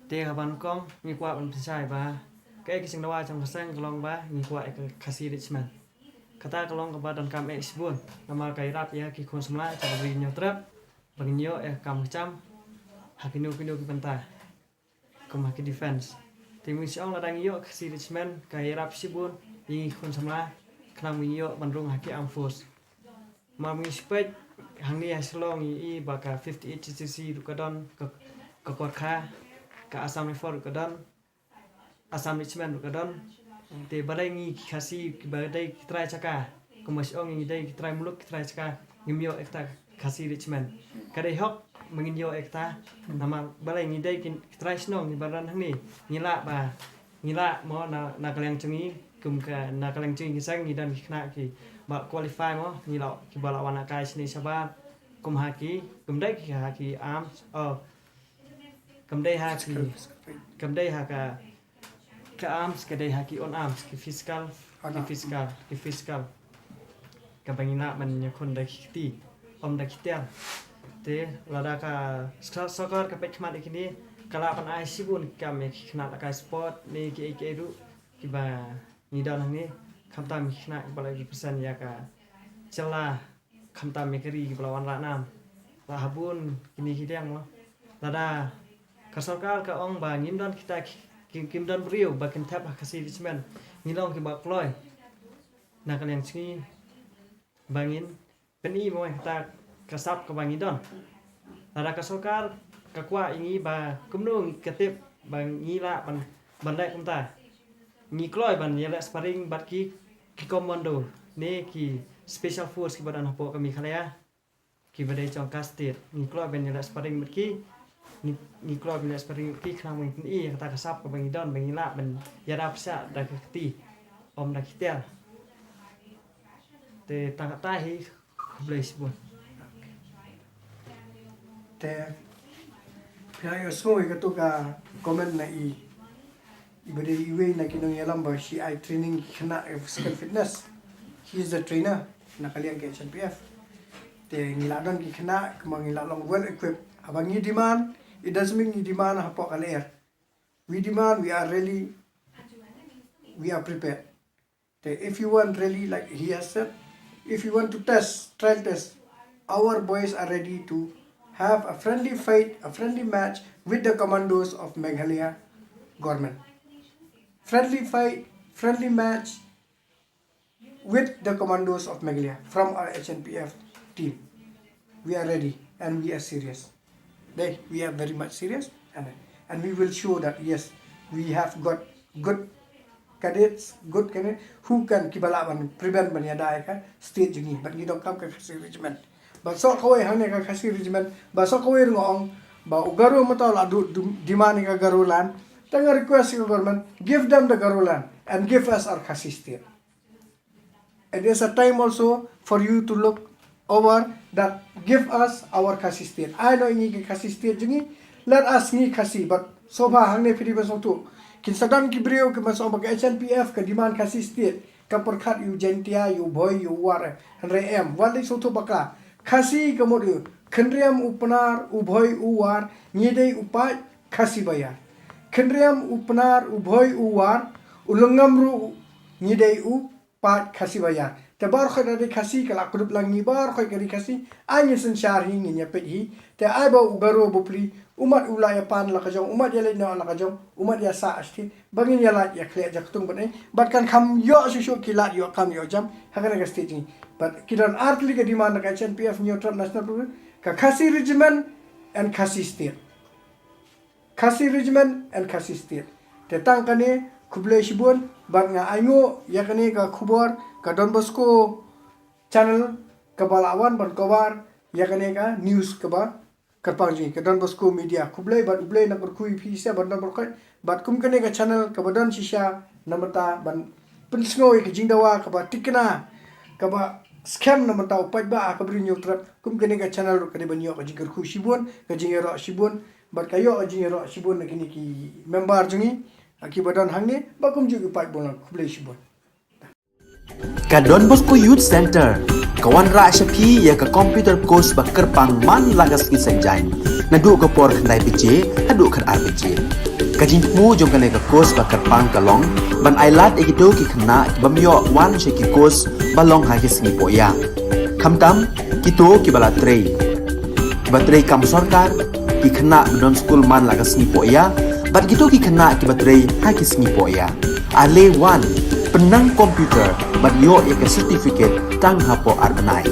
te ban kong mi kwa ban sai ba cái sing dawa trong sang kalong ba mi kwa ka khasi richman kata kalong ka ba don kam exbun nama kai rap ya ki khon semla cha bi nyo trap bang nyo kam cham hakinu ki panta kom hak defense te mi siong la dang yo khasi richman kai rap sibun yi khon semla khnam mi yo ban rong hak am force ma mi spek hang ni Shillong i baka 58 GCC rukadon ke Korka ke Assam River rukadon Assam Richmond rukadon te badai ngi khasi badai kitrai chaka kemas ong ngi dai kitrai muluk kitrai chaka ngimyo ekta khasi Richmond kadai hok menginyo ekta nama badai ngi dai kitrai snong ni baran hang ni ngila mo na kalang cungi kum ka na kalang cungi sang ngi dan khna ki ba qualify mo ni lo ki bala wana kai sini sabar kum haki kum dai ki haki arms kum dai haki ka arms ka dai haki on arms ki fiscal ka bangina man yakun da kiti om da kitian te lada ka soccer ka pek mat ikini kala pan ai sibun ka me khna ka sport ni ki ru ki ba ni dan ni khamta mi khna bala ki pesan ya ka cela khamta me keri ki bala wan la nam la habun kini hidang mo lada ka sarkar ka ong ba ngim dan kita kim dan brio ba kim tap khasi Richmond ngilong ki ba kloi na ka yang chingi bangin peni mo ta kasap ka bangin don lada ka sarkar ka kwa ingi ba kumnung ketip bang ngila ban dai kumta ngi kloi ban yela sparring bat ki commando ne ki special force ki badan hapo kami khalaya ki badai chong kastir ngi kloi ban yela sparring bat ki ni kloi ban sparring ki khang meng ni kata kasap ka bang don bang ngila ban yara psa da kti om da kitel te tang ta hi bless bon te Pihak semua itu ka komen na ibade iwe na kinong yalam ba si I training kena physical fitness. He is the trainer na kalian ke HNPF. Te ngiladon ki kena kemang ngilalong well equipped. Abang ni demand, it doesn't mean ni demand hapo kaler. We demand, we are prepared. Te if you want really like he has said, if you want to trial test, our boys are ready to have a friendly fight, a friendly match with the commandos of Meghalaya government. Friendly fight, friendly match with the commandos of Meghalaya from our HNPF team. We are ready and we are serious. We are very much serious and we will show that yes, we have got good cadets who can prevent banyada state jungi, but you don't come to regiment. But so kawai hane ka khasi regiment ba so kawai ngong ba ugaro mata la demand ka garulan tanga request ka government give them the garulan and give us our khasi state. And there's a time also for you to look over that give us our khasi state. I know ni khasi state jungi let us ni khasi but so ba hane pidi ba so tu kin sadan ki brio ke maso ba HNPF ka demand khasi state ka perkhat yu jentia yu boy yu war and em wali so tu baka khasi kemudian kendriam upnar ubhoy uwar nyidei upai khasi bayar kendriam upnar ubhoy uwar ulengamru nyidei upai khasi bayar te bar khoy dari khasi kala kudup lang ni bar khoy kari khasi anya sensyar hi nya pehi te ai ba ugaro bupli umat ulaya pan la kajong umat ya lena la kajong umat ya sa asti bangin ya la ya khle jaktung banai batkan kham yo sushu kilat yo kam yo jam hakana ka stage ni but kidan artli ka demand ka HNPF neutral national program ka khasi regiment and khasi state te tang kane khuble shibun bat nga aingo ya kane ka khubor ka Don Bosco channel ka balawan ban kawar ya kane ka news ka ba Kerpangji ke Don Bosco media kublai bat ublai nak berkui pisa ban nomor kai bat kum kene ka channel ka badan shisha namata ban pensngoi ke jingdawa ka ba tikna ka ba scam namata upai ba ka bri neutral kum kene ka channel ka de banyo ka jigar khu shibun ka jingero shibun bat kayo jingero shibun nak ni ki member jungi aki badan hangne ba kum ju upai bon kublai shibun ka Don Bosco Youth Center kawan ra shapi ya ka computer course ba kerpang man lagas ki sanjai na du ka por khandai piche hadu khan RPG ka jing mu jong ka ne ka course ba kerpang ka long ban ailat egito ki khna bamyo wan she ki course ba long ha ki singi po ya khamtam kito ki bala trei ba trei kam sarkar ki khna don school man lagas singi po ya bat kito ki khna ki ba trei ha ki singi po ya ale wan penang komputer bat yo ya ka certificate tang hapo arbanai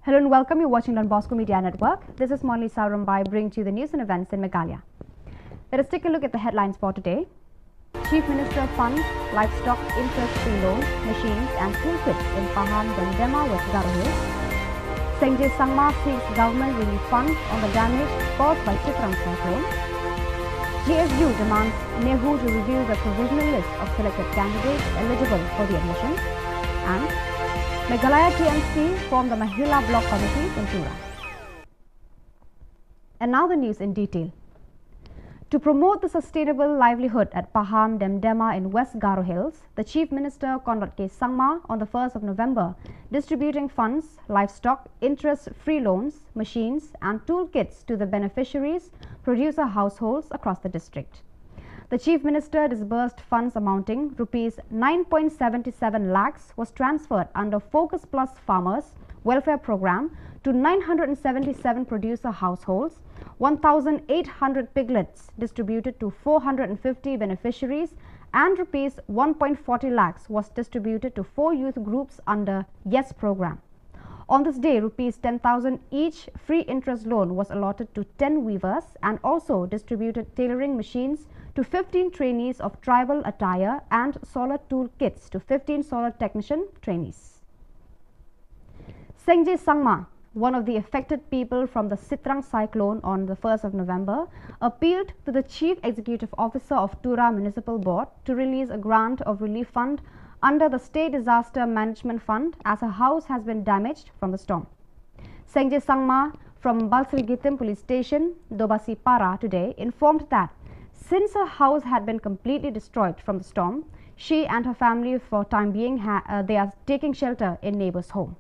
Hello and welcome. You're watching Don Bosco Media Network. This is Monli Saurambai bringing to you the news and events in Meghalaya. Let us take a look at the headlines for today. Chief Minister funds livestock interest-free loans, machines and toolkits in Pahang Dema, West Garo Hills. Sengjay Sangma seeks government relief funds on the damage caused by Chitrang cyclone. GSU demands Nehu to review the provisional list of selected candidates eligible for the admission. And Meghalaya TMC formed the Mahila Block Committees in Tura. And now the news in detail. To promote the sustainable livelihood at Pahang Demdema in West Garo Hills, the Chief Minister Konrad K. Sangma on the 1st of November distributing funds, livestock, interest-free loans, machines and toolkits to the beneficiaries, producer households across the district. The Chief Minister disbursed funds amounting Rs 9.77 lakhs was transferred under Focus Plus Farmers Welfare Program to 977 producer households, 1,800 piglets distributed to 450 beneficiaries and Rs 1.40 lakhs was distributed to 4 youth groups under YES program. On this day, Rs 10,000 each free interest loan was allotted to 10 weavers and also distributed tailoring machines to 15 trainees of tribal attire and solar tool kits to 15 solar technician trainees. Sengjay Sangma, one of the affected people from the Chitrang cyclone on the 1st of November, appealed to the Chief Executive Officer of Tura Municipal Board to release a grant of relief fund under the State Disaster Management Fund as her house has been damaged from the storm. Sengjay Sangma from Balsrigitim Police Station, Dobasi Para today informed that since her house had been completely destroyed from the storm, she and her family for time being they are taking shelter in neighbor's home.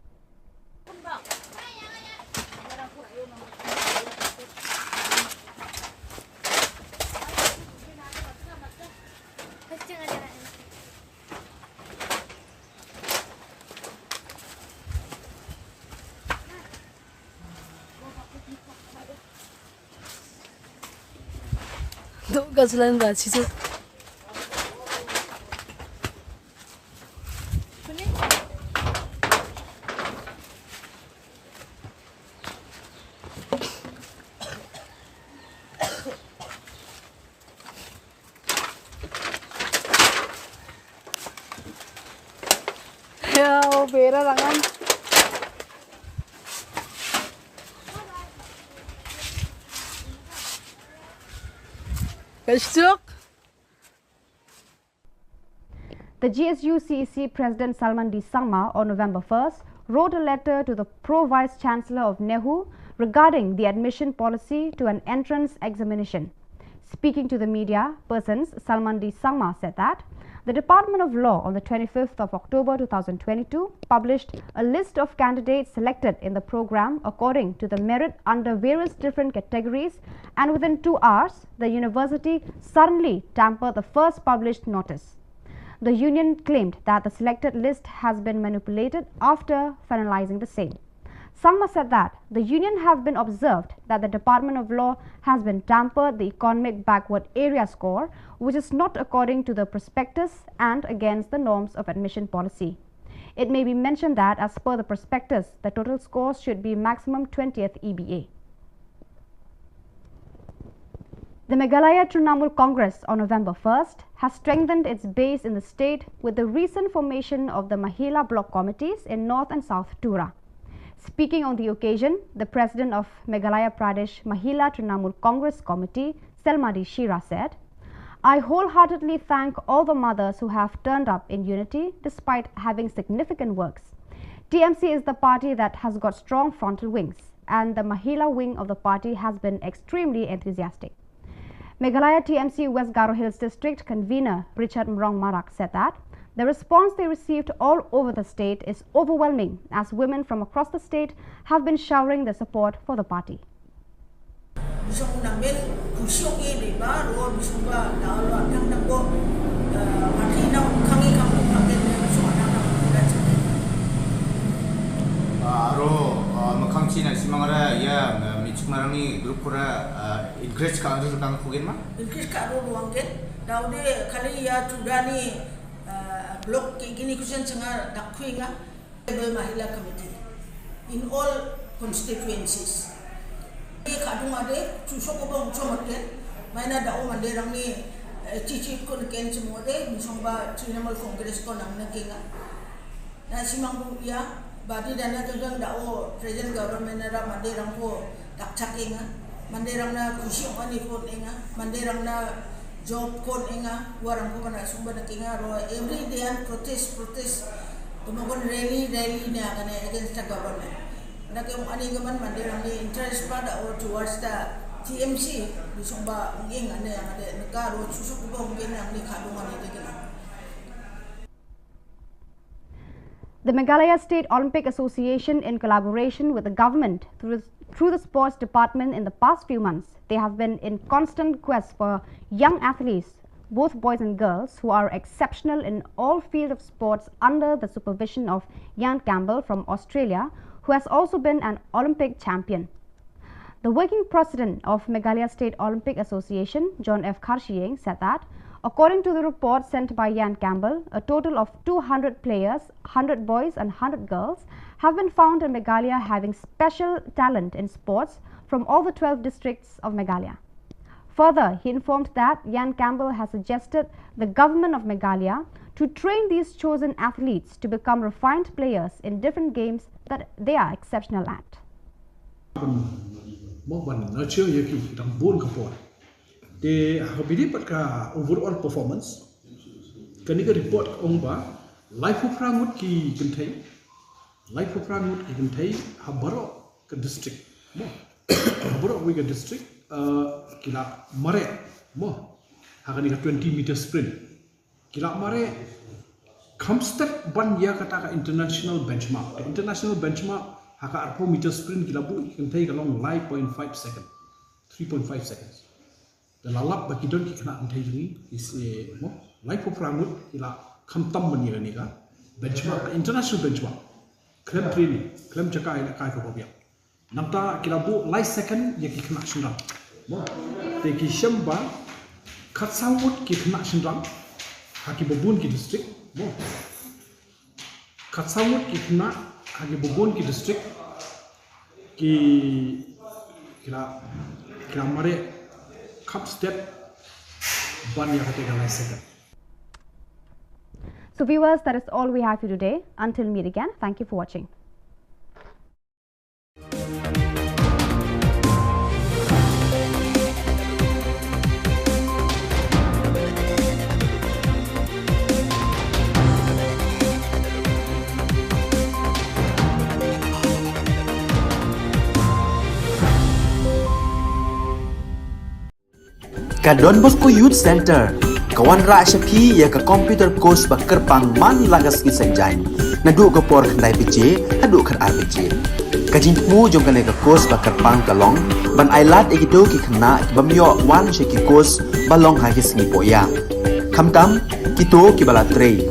Gazalan ba situ. Ya, bera rangan. The GSU CEC President Salman D. Sangma on November 1st wrote a letter to the Pro-Vice Chancellor of Nehu regarding the admission policy to an entrance examination. Speaking to the media persons, Salman D. Sangma said that the Department of Law on the 25th of October 2022 published a list of candidates selected in the program according to the merit under various different categories, and within 2 hours, the university suddenly tampered the first published notice. The union claimed that the selected list has been manipulated after finalizing the same. Sangma said that the union have been observed that the Department of Law has been tampered the economic backward area score, which is not according to the prospectus and against the norms of admission policy. It may be mentioned that as per the prospectus, the total scores should be maximum 20th EBA. The Meghalaya Trinamool Congress on November 1st has strengthened its base in the state with the recent formation of the Mahila Block Committees in North and South Tura. Speaking on the occasion, the President of Meghalaya Pradesh Mahila Trinamool Congress Committee, Selmadi Shira, said, "I wholeheartedly thank all the mothers who have turned up in unity despite having significant works. TMC is the party that has got strong frontal wings, and the Mahila wing of the party has been extremely enthusiastic." Meghalaya TMC West Garo Hills District Convener Richard Mrong Marak said that the response they received all over the state is overwhelming, as women from across the state have been showering their support for the party. Makangcina simangara ya michmarani grup kura increase ka adu kang kugen ma increase ka adu wangken daude kali ya tudani blok gini kusen cengar dakhuinga Mahila Committee in all constituencies. Kadung ade susok obong chomaten maina da o mande rang ni cici kon ken semua de misongba Trinamal Congress ko nang nakinga na simang ya badi dana tudang da o present government na mande rang ko dakchak inga mande rang na kusi ani ko inga mande rang na job kon inga warang ko kana sumba nakinga ro every day and protest tumagon rally na kana against the government na kung ani gaman mande rang ni interest pa da o towards the TMC bisongba nging ane ade nakaro susuk ko ngin ang ni kadung ani de kana. The Meghalaya State Olympic Association, in collaboration with the government through the sports department in the past few months, they have been in constant quest for young athletes, both boys and girls, who are exceptional in all fields of sports under the supervision of Jan Campbell from Australia, who has also been an Olympic champion. The working president of Meghalaya State Olympic Association, John F. Karshieng, said that according to the report sent by Jan Campbell, a total of 200 players, 100 boys and 100 girls, have been found in Meghalaya having special talent in sports from all the 12 districts of Meghalaya. Further, he informed that Jan Campbell has suggested the government of Meghalaya to train these chosen athletes to become refined players in different games that they are exceptional at. Nurture yaki dang bon kapor. They have been overall performance. Kani ka report ong ba life of Pramut ki kentai habaro ke district mo habaro we ke district kila mare mo hakani ka 20 meter sprint kila mare kamstek ban ya kata ka international benchmark haka 4 meter sprint kila bu kentai ka long 5.5 second 3.5 seconds the lalap baki don ki kena antai ni is mo life of Pramut kila kamtam ban ya ni ka benchmark international benchmark klem training klem jakai na kai ko bia namta kila bu light second ya ki kena shinram mo te ki shamba khatsawut ki kena shinram haki bobun ki district mo khatsawut ki kena haki bobun ki district ki kila mare cup step ban ya kate light second. So viewers, that is all we have for today. Until meet again, thank you for watching. Ka Don Bosco Youth Center, kawan ra syapi ya ka computer course bakar pang man lagas ki sanjang. Nadu ka por kandai PJ, adu kan RPG. Kajin mu jong kan ka course bakar pang kalong, ban ailat egido ki kena ki bamyo wan syaki course balong hagis ni poya. Kamtam kito ki bala trei.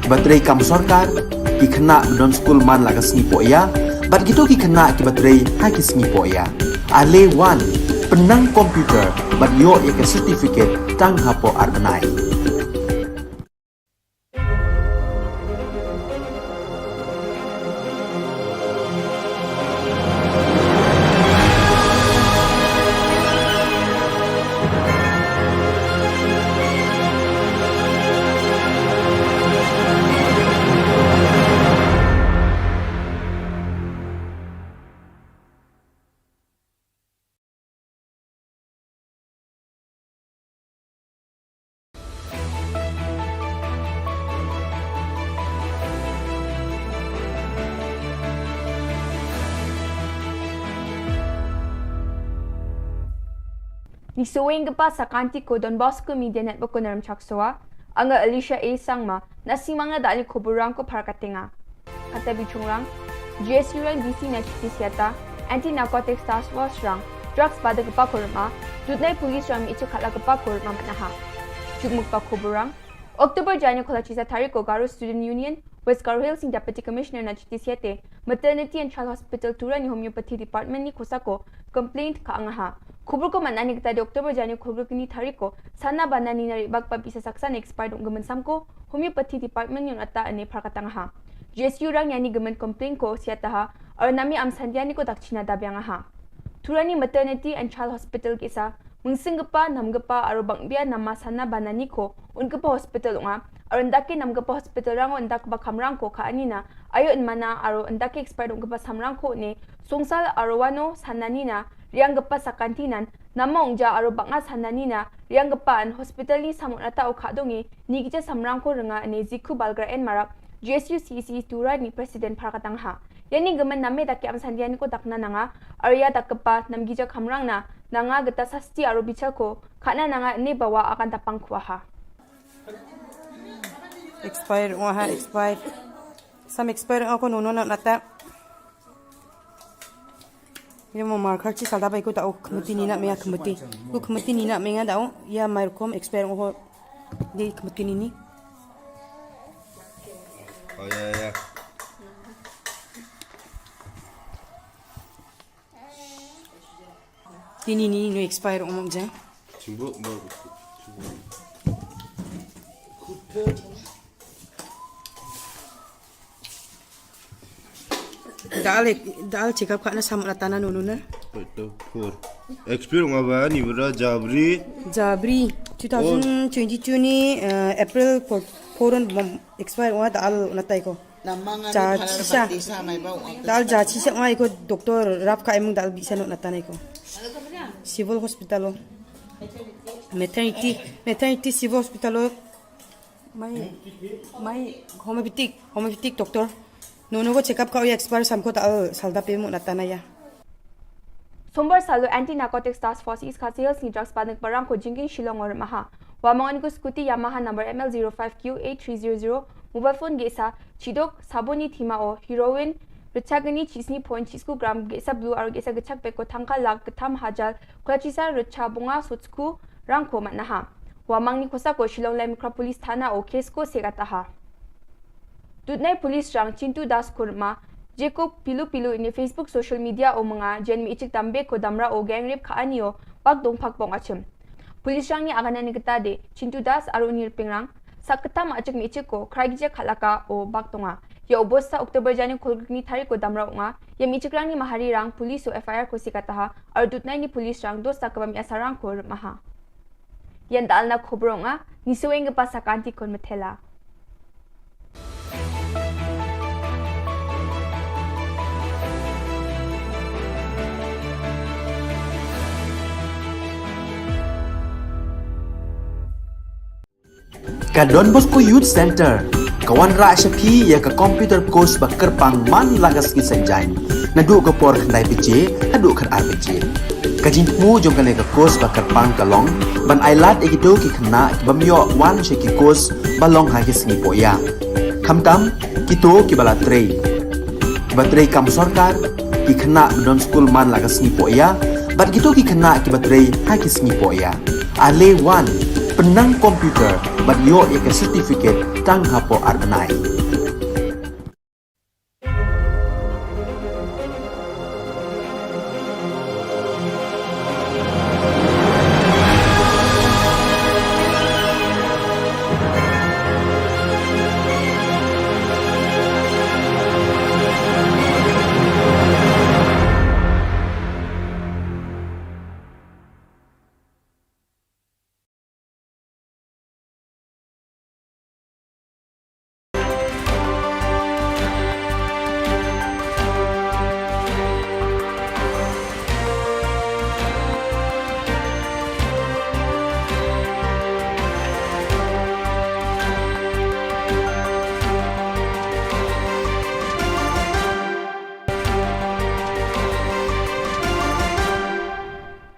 Batrei kam sorkar ki kena don school man lagas ni poya, bat kito ki kena ki batrei hagis ni poya. Ale wan penang komputer bat yo ya ke certificate tang hapo arbenai. Nisuwing pa sa kanti ko Don Bosco Media Network ko naram chaksoa, anga Alicia A. Sangma na si mga dali Khubor Na Ka Jylla. Katabi chungrang, GSU rang DC na chitisyata, Anti-Narcotics Task Force rang, drugs pada kepakurma, dudnay police rang ichu kala kepakurma manaha. Jugmuk pa Khubor rang, Oktober Janyo kola chisa tariko Garo Student Union, West Garo Hills sing Deputy Commissioner na chitisyate, Maternity and Child Hospital tura ni Homeopathy Department ni kusako, complaint ka angaha. Khubor ko manani kita di Oktober Janyo Khubor kini tariko, sana banani na ribag pa bisa saksa na expired ng gamansam ko, Homeopathy Department yung ata ane parkatangaha. GSU rang yani gaman complaint ko siya taha, और नमी am sandiani ko dakchina dabyang ha turani maternity and child hospital kisa mungsingpa namgpa aro bangbia nama sana banani ko unkpa hospital nga aro ndaki namgpa hospital rango ndakba khamrang ko kha anina ayo inmana aro ndaki expert unkpa samrang ko ne songsal aro wano sananina rianggpa sakantinan nama ungja aro banga sananina rianggpa an hospital ni samunata o khadongi nigija samrang ko renga ne zikhu balgar en marak GSU CC tura ni president parakatang ha yani gaman namme daki am sandiani ko dakna nanga arya dakpa namgija khamrang na nanga gata sasti aro bichal ko khana nanga ne bawa akan tapang khwa ha expired ha expired some expired ako nono na nata ये मो मार खर्ची सालदा बाई को ताऊ खमती नीना में या खमती को खमती नीना में या दाऊ या मारकोम एक्सपायर हो दे खमती नीनी Oh ya. Tini ni no expire omong jang. Cimbu mau. Dal check up kana sam ratana nunu na. Betul. Kur. Experience apa ni bera Jabri? Jabri 2022 ni April 4 expire wa dal natai ko. Cha chisa. Dal ja chisa wa ko doktor rap ka emung dal bisa no natanai ko. Civil hospital maternity civil hospital mai homeopathic doctor nono ko check up ka expire sam ko dal salda pe mo natana ya. Sombar salu anti narcotics task force is khasial ni drugs panak barang ko jingin Shillong or maha wamangan ko scooty Yamaha number ML05Q8300 mobile phone gesa chidok saboni thima o heroin ruchagani chisni point chisku gram gesa blue aro gesa gachak pe ko thangka lag tham hajal khachisa rucha bunga sutsku rang ko manaha wamangni khosa ko Shillong lai mukra police thana o case ko segata ha Dutnai police rang Chintu Das kurma Jacob pilu in Facebook social media o mga jen mi ichik tambe ko damra o gang rape ka anio pag dongpak bong achim. Pulis rang ni agana ni gata de Chintu Das aro nirpingrang sakta ma achik mi ichik ko kraigje khalaka o baktonga. Ya obos sa Oktober jani kolgni thari ko damra nga ya mi ichik rang ni mahari rang pulis o FIR ko sikata ha aro dutnai ni pulis rang dos sakabam asarang ko maha. Yan dal na khobro nga nisueng pa sakanti kon methela. Ka Don Bosco Youth Center kawan ra shapi ya ka computer course bakar pang man lagas ki sanjain nadu ka por khandai piche adu khan RPG kajin mu jong kane ka course bakar pang kalong ban ailat egido ki khna bamyo wan sheki course balong ha ki singi poya khamtam kito ki bala trei batrei kam sarkar ki khna don school man lagas ni poya bat kito ki khna ki batrei ha ki singi poya ale wan penang komputer bat yo ek certificate tang hapo arbanai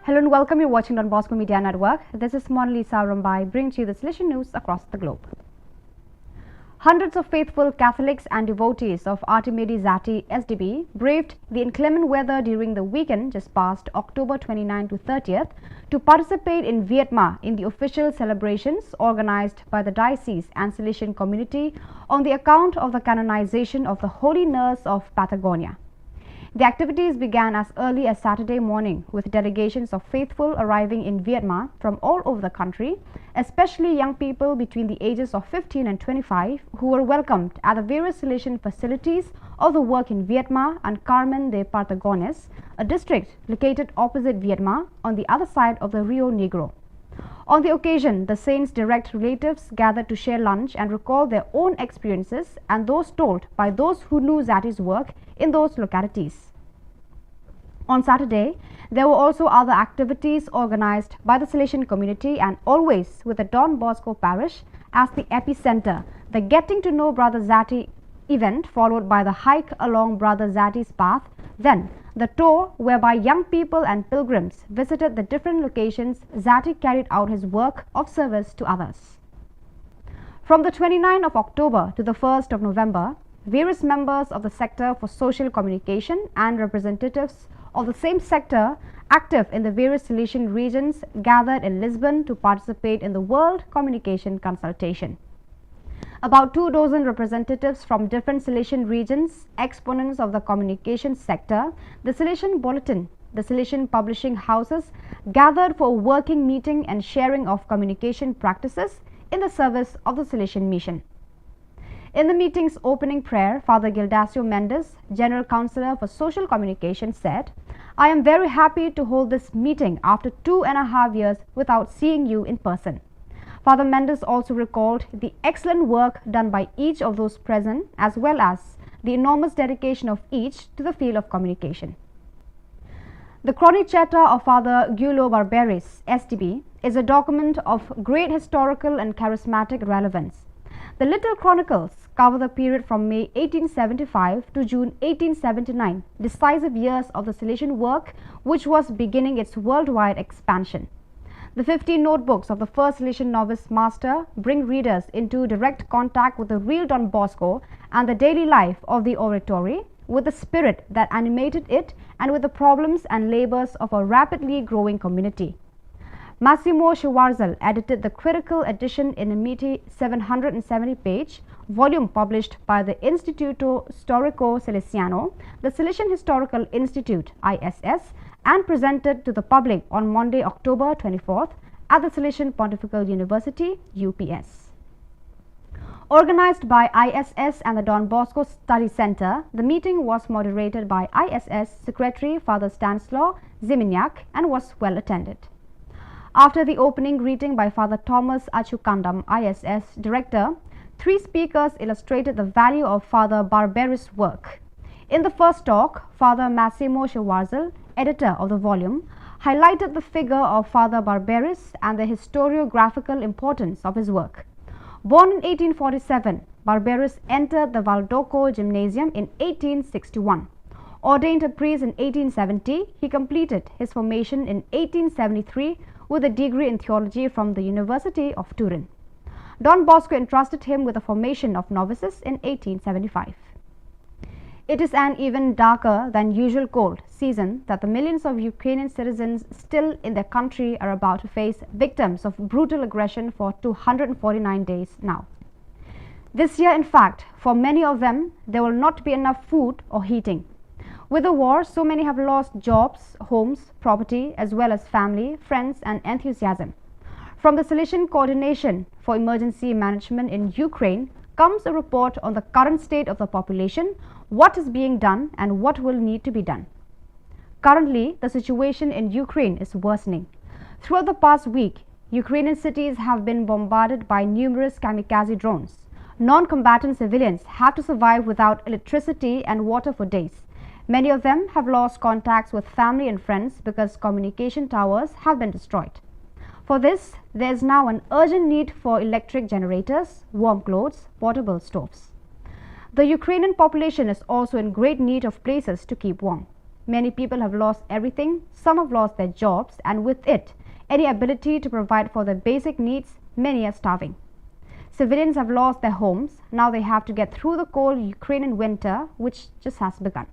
Hello and welcome. You're watching Don Bosco Media Network. This is Monalisa Rambai, bringing to you the solution news across the globe. Hundreds of faithful Catholics and devotees of Artimedi Zati SDB braved the inclement weather during the weekend just past October 29 to 30th to participate in Vietnam in the official celebrations organized by the diocese and Salesian community on the account of the canonization of the Holy Nurse of Patagonia. The activities began as early as Saturday morning with delegations of faithful arriving in Vietnam from all over the country, especially young people between the ages of 15 and 25 who were welcomed at the various Salesian facilities of the work in Vietnam and Carmen de Patagones, a district located opposite Vietnam on the other side of the Rio Negro. On the occasion, the saints' direct relatives gathered to share lunch and recall their own experiences and those told by those who knew Zati's work in those localities. On Saturday, there were also other activities organized by the Salesian community and always with the Don Bosco parish as the epicenter. The Getting to Know Brother Zati event followed by the hike along Brother Zati's path, then the tour whereby young people and pilgrims visited the different locations Zati carried out his work of service to others. From the 29th of October to the 1st of November, various members of the sector for social communication and representatives of the same sector active in the various Salesian regions gathered in Lisbon to participate in the World Communication Consultation. About 24 representatives from different Salesian regions, exponents of the communication sector, the Salesian Bulletin, the Salesian publishing houses gathered for a working meeting and sharing of communication practices in the service of the Salesian mission. In the meeting's opening prayer, Father Gildacio Mendes, General Counsellor for Social Communication, said, "I am very happy to hold this meeting after 2.5 years without seeing you in person." Father Mendes also recalled the excellent work done by each of those present as well as the enormous dedication of each to the field of communication. The Chronicetta of Father Gulo Barberis, STB, is a document of great historical and charismatic relevance. The Little Chronicles cover the period from May 1875 to June 1879, decisive years of the Salesian work which was beginning its worldwide expansion. The 15 notebooks of the first Salesian novice master bring readers into direct contact with the real Don Bosco and the daily life of the oratory, with the spirit that animated it and with the problems and labors of a rapidly growing community. Massimo Schwarzel edited the critical edition in a meaty 770-page volume published by the Instituto Storico Salesiano, the Salesian Historical Institute (ISS), and presented to the public on Monday, October 24th at the Salesian Pontifical University, UPS. Organized by ISS and the Don Bosco Study Center, the meeting was moderated by ISS Secretary Father Stanislaw Ziminyak and was well attended. After the opening greeting by Father Thomas Achukandam, ISS Director, 3 speakers illustrated the value of Father Barberis' work. In the first talk, Father Massimo Schwarzel, editor of the volume, highlighted the figure of Father Barberis and the historiographical importance of his work. Born in 1847, Barberis entered the Valdoco Gymnasium in 1861. Ordained a priest in 1870, he completed his formation in 1873 with a degree in theology from the University of Turin. Don Bosco entrusted him with the formation of novices in 1875. It is an even darker than usual cold season that the millions of Ukrainian citizens still in their country are about to face, victims of brutal aggression for 249 days now. This year, in fact, for many of them, there will not be enough food or heating. With the war, so many have lost jobs, homes, property, as well as family, friends, and enthusiasm. From the Salesian Coordination for Emergency Management in Ukraine comes a report on the current state of the population, what is being done, and what will need to be done. Currently, the situation in Ukraine is worsening. Throughout the past week, Ukrainian cities have been bombarded by numerous kamikaze drones. Non-combatant civilians have to survive without electricity and water for days. Many of them have lost contacts with family and friends because communication towers have been destroyed. For this, there is now an urgent need for electric generators, warm clothes, portable stoves. The Ukrainian population is also in great need of places to keep warm. Many people have lost everything, some have lost their jobs, and with it, any ability to provide for their basic needs, many are starving. Civilians have lost their homes, now they have to get through the cold Ukrainian winter, which just has begun.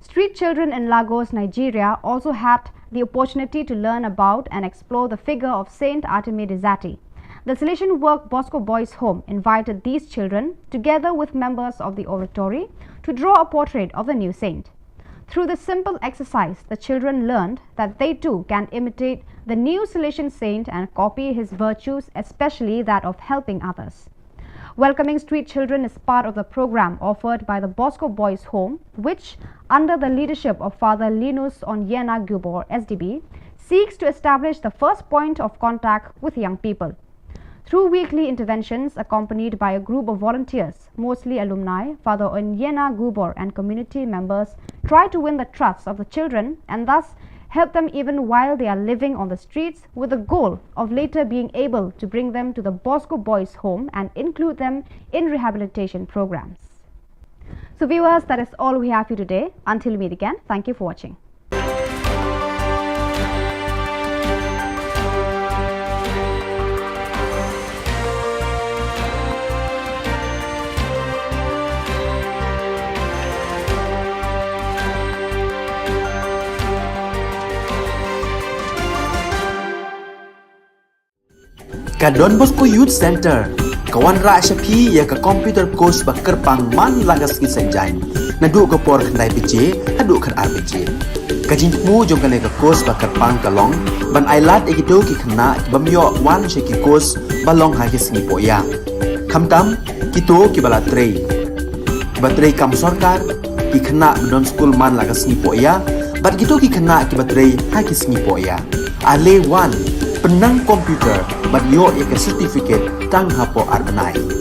Street children in Lagos, Nigeria also had the opportunity to learn about and explore the figure of Saint Artemide Zati. The Salesian work Bosco Boys Home invited these children, together with members of the oratory, to draw a portrait of the new saint. Through this simple exercise, the children learned that they too can imitate the new Salesian saint and copy his virtues, especially that of helping others. Welcoming Street Children is part of the program offered by the Bosco Boys Home, which, under the leadership of Father Linus Onyena Khubor, SDB, seeks to establish the first point of contact with young people. Through weekly interventions accompanied by a group of volunteers, mostly alumni, Father Onyena Khubor and community members try to win the trust of the children and thus help them even while they are living on the streets, with the goal of later being able to bring them to the Bosco Boys Home and include them in rehabilitation programs. So viewers, that is all we have for you today. Until we meet again, thank you for watching. Ka Don Bosco Youth Center, kawan ra syapi ya ka computer course bakar pang man lagas ki senjain. Nadu ka por khandai PJ, hadu kan RPG. Kajin mu jong kan ka course bakar pang kalong, ban ailat ekido ki khna ki bamyo wan she ki course balong ha ki sngi poya. Khamtam kito ki bala trei. Batrei kam sarkar ki khna don school man lagas sngi poya, bat kito ki khna ki batrei ha ki sngi poya. Ale wan penang komputer bat yo ek certificate tang hapo arbenai.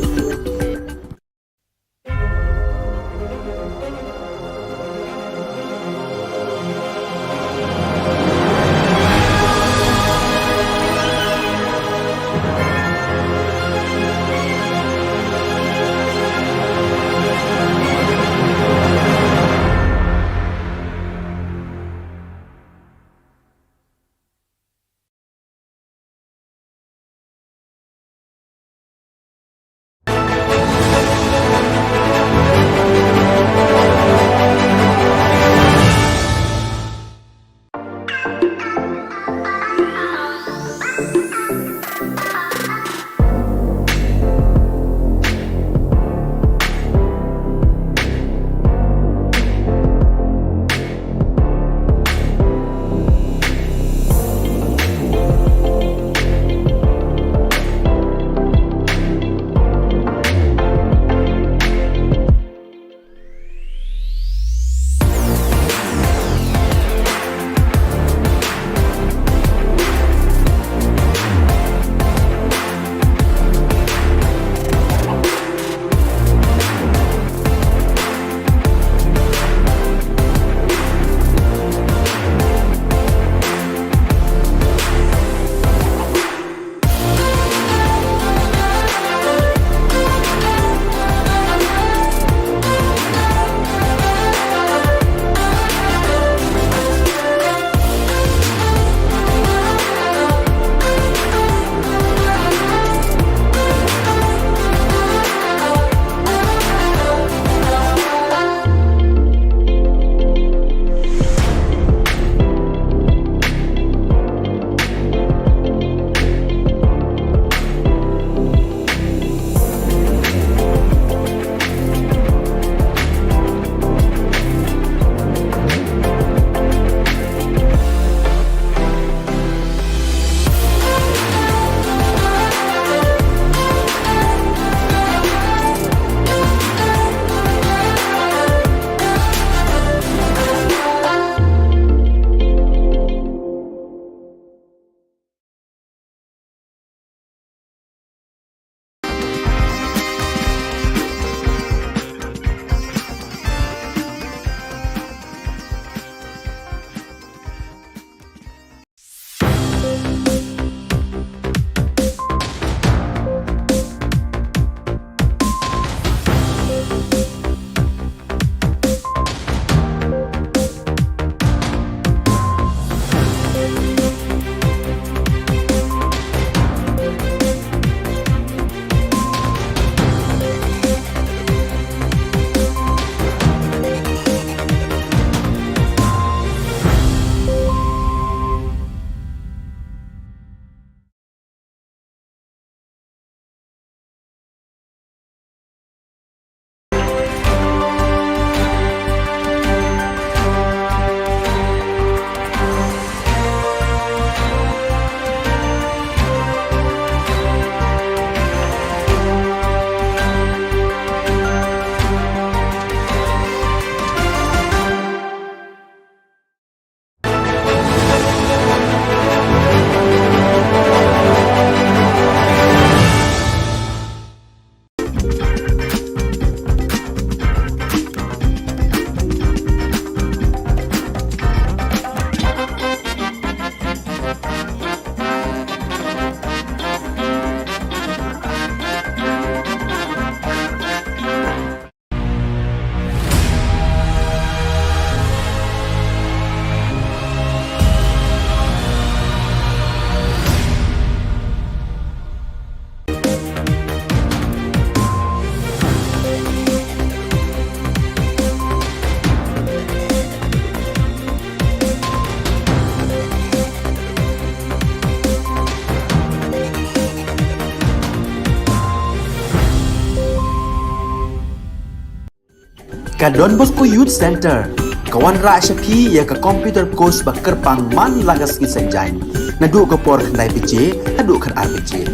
ka Don Bosco Youth Center kawan ra syapi ya ka computer course bakar pang man lagas ki sanjain nadu ka por khandai piche hadu khan RPG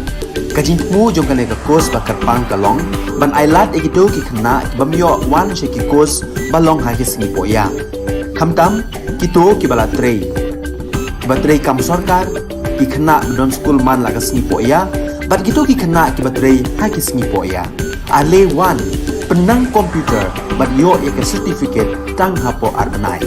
kajin mu jong kan ka course bakar pang kalong ban ailat egido ki khna bamyo wan she ki course balong ha ki sngi poya khamtam kito ki bala trei batrei kam sarkar ki khna don school man lagas sngi poya bat kito ki khna ki batrei ha ki sngi poya ale wan penang komputer bat yo ya ka certificate tang hapo arbanai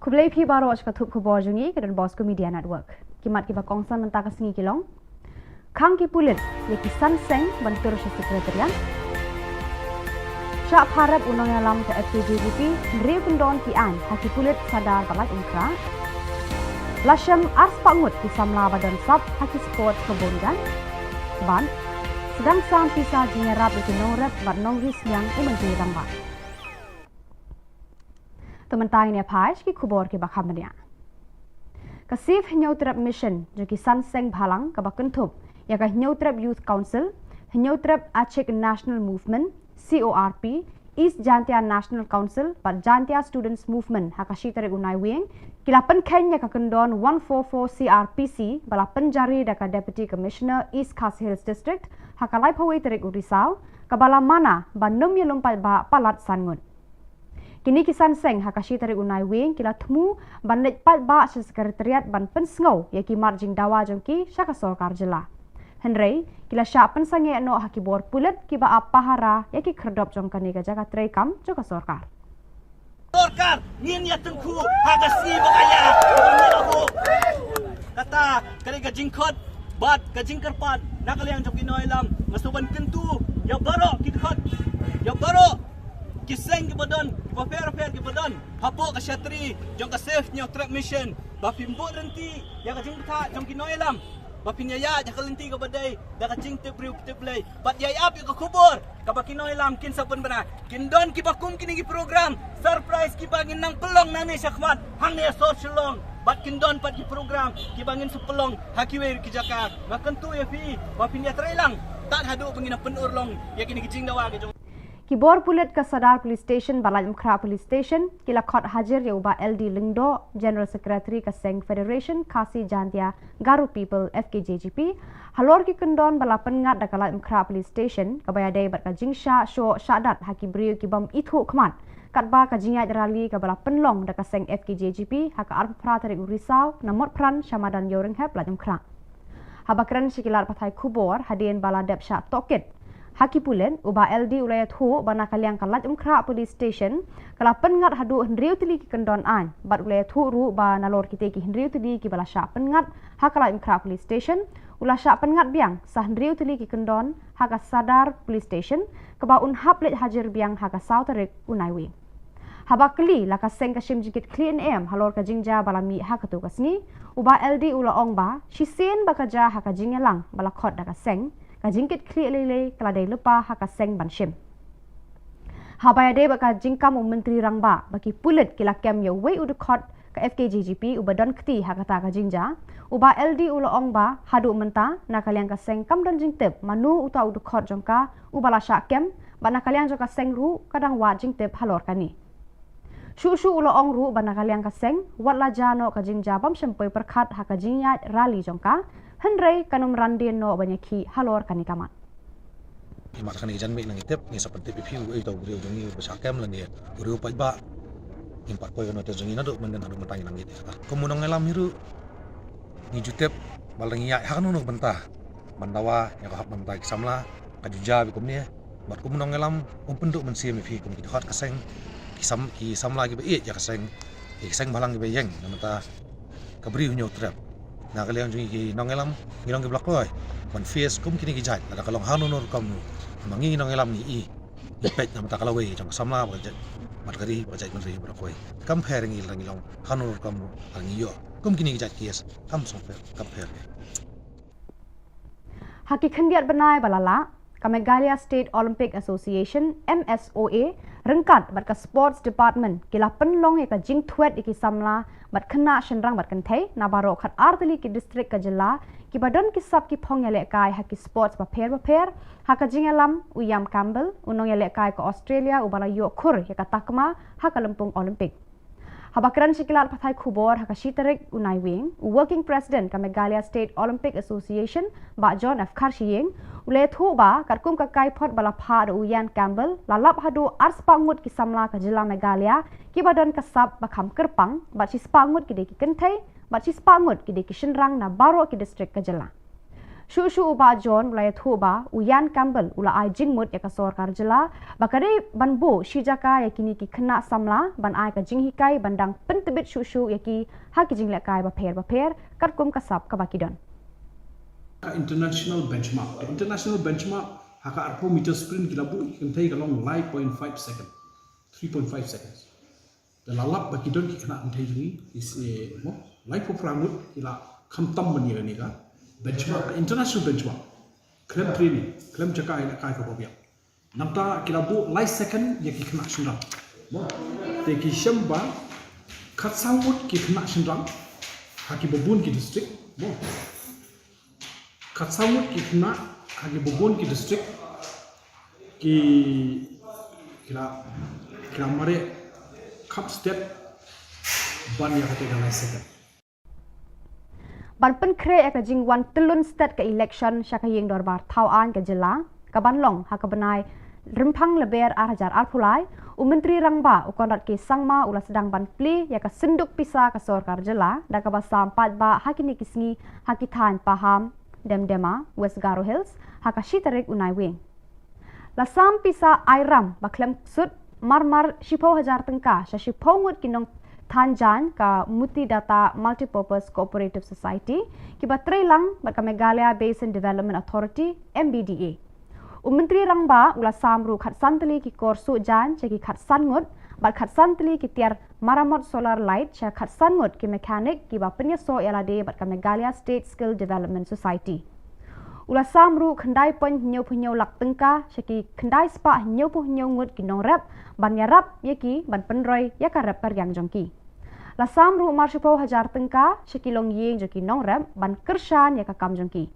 Kublai phi baro ka thup khubor jungi ke Don Bosco Media Network. Kimat ki ba kongsan nanta ka singi kilong. Khang ki pulit ye ki san seng bantur sa sekretariat. Sya pharap unang alam ke FKJGP ngri pendon ki an haki pulit sadar balak ingkra. Lasham ars pangut ki samla badan sab haki sport kebongan. Ban sedang sam pisa jingerap ki nongret bat nongris yang umanti ramba. Tementang ini apa ki khubor ki bakam dia. Kasif nyautrap mission jo ki sanseng bhalang ka bakentup ya ka nyautrap youth council, nyautrap Aceh National Movement, CORP, East Jantia National Council, but Jantia Students Movement hakashi tarik unai wing, kilapan Kenya ka kendon 144 CRPC bala penjari da ka Deputy Commissioner East Khas Hills District hakalai pawai tarik urisau kabala mana banum yelumpai ba palat sangun. Kini kisan seng hakashi tarik unai wing kila temu ban lej pat ba sa sekretariat ban pensngau ya ki marjing dawa jongki syaka sorkar jela. Henry kila sya pensange no haki bor pulet ki ba apahara ya ki kerdop jongkani ka jaga trekam joka sorkar. Sorkar ngin ya tengku hagasi bakaya ni aku. Kata kare ka jingkhot bat ka jingkerpat nakaliang joki noilam masuban kentu ya baro ki khot ya baro kiseng ke badan, ke fair ke badan, hapo ke syatri, jong ke safe nyo trap mission, bapimbo renti, ya ke jing ta, jong kinoilam, bapinyaya, ya ke lenti ke badai, dah ke jing tip lay, bat yai ap ya ke kubur, ke bakinoilam, kin saben benar, kin don ki bakum kini ki program, surprise ki bangin nang pelong nani syakmat, hang ya so Shillong, bat kin don pat ki program, ki bangin sepelong, hakiwe ki jakar, makan tu ya fi, bapinya trailang, tak hadu pengina penurlong, ya kini ki jing dawa ke jong. Kibor pulit ke Sadar Police Station, Balai Mkra Police Station, kila khot hajar ya ubah LD Lingdo, General Secretary ke Seng Federation, Kasi Jantia, Garu People, FKJGP, halor ki kendon bala pengat da Balai Mkra Police Station, kabaya day bat ka jingsha, syo, syadat, haki beriu ki bam ithu kman, katba ka jingat rali ke bala penlong da ka Seng FKJGP, haka arpa pra tarik urisau, namot pran, syamadan yoring hep Balai Mkra. Habakran sikilar patai Khubor, hadian bala dep syak toket, Haki pulen, ubah LD ulayat hu bana kaliang kalat Mkra Police Station, kala pengat hadu hendriu tili ki kendon an, bat ulayat hu ru ba nalor kita ki hendriu tili ki bala syak pengat hakalat Mkra Police Station, ulah syak pengat biang sah hendriu tili ki kendon haka Sadar Police Station, keba unhap let hajar biang haka sautarik unaiwi. Habak keli laka seng kasim jikit clean em halor ka jingja bala mi hakatu kasni, ubah LD ula ong ba, sisen bakaja haka jingelang bala khot daka seng, kajingkit kli lele keladai lupa haka seng banshim. Habaya de baka jingkam menteri rangba baki pulit kila kem ya wei udukot ke FKJGP ubadon kti hakata ka jingja uba LD ulo ongba hadu menta nakaliang ka seng kam don jingtep manu uta udukot jongka ubala syak kem ba nakaliang jongka seng ru kadang wa jingtep halor kani. Shu ulo ong ru ba nakaliang ka seng wat la jano ka jingja bam shempoi perkhat haka jingyat rali jongka Henry kanum randin no banyaki halor kanikamat. Imat kan ijan mik nang itep ni seperti pipiu ai tau beriu jongi besakem lan dia. Beriu pajba impat koi no te jongi nadu mengen adu mentang nang ite. Kemunang ngelam hiru ni jutep balengi ya hakanu no bentah. Bandawa ya kahap mentai samla kajuja bikum ni. bat kum nong elam penduk mensia mi fi kum ki hot kaseng ki sam lagi be ya kaseng balang ki be yeng namata kabri hunyo trap na kaliang jungi ki nong elam ngilong ki blok loy ban face kum kini ki jat ada kalong hanunur kam mangi nong elam ni i pet namata kalawe jong samla ba jat mat kari ba jat menteri blok loy compare ngi ngilong hanunur kam angi yo kum kini ki jat kies kam song compare Haki khendiat benai balala ka Meghalaya State Olympic Association MSOA rengkat bat ka Sports Department kila penlong ya ka jing thuet iki samla bat khna shenrang bat kanthei na baro khat artali ki district ka jilla ki badon ki sab ki phong ya le kai haki sports ba pher haka jing alam uyam Campbell unong ya le kai ka Australia ubala yo khur ya ka takma haka lempung Olympic Habakran Shikilat Pathai Khubor Haka Shitarik Unai Wing, Working President ka Meghalaya State Olympic Association, Ba John F. Karshiyeng, Ule Thuba, Karkum Kakai Pot Balapha Uyan Campbell, Lalap Hadu Ars Pangut ki Samla ka Jilla Meghalaya, ki Badan Kasab Bakam Kerpang, Bat Sis Pangut ki Deki Kentai, Bat Sis Pangut ki Deki Shenrang na Baro ki District ka Jilla. Shu Uba John Ulay Thuba, Uyan Campbell, Ula Ai Jingmut ya ka Sorkar Jilla, Bakari Banbu Shijaka ya kini ki Kena Samla, Ban Ai ka Jinghikai, Bandang Pentebit Shu ya ki Haki Jinglekai Baper, Karkum Kasab ka Bakidon. International benchmark haka arpo meter sprint kilabu kentai kalong 5.5 second 3.5 seconds dalalap bakidon ki kena antai jungi is mo life of ramut kila khamtam mani ni ka benchmark international benchmark klem training klem jaka ina kai ka bobia namta kilabu life second ya ki kena shindang mo te ki shamba khatsangut ki kena shindang haki bobun ki district mo Katsamut ki kena hagi bobon ki district ki kila mare cup step ban ya kate galai second Ban pen kre ya ka jing wan telun state ka election syaka yeng dorbar tauan ka Jilla ka banlong ha ka benai rempang leber hajar alpulai Menteri Rangba ukonrat ki sangma ula sedang ban pli ya ka senduk pisa ka Sorkar Jilla da ka basam patba hakini kisngi hakitan paham Demdema, West Garo Hills, haka Shitarik Unai Wing. Lasam pisa Airam, baklem sud marmar Shipo Hajar Tengka, sya Shipo ngut kinong Tanjan ka Muti Data Multipurpose Cooperative Society, kiba Trailang bat ka Meghalaya Basin Development Authority, MBDA. Menteri Rangba ula samru khat santali ki korsu jan ceki khat sangut, bat khat santali ki tiar maramot solar light sya khat sangut ki mechanic ki ba penyeso yalade bat ka Meghalaya State Skill Development Society. Ula samru khandai pon nyau lak tengka syaki khandai spa nyau ngut ki nong rap ban yarap yeki ban penroi ya ka rap yang jongki. La samru marshipo hajar tengka syaki long yeng joki nong rap ban kershan ya ka kam jongki.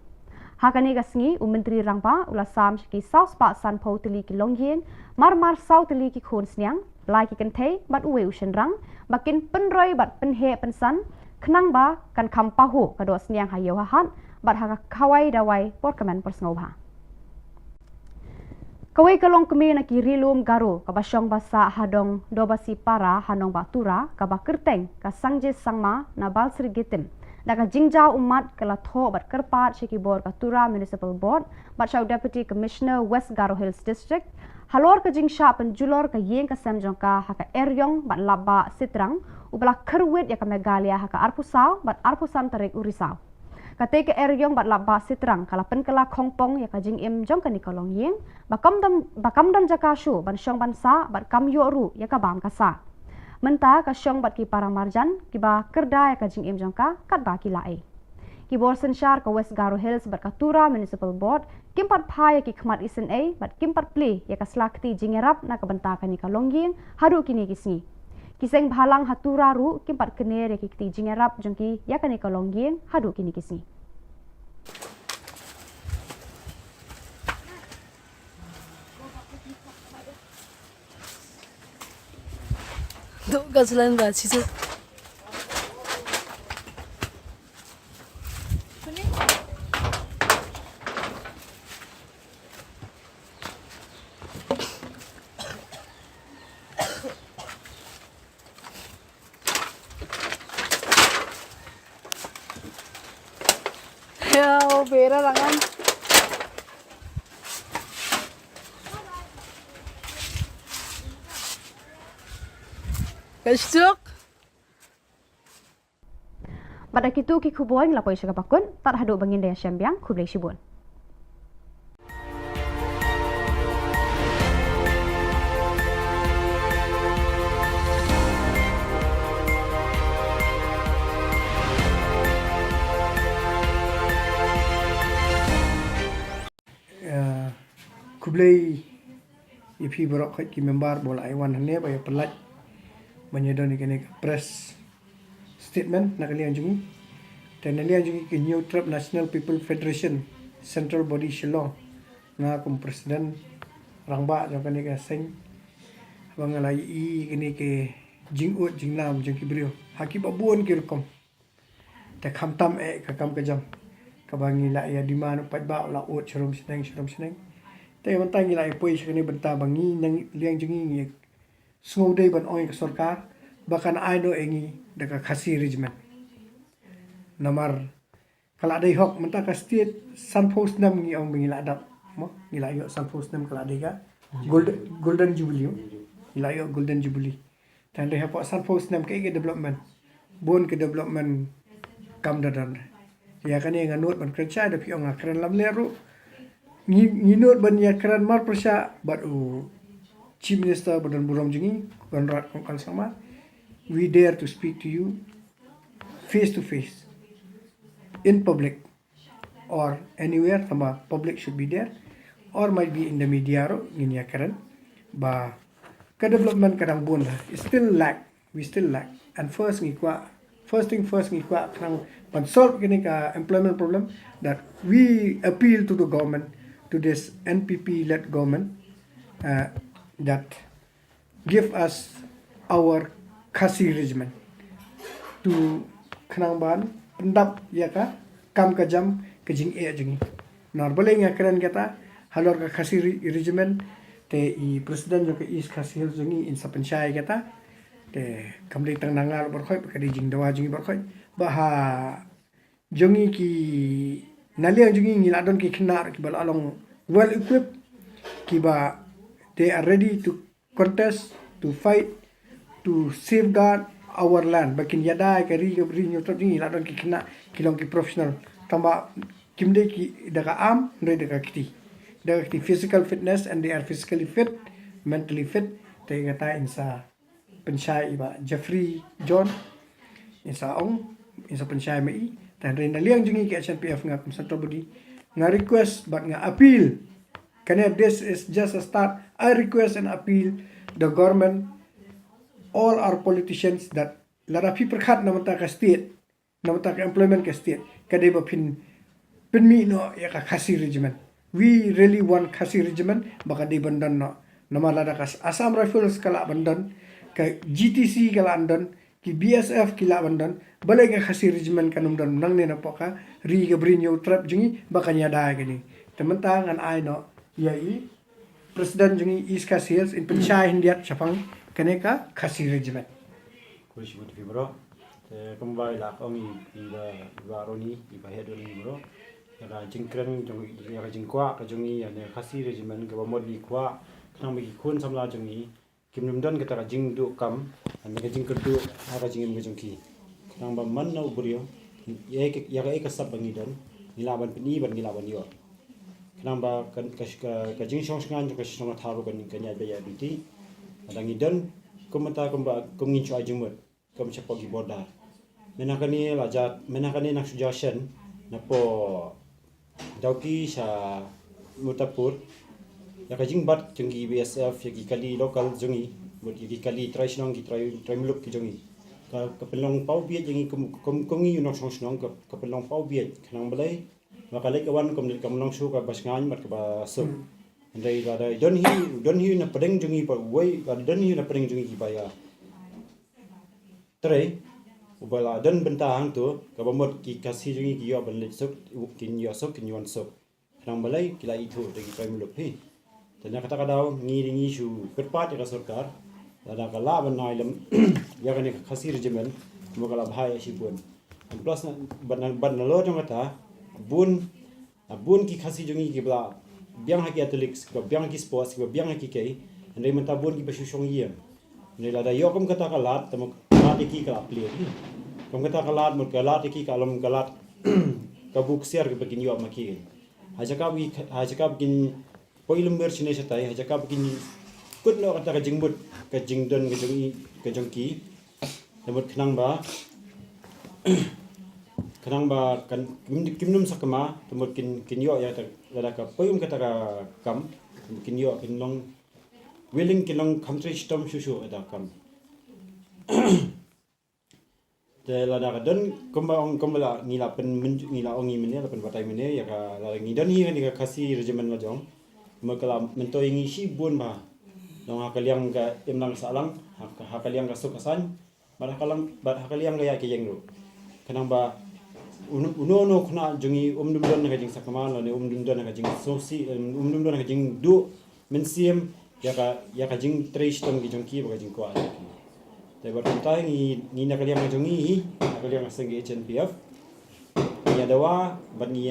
Hakani gasngi Menteri Rangba ula sam syaki South Spa San Po teli ki long yeng marmar South teli ki khon sniang lai ki kentei bat uwe ushenrang bakin penroi bat penhe pensan kenang ba kan kampahu kado sniang hayo hahat bat haka kawai dawai porkamen persngobha kawai kalong kemi na ki rilum garu kabasyong basa hadong dobasi para hanong batura kabakerteng ka sangje sangma na balsri gitim Daka jingjau umat kala tho bat kerpat Shiki Board Katura Municipal Board bat Shaw Deputy Commissioner West Garo Hills District halor ka jingsha penjulor ka yeng ka samjongka haka eryong bat laba sitrang ubala kerwit ya ka Meghalaya haka arpusau bat arpusan tarik urisau kate ka eryong bat laba sitrang kala penkala khongpong ya ka jing im jong ka nikolong yeng bakamdam jaka shu ban syong bansa bat kamyo ru ya ka bam kasa Menta ka syong bat ki parang marjan ki ba kerda ya ka jing im jongka kat ba ki lae. Ki bor sensyar ka West Garo Hills bat Katura Municipal Board kimpat pha ya ki khmat isen a bat kimpat pli ya ka slakti jingerap na ka benta ka ni ka longying hadu kini kisni. Kiseng bhalang hatura ru kimpat kener ya ki ti jingerap jongki ya ka ni ka longying hadu kini kisni. Duk gazalan ba situ. Ya, bera rangan. Kasuk. Pada kitu ki Khubor ngelapoi syaka pakun, tak haduk bangin daya syambiang kublai shibun. Kublai ipi borok khot ki member bola iwan hane baya pelat menyedoni kene press statement nak liang jungi dan liang jungi ke new trap National People Federation Central Body Shillong nga kum presiden rangba jong kene ka seng bang lai i kene ke jingut jingnam jong ki brio haki babun ki rukom ta kham tam ka kam ka jam ka bangi la ya di man pat ba la ot charum senengแต่มันตั้งยี่ไรป่วยชนิดบรรดาบางงี้ยังเลี้ยงจึงงี้สงบได้บรรอ้อยกับสรการบางคนไอ้โดเองงี้เด็กข้าศึกริจมันนามาร์กลาได้หอกมันตั้งกับสเตทซันโพสต์นั่งงี้เอาบางงี้ละดับมั้งงี้ละยอซันโพสต์นั่งกลาได้ก็golden jubileeงี้ละยอ golden jubilee แต่ได้หอกซันโพสต์นั่งก็อีก development บนก็ development กำดันya kan yang nganut man kerja ada piong akran lam leru nginut ban ya kran mar persya but chief minister badan buram jingi konrad kongkal sama we dare to speak to you face to face in public or anywhere sama public should be there or might be in the media ro ngin ya kran ba ka development kadang bun we still lack and first thing first ngi kwa kang pan solve kini ka employment problem that we appeal to the government to this NPP led government that give us our khasi regiment to khnang ban pendap ya ka kam ka jam ke jing e jingi normally nga kran kata halor ka khasi regiment te I president jo ka is khasi jingi in sapanchai kata te kamli tang nangal berkhoi ka di jing dawa jingi berkhoi baha jongi ki naliang jongi ngiladon ki khnar ki bal along well equipped ki ba they are ready to contest to fight to safeguard our land bakin yada ka ri nyotro jingi ladon ki khna kilong ki professional tamba kimde ki daga am ndre daga kiti physical fitness and they are physically fit mentally fit te ngata insa pensyai iba Jeffrey John insa ong insa pensyai mai dan rin liang jungi ke SNPF nga central body nga request but nga appeal kana this is just a start I request and appeal the government all our politicians that lara pi perkhat namata ka state namata ka employment ka state kade ba pin mi no ya ka khasi regiment we really want khasi regiment baka de bandan no namala da kas Assam Rifles kala bandan ka GTC kala andan ki BSF kila bandan balai ka khasi regiment kanum dan nang ne na poka ri ga brinyo trap jingi bakanya da gani tementang an ai no ya I president jingi is khasiers in penchai hindiat chapang kaneka khasi regiment kushi buat fibro kembali lah kami ida baroni iba hedon bro ya jingkren jong ya jingkwa ka jongi ya ne khasi regiment ka modi kwa nang bagi kun samla jongi kimnum dan kita ka jing du kam an ka jing kerdu ha jing ka jongki nang ba man na ubrio ya ka sab bangi dan nilaban pini ban nilaban yo nang ba kan ka jing shong shngan ka shong tharu kan nya ba ya biti adang idan kumata kumba kumngin chu ajing mut kum chapo gi border menakani lajat menakani nak suggestion na po dauki sa mutapur ya kajing bat jenggi BSF ya kali lokal jengi buat ya kali tradisional ki try muluk ki jengi ka pelong pau biet jengi kum ngi unok song snong ka pelong pau biet kanang balai makalai kawan kum long su ka basngan mat ka ba su ndai da don hi na pedeng jengi pa wai ka don hi na pedeng jengi ki ba ya trai ubala don bentang tu ka bamot ki kasi jengi ki yo ban le sok kin yo sok kin yon sok kanang balai kila itu de ki try muluk hi dan kata kadau ngi su kerpat ya sarkar ada kala banai lam ya kan khasi regimen mogala bhai si bun plus ban lo jong kata bun ki khasi jongi ki bla biang haki athletics ko biang ki sports ko biang haki kai andai menta bun ki basu shong yem Ni lada yo kom kata kalat temu kalat iki kalap pli ni. Kom kata kalat mut kalat iki kalom kalat kabuk siar ke begin yo maki. Haja ka begin poilum ber sini setai haja ka begin kut no kata ka jingbut ka jingdon ka jongki. Temut kenang ba kan kimnum sakama temut kin yo ya lada ka poilum kata ka kam kin yo kin long willing kilong country stom susu ada kam te la da don komba ngila pen ngila ongi mene la pen batai mene ya ka la ngi don hi ni ka kasi regimen la jong makala mento ingi si bun ba dong hakaliang ka emnang salang hakaliang ka sukasan bar hakaliang ga ya ke yeng ro kanang ba uno khna jungi dum don ka jing sakama la ne dum don ka jing sosi dum don ka jing du mensiem ya ka jing trace tom gi jongki ba jing ko ala ki te bar tai ni na kaliang jongi na kaliang seng HNPF ya dawa ban ni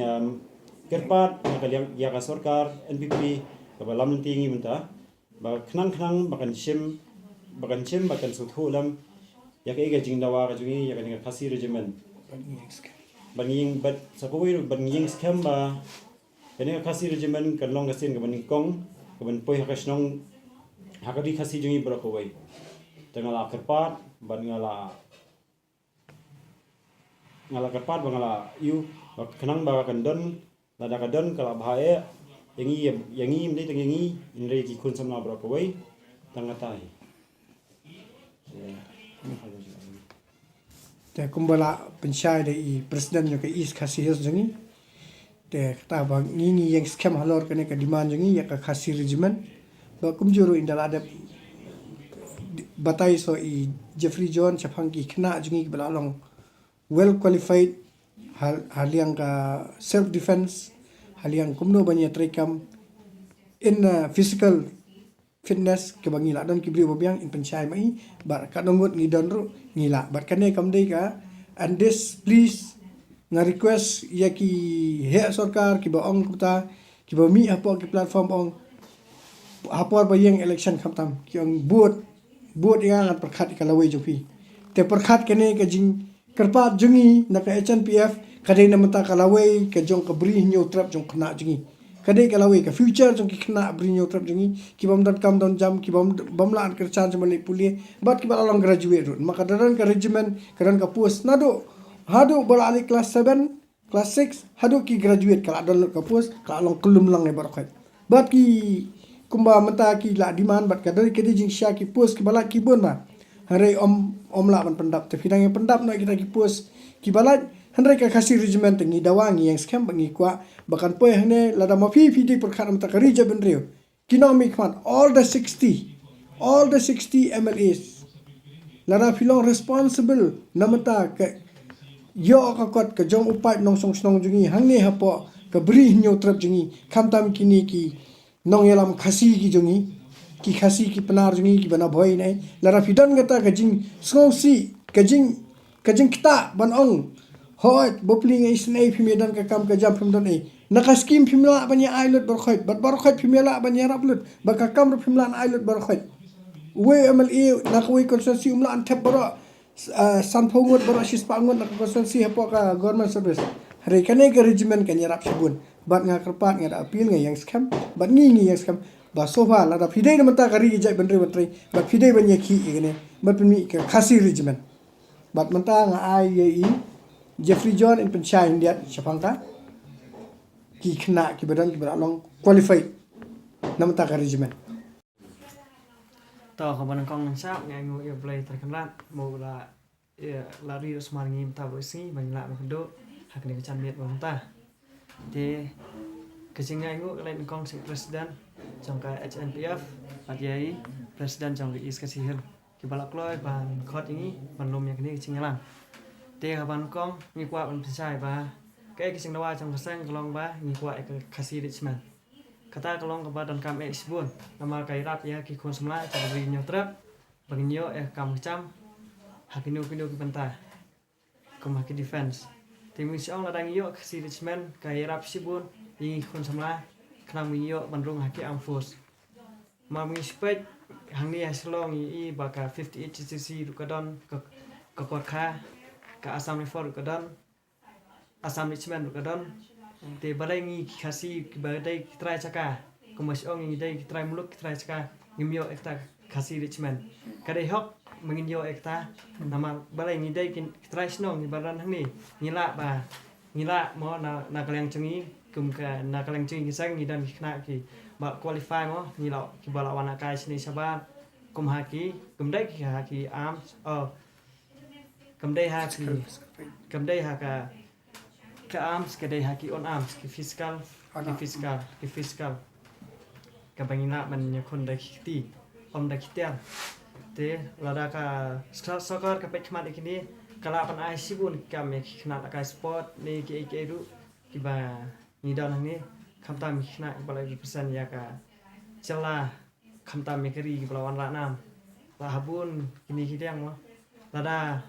kerpat na kaliang ya ka sarkar NPP ka balam tingi menta ba khnang bakan shim bakan suthulam ya ka jing dawa ka jongi ya ka ni khasi regimen ban ying bat sapoi ban ying scam ba kani khasi regimen kan long gasin ka ban kong kaban poi hakasnong hakadi khasi jungi brokowai tengala kerpat ban ngala kerpat bangala yu kenang ba kandon lada kadon kala bae yangi mdei tengi indrei ki kun samna brokowai tangatai te kumbala pensyai de i presiden yo ke is khasi his jungi te kata bang ngi yang scam halor kene ka demand jungi ya ka khasi regimen ba kumjuru indal adab batai so i Jeffrey John chapang ki khna jungi bala long well qualified haliang ka self defense haliang kumno banya trekam in physical fitness ke bangi la don ki bri bobiang in penchai mai bar ka dongot ngi don ru ngila bar kane kam dei ka and this please nga request ya ki he sarkar ki ba ong kuta ki ba mi apo ki platform ong apor ba yang election khamtam ki ong buat yang at perkhat ka lawai jopi te perkhat kene ka jing kerpat jungi na ka HNPF kadai na mata ka lawai ka jong ka bri nyo trap jong khna jungi kadai ka lawai ka future jong ki khna bri nyo trap jungi ki bam dot kam don jam ki bam la ka chan jam le pulie bat ki ba long graduate rut maka daran ka regiment karan ka post nado hadu bala ali class 7 class 6 hadu ki graduate kala don ka post ka long kelum lang e barokhat bat ki kumba mata ki la diman bat ka dari kedi jing sya ki post ki bala ki bon ma hare om la ban pendap te fidang yang pendap no kita ki post ki bala hare ka khasi regiment ngi dawangi yang scam bangi kwa bakan poe hne la da mafi fidi per khan mata ka rija ben reo kinomi khan all the 60 MLAs la da filong responsible namata ka yo ka kot ka jong upai nong song snong jungi hangne hapo ka bri nyo trap jungi khamtam kini ki nong yalam khasi ki jungi ki khasi ki panar jungi ki bana bhoi nai lara fidan gata ka jing snowsi ka jing kita ban ong hoi bopling ai snai phimedan ka kam ka jam phimdan ai naka scheme phimla banya ailot barkhait bat barkhait phimela banya raplut ba ka kam phimlan ailot barkhait we MLA nakwe constituency umla an thep baro san phongot baro sis pangot nak constituency hapo ka government service hare kane ka regiment ka nyarap sabun bat nga kerpat nga appeal nga yang scam bat ngi yang scam ba sofa la da fidei na mata kari jai benre batrai bat fidei banya ki igene bat pemi ka khasi regiment bat mata nga ai ye Jeffrey John in penchai india chapangka ki khna ki badan ki baralong qualified na mata ka regiment to ko ban kong sa ngai ngo ye play terkenal mo la lari usman ngi ta bosi ban la do hak ni chan miet bang ta de kecing ngai ngo lain kong si presiden trong ka HNPF yai presiden trong ki is ka si hil ki balak loy ban khot ini ban lom yang ni kecing lang de ban kong ngi kwa ban sai ba cái kecing dawa trong ka sang long ba ngi kwa ka khasi richman kata kalong ke badan kam ekspon nama kairat ya ki kon semla ca bri nyotrap bangio kam cam hakinu ki benta kom haki defense timi siong la dang yo si richman kairat sibun yi kon semla kram yo bandrung haki am force Mami spek hang ni Shillong i baka 58 GCC rukadon ke Korka ke Assam Rifle rukadon Assam Richmond rukadon te balai ngi khasi badai trai chaka kumas ong ngi dai trai muluk trai chaka ngimyo ekta khasi Richmond kadai hok menginyo ekta nama balai ngi dai trai snong ni baran hang ni ngila mo na kalyang chengi kum ka na kalyang chengi sang ngi dan khna ki ba qualify mo ni lo ki bala wana kai sini sabar kum haki kum dai ki haki arms kum dai haki ka arms ke dai haki on arms ki physical ka bangina man nya kon dai ti om dai kitia te lada ka soccer ka pe khmat ikini kala pan ai sibun ka me khna ka sport ni ki ru ki ba ni dan ni khamta mi khna bala gi pesan ya ka Jylla khamta mi keri balawan la nam la habun kini hidang mo lada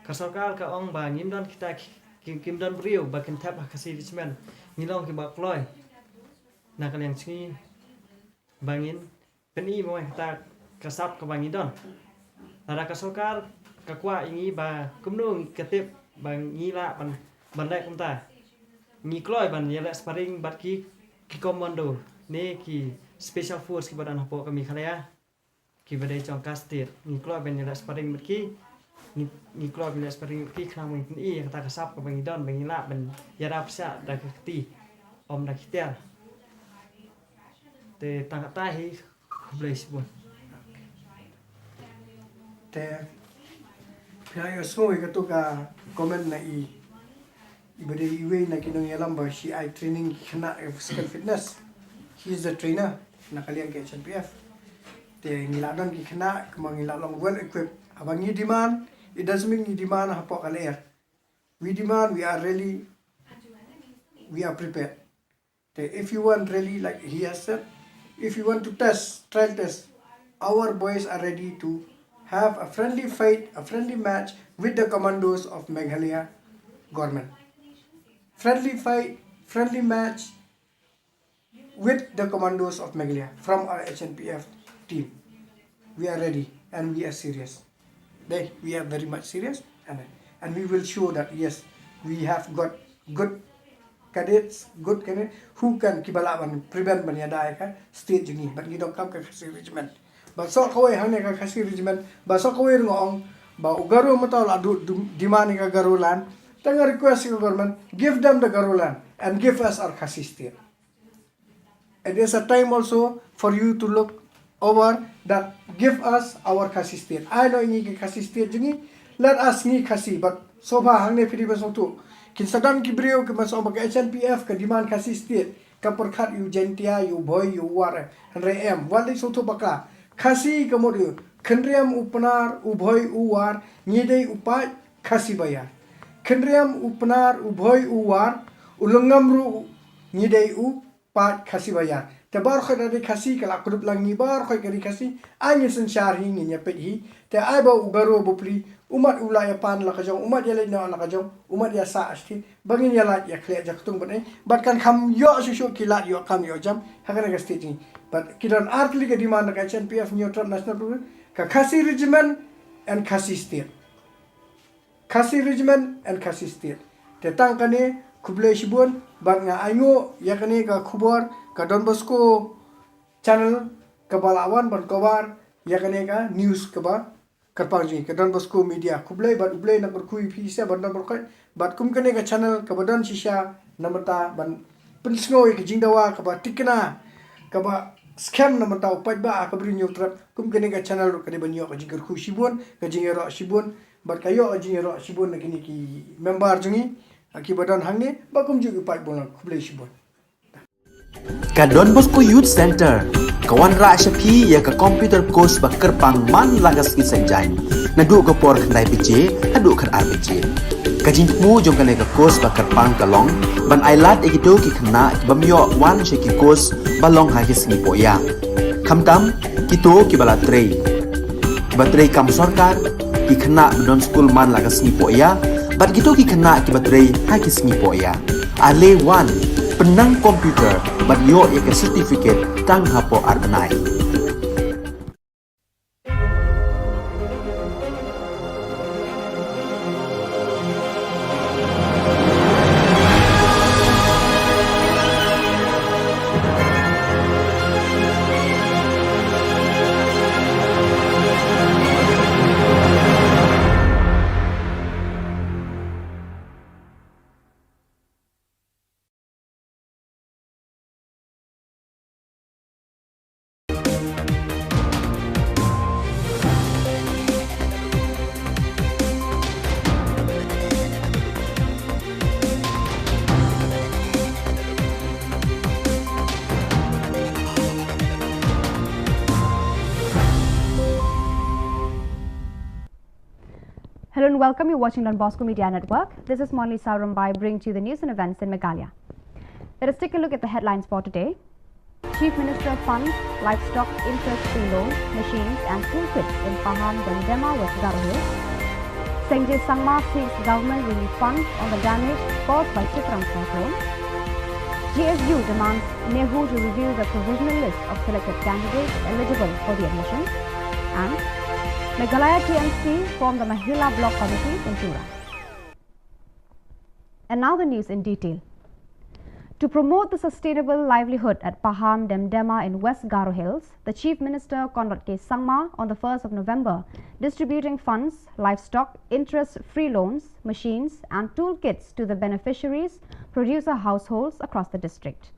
ka sarkar ka ong ba ngim dan kita kim dan brio ba kin tap khasi Richmond ngilong ki ba kloi na kan yang chingi bangin peni mo ta kasap ka bangi don lada ka sarkar ka kwa ingi ba kumnung ketip bang ngila ban lai kumta ngi kloi ban yela sparring bat ki commando ne ki special force ki badan hapo kami khalaya ki badai chong kastir ngi kloi ban yela sparring bat ki ngi kloi ban yela sparring ki khna mo ni kata kasap ka bangi don bangi la ban yara psa da kti om da kitia te tangata hi blaze bon te pihak semua itu ka komen na ibade iwe na kinong yalam ba si I training kena physical fitness. He is the trainer na kalian ke HNPF. Te ngiladon ki kena kemang ngilalong well equipped. Abang ni demand, it doesn't mean ni demand hapo kaler. We demand, we are prepared. Te if you want really like he has said, if you want to trial test, our boys are ready to have a friendly fight, a friendly match with the commandos of Meghalaya government. Friendly fight, friendly match with the commandos of Meghalaya from our HNPF team. We are ready and we are serious. We are very much serious and we will show that yes, we have got good cadets who can prevent banyadai state jingi, but you don't come to regiment. But so kawai hane ka khasi regiment ba so kawai ngong ba ugaro mataw la demand ka garulan tanga request ka government give them the garulan and give us our khasi state. It is a time also for you to look over that give us our khasi state. I know ni khasi state jingi let us ni khasi but so far hane pidi basong tu kin sadan ki brio ke masong ba HNPF ka demand khasi state ka perkhat you jentia you boy you war and em wali so tu baka khasi kemudian kendriam upnar ubhoy uwar nyidei upai khasi bayar kendriam upnar ubhoy uwar ulengamru nyidei upai khasi bayar te bar khoy dari khasi kala kudup langi bar khoy kari khasi ani sensyar hi ngi nyapet hi te ai ba ugaro bupli umat ulaya pan la kajong umat ya lena la kajong umat ya sa asti bangin ya la ya khle ja kutung ban bat kan kham yo su kilat yo kam yo jam hakana ga stage but kidan artli ke demand ka HNPF neutral national program ka khasi regiment and khasi state te tang kane kublai shibun bat nga aingo ya kane ka khubor ka Don Bosco channel ka balawan ban kabar ya kane ka news ka ba karpangji ka Don Bosco media kublai bat ublai na berkui pisa ban dan berkai bat kum kane ka channel ka badan shisha namata ban pensngoi ka jingdawa ka ba tikna ka ba scam namata upat ba ka bri neutral kum kane ka channel ka de banyo ka jingar khu shibun ka jingero shibun bat kayo jingero shibun na kini ki member jungi aki badan hangne ba kum ju upat bon kublai shibun ka Don Bosco Youth Center kawan ra shapi ya ka computer course bakar pang man lagas ki sanjai nadu ka por khnai pije adu khan RPG ka jingmu jong kane ka course bakar pang kalong ban ailat ekito ki khna bamyo wan sheki course balong ha ki singi poya khamtam kito ki bala trei batrei kam sarkar ki khna don school man lagas singi poya bat kito ki khna ki batrei ha ki singi poya ale wan penang komputer bat yo ya certificate tang hapo arbanai Hello and welcome. You're watching Don Bosco Media Network. This is Monli Saurambai bringing to you the news and events in Meghalaya. Let us take a look at the headlines for today. Chief Minister funds livestock interest-free loans, machines and toolkits in Pahang Dendema, West Garo Hills. Sengjay Sangma seeks government relief funds on the damage caused by Chitrang cyclone. GSU demands Nehu to reveal the provisional list of selected candidates eligible for the admission. And Meghalaya TMC formed the Mahila Block Committee in Tura. And now the news in detail. To promote the sustainable livelihood at Pahang Demdema in West Garo Hills, the Chief Minister Konrad K. Sangma on the 1st of November distributing funds, livestock, interest-free loans, machines and toolkits to the beneficiaries, producer households across the district.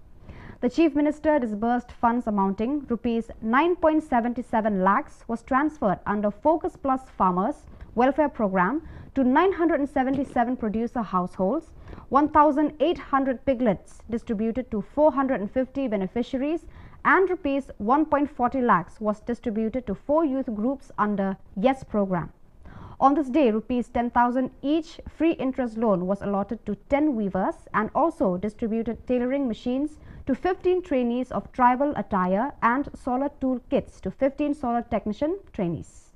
The Chief Minister disbursed funds amounting Rs 9.77 lakhs was transferred under Focus Plus Farmers Welfare Program to 977 producer households, 1,800 piglets distributed to 450 beneficiaries and Rs 1.40 lakhs was distributed to 4 youth groups under YES program. On this day, Rs 10,000 each free interest loan was allotted to 10 weavers and also distributed tailoring machines to 15 trainees of tribal attire and solar tool kits to 15 solar technician trainees.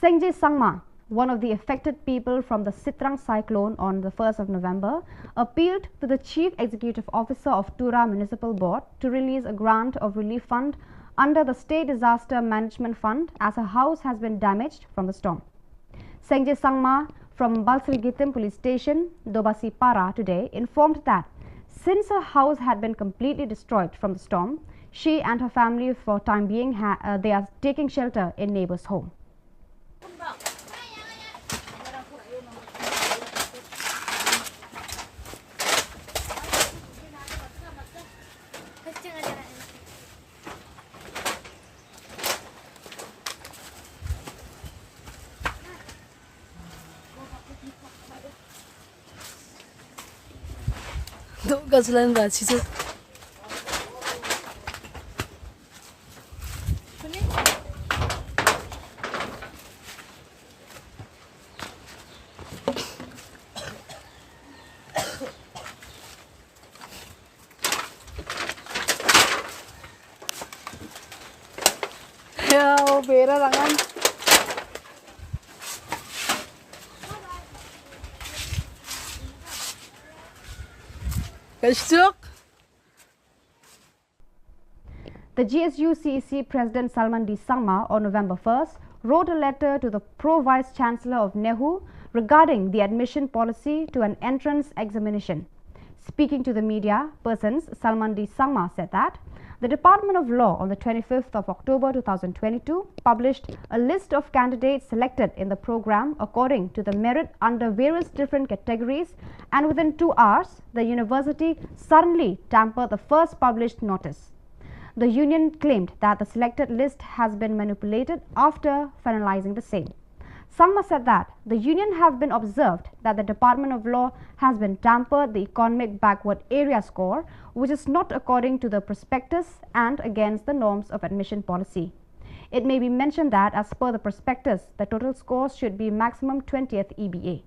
Sengjay Sangma, one of the affected people from the Sitrang cyclone on the 1st of November, appealed to the Chief Executive Officer of Tura Municipal Board to release a grant of relief fund under the State Disaster Management Fund as her house has been damaged from the storm. Sengjay Sangma from Balsrigitim Police Station, Dobasi Para today informed that since her house had been completely destroyed from the storm, she and her family for time being they are taking shelter in neighbor's home. Gazalan Rachisu. Ya, bera rangan. The GSU-CEC President Salman D. Sangma on November 1st wrote a letter to the Pro-Vice Chancellor of Nehu regarding the admission policy to an entrance examination. Speaking to the media persons, Salman D. Sangma said that the Department of Law on the 25th of October 2022 published a list of candidates selected in the program according to the merit under various different categories, and within 2 hours, the university suddenly tampered the first published notice. The union claimed that the selected list has been manipulated after finalizing the same. Sangma said that the union have been observed that the Department of Law has been tampered the economic backward area score, which is not according to the prospectus and against the norms of admission policy. It may be mentioned that as per the prospectus, the total scores should be maximum 20th EBA.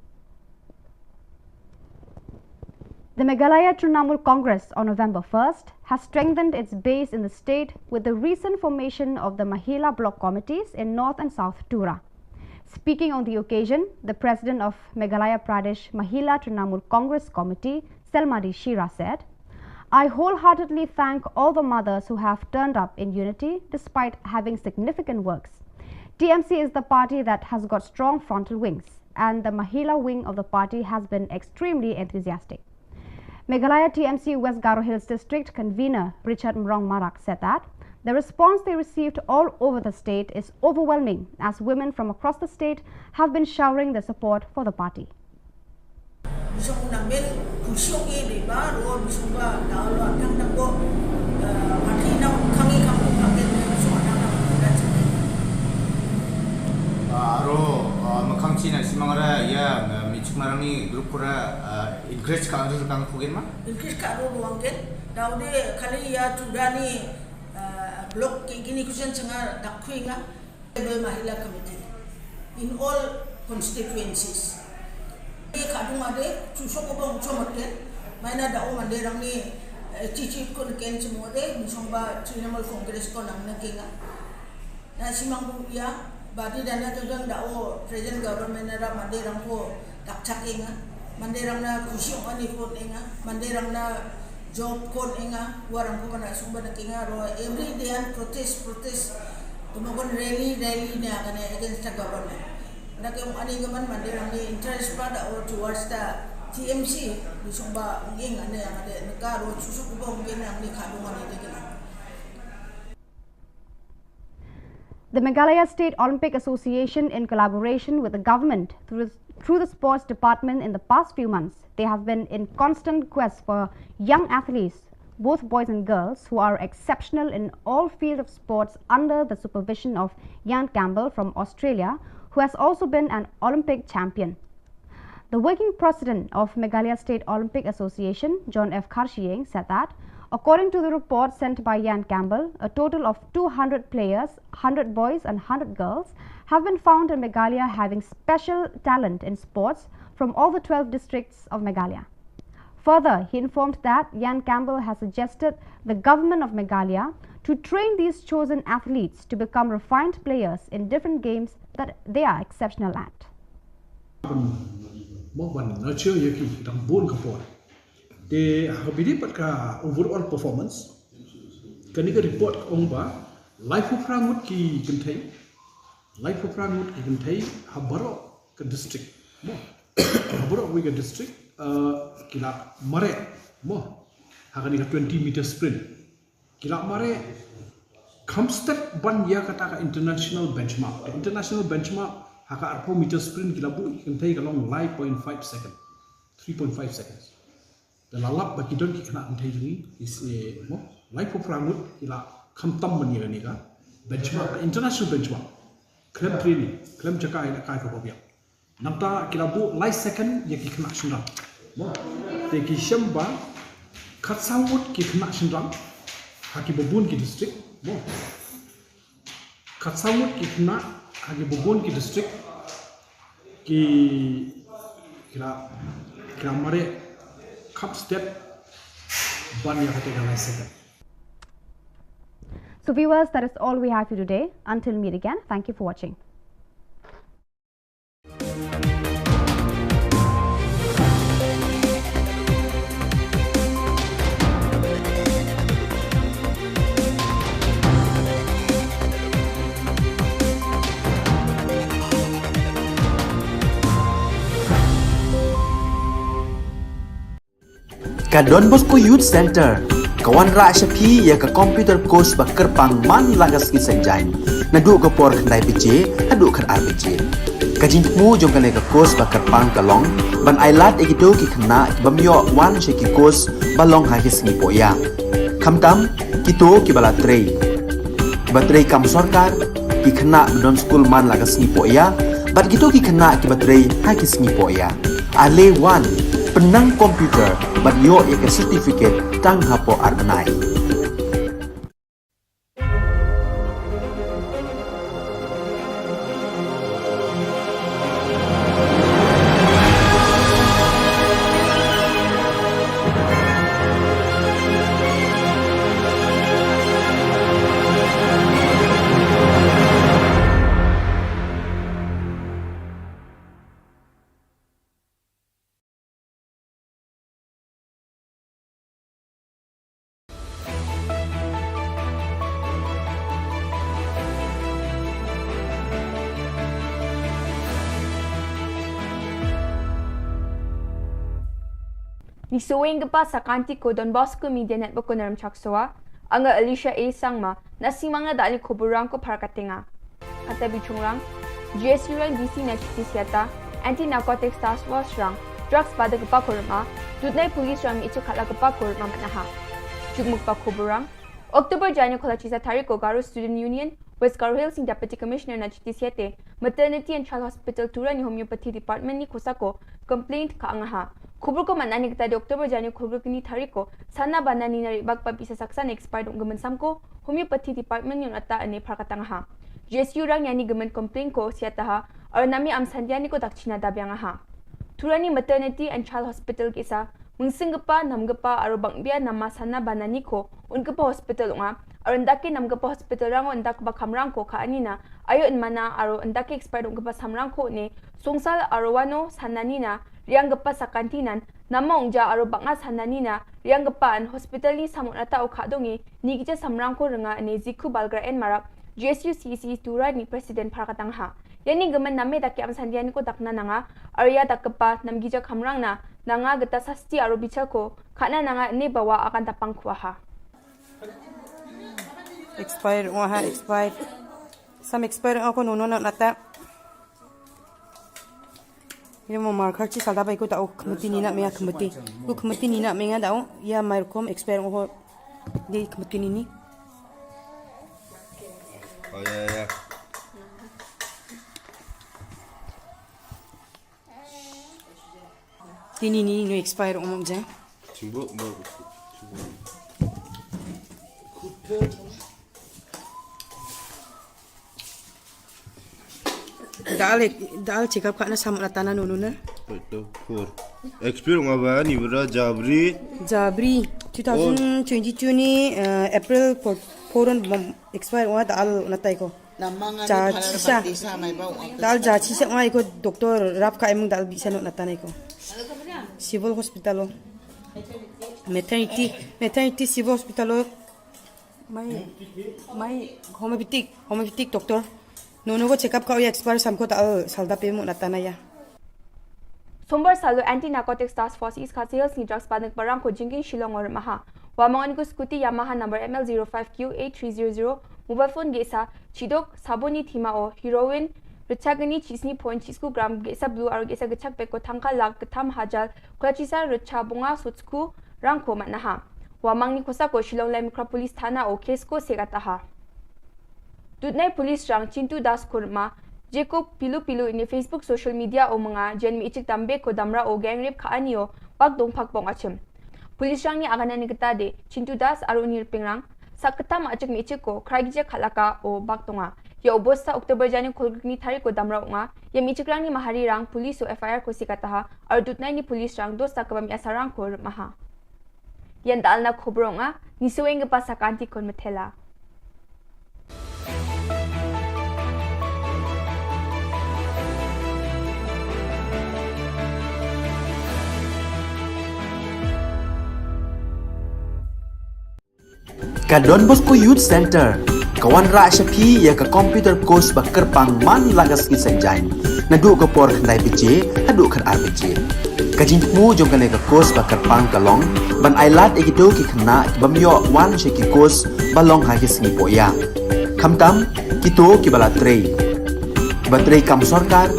The Meghalaya Trinamool Congress on November 1st has strengthened its base in the state with the recent formation of the Mahila Block Committees in North and South Tura. Speaking on the occasion, the President of Meghalaya Pradesh Mahila Trinamool Congress Committee, Selmadi Shira said, "I wholeheartedly thank all the mothers who have turned up in unity despite having significant works. TMC is the party that has got strong frontal wings, and the Mahila wing of the party has been extremely enthusiastic." Meghalaya TMC West Garo Hills District Convener Richard Mrong Marak said that the response they received all over the state is overwhelming, as women from across the state have been showering their support for the party. Makangchina simangara ya michukmarani grup kora increase ka adu kang kugen ma increase ka adu ruanggen daude kali ya tudani blok gini kusen cengar dakhuinga Mahila Committee in all constituencies. Kadung ade susok ko bang chomaten maina dao manderang ni cici ko ken semua de misongba Trinamal Congress ko nang nakinga na simang ya badi dana tudang dao present government na manderang ko takcakinga manderang na kusyong ani ko inga manderang na job ko inga warang ko na sumba nakinga ro every day and protest tumagon rally na kana against the government na kung ani gaman manderang ni interest pada or towards the TMC bisumba nging ane yang ada negara susuk ubang ngin ang ni kadungan ni degila. The Meghalaya State Olympic Association, in collaboration with the government through the sports department in the past few months, they have been in constant quest for young athletes, both boys and girls, who are exceptional in all fields of sports under the supervision of Jan Campbell from Australia, who has also been an Olympic champion. The working president of Meghalaya State Olympic Association, John F. Karshieng, said that, according to the report sent by Jan Campbell, a total of 200 players, 100 boys and 100 girls, have been found in Meghalaya having special talent in sports from all the 12 districts of Meghalaya. Further, he informed that Jan Campbell has suggested the government of Meghalaya to train these chosen athletes to become refined players in different games that they are exceptional at. Nurture yaki dang bon kapor. They have been overall performance. Kani ka report ong ba life of prangut ki kentai habaro ke district mo habaro we ke district kila mare mo hakani ka 20 meter sprint kila mare kamstep ban ya kata ka international benchmark haka arpo meter sprint kila bu kentai ka long 5.5 second 3.5 seconds dalalap bagi don ki kena kentai ni is mo life of prangut kila kamtam mani ni ka benchmark international benchmark klem training klem jaka ina kai ko bia namta kilabu light second ya ki kena sindang mo te ki shamba khatsawut ki kena sindang haki bobun ki district mo khatsawut ki kena haki bobun ki district ki kira mare cup step ban ya kata light second. So viewers, that is all we have for today. Until meet again, thank you for watching. Ka Don Bosco Youth Center, kawan ra syapi ya ka computer course bakar pang man lagas ki senjain. Nadu ka por kandai PC, adu kan RPG. Kajin mu jong kan ka course bakar pang kalong, ban ailat egido ki kena bamyo wan syaki course balong hagis ni poya. Kamtam kito ki balatrei. Batrei kam sorkar ki kena don school man lagas ni poya, bat kito ki kena ki batrei hagis ni poya. Ale wan penang komputer bat yo ek certificate tang hapo arbenai. Nisuwing pa sa kanti ko Don Bosco Media Network ko naram chaksoa, anga Alicia A. Sangma na si mga dali kuburang ko para katinga. Kata bichungrang, GSU rang DC na chitisiata, Anti-Narcotics Task Force rang, drugs pada kepakurma, dudnay police rang ichu kala kepakurma manaha. Jugmuk pa kuburang, Oktober Janyo kola chisa tariko Garo Student Union, West Garo Hills in Deputy Commissioner na chitisiate, Maternity and Child Hospital tura ni Homeopathy Department ni kusako, complaint ka angaha. Khubor ko manani kita di Oktober Janyo khubor kini tariko sana banani nari bagpa bisa saksa na expired ung gaman samko Homeopathy Department yung ata ane parkatangaha. GSU rang yani gaman complaint ko siya taha और nami am sandiani ko dakchina dabyang ha. Turani maternity and child hospital kisa mungsinggapa namgapa aro bangbia nama sana banani ko ungapa hospital nga aro ndaki namgapa hospital rango ndak ba kamrang ko ka anina ayo inmana aro ndaki expired ungapa samrang ko ne songsal aro wano sananina rianggapa sakantinan nama ungja aro banga sananina rianggapa an hospital ni samunata o khadongi nigija samrang ko renga ne ziku balgra en marak GSU CC turani president parakatang ha yani gaman name daki am sandiani ko dakna nanga arya dakpa namgija kamrang na nanga gata sasti aro bichal ko khana nanga ne bawa akan tapang khwa ha expired ha expired some expired ako nono na nata ये मो मार्कर ची सालदा बाई को ताऊ खमती नीना में या खमती नीना में या दाऊ या मारकोम एक्सपायर हो दे खमती नीनी Oh ya. Tini ni no expire omong jang. Cimbo. Dal check up kana sam ratana nono na. Betul. Expire ngaba ni bra Jabri 2022 ni April 4 expire wa dal natai ko. Dal jachi sa ngai ko doktor rap ka emung dal bisa no natanai ko. Civil hospital maternity civil hospital mai homeopathic doctor nono ko check up ka expire sam ko dal salda pe mo natanai ya. Sombar salu anti-narcotics task force is sales ni drugs panik barang ko jingin Shillong or maha. Wamangan ko scooty Yamaha number ML05Q8300 mobile phone gesa chidok saboni thima o heroin richagani chisni point chisku gram gesa blue aro gesa gachak peko thangka lag tham hajal kwachisa richa bunga sutsku rangko manaha. Wamangni kosa ko Shillong Lai Mukra police thana o case ko segataha. Dutnai police rang Chintu Das kurma Jacob pilu ini Facebook social media o mga jen mi ichik tambe ko damra o gang rape kaanio wag dong pakpong achim. Pulis rang ni agana ni kita de Chintu Das aro nirpingrang sakta ma achik mi ichik ko kraigje khalaka o baktonga. Ya obos sa Oktober jani kolgni thari ko damra nga ya mi ichik rang ni mahari rang pulis o FIR ko sikataha aro dutnai ni pulis rang dos sakabam asarang ko maha. Yan dal na khubor nga nisuweng pa sakanti kon methela. Ka Don Bosco Youth Center kawan ra shapi ya ka computer course bakar pang man lagas ki sanjain nadu ka por khandai pije hadu khan RPG kajin mu jong kane ka course bakar pang kalong ban ailat ekito ki khna bamyo wan she ki course balong ha ki singi poya khamtam kito ki bala trei batrei kam sarkar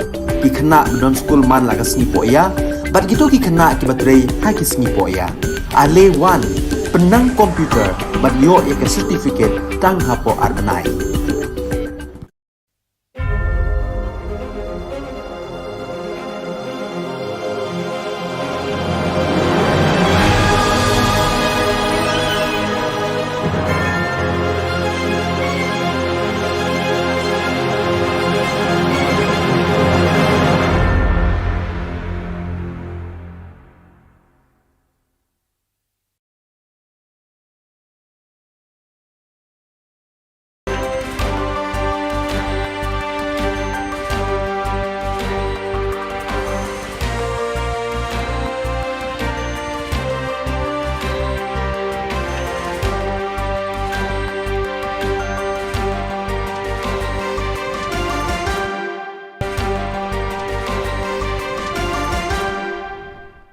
ki khna don school man lagas ni poya bat kito ki khna ki batrei ha ki singi poya ale wan penang komputer banyo yang sertifikat tang hapo arbenai.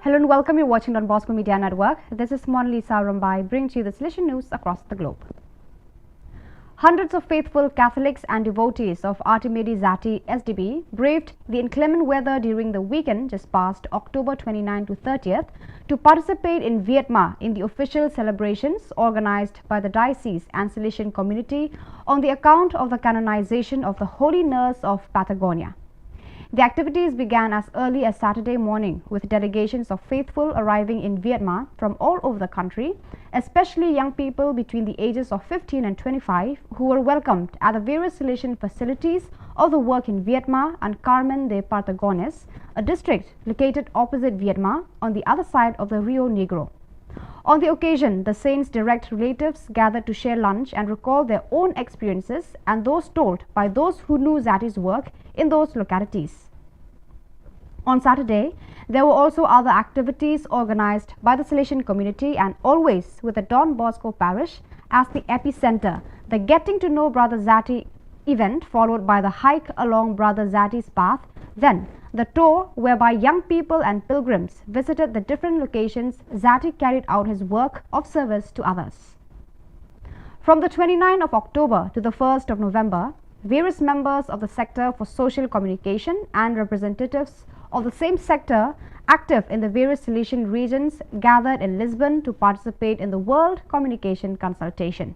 Hello and welcome. You're watching Don Bosco Media Network. This is Monalisa Rambai bringing to you the solution news across the globe. Hundreds of faithful Catholics and devotees of Artimedi Zati SDB braved the inclement weather during the weekend just past October 29 to 30th to participate in Vietnam in the official celebrations organized by the diocese and Salesian community on the account of the canonization of the Holy Nurse of Patagonia. The activities began as early as Saturday morning with delegations of faithful arriving in Vietnam from all over the country, especially young people between the ages of 15 and 25 who were welcomed at the various salvation facilities of the work in Vietnam and Carmen de Patagones, a district located opposite Vietnam on the other side of the Rio Negro. On the occasion, the saints' direct relatives gathered to share lunch and recall their own experiences and those told by those who knew Zati's work in those localities. On Saturday, there were also other activities organized by the Salesian community and always with the Don Bosco parish as the epicenter, the Getting to Know Brother Zati event followed by the hike along Brother Zati's path, then the tour whereby young people and pilgrims visited the different locations Zati carried out his work of service to others. From the 29th of October to the 1st of November, various members of the sector for social communication and representatives of the same sector active in the various Salesian regions gathered in Lisbon to participate in the World Communication Consultation.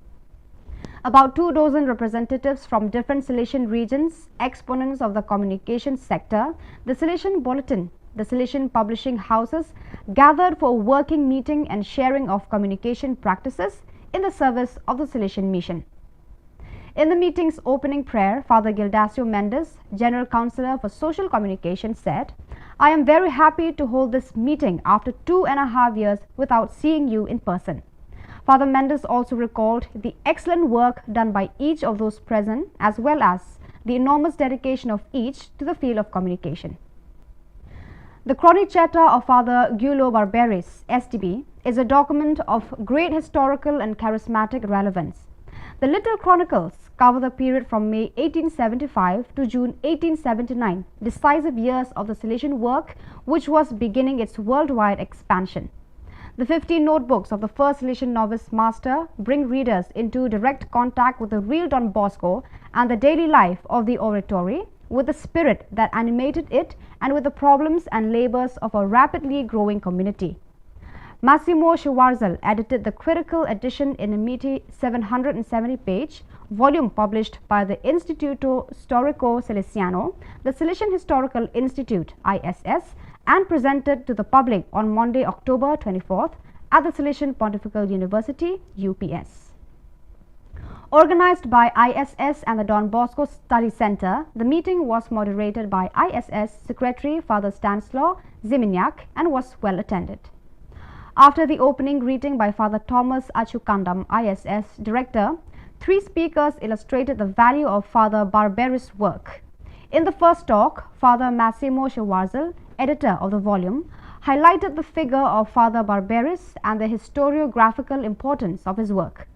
About 24 representatives from different Salesian regions, exponents of the communication sector, the Salesian Bulletin, the Salesian publishing houses gathered for a working meeting and sharing of communication practices in the service of the Salesian mission. In the meeting's opening prayer, Father Gildacio Mendes, General Counsellor for Social Communication, said, "I am very happy to hold this meeting after 2.5 years without seeing you in person." Father Mendes also recalled the excellent work done by each of those present as well as the enormous dedication of each to the field of communication. The Chronicetta of Father Gulo Barberis, SDB, is a document of great historical and charismatic relevance. The Little Chronicles cover the period from May 1875 to June 1879, decisive years of the Salesian work which was beginning its worldwide expansion. The 15 notebooks of the first Salesian novice master bring readers into direct contact with the real Don Bosco and the daily life of the oratory, with the spirit that animated it and with the problems and labors of a rapidly growing community. Massimo Schwarzel edited the critical edition in a meaty 770-page volume published by the Instituto Storico Salesiano, the Salesian Historical Institute (ISS), and presented to the public on Monday, October 24th at the Salesian Pontifical University (UPS). Organized by ISS and the Don Bosco Study Center, the meeting was moderated by ISS Secretary Father Stanislaw Ziminiak and was well attended. After the opening greeting by Father Thomas Achukandam, ISS Director, 3 speakers illustrated the value of Father Barberis' work. In the first talk, Father Massimo Schwarzel, editor of the volume, highlighted the figure of Father Barberis and the historiographical importance of his work.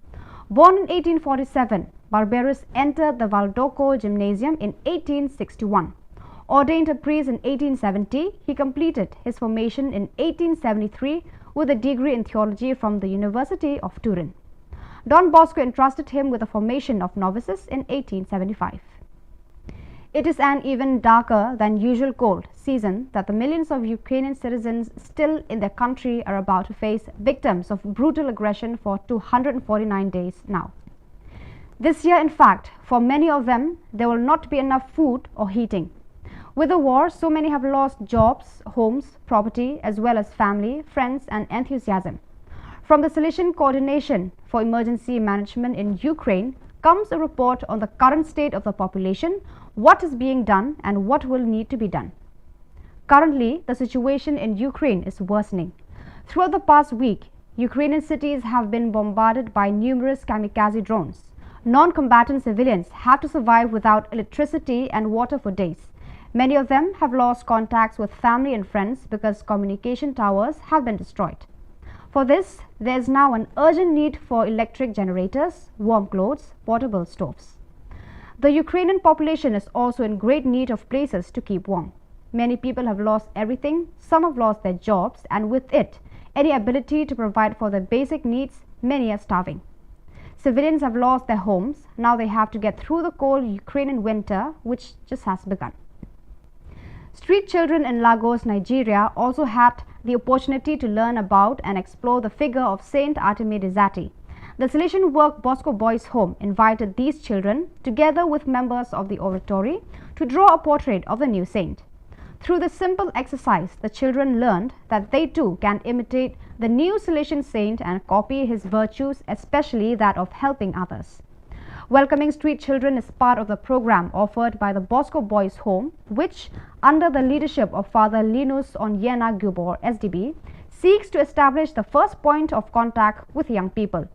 Born in 1847, Barberis entered the Valdoco Gymnasium in 1861. Ordained a priest in 1870, he completed his formation in 1873 with a degree in theology from the University of Turin. Don Bosco entrusted him with the formation of novices in 1875. It is an even darker than usual cold season that the millions of Ukrainian citizens still in their country are about to face, victims of brutal aggression for 249 days now. This year, in fact, for many of them, there will not be enough food or heating. With the war, so many have lost jobs, homes, property, as well as family, friends, and enthusiasm. From the Salesian Coordination for Emergency Management in Ukraine comes a report on the current state of the population, what is being done, and what will need to be done. Currently, the situation in Ukraine is worsening. Throughout the past week, Ukrainian cities have been bombarded by numerous kamikaze drones. Non-combatant civilians have to survive without electricity and water for days. Many of them have lost contacts with family and friends because communication towers have been destroyed. For this, there is now an urgent need for electric generators, warm clothes, portable stoves. The Ukrainian population is also in great need of places to keep warm. Many people have lost everything, some have lost their jobs, and with it, any ability to provide for their basic needs, many are starving. Civilians have lost their homes, now they have to get through the cold Ukrainian winter, which just has begun. Street children in Lagos, Nigeria also had the opportunity to learn about and explore the figure of Saint Artemide Zati. The Salesian work Bosco Boys Home invited these children, together with members of the oratory, to draw a portrait of the new saint. Through this simple exercise, the children learned that they too can imitate the new Salesian saint and copy his virtues, especially that of helping others. Welcoming Street Children is part of the program offered by the Bosco Boys Home, which, under the leadership of Father Linus Onyena Khubor, SDB, seeks to establish the first point of contact with young people.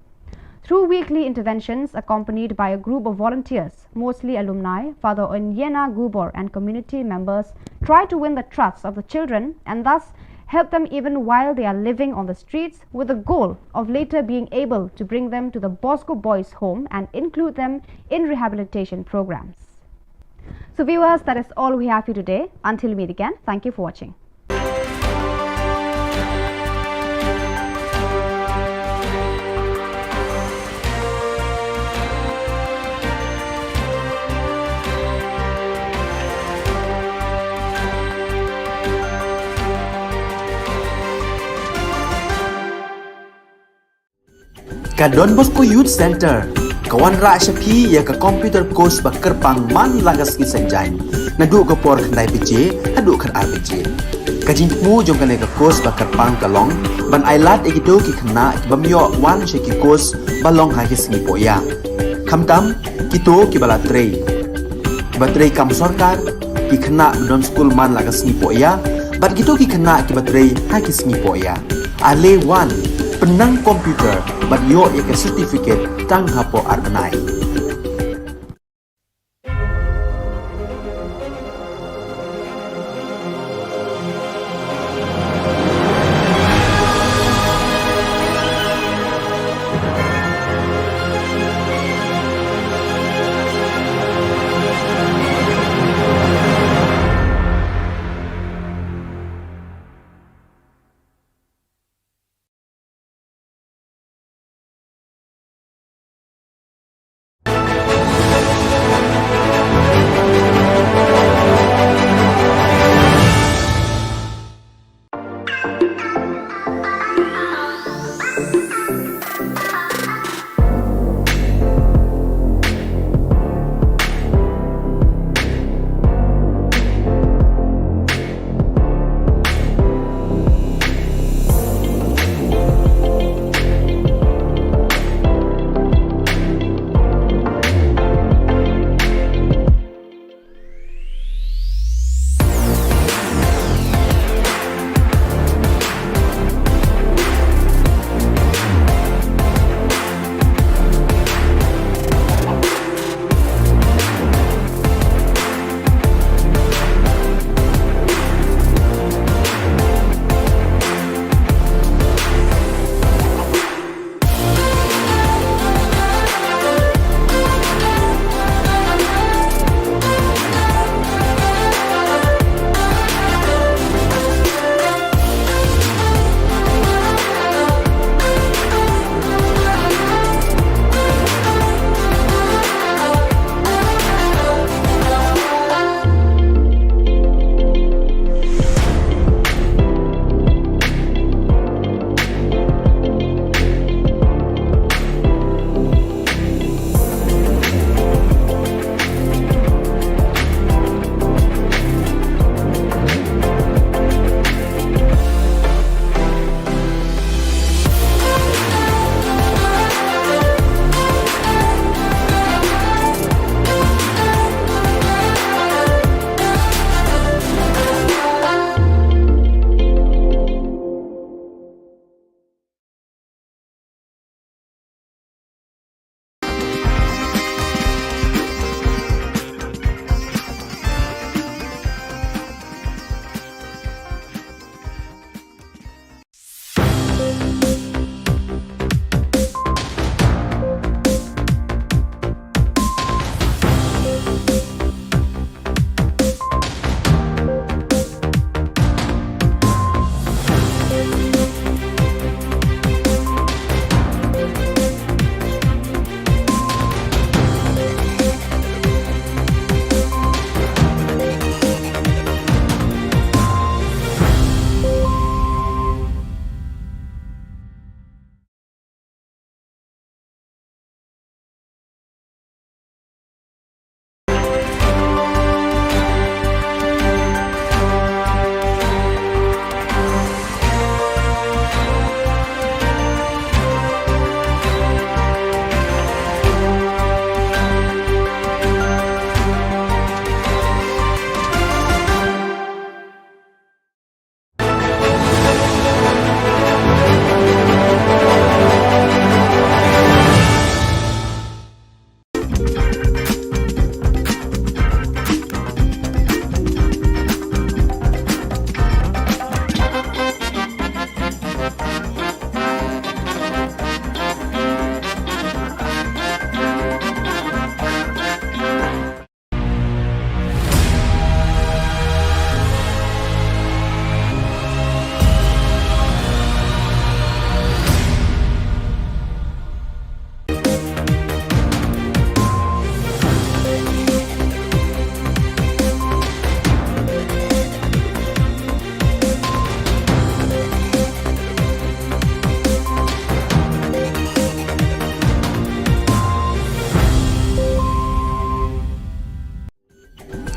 Through weekly interventions accompanied by a group of volunteers, mostly alumni, Father Onyena Khubor and community members try to win the trust of the children and thus help them even while they are living on the streets, with the goal of later being able to bring them to the Bosco Boys Home and include them in rehabilitation programs. So viewers, that is all we have for you today. Until we meet again, thank you for watching. Ka Don Bosco Youth Center, kawan ra syapi ya ka computer course bakar pang man lagas ki sanjang, nadu ka por kandai PJ, hadu kan RPG. Kajin mu jong kan ka course bakar pang kalong, ban ailat egido ki kena ki bamyo wan syaki course balong ha ki singi poya. Kamtam kito ki bala trei. Batrei kam sorkar ki kena don school man lagas singi poya, bat kito ki kena ki batrei ha ki singi poya. Ale wan penang komputer bat yo ke certificate tang hapo arnai.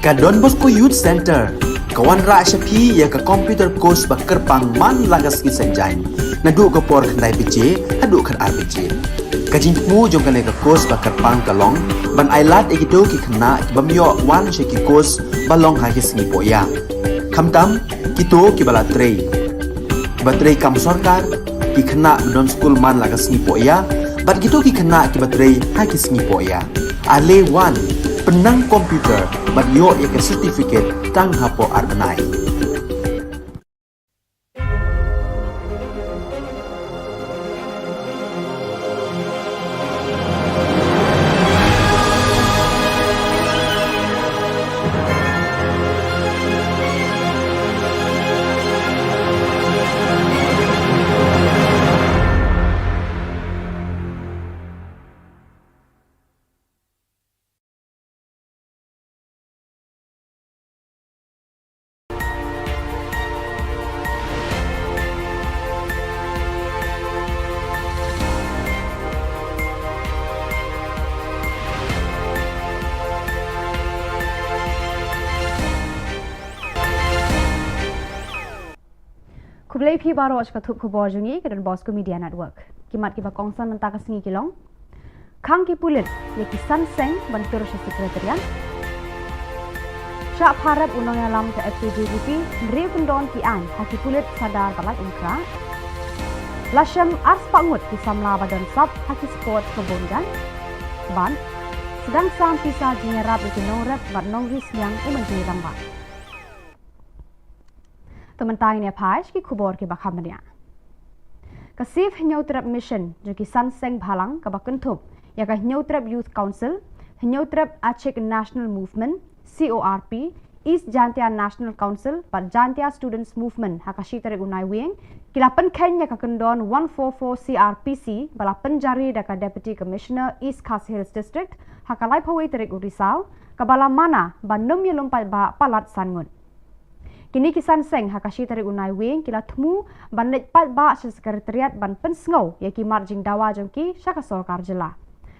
Ka Don Bosco Youth Center, kawan ra syapi ya ka computer course bakar pang man lagas ki senjain. Nadu ka por kandai PJ, hadu kan RPG. Kajin mu jong kan ka course bakar pang kalong, ban ailat ekito ki kena ki bamyo wan syaki course balong ha ki singi poya. Kamtam kito ki bala trei. Batrei kam sorkar ki kena don school man lagas singi poya, bat kito ki kena ki batrei ha ki singi poya. Ale wan penang komputer bat yo ya ke certificate tang hapo arbenai. Kublai pi baru aja ketup kubor jungi ke dan Bosco Media Network. Kimat kiba kongsan mentaka singi kilong. Kang ki pulit ye ki sanseng bantur sa sekretarian. Syak harap unang alam ke FPJGP nri pendon ki an haki pulit sadar balai ungkra. Lasyam ars pangut ki samla badan sab haki sport kebonjan. Ban sedang sam pisah jinyarap iki nongrep bat nongris yang umenjiri rambat. Tementang ini apa ki kubor ki bakhamnya. Kasif nyautrap mission joki sanseng bhalang ka bakentup ya ka nyautrap youth council, nyautrap Aceh National Movement CORP, East Jantia National Council, but Jantia Students Movement hakashitare unai wing, kilapan Kenya ka kendon 144 CRPC bala penjari daka Deputy Commissioner East Khas Hills District hakalai pawai terik urisau kabala mana banum ye lompat ba palat sangun. Kini kisan seng hakashi tarik unai wing kila temu bandit pat ba sa sekretariat ban pensngau ya ki marjing dawa jongki syaka sorkar jela.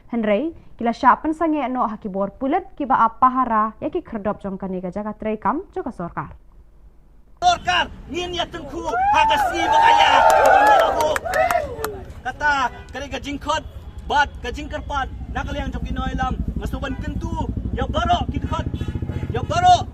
Henry kila syak pensange no haki bor pulet ki ba apahara ya ki kerdop jongkani ka jaga trekam joka sorkar. Sorkar ngin ya tengku hagasi bakaya ni aku. Kata kali ka jingkot bat ka jingkerpat nakaliang joki noilam ngasuban kentu ya baro kidkot ya baro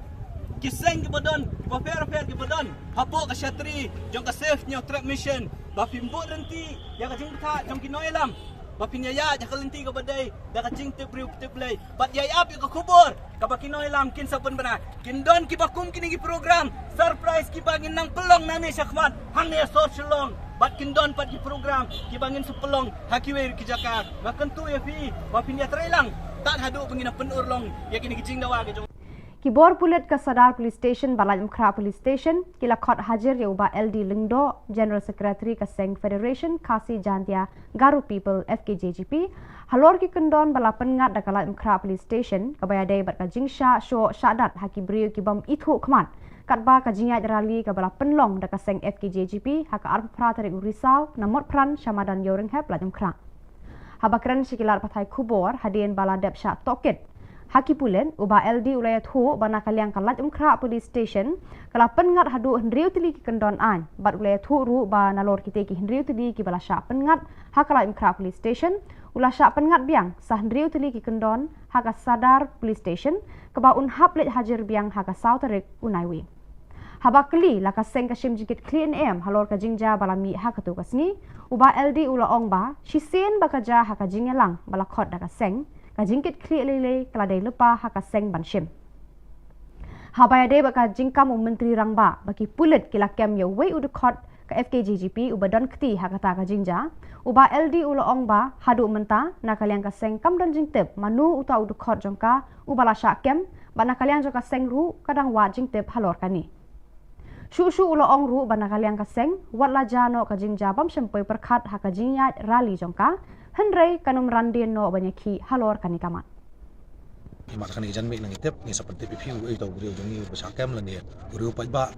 kiseng ke badan, fair ke badan, hapok ke syatri, jong ke safe nyo trap mission, bapimbo renti, ya ke jing ta, jong kinoilam, bapinyaya, jaka lenti ke badai, dah ke jing tepriu teplay, pat yaya api ke kubur, kapa kinoilam, kin sapan benar, kin don ki bakum kini ki program, surprise ki bangin nang pelong nani syakmat, hang ya so Shillong, bat kin don pat ki program, ki bangin sepelong, hakiwe ki jakar, bahkan tu ya fi, bapinya trailang, tak haduk pengina penurlong, ya kini ki jing dawa ke jong. Kibor pulit ke Sadar Police Station, Balai Mkra Police Station, kila khot hajar ya ubah LD Lingdo, General Secretary ke Seng Federation, Kasi Jantia, Garu People, FKJGP, halor ki kendon bala pengat da Balai Mkra Police Station, kabaya day bat ka jingsha, syo, syadat, haki beriu ki bam ithu kemat, katba ka jingyat rali ke bala penlong da ka Seng FKJGP, haka arpra tarik urisau, namot pran, syamadan yoring hep Balai Mkra. Habakran sikilar patai kubor, hadian bala dep syak tokit, Haki pulen ubah LD ulayat hu bana kaliang kalat Mkra Police Station kala pengat hadu hendriu tili ki kendon an bat ulayat hu ru ba nalor kita ki hendriu tili ki bala syak pengat hakala Mkra Police Station ulah syak pengat biang sah hendriu tili ki kendon haka Sadar Police Station keba unhap let hajar biang haka sautarik unaiwi. Habakli laka seng kasim jikit clean em halor ka jingja bala mi hakatu kasni ubah LD ula ong ba shisen bakaja haka jingelang bala khot daka seng kajingkit kli lele keladai lepa haka seng banshim. Habaya de baka jingkam menteri rangba bagi pulit kila kem ya wei udukot ke FKJGP ubadon kti hakata ka jingja uba LD ulo ong ba hadu menta nakaliang ka seng kam don jingtep manu uta udukot jongka ubala syak kem ba nakaliang jongka seng ru kadang wa jingtep halor kani. Shu ulo ong ru ba nakaliang ka seng wat la jano ka jingja bam shempoi perkhat haka jingyat rali jongka Henry kanum randin no banyaki halor kani kamat. Imat kani jan mik nang itep ni seperti pipiu ai tau beriu jongi besakam lan dia. Beriu pajba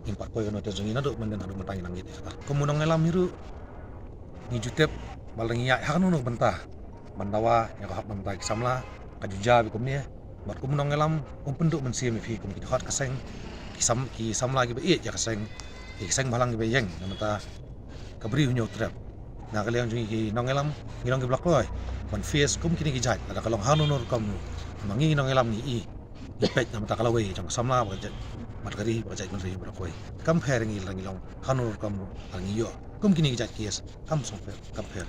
impat koi kano te jongi nadu menden adu mentangi nang ite. Kemunang ngelam hiru ni jutep balangi ya hakanu no bentah. Bandawa ya ka hap bentah kisamla kajuja bikum ni bat kum nong elam penduk mensia mi fi kum ki hot kaseng ki sam lagi be ya kaseng ki kaseng balang be yeng namata kabri hunyo trap na kaliang jungi ki nong elam ngilong ki blok loy ban face kum kini ki jat ada kalong hanu nur kam mangi nong elam ni i pet namata kalawe jong samla ba jat mat kari ba jat kun ri blok loy compare ngilong hanu nur kam angi yo kum kini ki jat kies kam song compare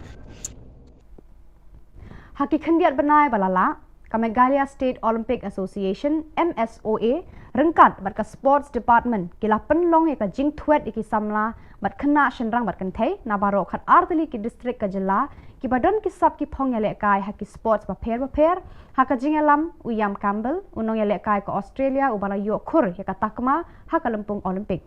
Haki khendiat benai balala ka Meghalaya State Olympic Association MSOA rengkat bat ka Sports Department kila penlong ya ka jing thuet iki samla bat khna shenrang bat kanthei na baro khat artali ki district ka jilla ki badon ki sab ki phong yale kai haki sports ba pher haka jing alam uyam Campbell unong yale kai ka Australia ubala yo khur ya ka takma haka lempung Olympic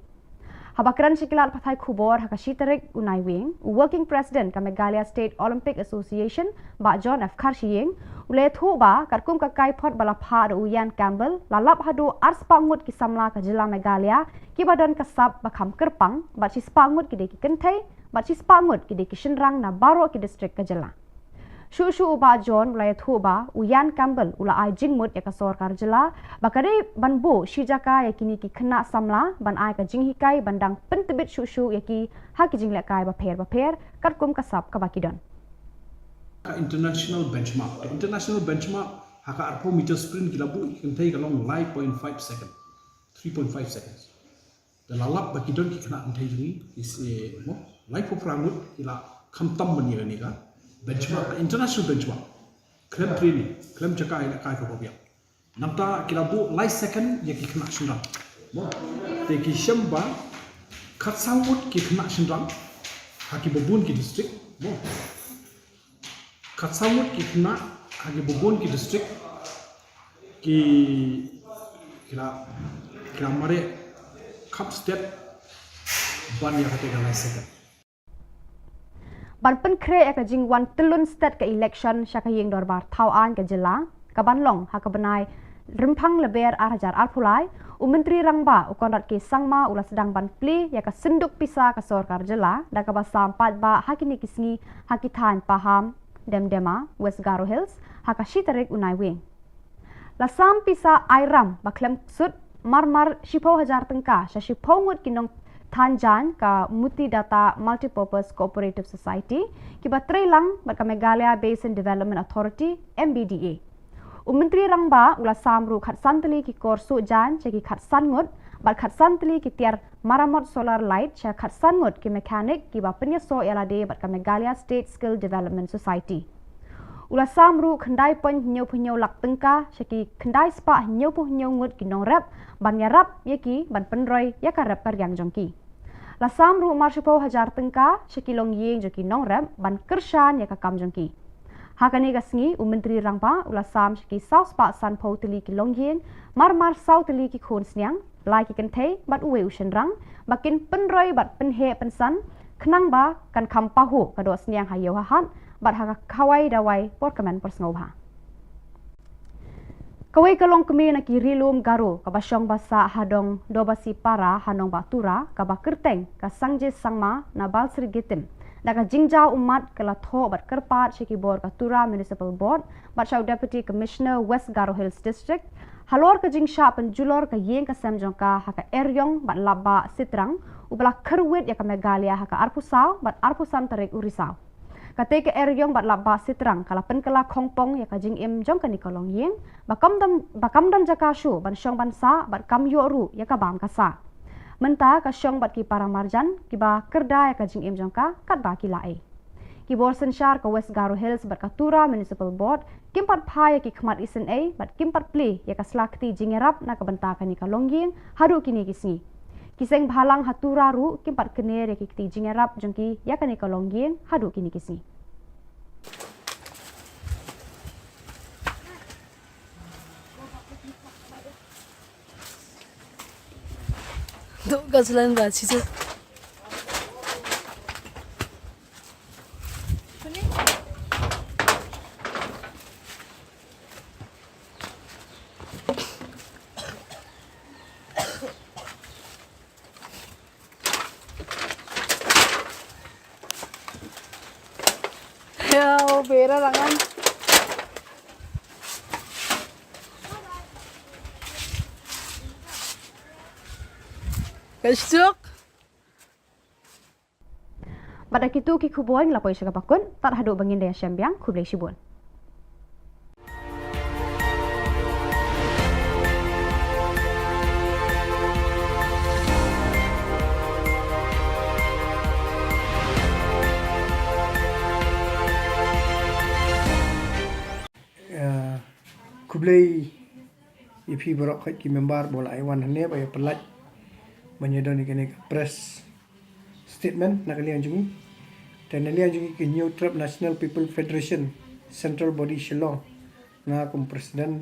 Habakran Shikilat Pathai Khubor Haka Shitarik Unai Wing, Working President ka Meghalaya State Olympic Association, Ba John F. Karshiying, Ule Thuba Karkum ka Kaipot Balapha Uyan Campbell, Lalap Hadu Ars Pangut ki Samla ka Jilla Meghalaya, ki badan kasab Bakham Kerpang, Bat Sis Pangut ki Deki Kentai, Bat Sis Pangut ki Deki Shinrang na Baro ki District ka Jilla. Shu uba John ulai thuba Uyan Campbell ula ai jingmut ya ka sorkar jela bakare banbo shijaka ya kini ki khna samla ban ai ka jinghikai bandang pentebit shu ya ki ha ki jingle kai ba pher katkum ka sap ka bakidon international benchmark haka arpo meter sprint gilabu kentai kalong 9.5 second 3.5 seconds the lalap bakidon ki khna antai jini is mo life of rangut ila khamtam bani ni ka benchmark international benchmark klem training klem jaka ila kai ko biya namta kilabu light second ya ki khna shindang mo te ki shamba khat sangmut ki khna shindang haki bobun ki district mo khat sangmut ki khna haki bobun ki district ki kila mare cup step ban ya kate light second Ban pen kre ka jing wan telun state ka election syaka yeng dorbar thau an ka jilla ka banlong ha ka benai rempang leber arhajar alpulai menteri rangba ukondat ke sangma ula sedang ban pli ya ka senduk pisa ka sorkar jilla da ka basam pat ba hakini kisngi hakithan paham demdema West Garo Hills ha ka shitarik unai wing la sam pisa airam ba klem sut marmar shipo hajar tengka sha shipo ngut kinong Thanjan ka Muti Data Multipurpose Cooperative Society ki ba Trailang bat ka Meghalaya Basin Development Authority MBDA. Menteri rangba ula samru khat santali ki korsu jan ki khat sangut bat khat santali ki tiar maramot solar light cha khat sangut ki mechanic ki ba penya so yalade bat ka Meghalaya State Skill Development Society. Ula samru khandai pon nyau lak tengka ki khandai spa nyau ngut ki nong rap ban yarap yaki ban penroy ya ka rap karyang jongki. La samru marshipo hajar tengka ki long yeng joki nong rap ban kershan ya ka kam jongki. Hakani gasngi menteri rangpa ula sam ki south spa san po teli ki long yeng mar south teli ki khon snyang lai ki kentei bat uwe ushen rang bakin penroy bat penhe pensan khnang ba kan kham pahu ka do snyang hayo hat bat haka kawai dawai por kamen por sngoba kawai kalong kemi na ki rilum garu ka basyong basa hadong dobasi para hanong batura ka bakerteng ka sangje sangma na balsri gitim da ka jingjau umat kala tho bat kerpat shiki bor ka tura municipal board bat shaw deputy commissioner West Garo Hills district halor ka jingsha penjulor ka yeng ka samjong ka haka eryong bat laba sitrang ubala kerwit ya ka Meghalaya haka arpusau bat arpusan tarik urisau kate ke eryong bat laba sitrang kala penkala khongpong ya ka jing im jong ka nikolong yeng bakam dam jaka shu ban syong ban sa bat kam yoru ya ka bam ka sa menta ka syong bat ki parang marjan ki ba kerda ya ka jing im jong ka kat ba ki lae ki bor senshar ka West Garo Hills bat ka tura municipal board kimpat pha ya ki khmat isen a bat kimpat play ya ka slakti jingerap na ka banta ka nikolong yeng haru kini kisni Kiseng bhalang hatura ru kimpat kener ya ki jingerap jongki ya ka nikolong yeng hadu kini kisni Do gazlan ba situ. Ya, bera rangan. Kasuk. Pada kitu ki Khubor ngelapoi syaka pakun, tak haduk bangin daya syambiang kublai shibun. Kublai ipi borok khat ki member bola aiwan hane ba pelat menyedoni kene press statement nak liang jungi dan liang jungi ke new trap National People Federation central body Shillong na kum presiden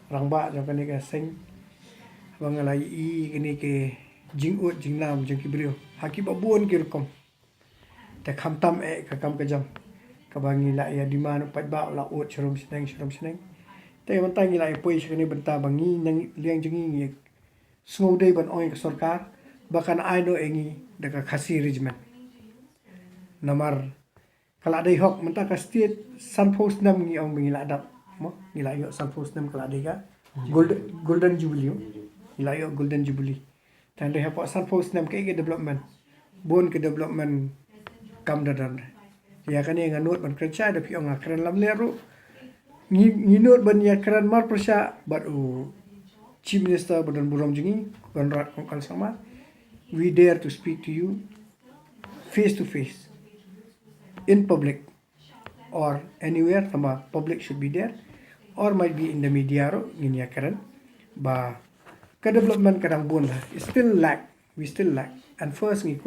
rangba jong kene ka seng bangalai i kene ke jingut jingnam jong ki brio haki babun ki rukom ta khamtam ka kam ka jam ka bangi la ya di mana pat ba la ot sharum senengแต่มันตั้งยี่ไรปุยชนีบรรดาบางงี้ยังเลี้ยงจังงี้สงบได้บันอ้อยกับสรการบักันไอโนเองงี้เด็กข้าซีริจมันนามาร์กลาได้หอกมันตั้งกับสตีดซันโพสนัมงี้เอาบางงี้ละดับมั้งงี้ละยอซันโพสนัมกลาได้ก็golden jubileeงี้ละยอ golden jubilee แต่ได้หอกซันโพสนัมก็เอก development บนก็ development กำดันya kan yang anut ban kerja ada pi orang keren lam leru nginut ban ya keren mar persya bat chief minister badan buram jingi konrad kongkal sama we dare to speak to you face to face in public or anywhere sama public should be there or might be in the media ro ngin ya keren ba ka development kadang bun we still lack and first thing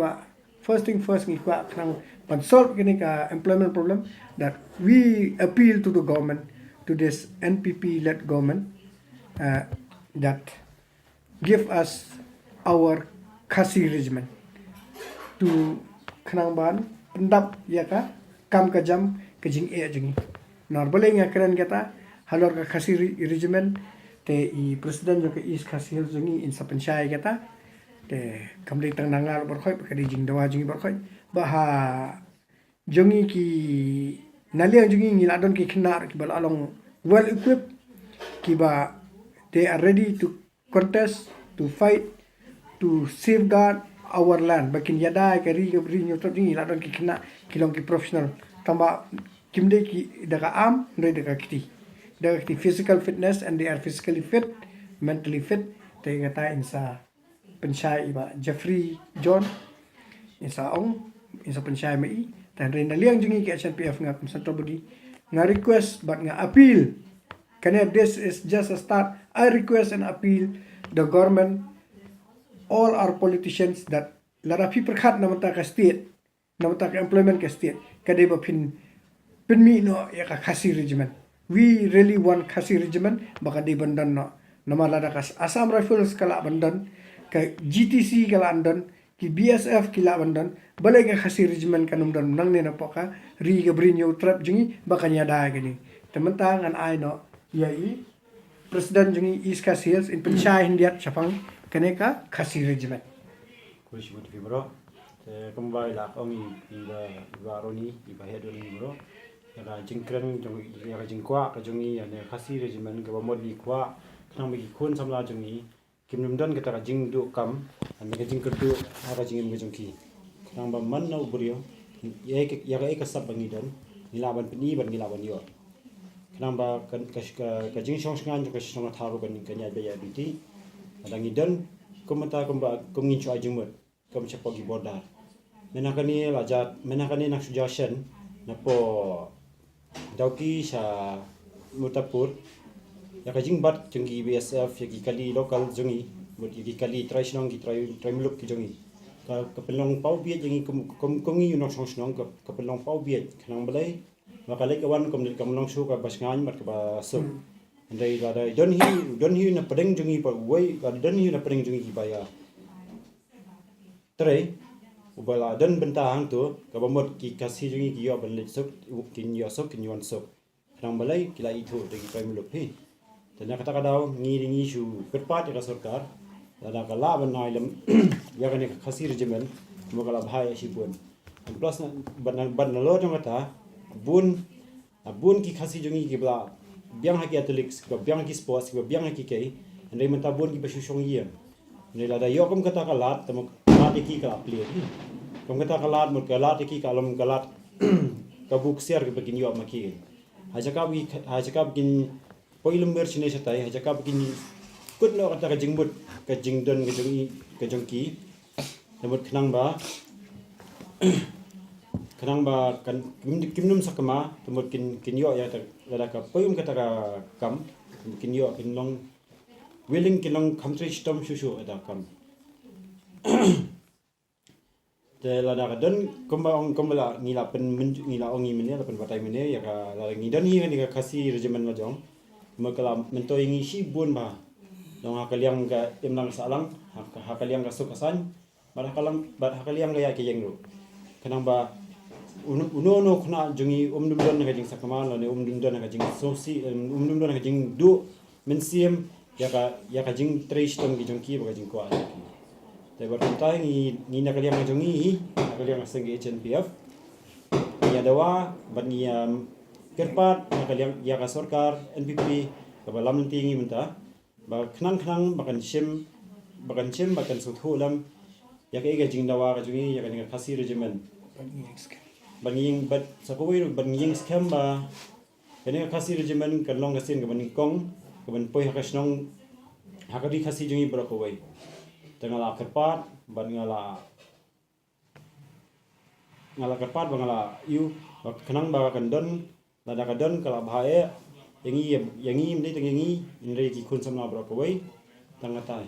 first ngi kwa kang pan solve kini ka employment problem that we appeal to the government to this NPP led government that give us our khasi regiment to khnang ban pendap ya ka kam ka jam ka jing e jingi nor boleh nga keren kata halor ka khasi regiment te I president jo ka is khasi jingi in sapenchai kata te kamli tang nangal berkhoi ka di jing dawa jingi berkhoi baha jongi ki naliang jongi ngiladon ki khinar ki bal along well equipped ki ba they are ready to contest to fight to safeguard our land bakin yada ka ri nyot jingi ladon ki khina kilong ki professional tamba kimde ki daga am ndai daga kiti physical fitness and they are physically fit mentally fit te ngata insa pensyai iba Jeffrey John insa ong insa pensyai mai dan rin liang jingi ke SNPF nga central body nga request but nga appeal kana this is just a start I request and appeal the government all our politicians that lara pi perkhat namata ka state namata ka employment ka state kade ba pin mi no ya ka khasi regiment we really want khasi regiment baka de bandan no namala da kas Assam Rifles kala bandan ka GTC kala andan ki BSF kila bandan balai ka khasi regiment kanum dan nang ne na poka ri ga brinyo trap jingi bakanya da gini tementang an ai no ya I president jingi is khasiels in penchai hindiat chapang kaneka khasi regiment kuis buat fibro kembali lah kami iba roni iba hedon bro ya jingkren jong ya jingkwa ka jongi ya ne khasi regiment ka modi kwa nang bagi kun samla jongi kim numdan kita ka jing du kam an ka jing kerdu ha jing mi jongki nang ba man no brio ya ka sab bangi dan nilaban peni ban nilaban yo nang ba ka jing shong ngan ka shong tharu kan nya ba ya biti adang idan komata komba komngin chu ajing mot kom chapogi border menakani lajat menakani nak suggestion napo dauki sa mutapur ya kajing bat jenggi BSF ya kali lokal jongi buat ya kali tradisional ki try muluk ki jongi ka pelong pau biet jengi kom ngi unok song snong ka pelong pau biet kanang balai makalai kawan kom long su ka basngan mat ka so andai da don hi na pedeng jongi pa wai ka don hi na pedeng jongi ki baya trai ubala don bentang tu ka bamot ki kasi jongi ki yo ban lit sok kin yo sok kin yon sok kanang balai kila itu de ki try muluk hi dan kata kadau ngi su kerpat ya sarkar da kala banai lam ya kan khasi regimen mogala bhai si bun plus ban lo jong kata bun ki khasi jongi ki bla biang haki athletics ko biang ki sports ko biang haki kai andai menta bun ki basu shong yen Ni lada yo kom kata kalat temu kalat iki ka apli. Kom kata kalat mut kalat iki kalom kalat kabuk siar ke begin yo maki. Haja ka begin poilum ber sini satai haja ka begin kut no kata ka jingbut ka jingdon ka jongki. Temut kenang ba kan kimnum sakama temut kin yo ya lada ka poyum kata ka kam kin yo kin long willing kin long country stom shushu ada kam. Te lada ka don komba ngila pen ngila ongi mene la pen batai mene ya ka la ngidon hi ni ka kasi regimen la jong makala mento ingi shi bun ba dong hakaliang ka imlang salang hakaliang ka sukasan bar hakaliang ga ya ke yengro kanang ba uno khna jungi dum don ka jing sakama la ne dum don ka jing sosi dum don ka jing du mensiem ya ka jing trish tom gi jongki ba ka jing kwa te bar tai ni na kaliang ga jungi nakaliang ga seng HNPF ya dawa ban ni kerpat nakaliang ya ka sarkar NPP ka balam tingi menta ba khnang bakan shim bakan suthulam ya ka ga jing dawa ga jungi ya ka ni khasi regimen banging bat sapoi banging scam ba kene khasi regimen kan long gasin ga baning kong ga ban poi hakasnong hakari khasi jungi bro ko wai tengala kerpat ban ngala kerpat bangala yu kenang ba kan don lada ka don kala bhae yangi mdei tengi indrei ki kun samna bro ko wai tangatai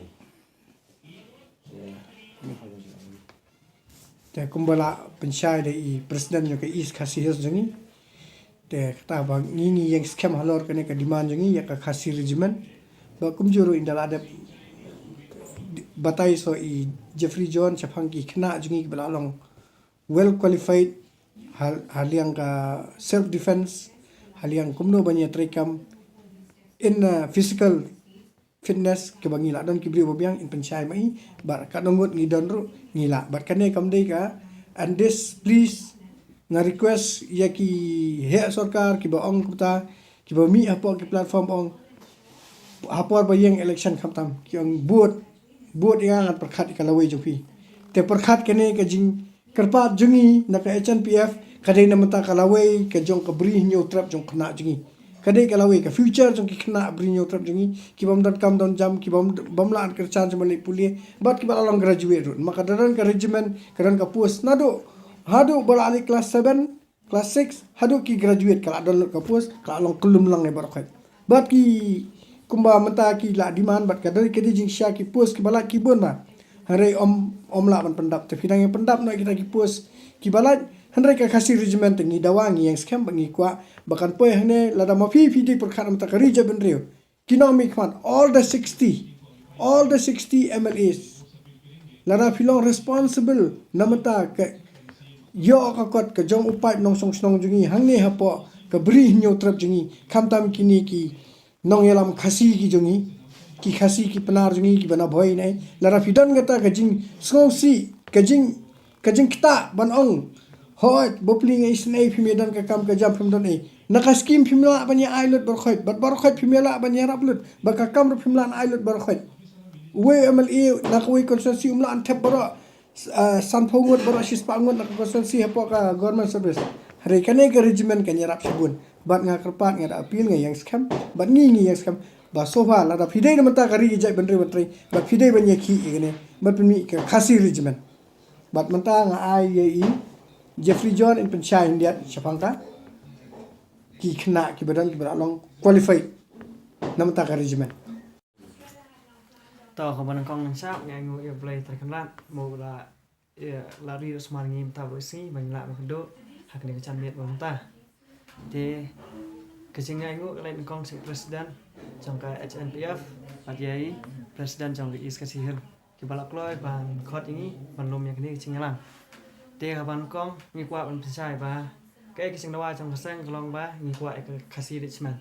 te kumbala pensyai de i presiden yo ke is khasi has jangi te kata ba ngi yang scam halor kene ka demand jangi ya ka khasi regimen ba kumjuru indal ada batai so i Jeffrey John chapang ki khna jangi bala long well qualified haliang ka self defense haliang kumno banya trekam in physical fitness ke bangi la don kibri bobiang in penchai mai bar ka nongot ngi don ru ngila bar kane kam dei ka and this please nga request ya ki he sarkar ki ba ong kuta ki ba mi apo ki platform ong apor ba yang election khamtam ki ong buat yang at perkhat ka lawai jopi te perkhat kane ka jing kerpat jungi na ka HNPF kadai na mata ka lawai ka jong ka bri nyo trap jong khna jungi kadai ka lawai ka future jong ki khna bri nyo trap jungi ki bam dot kam don jam ki bam la an ker chan jam le pulie bat ki ba long graduate rut maka daran ka regiment karan ka post nado hadu bala ali class 7 class 6 hadu ki graduate kala don ka post ka long kulum lang ne bar khat bat ki kumba mata ki la demand bat ka dari ke jing sha ki post ki bala ki bon ba hare om la ban pendap te fidang yang pendap no kita ki post ki bala handai ka khasi regiment ngi dawangi yang scam bangi kwa bakan poe hne lada mafi di perkhan mata ka rija ben reo kinomi kwan all the 60 MLAs lada filong responsible namata ka yo ka kot ka jong upai nong song jungi hangne hapo ka bri nyo trap jungi khamtam kini ki nong yelam khasi ki jungi ki khasi ki penar jungi ki bana boy nai lara fidan gata ka jing songsi ka jing kita ban ong hoi bopling ai snai phimedan ka kam ka jam phim don ai naka scheme phimla banya ailot barkhait bat barkhait phimela banya raplut baka kam phimlan ailot barkhait we MLA nak we constituency umla an thep baro san phongot baro sispangot nak constituency hapo ka government service hare kane ka regiment ka nyarap sabun bat nga kerpat nga da appeal nga yang scam bat ngi yang scam ba sofa la da fidei na mata kari jai bandre batrai bat fidei banya ki igene bat mi ka khasi regiment bat mata nga ai Jeffrey John in penchai india chapangka ki khna ki badan ki baralong qualified namta ka regiment to ko ban kong sa ngai ngo ye play terkenal mo la lari usman ngim ta bosi ban la do hak ni chan met bang ta de ke sing ngai ngo lain kong sing presiden trong ka HNPF ajai presiden trong ki is ka si hel ki balak loy ban khot ini ban lom yang ni sing lang te ban kong ngi kwa ban sai ba cái sing dawa trong sang kalong ba ngi kwa ka khasi richman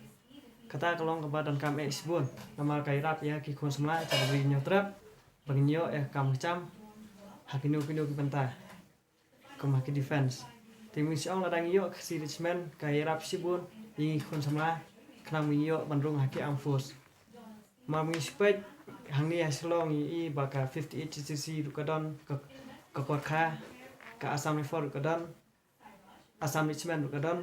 kata kalong ka badan kam exbon nama kai rap ya ki khon semla cha bri nyo trap bang nyo kam cham hakinu ki penta kom hak defense te mi song la dang yo khasi richman kai rap sibun ngi khon semla khnang mi yo ban rong hak am force ma mi spek hang ni Shillong i baka 58 cc rukadon ka korkha ka Assam Rifle rukadon Assam Richmond rukadon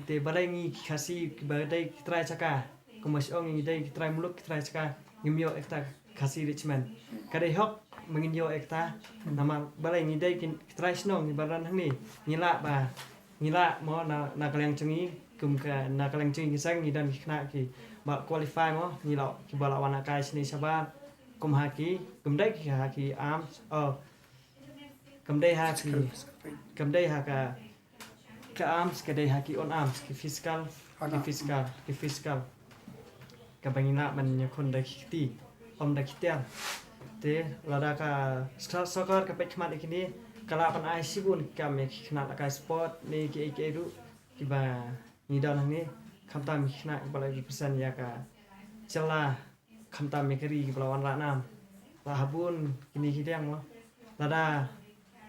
te balai ngi khasi badai trai chaka kumas ong ngi dai trai muluk trai chaka ngimyo ekta khasi Richmond kadai hok menginyo ekta nama balai ngi dai trai snong ngi baran hang ni ngila mo na kalyang chungi kum ka na kalyang chungi sang ngi dan khna ki ba qualify mo ngila ki bala wana kai sini sabat kum haki kum dai ki haki arms kum dai haka ka arms ka dai haki on arms ki fiscal ka bangina man nyakon da kiti om da kitel te lada ka sokor ka pekmat ikini kala pan ai sibun kam ki khna ka sport ni ki du ki ba ni dan ni khamta mi khna bala ki pesan ya ka cela khamta mi keri ki balawan la nam la habun kini hidang mo lada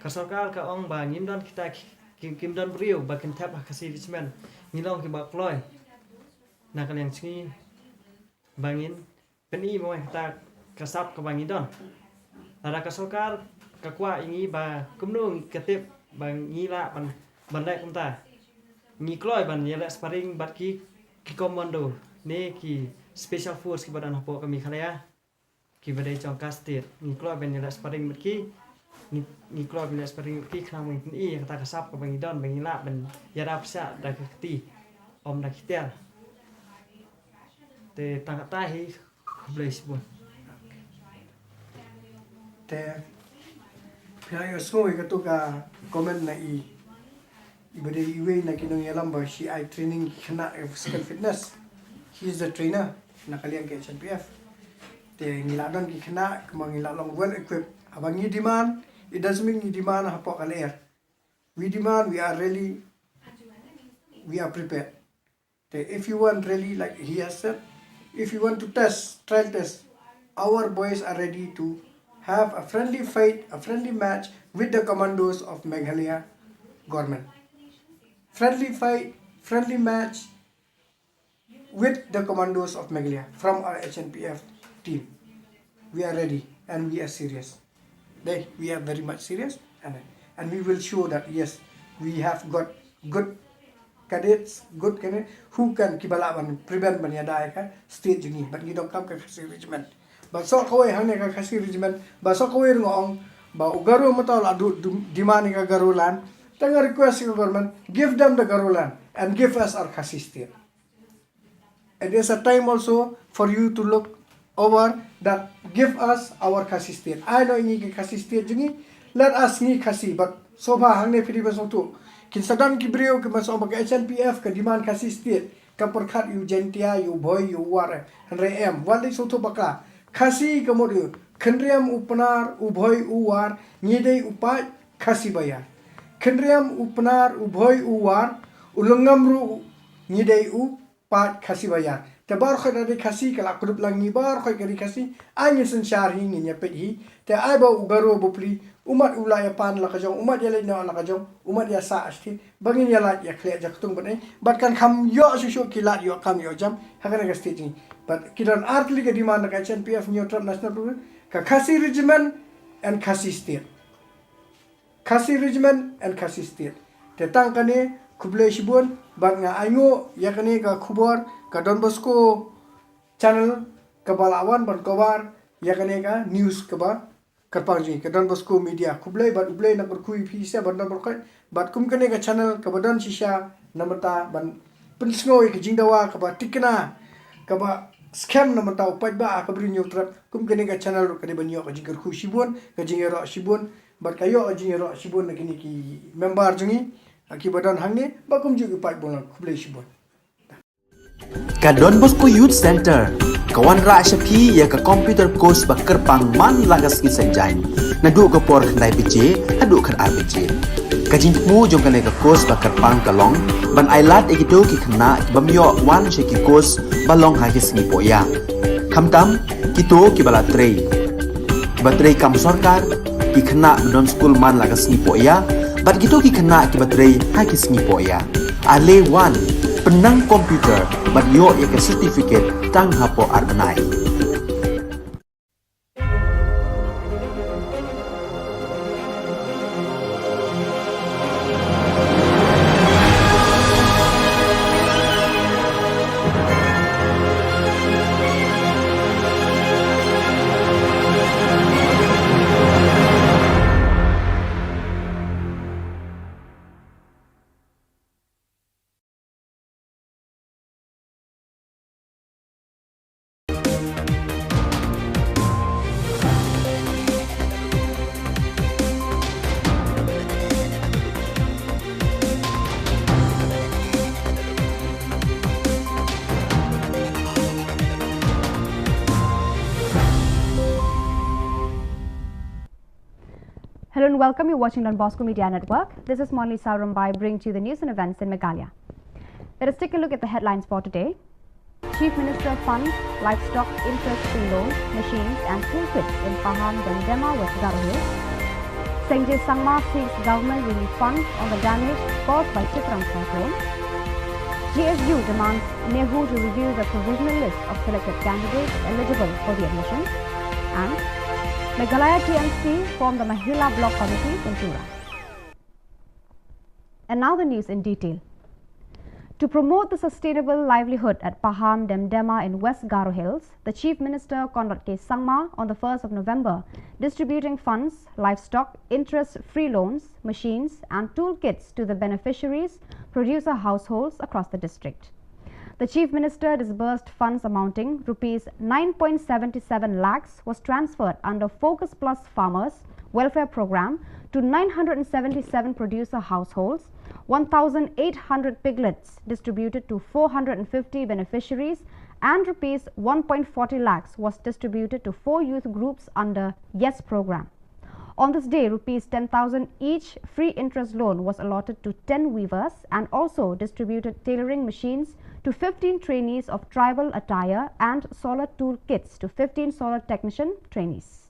ka sokar ka ong ba ngim dan kita kim dan brio ba kin tap kasi Richmond ngilong ki ba kloy na kan yang chingi bangin peni mo ta kasap ka bangin don lada ka sokar ka kwa ingi ba kumnung ketip bang ngila ban lek kumta ngi kloy ban yela sparring bat ki commando ne ki special force ki badan hapo kami khalaya ki badai chong kastir ngi kloy ban yela sparring bat ki ngi kloy ban yela sparring ki khna mung i kata kasap ka bang don bang ngila ban yara psa da kti om da kitel te tangata hi blaze bon te Pihak semua itu ka komen na ibade iwe na kinong yalam ba si I training kena physical fitness. He is the trainer na kalian ke HNPF. Te ngiladon ki kena kemang ngilalong well equipped. Abang ni demand, it doesn't mean ni demand hapo kaler. We demand, we are prepared. Te if you want really like he has said, if you want to trial test, our boys are ready to have a friendly fight, a friendly match with the commandos of Meghalaya government. Friendly fight, friendly match with the commandos of Meghalaya from our HNPF team. We are ready and we are serious. We are very much serious and we will show that yes, we have got good cadets who can prevent manyadai state jungi, but you don't come to regiment. Basok kawai hane ka kasi regiment basok kawai ngong ba ugaro mataw la demand ka garulan tanga request ka government give them the garulan and give us our kasi state. And there's a time also for you to look over that give us our kasi state. I know ni kasi state jungi let us ni kasi but so far hang ne pidi basok tu kin sadan ki brio ke masok ba HNPF ka demand kasi state ka perkhat yu jentia yu boy yu war and wali so tu baka Khasi kemudian kendriam upenar ubhoi uwar nyidei upai khasi bayar. Kendriam upenar ubhoi uwar ulengamru nyidei upai khasi bayar. Te bar khoi dari khasi kala kudup langi bar khoi kari khasi angin sensyar hi nginya pedhi te ai ba ugaro bupli umat ulaya pan la kajong umat ya lena la kajong umat ya sa asti bangin ya la ya khle ja kutung bane bat kan kham yo sushu kilat yo kam yo jam hakana ga stage ni but kidan artli ke demand ka HNPF neutral national program ka khasi regiment and khasi state te tang kane kuble shibun bat nga aingo ya kane ka khubor ka Don Bosco channel ka balawan ban kobar ya kane ka news ka ba Kerpangji ke Don Bosco media kublai bat ublai nak berkui pisa ban nak berkai bat kum kene ka channel ka badan shisha namata ban pensngoi ke jingdawa ka ba tikna ka ba scam namata upai ba ka bri neutral kum kene ka channel ka de banyo ka jingger khu shibun ka jingero shibun bat kayo jingero shibun nak ni ki member jungi ki badan hangne ba kum ju upai bon kublai shibun ka Don Bosco Youth Center kawan ra shapi ya ka computer course bakar pang man lagas ki sanjai na du ka por khnai pije adu khan RPG ka jing mu jong ka ne ka course bakar pang kalong ban ailat ekito ki khna bamyo wan she ki course balong ha ki singi poya khamtam kito ki bala trei batrei kam sarkar ki khna don school man lagas ni poya bat kito ki khna ki batrei ha ki singi poya ale wan penang komputer bat yo ya ka certificate tang hapo arnai Hello and welcome. You're watching Don Bosco Media Network. This is Monli Saurambai bringing to you the news and events in Meghalaya. Let us take a look at the headlines for today. Chief Minister funds livestock interest-free loans, machines and toolkits in Pahang, Dendema, West Garo Hills. Sengjay Sangma seeks government relief funds on the damage caused by Chitrang cyclone. GSU demands Nehu to review the provisional list of selected candidates eligible for the admission. And Meghalaya TMC formed the Mahila Block Committee in Tura. And now the news in detail. To promote the sustainable livelihood at Pahang Demdema in West Garo Hills, the Chief Minister Conrad K. Sangma on the 1st of November distributing funds, livestock, interest-free loans, machines and toolkits to the beneficiaries, producer households across the district. The Chief Minister disbursed funds amounting Rs 9.77 lakhs was transferred under Focus Plus Farmers Welfare Program to 977 producer households, 1,800 piglets distributed to 450 beneficiaries and Rs 1.40 lakhs was distributed to 4 youth groups under YES program. On this day, Rs 10,000 each free interest loan was allotted to 10 weavers and also distributed tailoring machines to 15 trainees of tribal attire and solar tool kits to 15 solar technician trainees.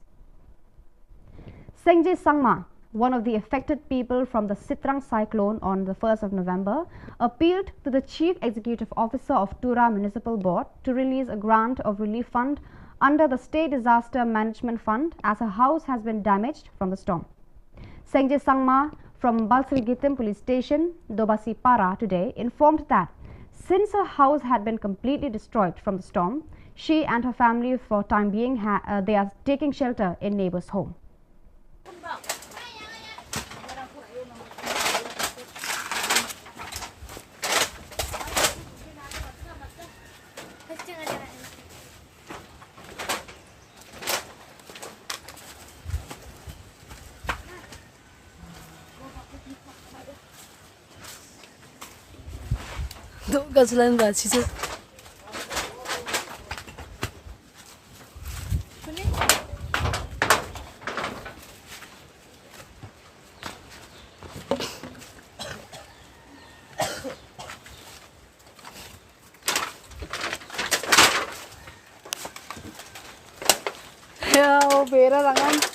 Sengjay Sangma, one of the affected people from the Chitrang cyclone on the 1st of November, appealed to the Chief Executive Officer of Tura Municipal Board to release a grant of relief fund under the State Disaster Management Fund as her house has been damaged from the storm. Sengjay Sangma from Balsrigitim Police Station, Dobasi Para today informed that since her house had been completely destroyed from the storm, she and her family for time being they are taking shelter in neighbor's home. Duk gasalan ba cicu. Ya, bera rangan.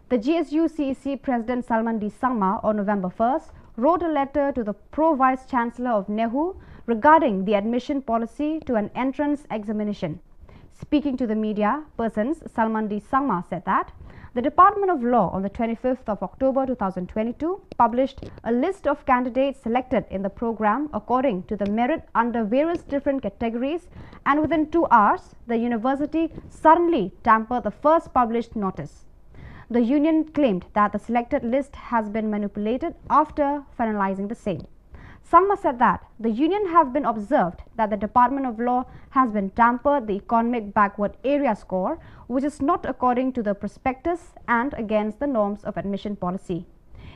The GSU CEC President Salman D. Sangma on November 1st wrote a letter to the Pro-Vice Chancellor of Nehu regarding the admission policy to an entrance examination. Speaking to the media persons, Salman D. Sangma said that the Department of Law on the 25th of October 2022 published a list of candidates selected in the program according to the merit under various different categories, and within 2 hours, the university suddenly tampered the first published notice. The union claimed that the selected list has been manipulated after finalizing the same. Sangma said that the union have been observed that the Department of Law has been tampered the economic backward area score, which is not according to the prospectus and against the norms of admission policy.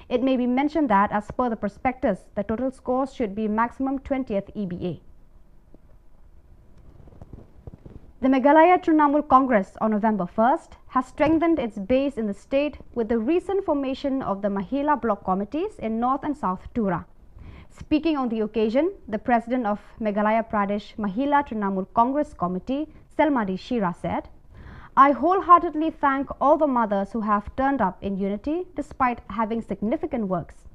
It may be mentioned that as per the prospectus, the total scores should be maximum 20th EBA. The Meghalaya Trinamool Congress on November 1st has strengthened its base in the state with the recent formation of the Mahila Block Committees in North and South Tura. Speaking on the occasion, the President of Meghalaya Pradesh Mahila Trinamool Congress Committee, Selmadi Shira, said, "I wholeheartedly thank all the mothers who have turned up in unity despite having significant works.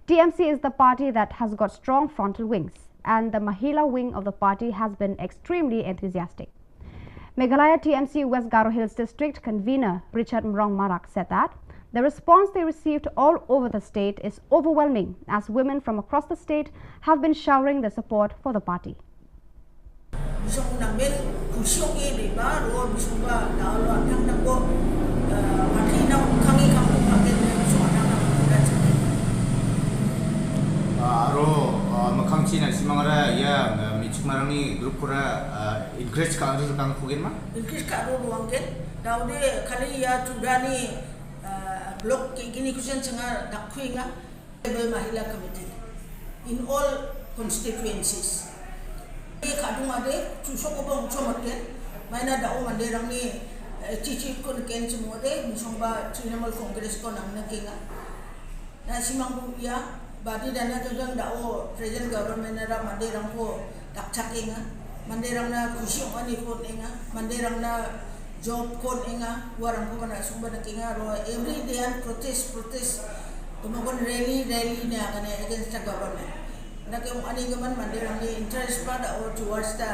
TMC is the party that has got strong frontal wings, and the Mahila wing of the party has been extremely enthusiastic." Meghalaya TMC West Garo Hills District Convener Richard Mrong Marak said that the response they received all over the state is overwhelming, as women from across the state have been showering their support for the party. China simangara ya michuk marani grup kura increase ka adu kang kugen ma increase ka adu wangken daude kali ya tudani blok ke gini kusen cengar dakhuinga mahila committee in all constituencies. Kadung ade susok obong chomaken maina dao mande rang ni cici kon ken semua de misongba Trinamal Congress ko nang nakinga na simang ya badi dana jodang dao present government na mande rang ko dakchakinga mande rang na kusyong ani kon enga mande rang na job kon enga warang ko na sumba nakinga ro every day and protest tumagon rally ni agane against the government na kung ani gaman mande rang ni interest pada or towards the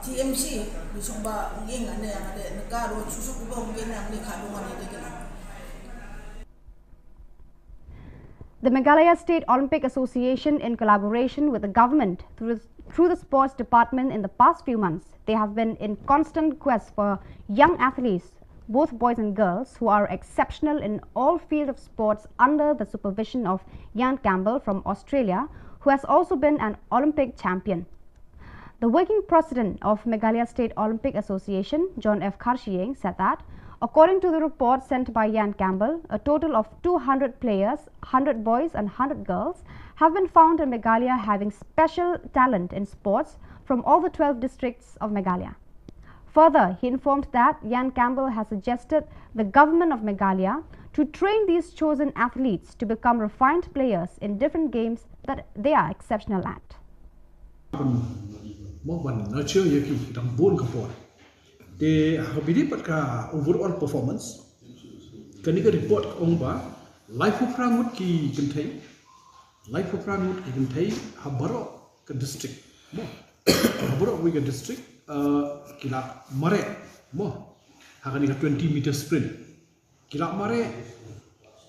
TMC bisongba nging ane ade nakaro susuk ko ngin ang ni kadungan ni dikena. The Meghalaya State Olympic Association, in collaboration with the government through the sports department in the past few months, they have been in constant quest for young athletes, both boys and girls, who are exceptional in all fields of sports under the supervision of Ian Campbell from Australia, who has also been an Olympic champion. The working president of Meghalaya State Olympic Association, John F. Karshieng, said that, according to the report sent by Ian Campbell, a total of 200 players, 100 boys and 100 girls, have been found in Meghalaya having special talent in sports from all the 12 districts of Meghalaya. Further, he informed that Ian Campbell has suggested the government of Meghalaya to train these chosen athletes to become refined players in different games that they are exceptional at. Nurture yaki dang bon kapor. They have been overall performance. Can you report on life of Rangut ki contain? Life of Rangut ki contain Habaro district. Habaro we district kila mare mo. Hakani ka 20 meter sprint. Kila mare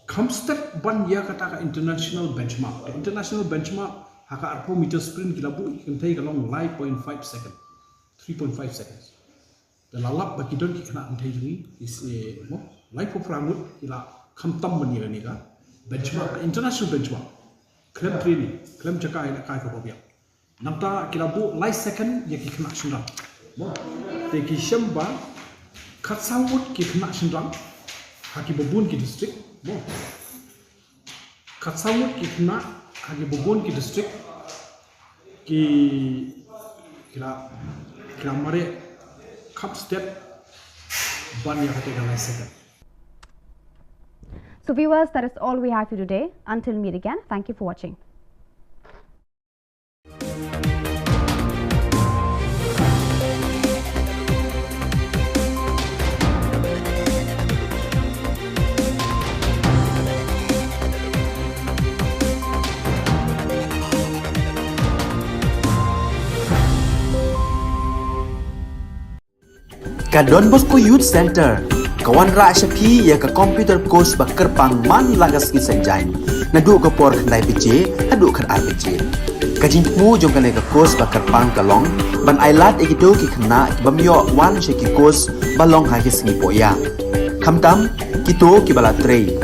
Kamstep ban ya kata international benchmark. International benchmark haka arpo meter sprint kila bu contain along 5.5 seconds. 3.5 seconds. The lalap bagi don kena antai ni is mo life of Rangut ila kamtam menira ni ka benchmark international benchmark klem training klem cakap ila kai ko biak namta kila bu life second ya ki kena sendang mo te ki shamba khat sangut ki kena sendang haki bobun ki district mo khat sangut ki kena haki bobun ki district ki kila mare cup step ban ya kata galai second. So viewers, that is all we have for today. Until meet again, thank you for watching. Ka Don Bosco Youth Center, kawan ra syapi ya ka computer course bakar pang man lagas ki sanjai. Nadu ka por khandai PJ, hadu khan RPG. Kajing mu jong ka course bakar pang kalong, ban ailat ekito ki khna bamyo wan sheki course balong ha ki singi poya. Khamtam kito ki bala trei.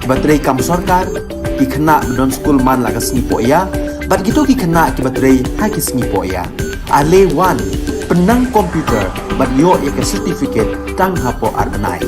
Batrei kam sarkar ki khna don school man lagas singi poya, bat kito ki khna ki batrei ha ki singi poya. Ale wan penang komputer bat yo ya certificate tang hapo arnai.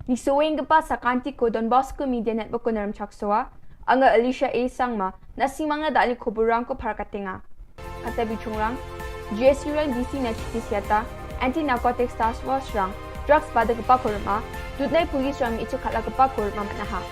Nisuwing pa sa kanti ko Don Bosco Media Network ko naram chaksoa, anga Alicia A. Sangma na si mga dali kuburang ko para katinga. Kata bichungrang, GSU rang DC na chitisiata, Anti-Narcotics Task Force rang, drugs pada kepakurma, dudnay pulis rang itu kala kepakurma manaha.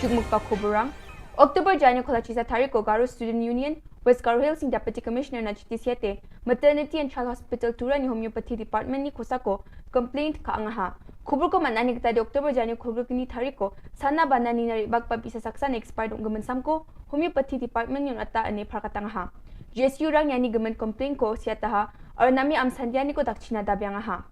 Jugmuk pa kuburang, Oktober Janyo Kolachisa Tariko Garo Student Union, West Garo Hills in Deputy Commissioner na chitisiate, Maternity and Child Hospital Tura ni Homeopathy Department ni Kusako, complaint ka angaha. Khubor ko manani kita di Oktober Janyo Khubor kini tariko sana banani nari bagpa bisa saksa na expired ung gaman samko homeopathy department yung ata ani parkatangaha. GSU rang yani gaman complain ko siya taha और नमी am sandiani ko dakchina dabyang ha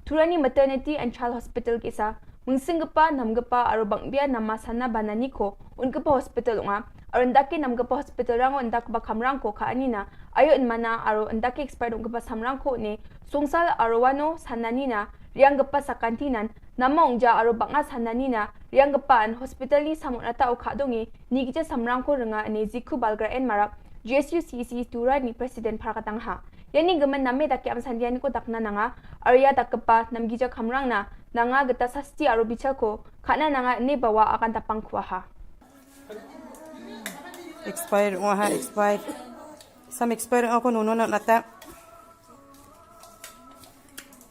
turani maternity and child hospital kisa mungsingpa namgpa aro bangbia nama sana banani ko unkpa hospital nga aro ndaki namgpa hospital rango ndakba khamrang ko khani na ayo inmana aro ndaki expert unkpa samrang ko ne songsal aro wano sanani na rianggpa sakantinan nama ungja aro banga sanani na rianggpa an hospital ni samunata o khadongi nigija samrang ko renga ne zikhu balgra en marak GSU CC turani president phakatang ha yani gaman name dakki am sandiani ko dakna nanga arya dakpa namgija khamrang na nanga gata sasti aro bichal ko khana nanga ne bawa akan tapang khwa ha Expire ha expire. Some expire ako nono na nata.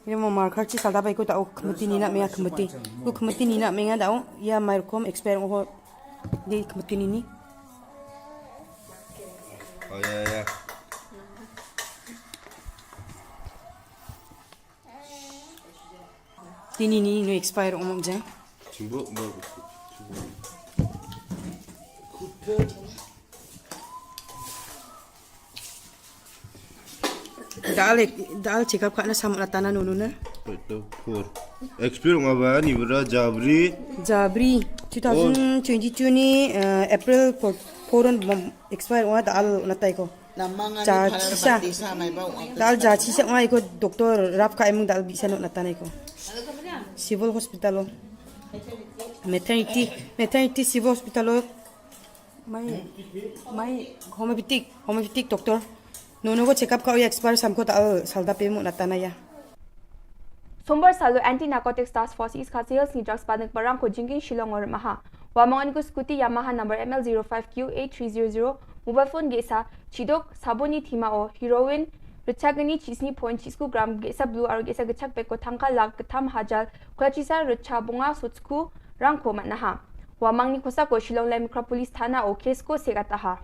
Ini mau marker ci salda ba ko ta khmati ni na me khmati. Ko khmati ni na me nga daw ya markom expire ko di khmati ni. Oh ya. Tini ni no expire umum je. Cimbo bagus. Dal check up kana sam latana nono na. Betul. Experience apa ni bera Jabri? Jabri 2022 ni April 4 expire wa dal natai ko. Dal jachi sa ngai ko doktor rap ka emung dal bisa no natanai ko. Civil hospital maternity civil hospital mai homeopathic doctor nono ko check up ka expire sam ko dal salda pe mu natanaya. Sombar salu anti narcotics task force is sales ni drugs panak barang ko jingin Shillong or maha wamangan ko scooty Yamaha number ML05Q8300 mobile phone gesa chidok saboni thima o heroin Richagani chisni point chisku gram gesa blue aro gesa gachak peko thangka lag tham hajal kwachisa richabunga sutsku rangko manaha wamangni kosa ko Shillong Lai Mukra police thana o case ko segataha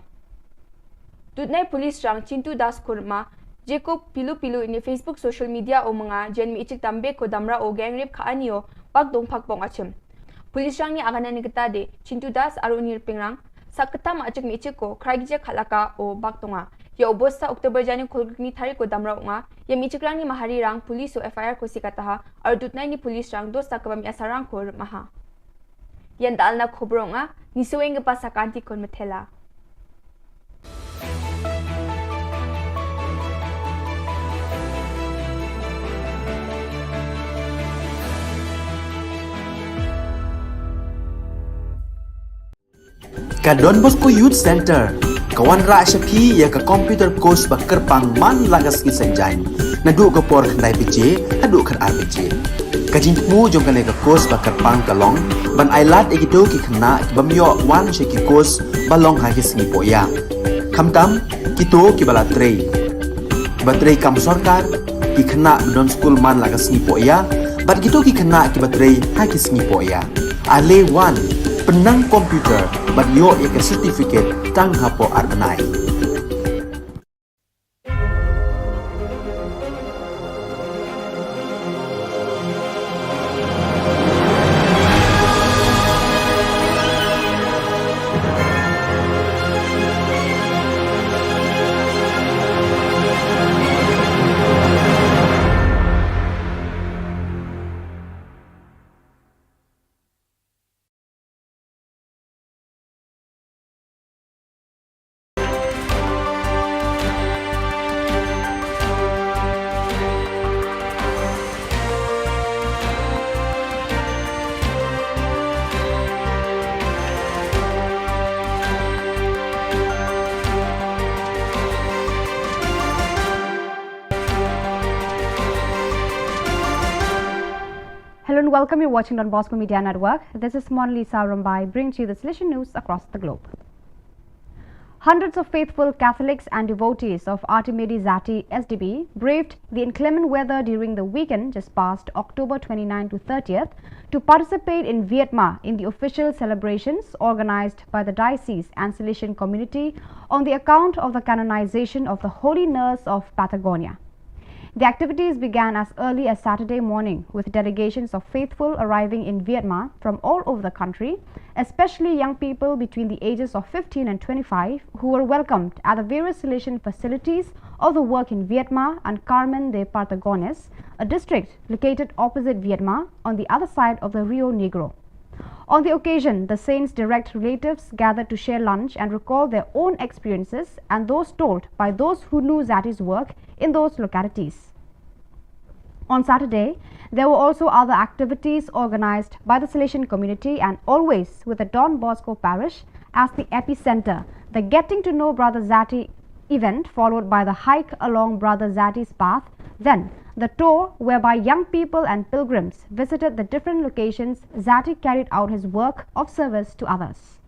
Tudnai police rang Chintu Das kurma Jacob pilu in Facebook social media o mga jen mi ichik tambe ko damra o gang rape khaani o pag dongphak pong achim police rang ni agana ni gata de Chintu Das aro nir pingrang saktam achik mi ichik ko kraigje khalaka o baktonga ya obosta October jani khulgni thari ko damra nga ya mi ichik rang ni mahari rang police o FIR ko sikataha aro dutnai ni police rang dos sakabam asarang ko maha yan dalna khobro nga nisueng pa sakanti kon methela Ka Don Bosco Youth Center kawan ra shapi ya ka computer course bakar pang man lagas ki sanjang nadu ka por khandai pije adu khan RPG kajin mu jong kan ka course bakar pang kalong ban ailat egito ki khna bamyo wan she ki course balong ha ki sni poya khamtam kito ki bala trei batrei kam sarkar ki khna don school man lagas ni poya bat kito ki khna ki batrei ha ki sni poya ale wan penang komputer bat yo ya certificate tang hapo arnai Hello and welcome. You're watching Don Bosco Media Network. This is Monalisa Rambai bringing to you the solution news across the globe. Hundreds of faithful Catholics and devotees of Artimedi Zati SDB braved the inclement weather during the weekend just past October 29 to 30th to participate in Vietnam in the official celebrations organized by the diocese and Salesian community on the account of the canonization of the Holy Nurse of Patagonia. The activities began as early as Saturday morning with delegations of faithful arriving in Vietnam from all over the country, especially young people between the ages of 15 and 25 who were welcomed at the various Salesian facilities of the work in Vietma and Carmen de Partagones, a district located opposite Vietma on the other side of the Rio Negro. On the occasion, the saints' direct relatives gathered to share lunch and recall their own experiences and those told by those who knew Zati's work in those localities. On Saturday, there were also other activities organized by the Salesian community and always with the Don Bosco parish as the epicenter. The Getting to Know Brother Zati event followed by the hike along Brother Zati's path, then the tour whereby young people and pilgrims visited the different locations Zati carried out his work of service to others.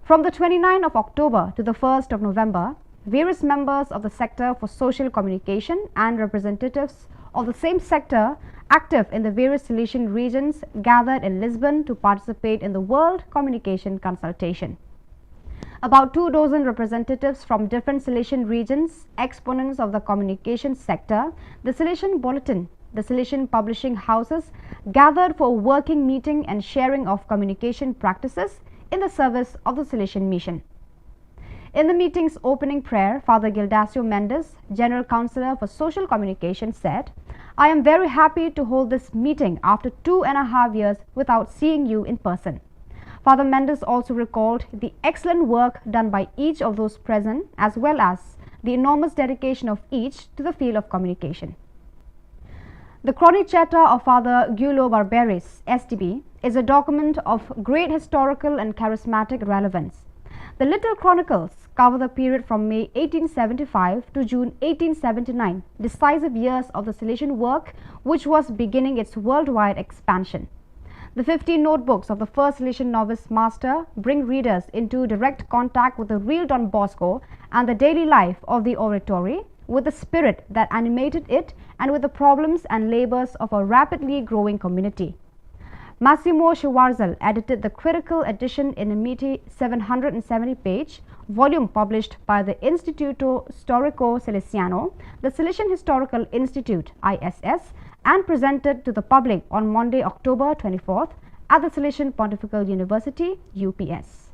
From the 29th of October to the 1st of November, various members of the sector for social communication and representatives of the same sector active in the various Salesian regions gathered in Lisbon to participate in the World Communication Consultation. About 2 dozen representatives from different Salesian regions, exponents of the communication sector, the Salesian Bulletin, the Salesian publishing houses gathered for a working meeting and sharing of communication practices in the service of the Salesian mission. In the meeting's opening prayer, Father Gildasio Mendes, General Counsellor for Social Communication, said, "I am very happy to hold this meeting after 2.5 years without seeing you in person." Father Mendes also recalled the excellent work done by each of those present as well as the enormous dedication of each to the field of communication. The Chronicetta of Father Giulio Barberis, STB, is a document of great historical and charismatic relevance. The Little Chronicles cover the period from May 1875 to June 1879, decisive years of the Salesian work which was beginning its worldwide expansion. The 15 notebooks of the first Salesian novice master bring readers into direct contact with the real Don Bosco and the daily life of the oratory, with the spirit that animated it and with the problems and labors of a rapidly growing community. Massimo Schwarzel edited the critical edition in a meaty 770-page volume published by the Instituto Storico Salesiano, the Salesian Historical Institute (ISS), and presented to the public on Monday, October 24th at the Salesian Pontifical University (UPS).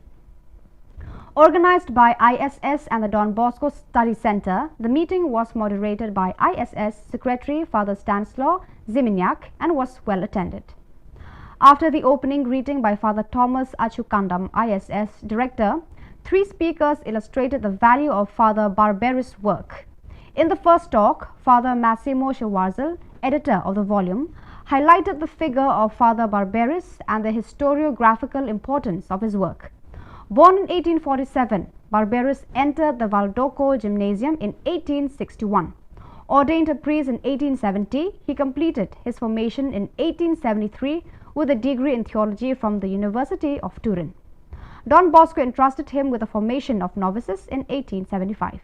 Organized by ISS and the Don Bosco Study Center, the meeting was moderated by ISS Secretary Father Stanislaw Ziminyak and was well attended. After the opening greeting by Father Thomas Achukandam, ISS Director, 3 speakers illustrated the value of Father Barberis' work. In the first talk, Father Massimo Schwarzel, editor of the volume, highlighted the figure of Father Barberis and the historiographical importance of his work. Born in 1847, Barberis entered the Valdoco Gymnasium in 1861. Ordained a priest in 1870, he completed his formation in 1873 with a degree in theology from the University of Turin. Don Bosco entrusted him with the formation of novices in 1875.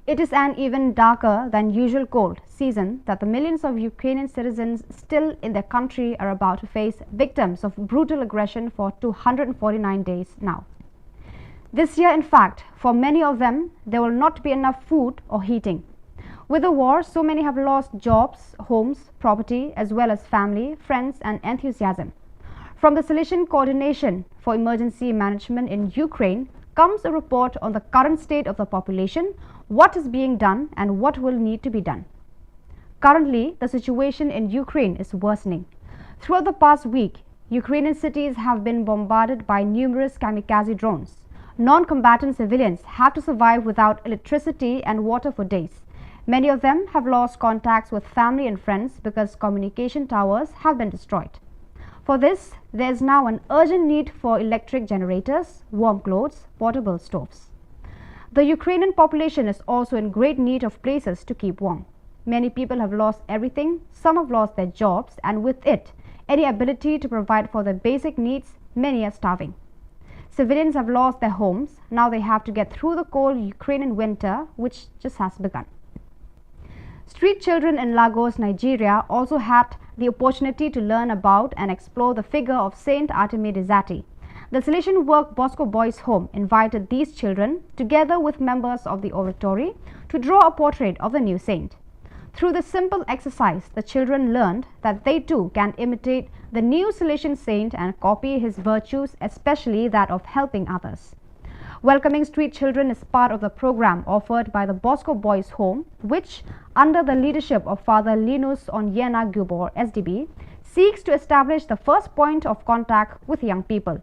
It is an even darker than usual cold season that the millions of Ukrainian citizens still in their country are about to face, victims of brutal aggression for 249 days now. This year, in fact, for many of them, there will not be enough food or heating. With the war, so many have lost jobs, homes, property, as well as family, friends, and enthusiasm. From the Salesian Coordination for Emergency Management in Ukraine comes a report on the current state of the population, what is being done, and what will need to be done. Currently, the situation in Ukraine is worsening. Throughout the past week, Ukrainian cities have been bombarded by numerous kamikaze drones. Non-combatant civilians have to survive without electricity and water for days. Many of them have lost contacts with family and friends because communication towers have been destroyed. For this, there is now an urgent need for electric generators, warm clothes, portable stoves. The Ukrainian population is also in great need of places to keep warm. Many people have lost everything, some have lost their jobs, and with it, any ability to provide for their basic needs, many are starving. Civilians have lost their homes, now they have to get through the cold Ukrainian winter, which just has begun. Street children in Lagos, Nigeria also had the opportunity to learn about and explore the figure of Saint Artemide Zati. The Salesian work Bosco Boys Home invited these children, together with members of the oratory, to draw a portrait of the new saint. Through this simple exercise, the children learned that they too can imitate the new Salesian saint and copy his virtues, especially that of helping others. Welcoming Street Children is part of the program offered by the Bosco Boys Home, which, under the leadership of Father Linus Onyena Khubor, SDB, seeks to establish the first point of contact with young people.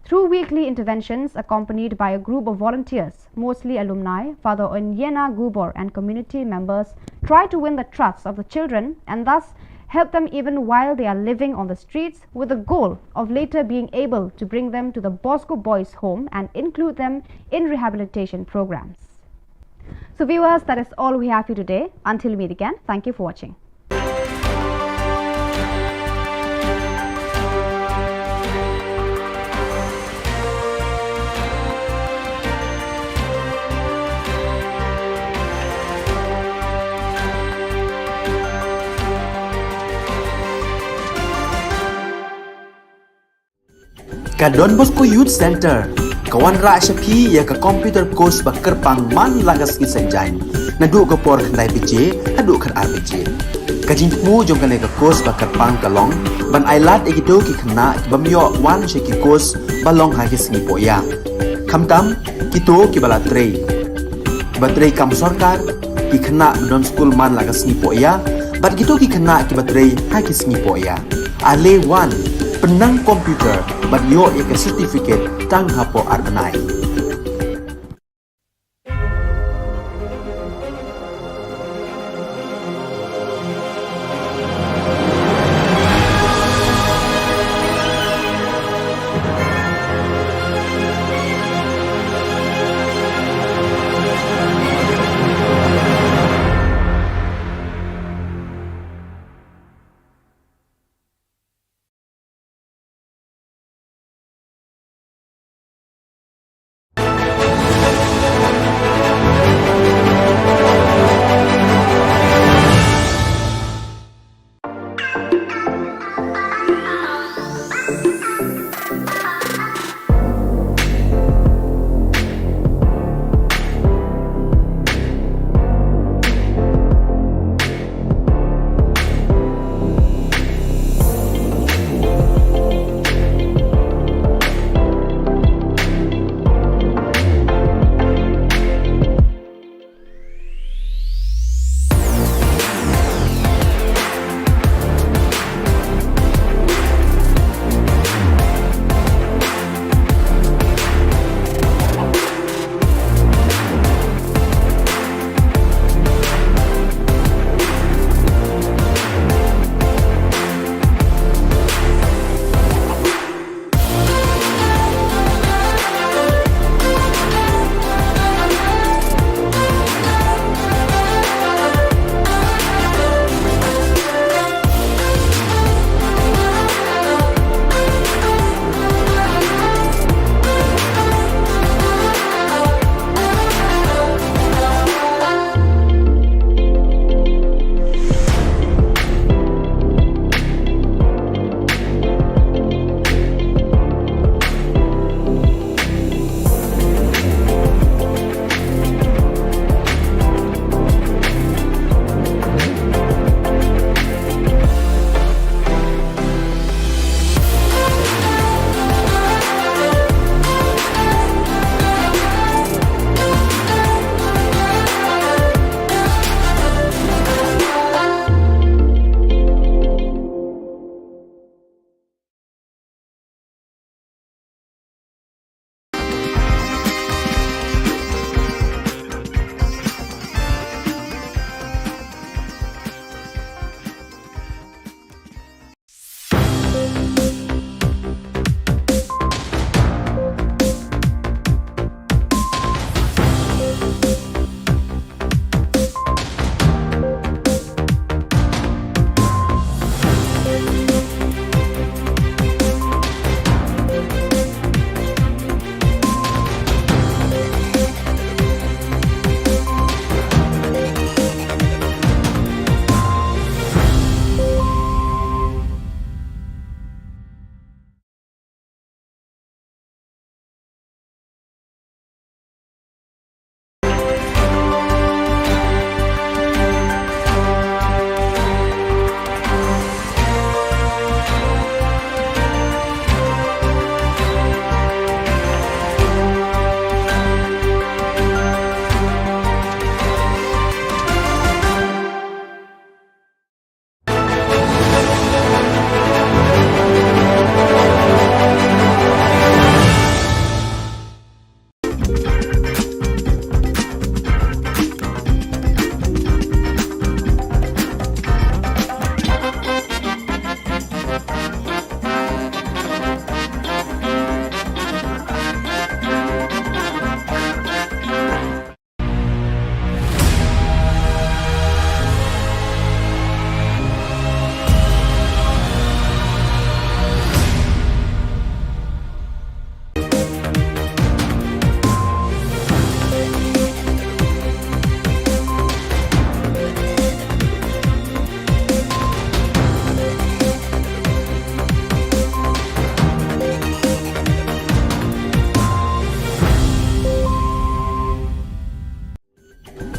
Through weekly interventions accompanied by a group of volunteers, mostly alumni, Father Onyena Khubor and community members try to win the trust of the children and thus help them even while they are living on the streets, with the goal of later being able to bring them to the Bosco Boys Home and include them in rehabilitation programs. So viewers, that is all we have for you today. Until we meet again, thank you for watching. Ka Don Bosco Youth Center, kawan ra syapi ya ka computer course bakar pang man lagas ki senjain. Nadu ka por khandai PJ, hadu kan RPG. Kajing mu jong kan ka course bakar pang kalong, ban ailat egido ki khna ki bamyo wan she ki course balong ha ki sngi poya. Khamtam kito ki bala trei. Batrei kam sarkar ki khna don school man lagas sngi poya, bat gitu ki khna ki batrei ha ki sngi poya. Ale wan penang komputer bat yo ek certificate tang hapo arbanai.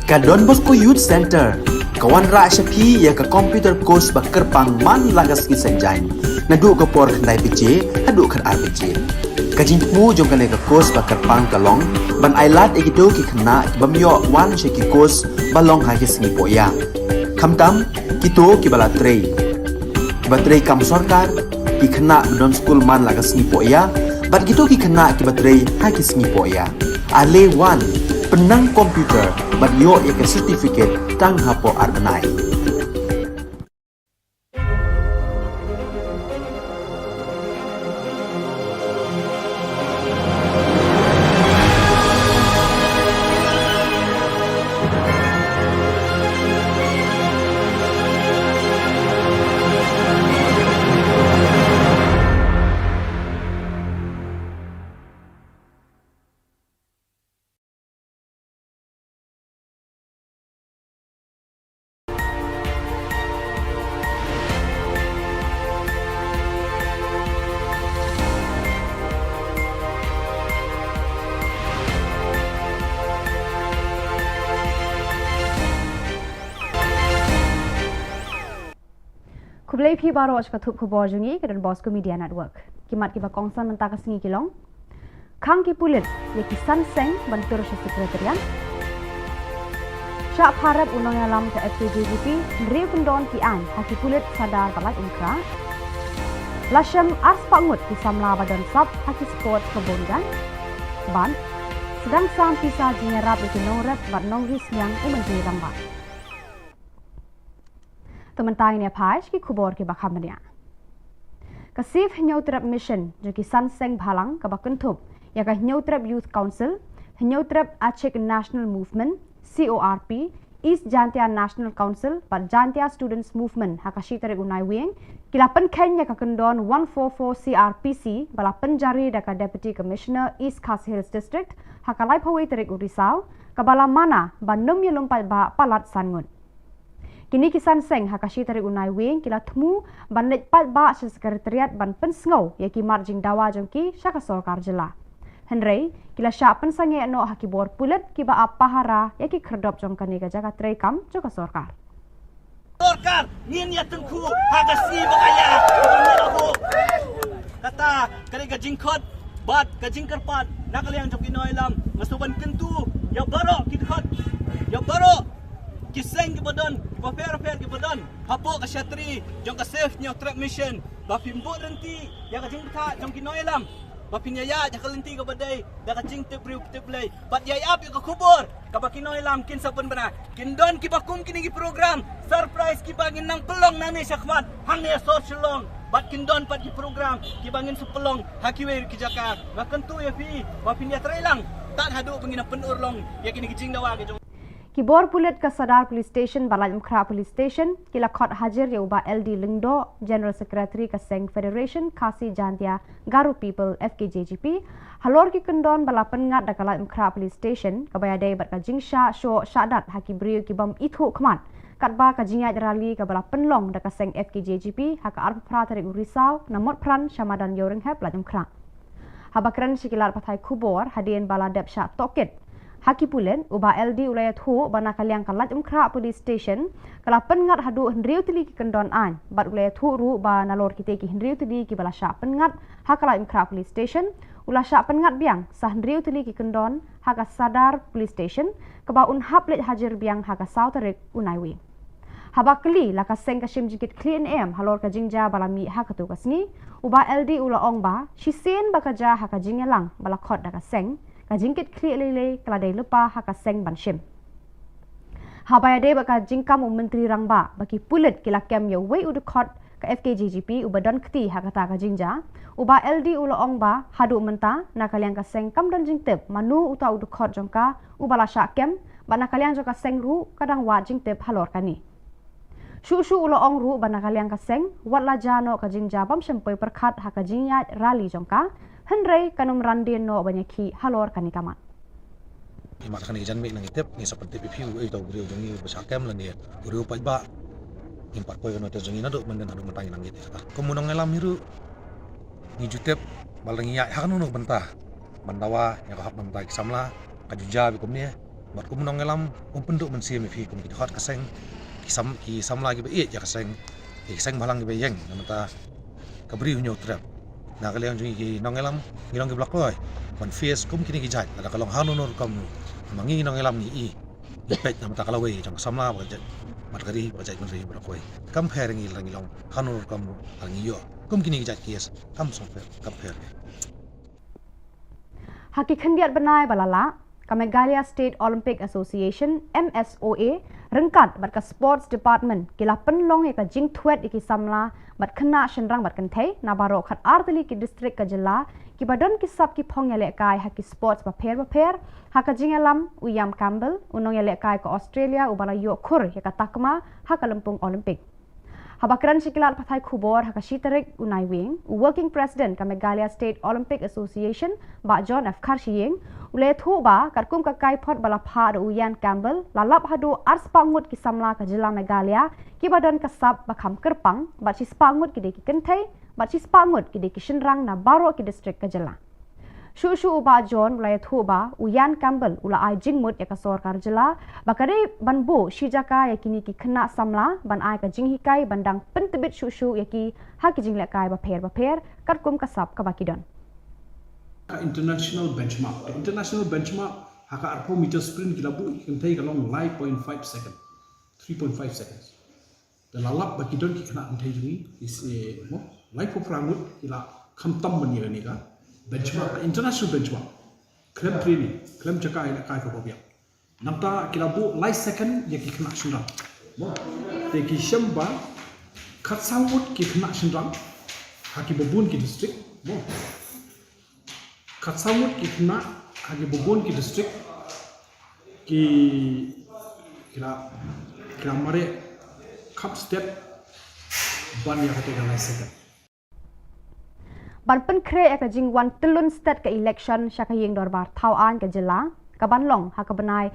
Ka Don Bosco Youth Center, kawan rak syapi ya ka computer course bakar pang man lagas ki sanjain. Naduk ke por kendai PC, haduk kan RPG. Kajingmu jong kane ka course bakar pang kalong, ban ailat egido ki kena ki bamyo wan syaki course balong hagis ni poya. Kamtam kito ki bala trei. Ki batrei kam sorkar ki kena don school man lagas ni poya, bat gitu ki kena ki batrei hagis ni poya. Ale wan penang komputer bat yo ya ke certificate tang hapo arbenai. Kublai pi baro ka thup khubor jungi ka dan Bosco Media Network. Kimat ki ba kongsan mentah ka singi kilong. Kang ki pulit ye ki san seng bantur sa sekretariat. Syak harap unang alam ke FKJGP ndri pendon ki an haki pulit sadar balai umkra. Lasham ars pangut ki samla badan sab haki sport kebonjan. Ban sedang sam pisa jingerap itu nongret bat nongris yang umenji ramba. Tementang ini apa ki khubor ki bakam dia. Kasif nyautrap mission jadi sanseng bhalang ka bakentup ya ka nyautrap youth council, nyautrap Achek National Movement, CORP, East Jantia National Council, but Jantia Students Movement hakashi tarik unai wing, kilapan Kenya ka kendon 144 CRPC balapan jari da ka Deputy Commissioner East Khasi Hills District hakalai pawai tarik urisau kabala mana banum ya lompat ba palat sangun. Kini kisan seng hakashi tarik unai wing kila temu bandit pat ba sa sekretariat ban pensngau ya ki marjing dawa jongki syaka sorkar jela. Henry kila syak pensange no hakibor pulet ki ba apahara ya ki kerdop jongkani ka jaga trekam joka sorkar. Sorkar ngin ya tengku hagasi bakaya aku kata kare ka jingkot bat ka jingkerpat nakaliang jok inoilam masuban kentu ya baro kikhot ya baro kiseng ke badan, fair ke badan, hapo ka syatri, jong ka safe nyo trap mission, bapimbo renti, ya ka jing ta, jong kinoilam, bapinyaya, ya ka lenti ka badai, ya ka jing tip play, bat yay up ya ka kubor, ka bakinoilam kin saben bana, kindon ki bakum kini ki program, surprise ki bangin nang pelong nani syakmat, hang ya sor Shillong, bat kindon pat ki program, ki bangin sepelong, hakiwe ki jaka, makentu ya fi, bapinya trailang, tak hadu pengina penurlong, ya kini ki jing dawa ke jong. Kibor pulit ke Sadar Police Station Balai Mkra Police Station kila khot hajar ya ubah LD Lingdo General Secretary ke Seng Federation Khasi Jantia Garu People FKJGP halor ki kendon bala pengat da Balai Mkra Police Station kabaya dai bat ka jingsha sho syadat haki brio ki bam ithu kman katba ka jingat rally ka bala penlong da ka Seng FKJGP haka arp pra tarik urisau namot pran syamadan yoring heb Balai Mkra habakran sikilar pathai Khubor hadien bala dep sya toket Haki pulen ubah LD ulayat hu bana kaliang kalat Mkra Police Station kala pengat hadu hendriu tili ki kendon an bat ulayat hu ru ba nalor kite ki hendriu tili ki bala sya pengat hakala Mkra Police Station ula sya pengat biang sah hendriu tili ki kendon haka Sadar Police Station keba un haplet hajar biang haka Sautarik unai wing haba kli laka seng ka shim jikit clean am halor ka jingja bala mi haka tu kasni ubah LD ula ong ba shisen bakaja haka jingelang bala khot da ka seng kajingkit kli lele keladai lupa haka seng banshim. Habaya de baka jingkam menteri rangba baki pulit kila kem ya wei udukot ka FKJGP ubadon kti haka ta ka jingja uba LD ula ongba hadu menta nakaliang ka seng kam don jingtep manu uta udukot jongka ubala sya kem ba nakaliang jongka seng ru kadang wa jingtep halor kani. Shu ula ong ru ba nakaliang ka seng wat la jano ka jingja bam shempoi perkhat haka jingyat rally jongka Henry kanum randin no banyaki halor kani kamat. Imat kani jan mek nang itep ni seperti pipiu ai tau brio jongi besakem lan dia. Brio pat ba impart ko yono te jongi nado menden adu mentang nang ite. Kemunong ngelam hiru ni jutep balengi ya hakanu no bentah. Bandawa ya hak mentai samla kajuja bikum ni Mat kum nong elam penduk men sim phi kum ki hot kaseng ki sam lagi be ya kaseng ki seng balang be yeng namata kabri hunyo trap na kalian jungi ki nong elam ngilong ki blok loy man face kum kini ki jai ada kalong hanunur kam mangi nong elam ni i pet namata kalawe jang samla ba jai mat kari ba jai men ri ba koi compare ngilong hanunur kam angi yo kum kini ki jai kies kam song compare Haki khendiat benai balala ka Meghalaya State Olympic Association MSOA rengkat bat ka Sports Department kila penlong ya ka jing thuet iki samla bat khna shenrang bat kan thei na baro khat arteli ki district ka Jylla ki badon ki sab ki phong ya le kai haki sports ba pher haka jing alam uyam Campbell unong ya le kai ka Australia ubala yo khur ya ka takma haka lempung Olympic Habakran Shikilat Pathai Khubor Haka Shitarik Unai Wing, Working President ka Meghalaya State Olympic Association, Ba John F. Karshiying, Ule Thu Ba, Karkum Kakai Pot Balapha da Uyan Campbell, Lalap Hadu Ars Pangut ki Samla ka Jylla Meghalaya, ki badan kasab bakam kerpang, Bat Sis Pangut ki deki kentai, Bat Sis Pangut ki deki Shinrang na Baro ki district ka Jylla. Shu Uba John Ule Thu Ba, Uyan Campbell, Ula Ai Jingmut ya ka Sorkar Jylla, Bakare Banbu Shijaka ya kini ki kena samla, Ban Ai ka Jinghikai bandang pentebit Shu ya ki haki jinglekai ba pher, Karkum kasab ka bakidon. International benchmark haka arpo meter sprint kila bu kentai kalong 9.5 second 3.5 seconds the lalap bakidon ki kena antai jui is mo life of rangut kila khamtam bani ni ka benchmark international benchmark klem training klem jaka ila kai ko bia namta kila bu life second ya ki kena shindra mo te ki shamba khatsangut ki kena shindra haki babun ki district mo Katsamut ki kena hagi bubun ki district ki kira mare cup step ban ya kata galai seka. Ban pen kre ya ka jingwan telun state ka election syaka ying dorbar tauan ka Jylla ka banlong haka benai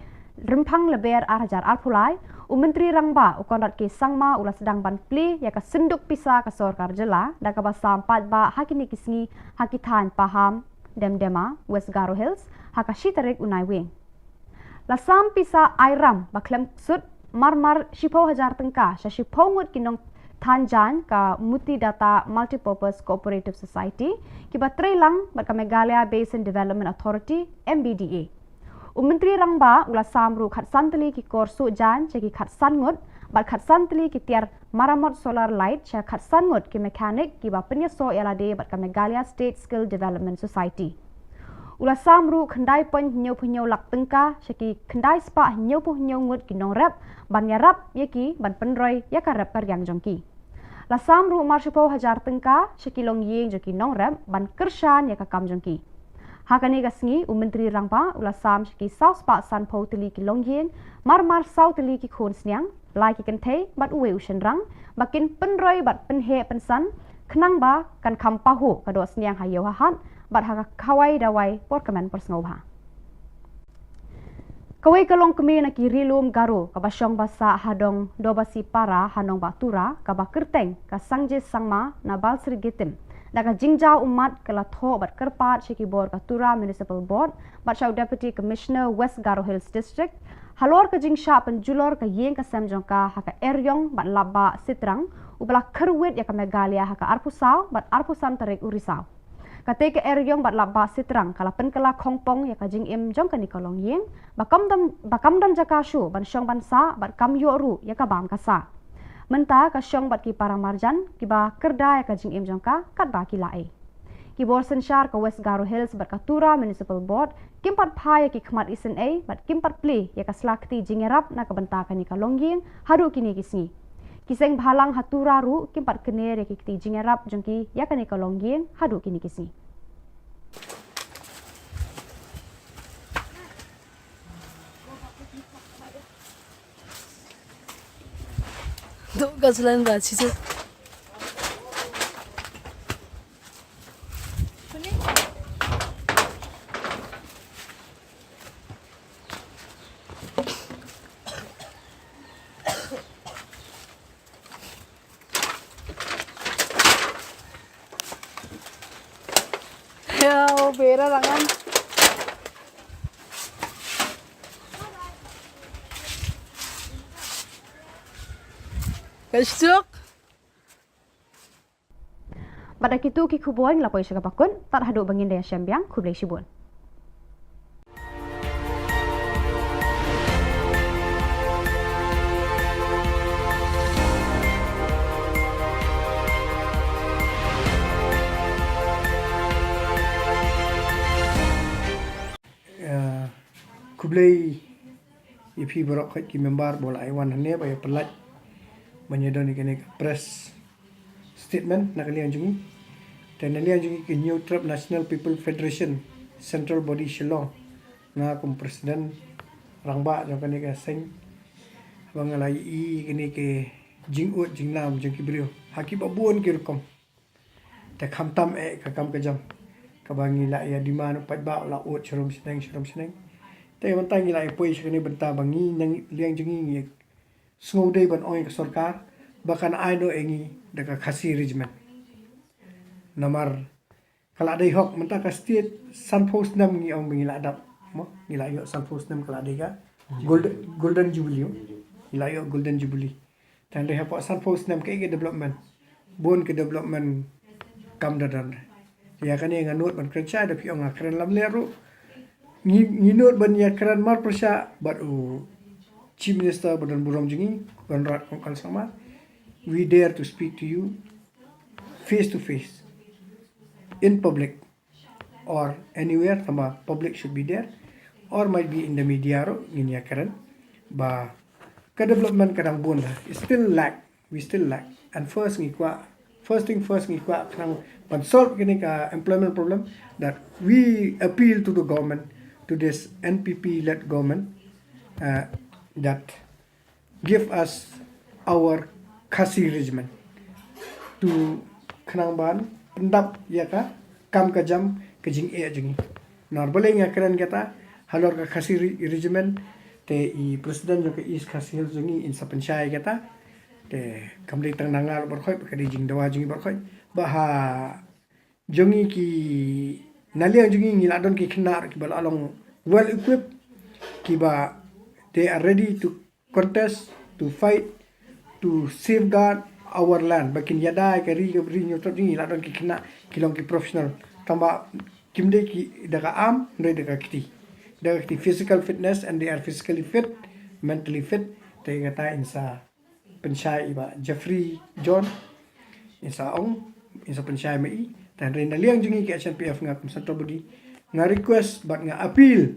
rempang leber arhajar arpulai Menteri Rangba ukonrat ke sangma ula sedang ban pli ya ka senduk pisa ka Sorkar Jylla da ka basam patba hakini kisngi hakitan paham Demdema, West Garo Hills, haka Shitarik Unai Wing. Lasam pisa Airam, baklem sud, marmar Shipo Hajar Tengka, sa Shipo ngut kinong Tanjan ka Muti Data Multipurpose Cooperative Society, kiba trelang bat ka Meghalaya Basin Development Authority, MBDA. Menteri Rangba ula samru khat santeli ki korsu jan, ceki khat sangut, bat khat santeli ki tiar maramot solar light cha khat sangut ki mechanic ki ba penyaso yalade bat ka Meghalaya State Skill Development Society. Ula samru khandai pon nyau lak tengka shaki khandai spa nyau ngut ki nong rap ban ya rap yaki ban penroi ya ka rap karyang jongki. La samru marshipo hajar tengka shaki long yeng joki nong rap ban kershan ya ka kam jongki. Hakani gasngi Menteri Rangba ula sam shaki south spa san po teli ki long yeng mar south teli ki khon snyang lai ki kentei bat uwe ushen rang bakin penroi bat penhe pensan kenang ba kan kampahu kado snyang hayo hahat bat haka kawai dawai por kemen persngobha kawai kalong kemi na ki rilum garu kabasyong basa hadong dobasi para hanong batura kabakerteng ka sangje sangma na balsri gitim daga jingjau umat kala tho bat kerpat shiki bor katura municipal board bat shaw deputy commissioner West Garo Hills district halor ka jingsha penjulor ka yeng ka samjongka haka eryong bat laba sitrang ubala kerwit ya ka Meghalaya haka arpusau bat arpusan tarik urisau kate ka eryong bat laba sitrang kala penkala khongpong ya ka jingim jong ka nikolong yeng bakamdan jakashu ban syong bansa bat kamyoru ya ka bam kasa menta ka syong bat ki para marjan ki ba kerda ya ka jingim jongka kat ba ki lae ki bor sensyar ka West Garo Hills bat katura municipal board kimpat phai ki khmat isen a bat kimpat pli ya ka slakti jingerap na ka banta ka ni ka longying haru kini kisni kiseng bhalang hatura ru kimpat kener ya ki ti jingerap jongki ya ka ni ka longying haru kini kisni Duk gajalan gaji tu. Ya, bera rangan. Kasuk. Pada kitu ki Khubor ngelapoi sagapakun, tak haduk bangin daya syambiang Khublai Shibun. Khublai ipi borok khoi ki member bola Iwan hane ba pelat menyedon ni press statement nak lian jungi dan lian jungi ki new trap National People Federation Central Body Shillong na kum presiden rangba jong kani ka seng bang lai i kini ke jingut jingnam jong ki brio haki babun ki rukom ta kham tam ka kam ka jam ka bangi la ya di mana pat ba la ot shrom seneng te man tangi la poi shkani benta bangi nang liang jungi ngi snow day ban oi ka sarkar bahkan ai no engi deka khasi regiment namar kala dai hok menta ka state sun post nam ngi ong bingi la dap mo ngi la yo sun post nam kala dai ga golden jubilee ngi la yo golden jubilee tan dai ha sun post nam ke development bon ke development kam dadan ya kan yang ngut ban kerja da pi ong akran lam leru ngi nut ban ya kran mar persya bat chief minister badan buram jingi konrad kongkal sama we dare to speak to you face to face in public or anywhere sama public should be there or might be in the media ro ngin ya kran ba ka development kadang bon we still lack and first thing first ngi kwa kadang ban solve kini ka employment problem that we appeal to the government, to this NPP led government that give us our khasi regiment to khanang ban pendap ya ka kam ka jam ke jing e jingi normally nga kran kata halor ka khasi regiment te I president jo ke is khasi jingi in sapanchai kata te kamli tang nangal bor khoi ka di jing dawa jingi bor khoi bah jongi ki naliang jongi ngi ladon ki khnar ki bal along well equipped ki ba they are ready to contest to fight to safeguard our land bakin yada ka ri nyo to jingi ladon ki khna kilong ki professional tamba kimde ki daga am ndai daga kiti physical fitness and they are physically fit mentally fit te ngata insa pensyai ba Jeffrey John insa ong insa pensyai mai dan rena liang jungi ke SNPF ngak Central Body nga request but nga appeal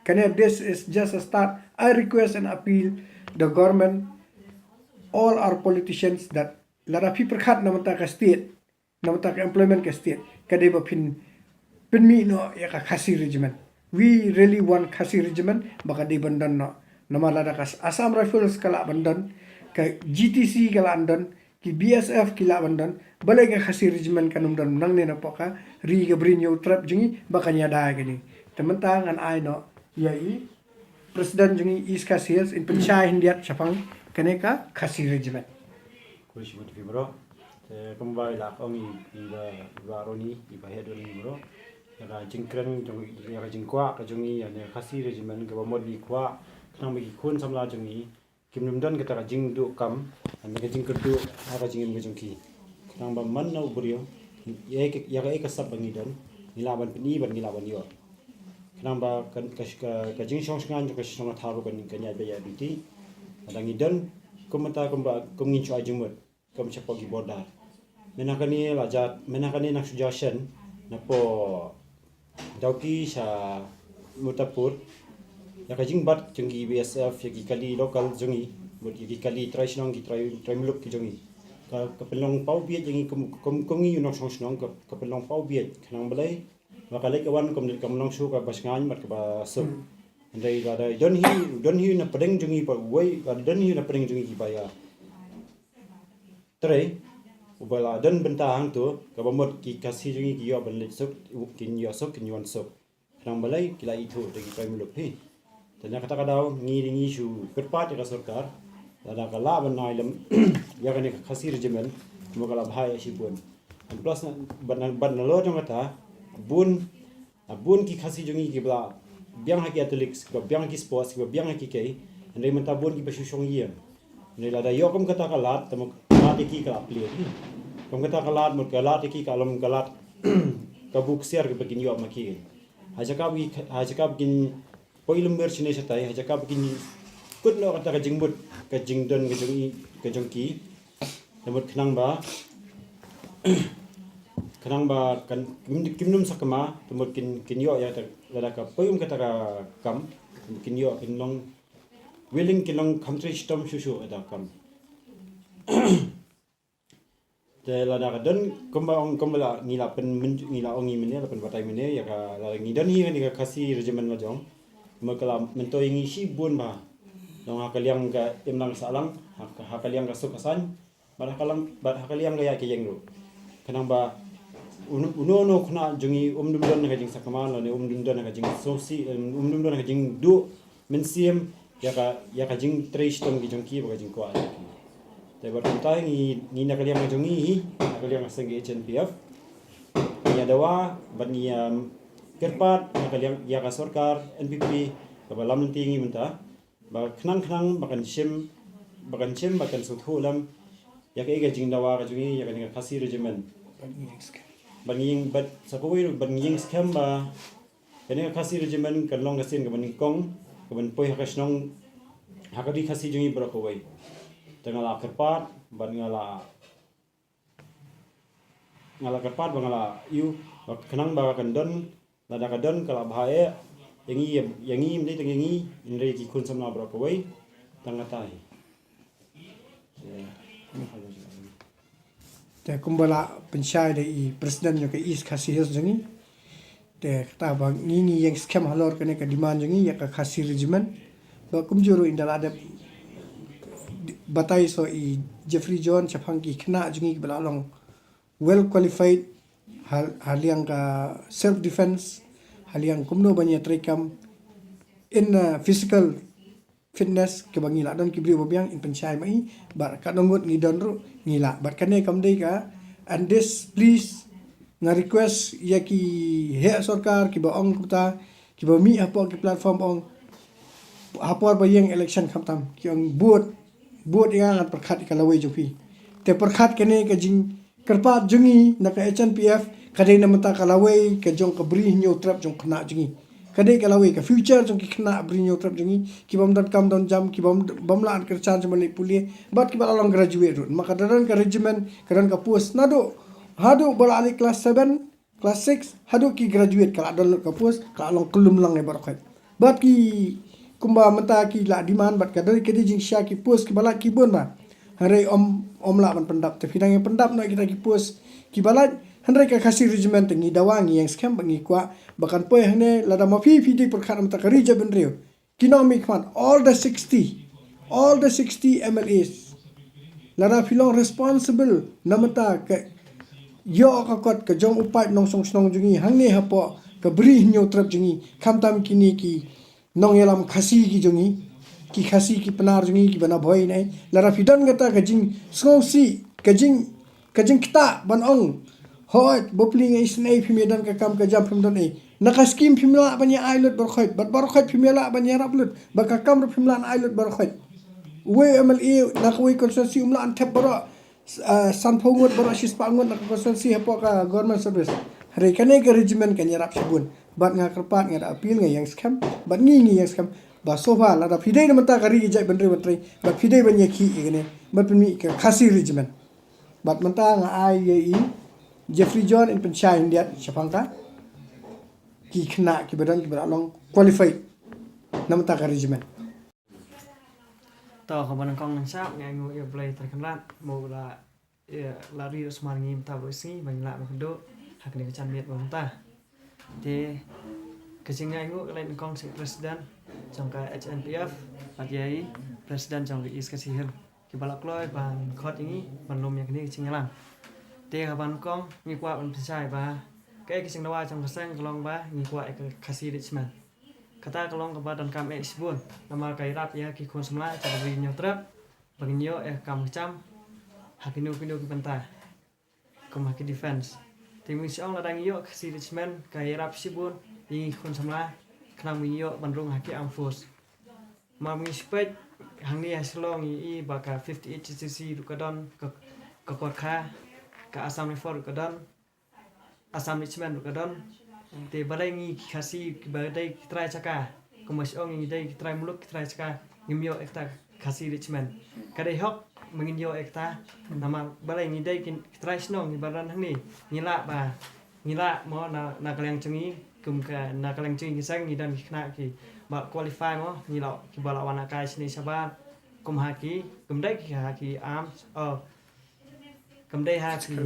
kana this is just a start. I request and appeal the government all our politicians that lara pi perkhat namata ka state namata ka employment ka state kadai ba pinmi no ya ka khasi regiment we really want khasi regiment baka di bandan no namala da kas Assam Rifles kala bandan ka GTC kala andan ki BSF kila bandan balai ka khasi regiment kanum dan nang ne na poka ri ga brinyo trap jingi bakanya da gini temantang an ai no yai president jingi is khasi in penchai hindiat chapang kaneka khasi regiment kulish mut fibro te kembali la kami ida baroni iba hedon bro ya jingkren jong ya jingkwa ka jongi ya khasi regiment ga modi kwa nang bagi kun samla jongi kim dan kita jing du kam an ga jing kerdu aga jing ga jongki nang ba man no brio ya ka sab bangi dan nilaban ni ban nilaban yo nang ba ka jing shong shngan jo ka shong tharu kan nya be ya biti adang idan kumata kumba kumngin chwa jingmut kum chapogi border menakani lajat menakani nak suggestion na po dauki sa mutapur ya kajing bat jenggi BSF ya kali lokal jengi buat ya kali try senong ki try muluk ki jengi ka pelong pau biet jengi kongi unong song senong ka pelong pau biet kanang balai wakale kawan kom long su ka basngan mat ka ba so ndai ga dai don hi na pedeng jengi pa wai ga don hi na pedeng jengi ki pa ya trai ubala don bentang tu ka bomot ki kasih jengi ki yo ban le sok kin yo sok kin yon sok kanang balai kila itu dagi try muluk hi tanya kata kadau ngi su kerpat ya sarkar ada kala banai lam ya kan khasi regiment mo kala bhai sibun plus ban lo jong kata bun ki khasi jongi ki bla biang haki athletics ko biang ki sports ko biang haki kai ndai menta bun ki basu shong yen Ni la da yo kom kata kalat temu kalat iki ka apli ni. Kom kata kalat mut kalat iki ka lom kalat ka buk siar ke begin yo maki. Haja ka begin poilum ber sini satai haja ka begin kut no kata ka jingbut ka jingdon ka jongki. Namut kenang ba kan kimnum sakama temut kin yo ya la ka poilum kata ka kam kin yo kin long willing kilong country stom shushu ada kam de la da don kumbala ngila pen ngila ongi mene la pen batai mene ya ka la ngidan hi ni ka kasi regimen la jong makala mento ingi shi bun ba dong hakaliang ka imlang salang hakaliang ka sukasan bar hakaliang ga ya ke yengru kanang ba uno khna jungi dum don ka jing sakama la ne dum don ka jing sosi dum don ka jing du mensiam ya ka jing trace tom gi jong ki ba jing kwa te bar kuntai ni na kaliang jong hi kaliang senge HNPF ya dawa ban ni kerpat na kaliang ya ka sarkar NPP ka balam tingi menta ba khnang bakan shim bakan suthu lam ya ka jing dawa ka jong ya ka khasi regimen ban ying bat sakoi ban ying scam ba kene khasi regimen kan long gasin ka ban kong kemen poi hakasnong hakadi khasi jungi brokowai tengala kerpat ban ngala kerpat bangala yu kenang ba kan don lada ka don kala bhae yangi mde tengi indre ki kun samna brokowai tangatai te kumbala pensyai de i presiden yo ke is khasi hos jangi te kata bang ini yang scam halor kene ka demand jangi ya ka khasi regimen ba kumjuru indal ada batai so i Jeffrey John chapang ki khna jangi bala long well qualified haliang ka self defense haliang kumno banya trekam in physical fitness ke bangi la don ki bri bobiang in penchai mai bar ka dongot ngi don ru ngila bar kane kam dei ka and this please nga request ya ki he sarkar ki ba ong kuta ki ba mi apo ki platform ong hapor ba yang election khamtam ki ong buat yang at perkhat ka lawai jopi te perkhat kene ka jing kerpat jungi na ka HNPF kadai na mata ka lawai ka jong ka bri nyo trap jong khna jungi kadai ka lawai ka future jong ki khna bri nyo trap jungi ki bam dot kam don jam ki bam la an kerchan jmani puli bat ki ba long graduate run maka daran ka regiment karan ka post nado hadu bala ali class 7 class 6 hadu ki graduate kala don ka post ka long kulum lang e barokhat bat ki kumba mata ki la demand bat ka dari kedi jing sha ki post ki bala ki bon ba hare om la ban pendap te pidang yang pendap no kita ki post ki bala handai ka khasi regiment ngi dawangi yang scam bangi kwa bakan poe hne lada mafi di perkara mata ka rija ben rio kinomi kwan all the 60 MLAs lada filong responsible namata ka yo ka kot ka jong upai nong song snong jungi hangne hapo ka bri nyo trap jungi khamtam kini ki nong yelam khasi ki jungi ki khasi ki panar jungi ki bana bhoi nai lara fidan gata ka jing sngosi ka jing kita ban ong hoi bopling is nei phimedan ka kam ka jam phim don ei naka scheme phimla banya ailot barkhot bat barkhot phimela banya raplut baka kam phimlan ailot barkhot we MLA nakwe constituency umla an thep baro san phongot baro sis pangot nak constituency hapo ka government service hare kane ka regiment ka nyarap sabun bat nga kerpat nga appeal nga yang scam bat ngi yang scam ba sofa la da fidei na mata kari jai bandre bandre bat fidei banya ki igene bat mi ka khasi regiment bat mata nga ai Jeffrey John in penchai India chapangka ki khna ki badan ki baralong qualified namta ka regiment to ko ban kong nang sap ngai ngo ye play terkenal mo la la ri smar ngi ta bo si ban la ma do hak ni chan miet bom ta te ke sing ngai ngo lain kong si presiden trong ka HNPF pat yai presiden trong is ka si hel ki balak loy ban khot ini ban lom yak ni sing lang te ka ban kong mi kwa ban sai ba cái sing dawa trong sang kalong ba mi kwa ka khasi richman kata kalong ka ba dan kam isbun nama kai rap ya ki kon semla cha bi nyo trap bagi nyo kam cham hakinu ki penta kom haki defense te mi siong la dang yo khasi richman kai rap sibun i kon semla khnang mi yo ban rong haki am force ma mi spek hang ni Shillong i baka 58 GCC rukadon ka korkha ka Assam Rifle rukadon Assam Richmond rukadon te balai ngi khasi badai kitrai chaka kumas ong ngi dai kitrai muluk kitrai chaka ngimyo ekta khasi Richmond kadai hok menginyo ekta nama balai ngi dai kitrai snong ngi baran hang ni ngila mo na kalang chengi kum ka na kalang chengi sang ngi dan khna ki ba qualify mo ngila ki bala wana kai sini sabar kum haki kum dai ki haki arms kum dai haki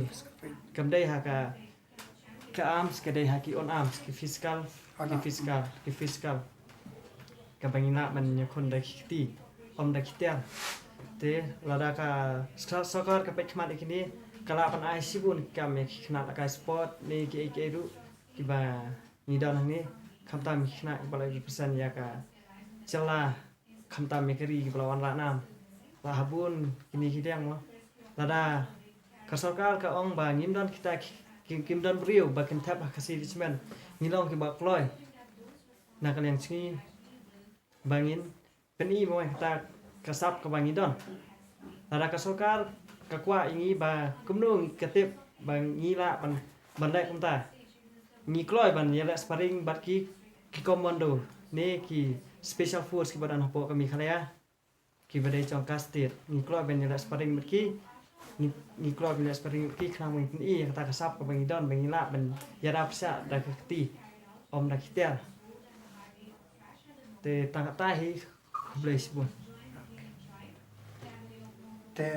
ka arms ka dai haki on arms ki physical ka bangina man nyakon dai kiti om dai kitia te lada ka soccer ka pek mat ikini kala pan ai sibun kam khna ka sport ni ki ru ki ba ni dan ni khamta mi khna bala ki pesan ya ka cela khamta mi keri ki bala wan la nam la habun kini kidang mo lada ka soccer ka ong ba ngim dan kita kim dan brio ba kin tap ka si Richmond ngilong ki ba kloy na ka yang chi bangin peni mo ta kasap ka bangin don lada ka soccer kakwa ingi ba kumnung ketip bang ngila ban lek kumta ngi kloy ban yela sparring bat ki commando ne ki special force ki badan hapo kami khalaya ki badai chong kastit ngi kloy ban yela sparring bat ki ngi kloy ban yela sparring ki khna mo i kata kasap ka bang don bang ngila ban yara psa da kti om da kitel te tangata hi blaze bon te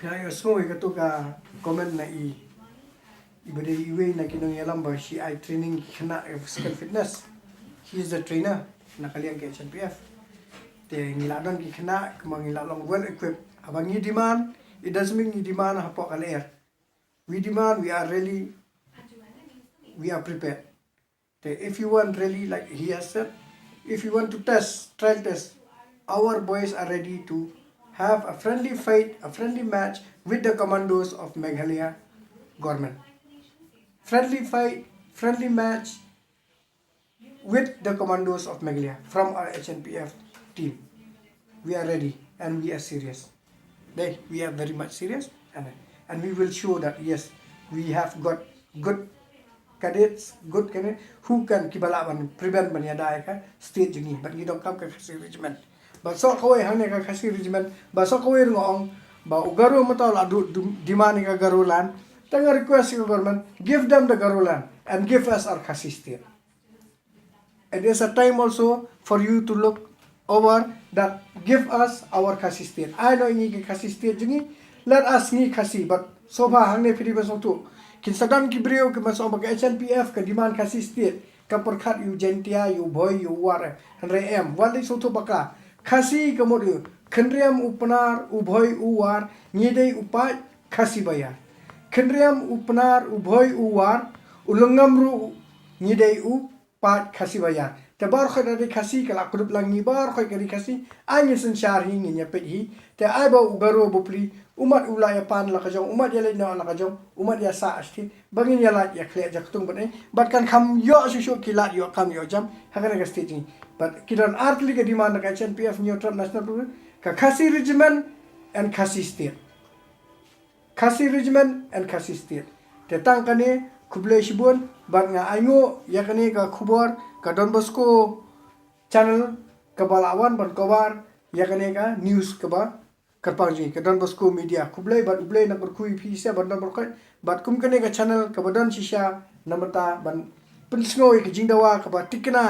Pihak semua itu ka komen na ibadah iwe na kinong yalam ba si I training kena physical fitness. He is the trainer na kalian ke HNPF. Te ngiladon ki kena kemang ngilalong well equipped. Abang ni demand, it doesn't mean ni demand hapok kaler. We demand, we are prepared. Te if you want really like he has said, if you want to trial test, our boys are ready to have a friendly fight, a friendly match with the commandos of Meghalaya government. Friendly fight, friendly match with the commandos of Meghalaya from our HNPF team. We are ready and we are serious. We are very much serious and we will show that yes, we have got good cadets who can prevent banyadai ka state jungi, but you don't come to regiment. Ba so kawai hang ka khasi regiment ba so kawai ngong ba ugaro mataw la demand ka garulan tanga request ka government give them the garulan and give us our khasi state. And there's a time also for you to look over that give us our khasi state. I know ni khasi state jungi let us ni khasi but so far hang ne phiri ba so tu kin sadam ki brio ke maso ba HNPF ka demand khasi state ka perkhat yu jentia yu boy yu war re em wali so tu baka khasi kemudian kendriam upnar ubhoy uwar ngidei upai khasi bayar kendriam upnar ubhoy uwar ulengamru ngidei upai khasi bayar te bar khoy dari khasi kala kudup lang ni bar khoy kari khasi ai sen shar hi ngi nyapet hi te ai ba ugaro bupli umat ulaya pan la kajong umat yale na la kajong umat ya sa asti bangin yala ya khle jaktung bane bat kan kham yo shu kilat yo kam yo jam hagana ga stage but kidan artli ke demand ka HNPF neutral national program ka khasi regiment and khasi state te tang kane khuble shibun bat nga aingo ya kane ka khubor ka Don Bosco channel ka balawan ban cover ya kane ka news ka ba karpangji ka Don Bosco media khuble bat uble na berkhui phi se ban berkoi bat kum kane ka channel ka badan shisha namata ban pensngo ke jingdawa ka ba tikna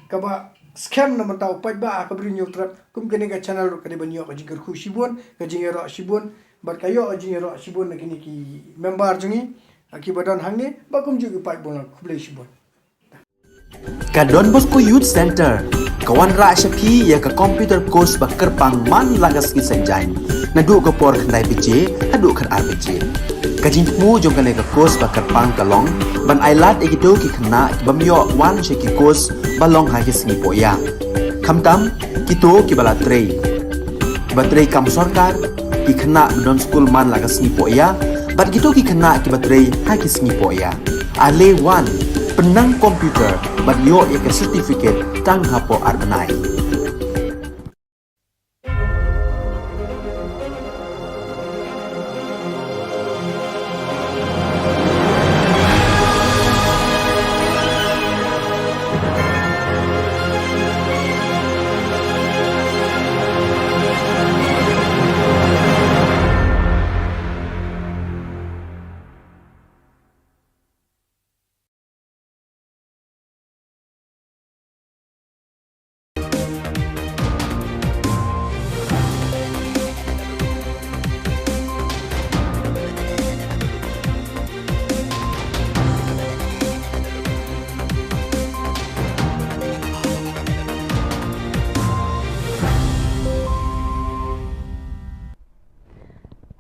ka ba scam na mata upai ba ka bri neutral kum kene ka channel ro kane banyo ka jingar khu shibun ka jingero shibun bat kayo jingero shibun na kini ki member jungi ki badan hangne ba kum ju upai bona khuble shibun ka Don Bosco Youth Center kawan ra shapi ya ka computer course ba kerpang man lagas ki sanjain na du ka por khnai pije adu khan RPG ka jingmu jong kane ka course ba kerpang kalong ban ailat egito ki khna bamyo wan she ki course balong ha ki sni poya khamtam kito ki bala trei batrei kam sarkar ki khna don school man laga sni poya bat kito ki khna ki batrei ha ki sni poya ale wan penang komputer bat yo ek certificate tang hapo arbanai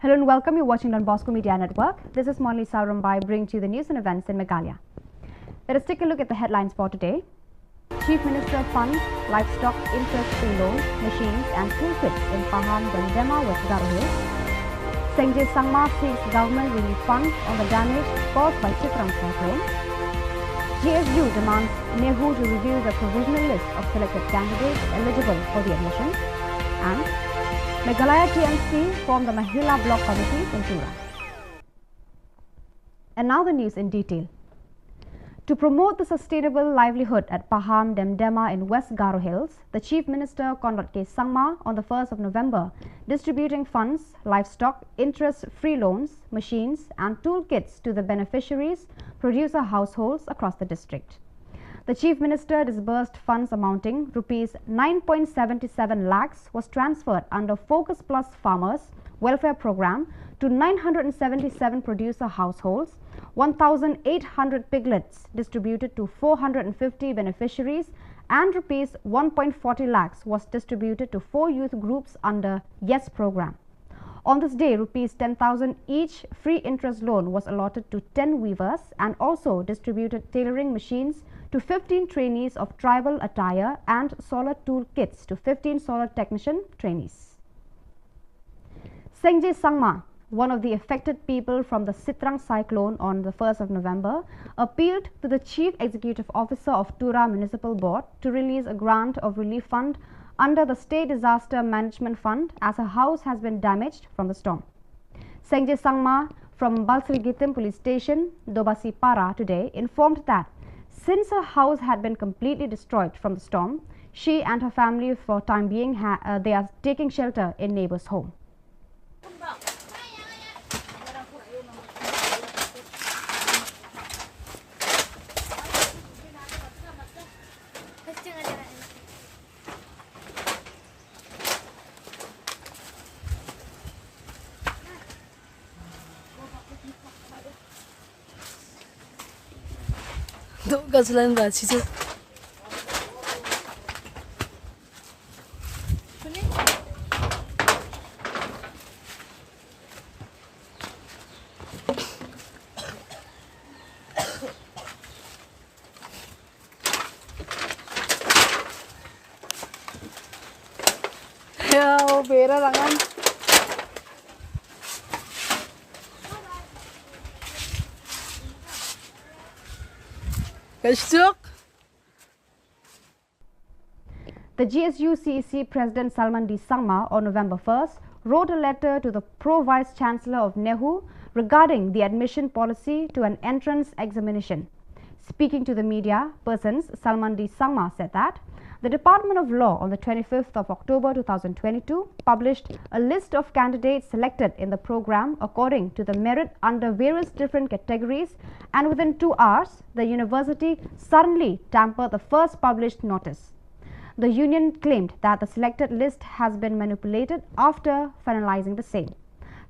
Hello and welcome. You're watching Don Bosco Media Network. This is Monli Saurambai bringing to you the news and events in Meghalaya. Let us take a look at the headlines for today. Chief Minister funds livestock interest-free loans, machines and toolkits in Pahang, Dema, West Garo Hills. Sengjay Sangma seeks government relief funds on the damage caused by Chitrang cyclone. GSU demands Nehu to reveal the provisional list of selected candidates eligible for the admission. And Meghalaya TMC formed the Mahila Block Committee in Tura. And now the news in detail. To promote the sustainable livelihood at Pahang Demdema in West Garo Hills, the Chief Minister Conrad K. Sangma on the 1st of November distributing funds, livestock, interest-free loans, machines and toolkits to the beneficiaries, producer households across the district. The Chief Minister disbursed funds amounting Rs 9.77 lakhs was transferred under Focus Plus Farmers Welfare Program to 977 producer households, 1,800 piglets distributed to 450 beneficiaries and Rs 1.40 lakhs was distributed to 4 youth groups under YES program. On this day, Rs 10,000 each free interest loan was allotted to 10 weavers and also distributed tailoring machines to 15 trainees of tribal attire and solar tool kits to 15 solar technician trainees. Sengjay Sangma, one of the affected people from the Chitrang cyclone on the 1st of November, appealed to the Chief Executive Officer of Tura Municipal Board to release a grant of relief fund under the State Disaster Management Fund as her house has been damaged from the storm. Sengjay Sangma from Balsrigitim Police Station, Dobasi Para today informed that since her house had been completely destroyed from the storm, she and her family for time being they are taking shelter in neighbor's home. Duk gajalan gaji tu. Ya, bera rangan. The GSU CEC President Salman D. Sangma on November 1st wrote a letter to the Pro-Vice Chancellor of Nehu regarding the admission policy to an entrance examination. Speaking to the media persons, Salman D. Sangma said that the Department of Law on the 25th of October 2022 published a list of candidates selected in the program according to the merit under various different categories, and within 2 hours, the university suddenly tampered the first published notice. The union claimed that the selected list has been manipulated after finalizing the same.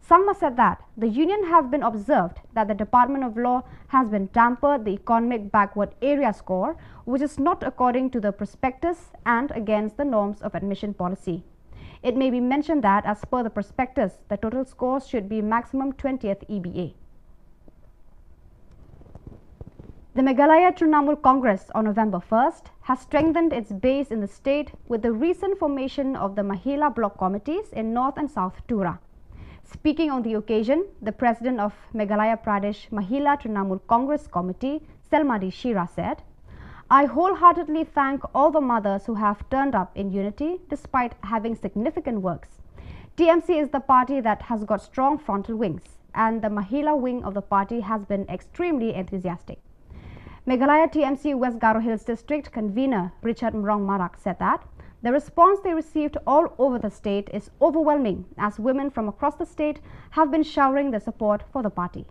Sangma said that the union have been observed that the Department of Law has been tampered the economic backward area score, which is not according to the prospectus and against the norms of admission policy. It may be mentioned that as per the prospectus, the total scores should be maximum 20th EBA. The Meghalaya Trinamool Congress on November 1st has strengthened its base in the state with the recent formation of the Mahila Block Committees in North and South Tura. Speaking on the occasion, the President of Meghalaya Pradesh Mahila Trinamool Congress Committee, Selmadi Shira said, "I wholeheartedly thank all the mothers who have turned up in unity despite having significant works. TMC is the party that has got strong frontal wings, and the Mahila wing of the party has been extremely enthusiastic." Meghalaya TMC West Garo Hills District Convener Richard Mrong Marak said that the response they received all over the state is overwhelming, as women from across the state have been showering their support for the party.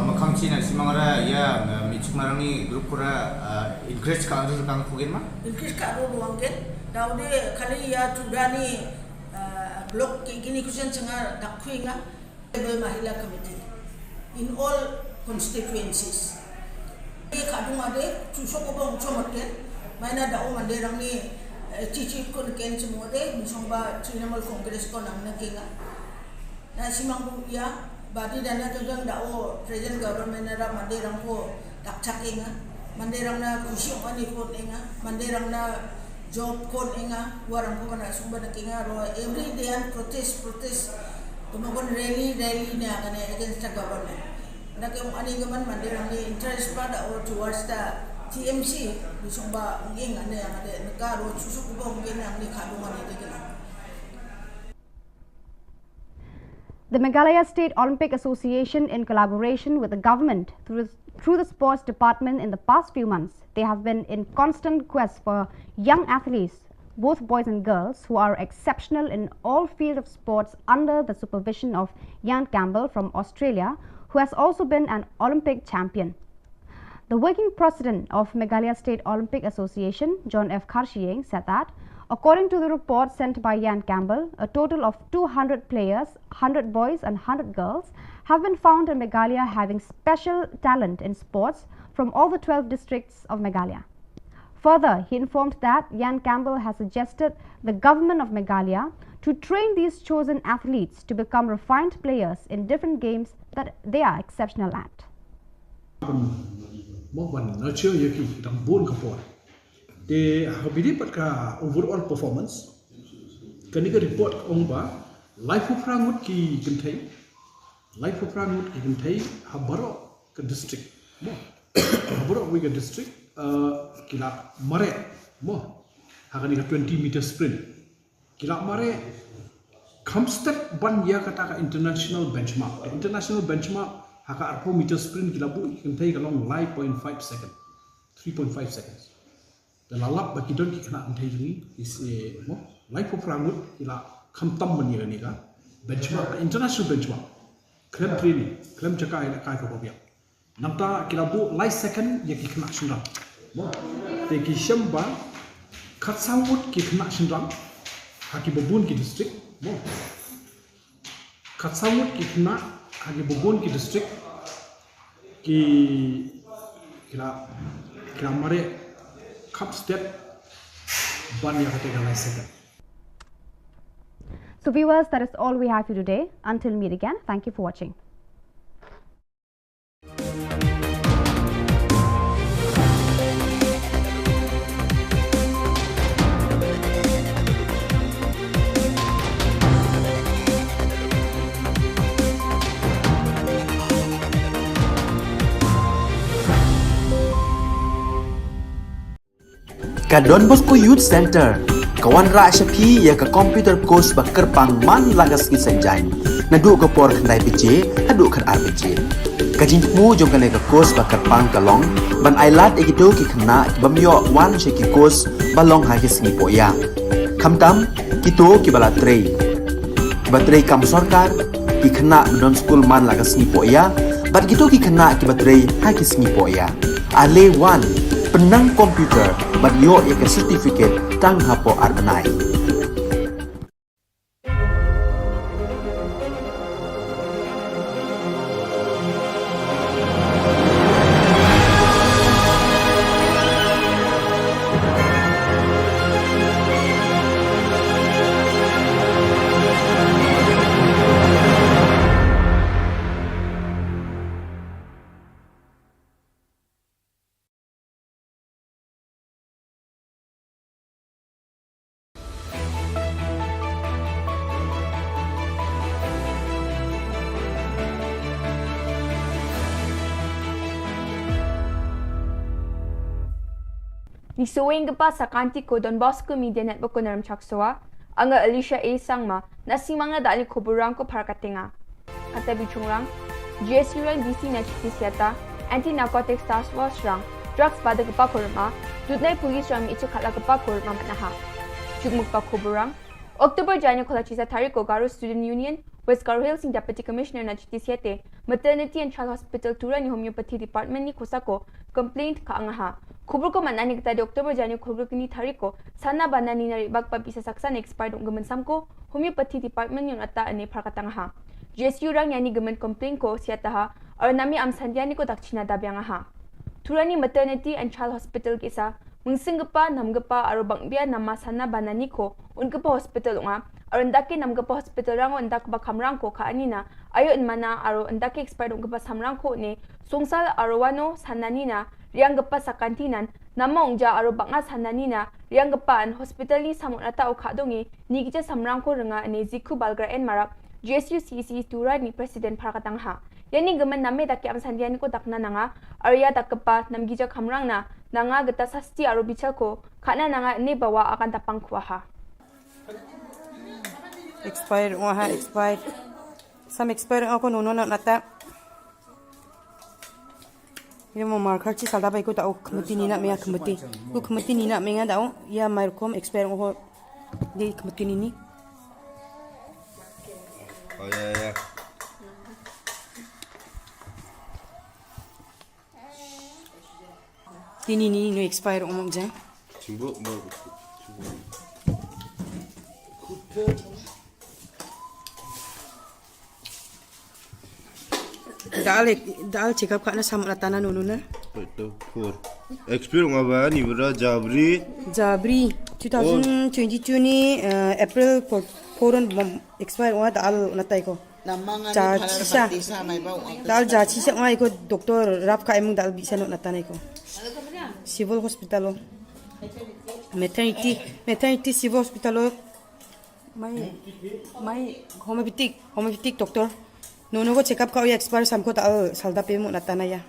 Makangcina simangara ya michmarani grup kura increase ka adu kang kugen ma increase ka adu wangken daude kali ya tudani blok gini kusen cengar dakhuinga Mahila Committee in all constituencies. Kadung ade susok obong chomaken maina da o mande rang ni chichi ko ken semua de misongba Trinamal Congress ko nang nakinga na simang ya badi dana gagang da o present government na mande rang ko dakchakinga mande rang na kusyong ani ko enga mande rang na job ko enga warang ko na sumba nakinga ro every day and protest tumagon rally na kane against the government. Nakam ani gaman mandirang ni interest pada or towards the TMC bisong ba nging ane yang ada negara susuk ba nging yang ni kadungan ni dikena. The Meghalaya State Olympic Association, in collaboration with the government through the sports department in the past few months, they have been in constant quest for young athletes, both boys and girls, who are exceptional in all fields of sports under the supervision of Ian Campbell from Australia, who has also been an Olympic champion. The working president of Meghalaya State Olympic Association, John F. Karshieng, said that, according to the report sent by Ian Campbell, a total of 200 players, 100 boys and 100 girls, have been found in Meghalaya having special talent in sports from all the 12 districts of Meghalaya. Further, he informed that Ian Campbell has suggested the government of Meghalaya to train these chosen athletes to become refined players in different games that they are exceptional at. They have been overall performance. Can you report on life of Rangut ki contain? Life of Rangut ki contain Habaro district. Habaro we district kila mare mo hakani 20 meter sprint. Kila mare Kamstep ban ya kata international benchmark. International benchmark haka 4 meter sprint kila bu contain along 5.5 seconds. 3.5 seconds. The lalap bagi don kena antai ni is mo life of Rangut kila kamtam mani ni ka benchmark international benchmark. Klem training, klem cakap nak kai ko biak. Namta kila bu life second ya ki kena sundang. Mo te ki shamba kat sawut ki kena sundang. Haki babun ki district mo kat sawut ki kena haki babun ki district ki kila mare cup step ban ya kata life second. So viewers, that is all we have for today. Until meet again, thank you for watching. Ka Don Bosco Youth Center, kawan rak syapi ya ka computer course bakar pang man lagas ki senjai. Naduk ke por kendai PJ, haduk kan RPG. Kajin mu jom kan ka course bakar pang kalong, ban ailat egido ki kena bamyo wan syaki course balong hagi singi poya. Kamtam kito ki bala trei. Batrei kam sorkar ki kena don school man lagas singi poya, bat gitu ki kena ki batrei hagi singi poya. Ale wan penang komputer bagyo ya ke certificate tang hapo arbenai. Nisuwing pa sa kanti ko Don Bosco Media Network ko naram chaksoa, anga Alicia A. Sangma na si mga dali kuburang ko para katinga. Katabi chungrang, GSU rang DC na chitisiata, Anti-Narcotics Task Force rang, drugs pada kapakurma, dudnay pulis rang ichakala kapakurma manaha. Chugmuk pa kuburang, October Janyo kola chisa tariko Garo Student Union, West Garo Hills in Deputy Commissioner na chitisiate, Maternity and Child Hospital tura ni Homeopathy Department ni kusako, complaint ka angaha. Khubor ko manani kita di Oktober Janyo khubor kini tariko sana banani na ribag pa bisa saksa na expired ung gaman samko Homeopathy Department yung ata ani para katangaha. GSU rang yani gaman complaint ko siya taha और nami am sandiani ko dakchina dabyang ha. Turani maternity and child hospital kisa mungsingpa namgpa aro bangbia nama sana banani ko unkapa hospital nga aro ndake namgpa hospital rango ndakba khamrang ko kha anina ayo inmana aro ndake expert unkapa samrang ko ne songsal aro wano sananina rianggpa sakantinan nama ongja aro banga sananina rianggpa an hospital ni samunata o khadongi nigija samrang ko renga ne zikhu balgra en marak GSUCC turani president parakatang ha yani gaman name dake am sandiani ko dakna nanga arya dakpa namgija khamrang na nanga gata sasti aro bichal ko khana nanga ne bawa akan tapang khwa ha expired ha expired some expired ako nono na nata ये मो मार्कर ची सादा बाई को ताऊ खमती नीना में खमती को खमती नीना में nga दाऊ या मारकोम एक्सपायर हो दे खमती नीनी Oh ya. Tini ni no expire omong jang. Cimbo mau. Dal check up kana sam ratana nunu na. Betul. For. Experience apa ni bera Jabri? Jabri 2022 ni April 4 expire wa dal natai ko. Cha chisa. Dal ja chisa wa ko doktor rap ka emung dal bisa no natanai ko. Civil hospital maternity civil hospital mai homeopathic doctor nono ko check up ka expire sam ko dal salda pe mo natanaya.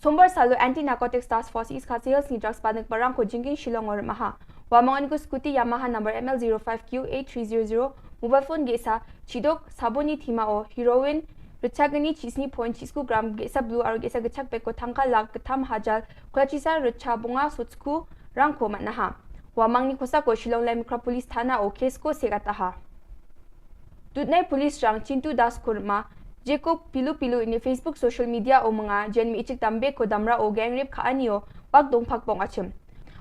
Sombar salu anti narcotics task force is sales ni drugs panik barang ko jingin Shillong or maha wamangan ko scooty Yamaha number ML05Q8300 mobile phone gesa chidok saboni thima o heroin Richagani chisni point chisku gram gesa blue aro gesa gachak peko thangka lag katham hajal kwachisa richabunga sutsku rangko manaha wamangni khosa ko Shillong lai mukra police thana o case ko segata ha Dutnai police rang Chintu Das kurma Jacob pilu in Facebook social media o mga jenmi ichik dambe ko damra o gang rape khaanio wag dong phakpong achim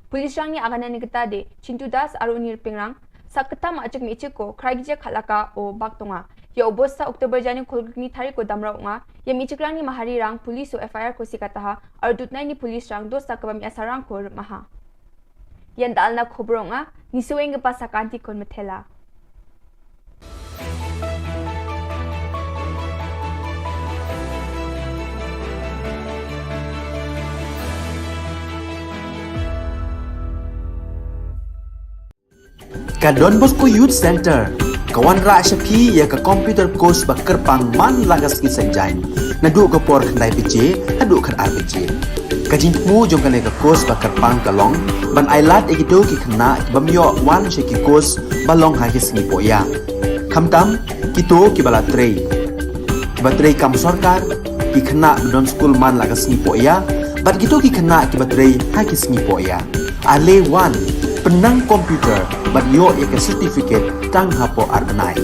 police rang ni agana ni de Chintu Das aro nirpingrang sakata ma achik mi ichik ko kraigje khalaka o baktonga ye obosta October jani kholgni thari ko damra nga ye mi ichik rang ni mahari rang police o FIR ko sikata ha ar dutnai ni police rang dosta kabam asarang ko maha yan dal na khobronga nisueng pa sakanti kon methela Ka Don Bosco Youth Center kawan ra shapi ya ka computer course bakar pang man lagas ki sanjain nadu ka por khandai piche adu khan ar piche ka jingmu jong ka ne ka course bakar pang kalong ban ailat egido ki khna bamyo wan she ki course balong ha ki sni poya khamtam kito ki bala trei batrei kam sarkar ki khna don school man lagas ni poya bat kito ki khna ki batrei ha ki sni poya ale wan penang komputer bat yo ek certificate tang hapo arbanai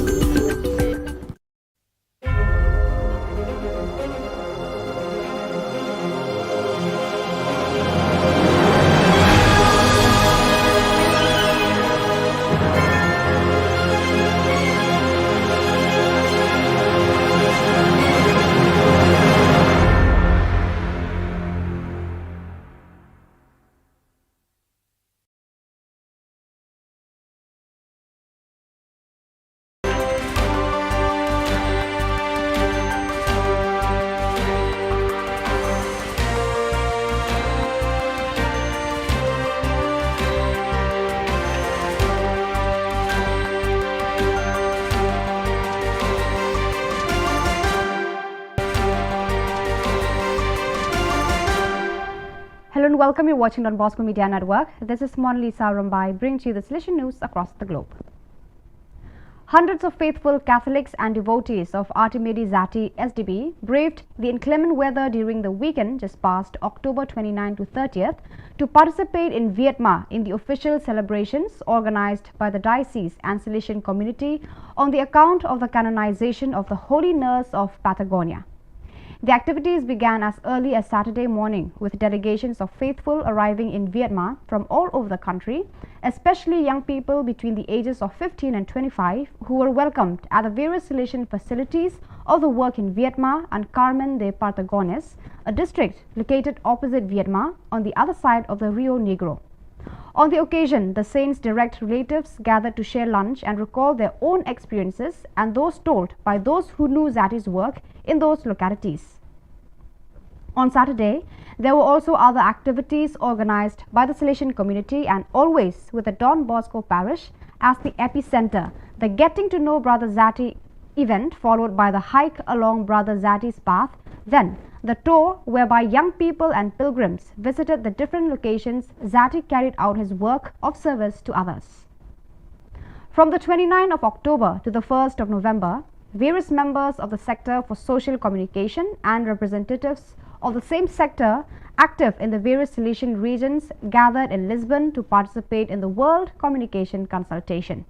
Hello and welcome. You're watching Don Bosco Media Network. This is Monalisa Rambai bringing to you the solution news across the globe. Hundreds of faithful Catholics and devotees of Artimedi Zati SDB braved the inclement weather during the weekend just past October 29 to 30th to participate in Vietnam in the official celebrations organized by the diocese and Salesian community on the account of the canonization of the Holy Nurse of Patagonia. The activities began as early as Saturday morning with delegations of faithful arriving in Vietnam from all over the country, especially young people between the ages of 15 and 25 who were welcomed at the various Salesian facilities of the work in Vietnam and Carmen de Patagones, a district located opposite Vietnam on the other side of the Rio Negro. On the occasion, the saints' direct relatives gathered to share lunch and recall their own experiences and those told by those who knew Zati's work in those localities. On Saturday, there were also other activities organized by the Salesian community and always with the Don Bosco parish as the epicenter. The Getting to Know Brother Zati event followed by the hike along Brother Zati's path, then the tour whereby young people and pilgrims visited the different locations Zati carried out his work of service to others. From the 29th of October to the 1st of November, various members of the sector for social communication and representatives of the same sector active in the various Salesian regions gathered in Lisbon to participate in the World Communication Consultation.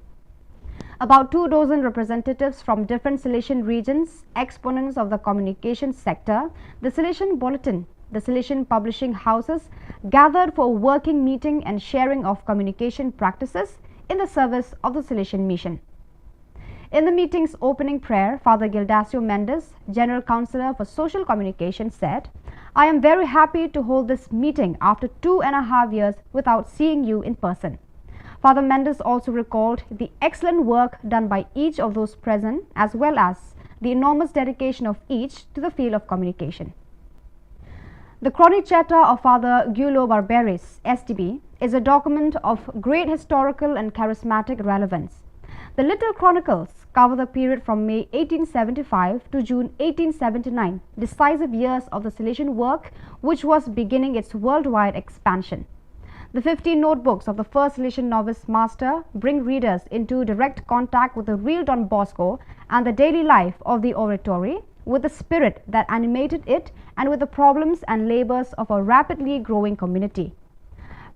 About 24 representatives from different Salesian regions, exponents of the communication sector, the Salesian Bulletin, the Salesian publishing houses gathered for a working meeting and sharing of communication practices in the service of the Salesian mission. In the meeting's opening prayer, Father Gildasio Mendes, General Counsellor for Social Communication, said, "I am very happy to hold this meeting after 2.5 years without seeing you in person." Father Mendes also recalled the excellent work done by each of those present as well as the enormous dedication of each to the field of communication. The Chronicetta of Father Gulo Barberis, STB, is a document of great historical and charismatic relevance. The Little Chronicles cover the period from May 1875 to June 1879, decisive years of the Salesian work which was beginning its worldwide expansion. The 15 notebooks of the first Salesian novice master bring readers into direct contact with the real Don Bosco and the daily life of the oratory, with the spirit that animated it and with the problems and labors of a rapidly growing community.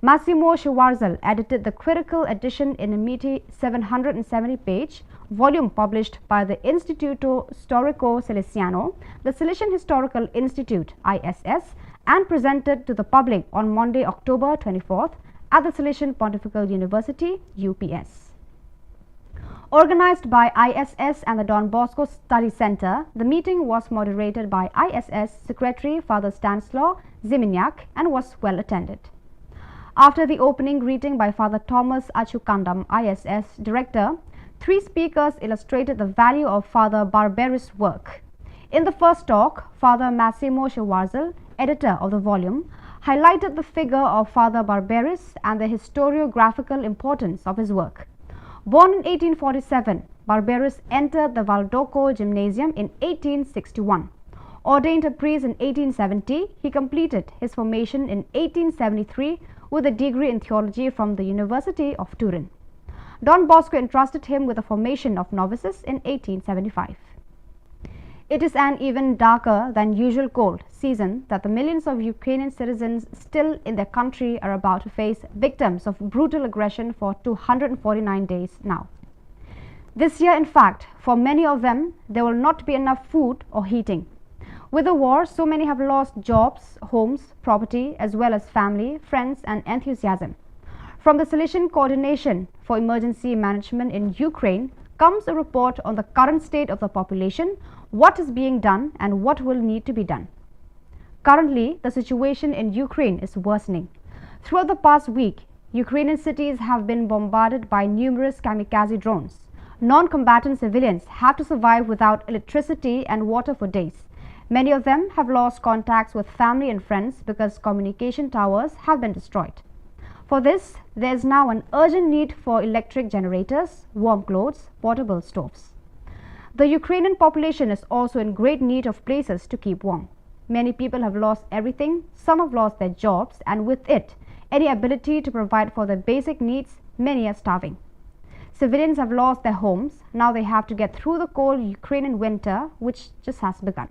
Massimo Schwarzel edited the critical edition in a meaty 770-page volume published by the Instituto Storico Salesiano, the Salesian Historical Institute (ISS), and presented to the public on Monday, October 24th at the Salesian Pontifical University (UPS). Organized by ISS and the Don Bosco Study Center, the meeting was moderated by ISS Secretary Father Stanislaw Ziminiak and was well attended. After the opening greeting by Father Thomas Achukandam, ISS Director, 3 speakers illustrated the value of Father Barberis' work. In the first talk, Father Massimo Schwarzel, editor of the volume, highlighted the figure of Father Barberis and the historiographical importance of his work. Born in 1847, Barberis entered the Valdoco Gymnasium in 1861. Ordained a priest in 1870, he completed his formation in 1873 with a degree in theology from the University of Turin. Don Bosco entrusted him with the formation of novices in 1875. It is an even darker than usual cold season that the millions of Ukrainian citizens still in their country are about to face, victims of brutal aggression for 249 days now. This year, in fact, for many of them, there will not be enough food or heating. With the war, so many have lost jobs, homes, property, as well as family, friends, and enthusiasm. From the Salesian Coordination for Emergency Management in Ukraine comes a report on the current state of the population, what is being done, and what will need to be done. Currently, the situation in Ukraine is worsening. Throughout the past week, Ukrainian cities have been bombarded by numerous kamikaze drones. Non-combatant civilians have to survive without electricity and water for days. Many of them have lost contacts with family and friends because communication towers have been destroyed. For this, there is now an urgent need for electric generators, warm clothes, portable stoves. The Ukrainian population is also in great need of places to keep warm. Many people have lost everything, some have lost their jobs, and with it, any ability to provide for their basic needs, many are starving. Civilians have lost their homes, now they have to get through the cold Ukrainian winter, which just has begun.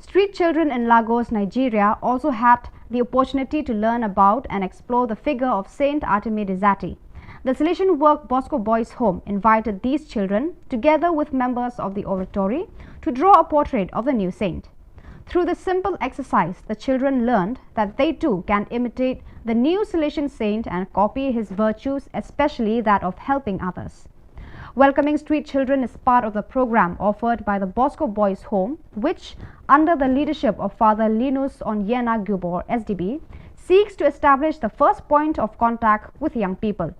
Street children in Lagos, Nigeria also had the opportunity to learn about and explore the figure of Saint Artemide Zati. The Salesian work Bosco Boys Home invited these children, together with members of the oratory, to draw a portrait of the new saint. Through this simple exercise, the children learned that they too can imitate the new Salesian saint and copy his virtues, especially that of helping others. Welcoming Street Children is part of the program offered by the Bosco Boys Home, which, under the leadership of Father Linus Onyena Khubor, SDB, seeks to establish the first point of contact with young people.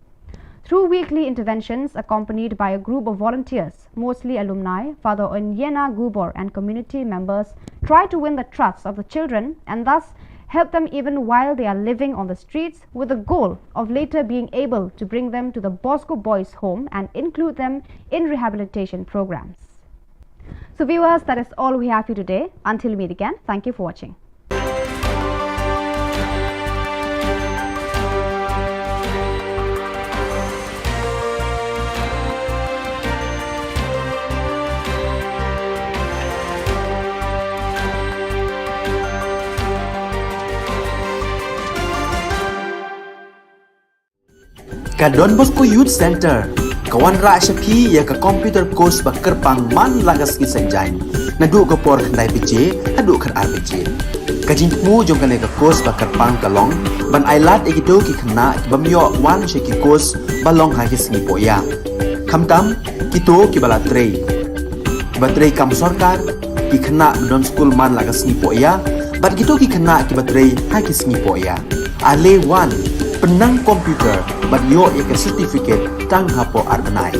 Through weekly interventions accompanied by a group of volunteers, mostly alumni, Father Onyena Khubor and community members try to win the trust of the children and thus help them even while they are living on the streets, with the goal of later being able to bring them to the Bosco Boys Home and include them in rehabilitation programs. So viewers, that is all we have for you today. Until we meet again, thank you for watching. Ka Don Bosco Youth Center, kawan ra syapi ya ka computer course bakar pang man lagas ki senjain. Nadu ka por kandai PJ, adu kan RPG. Kajin mu jong kan ka course bakar pang kalong, ban ailat egido ki kena ki bamyo wan syaki course balong ha ki sengi poya. Kamtam kito ki bala trei. Batrei kam sorkar ki kena don school man lagas sengi poya, bat kito ki kena ki batrei ha ki sengi poya. Ale wan penang komputer bat yo ya ke certificate tang hapo arbenai.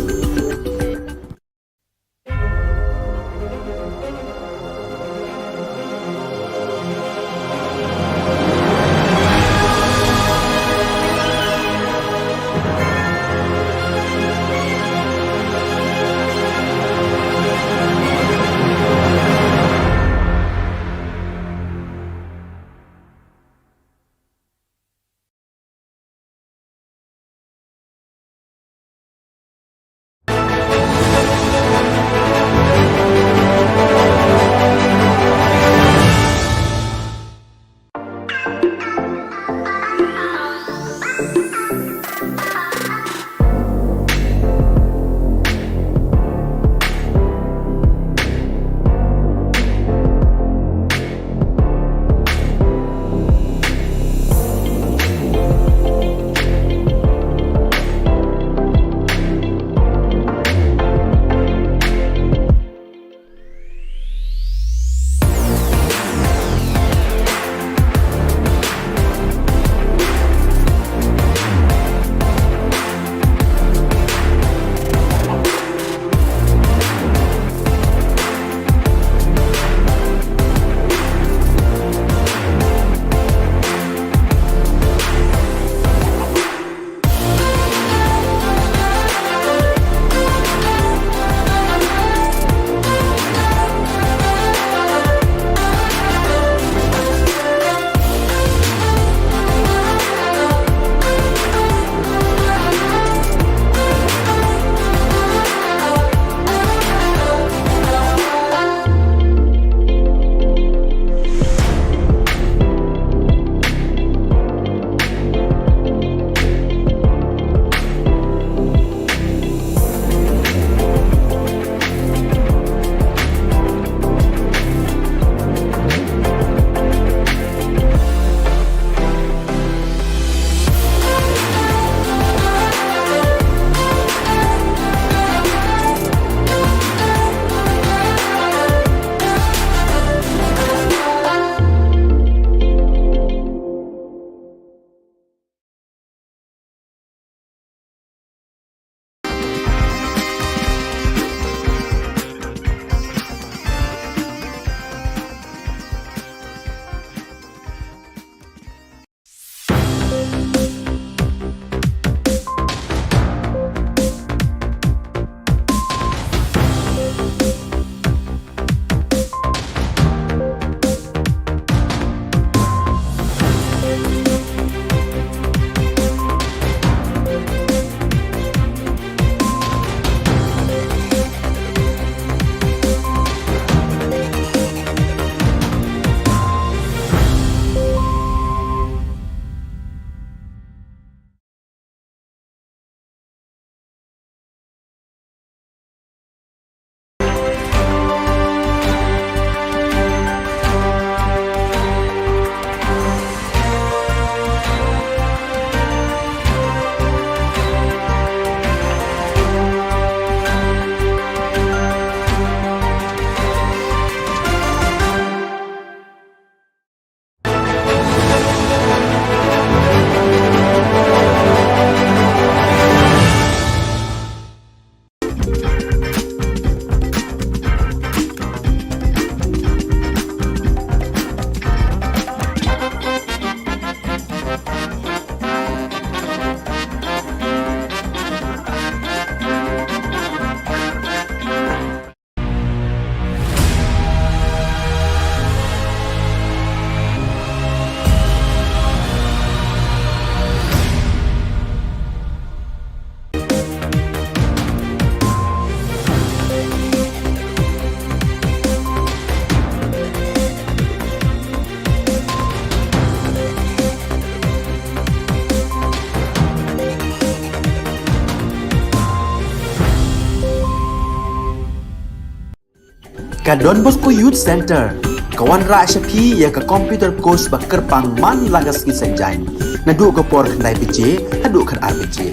Ka Don Bosco Youth Center, kawan ra syapi ya ka computer course bakar pang man lagas ki senjai. Nadu ka por kandai PJ, hadu kan RPG.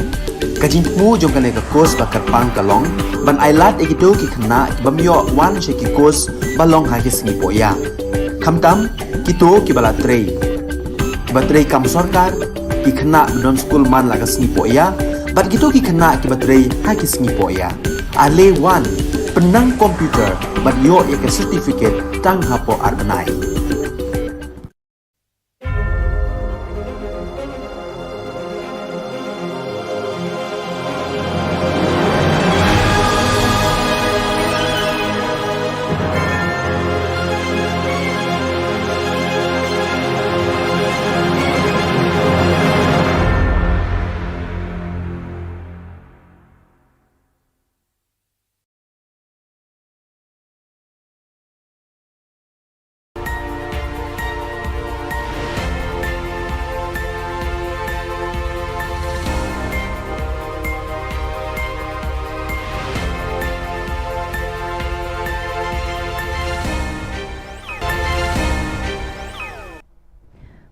Kajin mu jong kan ka course bakar pang kalong, ban ailat egito ki kena bamyo wan sheki course balong hagi singi poya. Kamtam kito ki bala trei. Batrei kam sorkar ki kena don school man lagas singi poya, bat kito ki kena ki batrei hagi singi poya. Ale wan penang komputer bat yo ke certificate tang hapo arbenai.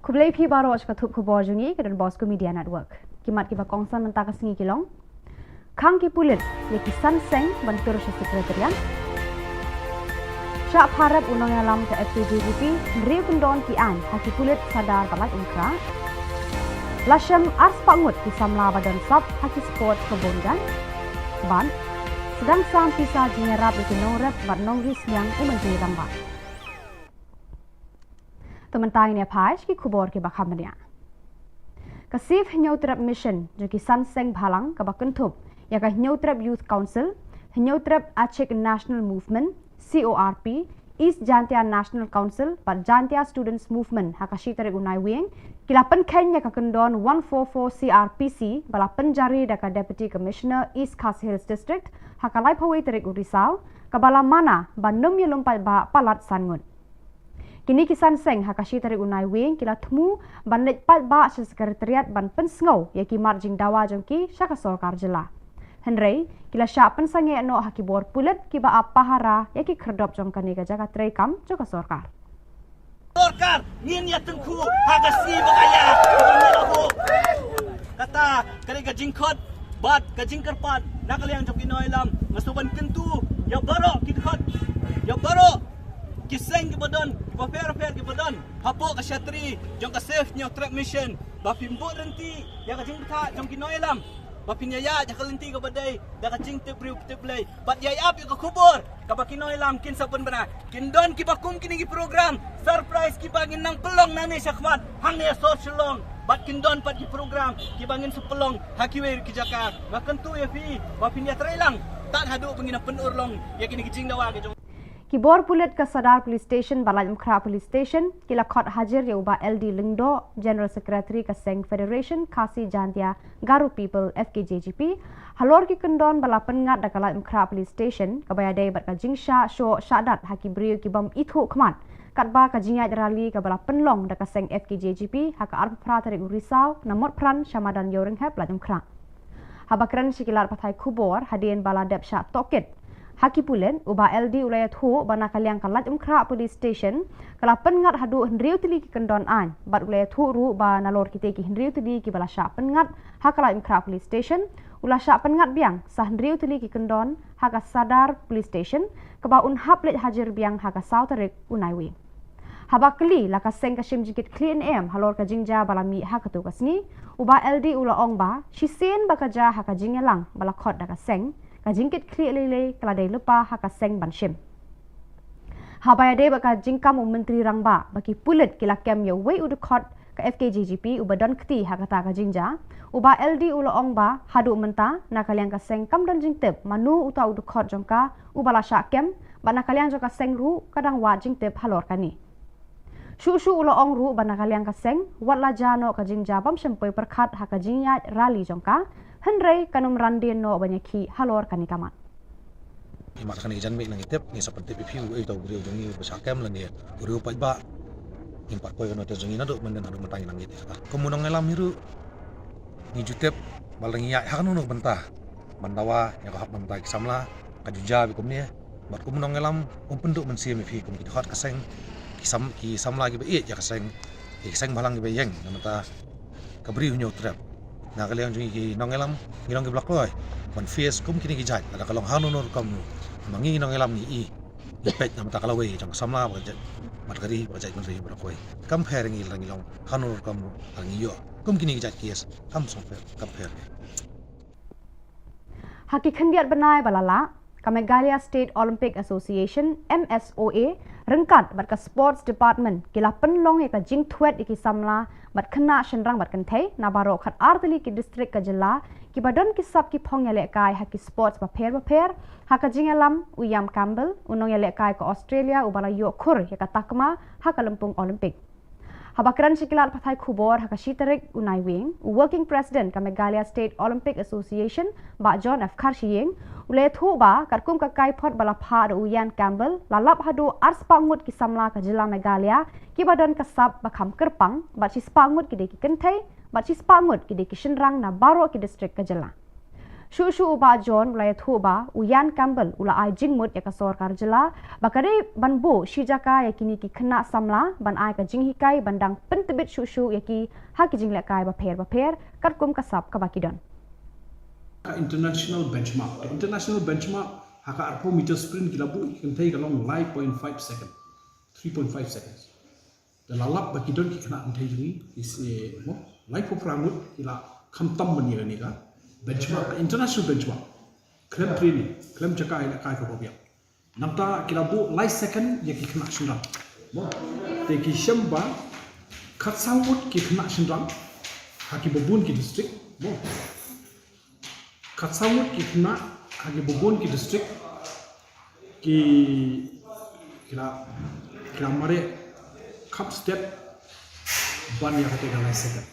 Kublai pi baro ka thup khubor jungi ke Don Bosco Media Network. Kimat ki ba kongsan mentaka singi kilong. Kang ki pulit ye ki san seng bantur sya sekretariat. Syak harap unang alam ke FKJGP Riu Kendon ki an haki pulit sadar balat unkra. Lasham ars pangut ki samla badan sab haki sport kebondan. Ban sedang sam pisa jingerap di nongret bat nongris yang umanti ramba. Tementang ini apa? Ki khubor ki bakhamnya. Kasif nyautrap mission jadi sanseng bhalang ka bakentup ya ka nyautrap youth council, nyautrap Achek National Movement CORP, East Jantia National Council, but Jantia Students Movement hakashi tarik unai wing, kilapan Kenya ka kendon 144 CRPC balapan jari da ka Deputy Commissioner East Khasi Hills District hakalai pawai tarik urisau ka bala mana banum ye lompat ba palat sangun. Kini kisan seng hakashi tarik unai wing kila temu bandit pat ba sa sekretariat ban pensngau ya ki marjing dawa jongki syaka sorkar jela. Henry kila syak pensange no hakibor pulet ki ba apahara ya ki kerdop jongkani ka jaga treikam joka sorkar. Sorkar ngin ya tengku hagasi bagaya ni labu. Kata kare ka jingkot bat ka jingkerpat nakaliang jongki noilam masuban kentu ya baro kidkhot ya baro kiseng ke badan, ke fair ke badan, hapo ke syatri, jong ke safe nyo trap mission, bapin bo renti, ya ke jing betha, jong ki noilam, bapin ya ja ke lenti ke badai, da ke jing tip riu tip lay, bat ya ap ke kubur, ka baki noilam kin saben bana, kin don ki bakum kini ki program, surprise ki bangin nang pelong nani syakmat, hang ne so Shillong, bat kin don pat ki program, ki bangin sepelong, hakiwe ki jakar, makan tu ya fi, bapin ya trailang, tak hadu pengina penurlong, ya kini ki jing dawa ke jong. Kibor pulit ke Sadar Police Station, Balai Mkra Police Station, kila khot hadir ya ubah LD Lingdo, General Secretary ke Seng Federation, Khasi Jantia, Garu People, FKJGP, halor ki kendon bala pengat da Balai Mkra Police Station, kabaya day bat ka jingsha, syo, syadat, haki beriu ki bam ithu kmat, katba ka jingat rally ke bala penlong da ka Seng FKJGP, haka arp pra tarik urisau, namot pran, syamadan yoring hep Balai Mkra. Habakran sikilat patai Khubor, hadirin bala dep syak tokit, Haki pulen ubah LD ulayat hu bana kaliang kalat Mkra Police Station kala pengat hadu hendriu tili ki kendon an bat ulayat hu ru ba nalor kite ki hendriu tili ki bala syak pengat hakala Mkra Police Station ulah syak pengat biang sah hendriu tili ki kendon haka Sadar Police Station keba un haplet hajar biang haka sautarik unaiwi habakli laka seng ka shimjikit clean am halor ka jingja bala mi hakatu kasni ubah LD ula ong ba shisen bakaja haka jingelang bala khot da ka seng kajingkit kli lele keladai lupa haka seng banshim. Habayade baka jingkam menteri rangba baki pulit kila kem ya wei udukot ka FKJGP ubadon kti haka ta kajingja uba LD ula ongba hadu menta nakaliang ka seng kam don jingtep manu uta udukot jongka ubala syakem ba nakaliang jongka seng ru kadang wa jingtep halor kani. Shu ula ong ru ba nakaliang ka seng wat la jano kajingja bam shempoi perkhat haka jingyat rally jongka Henry kanum randin no banyaki halor kanikamat. Imat kan ijan mek nang itep ni seperti pipiu tau beriu jongi besakam lan dia. Beriu pat ba impat koi kan jongi nado menden adu mentang nang ite. Kemunong ngelam hiru ni jutep balangi ya hakan no bentah. Bandawa ya hap mentai samla kajuja bikum ni bat kum nong elam penduk men sim phi kum ki hot kaseng ki sam lagi be ya kaseng balang be yeng namata kabri hunyo trap na kaliang jungi ki nong elam ngirong ki blok loy ban face kum kini ki jaj ada kalong hanunur kam mangi nong elam ni i pet namata kalawe jong samla ba jaj mat kari ba jaj men ri bra koi compare ngi long hanunur kam angi yo kum kini ki jaj kies kam song compare Haki khendiat benai balala ka Meghalaya State Olympic Association MSOA rengkat bat ka Sports Department kila penlong ya ka jing thuet iki samla bat khna shenrang bat kan thei na baro khat arteli ki district ka Jylla ki badon ki sap ki phong ya le kai haki sports ba pher haka jing alam Uyam Campbell unong ya le kai ka Australia ubala yo khur ya ka takma haka lempung Olympic Habakran Shikilat Pathai Khubor Haka Shitarik Unai Wing, Working President ka Meghalaya State Olympic Association, Ba John F. Karshiyeng, Ule Thu Ba, Karkum ka Kaipot Balapha da Uyan Campbell, Lalap Hadu Ars Pangut ki Samla ka Jylla Meghalaya, ki Badan Kasab Bakam Kerpang, Bat Sis Pangut ki Deki Kentai, Bat Sis Pangut ki Deki Shenrang na Baro ki District ka Jylla. Shu Ba John Ule Thu Ba, Uyan Campbell, Ula Ai Jingmut ya ka Sorkar Jylla, Bakare Banbu Shijaka ya kini ki Kena Samla, Ban Ai ka Jinghikai Bandang Pentebit Shu ya ki Haki Jinglekai ba pher, Karkum Kasab ka Bakidon. International benchmark. The international benchmark haka arpo meter sprint kilabu kentai kalong 9.5 second, 3.5 seconds. The lalap bakidon ki kena kentai jungi is mo life of rangut kila kamtam bani ni ka benchmark international benchmark. Klem training, klem jaka ila kai ko biak. Namta kilabu life second ya ki kena shinrang. Mo te ki shamba khat sangut ki kena shinrang haki babun ki district mo Katsamut ki kena hagi bubun ki district ki kira mare cup step ban ya kata galai second.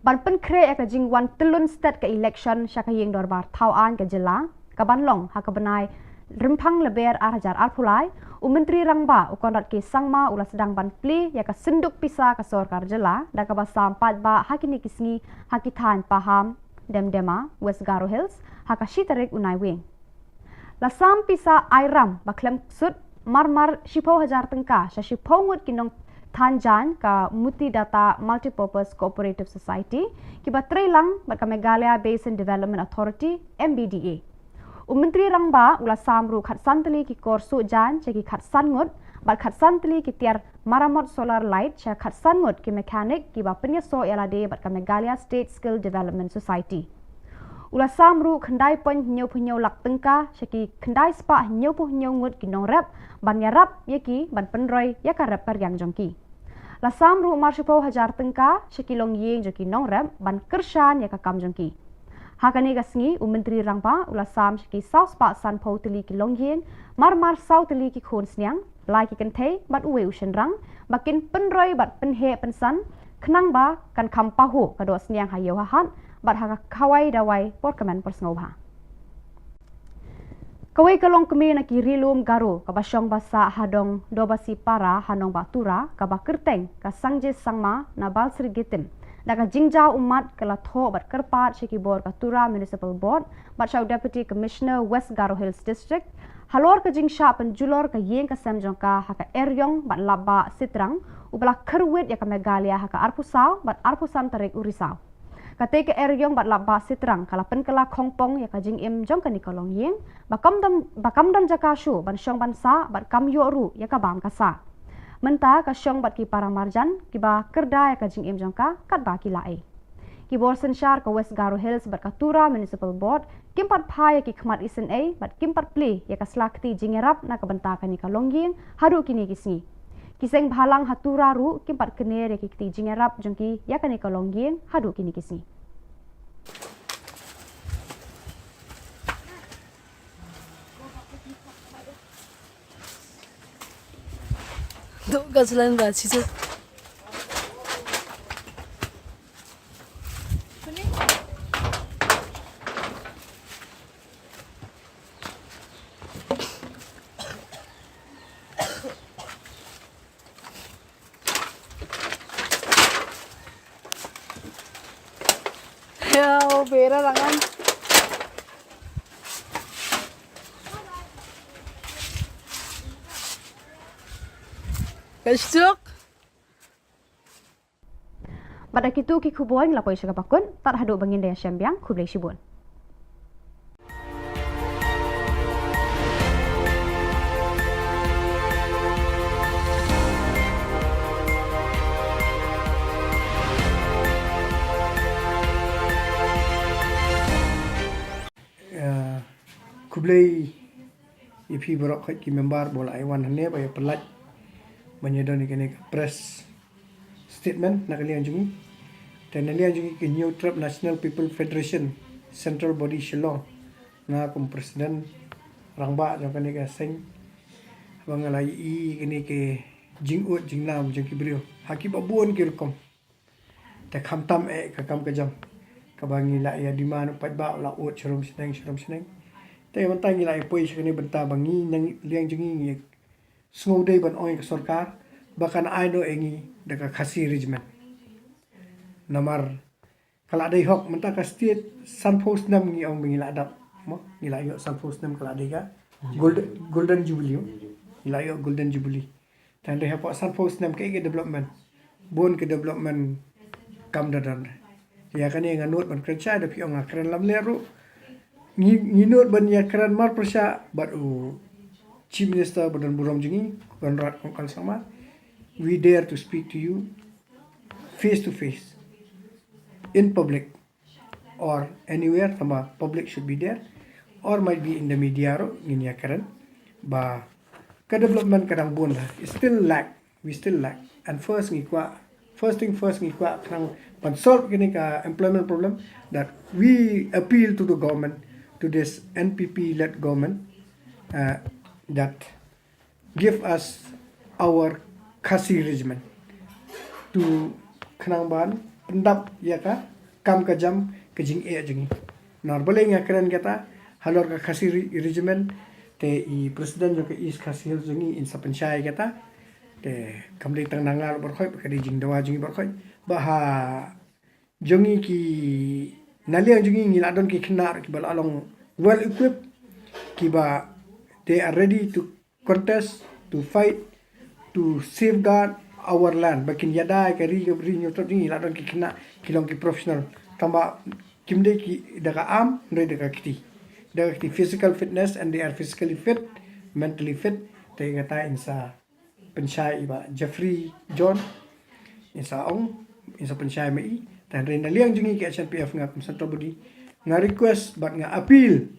Ban pen kre ka jingwan telun state ka election syaka yeng dorbar Tauan ka Jylla ka banlong haka benai rempang leber arhajar arpulai Menteri Rangba ukonrat ke sangma ula sedang ban pli ya ka senduk pisa ka Sorkar Jylla da ka basam pat ba hakini kisngi hakitan paham Demdema, West Garo Hills, haka Shitarik Unai Wing. Lasam pisa Airam, baklem sud, marmar Shipo Hajar Tengka, sya Shipo ngut kinong Tanjan ka Muti Data Multipurpose Cooperative Society, kiba Trelang, baka Meghalaya Basin Development Authority, MBDA. Menteri Rangba ula samru khat santeli ki korsu jan, ceki khat sangut, bat khat santeli ki tiar maramot solar light, cek khat sangut ki mekanik ki ba penyeso yalade bat ka Meghalaya State Skill Development Society. Ula samru khendai pon nyau lak tengka, ceki khendai spa nyau ngut ki nong rap, ban yarap yeki ban penroy ya ka rap yang jongki. La samru marshipo hajar tengka, ceki long yeng joki nong rap, ban kershan ya ka kam jongki. Hakani gasngi Menteri Rangba ula sam ki South Park San Po teli ki Longyeng mar South teli ki Khon Sniang lai ki kentei bat uwe ushen rang bakin penroi bat penhe pensan kenang ba kan kampahu kado Sniang hayo hahat bat haka kawai dawai porkamen persngobha Kawai kalong kemi na ki rilum garu kabasyong basa hadong dobasi para hanong batura kabakirteng ka sangje sangma na balsri gitim Daga jingjau umat kala tho bat kerpat Shiki Bor Katura Municipal Board bat Shau Deputy Commissioner West Garo Hills District halor ka jingsha penjulor ka yeng ka semjongka haka eryong bat laba sitrang ubala kerwit ya ka Meghalaya haka arpusau bat arpusan tarik urisau kate ka eryong bat laba sitrang kala penkala khongpong ya ka jingim jong ka nikolong yeng bakamdan jakashu ban syong bansa bat kamyoru ya ka bam kasa Menta ka syong bat ki para marjan ki ba kerda ya ka jing im jangka kat ba ki lae. Ki bor sensyar ka West Garo Hills bat Katura Municipal Board kimpat pha ya ki khmat isen a bat kimpat pli ya ka slakti jingerap na ka banta ka ni ka longging haru kini kisni. Kiseng bhalang hatura ru kimpat kener ya ki ti jingerap jongki ya ka ni ka longging haru kini kisni. Duk gajalan gak sih tuh. Ya, bera rangan. Kasuk. Pada kitu ki Khubor ngelapoy siya kapakun, tat haduk bangin daya syambiang kublay shibun. Kublai ipi borok khoi ki member bola aiwan hane ba ya pelat menyedon ni press statement nak lian jungi dan lian jungi ke New Trap National People Federation Central Body Shillong na kum presiden rangba jong kani ka seng bangalai i kini ke jingut jingnam jong ki brio haki babun ki rukom ta kham tam ka kam ka jam ka bangi la ya di man pat ba la ut shrom senengแต่มันตั้งยี่ไรป่วยชนิดบรรดาบางงี้ยังเลี้ยงจึงงี้สงบได้บรรอ้อยกับสรการบักันไอโนเองงี้เด็กคาซีริจเมนนามาร์ขลัดได้หกมันตั้งกับสเตียดซันโพสนัมงี้เอาไปงี้ละดับมั้งงี้ละอยู่ซันโพสนัมขลัดได้ก็golden jubileeงี้ละอยู่ golden jubilee แต่ได้หกซันโพสนัมก็อีก development บนก็ development กำดันya kan yang anut ban kerja ada pi orang keren lam leru nginut ban ya keren mar persya bat chief minister badan buram jingi konrad kongkal sama we dare to speak to you face to face in public or anywhere sama public should be there or might be in the media ro ngin ya keren ba ka development kadang bun still lack we still lack and first thing first kang pan solve kini ka employment problem that we appeal to the government to this NPP led government that give us our khasi regiment to khanang ban pendap ya ka kam ka jam ke jing e jingi nor boleh ngakran kata halor ka khasi regiment te I presiden jo ke is khasi jingi in sapenchai kata te kamli tang nangal berkhoi ka di jing dawa jingi berkhoi baha jongi ki naliang jongi ngiladon ki khenar ki bal along well equipped ki ba they are ready to contest to fight to safeguard our land bakin yada ka ri nyo to ngiladon ki khena kilong ki professional tamba kimde ki daga am re daga kiti physical fitness and they are physically fit mentally fit te ngata insa penchai ba Jeffrey John insa ong insa penchai mai dan rena liang jungi ke SNPF ngak central body nga request but nga appeal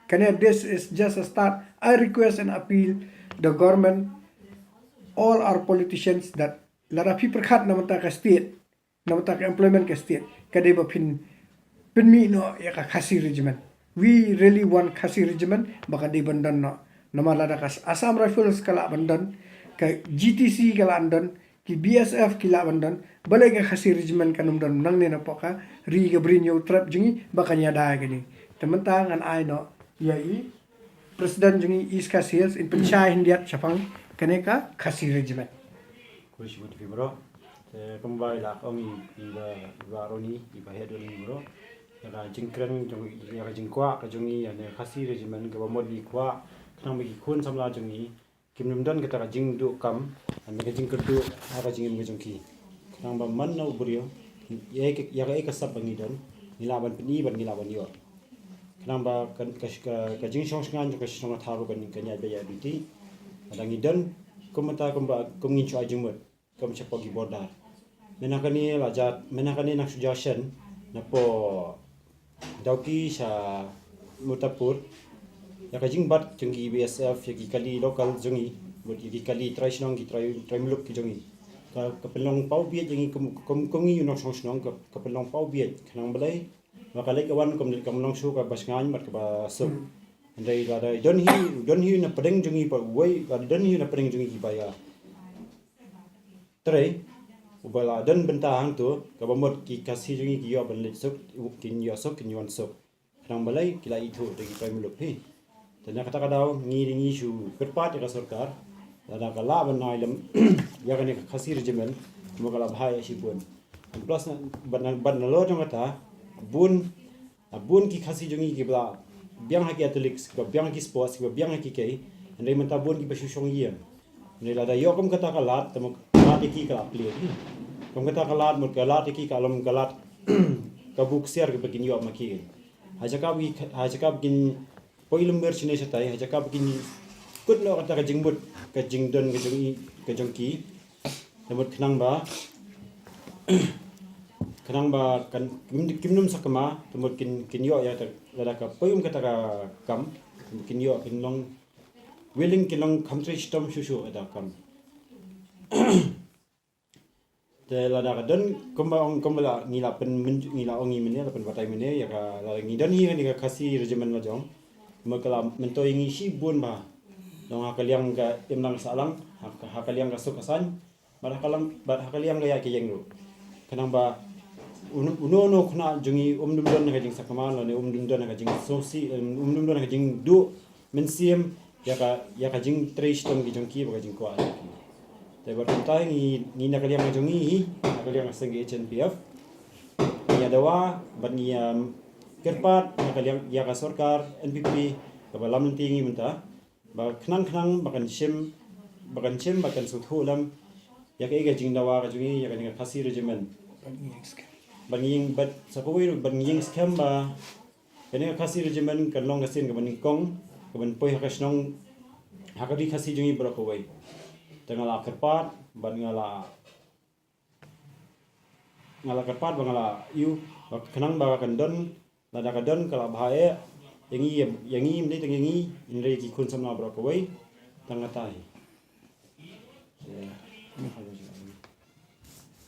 kana this is just a start I request and appeal the government all our politicians that lara pi perkhat namata ka state namata ka employment ka state kadai ba pin mi no ya ka khasi regiment we really want khasi regiment baka di bandan no namala da kas Assam Rifles kala bandan ka GTC kala andan ki BSF kila bandan balai ka khasi regiment kanum dan nang ne na poka ri ga brinyo trap jungi bakanya da gani temantang an ai no ya I presiden jungi East Coast Hills in penchai hindiat chapang kaneka khasi regiment ko shibut fi bro te kembali lah kami iba roni iba hedon bro ya jingkren jungi ya jingkwa ka jungi ya ne khasi regiment ga modi kwa kanang bagi kun samla jungi kimnum dan kata jing du kam ane ka jing kerdu aga jingim ga jungki kanang ba man no buriyo ya ka sab bangi dan nilaban peni ban nilaban yo kanang ba ka jing shong ngan ka shong tharu kan kanya ba ya biti adang idan komata komba komngin chu ajumut kom chapogi border menakani lajat menakani nak suggestion na po dauki sa mutapur ya kajing bat jungi BSF ya kali local jungi bot ki kali try snong ki try muluk ki jungi ka pelong pau biet jungi komngi you know snong ka pelong pau biet kanang balai makalai kawan kom long su ka basngan mat ka ba so andai ada don hi na pedeng jungi pa wai don hi na pedeng jungi ki baya trai ubala don bentang tu ka bomot ki kasi jungi ki yo ban lesuk kin yo sok kin yon sok kanang balai kila itu de ki try muluk hi dan kata kadau ngi su kerpat ya sarkar dan kala banai lam ya kan khasi regiment mo kala bahaya sipun plus ban lo jong kata bun ki khasi jungi ki bla biang haki athletics ko biang ki sports ko biang haki kai andai menta bun ki basu shong yen Ni lada yo kum kata kalat temu kalat iki kalap lihat. Kum kata kalat mut kalat iki kalom kalat kabuk siar ke begini yo maki. Haja kab gin poilum ber sini setai haja kab gin kut lo kata kajing but kajing don kajong ki. Namut kenang ba kan kimnum sakama temut kin yo ya lada ka poyum kata ka kam kin yo kin long willing kin long country stom shushu ada kam te lada ka don kumbala ngila pen ngila ongi mene la pen batai mene ya ka la ngidon hi ni ka kasi regimen ma jong makala mento ingi shi bun ba dong hakaliang ka imlang salang hakaliang ka sukasan hakaliang ga ya ke yengru kanang ba uno khna jungi dum don na jing sakama lo ne dum don na jing sosi dum don na jing du mensiam ya ka jing trish tom gi jong ki ba jing kwa te ba tai ni na kaliang jungi kaliang sengge HNPF ya dawa ban ni kerpat na kaliang ya ka sarkar NPP ka ba lam tingi menta ba khnang bakan shim bakan suthu lam ya ka ga jing dawa ka jungi ya ka ni khasi regimen banging bat sakoi banging scam ba kene khasi regimen kan long gasin ka baning kong ka ban poi hakasnong hakari khasi jungi brokowai tengala kerpat ban ngala kerpat bangala yu kenang ba kan don lada ka don kala bhae yangi mde tengi indre ki kun samna brokowai tangatai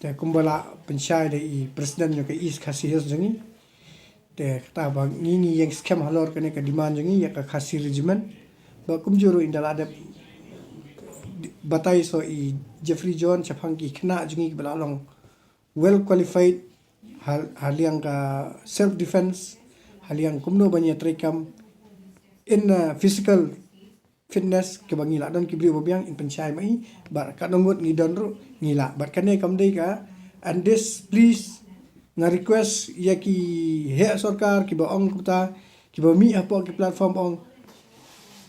te kumbala pensyai de i presiden yo ke is khasi hes jangi te kata bang ni yang scam halor kene ka demand jangi ya ka khasi regimen ba kumjuru indala ada batai so i Jeffrey John chapang ki khna jangi bala long well qualified haliang ka self defense haliang kumno banya trikam in physical fitness ke bangila don ki bri bobiang in penchai mai bar ka nongot ngi don ru ngila bar kane kam dei ka and this please nga request ya ki he sarkar ki ba ong kuta ki ba mi apo ki platform ong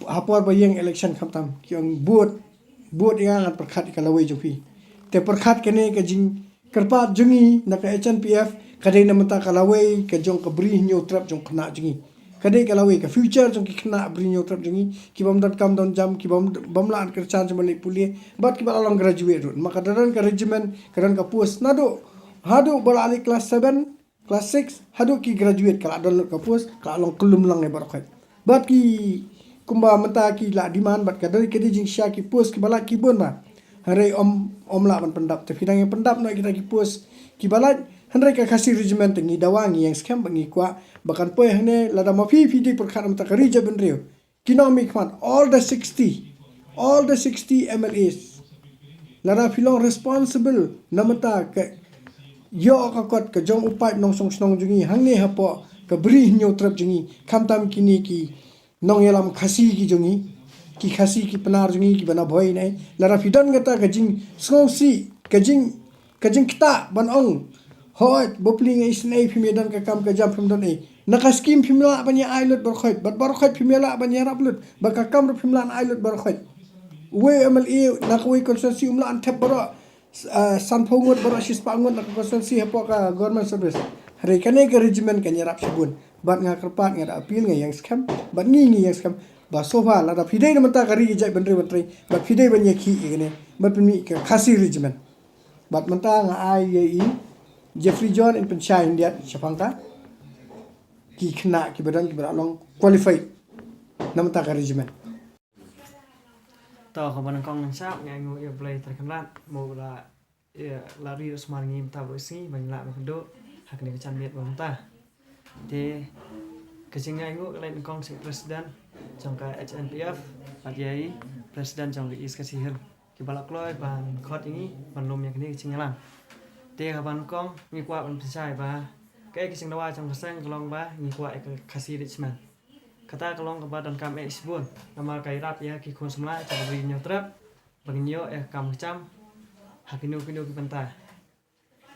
apor ba yang election khamtam ki ong buat yang at perkhat ka lawai jopi te perkhat kane ka jing kerpat jungi na ka HNPF kadai na mata ka lawai ka jong ka bri nyo trap jong khna jungi kadai kalawai ka future jong ki khna brinyo trap jungi ki bam don jam ki bamla an kerchan jmali pulie bat ki balang graduate rut maka daran ka regiment karan ka post nado hadu bala ali class 7 class 6 hadu ki graduate kala don ka post kala long kulum lang e barkhat bat ki kumba mata ki la diman bat ka dari kedi jing sha ki post ki bala ki bon ba hare om la ban pendap te fidang pendap no kita ki post ki bala Henry ka kasi regiment ngi dawangi yang scam bangi kwa bakan poy hne lada mafi fidi perkara mata karija benrio kinomi kwan all the 60 MLAs lada filong responsible namata ka yo ka kot ka jong upai nong song snong jungi hangne hapo ka bri nyo trap jungi khamtam kini ki nong yelam khasi ki jungi ki khasi ki panar jungi ki bana boy nai lada fidan gata ka jing song si ka jing kita ban ong hoi bopling is nei phimidan ka kam ka jam phim don ei naka scheme phimla banya ailot barkhot bat barkhot phimela banya raplut baka kam phimlan ailot barkhot we MLA naka we constituency umla an thep baro san phongot baro sis pangot naka constituency hapo ka government service hare kane ka regiment ka nyarap sibun bat nga kerpat nga appeal nga yang scam bat ngi yang scam ba sofa la da fidei na mata kari jai bandre bat fidei banya ki igene bat mi ka khasi regiment bat mata nga ai Jeffrey John in penchai India chapangka ki khna ki badan ki baralong qualified namta ka regiment to ko ban kong nang sap ngai ngo ye play terkenal mo la lari smar ngim ta bosi ban la ma do hak ni chan miet bom ta te ke jing ngai ngo lai kong si president trong ka HNPF ajai president trong is ka si hel ki balak loi ban khot ini ban lom yak ni ching lang te ban kong mi kwa ban pisai ba cái sing dawa trong sang kalong ba mi kwa ka khasi richman kata kalong ka ba dan kam isbun nama kai rap ya ki khon samla cha bri nyo trap bang nyo kam cham hakino ki panta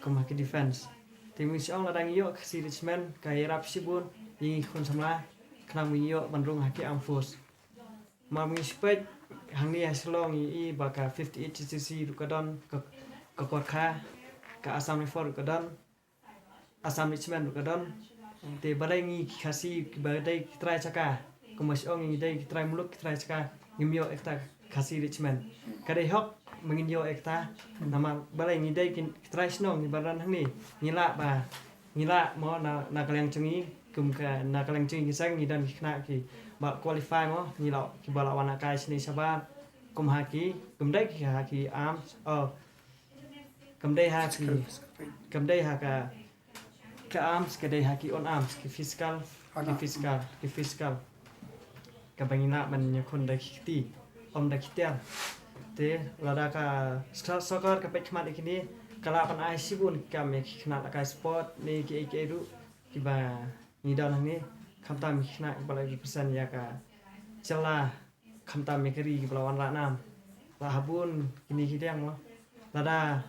kom hak defense te mi siong la dang yo khasi richman kai rap sibun yi khon samla khnam mi yo ban rong haki am force ma mi spek hang ni Shillong i baka 58 GCC rukadon ke Korka ke Assam River rukadon Assam Richmond rukadon te balai ngi khasi badai kitrai chaka kumas ong ngi dai kitrai muluk kitrai chaka ngimyo ekta khasi Richmond kadai hok menginyo ekta nama balai ngi dai kitrai snong ni baran hang ni ngila mo na kalang chungi kum ka na kalang chungi sang ngi dan khna ki ba qualify mo ngila ki bala wana kai sini sabar kum haki kum dai ki haki arms kum dai haka ke arms ke dai haki on arms ki physical ka bangina man nyakun da kiti om da kitel te lada ka soccer ka pek mat ikini kala pan ai sibun ka me khna ka sport ni ki ru ki ba ni dan ni khamta mi khna bala represent ya ka chala khamta me kari ki bala wan ra nam la habun kini kidang mo lada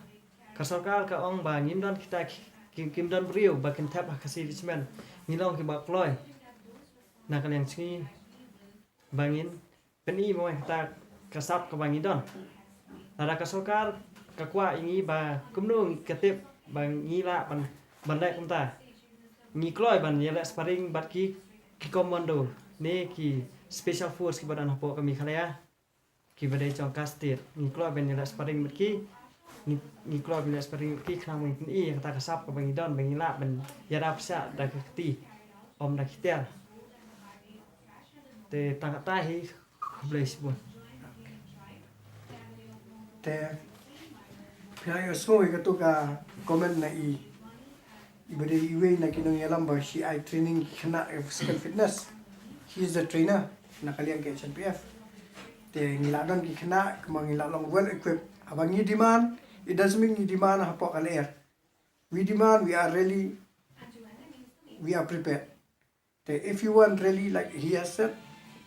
ka sarkar ka ong ba ngim dan kita kim dan brio ba kin tap khasi Richmond ngilong ki ba kloi na ka leng chi bangin peni mo ta kasap ka bangin don lada ka sarkar ka kwa ingi ba kumno ketep bang ngila ban dai kumta ngi kloi ban yela sparring bat ki commando ne ki special force ki badan hapo kami khalaya ki badai chongka state ngi kloi ban yela sparring bat ki ni kloi ban sparring ki khna mo ni ta kasap ka bang don bang ngila ban yara psa da kti om da kitel te ta ta hi place bon te Pihak semua itu ka komen na ibadah iwe na kinong yalam ba si I training kena physical fitness. He is the trainer na kalian ke HNPF. Te ngiladon ki kena kemang ngilalong well equipped. Abang ni demand, it doesn't mean ni demand hapok aler. We demand, we are prepared. Te if you want really like he has said,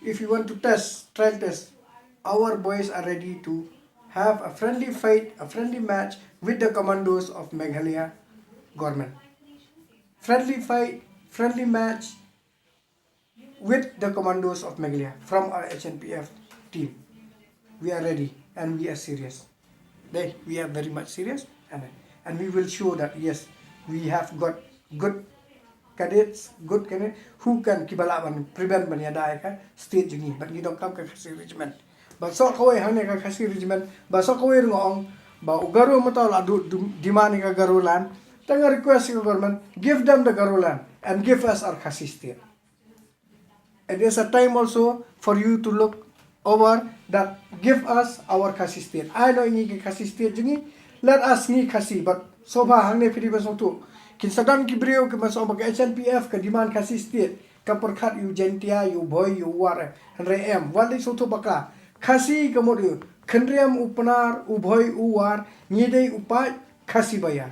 if you want to trial test, our boys are ready to have a friendly fight, a friendly match with the commandos of Meghalaya government. Friendly fight, friendly match with the commandos of Meghalaya from our HNPF team. We are ready and we are serious. We are very much serious and we will show that yes, we have got good cadets who can prevent banyadai ka state jungi, but you don't come to regiment. Basok kau hanya kasih regiment, basok kau ngong, ba ugaru mata adu dimani ka garulan, tengah request ke government, give them the garulan and give us our kasih state. And there's a time also for you to look over that give us our kasih state. I know ini kasih state jungi, let us ni kasih, but so far hanya pilih basok tu. Kin sadam kibriu ke masuk bagi HNPF ke demand kasih state, kaperkat you jentia, you boy, you war, Henry M. Wali soto baka. Khasi kemudian kendriam upnar ubhoy uwar nyidei upai khasi bayar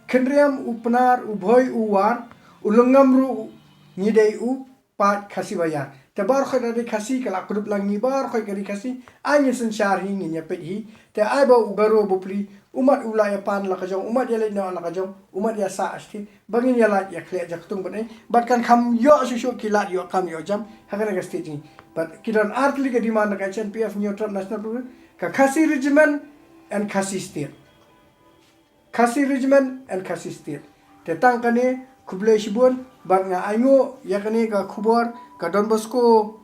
kendriam upnar ubhoy uwar ulungamru nyidei upai khasi bayar tebar khoy dari khasi kala kudup lang nibar khoy kari khasi anya sensar hi nya pedi te aiba ugaro bupli umat ulaya pan la kajong umat yale na la kajong umat ya sa asti bangin yala ya khle jaktung bane batkan kham yo shu kilat yo kam yo jam hagana ga stage but kidan artli ke demand ka HNPF neutral national program ka khasi regiment and khasi state te tang kane khuble shibun bat nga aingo ya kane ka khubor ka Don Bosco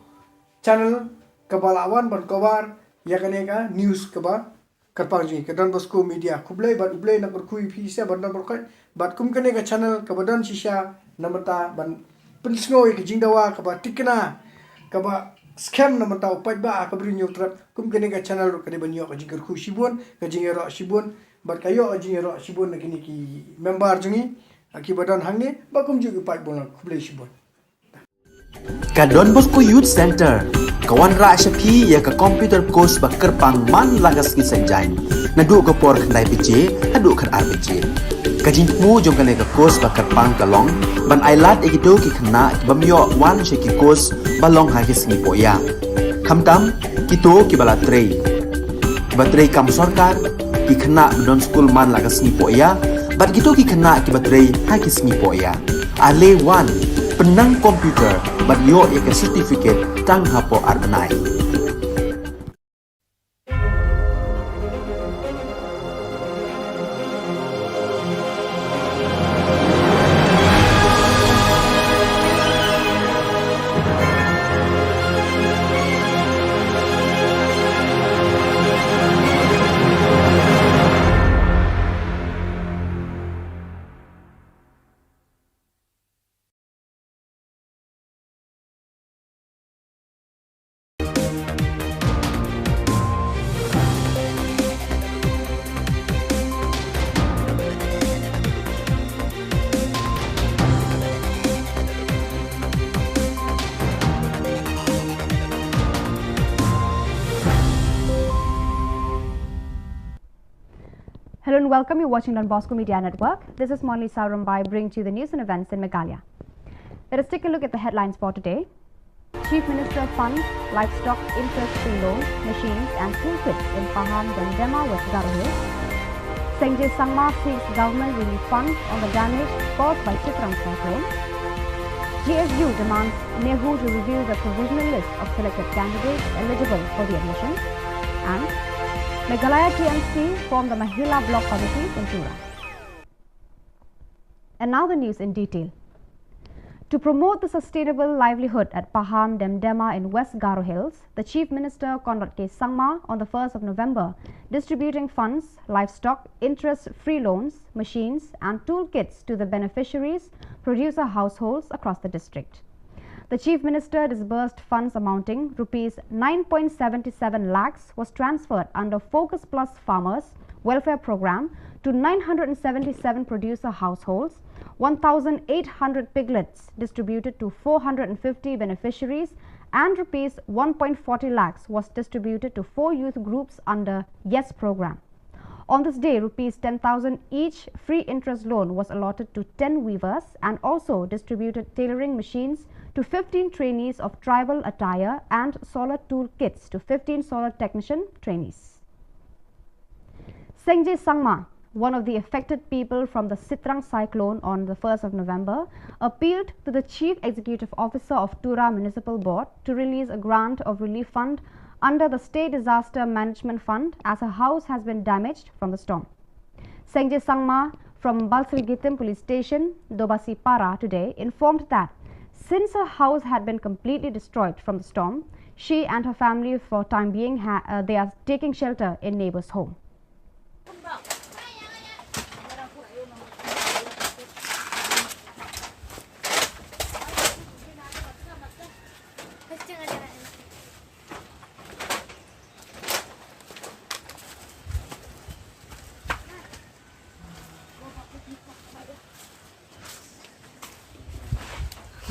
channel ka balawan ban cover ya kane ka news ka ba karpangji ka Don Bosco media khuble bat uble na kurkhui phi se ban number khat bat kum kane ka channel ka badan shisha namata ban pinsngo ke jingdawa ka ba tikna ka ba scam namata upai ba ka bri neutral kum kane ka channel ka de banyo ka jingar khu shibun ka jingero shibun bat kayo jingero shibun na kini ki member jungi ki badan hangne ba kum ju upai bon khuble shibun ka Don Bosco Youth Center kawan ra shapi ya ka computer course ba kerpang man lagas ki sanjain nadu ka por khandai pije adu khan arbije ka jinmu jong kane ka course ba kerpang kalong ban ailat egido ki khna bamyo wan she ki course balong ha ki singi poya khamtam kito ki bala trei batrei kam sarkar ki khna don school man lagas ni poya bat kito ki khna ki batrei ha ki singi poya ale wan penang komputer bat yo ya certificate tang hapo arbenai Hello and welcome. You're watching Don Bosco Media Network. This is Monli Saurambai bringing to you the news and events in Meghalaya. Let us take a look at the headlines for today. Chief Minister funds livestock interest-free loans, machines and toolkits in Pahang, Dendema, West Garo Hills. Sengjay Sangma seeks government relief funds on the damage caused by Chitrang cyclone. GSU demands Nehu to reveal the provisional list of selected candidates eligible for the admission. And Meghalaya TMC formed the Mahila Block Committee in Tura. And now the news in detail. To promote the sustainable livelihood at Pahang Demdema in West Garo Hills, the Chief Minister Conrad K. Sangma on the 1st of November distributing funds, livestock, interest-free loans, machines and toolkits to the beneficiaries, producer households across the district. The Chief Minister disbursed funds amounting Rs 9.77 lakhs was transferred under Focus Plus Farmers Welfare Program to 977 producer households, 1,800 piglets distributed to 450 beneficiaries and Rs 1.40 lakhs was distributed to 4 youth groups under YES program. On this day, Rs 10,000 each free interest loan was allotted to 10 weavers and also distributed tailoring machines to 15 trainees of tribal attire and solar tool kits to 15 solar technician trainees. Sengjay Sangma, one of the affected people from the Chitrang cyclone on the 1st of November, appealed to the Chief Executive Officer of Tura Municipal Board to release a grant of relief fund under the State Disaster Management Fund as her house has been damaged from the storm. Sengjay Sangma from Balsrigitim Police Station, Dobasi Para today informed that since her house had been completely destroyed from the storm, she and her family for time being they are taking shelter in neighbor's home.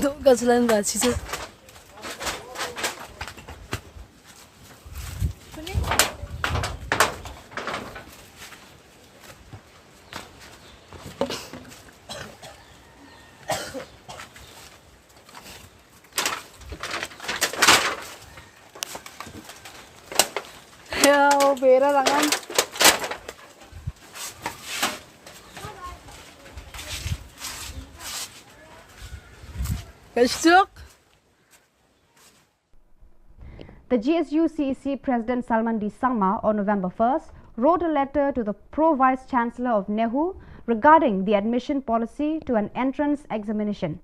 Duk gajalan gak sih tuh? Ya, bera rangan. The GSU CEC President Salman D. Sangma on November 1st wrote a letter to the Pro-Vice Chancellor of Nehu regarding the admission policy to an entrance examination.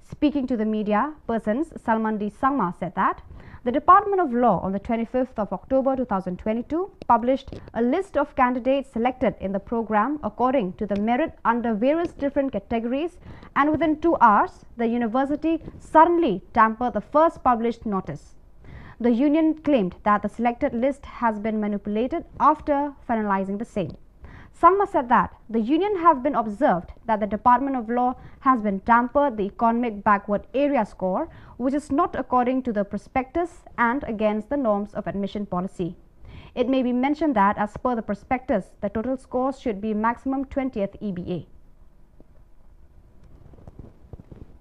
Speaking to the media persons, Salman D. Sangma said that the Department of Law on the 25th of October 2022 published a list of candidates selected in the program according to the merit under various different categories, and within 2 hours, the university suddenly tampered the first published notice. The union claimed that the selected list has been manipulated after finalizing the same. Sangma said that the union have been observed that the Department of Law has been tampered the economic backward area score, which is not according to the prospectus and against the norms of admission policy. It may be mentioned that as per the prospectus, the total scores should be maximum 20th EBA.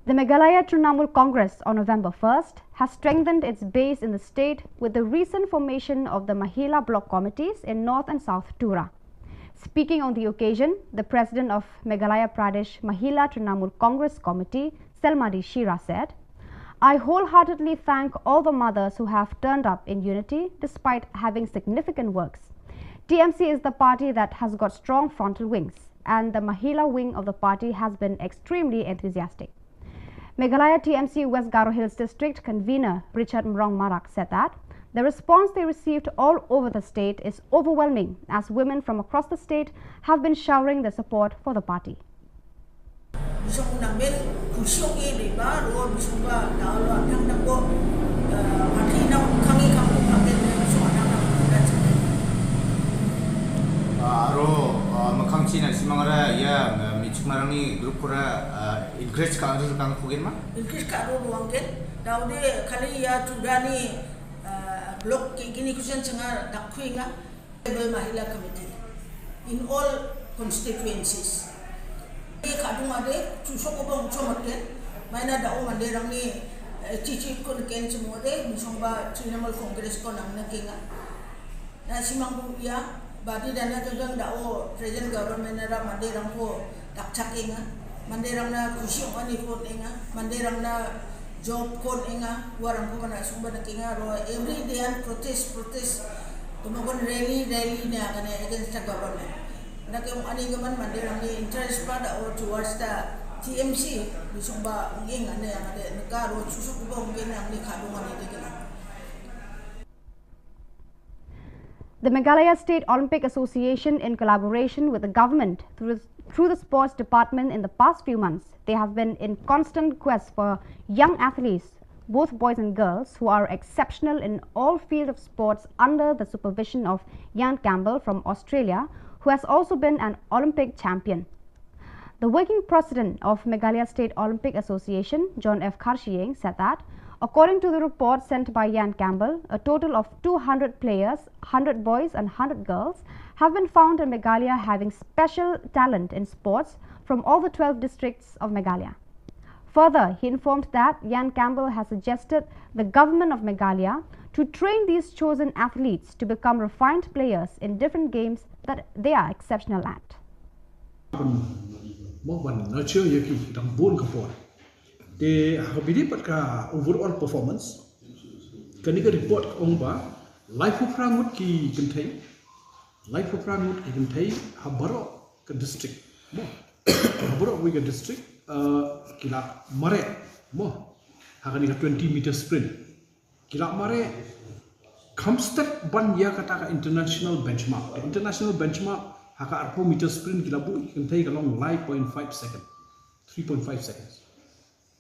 The Meghalaya Trinamool Congress on November 1st has strengthened its base in the state with the recent formation of the Mahila Block Committees in North and South Tura. Speaking on the occasion, the President of Meghalaya Pradesh Mahila Trinamool Congress Committee, Selmadi Shira, said, "I wholeheartedly thank all the mothers who have turned up in unity despite having significant works. TMC is the party that has got strong frontal wings, and the Mahila wing of the party has been extremely enthusiastic." Meghalaya TMC West Garo Hills District Convener Richard Mrong Marak said that the response they received all over the state is overwhelming, as women from across the state have been showering their support for the party. Makang China simangara ya michuk marani grup kora increase ka adu kang kugen ma increase ka adu wangken daude kali ya tudani block gini kusen cengar dakhuinga Mahila Committee in all constituencies. Kadung ade susok obong chomaken maina dao manderang ni cici ko ken semua de misongba Trinamal Congress ko nang nakinga na simang buya badi dana gagang dao present government na manderang ko dakchakinga manderang na kusyong ani ko inga manderang na job ko inga warang ko na sumba nakinga ro every day and protest tumagon rally na kana against the government na kung ani gaman manderang ni interest pada or towards the TMC bisong ba nging ano yang ada negara susuk ba nging ang ni kadungan ni kana. The Meghalaya State Olympic Association, in collaboration with the government through the sports department in the past few months, they have been in constant quest for young athletes, both boys and girls, who are exceptional in all fields of sports under the supervision of Ian Campbell from Australia, who has also been an Olympic champion. The working president of Meghalaya State Olympic Association, John F. Karshieng, said that, according to the report sent by Ian Campbell, a total of 200 players, 100 boys and 100 girls, have been found in Meghalaya having special talent in sports from all the 12 districts of Meghalaya. Further, he informed that Ian Campbell has suggested the government of Meghalaya to train these chosen athletes to become refined players in different games that they are exceptional at. Nurture yaki dang bon kapor. They have been ka overall performance. Kanika report ong ba life of rangut ki kentai. Life of rangut ki kentai habaro ke district. Mo habaro we ke district kila mare mo hakanika 20 meter sprint. Kila mare kamstek ban ya kata ka international benchmark. International benchmark haka arpo meter sprint kila bu kentai kalong 5.5 second 3.5 seconds.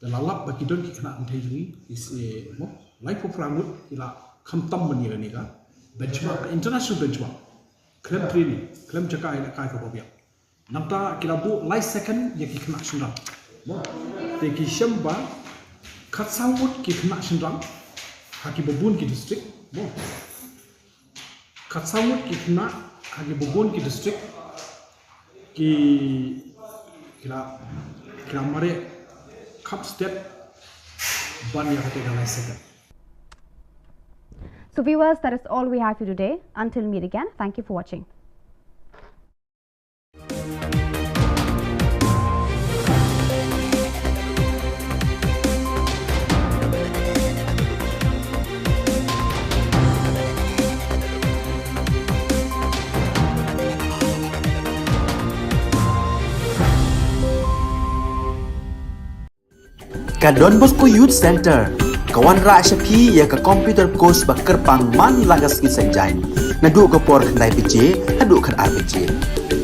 The lalap bagi don kena kentai ni is mo life of rangut kila kamtam ban ya ni ka benchmark international benchmark. Klem training klem cakap nak kai ka bobia. Namta kila bu life second ya ki kena sendang. Mo te ki shamba kat sawut ki kena sendang haki bobun ki district mo kat sawut ki kena hagi bobon ki district ki kila mare cup step ban ya kata galai second. So viewers, that is all we have for today. Until meet again, thank you for watching. Ka Don Bosco Youth Center, kawan rak syapi ya ka computer course bakar pang man lagas ki sanjain. Nadu ka por kandai PJ, hadu kan RPG.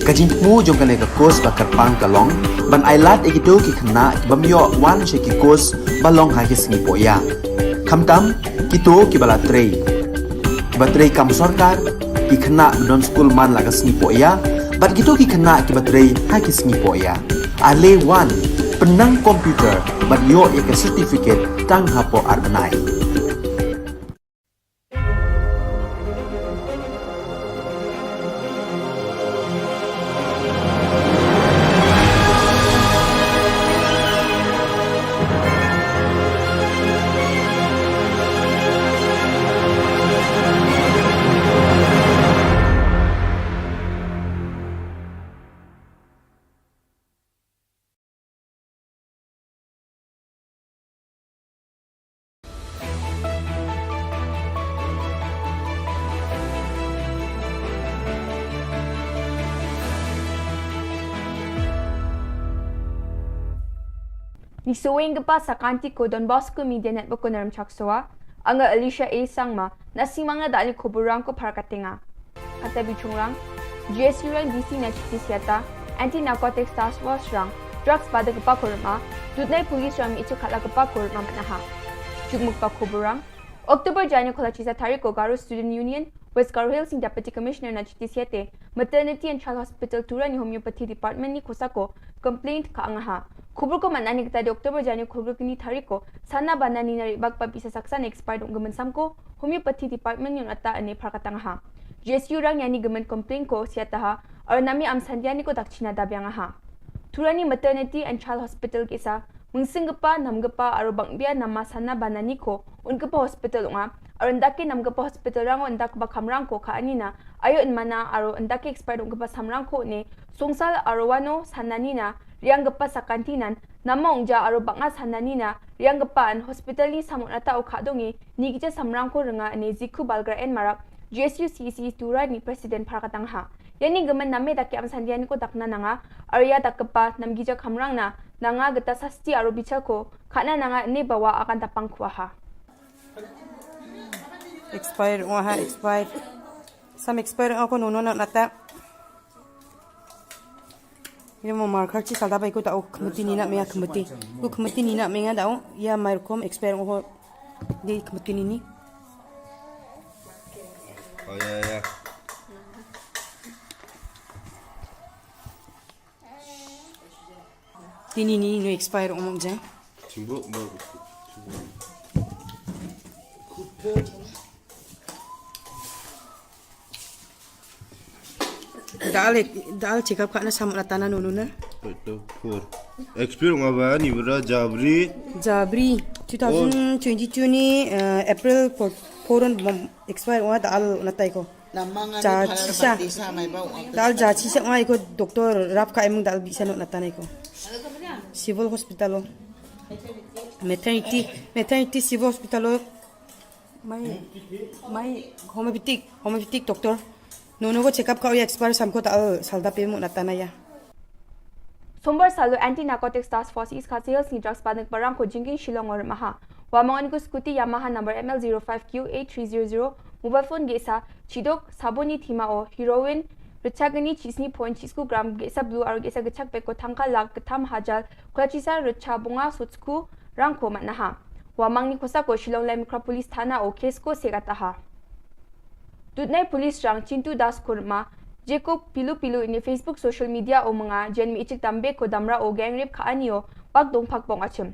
Kajin mu jong kan ka course bakar pang kalong, ban ailat ikito ki kena bamyo wan syaki course balong ha ki singi poya. Kamtam kito ki bala trei. Batrei kam sorkar ki kena don school man lagas singi poya, bat kito ki kena ki batrei ha ki singi poya. Ale wan penang komputer bagyo ika certificate tang hapo arbenai. Nisuwing pa sa kanti ko Don Bosco Media Network ko naram chaksoa, anga Alicia A. Sangma na si mga dali kuburang ko para katinga. Kata bichungrang, GSU rang DC na chitisyata, Anti-Narcotics Task Force rang, drugs pada kepakurma, dudnay pulis rang itu kala kepakurma manaha. Jugmuk pa kuburang, Oktober Janyo kola chisa tariko Garo Student Union, West Garo Hills in Deputy Commissioner na chitisyate, Maternity and Child Hospital Tura ni Homeopathy Department ni kusako, complaint ka angaha. Khubor ko manani kita di Oktober Janyo khubor kini tariko sana banani na ribag pa bisa saksa na expired ung gaman samko Homeopathy Department yung ata ani prakatang ha. GSU rang yani gaman complain ko siya taha और nami am sandiani ko dakchina dabyang ha. Turani maternity and child hospital kisa mungsingpa namgpa aro bangbia nama sana banani ko ungpa hospital nga aro ndake namgpa hospital rango ndak ba khamrang ko kha anina ayo inmana aro ndake expert ungpa samrang ko ne songsal aro wano sananina rianggpa sakantinan nama ungja aro banga sananina rianggpa an hospital ni samunata o khadongi nigija samrang ko renga ne ziku balgar en marak GSUCC turani president parakatang ha yani gaman name dake am sandiani ko dakna nanga arya dakpa namgija khamrang na nanga gata sasti aro bichal ko khana nanga ne bawa akan tapang khwa ha Expired ha expired. Some expired ako nono na nata. Ini mau marker ci salda bai ko ta kemati ni na me kemati. Ko kemati ni na me nga dau ya markom expired ko di kemati ni. Oh ya. Tini ni no expired omong jang. Cimbo Dal check up kana sam ratana nono na. Betul. Experience apa ni bro Jabri 2022 ni April 4 expired wa dal natai ko. Cha chisa. Dal ja chisa wa ko doktor rap ka emung dal bisa no natanai ko. Civil hospital maternity civil hospital mai homeopathic doctor nono ko check up ka expire sam ko ta salda pe mo natana ya Sombar salu anti narcotics task force is sales ni drugs padak barang ko jingin Shillong or maha wa mangan ko scooty Yamaha number ML05Q8300 mobile phone gesa chidok saboni thima o heroin Richagani chisni point chisku gram gesa blue aro gesa gachak peko thangka lag katham hajal kwachisa richabunga sutsku rangko matnaha wamangni khosa ko Shillong Lai Mukra police thana o case ko segataha Dutnai police rang Chintu Das kurma Jacob pilu ini Facebook social media o mga jenmi ichik tambe ko damra o gang rape khaanio pak dongphak pong achim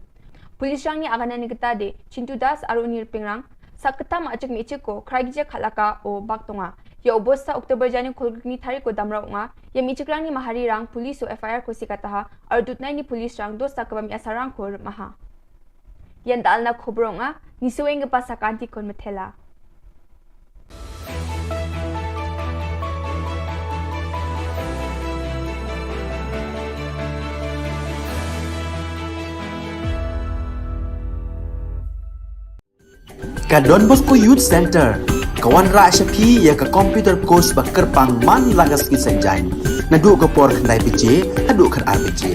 police rang ni agana ni katade Chintu Das aro nirpingrang sakata ma achik mi ichik ko kraigje khalaka o baktonga ya obosta Oktober jani kolgni thari ko damra nga ya michikrang ni mahari rang police o FIR ko sikataha ar dutnai ni police rang dosta kabam asarang ko maha yan dal na khobro nga nisueng pa sakanti kon methela Ka Don Bosco Youth Center kawan ra shapi ya ka computer course bakar pang man lagas ki sanjang nadu ka por khandai piche adu khar RPG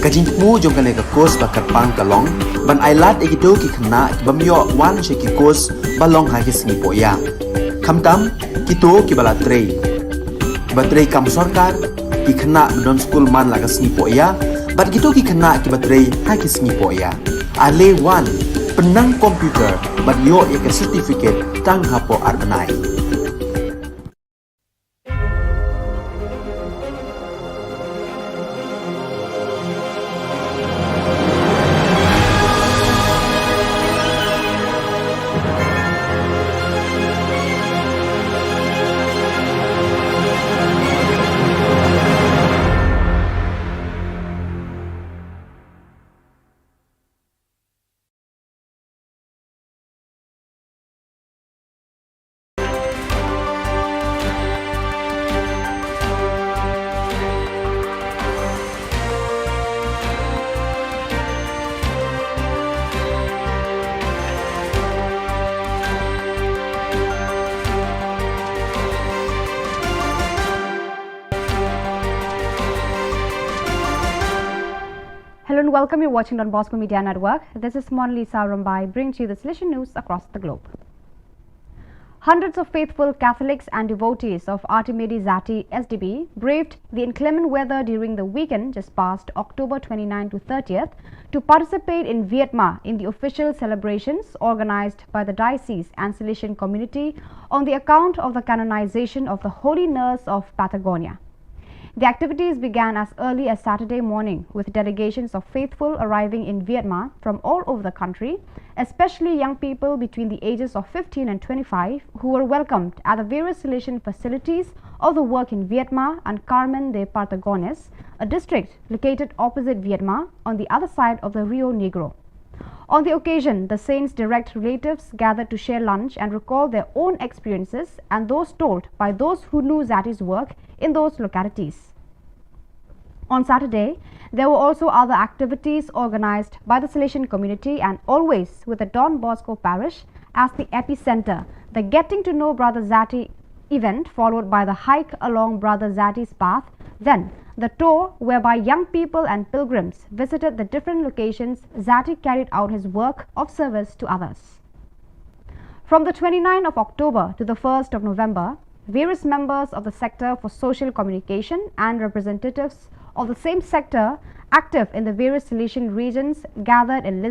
kajin mu jong ka ka course bakar pang kalong ban ailat egito ki khna bamyo wan she ki course balong ha ki singi poya khamtam kito ki bala trei batrei kam sarkar ki khna don school man lagas singi poya bat kito ki khna ki batrei ha ki singi poya ale wan penang komputer bat yo ya ke certificate tang hapo arnai Hello and welcome. You're watching Don Bosco Media Network. This is Monalisa Rumbai bringing to you the solution news across the globe. Hundreds of faithful Catholics and devotees of Artimedi Zati SDB braved the inclement weather during the weekend just past October 29 to 30th to participate in Vietnam in the official celebrations organized by the diocese and Salesian community on the account of the canonization of the Holy Nurse of Patagonia. The activities began as early as Saturday morning with delegations of faithful arriving in Vietnam from all over the country, especially young people between the ages of 15 and 25 who were welcomed at the various Salesian facilities of the work in Vietma and Carmen de Partagones, a district located opposite Vietma on the other side of the Rio Negro. On the occasion, the saints' direct relatives gathered to share lunch and recall their own experiences and those told by those who knew Zati's work in those localities. On Saturday, there were also other activities organized by the Salesian community and always with the Don Bosco parish as the epicenter. The Getting to Know Brother Zati event followed by the hike along Brother Zati's path, then the tour whereby young people and pilgrims visited the different locations Zati carried out his work of service to others. From the 29th of October to the 1st of November, various members of the sector for social communication and representatives of the same sector active in the various Salesian regions gathered in Lisbon